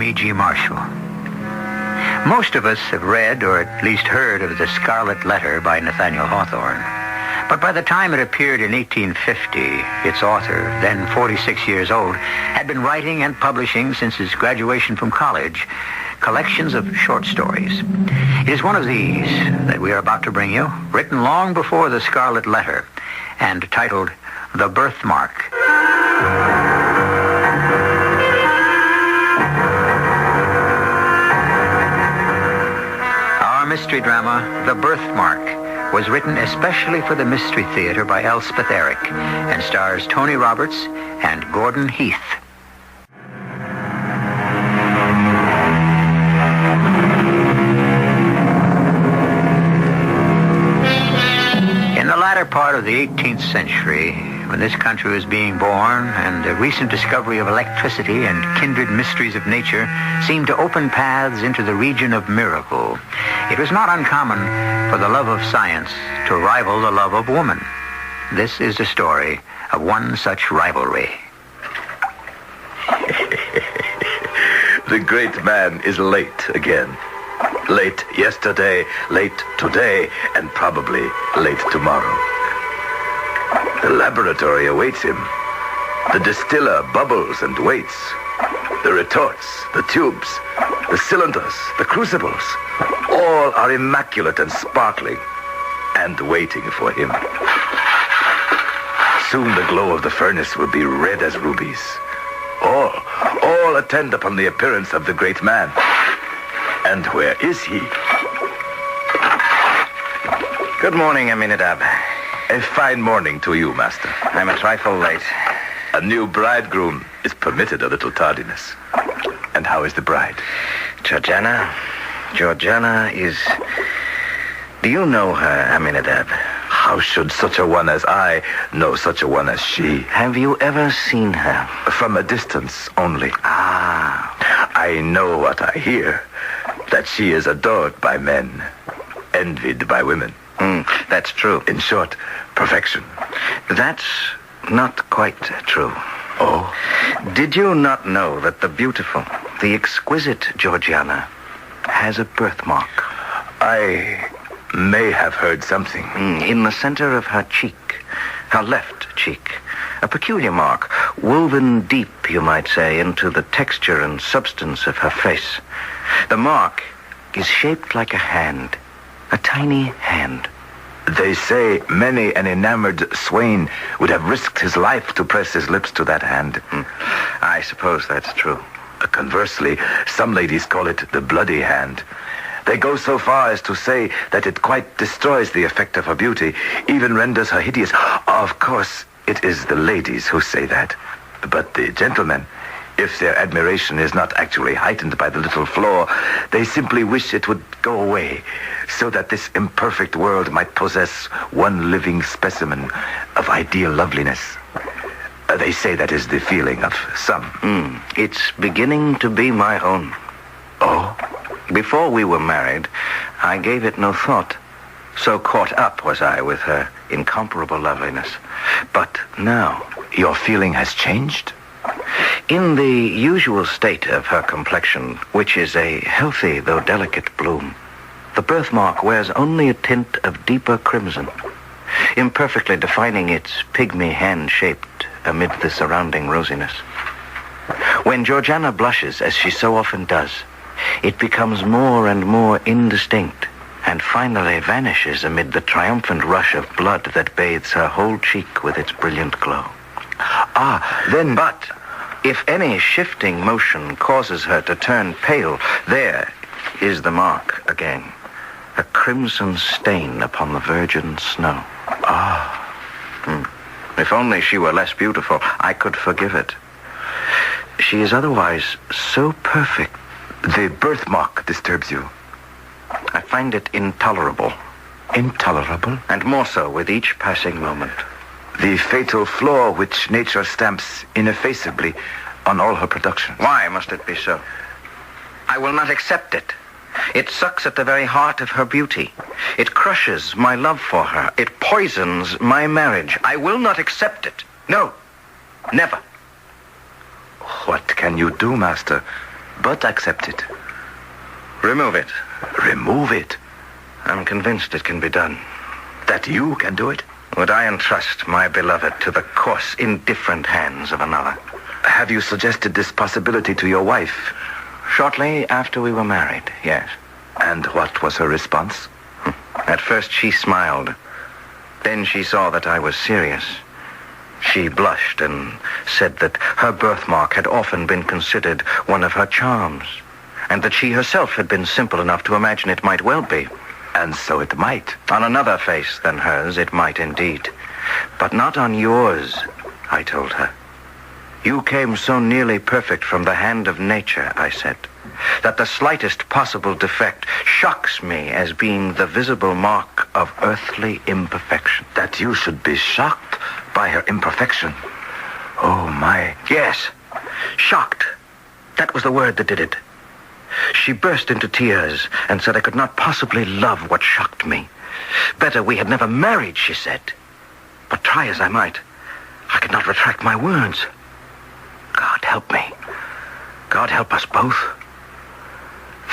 E.G. Marshall. Most of us have read or at least heard of The Scarlet Letter by Nathaniel Hawthorne. But by the time it appeared in 1850, its author, then 46 years old, had been writing and publishing since his graduation from college collections of short stories. It is one of these that we are about to bring you, written long before The Scarlet Letter and titled The Birthmark. Mystery drama, The Birthmark, was written especially for the Mystery Theater by Elspeth Eric and stars Tony Roberts and Gordon Heath. In the latter part of the 18th century, when this country was being born and the recent discovery of electricity and kindred mysteries of nature seemed to open paths into the region of miracle, it was not uncommon for the love of science to rival the love of woman. This is the story of one such rivalry. The great man is late again. Late yesterday, late today, and probably late tomorrow. The laboratory awaits him. The distiller bubbles and waits. The retorts, the tubes, the cylinders, the crucibles, all are immaculate and sparkling, and waiting for him. Soon the glow of the furnace will be red as rubies. All attend upon the appearance of the great man. And where is he? Good morning, Aminadab. A fine morning to you, Master. I'm a trifle late. A new bridegroom is permitted a little tardiness. And how is the bride? Georgiana is... Do you know her, Aminadab? How should such a one as I know such a one as she? Have you ever seen her? From a distance only. Ah. I know what I hear. That she is adored by men, envied by women. That's true. In short, perfection. That's not quite true. Oh? Did you not know that the beautiful, the exquisite Georgiana has a birthmark? I may have heard something. In the center of her cheek, her left cheek. A peculiar mark, woven deep, you might say, into the texture and substance of her face. The mark is shaped like a hand, a tiny hand. They say many an enamored swain would have risked his life to press his lips to that hand. I suppose that's true. Conversely, some ladies call it the bloody hand. They go so far as to say that it quite destroys the effect of her beauty, even renders her hideous. Of course, it is the ladies who say that. But the gentlemen, if their admiration is not actually heightened by the little flaw, they simply wish it would go away, so that this imperfect world might possess one living specimen of ideal loveliness. They say that is the feeling of some. It's beginning to be my own. Oh? Before we were married, I gave it no thought. So caught up was I with her incomparable loveliness. But now, your feeling has changed? In the usual state of her complexion, which is a healthy though delicate bloom, the birthmark wears only a tint of deeper crimson, imperfectly defining its pygmy hand shaped amid the surrounding rosiness. When Georgiana blushes, as she so often does, it becomes more and more indistinct, and finally vanishes amid the triumphant rush of blood that bathes her whole cheek with its brilliant glow. But if any shifting motion causes her to turn pale, there is the mark again, a crimson stain upon the virgin snow. If only she were less beautiful, I could forgive it. She is otherwise so perfect. The birthmark disturbs you. I find it intolerable. Intolerable? And more so with each passing moment. The fatal flaw which nature stamps ineffaceably on all her productions. Why must it be so? I will not accept it. It sucks at the very heart of her beauty. It crushes my love for her. It poisons my marriage. I will not accept it. No, never. What can you do, Master, but accept it? Remove it. Remove it? I'm convinced it can be done. That you can do it? Would I entrust my beloved to the coarse, indifferent hands of another? Have you suggested this possibility to your wife? Shortly after we were married, yes. And what was her response? At first she smiled. Then she saw that I was serious. She blushed and said that her birthmark had often been considered one of her charms, and that she herself had been simple enough to imagine it might well be. And so it might. On another face than hers, it might indeed. But not on yours, I told her. You came so nearly perfect from the hand of nature, I said, that the slightest possible defect shocks me as being the visible mark of earthly imperfection. That you should be shocked by her imperfection? Oh, my. Yes, shocked. That was the word that did it. She burst into tears and said I could not possibly love what shocked me. Better we had never married, she said. But try as I might, I could not retract my words. God help me. God help us both.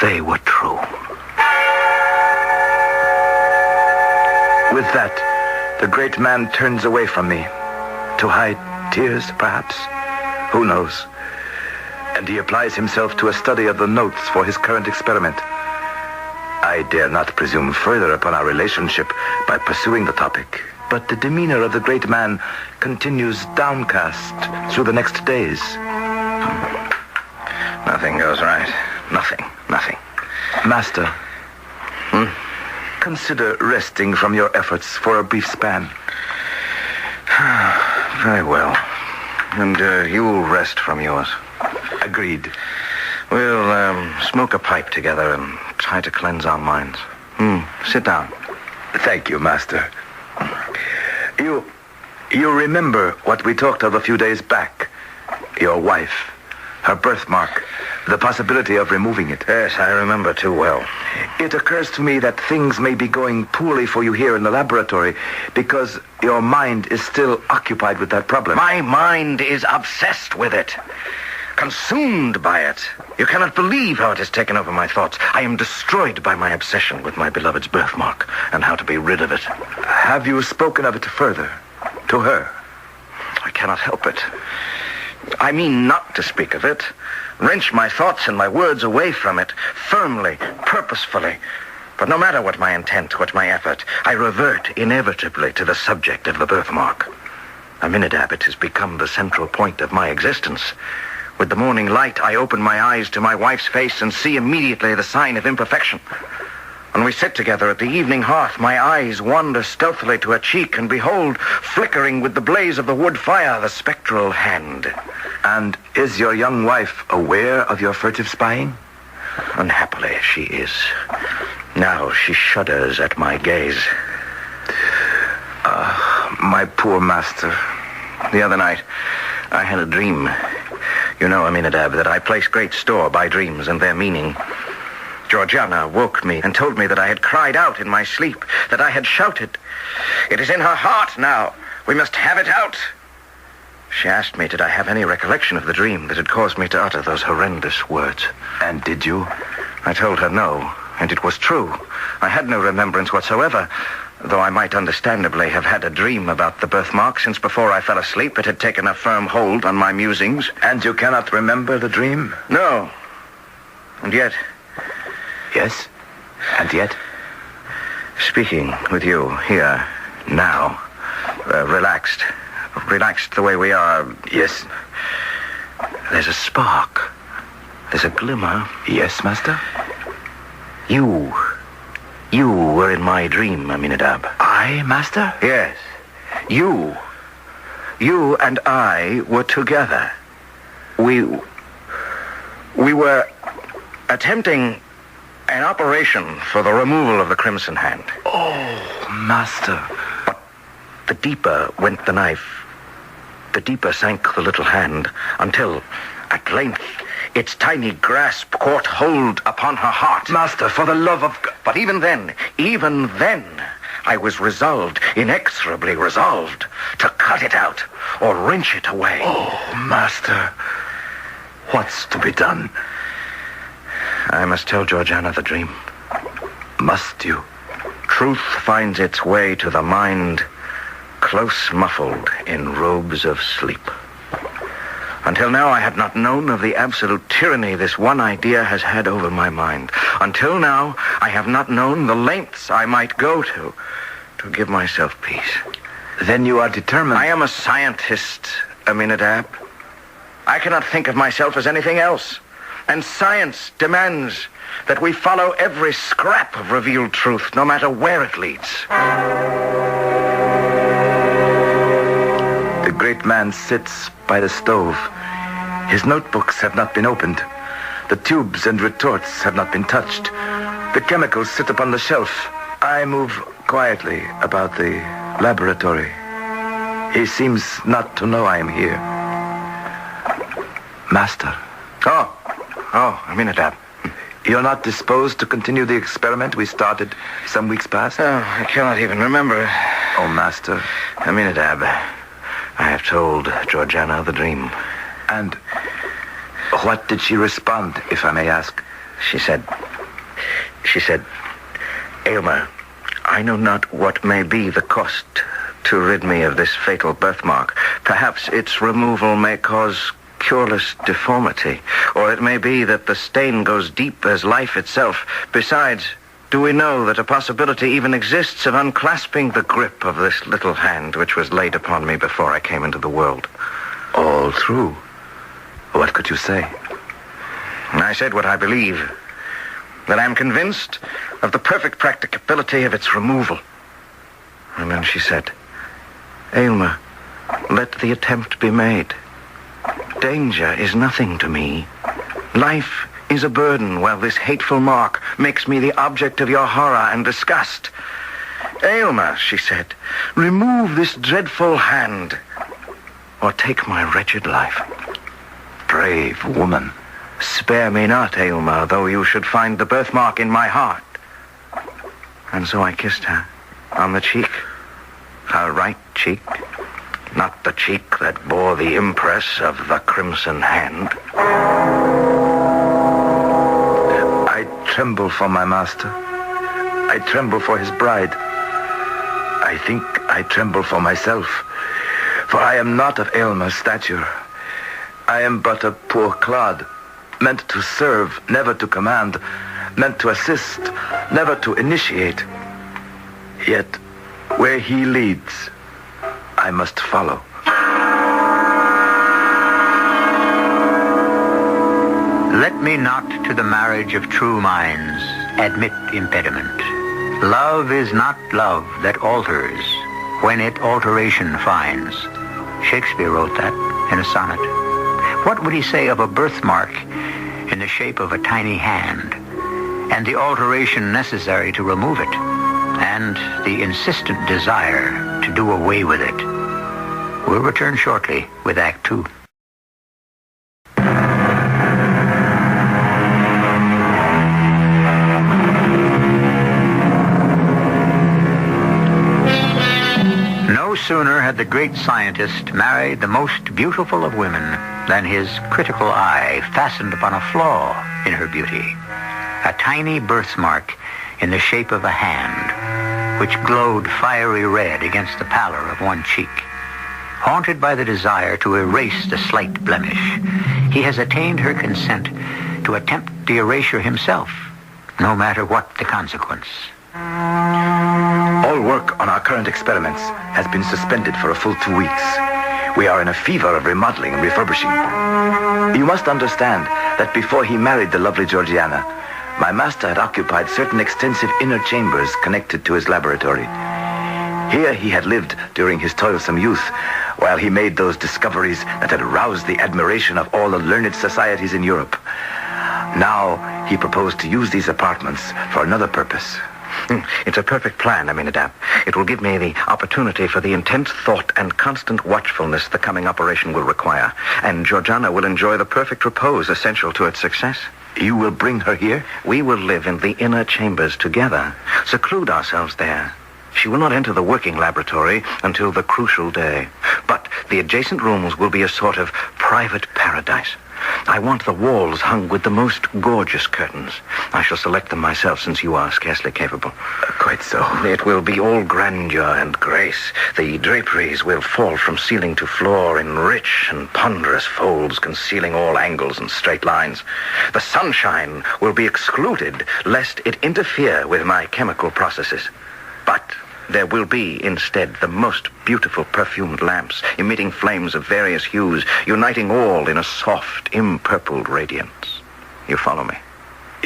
They were true. With that, the great man turns away from me. To hide tears, perhaps. Who knows? And he applies himself to a study of the notes for his current experiment. I dare not presume further upon our relationship by pursuing the topic, but the demeanor of the great man continues downcast through the next days. Nothing goes right. Nothing. Master, consider resting from your efforts for a brief span. Very well. And you'll rest from yours. Agreed. We'll smoke a pipe together and try to cleanse our minds. Sit down. Thank you, Master. You remember what we talked of a few days back? Your wife, her birthmark, the possibility of removing it. Yes, I remember too well. It occurs to me that things may be going poorly for you here in the laboratory because your mind is still occupied with that problem. My mind is obsessed with it. Consumed by it. You cannot believe how it has taken over my thoughts. I am destroyed by my obsession with my beloved's birthmark and how to be rid of it. Have you spoken of it further? To her? I cannot help it. I mean not to speak of it. Wrench my thoughts and my words away from it, firmly, purposefully. But no matter what my intent, what my effort, I revert inevitably to the subject of the birthmark. Aminadab, it has become the central point of my existence. With the morning light, I open my eyes to my wife's face and see immediately the sign of imperfection. When we sit together at the evening hearth, my eyes wander stealthily to her cheek and behold, flickering with the blaze of the wood fire, the spectral hand. And is your young wife aware of your furtive spying? Unhappily, she is. Now she shudders at my gaze. My poor master. The other night, I had a dream. You know, Aminadab, that I place great store by dreams and their meaning. Georgiana woke me and told me that I had cried out in my sleep, that I had shouted. It is in her heart now, We must have it out. She asked me, did I have any recollection of the dream that had caused me to utter those horrendous words. And did you? I told her no, and it was true. I had no remembrance whatsoever, though I might understandably have had a dream about the birthmark, since before I fell asleep it had taken a firm hold on my musings. And you cannot remember the dream? No. And yet... Yes? And yet? Speaking with you here, now, relaxed the way we are. Yes. There's a spark. There's a glimmer. Yes, Master? You were in my dream, Aminadab. I, Master? Yes. You and I were together. We were attempting an operation for the removal of the Crimson Hand. Oh, Master. But the deeper went the knife, the deeper sank the little hand, until, at length, its tiny grasp caught hold upon her heart. Master, for the love of God. But even then, I was resolved, inexorably resolved, to cut it out or wrench it away. Oh, Master, what's to be done? I must tell Georgiana the dream. Must you? Truth finds its way to the mind, close muffled in robes of sleep. Until now, I had not known of the absolute tyranny this one idea has had over my mind. Until now, I have not known the lengths I might go to give myself peace. Then you are determined. I am a scientist, Aminadab. I cannot think of myself as anything else. And science demands that we follow every scrap of revealed truth, no matter where it leads. The great man sits by the stove. His notebooks have not been opened. The tubes and retorts have not been touched. The chemicals sit upon the shelf. I move quietly about the laboratory. He seems not to know I am here. Master. Oh, Aminadab. You're not disposed to continue the experiment we started some weeks past? Oh, I cannot even remember. Oh, Master. Aminadab, I have told Georgiana the dream. And what did she respond, if I may ask? She said, Aylmer, I know not what may be the cost to rid me of this fatal birthmark. Perhaps its removal may cause cureless deformity, or it may be that the stain goes deep as life itself. Besides, do we know that a possibility even exists of unclasping the grip of this little hand which was laid upon me before I came into the world? All true. What could you say? I said what I believe, that I am convinced of the perfect practicability of its removal. And then she said, Aylmer, let the attempt be made. Danger is nothing to me. Life is a burden, while this hateful mark makes me the object of your horror and disgust. Aylmer, she said, remove this dreadful hand, or take my wretched life. Brave woman. Spare me not, Aylmer, though you should find the birthmark in my heart. And so I kissed her on the cheek, her right cheek, not the cheek that bore the impress of the Crimson Hand. I tremble for my master. I tremble for his bride. I think I tremble for myself, for I am not of Aylmer's stature. I am but a poor clod, meant to serve, never to command, meant to assist, never to initiate. Yet, where he leads, I must follow. Let me not to the marriage of true minds admit impediment. Love is not love that alters when it alteration finds. Shakespeare wrote that in a sonnet. What would he say of a birthmark in the shape of a tiny hand, and the alteration necessary to remove it, and the insistent desire to do away with it? We'll return shortly with Act Two. No sooner had the great scientist married the most beautiful of women than his critical eye fastened upon a flaw in her beauty. A tiny birthmark in the shape of a hand, which glowed fiery red against the pallor of one cheek. Haunted by the desire to erase the slight blemish, he has attained her consent to attempt the erasure himself, no matter what the consequence. All work on our current experiments has been suspended for a full 2 weeks. We are in a fever of remodeling and refurbishing. You must understand that before he married the lovely Georgiana, my master had occupied certain extensive inner chambers connected to his laboratory. Here he had lived during his toilsome youth, while he made those discoveries that had aroused the admiration of all the learned societies in Europe. Now he proposed to use these apartments for another purpose. It's a perfect plan, Aminadab. It will give me the opportunity for the intense thought and constant watchfulness the coming operation will require. And Georgiana will enjoy the perfect repose essential to its success. You will bring her here? We will live in the inner chambers together, seclude ourselves there. She will not enter the working laboratory until the crucial day. But the adjacent rooms will be a sort of private paradise. I want the walls hung with the most gorgeous curtains. I shall select them myself, since you are scarcely capable. Quite so. It will be all grandeur and grace. The draperies will fall from ceiling to floor in rich and ponderous folds, concealing all angles and straight lines. The sunshine will be excluded, lest it interfere with my chemical processes. But there will be, instead, the most beautiful perfumed lamps, emitting flames of various hues, uniting all in a soft, impurpled radiance. You follow me?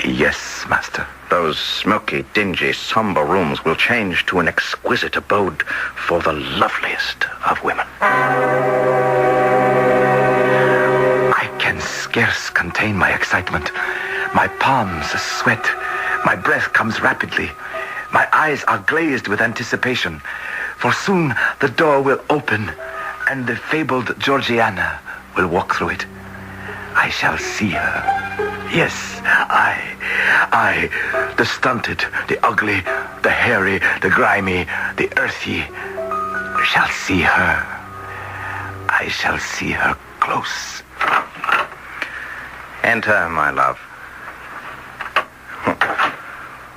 Yes, master. Those smoky, dingy, somber rooms will change to an exquisite abode for the loveliest of women. I can scarce contain my excitement. My palms sweat. My breath comes rapidly. My eyes are glazed with anticipation, for soon the door will open and the fabled Georgiana will walk through it. I shall see her. Yes, I, the stunted, the ugly, the hairy, the grimy, the earthy, shall see her. I shall see her close. Enter, my love.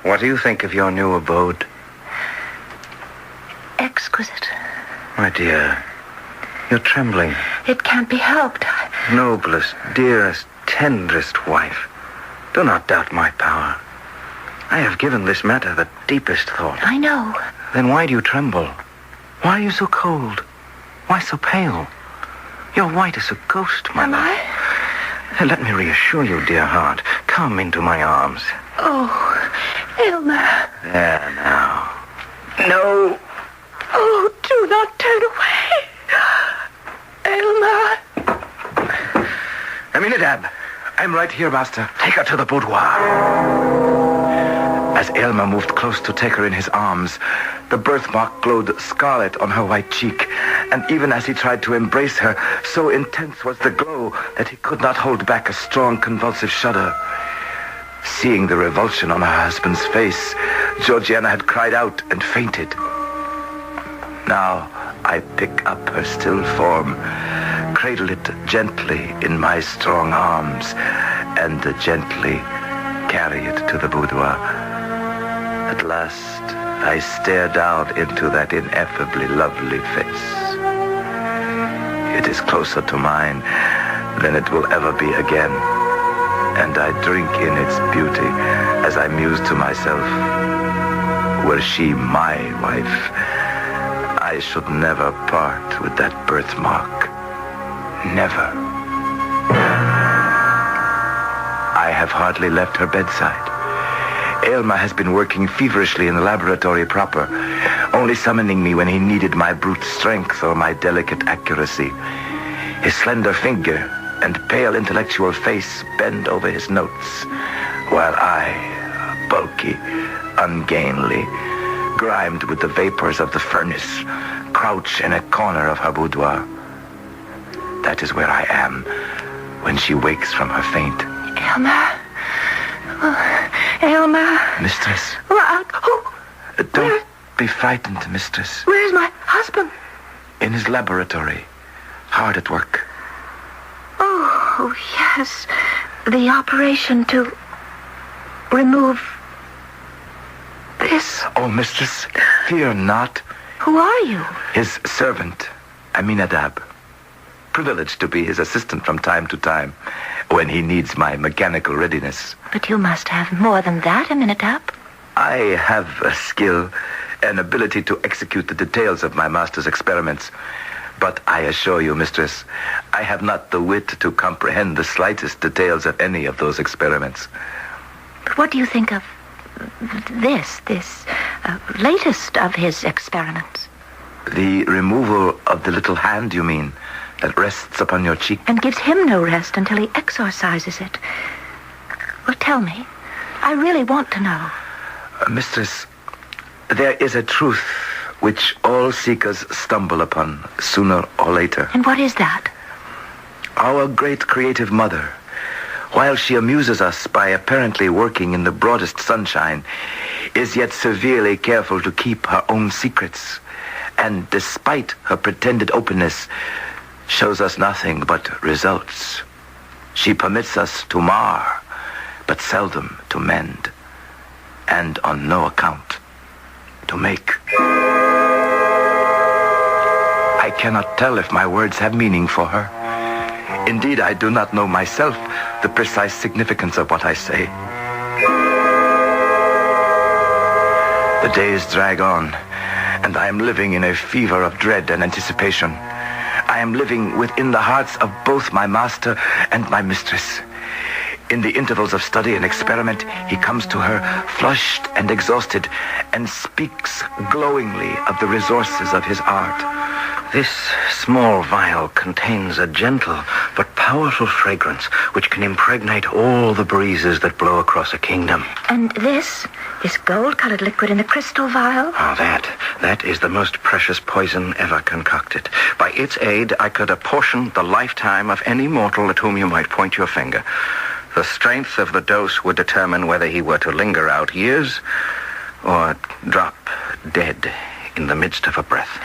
What do you think of your new abode? Exquisite. My dear, you're trembling. It can't be helped. Noblest, dearest, tenderest wife, do not doubt my power. I have given this matter the deepest thought. I know. Then why do you tremble? Why are you so cold? Why so pale? You're white as a ghost, my love. Am I? Let me reassure you, dear heart. Come into my arms. Oh, Elmer. There now. No. Oh, do not turn away. Elmer. Aminadab, I'm right here, master. Take her to the boudoir. As Elmer moved close to take her in his arms, the birthmark glowed scarlet on her white cheek, and even as he tried to embrace her, so intense was the glow that he could not hold back a strong convulsive shudder. Seeing the revulsion on her husband's face, Georgiana had cried out and fainted. Now I pick up her still form, cradle it gently in my strong arms, and gently carry it to the boudoir. At last, I stare down into that ineffably lovely face. It is closer to mine than it will ever be again, and I drink in its beauty as I muse to myself, were she my wife, I should never part with that birthmark. Never. I have hardly left her bedside. Aylmer has been working feverishly in the laboratory proper, only summoning me when he needed my brute strength or my delicate accuracy. His slender figure and pale intellectual face bend over his notes, while I, bulky, ungainly, grimed with the vapors of the furnace, crouch in a corner of her boudoir. That is where I am when she wakes from her faint. Elmer. Oh, Elmer. Mistress. Oh, Don't be frightened, mistress. Where's my husband? In his laboratory. Hard at work. Oh, yes. The operation to remove this. Oh, mistress, fear not. Who are you? His servant, Aminadab. Privileged to be his assistant from time to time when he needs my mechanical readiness. But you must have more than that, Aminadab. I have a skill, an ability to execute the details of my master's experiments. But I assure you, mistress, I have not the wit to comprehend the slightest details of any of those experiments. But what do you think of this latest of his experiments? The removal of the little hand, you mean, that rests upon your cheek? And gives him no rest until he exorcises it. Well, tell me. I really want to know. Mistress, there is a truth which all seekers stumble upon sooner or later. And what is that? Our great creative mother, while she amuses us by apparently working in the broadest sunshine, is yet severely careful to keep her own secrets, and despite her pretended openness, shows us nothing but results. She permits us to mar, but seldom to mend, and on no account to make. I cannot tell if my words have meaning for her. Indeed, I do not know myself the precise significance of what I say. The days drag on, and I am living in a fever of dread and anticipation. I am living within the hearts of both my master and my mistress. In the intervals of study and experiment, he comes to her flushed and exhausted and speaks glowingly of the resources of his art. This small vial contains a gentle but powerful fragrance which can impregnate all the breezes that blow across a kingdom. And this gold-colored liquid in the crystal vial? Oh, that is the most precious poison ever concocted. By its aid, I could apportion the lifetime of any mortal at whom you might point your finger. The strength of the dose would determine whether he were to linger out years or drop dead in the midst of a breath.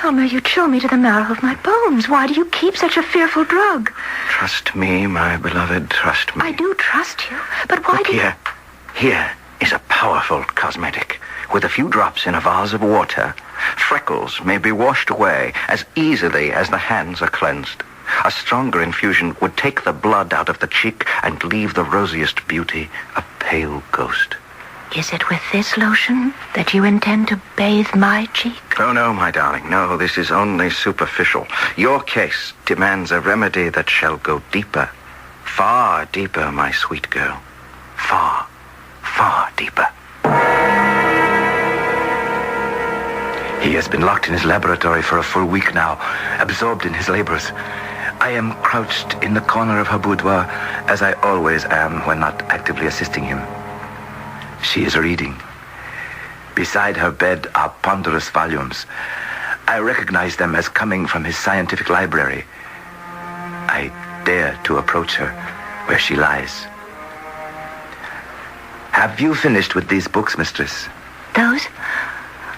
Elmer, you chill me to the marrow of my bones. Why do you keep such a fearful drug? Trust me, my beloved, trust me. I do trust you, but why do you... Here is a powerful cosmetic. With a few drops in a vase of water, freckles may be washed away as easily as the hands are cleansed. A stronger infusion would take the blood out of the cheek and leave the rosiest beauty a pale ghost. Is it with this lotion that you intend to bathe my cheek? Oh, no, my darling. No, this is only superficial. Your case demands a remedy that shall go deeper. Far deeper, my sweet girl. Far, far deeper. He has been locked in his laboratory for a full week now, absorbed in his labors. I am crouched in the corner of her boudoir, as I always am when not actively assisting him. She is reading. Beside her bed are ponderous volumes. I recognize them as coming from his scientific library. I dare to approach her where she lies. Have you finished with these books, mistress? Those?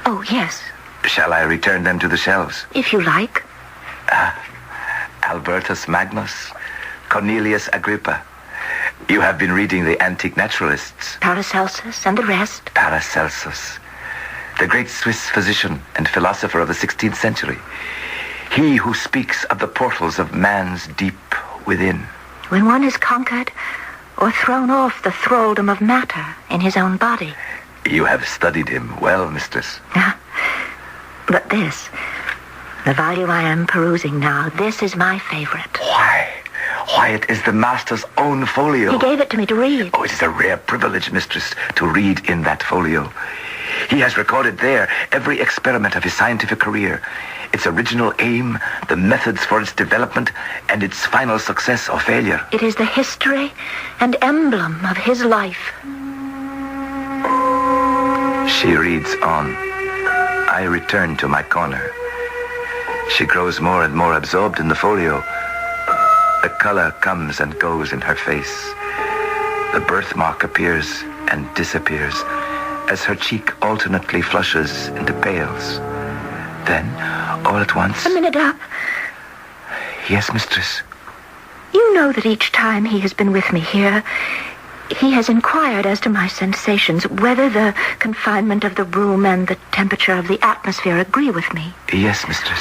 Oh, yes. Shall I return them to the shelves? If you like. Albertus Magnus, Cornelius Agrippa. You have been reading the antique naturalists. Paracelsus and the rest. Paracelsus, the great Swiss physician and philosopher of the 16th century. He who speaks of the portals of man's deep within. When one is conquered or thrown off the thraldom of matter in his own body. You have studied him well, mistress. But this, the volume I am perusing now, this is my favorite. Why, it is the master's own folio. He gave it to me to read. Oh, it is a rare privilege, mistress, to read in that folio. He has recorded there every experiment of his scientific career, its original aim, the methods for its development, and its final success or failure. It is the history and emblem of his life. She reads on. I return to my corner. She grows more and more absorbed in the folio. The color comes and goes in her face. The birthmark appears and disappears as her cheek alternately flushes and pales. Then, all at once? Aminadab, Yes, mistress. you know that each time he has been with me here, he has inquired as to my sensations, whether the confinement of the room and the temperature of the atmosphere agree with me. Yes, mistress.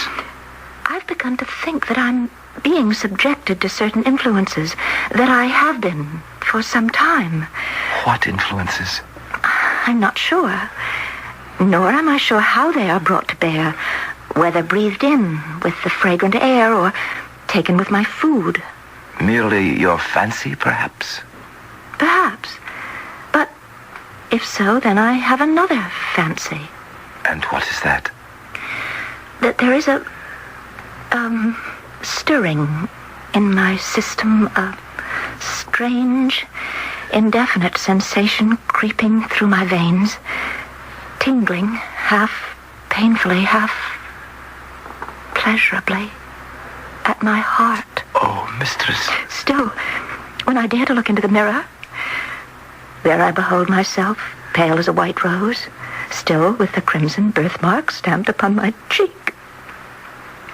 I've begun to think that I'm being subjected to certain influences, that I have been for some time. What influences? I'm not sure. Nor am I sure how they are brought to bear, whether breathed in with the fragrant air or taken with my food. Merely your fancy, perhaps? Perhaps. But if so, then I have another fancy. And what is that? That there is a stirring in my system, a strange, indefinite sensation creeping through my veins, tingling, half painfully, half pleasurably, at my heart. Oh, mistress. Still, when I dare to look into the mirror, there I behold myself, pale as a white rose, still with the crimson birthmark stamped upon my cheek.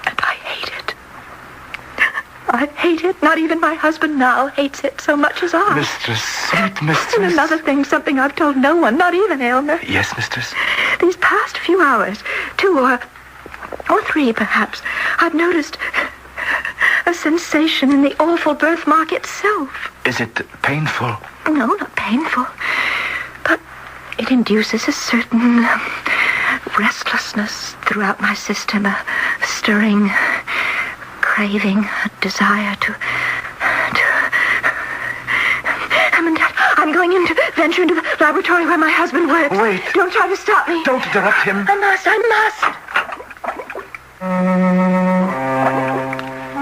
And I hate it. I hate it. Not even my husband now hates it so much as I. Mistress, sweet mistress. And another thing, something I've told no one, not even Aylmer. Yes, mistress. These past few hours, 2 or 3 perhaps, I've noticed a sensation in the awful birthmark itself. Is it painful? No, not painful. But it induces a certain restlessness throughout my system, a stirring, craving, a desire to I'm going in to venture into the laboratory where my husband works. Wait. Don't try to stop me. Don't interrupt him. I must.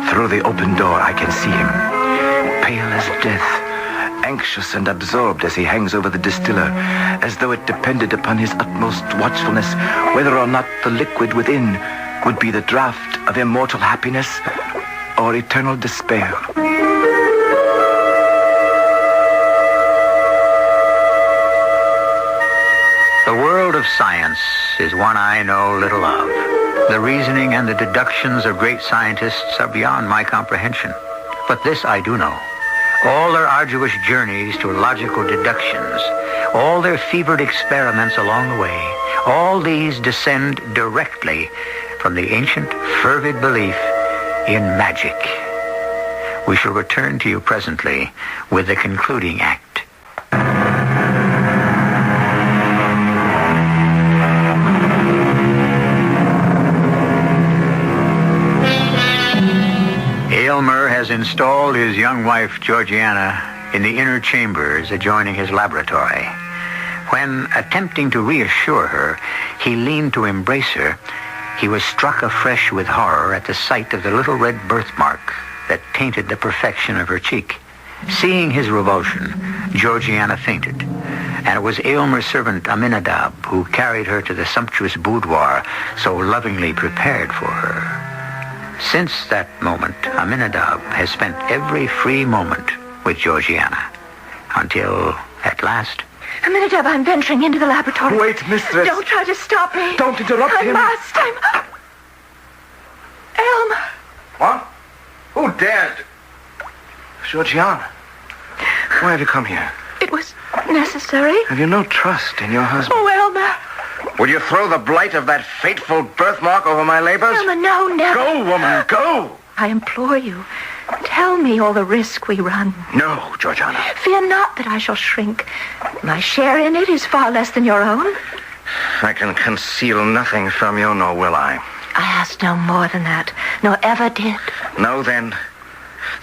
Through the open door, I can see him, pale as death, anxious and absorbed as he hangs over the distiller, as though it depended upon his utmost watchfulness whether or not the liquid within would be the draught of immortal happiness or eternal despair. The world of science is one I know little of. The reasoning and the deductions of great scientists are beyond my comprehension. But this I do know. All their arduous journeys to logical deductions, all their fevered experiments along the way, all these descend directly from the ancient, fervid belief in magic. We shall return to you presently with the concluding act. Aylmer has installed his young wife, Georgiana, in the inner chambers adjoining his laboratory. When, attempting to reassure her, he leaned to embrace her, he was struck afresh with horror at the sight of the little red birthmark that tainted the perfection of her cheek. Seeing his revulsion, Georgiana fainted, and it was Aylmer's servant Aminadab who carried her to the sumptuous boudoir so lovingly prepared for her. Since that moment, Aminadab has spent every free moment with Georgiana, until, at last... Aminadab, I'm venturing into the laboratory. Wait, mistress. Don't try to stop me. Don't interrupt him. I must. Aylmer. What? Who dared? Georgiana, why have you come here? It was necessary. Have you no trust in your husband? Oh, Aylmer. Will you throw the blight of that fateful birthmark over my labors? Aylmer, no, never. Go, woman, go! I implore you, tell me all the risk we run. No, Georgiana. Fear not that I shall shrink. My share in it is far less than your own. I can conceal nothing from you, nor will I. I ask no more than that, nor ever did. Know, then,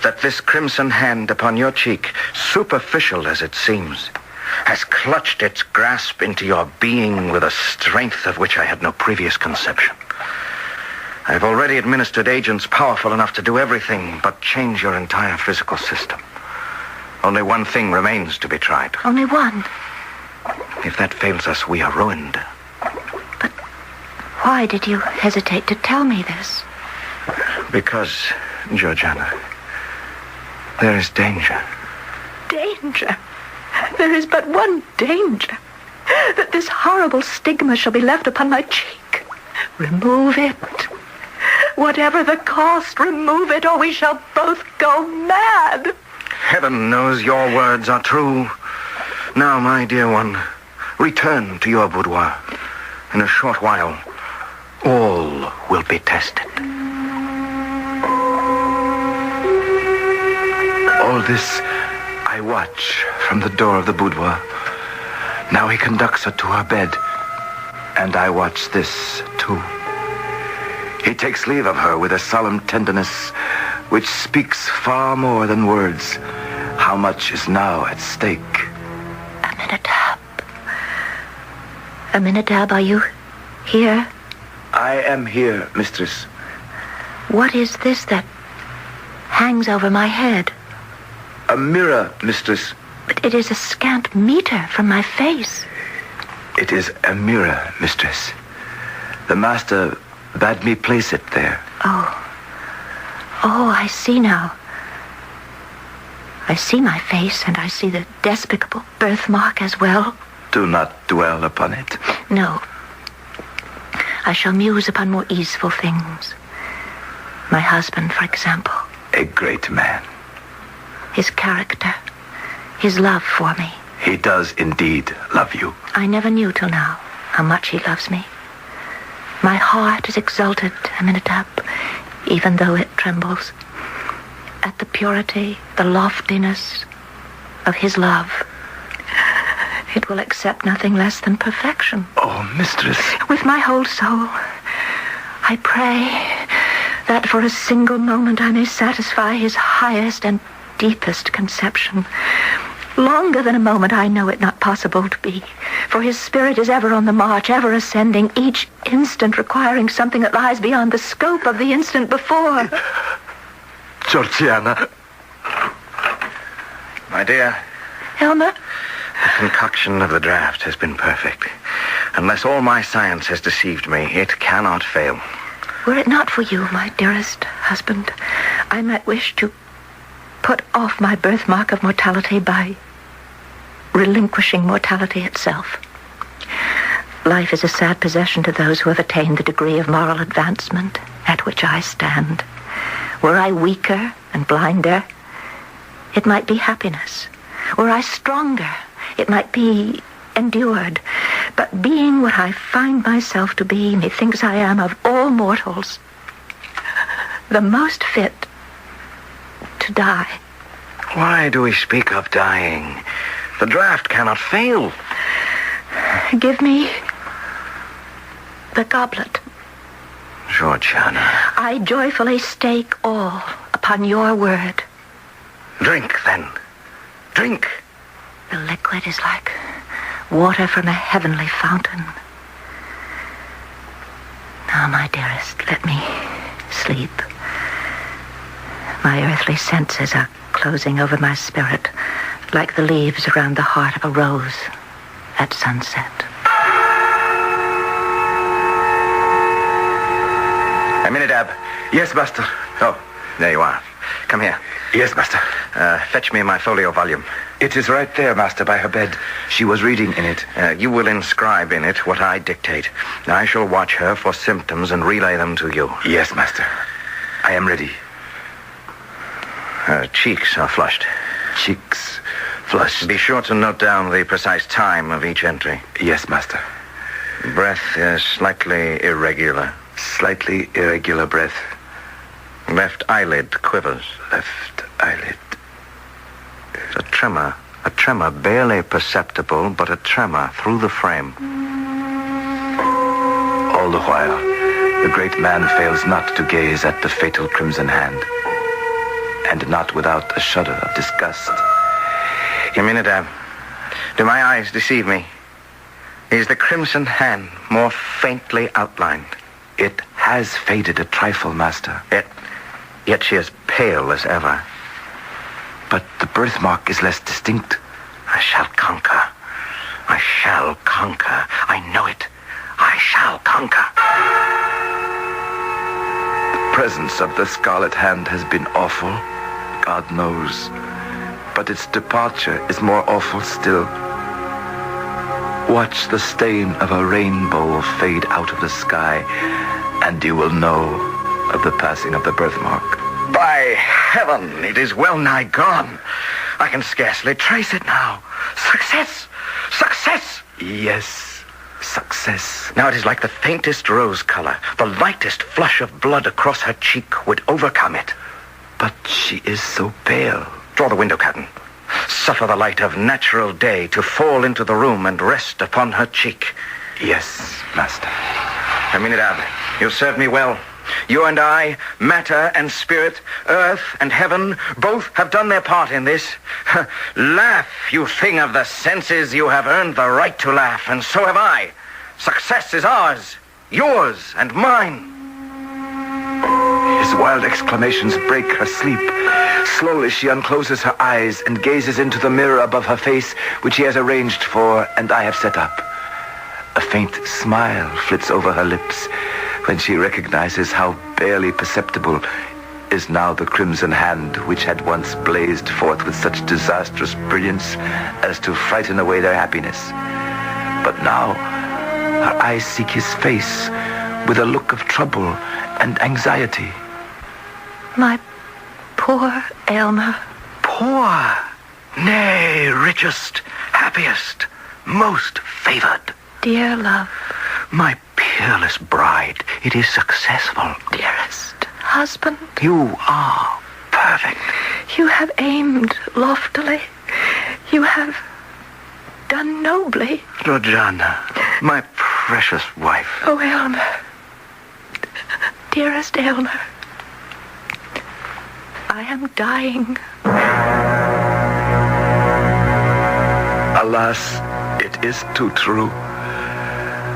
that this crimson hand upon your cheek, superficial as it seems, has clutched its grasp into your being with a strength of which I had no previous conception. I have already administered agents powerful enough to do everything but change your entire physical system. Only one thing remains to be tried. Only one? If that fails us, we are ruined. But why did you hesitate to tell me this? Because, Georgiana, there is danger. Danger? There is but one danger. That this horrible stigma shall be left upon my cheek. Remove it. Whatever the cost, remove it, or we shall both go mad. Heaven knows your words are true. Now, my dear one, return to your boudoir. In a short while, all will be tested. All this I watch from the door of the boudoir. Now he conducts her to her bed, and I watch this too. He takes leave of her with a solemn tenderness which speaks far more than words. How much is now at stake? Aminadab, are you here? I am here, mistress. What is this that hangs over my head? A mirror, mistress. But it is a scant meter from my face. It is a mirror, mistress. The master bade me place it there. Oh, I see now. I see my face, and I see the despicable birthmark as well. Do not dwell upon it. No. I shall muse upon more easeful things. My husband, for example. A great man. His character. His love for me. He does indeed love you. I never knew till now how much he loves me. My heart is exalted, Aminadab, even though it trembles, at the purity, the loftiness of his love. It will accept nothing less than perfection. Oh, mistress. With my whole soul, I pray that for a single moment I may satisfy his highest and deepest conception. Longer than a moment I know it not possible to be, for his spirit is ever on the march, ever ascending, each instant requiring something that lies beyond the scope of the instant before. Georgiana. My dear. Elmer? The concoction of the draft has been perfect. Unless all my science has deceived me, it cannot fail. Were it not for you, my dearest husband, I might wish to put off my birthmark of mortality by relinquishing mortality itself. Life is a sad possession to those who have attained the degree of moral advancement at which I stand. Were I weaker and blinder, it might be happiness. Were I stronger, it might be endured. But being what I find myself to be, methinks I am of all mortals the most fit to die. Why do we speak of dying? The draft cannot fail. Give me the goblet. Georgiana. I joyfully stake all upon your word. Drink, then. Drink. The liquid is like water from a heavenly fountain. Now, my dearest, let me sleep. My earthly senses are closing over my spirit like the leaves around the heart of a rose at sunset. Aminadab. Yes, master. Oh, there you are. Come here. Yes, master. Fetch me my folio volume. It is right there, master, by her bed. She was reading in it. You will inscribe in it what I dictate. I shall watch her for symptoms and relay them to you. Yes, master. I am ready. Her cheeks are flushed. Cheeks flushed. Be sure to note down the precise time of each entry. Yes, master. Breath is slightly irregular. Slightly irregular breath. Left eyelid quivers. Left eyelid. A tremor barely perceptible, but a tremor through the frame. All the while, the great man fails not to gaze at the fatal crimson hand, and not without a shudder of disgust. Aminadab, do my eyes deceive me? Is the crimson hand more faintly outlined? It has faded a trifle, master. Yet she is pale as ever. But the birthmark is less distinct. I shall conquer. I shall conquer. I know it. I shall conquer. The presence of the scarlet hand has been awful, God knows. But its departure is more awful still. Watch the stain of a rainbow fade out of the sky, and you will know of the passing of the birthmark. By heaven, it is well nigh gone. I can scarcely trace it now. Success! Success! Yes, success. Now it is like the faintest rose color. The lightest flush of blood across her cheek would overcome it. But she is so pale. Draw the window curtain. Suffer the light of natural day to fall into the room and rest upon her cheek. Yes, master. Aminadab, you served me well. You and I, matter and spirit, earth and heaven, both have done their part in this. Laugh, you thing of the senses. You have earned the right to laugh, and so have I. Success is ours, yours and mine. His wild exclamations break her sleep. Slowly she uncloses her eyes and gazes into the mirror above her face, which he has arranged for and I have set up. A faint smile flits over her lips when she recognizes how barely perceptible is now the crimson hand which had once blazed forth with such disastrous brilliance as to frighten away their happiness. But now her eyes seek his face with a look of trouble and anxiety. My poor Aylmer. Poor, nay, richest, happiest, most favored. Dear love. My peerless bride, it is successful. Dearest husband. You are perfect. You have aimed loftily. You have done nobly. Georgiana, my precious wife. Oh, Aylmer. Dearest Aylmer. I am dying. Alas, it is too true.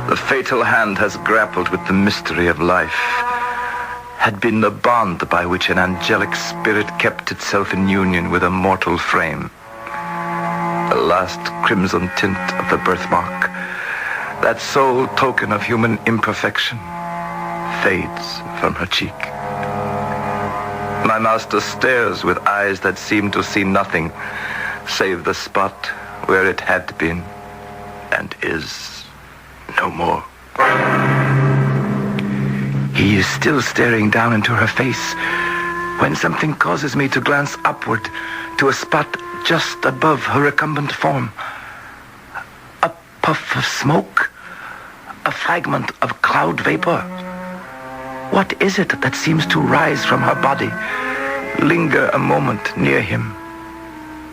The fatal hand has grappled with the mystery of life, had been the bond by which an angelic spirit kept itself in union with a mortal frame. The last crimson tint of the birthmark, that sole token of human imperfection, fades from her cheek. My master stares with eyes that seem to see nothing save the spot where it had been and is no more. He is still staring down into her face when something causes me to glance upward to a spot just above her recumbent form. A puff of smoke, a fragment of cloud vapor. What is it that seems to rise from her body, linger a moment near him,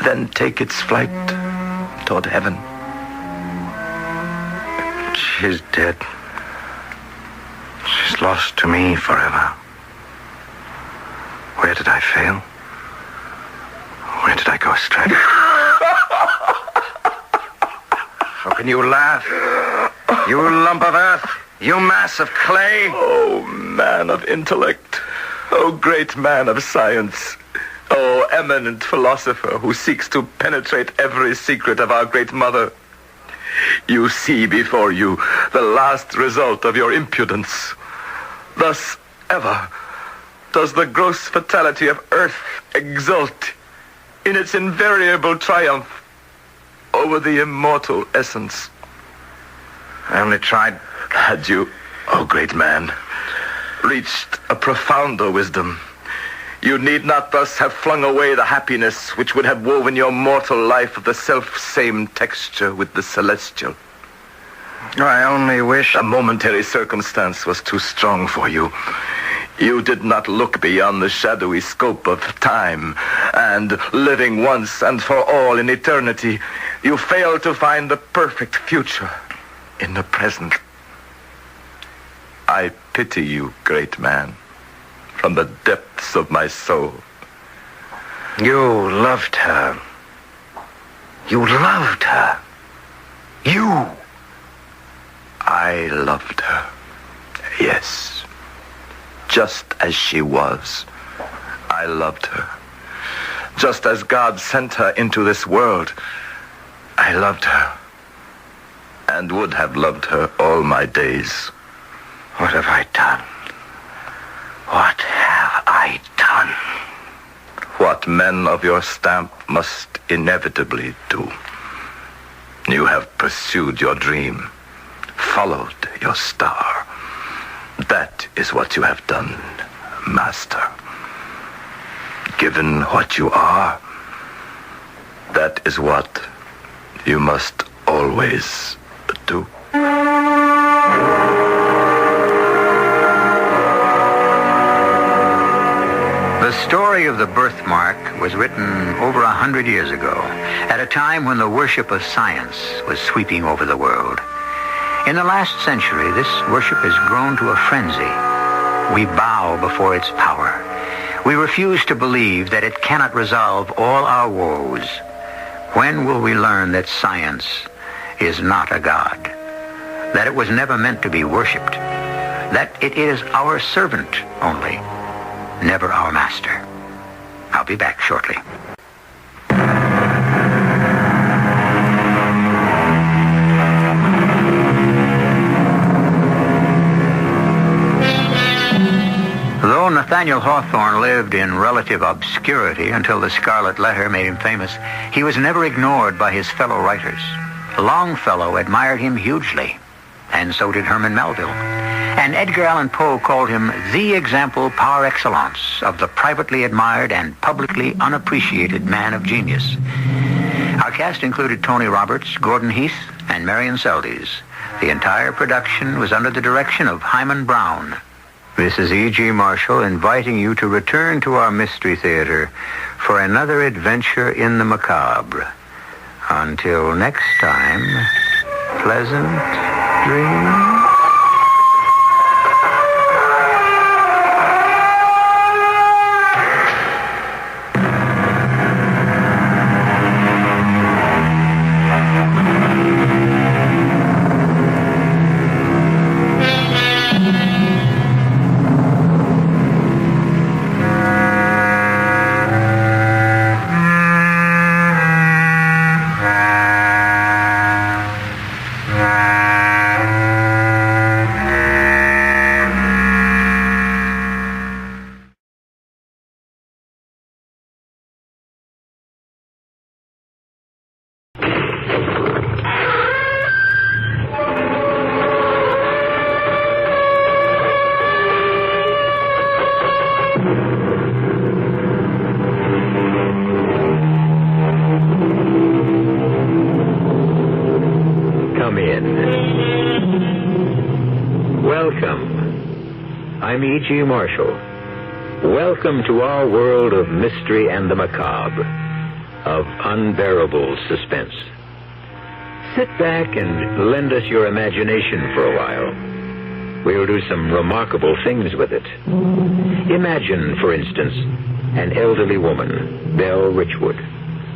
then take its flight toward heaven? She's dead. She's lost to me forever. Where did I fail? Where did I go astray? How can you laugh? You lump of earth. You mass of clay. Oh, man of intellect. Oh, great man of science. Oh, eminent philosopher who seeks to penetrate every secret of our great mother. You see before you the last result of your impudence. Thus ever does the gross fatality of earth exult in its invariable triumph over the immortal essence. I only tried. Had you, oh great man, reached a profounder wisdom, you need not thus have flung away the happiness which would have woven your mortal life of the self-same texture with the celestial. I only wish... A momentary circumstance was too strong for you. You did not look beyond the shadowy scope of time, and living once and for all in eternity, you failed to find the perfect future in the present. I pity you, great man, from the depths of my soul. You loved her. You loved her. You. I loved her. Yes. Just as she was. I loved her. Just as God sent her into this world, I loved her. And would have loved her all my days. What have I done? What have I done? What men of your stamp must inevitably do. You have pursued your dream, followed your star. That is what you have done, master. Given what you are, that is what you must always do. The story of the birthmark was written over 100 years ago, at a time when the worship of science was sweeping over the world. In the last century, this worship has grown to a frenzy. We bow before its power. We refuse to believe that it cannot resolve all our woes. When will we learn that science is not a god? That it was never meant to be worshipped? That it is our servant only, never our master? I'll be back shortly. Though Nathaniel Hawthorne lived in relative obscurity until the Scarlet Letter made him famous, he was never ignored by his fellow writers. Longfellow admired him hugely, and so did Herman Melville. And Edgar Allan Poe called him the example par excellence of the privately admired and publicly unappreciated man of genius. Our cast included Tony Roberts, Gordon Heath, and Marion Seldes. The entire production was under the direction of Hyman Brown. This is E.G. Marshall inviting you to return to our Mystery Theater for another adventure in the macabre. Until next time, pleasant dreams. I'm E.G. Marshall. Welcome to our world of mystery and the macabre, of unbearable suspense. Sit back and lend us your imagination for a while. We'll do some remarkable things with it. Imagine, for instance, an elderly woman, Belle Richwood,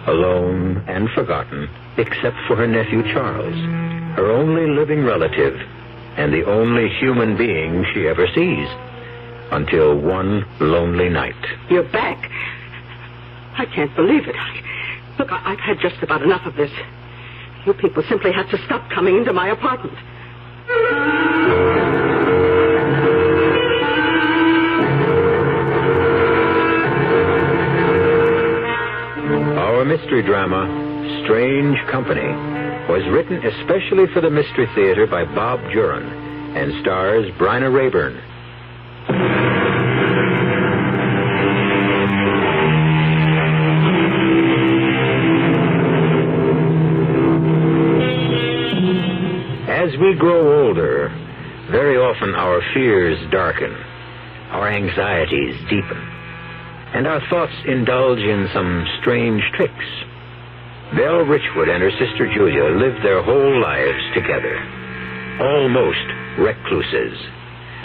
alone and forgotten, except for her nephew Charles, her only living relative, and the only human being she ever sees, until one lonely night. You're back. I can't believe it. Look, I've had just about enough of this. You people simply have to stop coming into my apartment. Our mystery drama, Strange Company, was written especially for the Mystery Theater by Bob Juran and stars Bryna Rayburn. As we grow older, very often our fears darken, our anxieties deepen, and our thoughts indulge in some strange tricks. Belle Richwood and her sister Julia lived their whole lives together, almost recluses,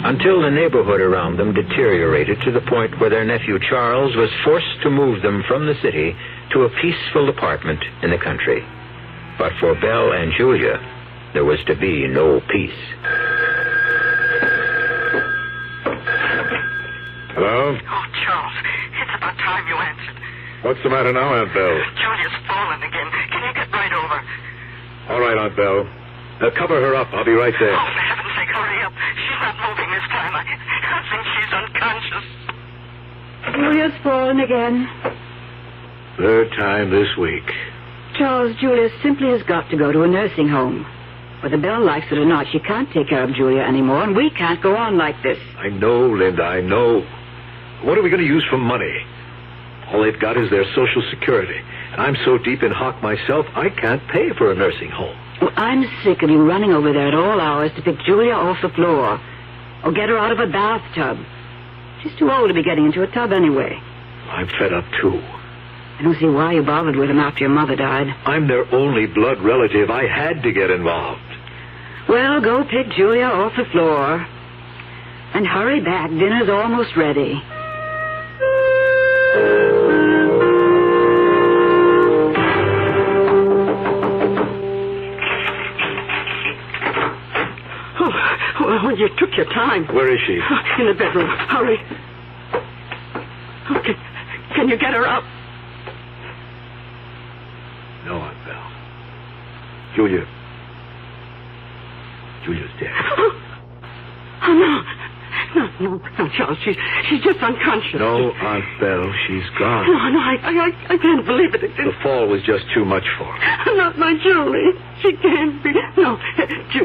until the neighborhood around them deteriorated to the point where their nephew Charles was forced to move them from the city to a peaceful apartment in the country. But for Belle and Julia, there was to be no peace. Hello? Oh, Charles, it's about time you answered. What's the matter now, Aunt Belle? Julia's fallen again. Can you get right over? All right, Aunt Belle. Cover her up. I'll be right there. Oh, for heaven's sake, hurry up. She's not moving this time. I think she's unconscious. Julia's fallen again. Third time this week. Charles, Julia simply has got to go to a nursing home. Whether Belle likes it or not, she can't take care of Julia anymore, and we can't go on like this. I know, Linda, I know. What are we going to use for money? All they've got is their Social Security. And I'm so deep in hock myself, I can't pay for a nursing home. Well, I'm sick of you running over there at all hours to pick Julia off the floor. Or get her out of a bathtub. She's too old to be getting into a tub anyway. I'm fed up, too. I don't see why you bothered with them after your mother died. I'm their only blood relative. I had to get involved. Well, go pick Julia off the floor. And hurry back. Dinner's almost ready. Oh, you took your time. Where is she? In the bedroom. Hurry. Okay. Can you get her up? No, Aunt Belle. Julia's dead. Oh, no, Charles. She's just unconscious. No, Aunt Belle, she's gone. No, I can't believe it. The fall was just too much for her. Not my Julie. She can't be. No,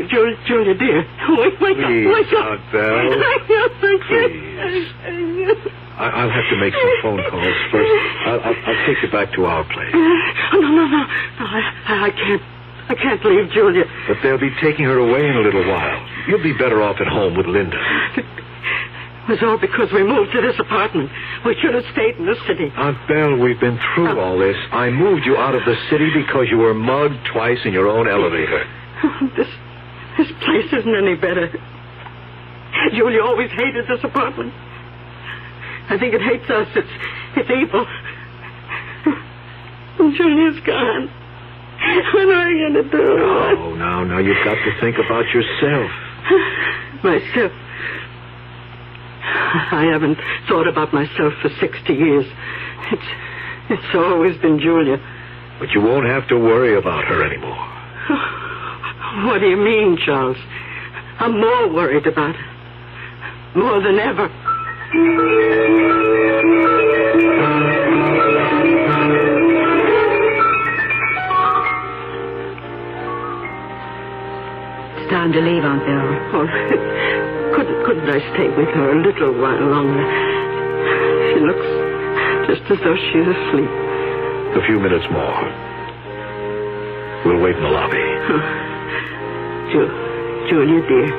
Julia, dear. Wake up. Wake up. Aunt Belle. Please. I'll have to make some phone calls first. I'll take you back to our place. No. I can't leave Julia. But they'll be taking her away in a little while. You'll be better off at home with Linda. It was all because we moved to this apartment. We should have stayed in the city. Aunt Belle, we've been through all this. I moved you out of the city because you were mugged twice in your own elevator. This place isn't any better. Julia always hated this apartment. I think it hates us. It's evil. Julia's gone. What are you going to do? Now, you've got to think about yourself. Myself? I haven't thought about myself for 60 years. It's always been Julia. But you won't have to worry about her anymore. What do you mean, Charles? I'm more worried about her. More than ever. Time to leave, Aunt Belle. Oh, couldn't I stay with her a little while longer? She looks just as though she's asleep. A few minutes more. We'll wait in the lobby. Julia, dear,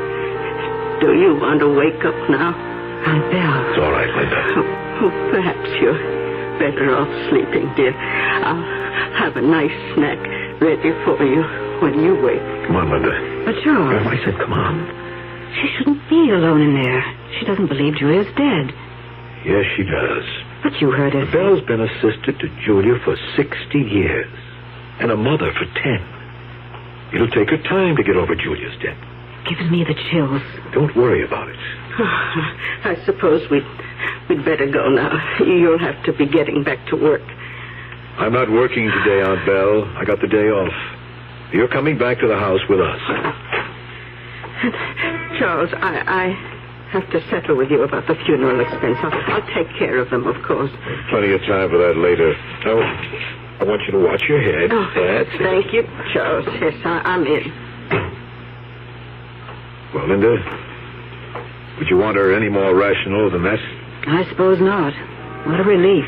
do you want to wake up now? Aunt Belle. It's all right, Linda. Perhaps you're better off sleeping, dear. I'll have a nice snack ready for you when you wake. Come on, Linda. But George. I said come on. She shouldn't be alone in there. She doesn't believe Julia's dead. Yes, she does. But you heard her. Belle's been a sister to Julia for 60 years. And a mother for 10. It'll take her time to get over Julia's death. Gives me the chills. Don't worry about it. I suppose we'd better go now. You'll have to be getting back to work. I'm not working today, Aunt Belle. I got the day off. You're coming back to the house with us. Charles, I have to settle with you about the funeral expense. I'll take care of them, of course. Plenty of time for that later. Now, I want you to watch your head. Oh, That's thank it. you, Charles. Yes, I'm in. Well, Linda, would you want her any more rational than that? I suppose not. What a relief.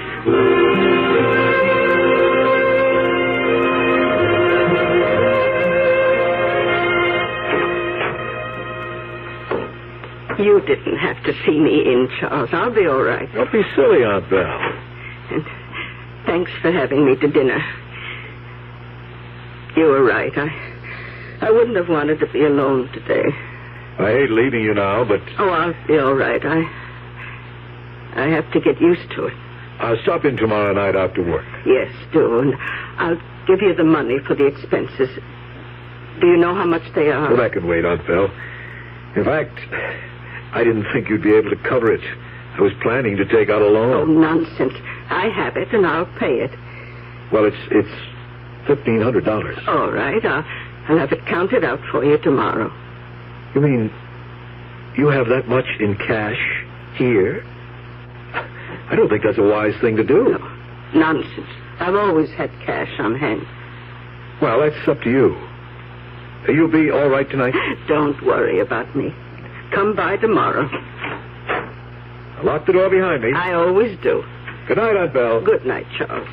You didn't have to see me in, Charles. I'll be all right. Don't be silly, Aunt Belle. And thanks for having me to dinner. You were right. I wouldn't have wanted to be alone today. I hate leaving you now, but... Oh, I'll be all right. I have to get used to it. I'll stop in tomorrow night after work. Yes, do. And I'll give you the money for the expenses. Do you know how much they are? Well, that can wait, Aunt Belle. In fact, I didn't think you'd be able to cover it. I was planning to take out a loan. Oh, nonsense. I have it, and I'll pay it. Well, it's $1,500. All right. I'll have it counted out for you tomorrow. You mean you have that much in cash here? I don't think that's a wise thing to do. No, nonsense. I've always had cash on hand. Well, that's up to you. You'll be all right tonight? Don't worry about me. Come by tomorrow. Lock the door behind me. I always do. Good night, Aunt Belle. Good night, Charles.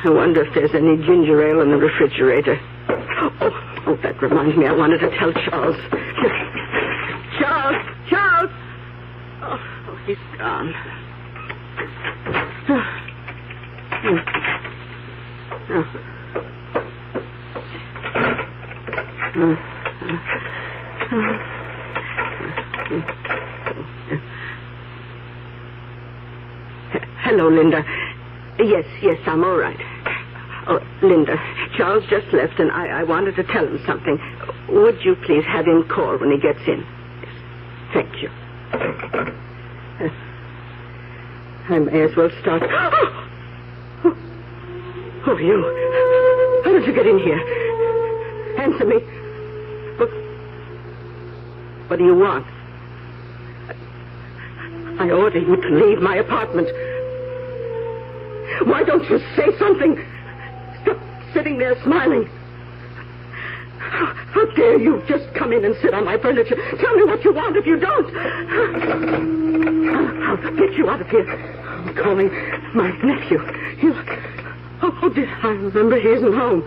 I wonder if there's any ginger ale in the refrigerator. Oh, that reminds me. I wanted to tell Charles. Charles! Oh, he's gone. Hello, Linda. Yes, I'm all right. Oh, Linda, Charles just left, and I wanted to tell him something. Would you please have him call when he gets in? Yes. Thank you. I may as well start. Oh, you. How did you get in here? Answer me. What do you want? I order you to leave my apartment. Why don't you say something? Stop sitting there smiling. How dare you just come in and sit on my furniture? Tell me what you want. If you don't, I'll get you out of here. I'm calling my nephew. Oh, dear, I remember he isn't home.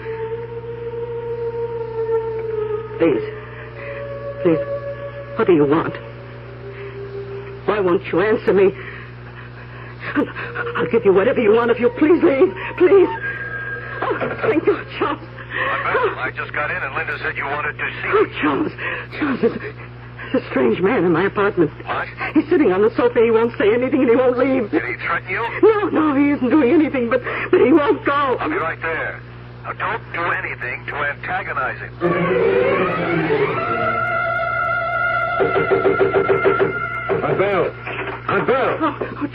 Please, what do you want? Why won't you answer me? I'll give you whatever you want if you please leave. Please. Oh, thank you, Charles. I just got in and Linda said you wanted to see me. Oh, Charles, there's a strange man in my apartment. What? He's sitting on the sofa. He won't say anything and he won't leave. Did he threaten you? No, he isn't doing anything, but he won't go. I'll be right there. Now, don't do anything to antagonize him. Aunt Belle! Oh,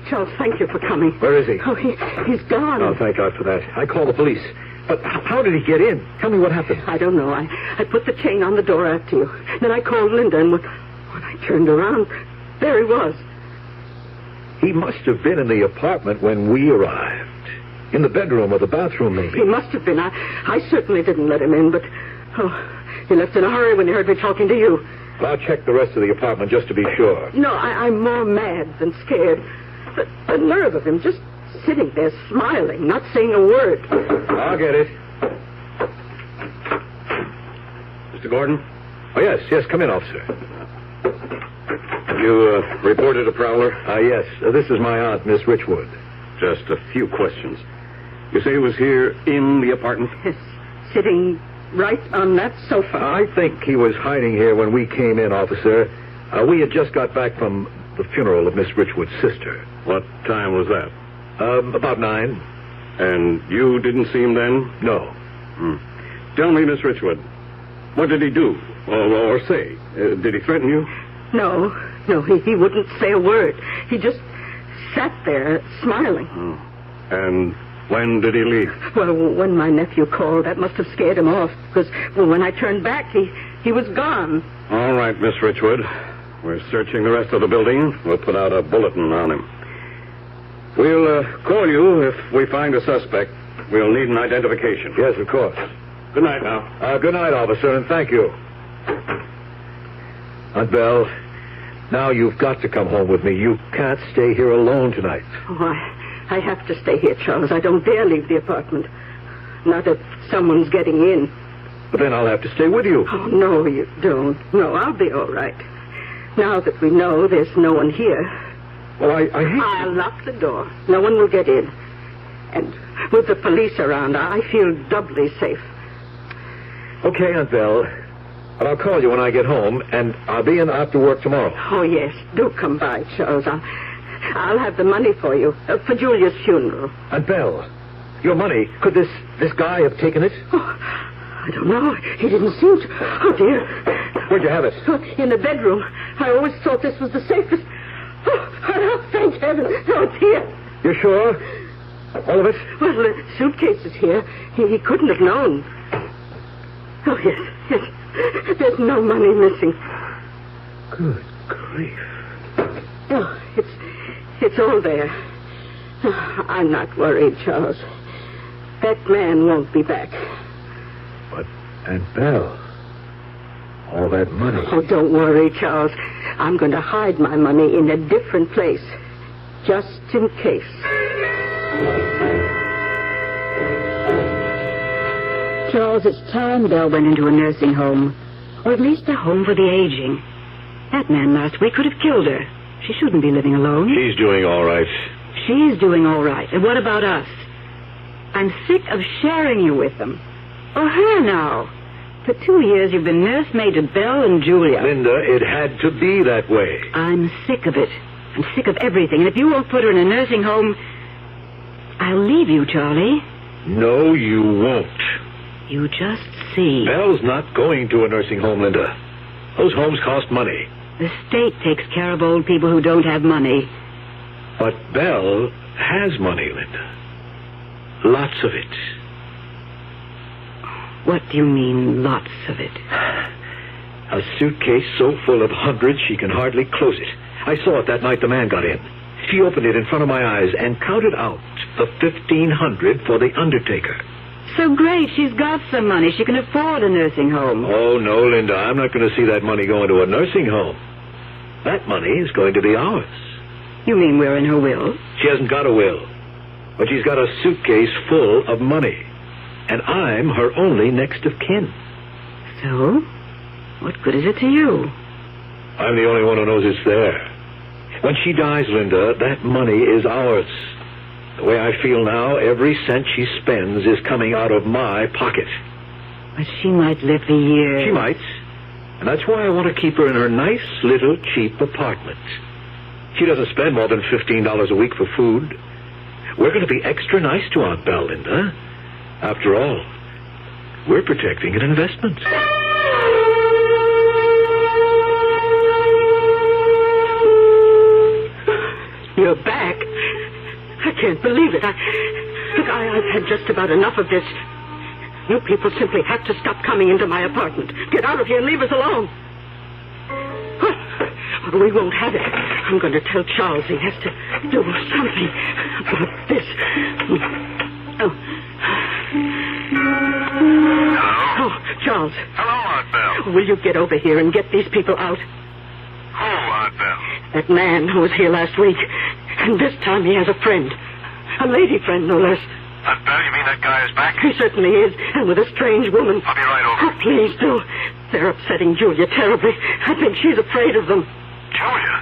Charles, thank you for coming. Where is he? Oh, he's gone. Oh, thank God for that. I called the police. But how did he get in? Tell me what happened. I don't know. I put the chain on the door after you. Then I called Linda, and when I turned around, there he was. He must have been in the apartment when we arrived. In the bedroom or the bathroom, maybe. He must have been. I certainly didn't let him in, but he left in a hurry when he heard me talking to you. Well, I'll check the rest of the apartment just to be sure. No, I'm more mad than scared. The nerve of him just sitting there smiling, not saying a word. I'll get it. Mr. Gordon? Oh, yes, come in, officer. Have you reported a prowler? Yes. This is my aunt, Miss Richwood. Just a few questions. You say he was here in the apartment? Yes, sitting right on that sofa. I think he was hiding here when we came in, officer. We had just got back from the funeral of Miss Richwood's sister. What time was that? About 9. And you didn't see him then? No. Tell me, Miss Richwood, what did he do? Or say? Did he threaten you? No, he wouldn't say a word. He just sat there smiling. And when did he leave? Well, when my nephew called, that must have scared him off. Because when I turned back, he was gone. All right, Miss Richwood. We're searching the rest of the building. We'll put out a bulletin on him. We'll call you if we find a suspect. We'll need an identification. Yes, of course. Good night now. Good night, officer, and thank you. Aunt Belle, now you've got to come home with me. You can't stay here alone tonight. Oh, I have to stay here, Charles. I don't dare leave the apartment. Not if someone's getting in. But then I'll have to stay with you. Oh, no, you don't. No, I'll be all right. Now that we know there's no one here. Well, I hate... I'll lock the door. No one will get in. And with the police around, I feel doubly safe. Okay, Aunt Belle. But I'll call you when I get home, and I'll be in after work tomorrow. Oh, yes. Do come by, Charles. I'll have the money for you, for Julia's funeral. Aunt Belle, your money, could this guy have taken it? Oh, I don't know. He didn't seem to. Oh, dear. Where'd you have it? Oh, in the bedroom. I always thought this was the safest. Oh, thank heaven. Oh, it's here. You're sure? All of it? Well, the suitcase is here. He couldn't have known. Oh, yes. There's no money missing. Good grief. Oh, it's all there. I'm not worried, Charles. That man won't be back. But, Aunt Belle, All that money. Oh, don't worry, Charles. I'm going to hide my money in a different place. Just in case. Charles, it's time Belle went into a nursing home. Or at least a home for the aging. That man last week could have killed her. She shouldn't be living alone. She's doing all right. She's doing all right. And what about us? I'm sick of sharing you with them. Or her now. For 2 years you've been nursemaid to Belle and Julia. Linda, it had to be that way. I'm sick of it. I'm sick of everything. And if you won't put her in a nursing home, I'll leave you, Charlie. No, you won't. You just see. Belle's not going to a nursing home, Linda. Those homes cost money. The state takes care of old people who don't have money. But Belle has money, Linda. Lots of it. What do you mean, lots of it? A suitcase so full of hundreds she can hardly close it. I saw it that night the man got in. She opened it in front of my eyes and counted out the $1,500 for the undertaker. So great, she's got some money. She can afford a nursing home. Oh, no, Linda, I'm not going to see that money go into a nursing home. That money is going to be ours. You mean we're in her will? She hasn't got a will, but she's got a suitcase full of money. And I'm her only next of kin. So? What good is it to you? I'm the only one who knows it's there. When she dies, Linda, that money is ours. The way I feel now, every cent she spends is coming out of my pocket. But she might live for years. She might. And that's why I want to keep her in her nice little cheap apartment. She doesn't spend more than $15 a week for food. We're going to be extra nice to Aunt Belle, Linda. After all, we're protecting an investment. You're back. I can't believe it. I've had just about enough of this. You people simply have to stop coming into my apartment. Get out of here and leave us alone. Well, we won't have it. I'm going to tell Charles he has to do something about this. Oh. Hello? Oh, Charles. Hello, Aunt Belle. Will you get over here and get these people out? Who, Aunt Belle? That man who was here last week. And this time he has a friend. A lady friend, no less. Aunt Belle, you mean that guy is back? He certainly is, and with a strange woman. I'll be right over. Oh, please do. They're upsetting Julia terribly. I think she's afraid of them. Julia?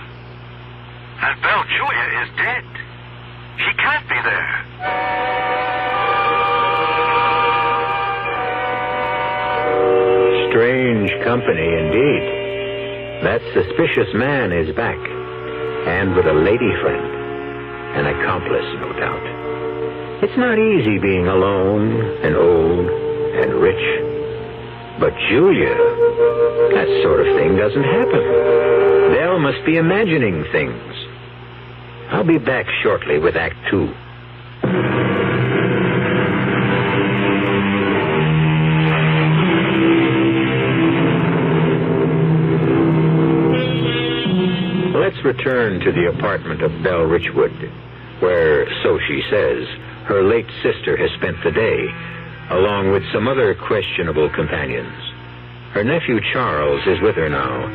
Aunt Belle, Julia is dead. She can't be there. Strange company indeed. That suspicious man is back, and with a lady friend. An accomplice, no doubt. It's not easy being alone and old and rich. But Julia, that sort of thing doesn't happen. Belle must be imagining things. I'll be back shortly with Act 2. Let's return to the apartment of Belle Richwood, where, so she says, her late sister has spent the day, along with some other questionable companions. Her nephew Charles is with her now,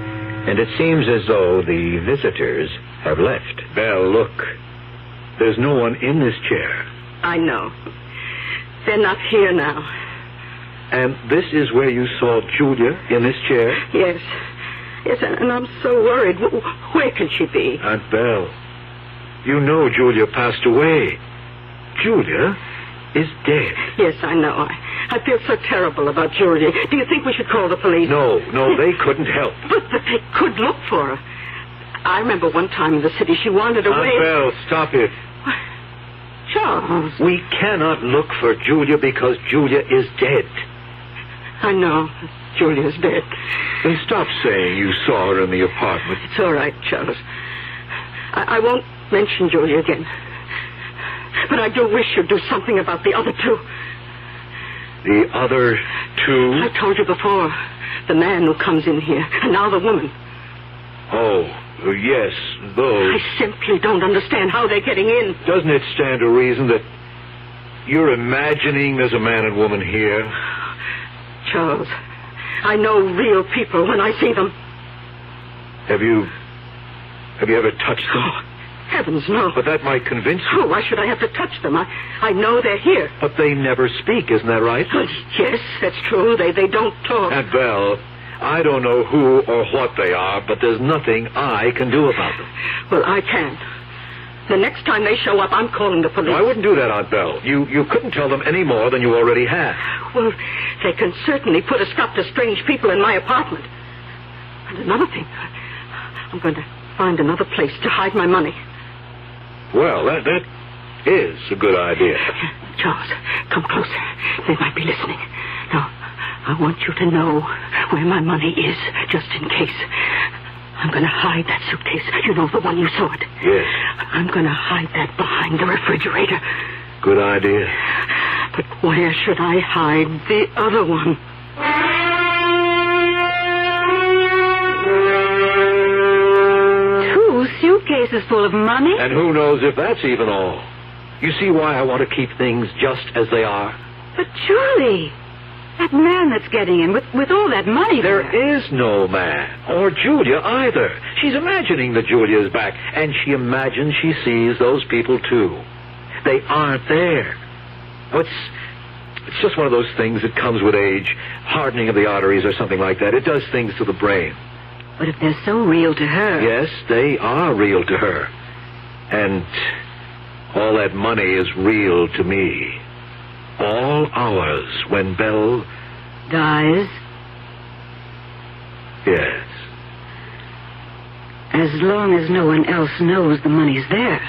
and it seems as though the visitors have left. Belle, look. There's no one in this chair. I know. They're not here now. And this is where you saw Julia, in this chair? Yes. Yes, and I'm so worried. Where can she be? Aunt Belle, you know Julia passed away. Julia is dead. Yes, I know. I feel so terrible about Julia. Do you think we should call the police? No, they couldn't help. But they could look for her. I remember one time in the city she wandered away. Aunt Belle, stop it. Charles. We cannot look for Julia because Julia is dead. I know. Julia's dead. Then stop saying you saw her in the apartment. It's all right, Charles. I won't mention Julia again. But I do wish you'd do something about the other two. The other two? I told you before. The man who comes in here, and now the woman. Oh, yes, those. I simply don't understand how they're getting in. Doesn't it stand to reason that you're imagining there's a man and woman here? Charles, I know real people when I see them. Have you ever touched them? Oh, heavens, no. But that might convince you. Oh, why should I have to touch them? I know they're here. But they never speak, isn't that right? Yes, that's true. They don't talk. Aunt Belle, I don't know who or what they are, but there's nothing I can do about them. Well, I can. The next time they show up, I'm calling the police. No, I wouldn't do that, Aunt Belle. You couldn't tell them any more than you already have. Well, they can certainly put a stop to strange people in my apartment. And another thing, I'm going to find another place to hide my money. Well, that is a good idea. Charles, come closer. They might be listening. Now, I want you to know where my money is, just in case. I'm going to hide that suitcase. You know, the one you saw it. Yes. I'm going to hide that behind the refrigerator. Good idea. But where should I hide the other one? Two suitcases full of money? And who knows if that's even all. You see why I want to keep things just as they are? But Julie, that man that's getting in with all that money there is no man, or Julia either. She's imagining that Julia is back, and she imagines she sees those people too. They aren't there. Oh, it's just one of those things that comes with age, hardening of the arteries or something like that. It does things to the brain. But if they're so real to her... Yes, they are real to her. And all that money is real to me. All ours when Belle... dies? Yes. As long as no one else knows the money's there.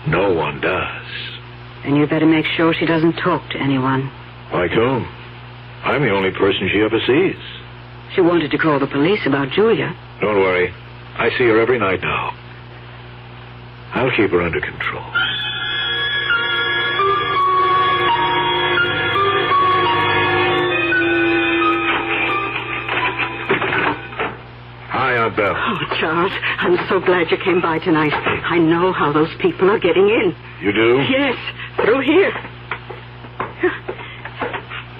No one does. And you better make sure she doesn't talk to anyone. Like whom? I'm the only person she ever sees. She wanted to call the police about Julia. Don't worry. I see her every night now. I'll keep her under control. Hi, Aunt Belle. Oh, Charles, I'm so glad you came by tonight. I know how those people are getting in. You do? Yes, through here.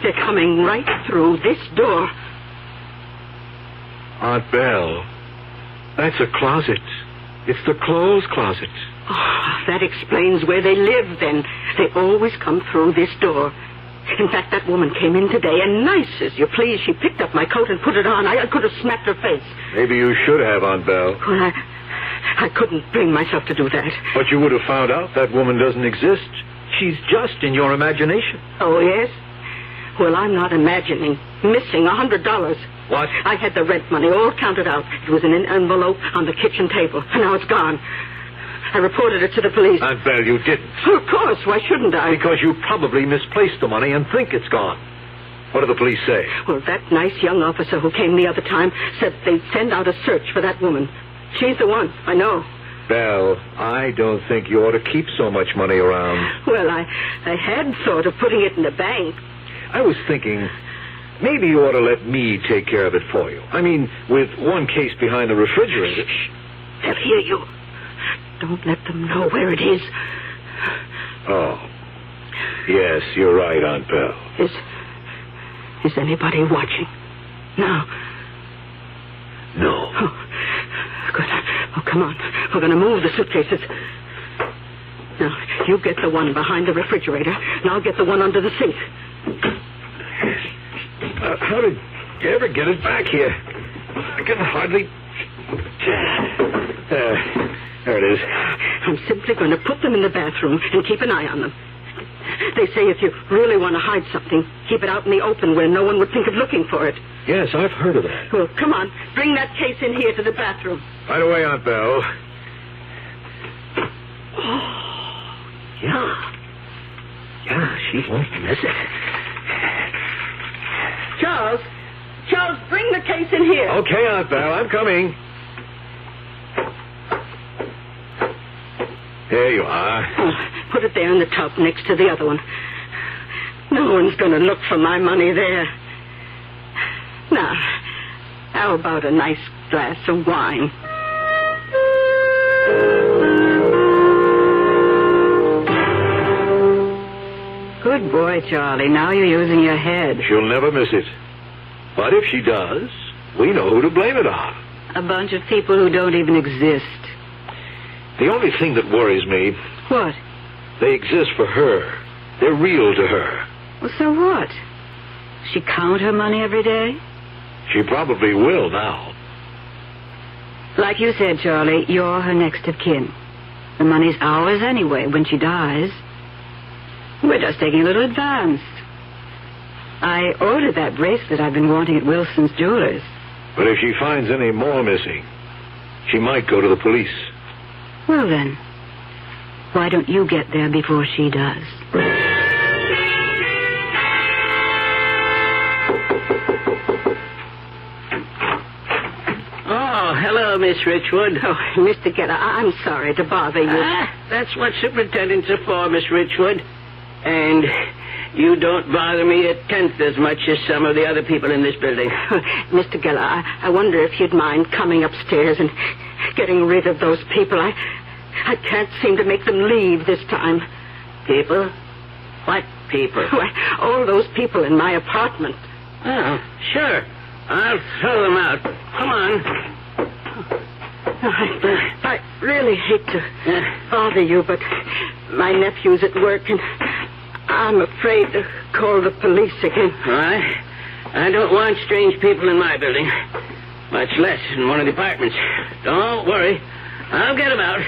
They're coming right through this door. Aunt Belle, that's a closet. It's the clothes closet. Oh, that explains where they live, then. They always come through this door. In fact, that woman came in today, and nice as you please, she picked up my coat and put it on. I could have smacked her face. Maybe you should have, Aunt Belle. Well, I couldn't bring myself to do that. But you would have found out that woman doesn't exist. She's just in your imagination. Oh, yes? Well, I'm not imagining. Missing $100. What? I had the rent money all counted out. It was in an envelope on the kitchen table, and now it's gone. I reported it to the police. Aunt Belle, you didn't. Of course. Why shouldn't I? Because you probably misplaced the money and think it's gone. What do the police say? Well, that nice young officer who came the other time said they'd send out a search for that woman. She's the one. I know. Belle, I don't think you ought to keep so much money around. Well, I had thought of putting it in the bank. I was thinking maybe you ought to let me take care of it for you. I mean, with one case behind the refrigerator. Shh. They'll hear you. Don't let them know where it is. Oh. Yes, you're right, Aunt Belle. Is anybody watching? No. No. Oh, good. Oh, come on. We're going to move the suitcases. Now, you get the one behind the refrigerator, and I'll get the one under the sink. How did you ever get it back here? I can hardly... There it is. I'm simply going to put them in the bathroom and keep an eye on them. They say if you really want to hide something, keep it out in the open where no one would think of looking for it. Yes, I've heard of that. Well, come on. Bring that case in here to the bathroom. Right away, Aunt Belle. Oh, yeah. Yeah, she won't miss it. Charles, bring the case in here. Okay, Aunt Belle, I'm coming. There you are. Oh, put it there in the tub next to the other one. No one's going to look for my money there. Now, how about a nice glass of wine? Good boy, Charlie. Now you're using your head. She'll never miss it. But if she does, we know who to blame it on. A bunch of people who don't even exist. The only thing that worries me, What? they exist for her. They're real to her. Well, so what? She count her money every day? She probably will now. Like you said, Charlie, you're her next of kin. The money's ours anyway when she dies. We're just taking a little advance. I ordered that bracelet I've been wanting at Wilson's Jewelers. But if she finds any more missing, she might go to the police. Well, then, why don't you get there before she does? Oh, hello, Miss Richwood. Oh, Mr. Geller, I'm sorry to bother you. That's what superintendents are for, Miss Richwood. And you don't bother me a tenth as much as some of the other people in this building. Mr. Geller, I wonder if you'd mind coming upstairs and getting rid of those people. I can't seem to make them leave this time. People? What people? Why, all those people in my apartment. Oh, sure. I'll throw them out. Come on. I really hate to bother you, but my nephew's at work, and I'm afraid to call the police again. I don't want strange people in my building, much less in one of the apartments. Don't worry. I'll get them out.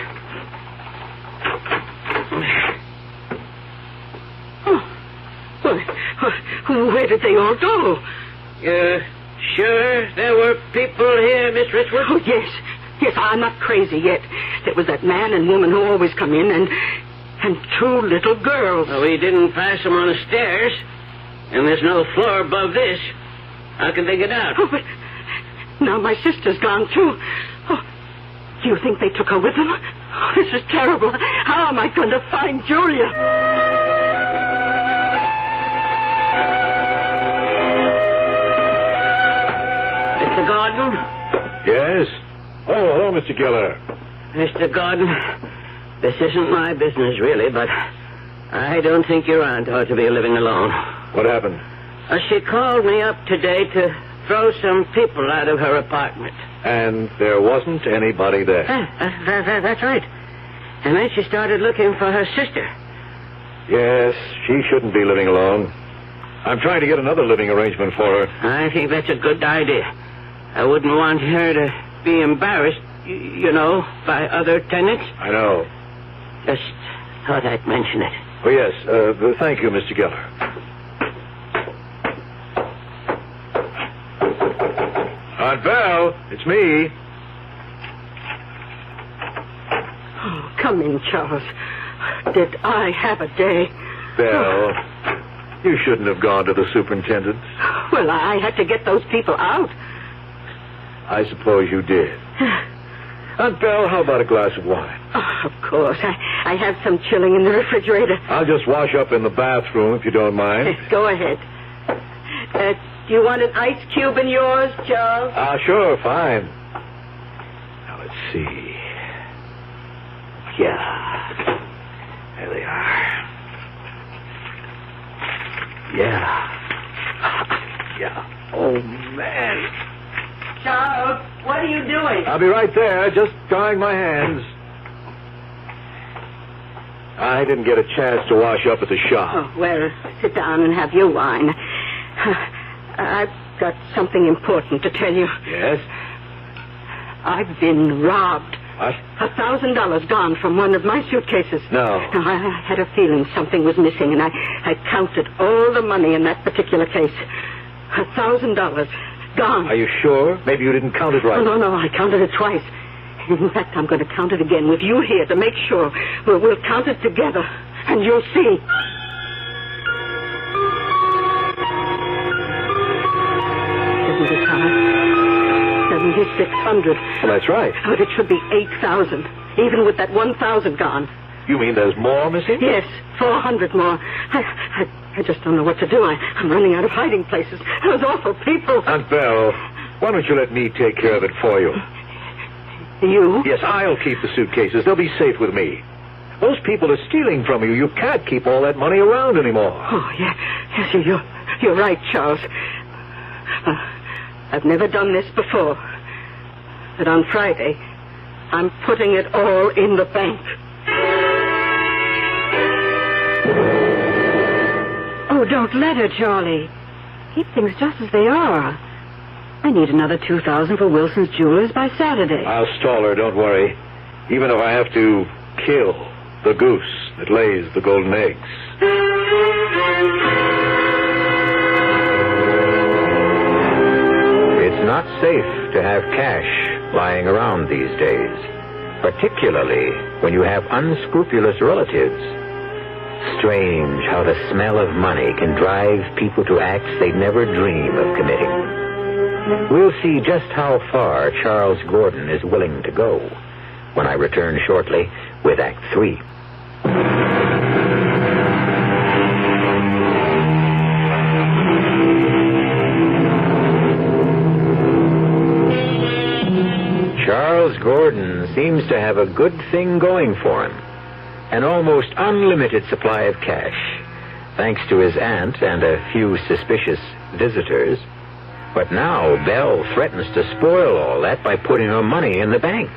Oh, where did they all go? Sure there were people here, Miss Richwood? Oh, yes. Yes, I'm not crazy yet. There was that man and woman who always come in, and two little girls. Well, we didn't pass them on the stairs, and there's no floor above this. How can they get out? Oh, but now my sister's gone, too. Oh, do you think they took her with them? Oh, this is terrible. How am I going to find Julia? Mr. Gordon? Yes? Oh, hello, Mr. Geller. Mr. Gordon, this isn't my business, really, but I don't think your aunt ought to be living alone. What happened? She called me up today to throw some people out of her apartment. And there wasn't anybody there. That's right. And then she started looking for her sister. Yes, she shouldn't be living alone. I'm trying to get another living arrangement for her. I think that's a good idea. I wouldn't want her to be embarrassed, you know, by other tenants. I know. Just thought I'd mention it. Oh, yes. Thank you, Mr. Geller. Aunt Belle, it's me. Oh, come in, Charles. Did I have a day? Belle, you shouldn't have gone to the superintendent's. Well, I had to get those people out. I suppose you did. Aunt Belle, how about a glass of wine? Oh, of course. I have some chilling in the refrigerator. I'll just wash up in the bathroom, if you don't mind. Go ahead. Do you want an ice cube in yours, Charles? Sure, fine. Now, let's see. Yeah. There they are. Yeah. Yeah. Oh, man. Charles, what are you doing? I'll be right there, just drying my hands. I didn't get a chance to wash up at the shop. Oh, well, sit down and have your wine. I've got something important to tell you. Yes? I've been robbed. What? $1,000 gone from one of my suitcases. No. I had a feeling something was missing, and I counted all the money in that particular case. $1,000 gone. Are you sure? Maybe you didn't count it right. Oh, no, I counted it twice. In fact, I'm going to count it again with you here to make sure. We'll count it together, and you'll see. $7,600. Well, that's right. But it should be 8,000, even with that 1,000 gone. You mean there's more missing? Yes, 400 more. I just don't know what to do. I'm running out of hiding places. Those awful people. Aunt Belle, why don't you let me take care of it for you? You? Yes, I'll keep the suitcases. They'll be safe with me. Those people are stealing from you. You can't keep all that money around anymore. Oh, yeah. Yes, you're right, Charles. I've never done this before. But on Friday, I'm putting it all in the bank. Oh, don't let her, Charlie. Keep things just as they are. I need another $2,000 for Wilson's Jewelers by Saturday. I'll stall her, don't worry. Even if I have to kill the goose that lays the golden eggs. It's not safe to have cash lying around these days, particularly when you have unscrupulous relatives. Strange how the smell of money can drive people to acts they'd never dream of committing. We'll see just how far Charles Gordon is willing to go when I return shortly with Act 3. Charles Gordon seems to have a good thing going for him. An almost unlimited supply of cash, thanks to his aunt and a few suspicious visitors. But now Belle threatens to spoil all that by putting her money in the bank.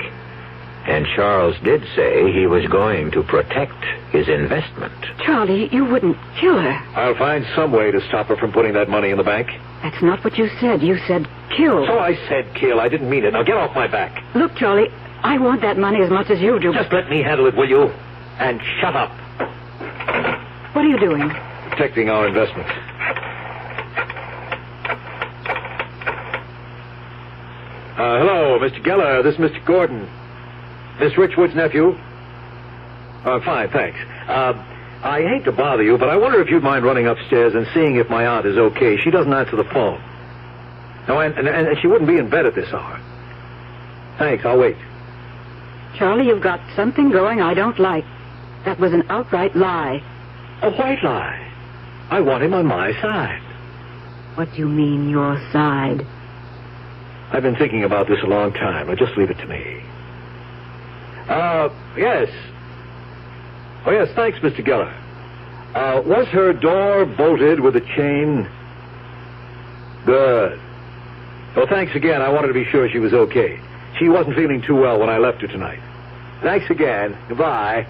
And Charles did say he was going to protect his investment. Charlie, you wouldn't kill her. I'll find some way to stop her from putting that money in the bank. That's not what you said. You said kill. So I said kill. I didn't mean it. Now get off my back. Look, Charlie, I want that money as much as you do. Just let me handle it, will you? And shut up. What are you doing? Protecting our investment. Hello, Mr. Geller. This is Mr. Gordon. Miss Richwood's nephew. Fine, thanks. I hate to bother you, but I wonder if you'd mind running upstairs and seeing if my aunt is okay. She doesn't answer the phone. No, and she wouldn't be in bed at this hour. Thanks, I'll wait. Charlie, you've got something going I don't like. That was an outright lie. A white lie. I want him on my side. What do you mean, your side? I've been thinking about this a long time. Now, just leave it to me. Yes. Oh, yes, thanks, Mr. Geller. Was her door bolted with a chain? Good. Well, thanks again. I wanted to be sure she was okay. She wasn't feeling too well when I left her tonight. Thanks again. Goodbye.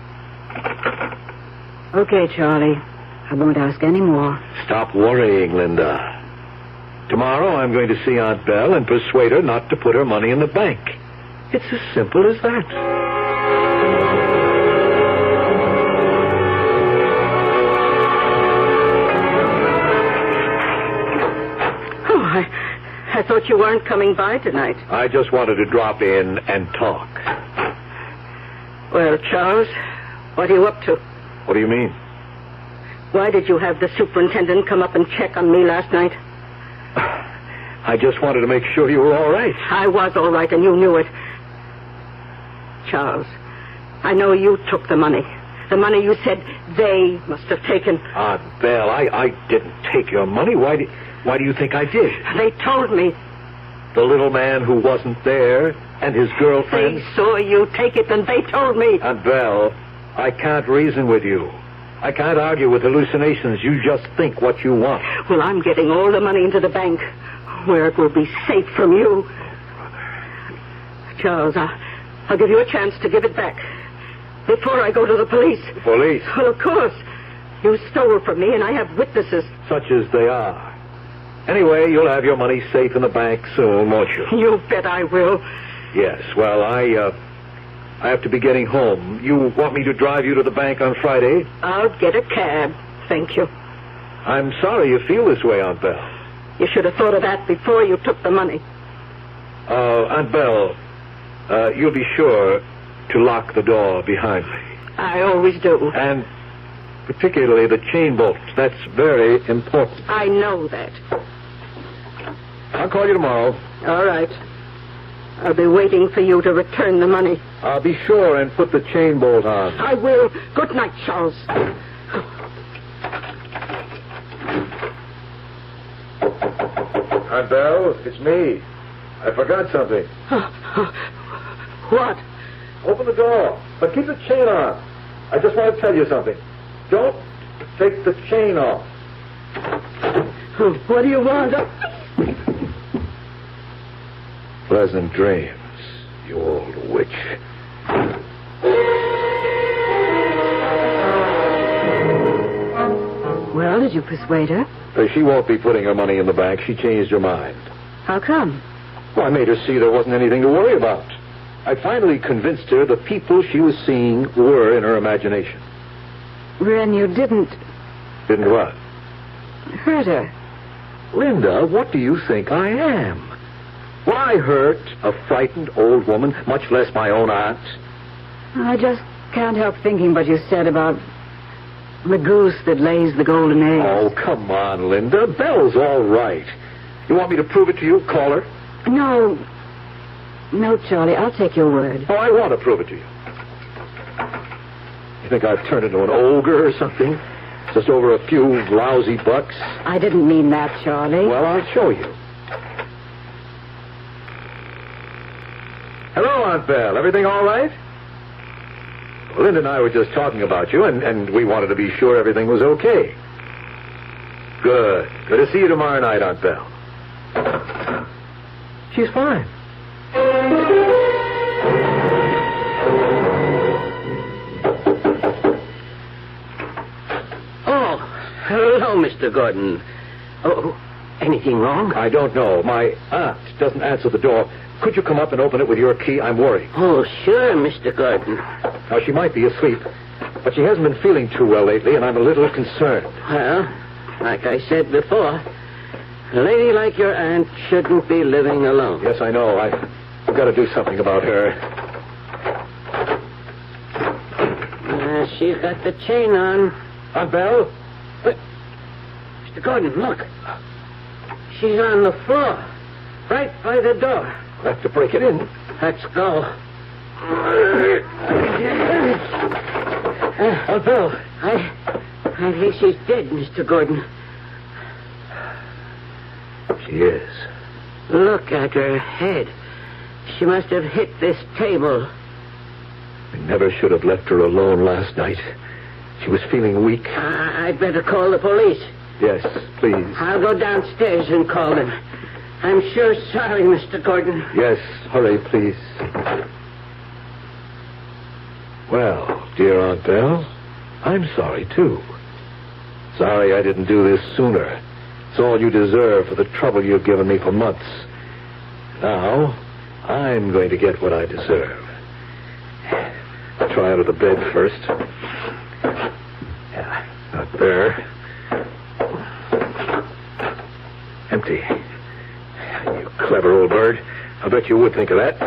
Okay, Charlie. I won't ask any more. Stop worrying, Linda. Tomorrow I'm going to see Aunt Belle and persuade her not to put her money in the bank. It's as simple as that. Oh, I thought you weren't coming by tonight. I just wanted to drop in and talk. Well, Charles, what are you up to? What do you mean? Why did you have the superintendent come up and check on me last night? I just wanted to make sure you were all right. I was all right, and you knew it. Charles, I know you took the money. The money you said they must have taken. Aunt Belle, I didn't take your money. Why do you think I did? They told me. The little man who wasn't there and his girlfriend? They saw you take it, and they told me. Aunt Belle, I can't reason with you. I can't argue with hallucinations. You just think what you want. Well, I'm getting all the money into the bank, where it will be safe from you. Charles, I'll give you a chance to give it back before I go to the police. The police? Well, of course. You stole from me, and I have witnesses. Such as they are. Anyway, you'll have your money safe in the bank soon, won't you? You bet I will. Yes, well, I have to be getting home. You want me to drive you to the bank on Friday? I'll get a cab. Thank you. I'm sorry you feel this way, Aunt Belle. You should have thought of that before you took the money. Aunt Belle, you'll be sure to lock the door behind me. I always do. And particularly the chain bolts. That's very important. I know that. I'll call you tomorrow. All right. I'll be waiting for you to return the money. Be sure and put the chain bolt on. I will. Good night, Charles. Aunt Belle, it's me. I forgot something. What? Open the door, but keep the chain on. I just want to tell you something. Don't take the chain off. What do you want? Pleasant dreams, you old witch. Well, did you persuade her? She won't be putting her money in the bank. She changed her mind. How come? Well, I made her see there wasn't anything to worry about. I finally convinced her the people she was seeing were in her imagination. Ren, you didn't Didn't what? hurt her. Linda, what do you think I am? Would I hurt a frightened old woman, much less my own aunt? I just can't help thinking what you said about the goose that lays the golden eggs. Oh, come on, Linda. Belle's all right. You want me to prove it to you? Call her? No, Charlie, I'll take your word. Oh, I want to prove it to you. You think I've turned into an ogre or something? Just over a few lousy bucks? I didn't mean that, Charlie. Well, I'll show you. Hello, Aunt Belle. Everything all right? Well, Linda and I were just talking about you, and we wanted to be sure everything was okay. Good. Good to see you tomorrow night, Aunt Belle. She's fine. Oh, hello, Mr. Gordon. Oh, anything wrong? I don't know. My aunt doesn't answer the door. Could you come up and open it with your key? I'm worried. Oh, sure, Mr. Gordon. Now, she might be asleep, but she hasn't been feeling too well lately, and I'm a little concerned. Well, like I said before, a lady like your aunt shouldn't be living alone. Yes, I know. I've got to do something about her. She's got the chain on. Aunt Belle? But, Mr. Gordon, look. She's on the floor, right by the door. We'll have to break it in. Let's go. Aunt Belle. I think she's dead, Mr. Gordon. She is. Look at her head. She must have hit this table. We never should have left her alone last night. She was feeling weak. I'd better call the police. Yes, please. I'll go downstairs and call them. I'm sure sorry, Mr. Gordon. Yes, hurry, please. Well, dear Aunt Belle, I'm sorry, too. Sorry I didn't do this sooner. It's all you deserve for the trouble you've given me for months. Now, I'm going to get what I deserve. I'll try out of the bed first. Yeah, not there. Empty. You clever old bird. I bet you would think of that.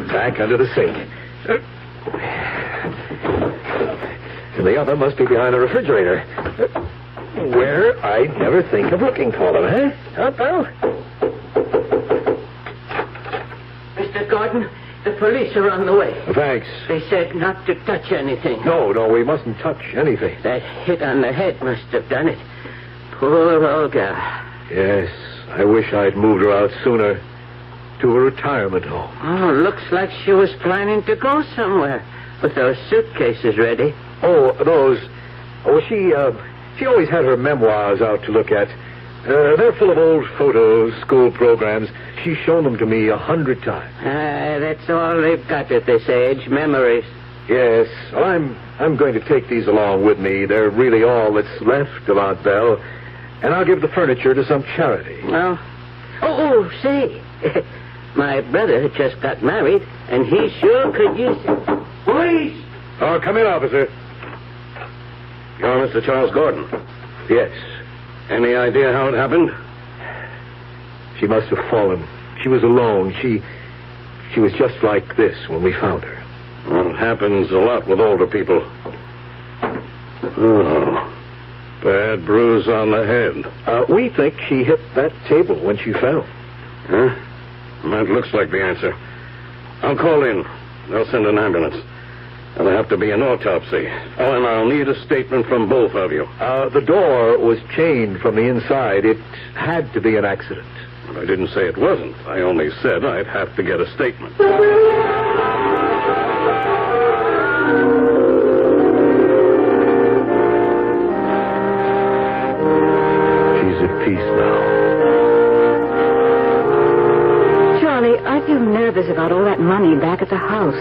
Back under the sink. And the other must be behind the refrigerator. Where I'd never think of looking for them, eh? Aunt Belle? Mr. Gordon, the police are on the way. Thanks. They said not to touch anything. No, we mustn't touch anything. That hit on the head must have done it. Poor Olga. Yes, I wish I'd moved her out sooner to a retirement home. Oh, looks like she was planning to go somewhere with those suitcases ready. Oh, those. Oh, she always had her memoirs out to look at. They're full of old photos, school programs. She's shown them to me 100 times. That's all they've got at this age, memories. Yes, well, I'm going to take these along with me. They're really all that's left of Aunt Belle. And I'll give the furniture to some charity. Well, say, my brother just got married, and he sure could use it. Police! Oh, come in, officer. You're Mr. Charles Gordon? Yes. Any idea how it happened? She must have fallen. She was alone. She was just like this when we found her. Well, it happens a lot with older people. Oh, bad bruise on the head. We think she hit that table when she fell. Huh? That looks like the answer. I'll call in. They'll send an ambulance. There'll have to be an autopsy. Oh, and I'll need a statement from both of you. The door was chained from the inside. It had to be an accident. I didn't say it wasn't. I only said I'd have to get a statement. She's at peace now. still nervous about all that money back at the house.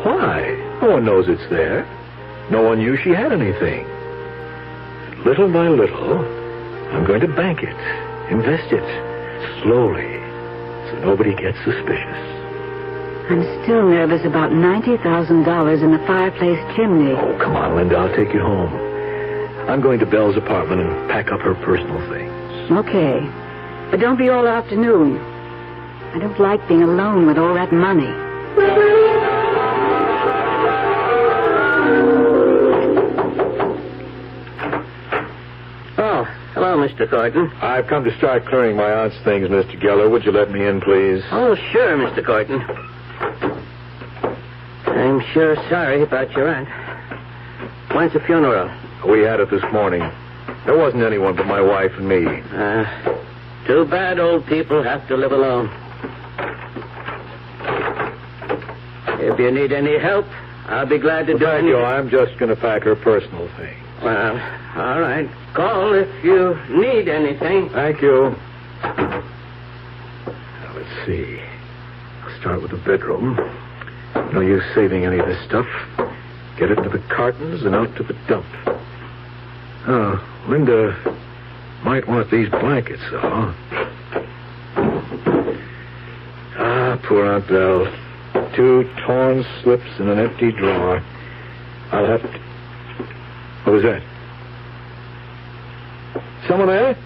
Why? No one knows it's there. No one knew she had anything. Little by little, I'm going to bank it, invest it, slowly, so nobody gets suspicious. I'm still nervous about $90,000 in the fireplace chimney. Oh, come on, Linda, I'll take you home. I'm going to Belle's apartment and pack up her personal things. Okay. But don't be all afternoon. I don't like being alone with all that money. Oh, hello, Mr. Thornton. I've come to start clearing my aunt's things, Mr. Geller. Would you let me in, please? Oh, sure, Mr. Thornton. I'm sure sorry about your aunt. When's the funeral? We had it this morning. There wasn't anyone but my wife and me. Too bad old people have to live alone. If you need any help, I'll be glad to do Thank you. I'm just going to pack her personal things. Well, all right. Call if you need anything. Thank you. Now, let's see. I'll start with the bedroom. No use saving any of this stuff. Get it into the cartons and out to the dump. Oh, Linda might want these blankets, though. Ah, poor Aunt Belle. 2 torn slips in an empty drawer. I'll have to... What was that? Someone there? Is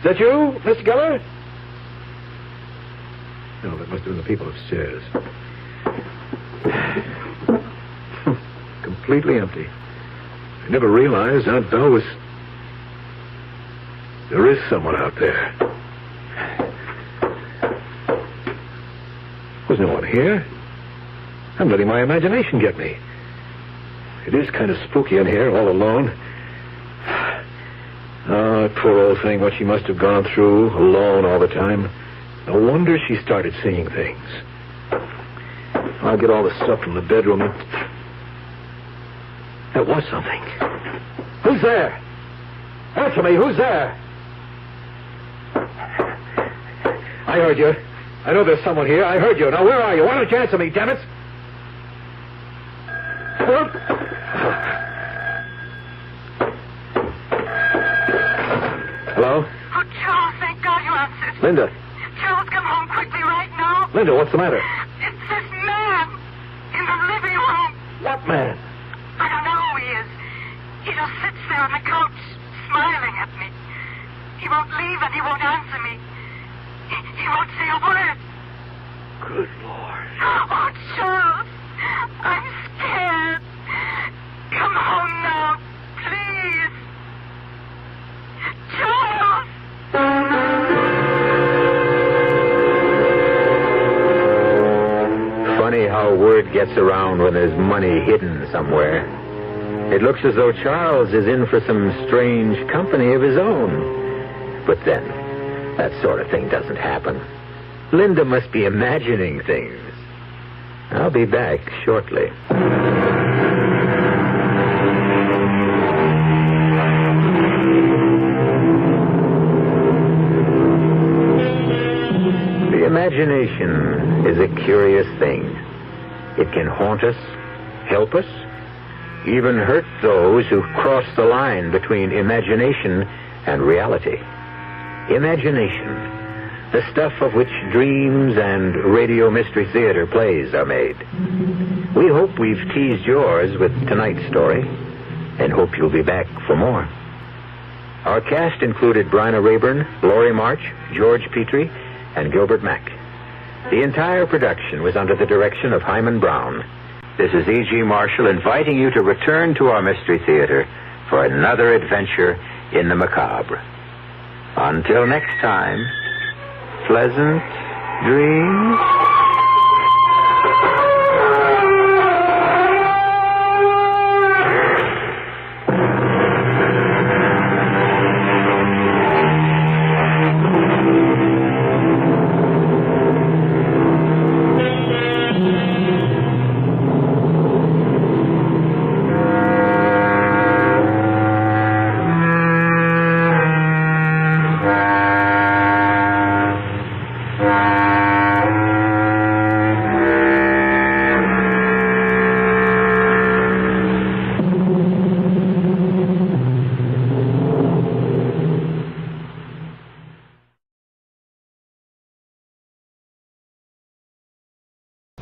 that you, Mr. Geller? No, that must have been the people upstairs. Completely empty. I never realized Aunt Belle was... There is someone out there. There's no one here. I'm letting my imagination get me. It is kind of spooky in here, all alone. Oh, that poor old thing, what she must have gone through, alone all the time. No wonder she started seeing things. I'll get all the stuff from the bedroom and... That was something. Who's there? Answer me, who's there? I heard you. I know there's someone here. I heard you. Now, where are you? Why don't you answer me, damn it? Hello? Oh, Charles, thank God you answered. Linda. Charles, come home quickly right now. Linda, what's the matter? It's this man in the living room. What man? I don't know who he is. He just sits there on the couch, smiling at me. He won't leave and he won't answer me. He won't say a word. Good Lord. Oh, Charles, I'm scared. Come home now, please. Charles! Funny how word gets around when there's money hidden somewhere. It looks as though Charles is in for some strange company of his own. But then, that sort of thing doesn't happen. Linda must be imagining things. I'll be back shortly. The imagination is a curious thing. It can haunt us, help us, even hurt those who cross the line between imagination and reality. Imagination, the stuff of which dreams and radio mystery theater plays are made. We hope we've teased yours with tonight's story, and hope you'll be back for more. Our cast included Bryna Rayburn, Laurie March, George Petrie, and Gilbert Mack. The entire production was under the direction of Hyman Brown. This is E.G. Marshall inviting you to return to our Mystery Theater for another adventure in the macabre. Until next time, pleasant dreams.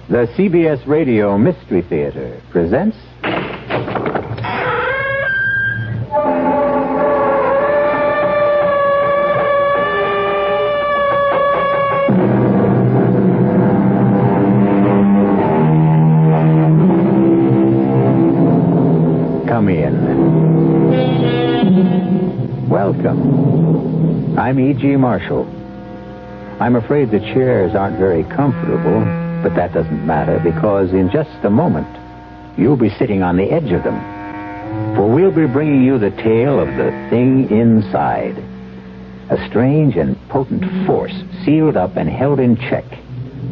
The CBS Radio Mystery Theater presents... Come in. Welcome. I'm E.G. Marshall. I'm afraid the chairs aren't very comfortable, but that doesn't matter because in just a moment, you'll be sitting on the edge of them. For we'll be bringing you the tale of the thing inside. A strange and potent force sealed up and held in check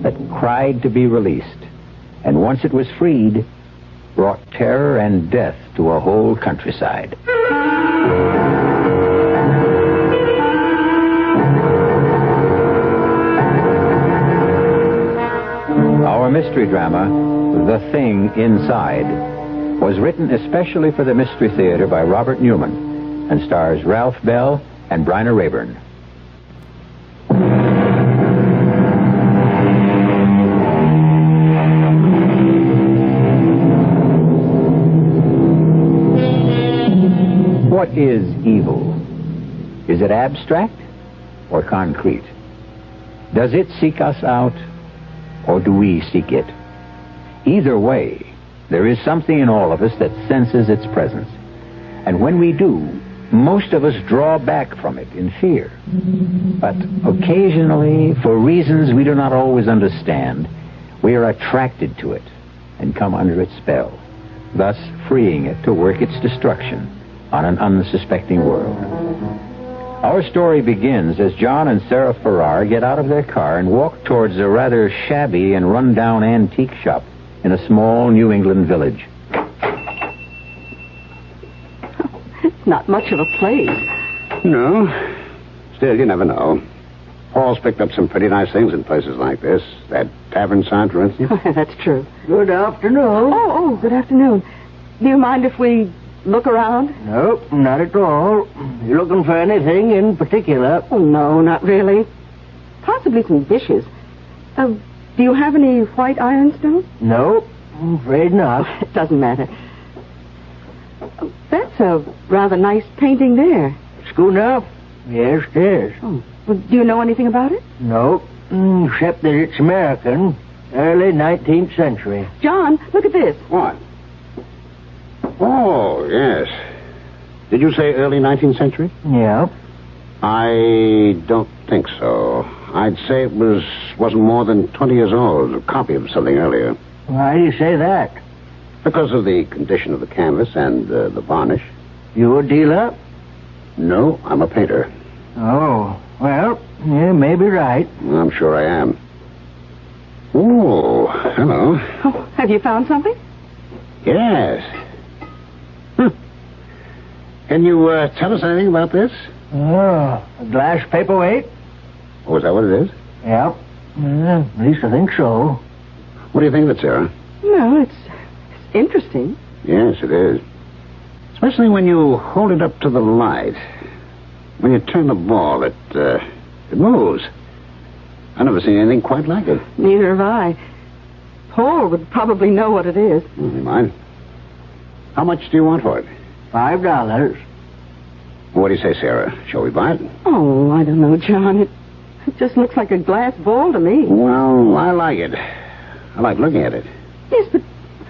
that cried to be released. And once it was freed, brought terror and death to a whole countryside. Our mystery drama, The Thing Inside, was written especially for the Mystery Theater by Robert Newman and stars Ralph Bell and Bryna Rayburn. What is evil? Is it abstract or concrete? Does it seek us out or do we seek it? Either way, there is something in all of us that senses its presence. And when we do, most of us draw back from it in fear. But occasionally, for reasons we do not always understand, we are attracted to it and come under its spell, thus freeing it to work its destruction on an unsuspecting world. Our story begins as John and Sarah Farrar get out of their car and walk towards a rather shabby and run-down antique shop in a small New England village. It's not much of a place. No. Still, you never know. Paul's picked up some pretty nice things in places like this. That tavern sign, for instance. That's true. Good afternoon. Oh, good afternoon. Do you mind if we look around? Nope, not at all. You looking for anything in particular? Oh, no, not really. Possibly some dishes. Do you have any white ironstone? Nope, I'm afraid not. It doesn't matter. Oh, that's a rather nice painting there. Schooner? Yes, it is. Oh. Well, do you know anything about it? Nope, except that it's American. Early 19th century. John, look at this. What? Oh, yes. Did you say early 19th century? Yeah. I don't think so. I'd say it wasn't more than 20 years old. A copy of something earlier. Why do you say that? Because of the condition of the canvas and the varnish. You a dealer? No, I'm a painter. Oh, well, you may be right. I'm sure I am. Oh, hello. Oh, have you found something? Yes. Can you tell us anything about this? Oh, a glass paperweight? Oh, is that what it is? Yeah. At least I think so. What do you think of it, Sarah? Well, it's interesting. Yes, it is. Especially when you hold it up to the light. When you turn the ball, it moves. I've never seen anything quite like it. Neither have I. Paul would probably know what it is. He might. How much do you want for it? $5. What do you say, Sarah? Shall we buy it? Oh, I don't know, John. It just looks like a glass ball to me. Well, I like it. I like looking at it. Yes, but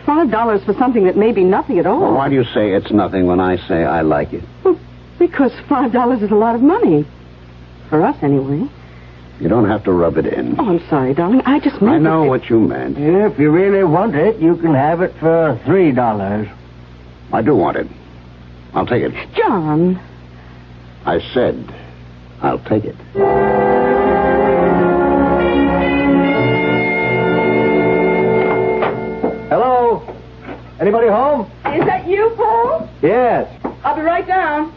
$5 for something that may be nothing at all. Well, why do you say it's nothing when I say I like it? Well, because $5 is a lot of money. For us, anyway. You don't have to rub it in. Oh, I'm sorry, darling. I just meant I know what you meant. If you really want it, you can have it for $3. I do want it. I'll take it. John. I said I'll take it. Hello? Anybody home? Is that you, Paul? Yes. I'll be right down.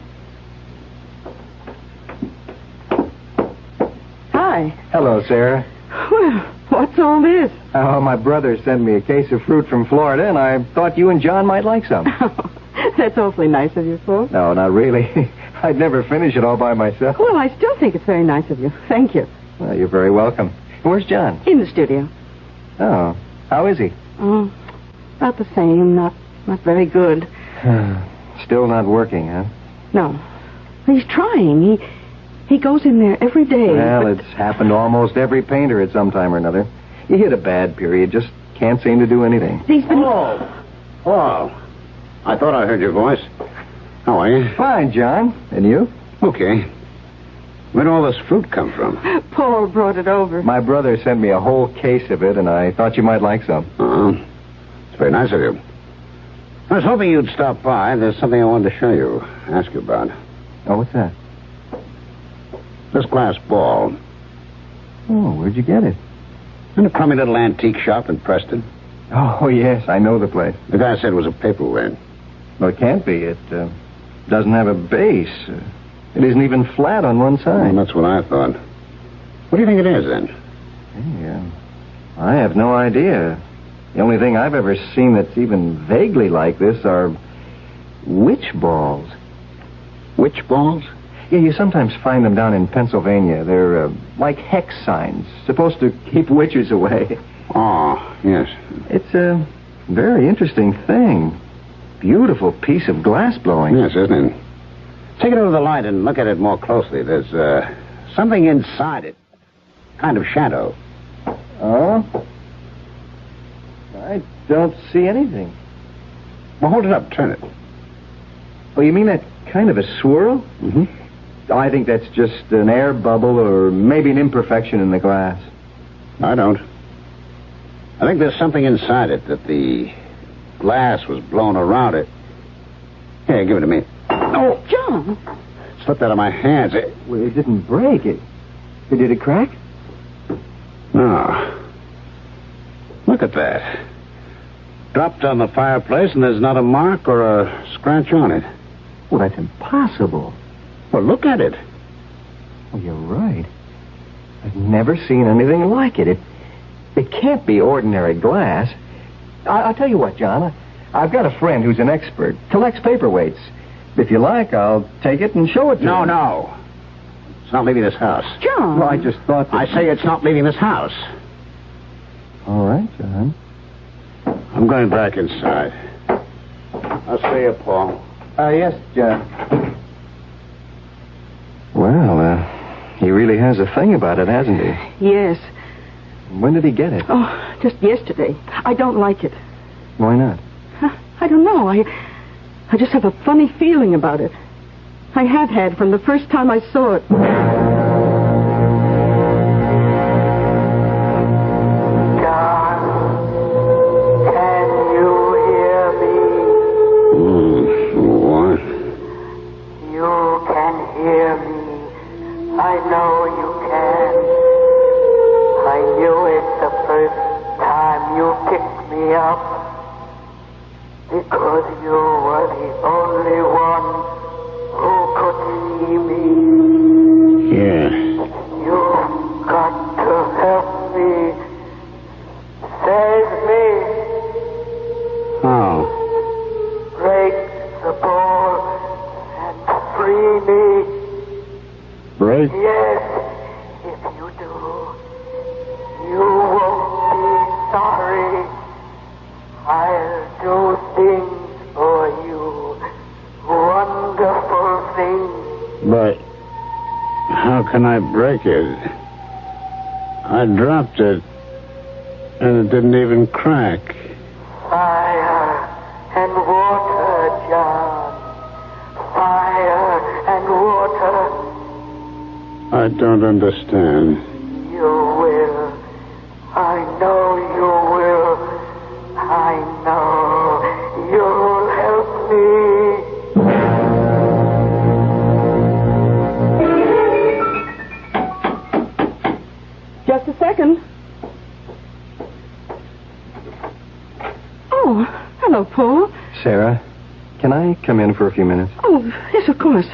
Hi. Hello, Sarah. Well, what's all this? Oh, my brother sent me a case of fruit from Florida, and I thought you and John might like some. That's awfully nice of you, Paul. No, not really. I'd never finish it all by myself. Well, I still think it's very nice of you. Thank you. Well, you're very welcome. Where's John? In the studio. Oh. How is he? Oh, about the same. Not very good. Still not working, huh? No. He's trying. He goes in there every day. Well, it's happened to almost every painter at some time or another. You hit a bad period, just can't seem to do anything. He's been... Oh, I thought I heard your voice. How are you? Fine, John. And you? Okay. Where'd all this fruit come from? Paul brought it over. My brother sent me a whole case of it, and I thought you might like some. It's very nice of you. I was hoping you'd stop by. There's something I wanted to show you, ask you about. Oh, what's that? This glass ball. Oh, where'd you get it? In a crummy little antique shop in Preston. Oh, yes, I know the place. The guy said it was a paperweight. Well, it can't be. It doesn't have a base. It isn't even flat on one side. Well, that's what I thought. What do you think it is, then? Hey, I have no idea. The only thing I've ever seen that's even vaguely like this are witch balls. Witch balls? Yeah, you sometimes find them down in Pennsylvania. They're like hex signs, supposed to keep witches away. Oh, yes. It's a very interesting thing. Beautiful piece of glass blowing. Yes, isn't it? Take it over the light and look at it more closely. There's something inside it. Kind of shadow. Oh? I don't see anything. Well, hold it up. Turn it. Oh, you mean that kind of a swirl? Mm-hmm. I think that's just an air bubble or maybe an imperfection in the glass. I don't. I think there's something inside it that the glass was blown around it. Here, give it to me. Oh, John! Slipped out of my hands. Well, it didn't break. Did it crack? No. Look at that. Dropped on the fireplace and there's not a mark or a scratch on it. Well, that's impossible. Well, look at it. Well, you're right. I've never seen anything like it. It can't be ordinary glass. I'll tell you what, John. I've got a friend who's an expert. Collects paperweights. If you like, I'll take it and show it to you. No. It's not leaving this house. John! Well, I just thought that... I say it's not leaving this house. All right, John. I'm going back inside. I'll see you, Paul. Yes, John. Well, he really has a thing about it, hasn't he? Yes. When did he get it? Oh, just yesterday. I don't like it. Why not? I don't know. I just have a funny feeling about it. I have had from the first time I saw it. Because you were the only one who could see me. Yeah. You've got to help me. Save me. How? Break the ball and free me. Break? Yes, if you do, you won't be sorry. I'll do things for you. Wonderful things. But how can I break it? I dropped it, and it didn't even crack. Fire and water, John. Fire and water. I don't understand. You will. I know you will. I know you'll help me. Just a second. Oh, hello, Paul. Sarah, can I come in for a few minutes? Oh, yes, of course.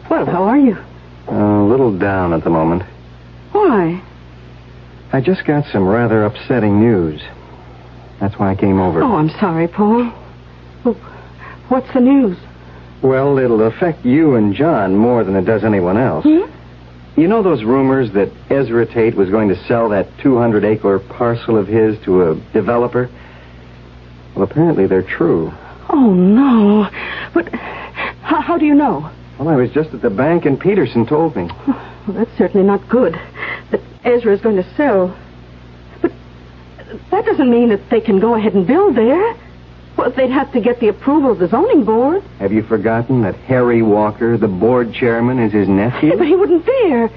Well, how are you? A little down at the moment. Why? I just got some rather upsetting news. That's why I came over. Oh, I'm sorry, Paul. Well, what's the news? Well, it'll affect you and John more than it does anyone else. Hmm? You know those rumors that Ezra Tate was going to sell that 200-acre parcel of his to a developer? Well, apparently they're true. Oh, no. But how do you know? Well, I was just at the bank and Peterson told me. Well, that's certainly not good that Ezra is going to sell. But that doesn't mean that they can go ahead and build there. Well, they'd have to get the approval of the zoning board. Have you forgotten that Harry Walker, the board chairman, is his nephew? Yeah, but he wouldn't dare.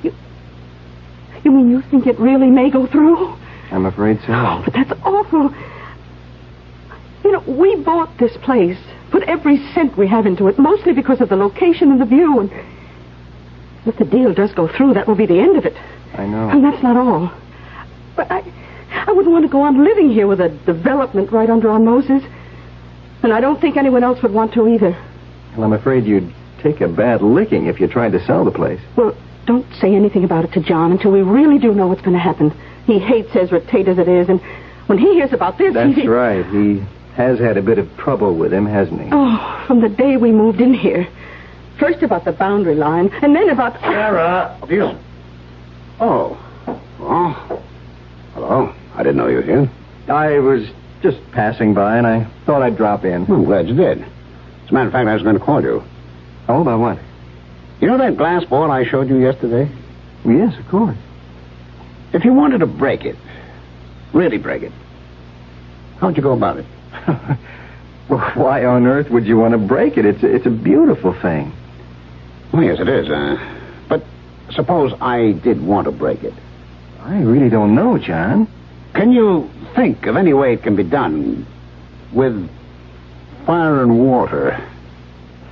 You mean you think it really may go through? I'm afraid so. Oh, but that's awful. You know, we bought this place, put every cent we have into it, mostly because of the location and the view. And if the deal does go through, that will be the end of it. I know. And that's not all. But I wouldn't want to go on living here with a development right under our noses. And I don't think anyone else would want to either. Well, I'm afraid you'd take a bad licking if you tried to sell the place. Well, don't say anything about it to John until we really do know what's going to happen. He hates Ezra Tate as it is, and when he hears about this... That's right. He has had a bit of trouble with him, hasn't he? Oh, from the day we moved in here. First about the boundary line, and then about... Sarah! Oh. Oh. Hello. I didn't know you were here. I was just passing by, and I thought I'd drop in. I'm glad you did. As a matter of fact, I was going to call you. Oh, about what? You know that glass ball I showed you yesterday? Well, yes, of course. If you wanted to break it, really break it, how'd you go about it? Well, why on earth would you want to break it? It's a beautiful thing. Well, yes, it is. But suppose I did want to break it. I really don't know, John. Can you think of any way it can be done with fire and water?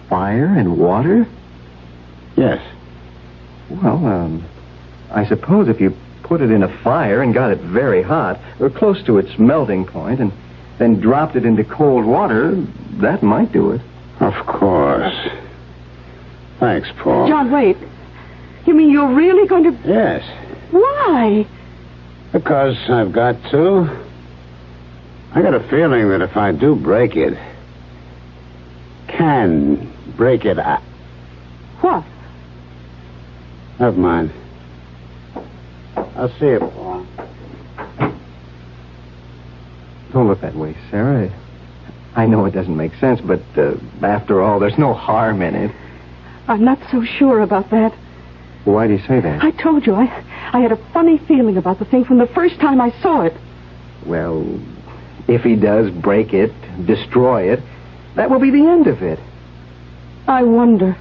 Fire and water? Yes. Well, I suppose if you put it in a fire and got it very hot, or close to its melting point, and then dropped it into cold water, that might do it. Of course. Thanks, Paul. John, wait. You mean you're really going to... Yes. Why? Because I've got to. I got a feeling that if I do break it, can break it. What? Never mind. I'll see you, Paul. Don't look that way, Sarah. I know it doesn't make sense, but after all, there's no harm in it. I'm not so sure about that. Why do you say that? I told you, I had a funny feeling about the thing from the first time I saw it. Well, if he does break it, destroy it, that will be the end of it. I wonder.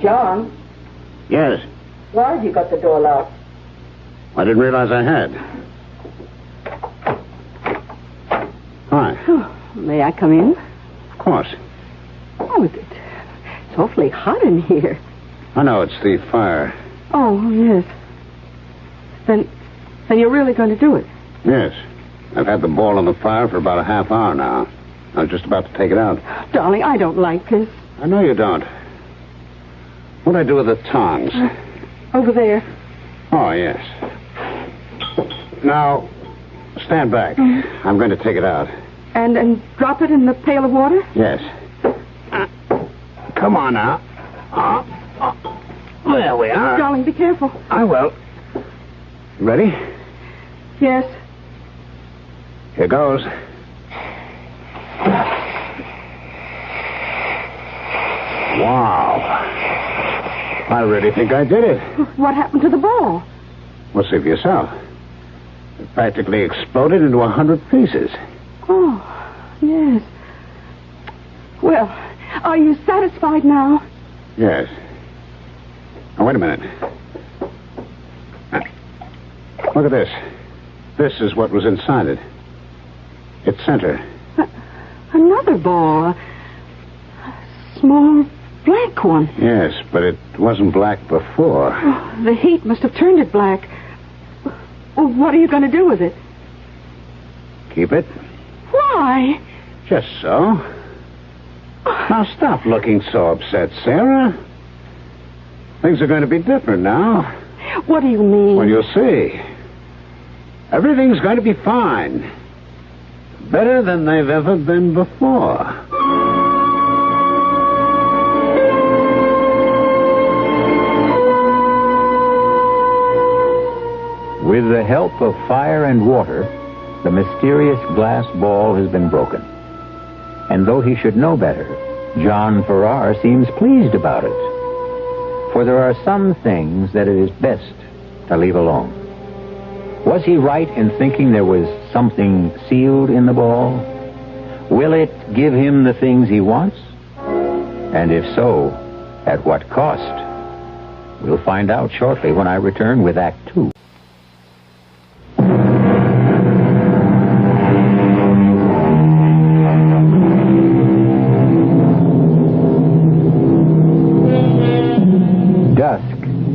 John? Yes. Why have you got the door locked? I didn't realize I had. Hi. May I come in? Of course. Oh, it's awfully hot in here. I know, it's the fire. Oh, yes. Then you're really going to do it? Yes. I've had the ball on the fire for about a half hour now. I was just about to take it out. Darling, I don't like this. I know you don't. What'd I do with the tongs? Over there. Oh, yes. Now, stand back. I'm going to take it out. And drop it in the pail of water? Yes. Come on now. There we are. Darling, be careful. I will. Ready? Yes. Here goes. Wow. I really think I did it. What happened to the ball? Well, see for yourself. It practically exploded into 100 pieces. Oh, yes. Well, are you satisfied now? Yes. Now, wait a minute. Look at this. This is what was inside it. Its center. Another ball. A small black one. Yes, but it wasn't black before. Oh, the heat must have turned it black. Well, what are you going to do with it? Keep it. Why? Just so. Now stop looking so upset, Sarah. Things are going to be different now. What do you mean? Well, you'll see. Everything's going to be fine. Better than they've ever been before. With the help of fire and water, the mysterious glass ball has been broken. And though he should know better, John Farrar seems pleased about it. For there are some things that it is best to leave alone. Was he right in thinking there was something sealed in the ball? Will it give him the things he wants? And if so, at what cost? We'll find out shortly when I return with Act Two.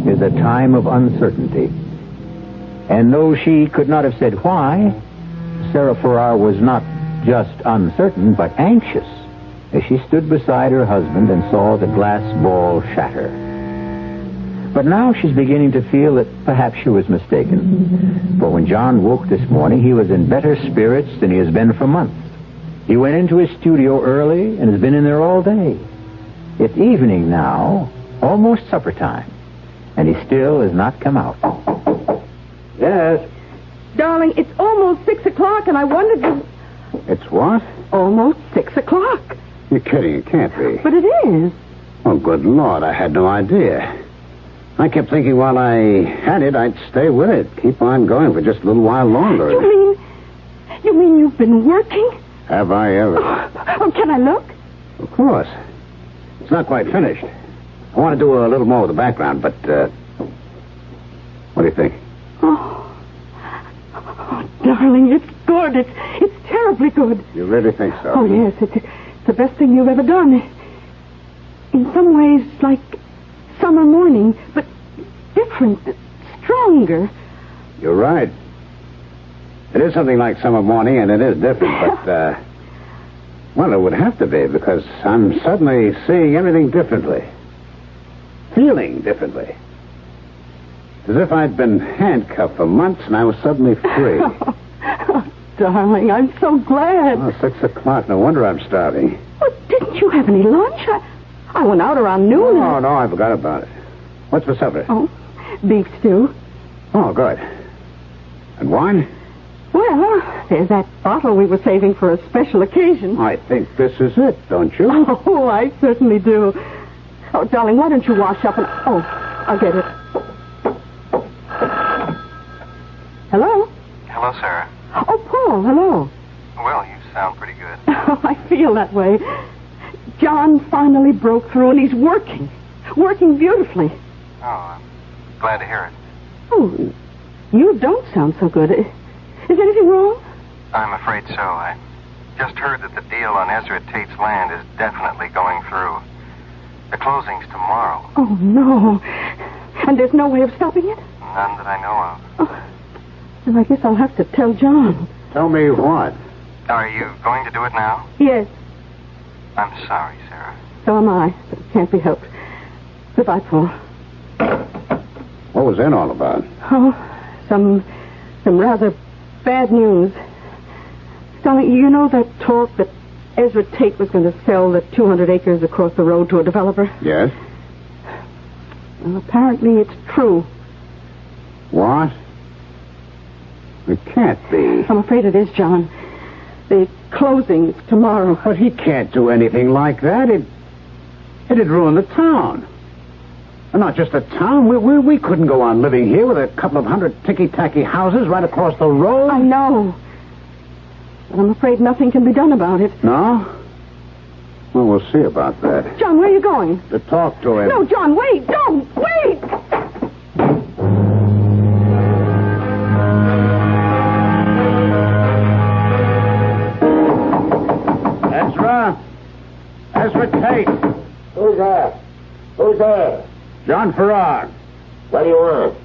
Is a time of uncertainty. And though she could not have said why, Sarah Farrar was not just uncertain, but anxious as she stood beside her husband and saw the glass ball shatter. But now she's beginning to feel that perhaps she was mistaken. For when John woke this morning, he was in better spirits than he has been for months. He went into his studio early and has been in there all day. It's evening now, almost supper time. And he still has not come out. Yes? Darling, it's almost 6 o'clock, and I wondered if... It's what? Almost 6 o'clock. You're kidding. It can't be. But it is. Oh, good Lord. I had no idea. I kept thinking while I had it, I'd stay with it. Keep on going for just a little while longer. You mean you've been working? Have I ever? Oh, can I look? Of course. It's not quite finished. I want to do a little more with the background, but, what do you think? Oh, darling, it's good. It's terribly good. You really think so? Oh, yes. It's the best thing you've ever done. In some ways, like summer morning, but different, stronger. You're right. It is something like summer morning, and it is different, but, well, it would have to be, because I'm suddenly seeing everything differently. Feeling differently. As if I'd been handcuffed for months and I was suddenly free. Oh, darling, I'm so glad. Oh, 6 o'clock. No wonder I'm starving. Well, didn't you have any lunch? I went out around noon. No, I forgot about it. What's for supper? Oh, beef stew. Oh, good. And wine? Well, there's that bottle we were saving for a special occasion. I think this is it, don't you? Oh, I certainly do. Oh, darling, why don't you wash up and... Oh, I'll get it. Hello? Hello, Sarah. Oh, Paul, hello. Well, you sound pretty good. Oh, I feel that way. John finally broke through, and he's working. Working beautifully. Oh, I'm glad to hear it. Oh, you don't sound so good. Is anything wrong? I'm afraid so. I just heard that the deal on Ezra Tate's land is definitely going through. The closing's tomorrow. Oh, no. And there's no way of stopping it? None that I know of. Oh, well, I guess I'll have to tell John. Tell me what? Are you going to do it now? Yes. I'm sorry, Sarah. So am I. But it can't be helped. Goodbye, Paul. What was that all about? Oh, some rather bad news. Darling, you know that talk that Ezra Tate was going to sell the 200 acres across the road to a developer? Yes. Well, apparently it's true. What? It can't be. I'm afraid it is, John. The closing's tomorrow. But he can't do anything like that. It'd ruin the town. And not just the town. We couldn't go on living here with a couple of hundred ticky-tacky houses right across the road. I know. But I'm afraid nothing can be done about it. No? Well, we'll see about that. John, where are you going? To talk to him. No, John, wait. Don't. Wait. Ezra Tate. Who's there? Who's there? John Farrar. What do you want?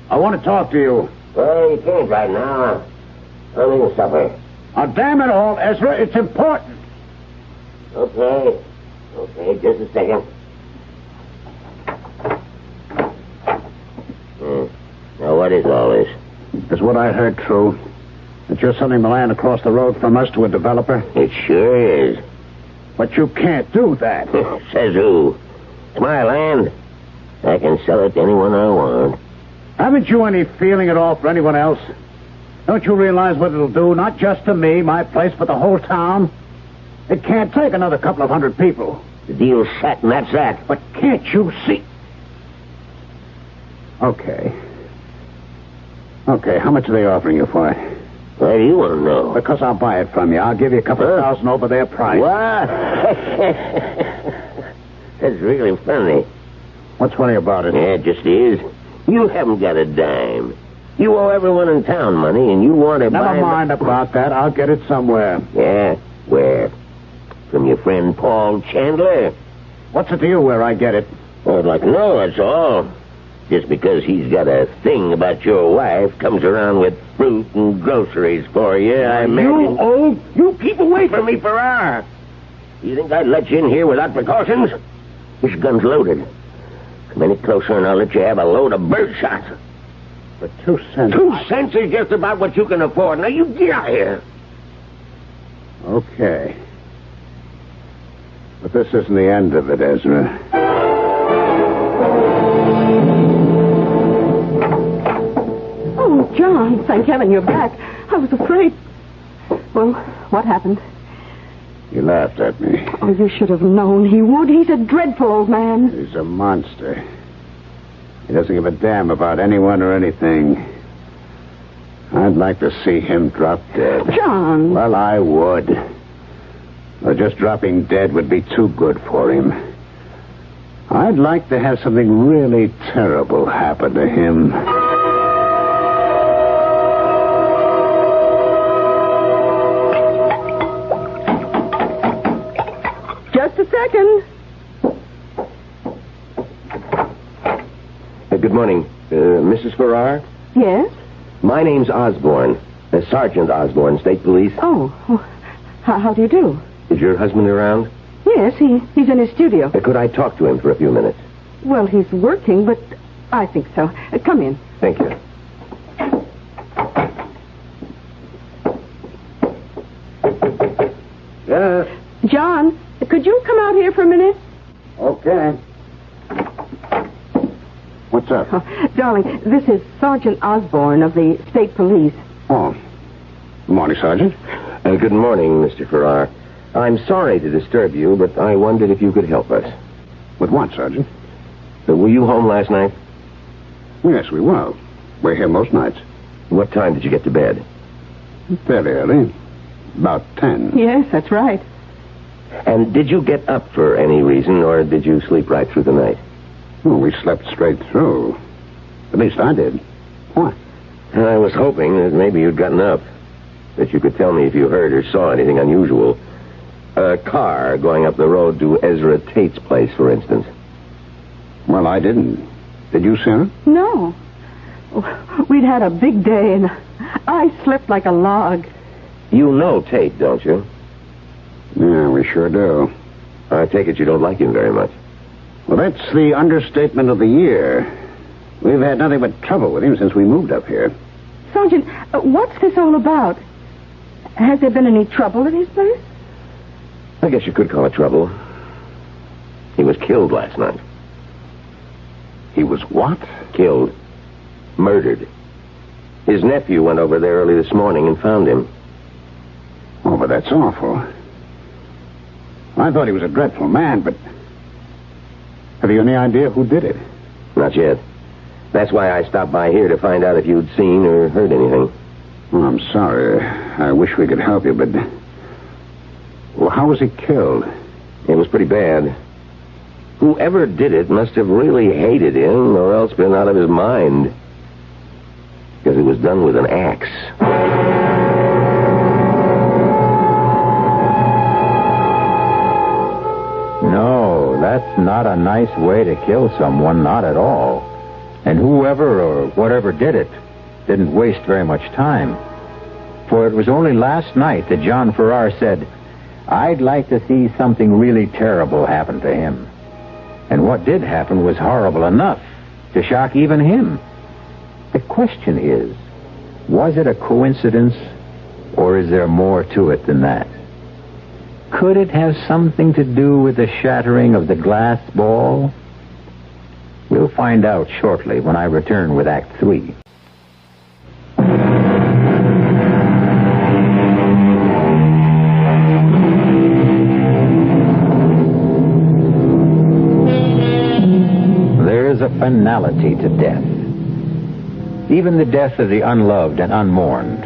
I want to talk to you. Well, you can't right now. I'm eating supper. Oh, damn it all, Ezra. It's important. Okay, just a second. Now, what is all this? Is what I heard true? That you're selling the land across the road from us to a developer? It sure is. But you can't do that. Says who? It's my land. I can sell it to anyone I want. Haven't you any feeling at all for anyone else? Don't you realize what it'll do, not just to me, my place, but the whole town? It can't take another couple of hundred people. The deal's set, and that's that. But can't you see? Okay, how much are they offering you for it? Why do you want to know? Because I'll buy it from you. I'll give you a couple of thousand over their price. What? That's really funny. What's funny about it? Yeah, it just is. You haven't got a dime. You owe everyone in town money, and you want to buy... Never mind about that. I'll get it somewhere. Yeah? Where? From your friend Paul Chandler? What's it to you where I get it? Well, I'd like to know, that's all. Just because he's got a thing about your wife, comes around with fruit and groceries for you, I imagine... You keep away from me, Farrar. You think I'd let you in here without precautions? This gun's loaded. Come any closer and I'll let you have a load of bird shots. For 2 cents... 2 cents is just about what you can afford. Now, you get out of here. Okay. But this isn't the end of it, Ezra. Oh, John, thank heaven you're back. I was afraid. Well, what happened? You laughed at me. Oh, you should have known he would. He's a dreadful old man. He's a monster. He doesn't give a damn about anyone or anything. I'd like to see him drop dead. John! Well, I would. But just dropping dead would be too good for him. I'd like to have something really terrible happen to him. Just a second. Good morning. Mrs. Farrar? Yes? My name's Osborne. Sergeant Osborne, State Police. Oh, how do you do? Is your husband around? Yes, he's in his studio. Could I talk to him for a few minutes? Well, he's working, but I think so. Come in. Thank you. Yes? John, could you come out here for a minute? Okay. What's up? Oh, darling, this is Sergeant Osborne of the State Police. Oh. Good morning, Sergeant. Good morning, Mr. Farrar. I'm sorry to disturb you, but I wondered if you could help us. With what, Sergeant? Were you home last night? Yes, we were. We're here most nights. What time did you get to bed? Fairly early. About 10. Yes, that's right. And did you get up for any reason, or did you sleep right through the night? Oh, we slept straight through. At least I did. Why? I was hoping that maybe you'd gotten up. That you could tell me if you heard or saw anything unusual. A car going up the road to Ezra Tate's place, for instance. Well, I didn't. Did you, Sarah? No. We'd had a big day, and I slept like a log. You know Tate, don't you? Yeah, we sure do. I take it you don't like him very much. Well, that's the understatement of the year. We've had nothing but trouble with him since we moved up here. Sergeant, what's this all about? Has there been any trouble at his place? I guess you could call it trouble. He was killed last night. He was what? Killed. Murdered. His nephew went over there early this morning and found him. Oh, but that's awful. I thought he was a dreadful man, but... Have you any idea who did it? Not yet. That's why I stopped by here to find out if you'd seen or heard anything. Well, I'm sorry. I wish we could help you, but... Well, how was he killed? It was pretty bad. Whoever did it must have really hated him or else been out of his mind. Because it was done with an axe. No, that's not a nice way to kill someone, not at all. And whoever or whatever did it didn't waste very much time. For it was only last night that John Farrar said, "I'd like to see something really terrible happen to him." And what did happen was horrible enough to shock even him. The question is, was it a coincidence Or is there more to it than that? Could it have something to do with the shattering of the glass ball? We'll find out shortly when I return with Act 3. There's a finality to death. Even the death of the unloved and unmourned,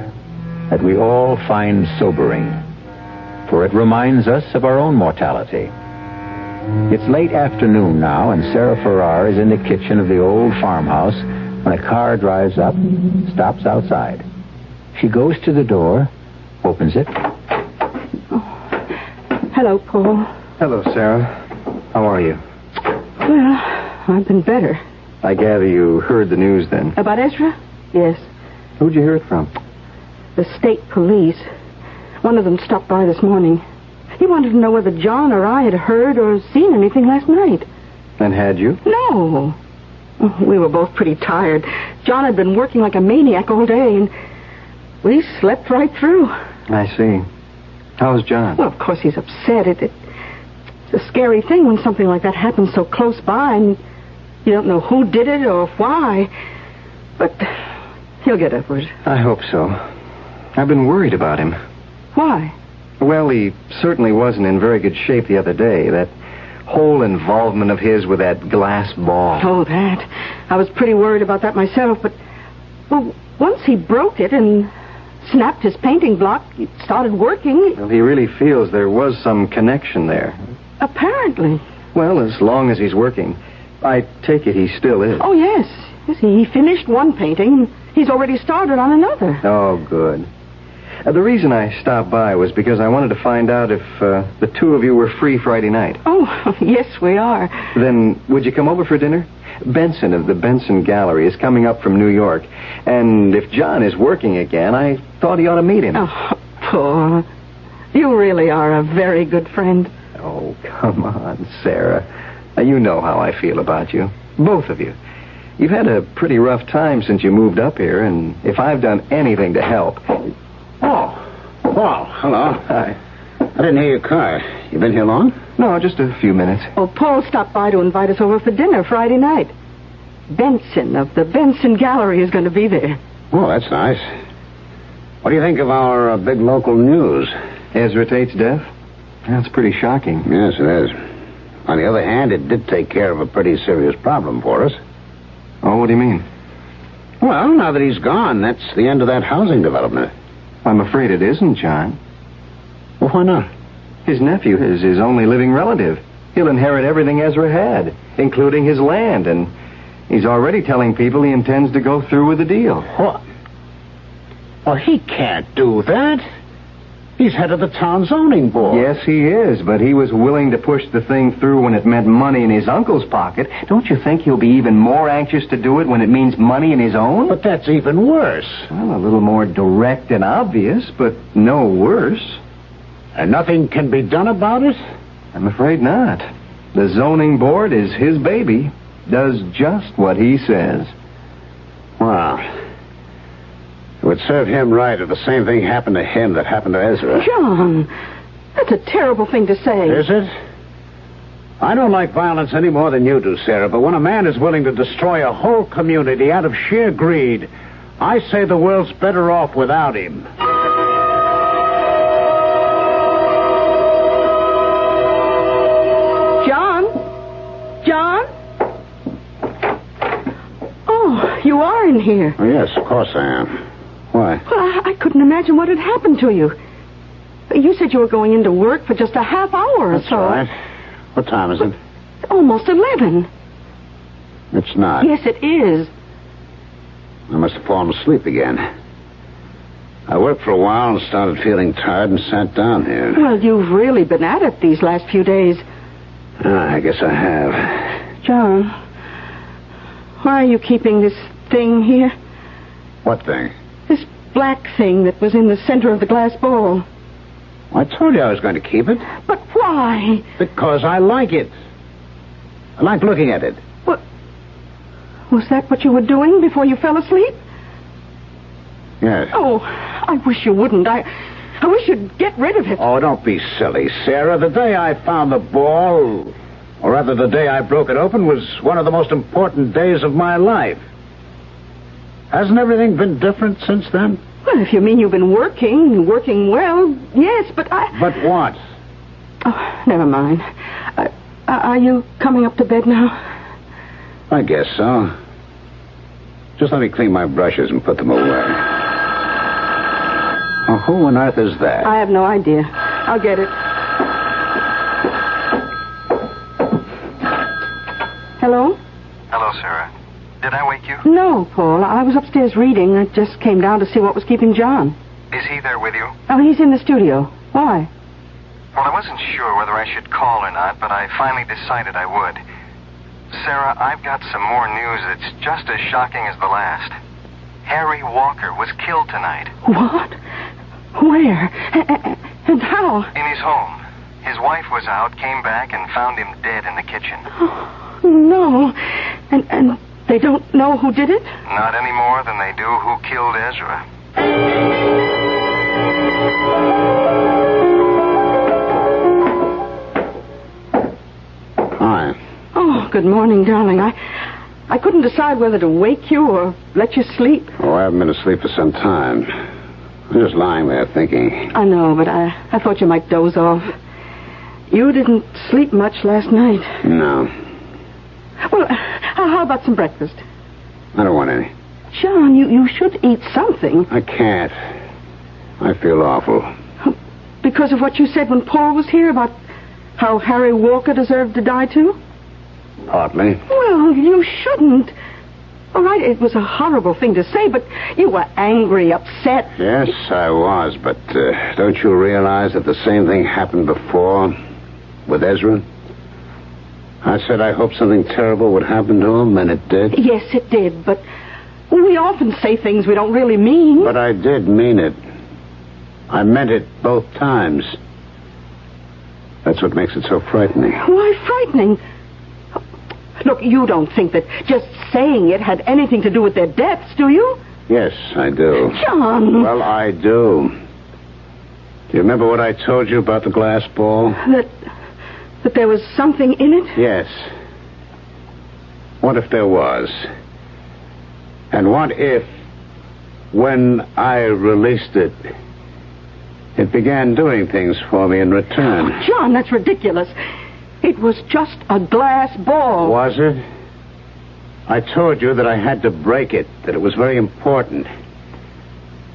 that we all find sobering, for it reminds us of our own mortality. It's late afternoon now, and Sarah Farrar is in the kitchen of the old farmhouse when a car drives up, stops outside. She goes to the door, opens it. Hello, Paul. Hello, Sarah. How are you? Well, I've been better. I gather you heard the news then. About Ezra? Yes. Who'd you hear it from? The state police. One of them stopped by this morning. He wanted to know whether John or I had heard or seen anything last night. And had you? No. We were both pretty tired. John had been working like a maniac all day, and we slept right through. I see. How's John? Well, of course he's upset. It's a scary thing when something like that happens so close by, and you don't know who did it or why. But he'll get over it. I hope so. I've been worried about him. Why? Well, he certainly wasn't in very good shape the other day. That whole involvement of his with that glass ball. Oh, that. I was pretty worried about that myself, but, well, once he broke it and snapped his painting block, it started working. Well, he really feels there was some connection there. Apparently. Well, as long as he's working. I take it he still is. Oh, yes. Yes, he finished one painting. He's already started on another. Oh, good. The reason I stopped by was because I wanted to find out if the two of you were free Friday night. Oh, yes, we are. Then would you come over for dinner? Benson of the Benson Gallery is coming up from New York. And if John is working again, I thought he ought to meet him. Oh, Paul. You really are a very good friend. Oh, come on, Sarah. Now, you know how I feel about you. Both of you. You've had a pretty rough time since you moved up here, and if I've done anything to help... Oh, Paul, hello. Hi. I didn't hear your car. You been here long? No, just a few minutes. Oh, Paul stopped by to invite us over for dinner Friday night. Benson of the Benson Gallery is going to be there. Oh, that's nice. What do you think of our big local news? Ezra Tate's death? That's pretty shocking. Yes, it is. On the other hand, it did take care of a pretty serious problem for us. Oh, what do you mean? Well, now that he's gone, that's the end of that housing development. I'm afraid it isn't, John. Well, why not? His nephew is his only living relative. He'll inherit everything Ezra had, including his land, and he's already telling people he intends to go through with the deal. What? Well, he can't do that. He's head of the town zoning board. Yes, he is, but he was willing to push the thing through when it meant money in his uncle's pocket. Don't you think he'll be even more anxious to do it when it means money in his own? But that's even worse. Well, a little more direct and obvious, but no worse. And nothing can be done about it? I'm afraid not. The zoning board is his baby. Does just what he says. Wow. It would serve him right if the same thing happened to him that happened to Ezra. John, that's a terrible thing to say. Is it? I don't like violence any more than you do, Sarah, but when a man is willing to destroy a whole community out of sheer greed, I say the world's better off without him. John? Oh, you are in here. Oh, yes, of course I am. Why? Well, I couldn't imagine what had happened to you. You said you were going into work for just a half hour or That's so. right. What time is it? Almost 11. It's not. Yes, it is. I must have fallen asleep again. I worked for a while and started feeling tired and sat down here. Well, you've really been at it these last few days. I guess I have. John, why are you keeping this thing here? What thing? This black thing that was in the center of the glass bowl. I told you I was going to keep it. But why? Because I like it. I like looking at it. What? Was that what you were doing before you fell asleep? Yes. Oh, I wish you wouldn't. I wish you'd get rid of it. Oh, don't be silly, Sarah. The day I found the ball, or rather the day I broke it open, was one of the most important days of my life. Hasn't everything been different since then? Well, if you mean you've been working well, yes, but I... But what? Oh, never mind. Are you coming up to bed now? I guess so. Just let me clean my brushes and put them away. Oh, who on earth is that? I have no idea. I'll get it. Hello? Hello, Sarah. Did I wake you? No, Paul. I was upstairs reading. I just came down to see what was keeping John. Is he there with you? Oh, he's in the studio. Why? Well, I wasn't sure whether I should call or not, but I finally decided I would. Sarah, I've got some more news that's just as shocking as the last. Harry Walker was killed tonight. What? Where? And how? In his home. His wife was out, came back, and found him dead in the kitchen. Oh, no. And they don't know who did it? Not any more than they do who killed Ezra. Hi. Oh, good morning, darling. I couldn't decide whether to wake you or let you sleep. Oh, I haven't been asleep for some time. I'm just lying there thinking. I know, but I thought you might doze off. You didn't sleep much last night. No. Well, how about some breakfast? I don't want any. John, you should eat something. I can't. I feel awful. Because of what you said when Paul was here about how Harry Walker deserved to die too? Partly. Well, you shouldn't. All right, it was a horrible thing to say, but you were angry, upset. Yes, I was, but don't you realize that the same thing happened before with Ezra? I said I hoped something terrible would happen to him, and it did. Yes, it did, but we often say things we don't really mean. But I did mean it. I meant it both times. That's what makes it so frightening. Why frightening? Look, you don't think that just saying it had anything to do with their deaths, do you? Yes, I do. John! Well, I do. Do you remember what I told you about the glass ball? That there was something in it? Yes. What if there was? And what if, when I released it, it began doing things for me in return? Oh, John, that's ridiculous. It was just a glass ball. Was it? I told you that I had to break it, that it was very important.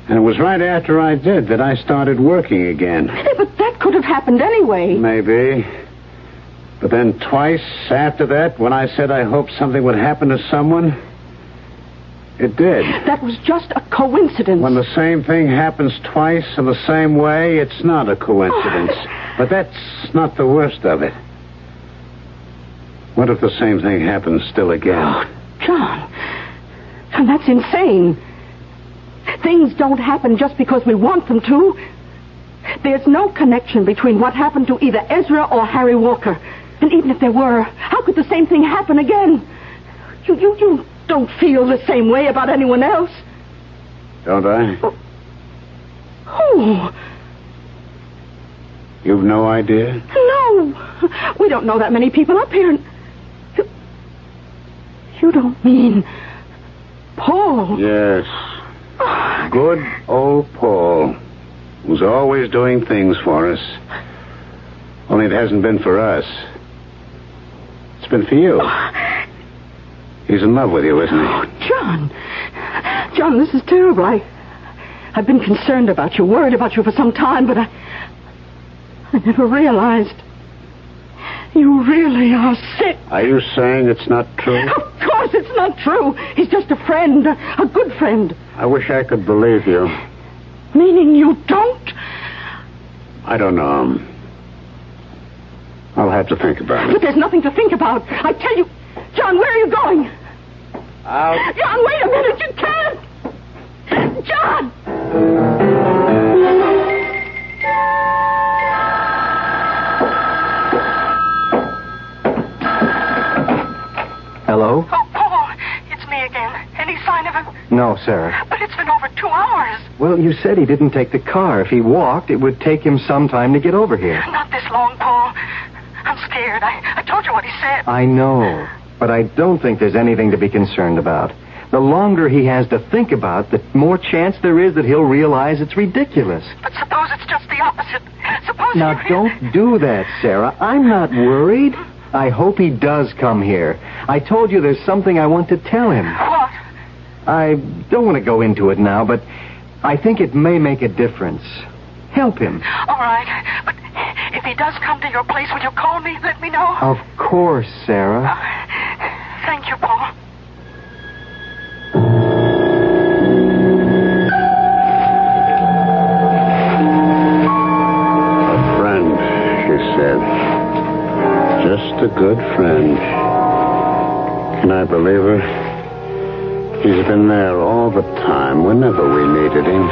And it was right after I did that I started working again. Yeah, but that could have happened anyway. Maybe. But then twice after that, when I said I hoped something would happen to someone, it did. That was just a coincidence. When the same thing happens twice in the same way, it's not a coincidence. But that's not the worst of it. What if the same thing happens still again? Oh, John, that's insane. Things don't happen just because we want them to. There's no connection between what happened to either Ezra or Harry Walker. And even if there were, how could the same thing happen again? You don't feel the same way about anyone else. Don't I? Who? You've no idea? No. We don't know that many people up here. You don't mean Paul? Yes. Good old Paul, who's always doing things for us. Only it hasn't been for us. It's been for you. He's in love with you, isn't he? Oh, John, this is terrible. I've been concerned about you, worried about you for some time, but I never realized you really are sick. Are you saying it's not true? Of course it's not true. He's just a friend, a good friend. I wish I could believe you. Meaning you don't? I don't know. I'll have to think about it. But there's nothing to think about. I tell you, John, where are you going? Out. John, wait a minute. You can't. John! Hello? Oh, Paul, it's me again. any sign of him? No, Sarah. But it's been over 2 hours. Well, you said he didn't take the car. If he walked, it would take him some time to get over here. Not this long, Paul. I'm scared. I told you what he said. I know, but I don't think there's anything to be concerned about. The longer he has to think about, the more chance there is that he'll realize it's ridiculous. But suppose it's just the opposite. Suppose Now, don't do that, Sarah. I'm not worried. I hope he does come here. I told you there's something I want to tell him. What? I don't want to go into it now, but I think it may make a difference. Help him. All right. But if he does come to your place, will you call me? Let me know. Of course, Sarah. Thank you, Paul. A friend, she said. Just a good friend. Can I believe her? He's been there all the time, whenever we needed him.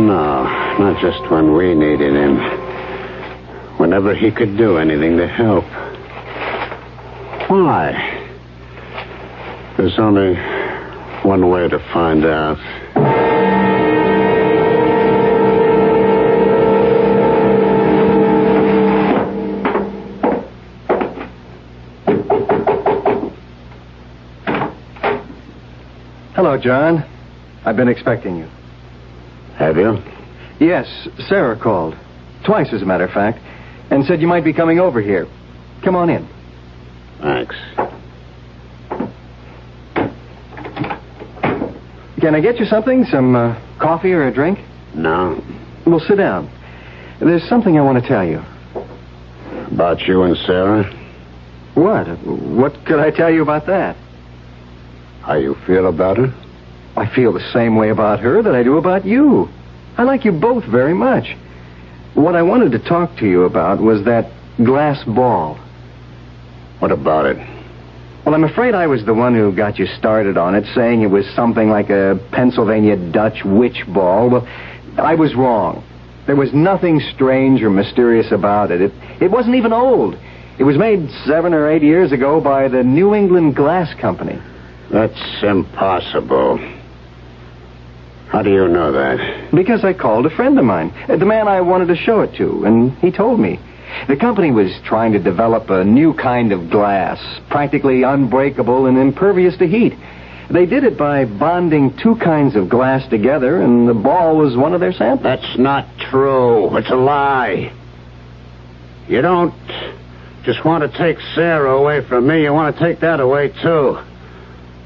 No, not just when we needed him. Whenever he could do anything to help. Why? There's only one way to find out. Hello, John. I've been expecting you. Have you? Yes, Sarah called. Twice, as a matter of fact. And said you might be coming over here. Come on in. Thanks. Can I get you something? Some coffee or a drink? No. Well, sit down. There's something I want to tell you. About you and Sarah? What? What could I tell you about that? How you feel about her? I feel the same way about her that I do about you. I like you both very much. What I wanted to talk to you about was that glass ball. What about it? Well, I'm afraid I was the one who got you started on it, saying it was something like a Pennsylvania Dutch witch ball. Well, I was wrong. There was nothing strange or mysterious about it. It wasn't even old. It was made 7 or 8 years ago by the New England Glass Company. That's impossible. How do you know that? Because I called a friend of mine, the man I wanted to show it to, and he told me. The company was trying to develop a new kind of glass, practically unbreakable and impervious to heat. They did it by bonding 2 kinds of glass together, and the ball was one of their samples. That's not true. It's a lie. You don't just want to take Sarah away from me. You want to take that away, too.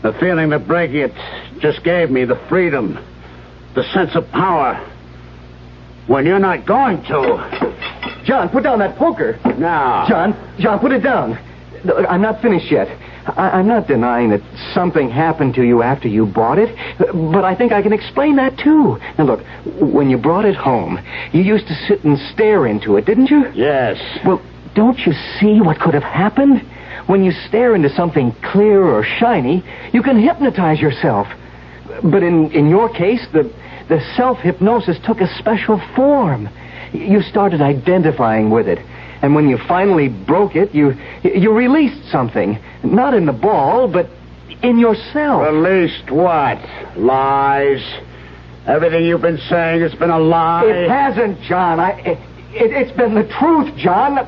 The feeling that breaking it just gave me, the freedom, the sense of power. When you're not going to. John, put down that poker. No. John, put it down. I'm not finished yet. I'm not denying that something happened to you after you bought it, but I think I can explain that, too. Now, look, when you brought it home, you used to sit and stare into it, didn't you? Yes. Well, don't you see what could have happened? When you stare into something clear or shiny, you can hypnotize yourself. But in your case, the self-hypnosis took a special form. You started identifying with it. And when you finally broke it, you released something. Not in the ball, but in yourself. Released what? Lies? Everything you've been saying has been a lie? It hasn't, John. It's been the truth, John.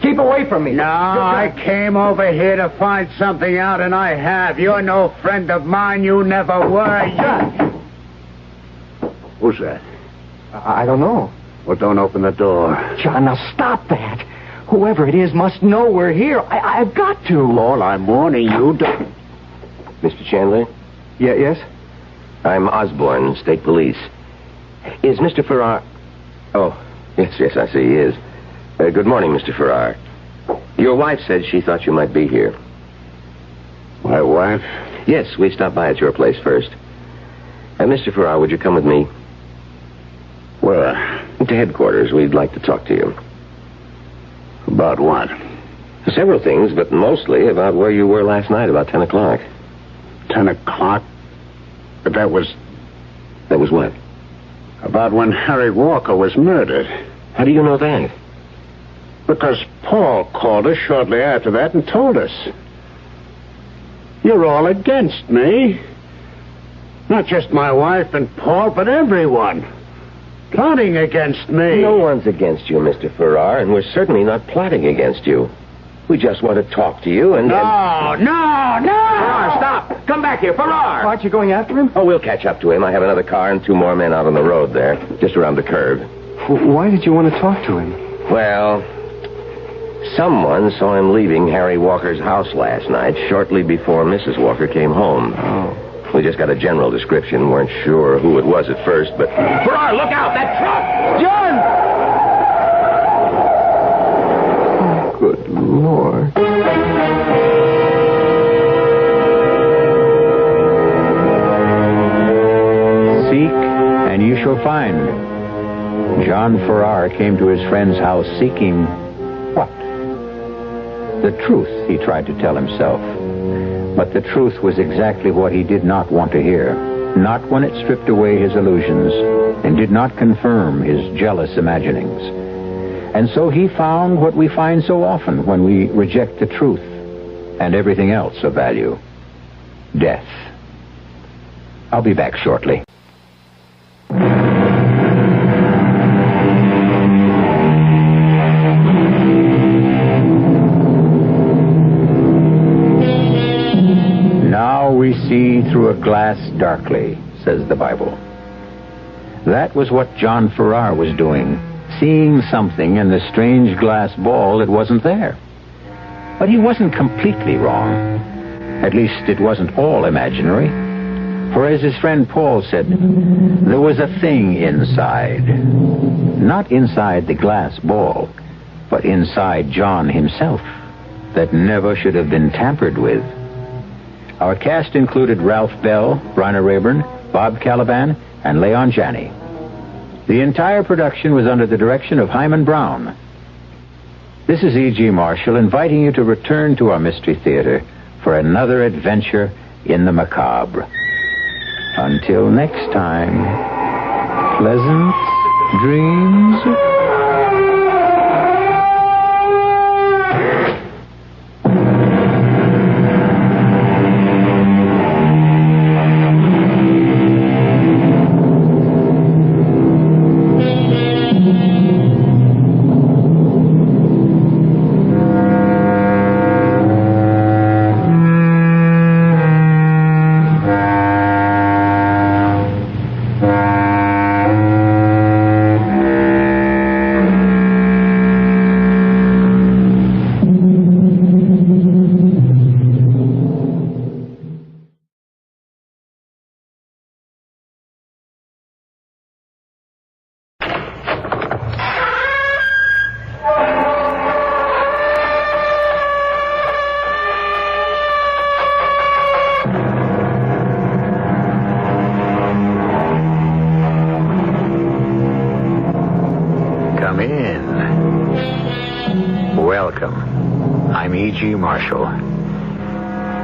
Keep away from me. No, I came over here to find something out, and I have. You're no friend of mine. You never were. John! Who's that? I don't know. Well, don't open the door. John, now stop that. Whoever it is must know we're here. I've got to. Paul, I'm warning you. Don't... Mr. Chandler? Yes? I'm Osborne, State Police. Is Mr. Farrar... Oh, yes, I see he is. Good morning, Mr. Farrar. Your wife said she thought you might be here. My wife? Yes, we stopped by at your place first. Mr. Farrar, would you come with me? Where? To headquarters. We'd like to talk to you. About what? Several things, but mostly about where you were last night about 10 o'clock. 10 o'clock? But that was... That was what? About when Harry Walker was murdered. How do you know that? Because Paul called us shortly after that and told us. You're all against me. Not just my wife and Paul, but everyone. Plotting against me. No one's against you, Mr. Farrar, and we're certainly not plotting against you. We just want to talk to you and... No! Farrar, stop! Come back here, Farrar! Aren't you going after him? Oh, we'll catch up to him. I have another car and 2 more men out on the road there, just around the curve. Why did you want to talk to him? Well, someone saw him leaving Harry Walker's house last night, shortly before Mrs. Walker came home. Oh. We just got a general description. Weren't sure who it was at first, but... Farrar, look out! That truck! John! Oh, good Lord. Seek, and you shall find. John Farrar came to his friend's house seeking what? The truth, he tried to tell himself. But the truth was exactly what he did not want to hear. Not when it stripped away his illusions and did not confirm his jealous imaginings. And so he found what we find so often when we reject the truth and everything else of value. Death. I'll be back shortly. Now we see through a glass darkly, says the Bible. That was what John Farrar was doing, seeing something in the strange glass ball that wasn't there. But he wasn't completely wrong. At least it wasn't all imaginary. For as his friend Paul said, there was a thing inside. Not inside the glass ball, but inside John himself, that never should have been tampered with. Our cast included Ralph Bell, Bryna Rayburn, Bob Caliban, and Leon Janney. The entire production was under the direction of Hyman Brown. This is E.G. Marshall inviting you to return to our Mystery Theater for another adventure in the macabre. Until next time, pleasant dreams. Marshall.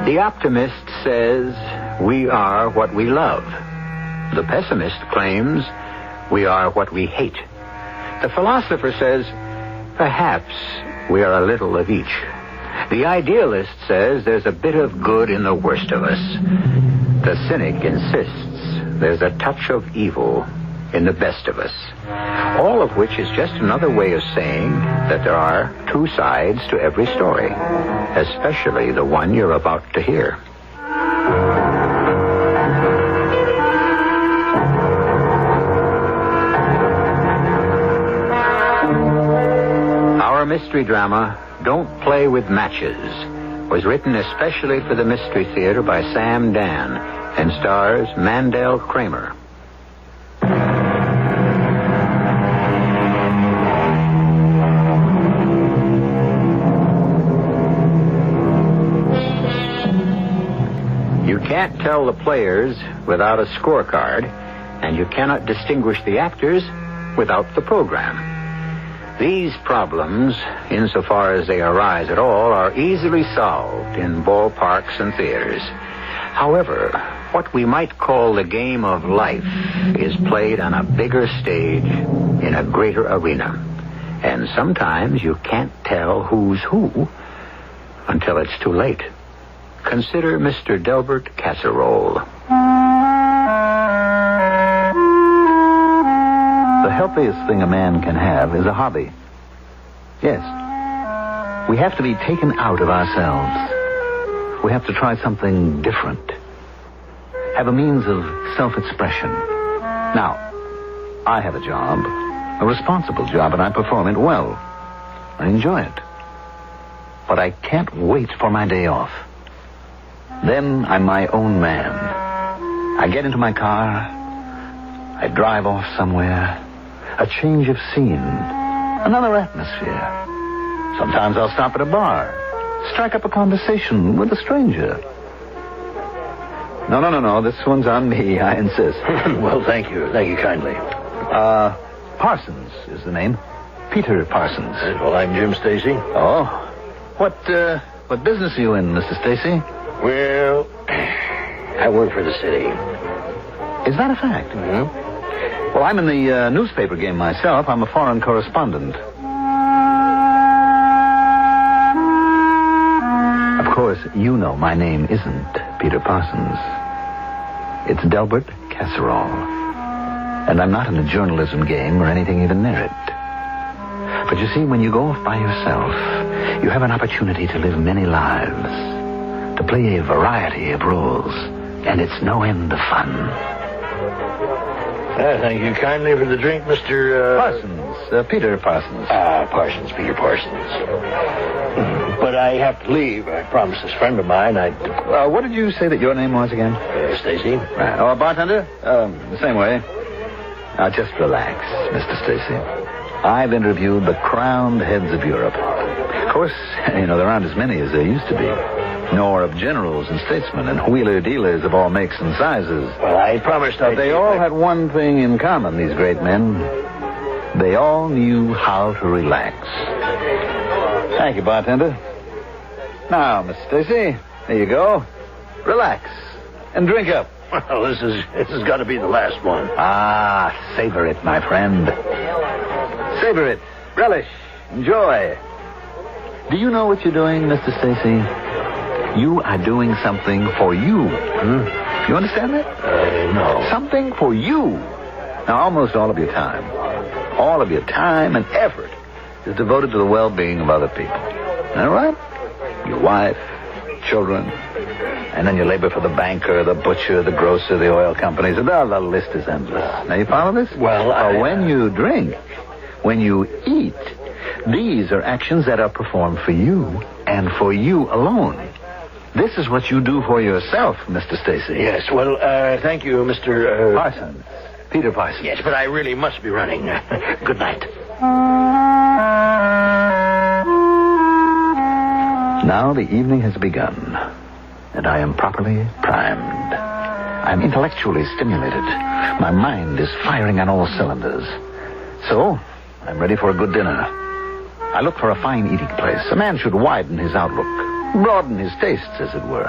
The optimist says we are what we love. The pessimist claims we are what we hate. The philosopher says perhaps we are a little of each. The idealist says there's a bit of good in the worst of us. The cynic insists there's a touch of evil in the best of us. All of which is just another way of saying that there are 2 sides to every story, especially the one you're about to hear. Our mystery drama, Don't Play with Matches, was written especially for the Mystery Theater by Sam Dan and stars Mandel Kramer. You can't tell the players without a scorecard, and you cannot distinguish the actors without the program. These problems, insofar as they arise at all, are easily solved in ballparks and theaters. However, what we might call the game of life is played on a bigger stage in a greater arena. And sometimes you can't tell who's who until it's too late. consider Mr. Delbert Casserole. The healthiest thing a man can have is a hobby. Yes. We have to be taken out of ourselves. We have to try something different. Have a means of self-expression. Now, I have a job, a responsible job, and I perform it well. I enjoy it. But I can't wait for my day off. Then I'm my own man. I get into my car. I drive off somewhere. A change of scene. Another atmosphere. Sometimes I'll stop at a bar. Strike up a conversation with a stranger. No. This one's on me, I insist. Well, thank you. Thank you kindly. Parsons is the name. Peter Parsons. Well, I'm Jim Stacy. Oh. What business are you in, Mr. Stacy? Well, I work for the city. Is that a fact? Mm-hmm. Well, I'm in the newspaper game myself. I'm a foreign correspondent. Of course, you know my name isn't Peter Parsons. It's Delbert Casserole. And I'm not in the journalism game or anything even near it. But you see, when you go off by yourself, you have an opportunity to live many lives, to play a variety of roles, and it's no end of fun. Thank you kindly for the drink, Mr. Parsons. Peter Parsons. Parsons, Peter Parsons. But I have to leave. I promised this friend of mine I'd... what did you say that your name was again? Stacy. Right. Oh, bartender? The same way. Now, just relax, Mr. Stacy. I've interviewed the crowned heads of Europe. Of course, there aren't as many as there used to be. Nor of generals and statesmen and wheeler-dealers of all makes and sizes. Well, I promised I'd... They all had one thing in common, these great men. They all knew how to relax. Thank you, bartender. Now, Miss Stacy, there you go. Relax and drink up. Well, this has got to be the last one. Savor it, my friend. Savor it. Relish. Enjoy. Do you know what you're doing, Mr. Stacy? You are doing something for you. You understand that? No. Something for you. Now, almost all of your time and effort is devoted to the well-being of other people. All right? Your wife, children, and then you labor for the banker, the butcher, the grocer, the oil companies. The list is endless. Now, you follow this? Well, when you drink, when you eat, these are actions that are performed for you and for you alone. This is what you do for yourself, Mr. Stacy. Yes, well, thank you, Mr. Parsons. Peter Parsons. Yes, but I really must be running. Good night. Now the evening has begun, and I am properly primed. I'm intellectually stimulated. My mind is firing on all cylinders. So, I'm ready for a good dinner. I look for a fine eating place. A man should widen his outlook, broaden his tastes, as it were.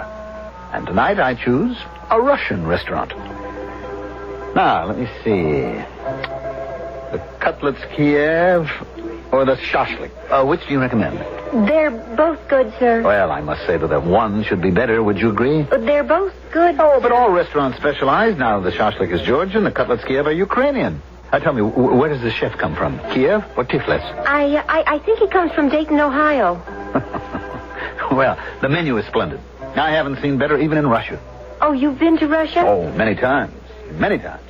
And tonight I choose a Russian restaurant. Now, let me see. The cutlets Kiev or the shashlik? Which do you recommend? They're both good, sir. Well, I must say that one should be better. Would you agree? They're both good. Oh, but all restaurants specialize. Now, the shashlik is Georgian, the cutlets Kiev are Ukrainian. Now, tell me, where does the chef come from? Kiev or Tiflis? I think he comes from Dayton, Ohio. Well, the menu is splendid. I haven't seen better even in Russia. Oh, you've been to Russia? Oh, many times. Many times.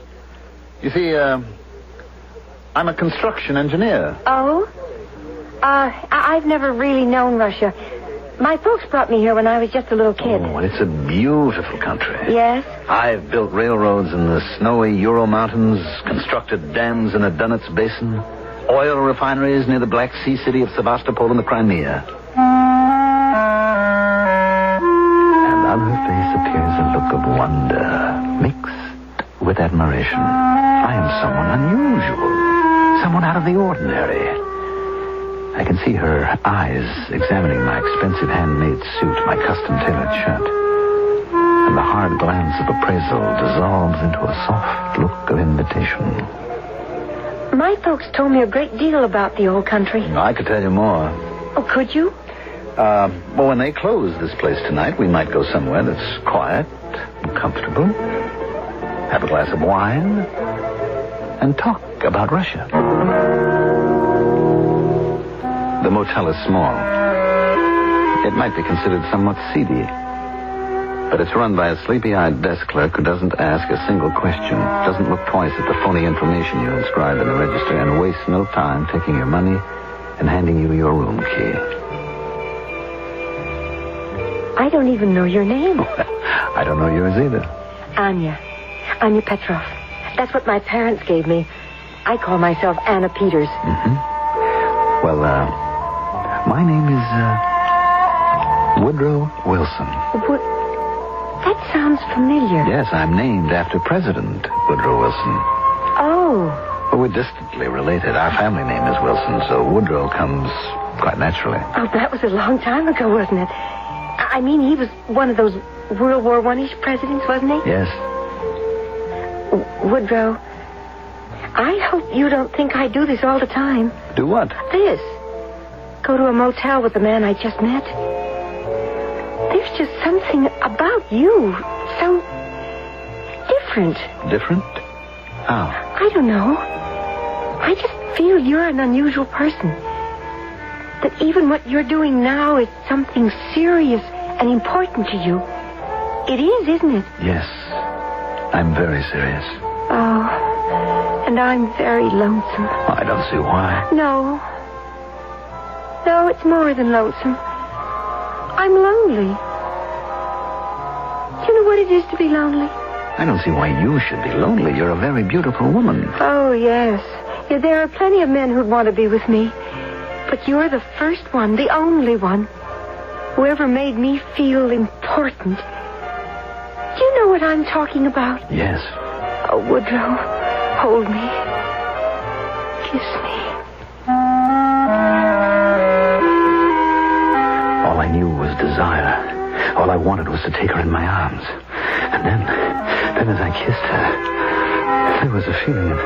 You see, I'm a construction engineer. Oh? I've never really known Russia. My folks brought me here when I was just a little kid. Oh, it's a beautiful country. Yes? I've built railroads in the snowy Ural Mountains, constructed dams in the Donets Basin, oil refineries near the Black Sea city of Sevastopol in the Crimea. And on her face appears a look of wonder, mixed with admiration. I am someone unusual, someone out of the ordinary. I can see her eyes examining my expensive handmade suit, my custom-tailored shirt. And the hard glance of appraisal dissolves into a soft look of invitation. My folks told me a great deal about the old country. I could tell you more. Oh, could you? Well, when they close this place tonight, we might go somewhere that's quiet and comfortable, have a glass of wine, and talk about Russia. The motel is small. It might be considered somewhat seedy, but it's run by a sleepy-eyed desk clerk who doesn't ask a single question, doesn't look twice at the phony information you inscribe in the register, and wastes no time taking your money and handing you your room key. I don't even know your name. I don't know yours either. Anya Petrov. That's what my parents gave me. I call myself Anna Peters. Well, my name is Woodrow Wilson. That sounds familiar. Yes, I'm named after President Woodrow Wilson. Oh. Well, we're distantly related. Our family name is Wilson, so Woodrow comes quite naturally. Oh, that was a long time ago, wasn't it? I mean, he was one of those World War I-ish presidents, wasn't he? Yes. Woodrow, I hope you don't think I do this all the time. Do what? This. Go to a motel with the man I just met. There's just something about you so different. Different? How? I don't know. I just feel you're an unusual person. That even what you're doing now is something serious and important to you. It is, isn't it? Yes. I'm very serious. Oh, and I'm very lonesome. I don't see why. No, it's more than lonesome. I'm lonely. Do you know what it is to be lonely? I don't see why you should be lonely. You're a very beautiful woman. Oh, yes. Yeah, there are plenty of men who'd want to be with me. But you're the first one, the only one, who ever made me feel important. Do you know what I'm talking about? Yes. Oh, Woodrow, hold me. Kiss me. All I knew was desire. All I wanted was to take her in my arms. And then as I kissed her, there was a feeling of...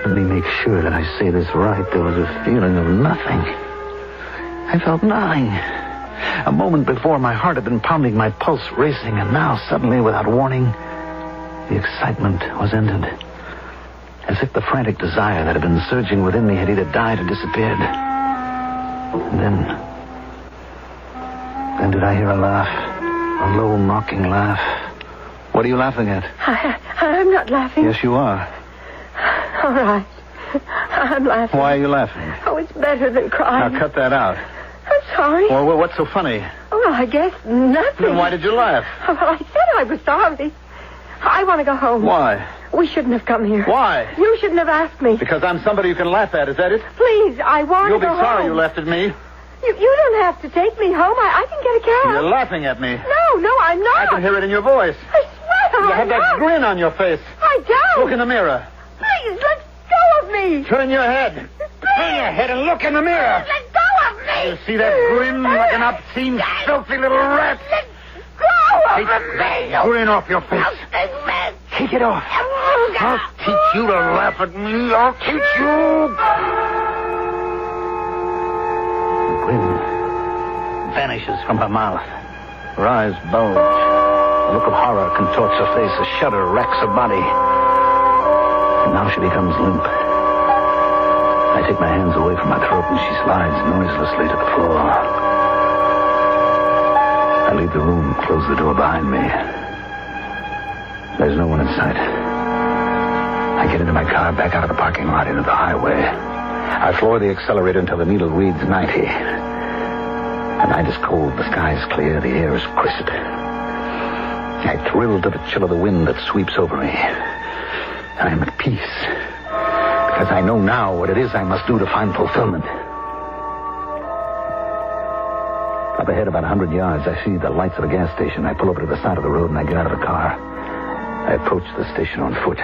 Let me make sure that I say this right. There was a feeling of nothing. I felt nothing. A moment before, my heart had been pounding, my pulse racing, and now, suddenly, without warning, the excitement was ended. As if the frantic desire that had been surging within me had either died or disappeared. And then did I hear a laugh? A low, mocking laugh. What are you laughing at? I'm not laughing. Yes, you are. All right. I'm laughing. Why are you laughing? Oh, it's better than crying. Now, cut that out. I'm sorry. Well, what's so funny? Well, I guess nothing. Then why did you laugh? Oh, well, I said I was sorry. I want to go home. Why? We shouldn't have come here. Why? You shouldn't have asked me. Because I'm somebody you can laugh at, is that it? Please, I want to go home. You'll be sorry you laughed at me. You don't have to take me home. I can get a cab. You're laughing at me. No, I'm not. I can hear it in your voice. I swear You have that grin on your face. I don't. Look in the mirror. Please, let go of me. Turn your head. Please. Turn your head and look in the mirror. Let go of me. You see that grin like an obscene, filthy little rat? Let go of me. Take that grin off your face. Take it off. I'll teach you to laugh at me. I'll teach you. The grin vanishes from her mouth. Her eyes bulge. A look of horror contorts her face. A shudder racks her body. And now she becomes limp. I take my hands away from her throat and she slides noiselessly to the floor. I leave the room, close the door behind me. There's no one in sight. I get into my car, back out of the parking lot into the highway. I floor the accelerator until the needle reads 90. The night is cold, the sky is clear, the air is crisp. I thrill to the chill of the wind that sweeps over me. I am at peace, because I know now what it is I must do to find fulfillment. Up ahead about 100 yards, I see the lights of a gas station. I pull over to the side of the road and I get out of the car. I approach the station on foot.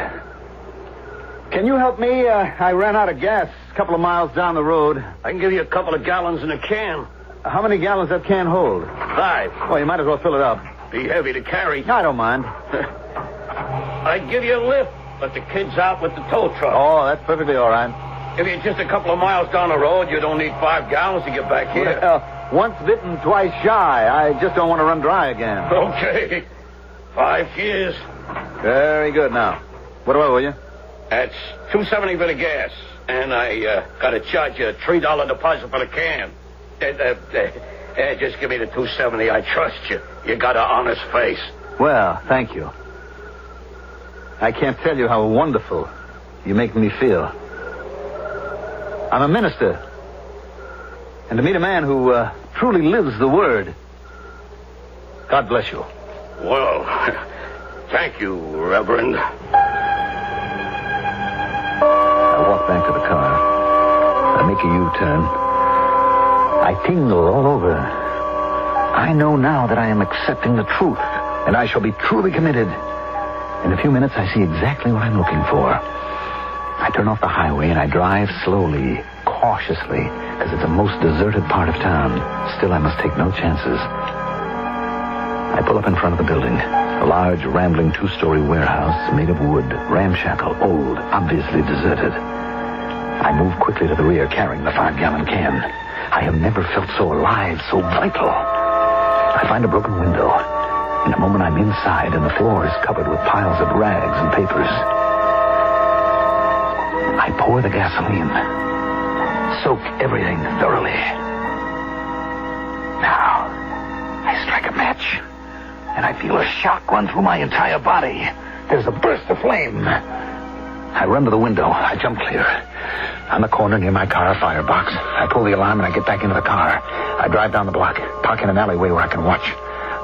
Can you help me? I ran out of gas a couple of miles down the road. I can give you a couple of gallons in a can. How many gallons that can hold? 5. Oh, you might as well fill it up. Be heavy to carry. I don't mind. I'd give you a lift, but the kid's out with the tow truck. Oh, that's perfectly all right. If you're just a couple of miles down the road, you don't need 5 gallons to get back here. Well, once bitten, twice shy. I just don't want to run dry again. Okay. 5 years. Very good. Now, what do I owe you? That's $2.70 for the gas. And I got to charge you a $3 deposit for the can. Just give me the $2.70. I trust you. You got an honest face. Well, thank you. I can't tell you how wonderful you make me feel. I'm a minister. And to meet a man who truly lives the word. God bless you. Well, thank you, Reverend. I walk back to the car. I make a U-turn. I tingle all over. I know now that I am accepting the truth, and I shall be truly committed. In a few minutes, I see exactly what I'm looking for. I turn off the highway, and I drive slowly, cautiously, because it's the most deserted part of town. Still, I must take no chances. I pull up in front of the building. A large, rambling 2-story warehouse made of wood, ramshackle, old, obviously deserted. I move quickly to the rear, carrying the 5-gallon can. I have never felt so alive, so vital. I find a broken window. In a moment, I'm inside, and the floor is covered with piles of rags and papers. I pour the gasoline. Soak everything thoroughly. Now, I strike a match, and I feel a shock run through my entire body. There's a burst of flame. I run to the window. I jump clear. On the corner near my car, a firebox. I pull the alarm, and I get back into the car. I drive down the block, park in an alleyway where I can watch.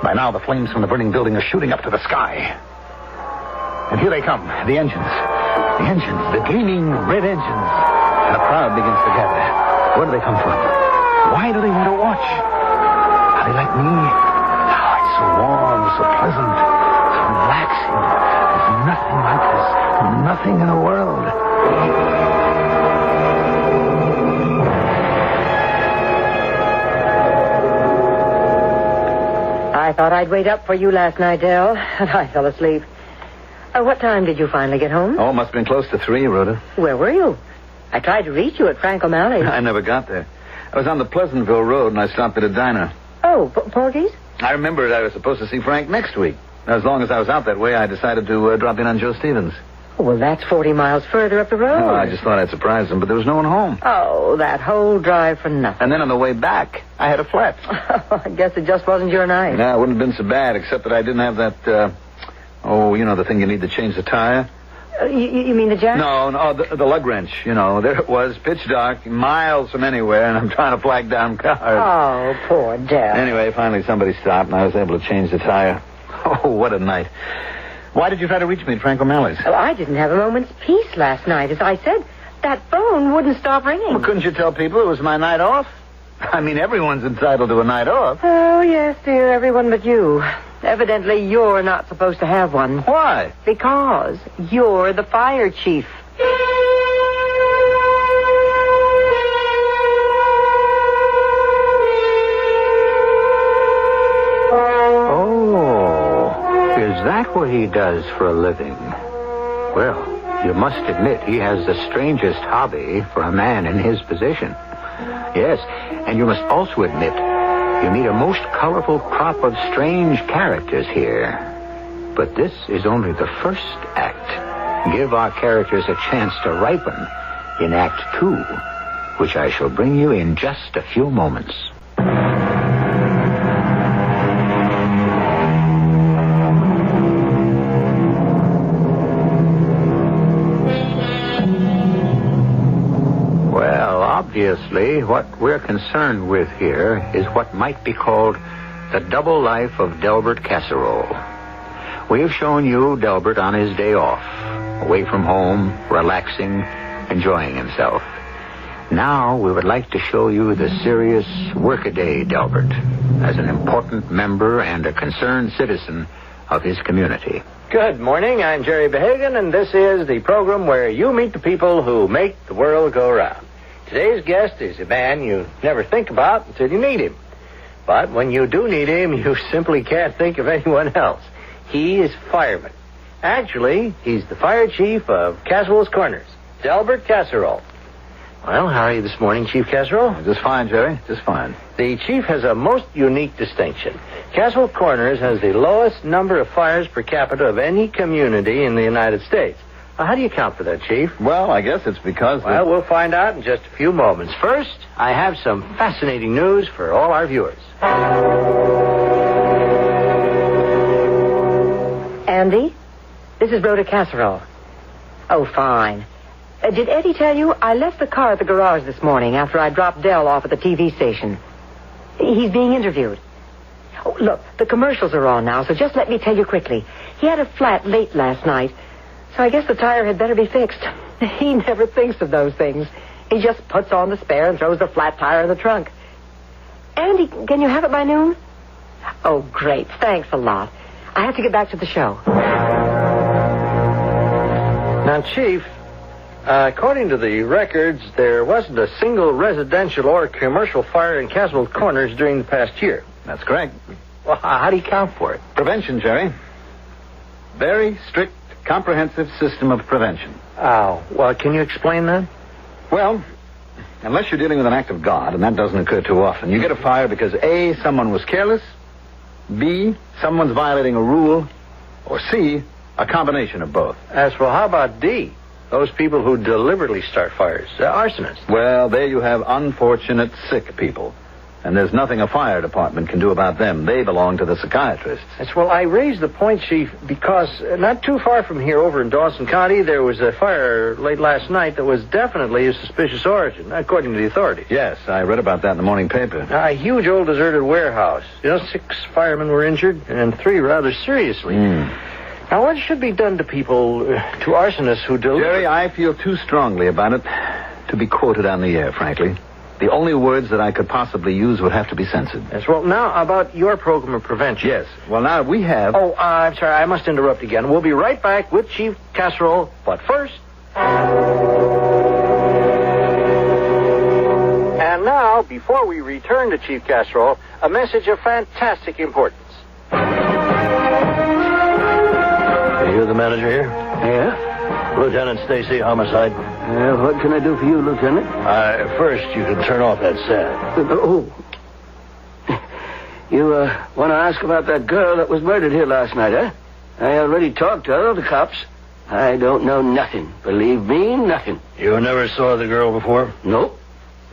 By now, the flames from the burning building are shooting up to the sky. And here they come, the engines. The engines, the gleaming red engines. And a crowd begins to gather. Where do they come from? Why do they want to watch? Are they like me? Oh, it's so warm, so pleasant, so relaxing. There's nothing like this. Nothing in the world. I thought I'd wait up for you last night, Del, and I fell asleep. What time did you finally get home? Oh, must have been close to 3, Rhoda. Where were you? I tried to reach you at Frank O'Malley's. I never got there. I was on the Pleasantville Road, and I stopped at a diner. Oh, Porgy's? I remembered I was supposed to see Frank next week. As long as I was out that way, I decided to drop in on Joe Stevens. Well, that's 40 miles further up the road. Oh, I just thought I'd surprise him, but there was no one home. Oh, that whole drive for nothing. And then on the way back, I had a flat. I guess it just wasn't your night. No, it wouldn't have been so bad, except that I didn't have that, the thing you need to change the tire. You mean the jack? No, the lug wrench. There it was, pitch dark, miles from anywhere, and I'm trying to flag down cars. Oh, poor Del. Anyway, finally somebody stopped, and I was able to change the tire. Oh, what a night. Why did you try to reach me at Frank O'Malley's? Well, I didn't have a moment's peace last night. As I said, that phone wouldn't stop ringing. Well, couldn't you tell people it was my night off? I mean, everyone's entitled to a night off. Oh, yes, dear, everyone but you. Evidently, you're not supposed to have one. Why? Because you're the fire chief. Is that what he does for a living? Well, you must admit he has the strangest hobby for a man in his position. Yes, and you must also admit you meet a most colorful crop of strange characters here. But this is only the first act. Give our characters a chance to ripen in Act 2, which I shall bring you in just a few moments. Obviously, what we're concerned with here is what might be called the double life of Delbert Casserole. We have shown you Delbert on his day off, away from home, relaxing, enjoying himself. Now we would like to show you the serious workaday Delbert as an important member and a concerned citizen of his community. Good morning. I'm Jerry Behagan, and this is the program where you meet the people who make the world go round. Today's guest is a man you never think about until you meet him. But when you do need him, you simply can't think of anyone else. He is fireman. Actually, he's the fire chief of Casserole's Corners, Delbert Casserole. Well, how are you this morning, Chief Casserole? Just fine, Jerry. Just fine. The chief has a most unique distinction. Castle Corners has the lowest number of fires per capita of any community in the United States. How do you account for that, Chief? Well, I guess it's because... Well, we'll find out in just a few moments. First, I have some fascinating news for all our viewers. Andy, this is Rhoda Casserole. Oh, fine. Did Eddie tell you I left the car at the garage this morning after I dropped Dell off at the TV station? He's being interviewed. Oh, look, the commercials are on now, so just let me tell you quickly. He had a flat late last night, so I guess the tire had better be fixed. He never thinks of those things. He just puts on the spare and throws the flat tire in the trunk. Andy, can you have it by noon? Oh, great. Thanks a lot. I have to get back to the show. Now, Chief, according to the records, there wasn't a single residential or commercial fire in Castle Corners during the past year. That's correct. Well, how do you account for it? Prevention, Jerry. Very strict, comprehensive system of prevention. Oh, well, can you explain that? Well, unless you're dealing with an act of God, and that doesn't occur too often, you get a fire because A, someone was careless, B, someone's violating a rule, or C, a combination of both. As well, how about D? Those people who deliberately start fires, arsonists. Well, there you have unfortunate, sick people. And there's nothing a fire department can do about them. They belong to the psychiatrists. Yes, well, I raised the point, Chief, because not too far from here over in Dawson County, there was a fire late last night that was definitely of suspicious origin, according to the authorities. Yes, I read about that in the morning paper. A huge old deserted warehouse. 6 firemen were injured, and 3 rather seriously. Now, what should be done to people, to arsonists who deliver... Jerry, I feel too strongly about it to be quoted on the air, frankly. The only words that I could possibly use would have to be censored. Yes, well, now about your program of prevention. Yes. Well, now we have... Oh, I'm sorry, I must interrupt again. We'll be right back with Chief Casserole, but first... And now, before we return to Chief Casserole, a message of fantastic importance. Are you the manager here? Yeah? Lieutenant Stacy, homicide. What can I do for you, Lieutenant? First, you can turn off that sad. You want to ask about that girl that was murdered here last night, huh? I already talked to her, the cops. I don't know nothing. Believe me, nothing. You never saw the girl before? Nope.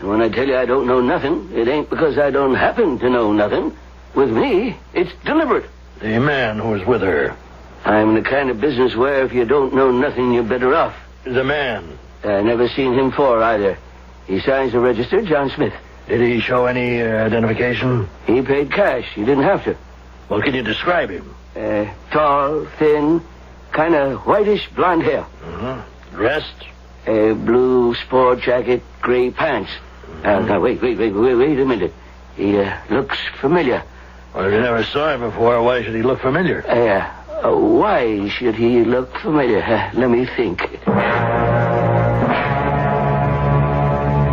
And when I tell you I don't know nothing, it ain't because I don't happen to know nothing. With me, it's deliberate. The man who was with her. I'm in the kind of business where if you don't know nothing, you're better off. The man? I never seen him before either. He signs the register, John Smith. Did he show any identification? He paid cash. He didn't have to. Well, can you describe him? Tall, thin, kind of whitish blonde hair. Dressed? Blue sport jacket, gray pants. Now, wait a minute. He looks familiar. Well, if you never saw him before, why should he look familiar? Why should he look familiar? Let me think.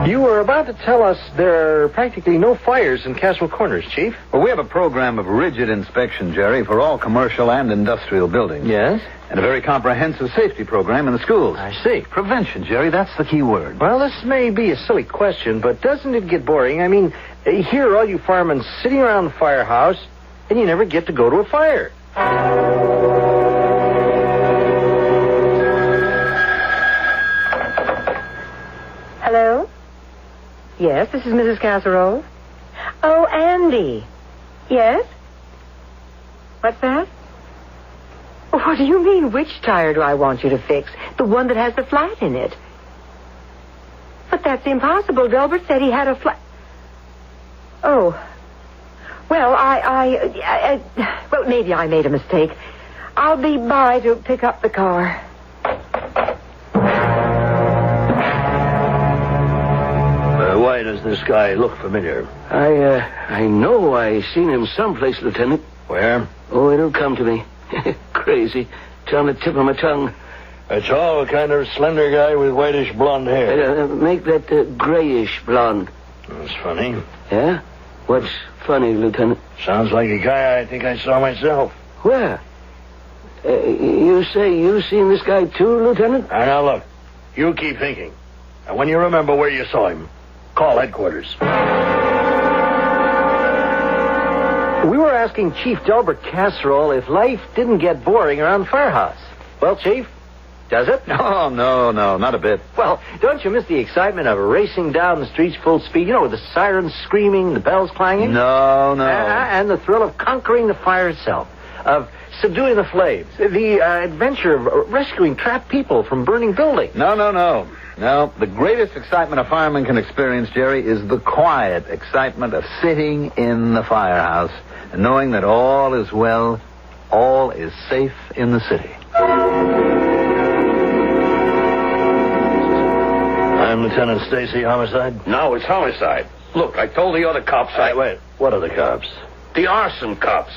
You were about to tell us there are practically no fires in Castle Corners, Chief. Well, we have a program of rigid inspection, Jerry, for all commercial and industrial buildings. Yes? And a very comprehensive safety program in the schools. I see. Prevention, Jerry, that's the key word. Well, this may be a silly question, but doesn't it get boring? I mean, here are all you firemen sitting around the firehouse, and you never get to go to a fire. Hello? Yes, this is Mrs. Casserole. Oh, Andy. Yes? What's that? What do you mean, which tire do I want you to fix? The one that has the flat in it. But that's impossible. Delbert said he had a flat... Oh. Well, well, maybe I made a mistake. I'll be by to pick up the car. Why does this guy look familiar? I know I seen him someplace, Lieutenant. Where? Oh, it'll come to me. Crazy. It's on the tip of my tongue. A tall, kind of slender guy with whitish blonde hair. Make that grayish blonde. That's funny. Yeah? What's funny, Lieutenant? Sounds like a guy I think I saw myself. Where? You say you seen this guy too, Lieutenant? Now, look. You keep thinking. And when you remember where you saw him, call headquarters. We were asking Chief Delbert Casserole if life didn't get boring around the firehouse. Well, Chief, does it? No, not a bit. Well, don't you miss the excitement of racing down the streets full speed, with the sirens screaming, the bells clanging? No. And the thrill of conquering the fire itself, of subduing the flames, the adventure of rescuing trapped people from burning buildings. No. No, the greatest excitement a fireman can experience, Jerry, is the quiet excitement of sitting in the firehouse and knowing that all is well, all is safe in the city. I'm Lieutenant Stacy, homicide? No, it's homicide. Look, I told the other cops Wait, what are the cops? The arson cops.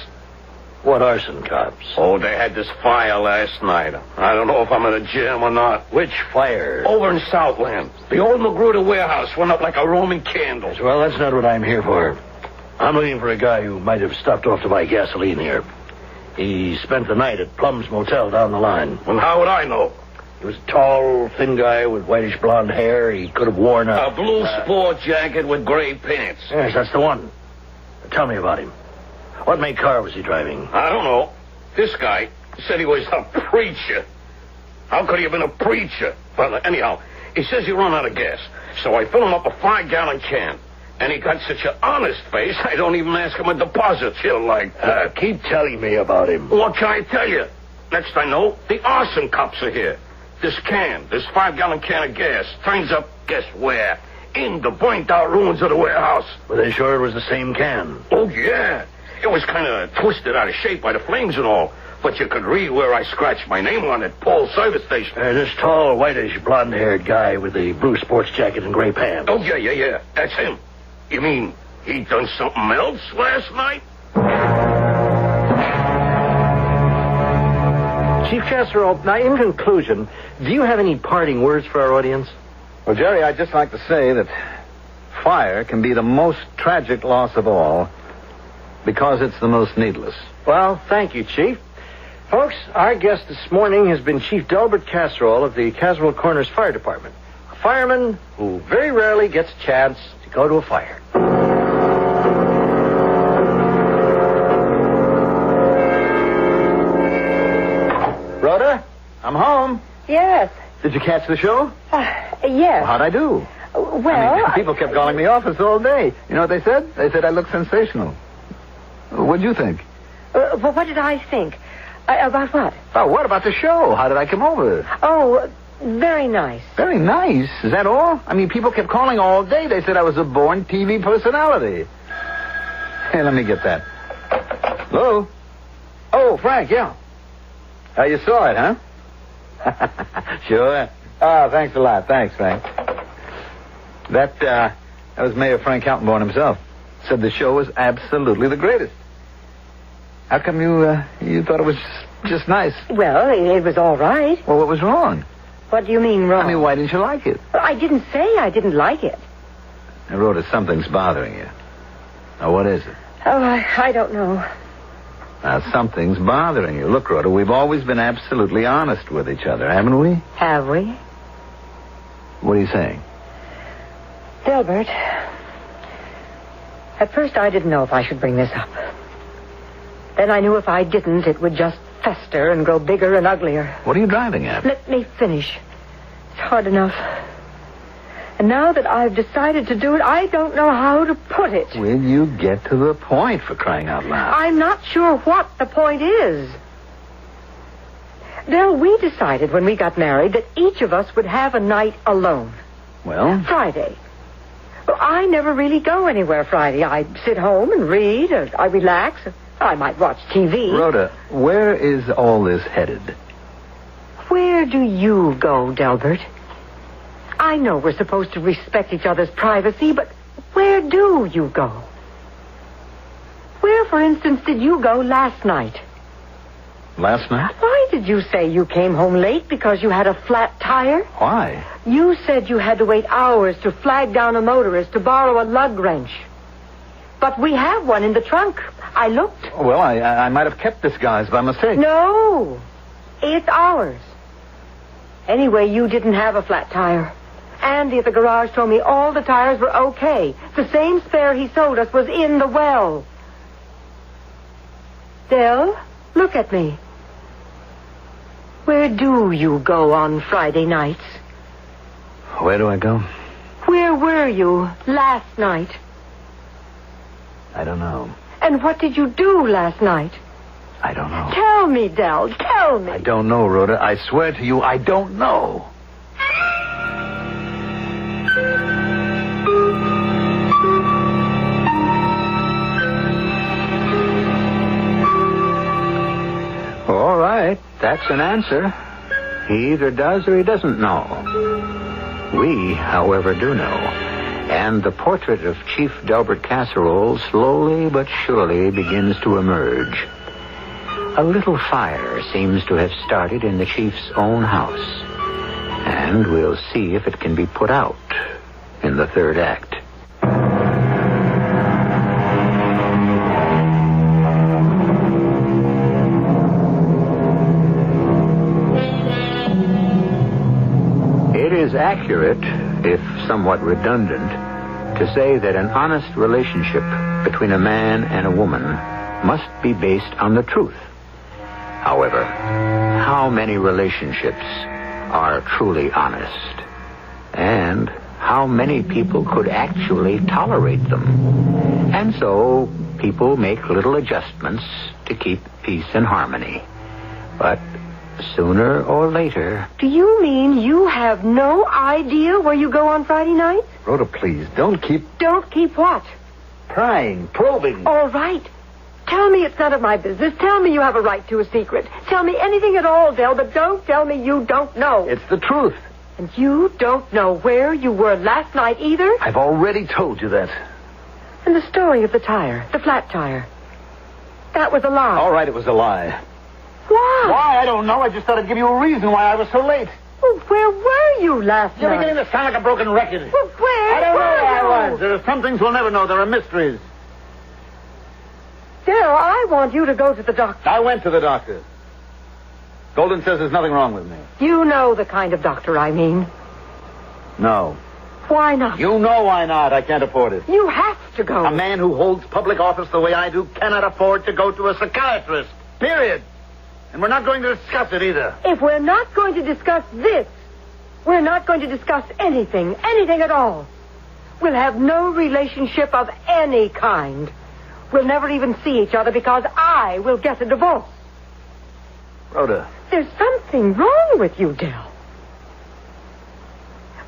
What arson cops? Oh, they had this fire last night. I don't know if I'm in a jam or not. Which fire? Over in Southland. The old Magruder warehouse went up like a Roman candle. Well, that's not what I'm here for. I'm looking for a guy who might have stopped off to buy gasoline here. He spent the night at Plum's Motel down the line. Well, how would I know? He was a tall, thin guy with whitish blonde hair. He could have worn a blue sport jacket with gray pants. Yes, that's the one. Tell me about him. What make car was he driving? I don't know. This guy said he was a preacher. How could he have been a preacher? Well, anyhow, he says he run out of gas. So I fill him up a 5-gallon can. And he got such an honest face, I don't even ask him a deposit. He'll keep telling me about him. What can I tell you? Next I know, the arson cops are here. This 5-gallon can of gas, turns up, guess where? In the burnt-out ruins of the warehouse. Were they sure it was the same can? Oh, yeah. It was kind of twisted out of shape by the flames and all. But you could read where I scratched my name on it, Paul's service station. This tall, whitish, blonde-haired guy with the blue sports jacket and gray pants. Oh, yeah. That's him. You mean he done something else last night? Chief Casserole, now in conclusion, do you have any parting words for our audience? Well, Jerry, I'd just like to say that fire can be the most tragic loss of all because it's the most needless. Well, thank you, Chief. Folks, our guest this morning has been Chief Delbert Casserole of the Caswell Corners Fire Department, a fireman who very rarely gets a chance to go to a fire. Rhoda, I'm home. Yes. Did you catch the show? Yes. Well, how'd I do? Well, people kept calling me office all day. You know what they said? They said I looked sensational. What'd you think? well, what did I think? About what? Oh, what about the show? How did I come over? Oh, very nice. Very nice? Is that all? I mean, people kept calling all day. They said I was a born TV personality. Hey, let me get that. Hello? Oh, Frank, yeah. You saw it, huh? Sure. Oh, thanks a lot. Thanks, Frank. That was Mayor Frank Altenborn himself. Said the show was absolutely the greatest. How come you thought it was just nice? Well, it was all right. Well, what was wrong? What do you mean wrong? I mean, why didn't you like it? Well, I didn't say I didn't like it. I wrote it, something's bothering you. Now, what is it? Oh, I don't know. Now, something's bothering you. Look, Rhoda, we've always been absolutely honest with each other, haven't we? Have we? What are you saying? Delbert, at first I didn't know if I should bring this up. Then I knew if I didn't, it would just fester and grow bigger and uglier. What are you driving at? Let me finish. It's hard enough. And now that I've decided to do it, I don't know how to put it. Will you get to the point, for crying out loud? I'm not sure what the point is. Del, we decided when we got married that each of us would have a night alone. Well? Friday. Well, I never really go anywhere Friday. I sit home and read, or I relax. I might watch TV. Rhoda, where is all this headed? Where do you go, Delbert? I know we're supposed to respect each other's privacy, but where do you go? Where, for instance, did you go last night? Last night? Why did you say you came home late because you had a flat tire? Why? You said you had to wait hours to flag down a motorist to borrow a lug wrench. But we have one in the trunk. I looked. Well, I might have kept this guy's by mistake. No. It's ours. Anyway, you didn't have a flat tire. Andy at the garage told me all the tires were okay. The same spare he sold us was in the well. Del, look at me. Where do you go on Friday nights? Where do I go? Where were you last night? I don't know. And what did you do last night? I don't know. Tell me, Del, tell me. I don't know, Rhoda. I swear to you, I don't know. All right, that's an answer. He either does or he doesn't know. We, however, do know. And the portrait of Chief Delbert Casserole slowly but surely begins to emerge. A little fire seems to have started in the chief's own house. And we'll see if it can be put out in the third act. It is accurate, if somewhat redundant, to say that an honest relationship between a man and a woman must be based on the truth. However, how many relationships are truly honest? And how many people could actually tolerate them? And so, people make little adjustments to keep peace and harmony. But sooner or later... Do you mean you have no idea where you go on Friday nights? Rhoda, please, don't keep... Don't keep what? Prying, probing. All right. Tell me it's none of my business. Tell me you have a right to a secret. Tell me anything at all, Del, but don't tell me you don't know. It's the truth. And you don't know where you were last night either? I've already told you that. And the story of the tire, the flat tire. That was a lie. All right, it was a lie. Why? Why? I don't know. I just thought I'd give you a reason why I was so late. Well, where were you last night? You're beginning to sound like a broken record. Well, where? I don't know where I was. There are some things we'll never know. There are mysteries. Del, I want you to go to the doctor. I went to the doctor. Golden says there's nothing wrong with me. You know the kind of doctor I mean. No. Why not? You know why not. I can't afford it. You have to go. A man who holds public office the way I do cannot afford to go to a psychiatrist. Period. And we're not going to discuss it either. If we're not going to discuss this, we're not going to discuss anything at all. We'll have no relationship of any kind. We'll never even see each other because I will get a divorce. Rhoda. There's something wrong with you, Del.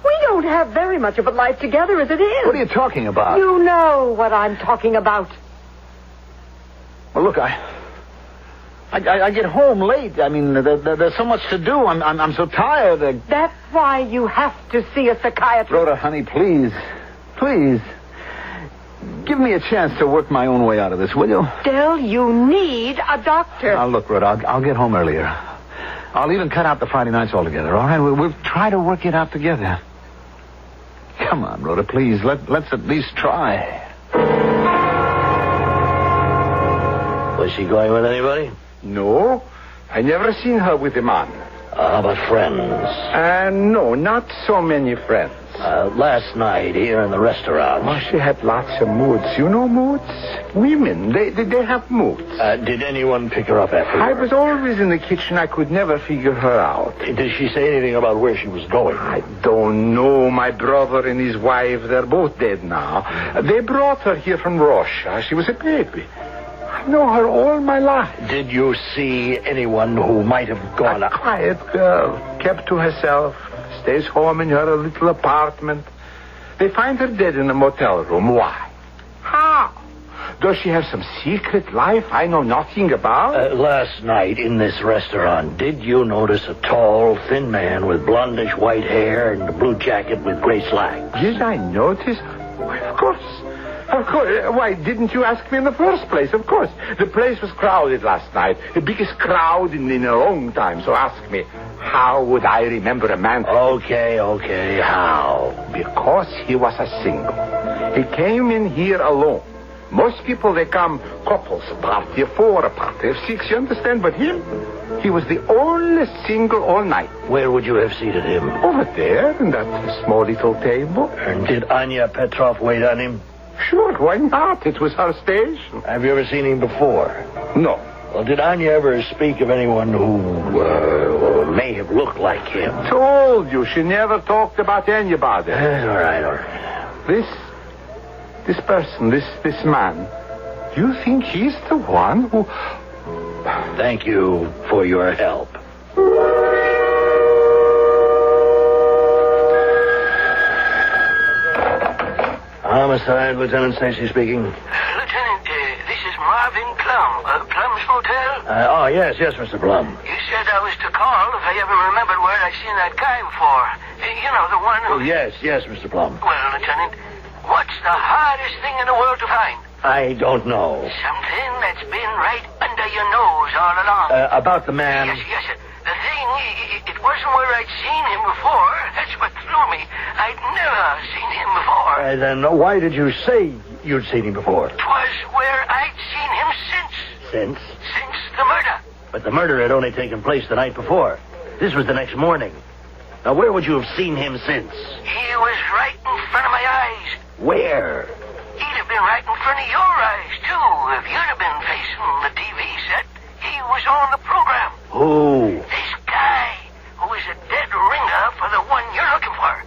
We don't have very much of a life together as it is. What are you talking about? You know what I'm talking about. Well, look, I get home late. I mean, there's so much to do. I'm so tired. That's why you have to see a psychiatrist. Rhoda, honey, please. Please. Give me a chance to work my own way out of this, will you? Del, you need a doctor. Now, look, Rhoda, I'll get home earlier. I'll even cut out the Friday nights altogether, all right? We'll try to work it out together. Come on, Rhoda, please. Let's at least try. Was she going with anybody? No. I never seen her with a man. How about friends? No, not so many friends. Last night here in the restaurant. Oh, she had lots of moods. You know moods? Women, they have moods. Did anyone pick her up after? I was always in the kitchen. I could never figure her out. Did she say anything about where she was going? I don't know. My brother and his wife, they're both dead now. They brought her here from Russia. She was a baby. I know her all my life. Did you see anyone who might have gone A quiet girl, kept to herself, stays home in her little apartment. They find her dead in a motel room. Why? How? Does she have some secret life I know nothing about? Last night in this restaurant, did you notice a tall, thin man with blondish white hair and a blue jacket with gray slacks? Did I notice? Why, of course. Of course. Why didn't you ask me in the first place? Of course. The place was crowded last night. The biggest crowd in a long time. So ask me, how would I remember a man? Okay. How? Because he was a single. He came in here alone. Most people, they come couples, a party of 4, a party of 6, you understand? But him, He was the only single all night. Where would you have seated him? Over there, in that small little table. And did Anya Petrov wait on him? Sure, why not? It was her station. Have you ever seen him before? No. Well, did Anya ever speak of anyone who may have looked like him? Told you, she never talked about anybody. All right. This person, this man, do you think he's the one who... Thank you for your help. Homicide, Lieutenant Stacy speaking. Lieutenant, this is Marvin Plum, Plum's Motel? Yes, Mr. Plum. You said I was to call if I ever remembered where I'd seen that guy before. You know, the one who... Yes, Mr. Plum. Well, Lieutenant, what's the hardest thing in the world to find? I don't know. Something that's been right under your nose all along. About the man... Yes, sir. The thing, it wasn't where I'd seen him before. That's what threw me. I'd never seen him before. Then why did you say you'd seen him before? 'Twas where I'd seen him since. Since? Since the murder. But the murder had only taken place the night before. This was the next morning. Now, where would you have seen him since? He was right in front of my eyes. Where? He'd have been right in front of your eyes, too, if you'd have been facing the TV set. He was on the program. Who? This guy, who is a dead ringer for the one you're looking for.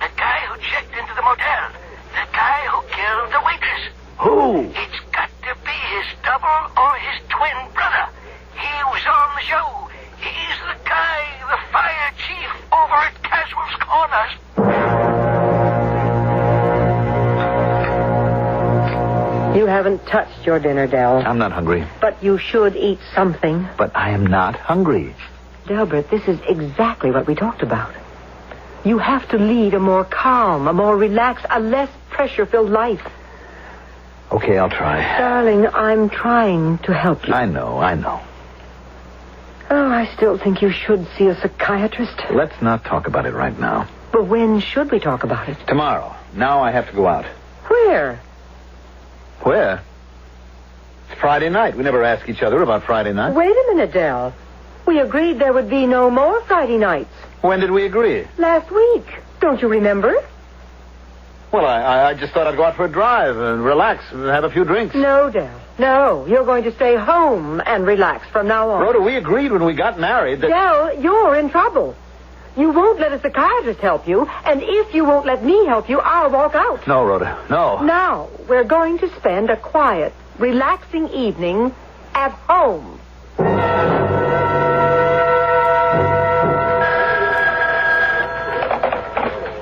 The guy who checked into the motel. The guy who killed the waitress. Who? It's got to be his double or his twin brother. He was on the show. He's the guy, the fire chief over at Caswell's Corners. You haven't touched your dinner, Del. I'm not hungry. But you should eat something. But I am not hungry. Delbert, this is exactly what we talked about. You have to lead a more calm, a more relaxed, a less pressure-filled life. Okay, I'll try. Darling, I'm trying to help you. I know. Oh, I still think you should see a psychiatrist. Let's not talk about it right now. But when should we talk about it? Tomorrow. Now I have to go out. Where? Where? It's Friday night. We never ask each other about Friday night. Wait a minute, Del. We agreed there would be no more Friday nights. When did we agree? Last week. Don't you remember? Well, I just thought I'd go out for a drive and relax and have a few drinks. No, Del. No, you're going to stay home and relax from now on. Rhoda, we agreed when we got married that... Del, you're in trouble. You won't let a psychiatrist help you, and if you won't let me help you, I'll walk out. No, Rhoda, no. Now, we're going to spend a quiet, relaxing evening at home.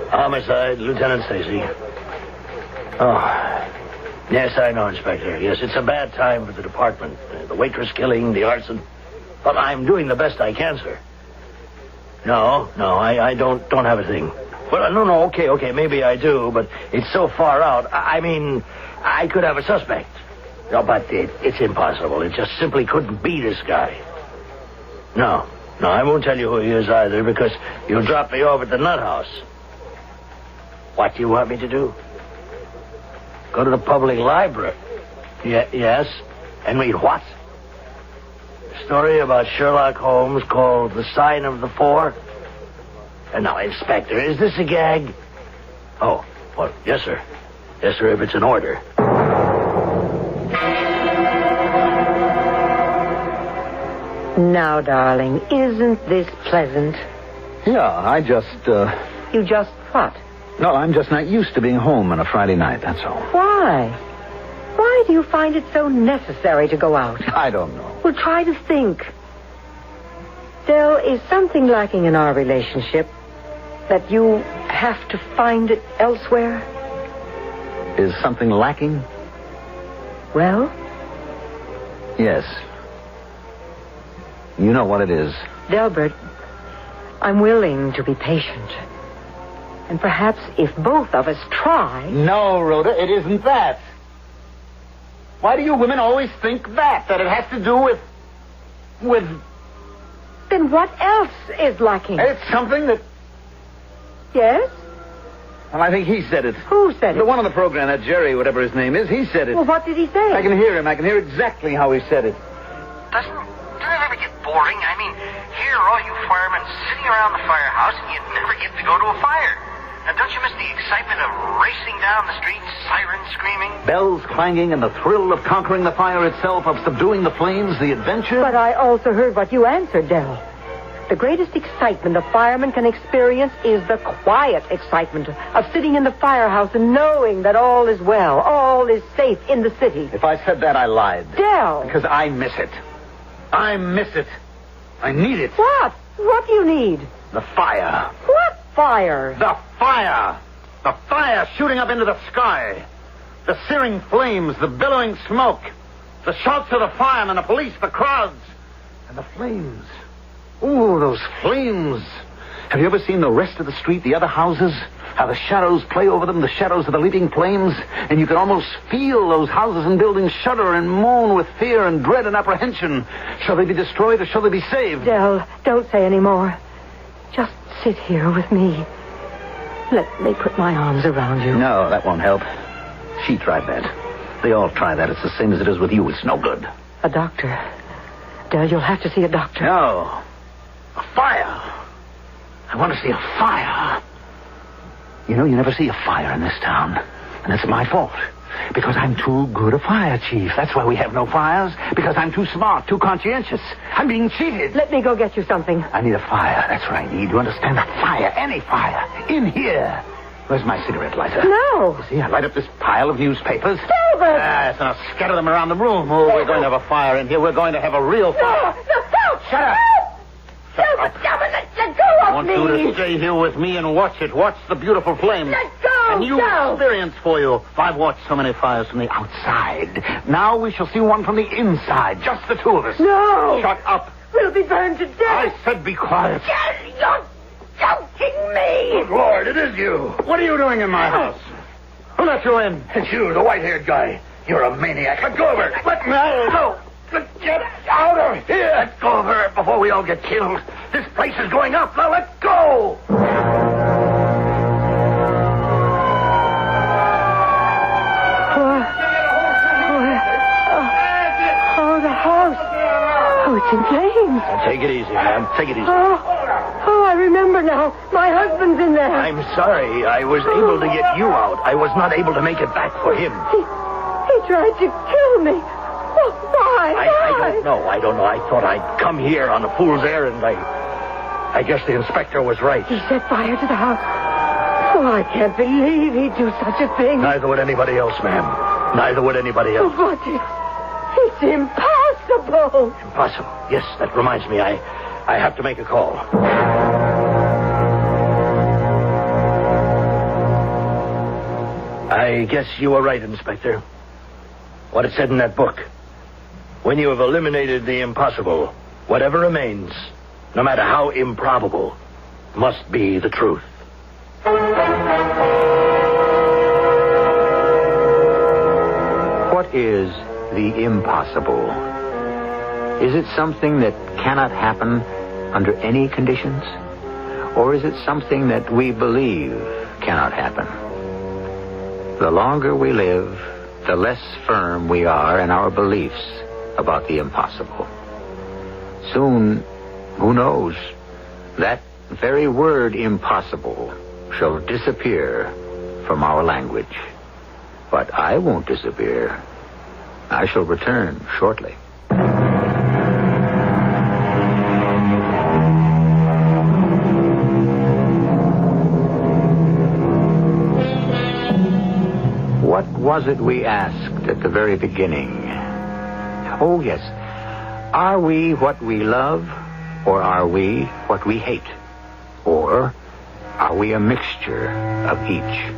Homicide, Lieutenant Stacy. Oh, yes, I know, Inspector. Yes, it's a bad time for the department. The waitress killing, the arson. But I'm doing the best I can, sir. No, I don't have a thing. Well, no, okay, maybe I do, but it's so far out. I mean, I could have a suspect. No, but it's impossible. It just simply couldn't be this guy. No, I won't tell you who he is either, because you'll drop me off at the nut house. What do you want me to do? Go to the public library? Yes. And read what? A story about Sherlock Holmes called The Sign of the Four? And now, Inspector, is this a gag? Oh, well, yes, sir. Yes, sir, if it's an order. Now, darling, isn't this pleasant? Yeah, I just, You just what? No, I'm just not used to being home on a Friday night, that's all. Why? Why do you find it so necessary to go out? I don't know. Well, try to think. Del, is something lacking in our relationship that you have to find it elsewhere? Is something lacking? Well? Yes. You know what it is. Delbert, I'm willing to be patient. And perhaps if both of us try... No, Rhoda, it isn't that. Why do you women always think that it has to do with... Then what else is lacking? It's something that... Yes? Well, I think he said it. Who said it? The one on the program, that Jerry, whatever his name is, he said it. Well, what did he say? I can hear him. I can hear exactly how he said it. Doesn't it ever get boring. I mean, here are all you firemen sitting around the firehouse, and you never get to go to a fire. Now, don't you miss the excitement of racing down the street, sirens screaming? Bells clanging and the thrill of conquering the fire itself, of subduing the flames, the adventure? But I also heard what you answered, Del. The greatest excitement a fireman can experience is the quiet excitement of sitting in the firehouse and knowing that all is well, all is safe in the city. If I said that, I lied. Del! Because I miss it. I miss it. I need it. What? What do you need? The fire. What fire? The fire! The fire shooting up into the sky. The searing flames, the billowing smoke. The shouts of the firemen, the police, the crowds. And the flames. Ooh, those flames. Have you ever seen the rest of the street, the other houses? How the shadows play over them, the shadows of the leaping flames? And you can almost feel those houses and buildings shudder and moan with fear and dread and apprehension. Shall they be destroyed or shall they be saved? Del, don't say any more. Just sit here with me. Let me put my arms around you. No, that won't help. She tried that. They all try that. It's the same as it is with you. It's no good. A doctor. Del, you'll have to see a doctor. No. A fire. I want to see a fire. You know, you never see a fire in this town. And it's my fault. Because I'm too good a fire chief. That's why we have no fires. Because I'm too smart, too conscientious. I'm being cheated. Let me go get you something. I need a fire. That's what I need. You understand? A fire. Any fire. In here. Where's my cigarette lighter? No. You see, I light up this pile of newspapers. David! Yes, and I'll scatter them around the room. Oh, we're going to have a fire in here. We're going to have a real fire. No! Shut up. David, let go I of want me! you to stay here with me and watch it. Watch the beautiful flames. Let go! A new experience for you. I've watched so many fires from the outside. Now we shall see one from the inside. Just the two of us. No! Shut up. We'll be burned to death. I said be quiet. You're joking me! Good Lord, it is you. What are you doing in my house? Who let you in? It's you, the white-haired guy. You're a maniac. Let go of her. Let me go. Get out of here. Let go of her before we all get killed. This place is going up. Now let go. Oh, the house. Oh, it's in flames. Now, take it easy, ma'am. Take it easy. Oh, I remember now. My husband's in there. I'm sorry. I was able to get you out. I was not able to make it back for him. He tried to kill me. Oh, why? I don't know. I thought I'd come here on a fool's errand. I guess the inspector was right. He set fire to the house. Oh, I can't believe he'd do such a thing. Neither would anybody else, ma'am. Neither would anybody else. But it's impossible. Impossible. Yes, that reminds me. I have to make a call. I guess you were right, Inspector. What it said in that book. When you have eliminated the impossible, whatever remains, no matter how improbable, must be the truth. What is the impossible? Is it something that cannot happen under any conditions? Or is it something that we believe cannot happen? The longer we live, the less firm we are in our beliefs about the impossible. Soon, who knows, that very word impossible shall disappear from our language. But I won't disappear. I shall return shortly. What was it we asked at the very beginning? Oh, yes. Are we what we love, or are we what we hate? Or are we a mixture of each?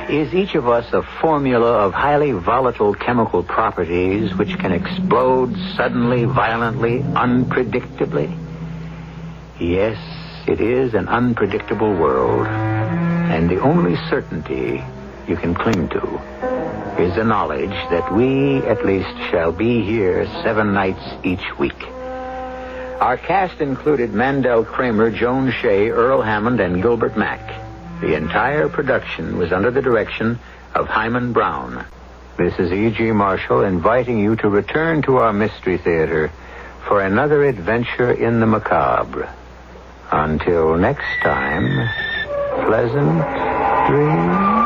Is each of us a formula of highly volatile chemical properties which can explode suddenly, violently, unpredictably? Yes, it is an unpredictable world, and the only certainty you can cling to is the knowledge that we, at least, shall be here 7 nights each week. Our cast included Mandel Kramer, Joan Shea, Earl Hammond, and Gilbert Mack. The entire production was under the direction of Hyman Brown. This is E.G. Marshall inviting you to return to our Mystery Theater for another adventure in the macabre. Until next time, pleasant dreams.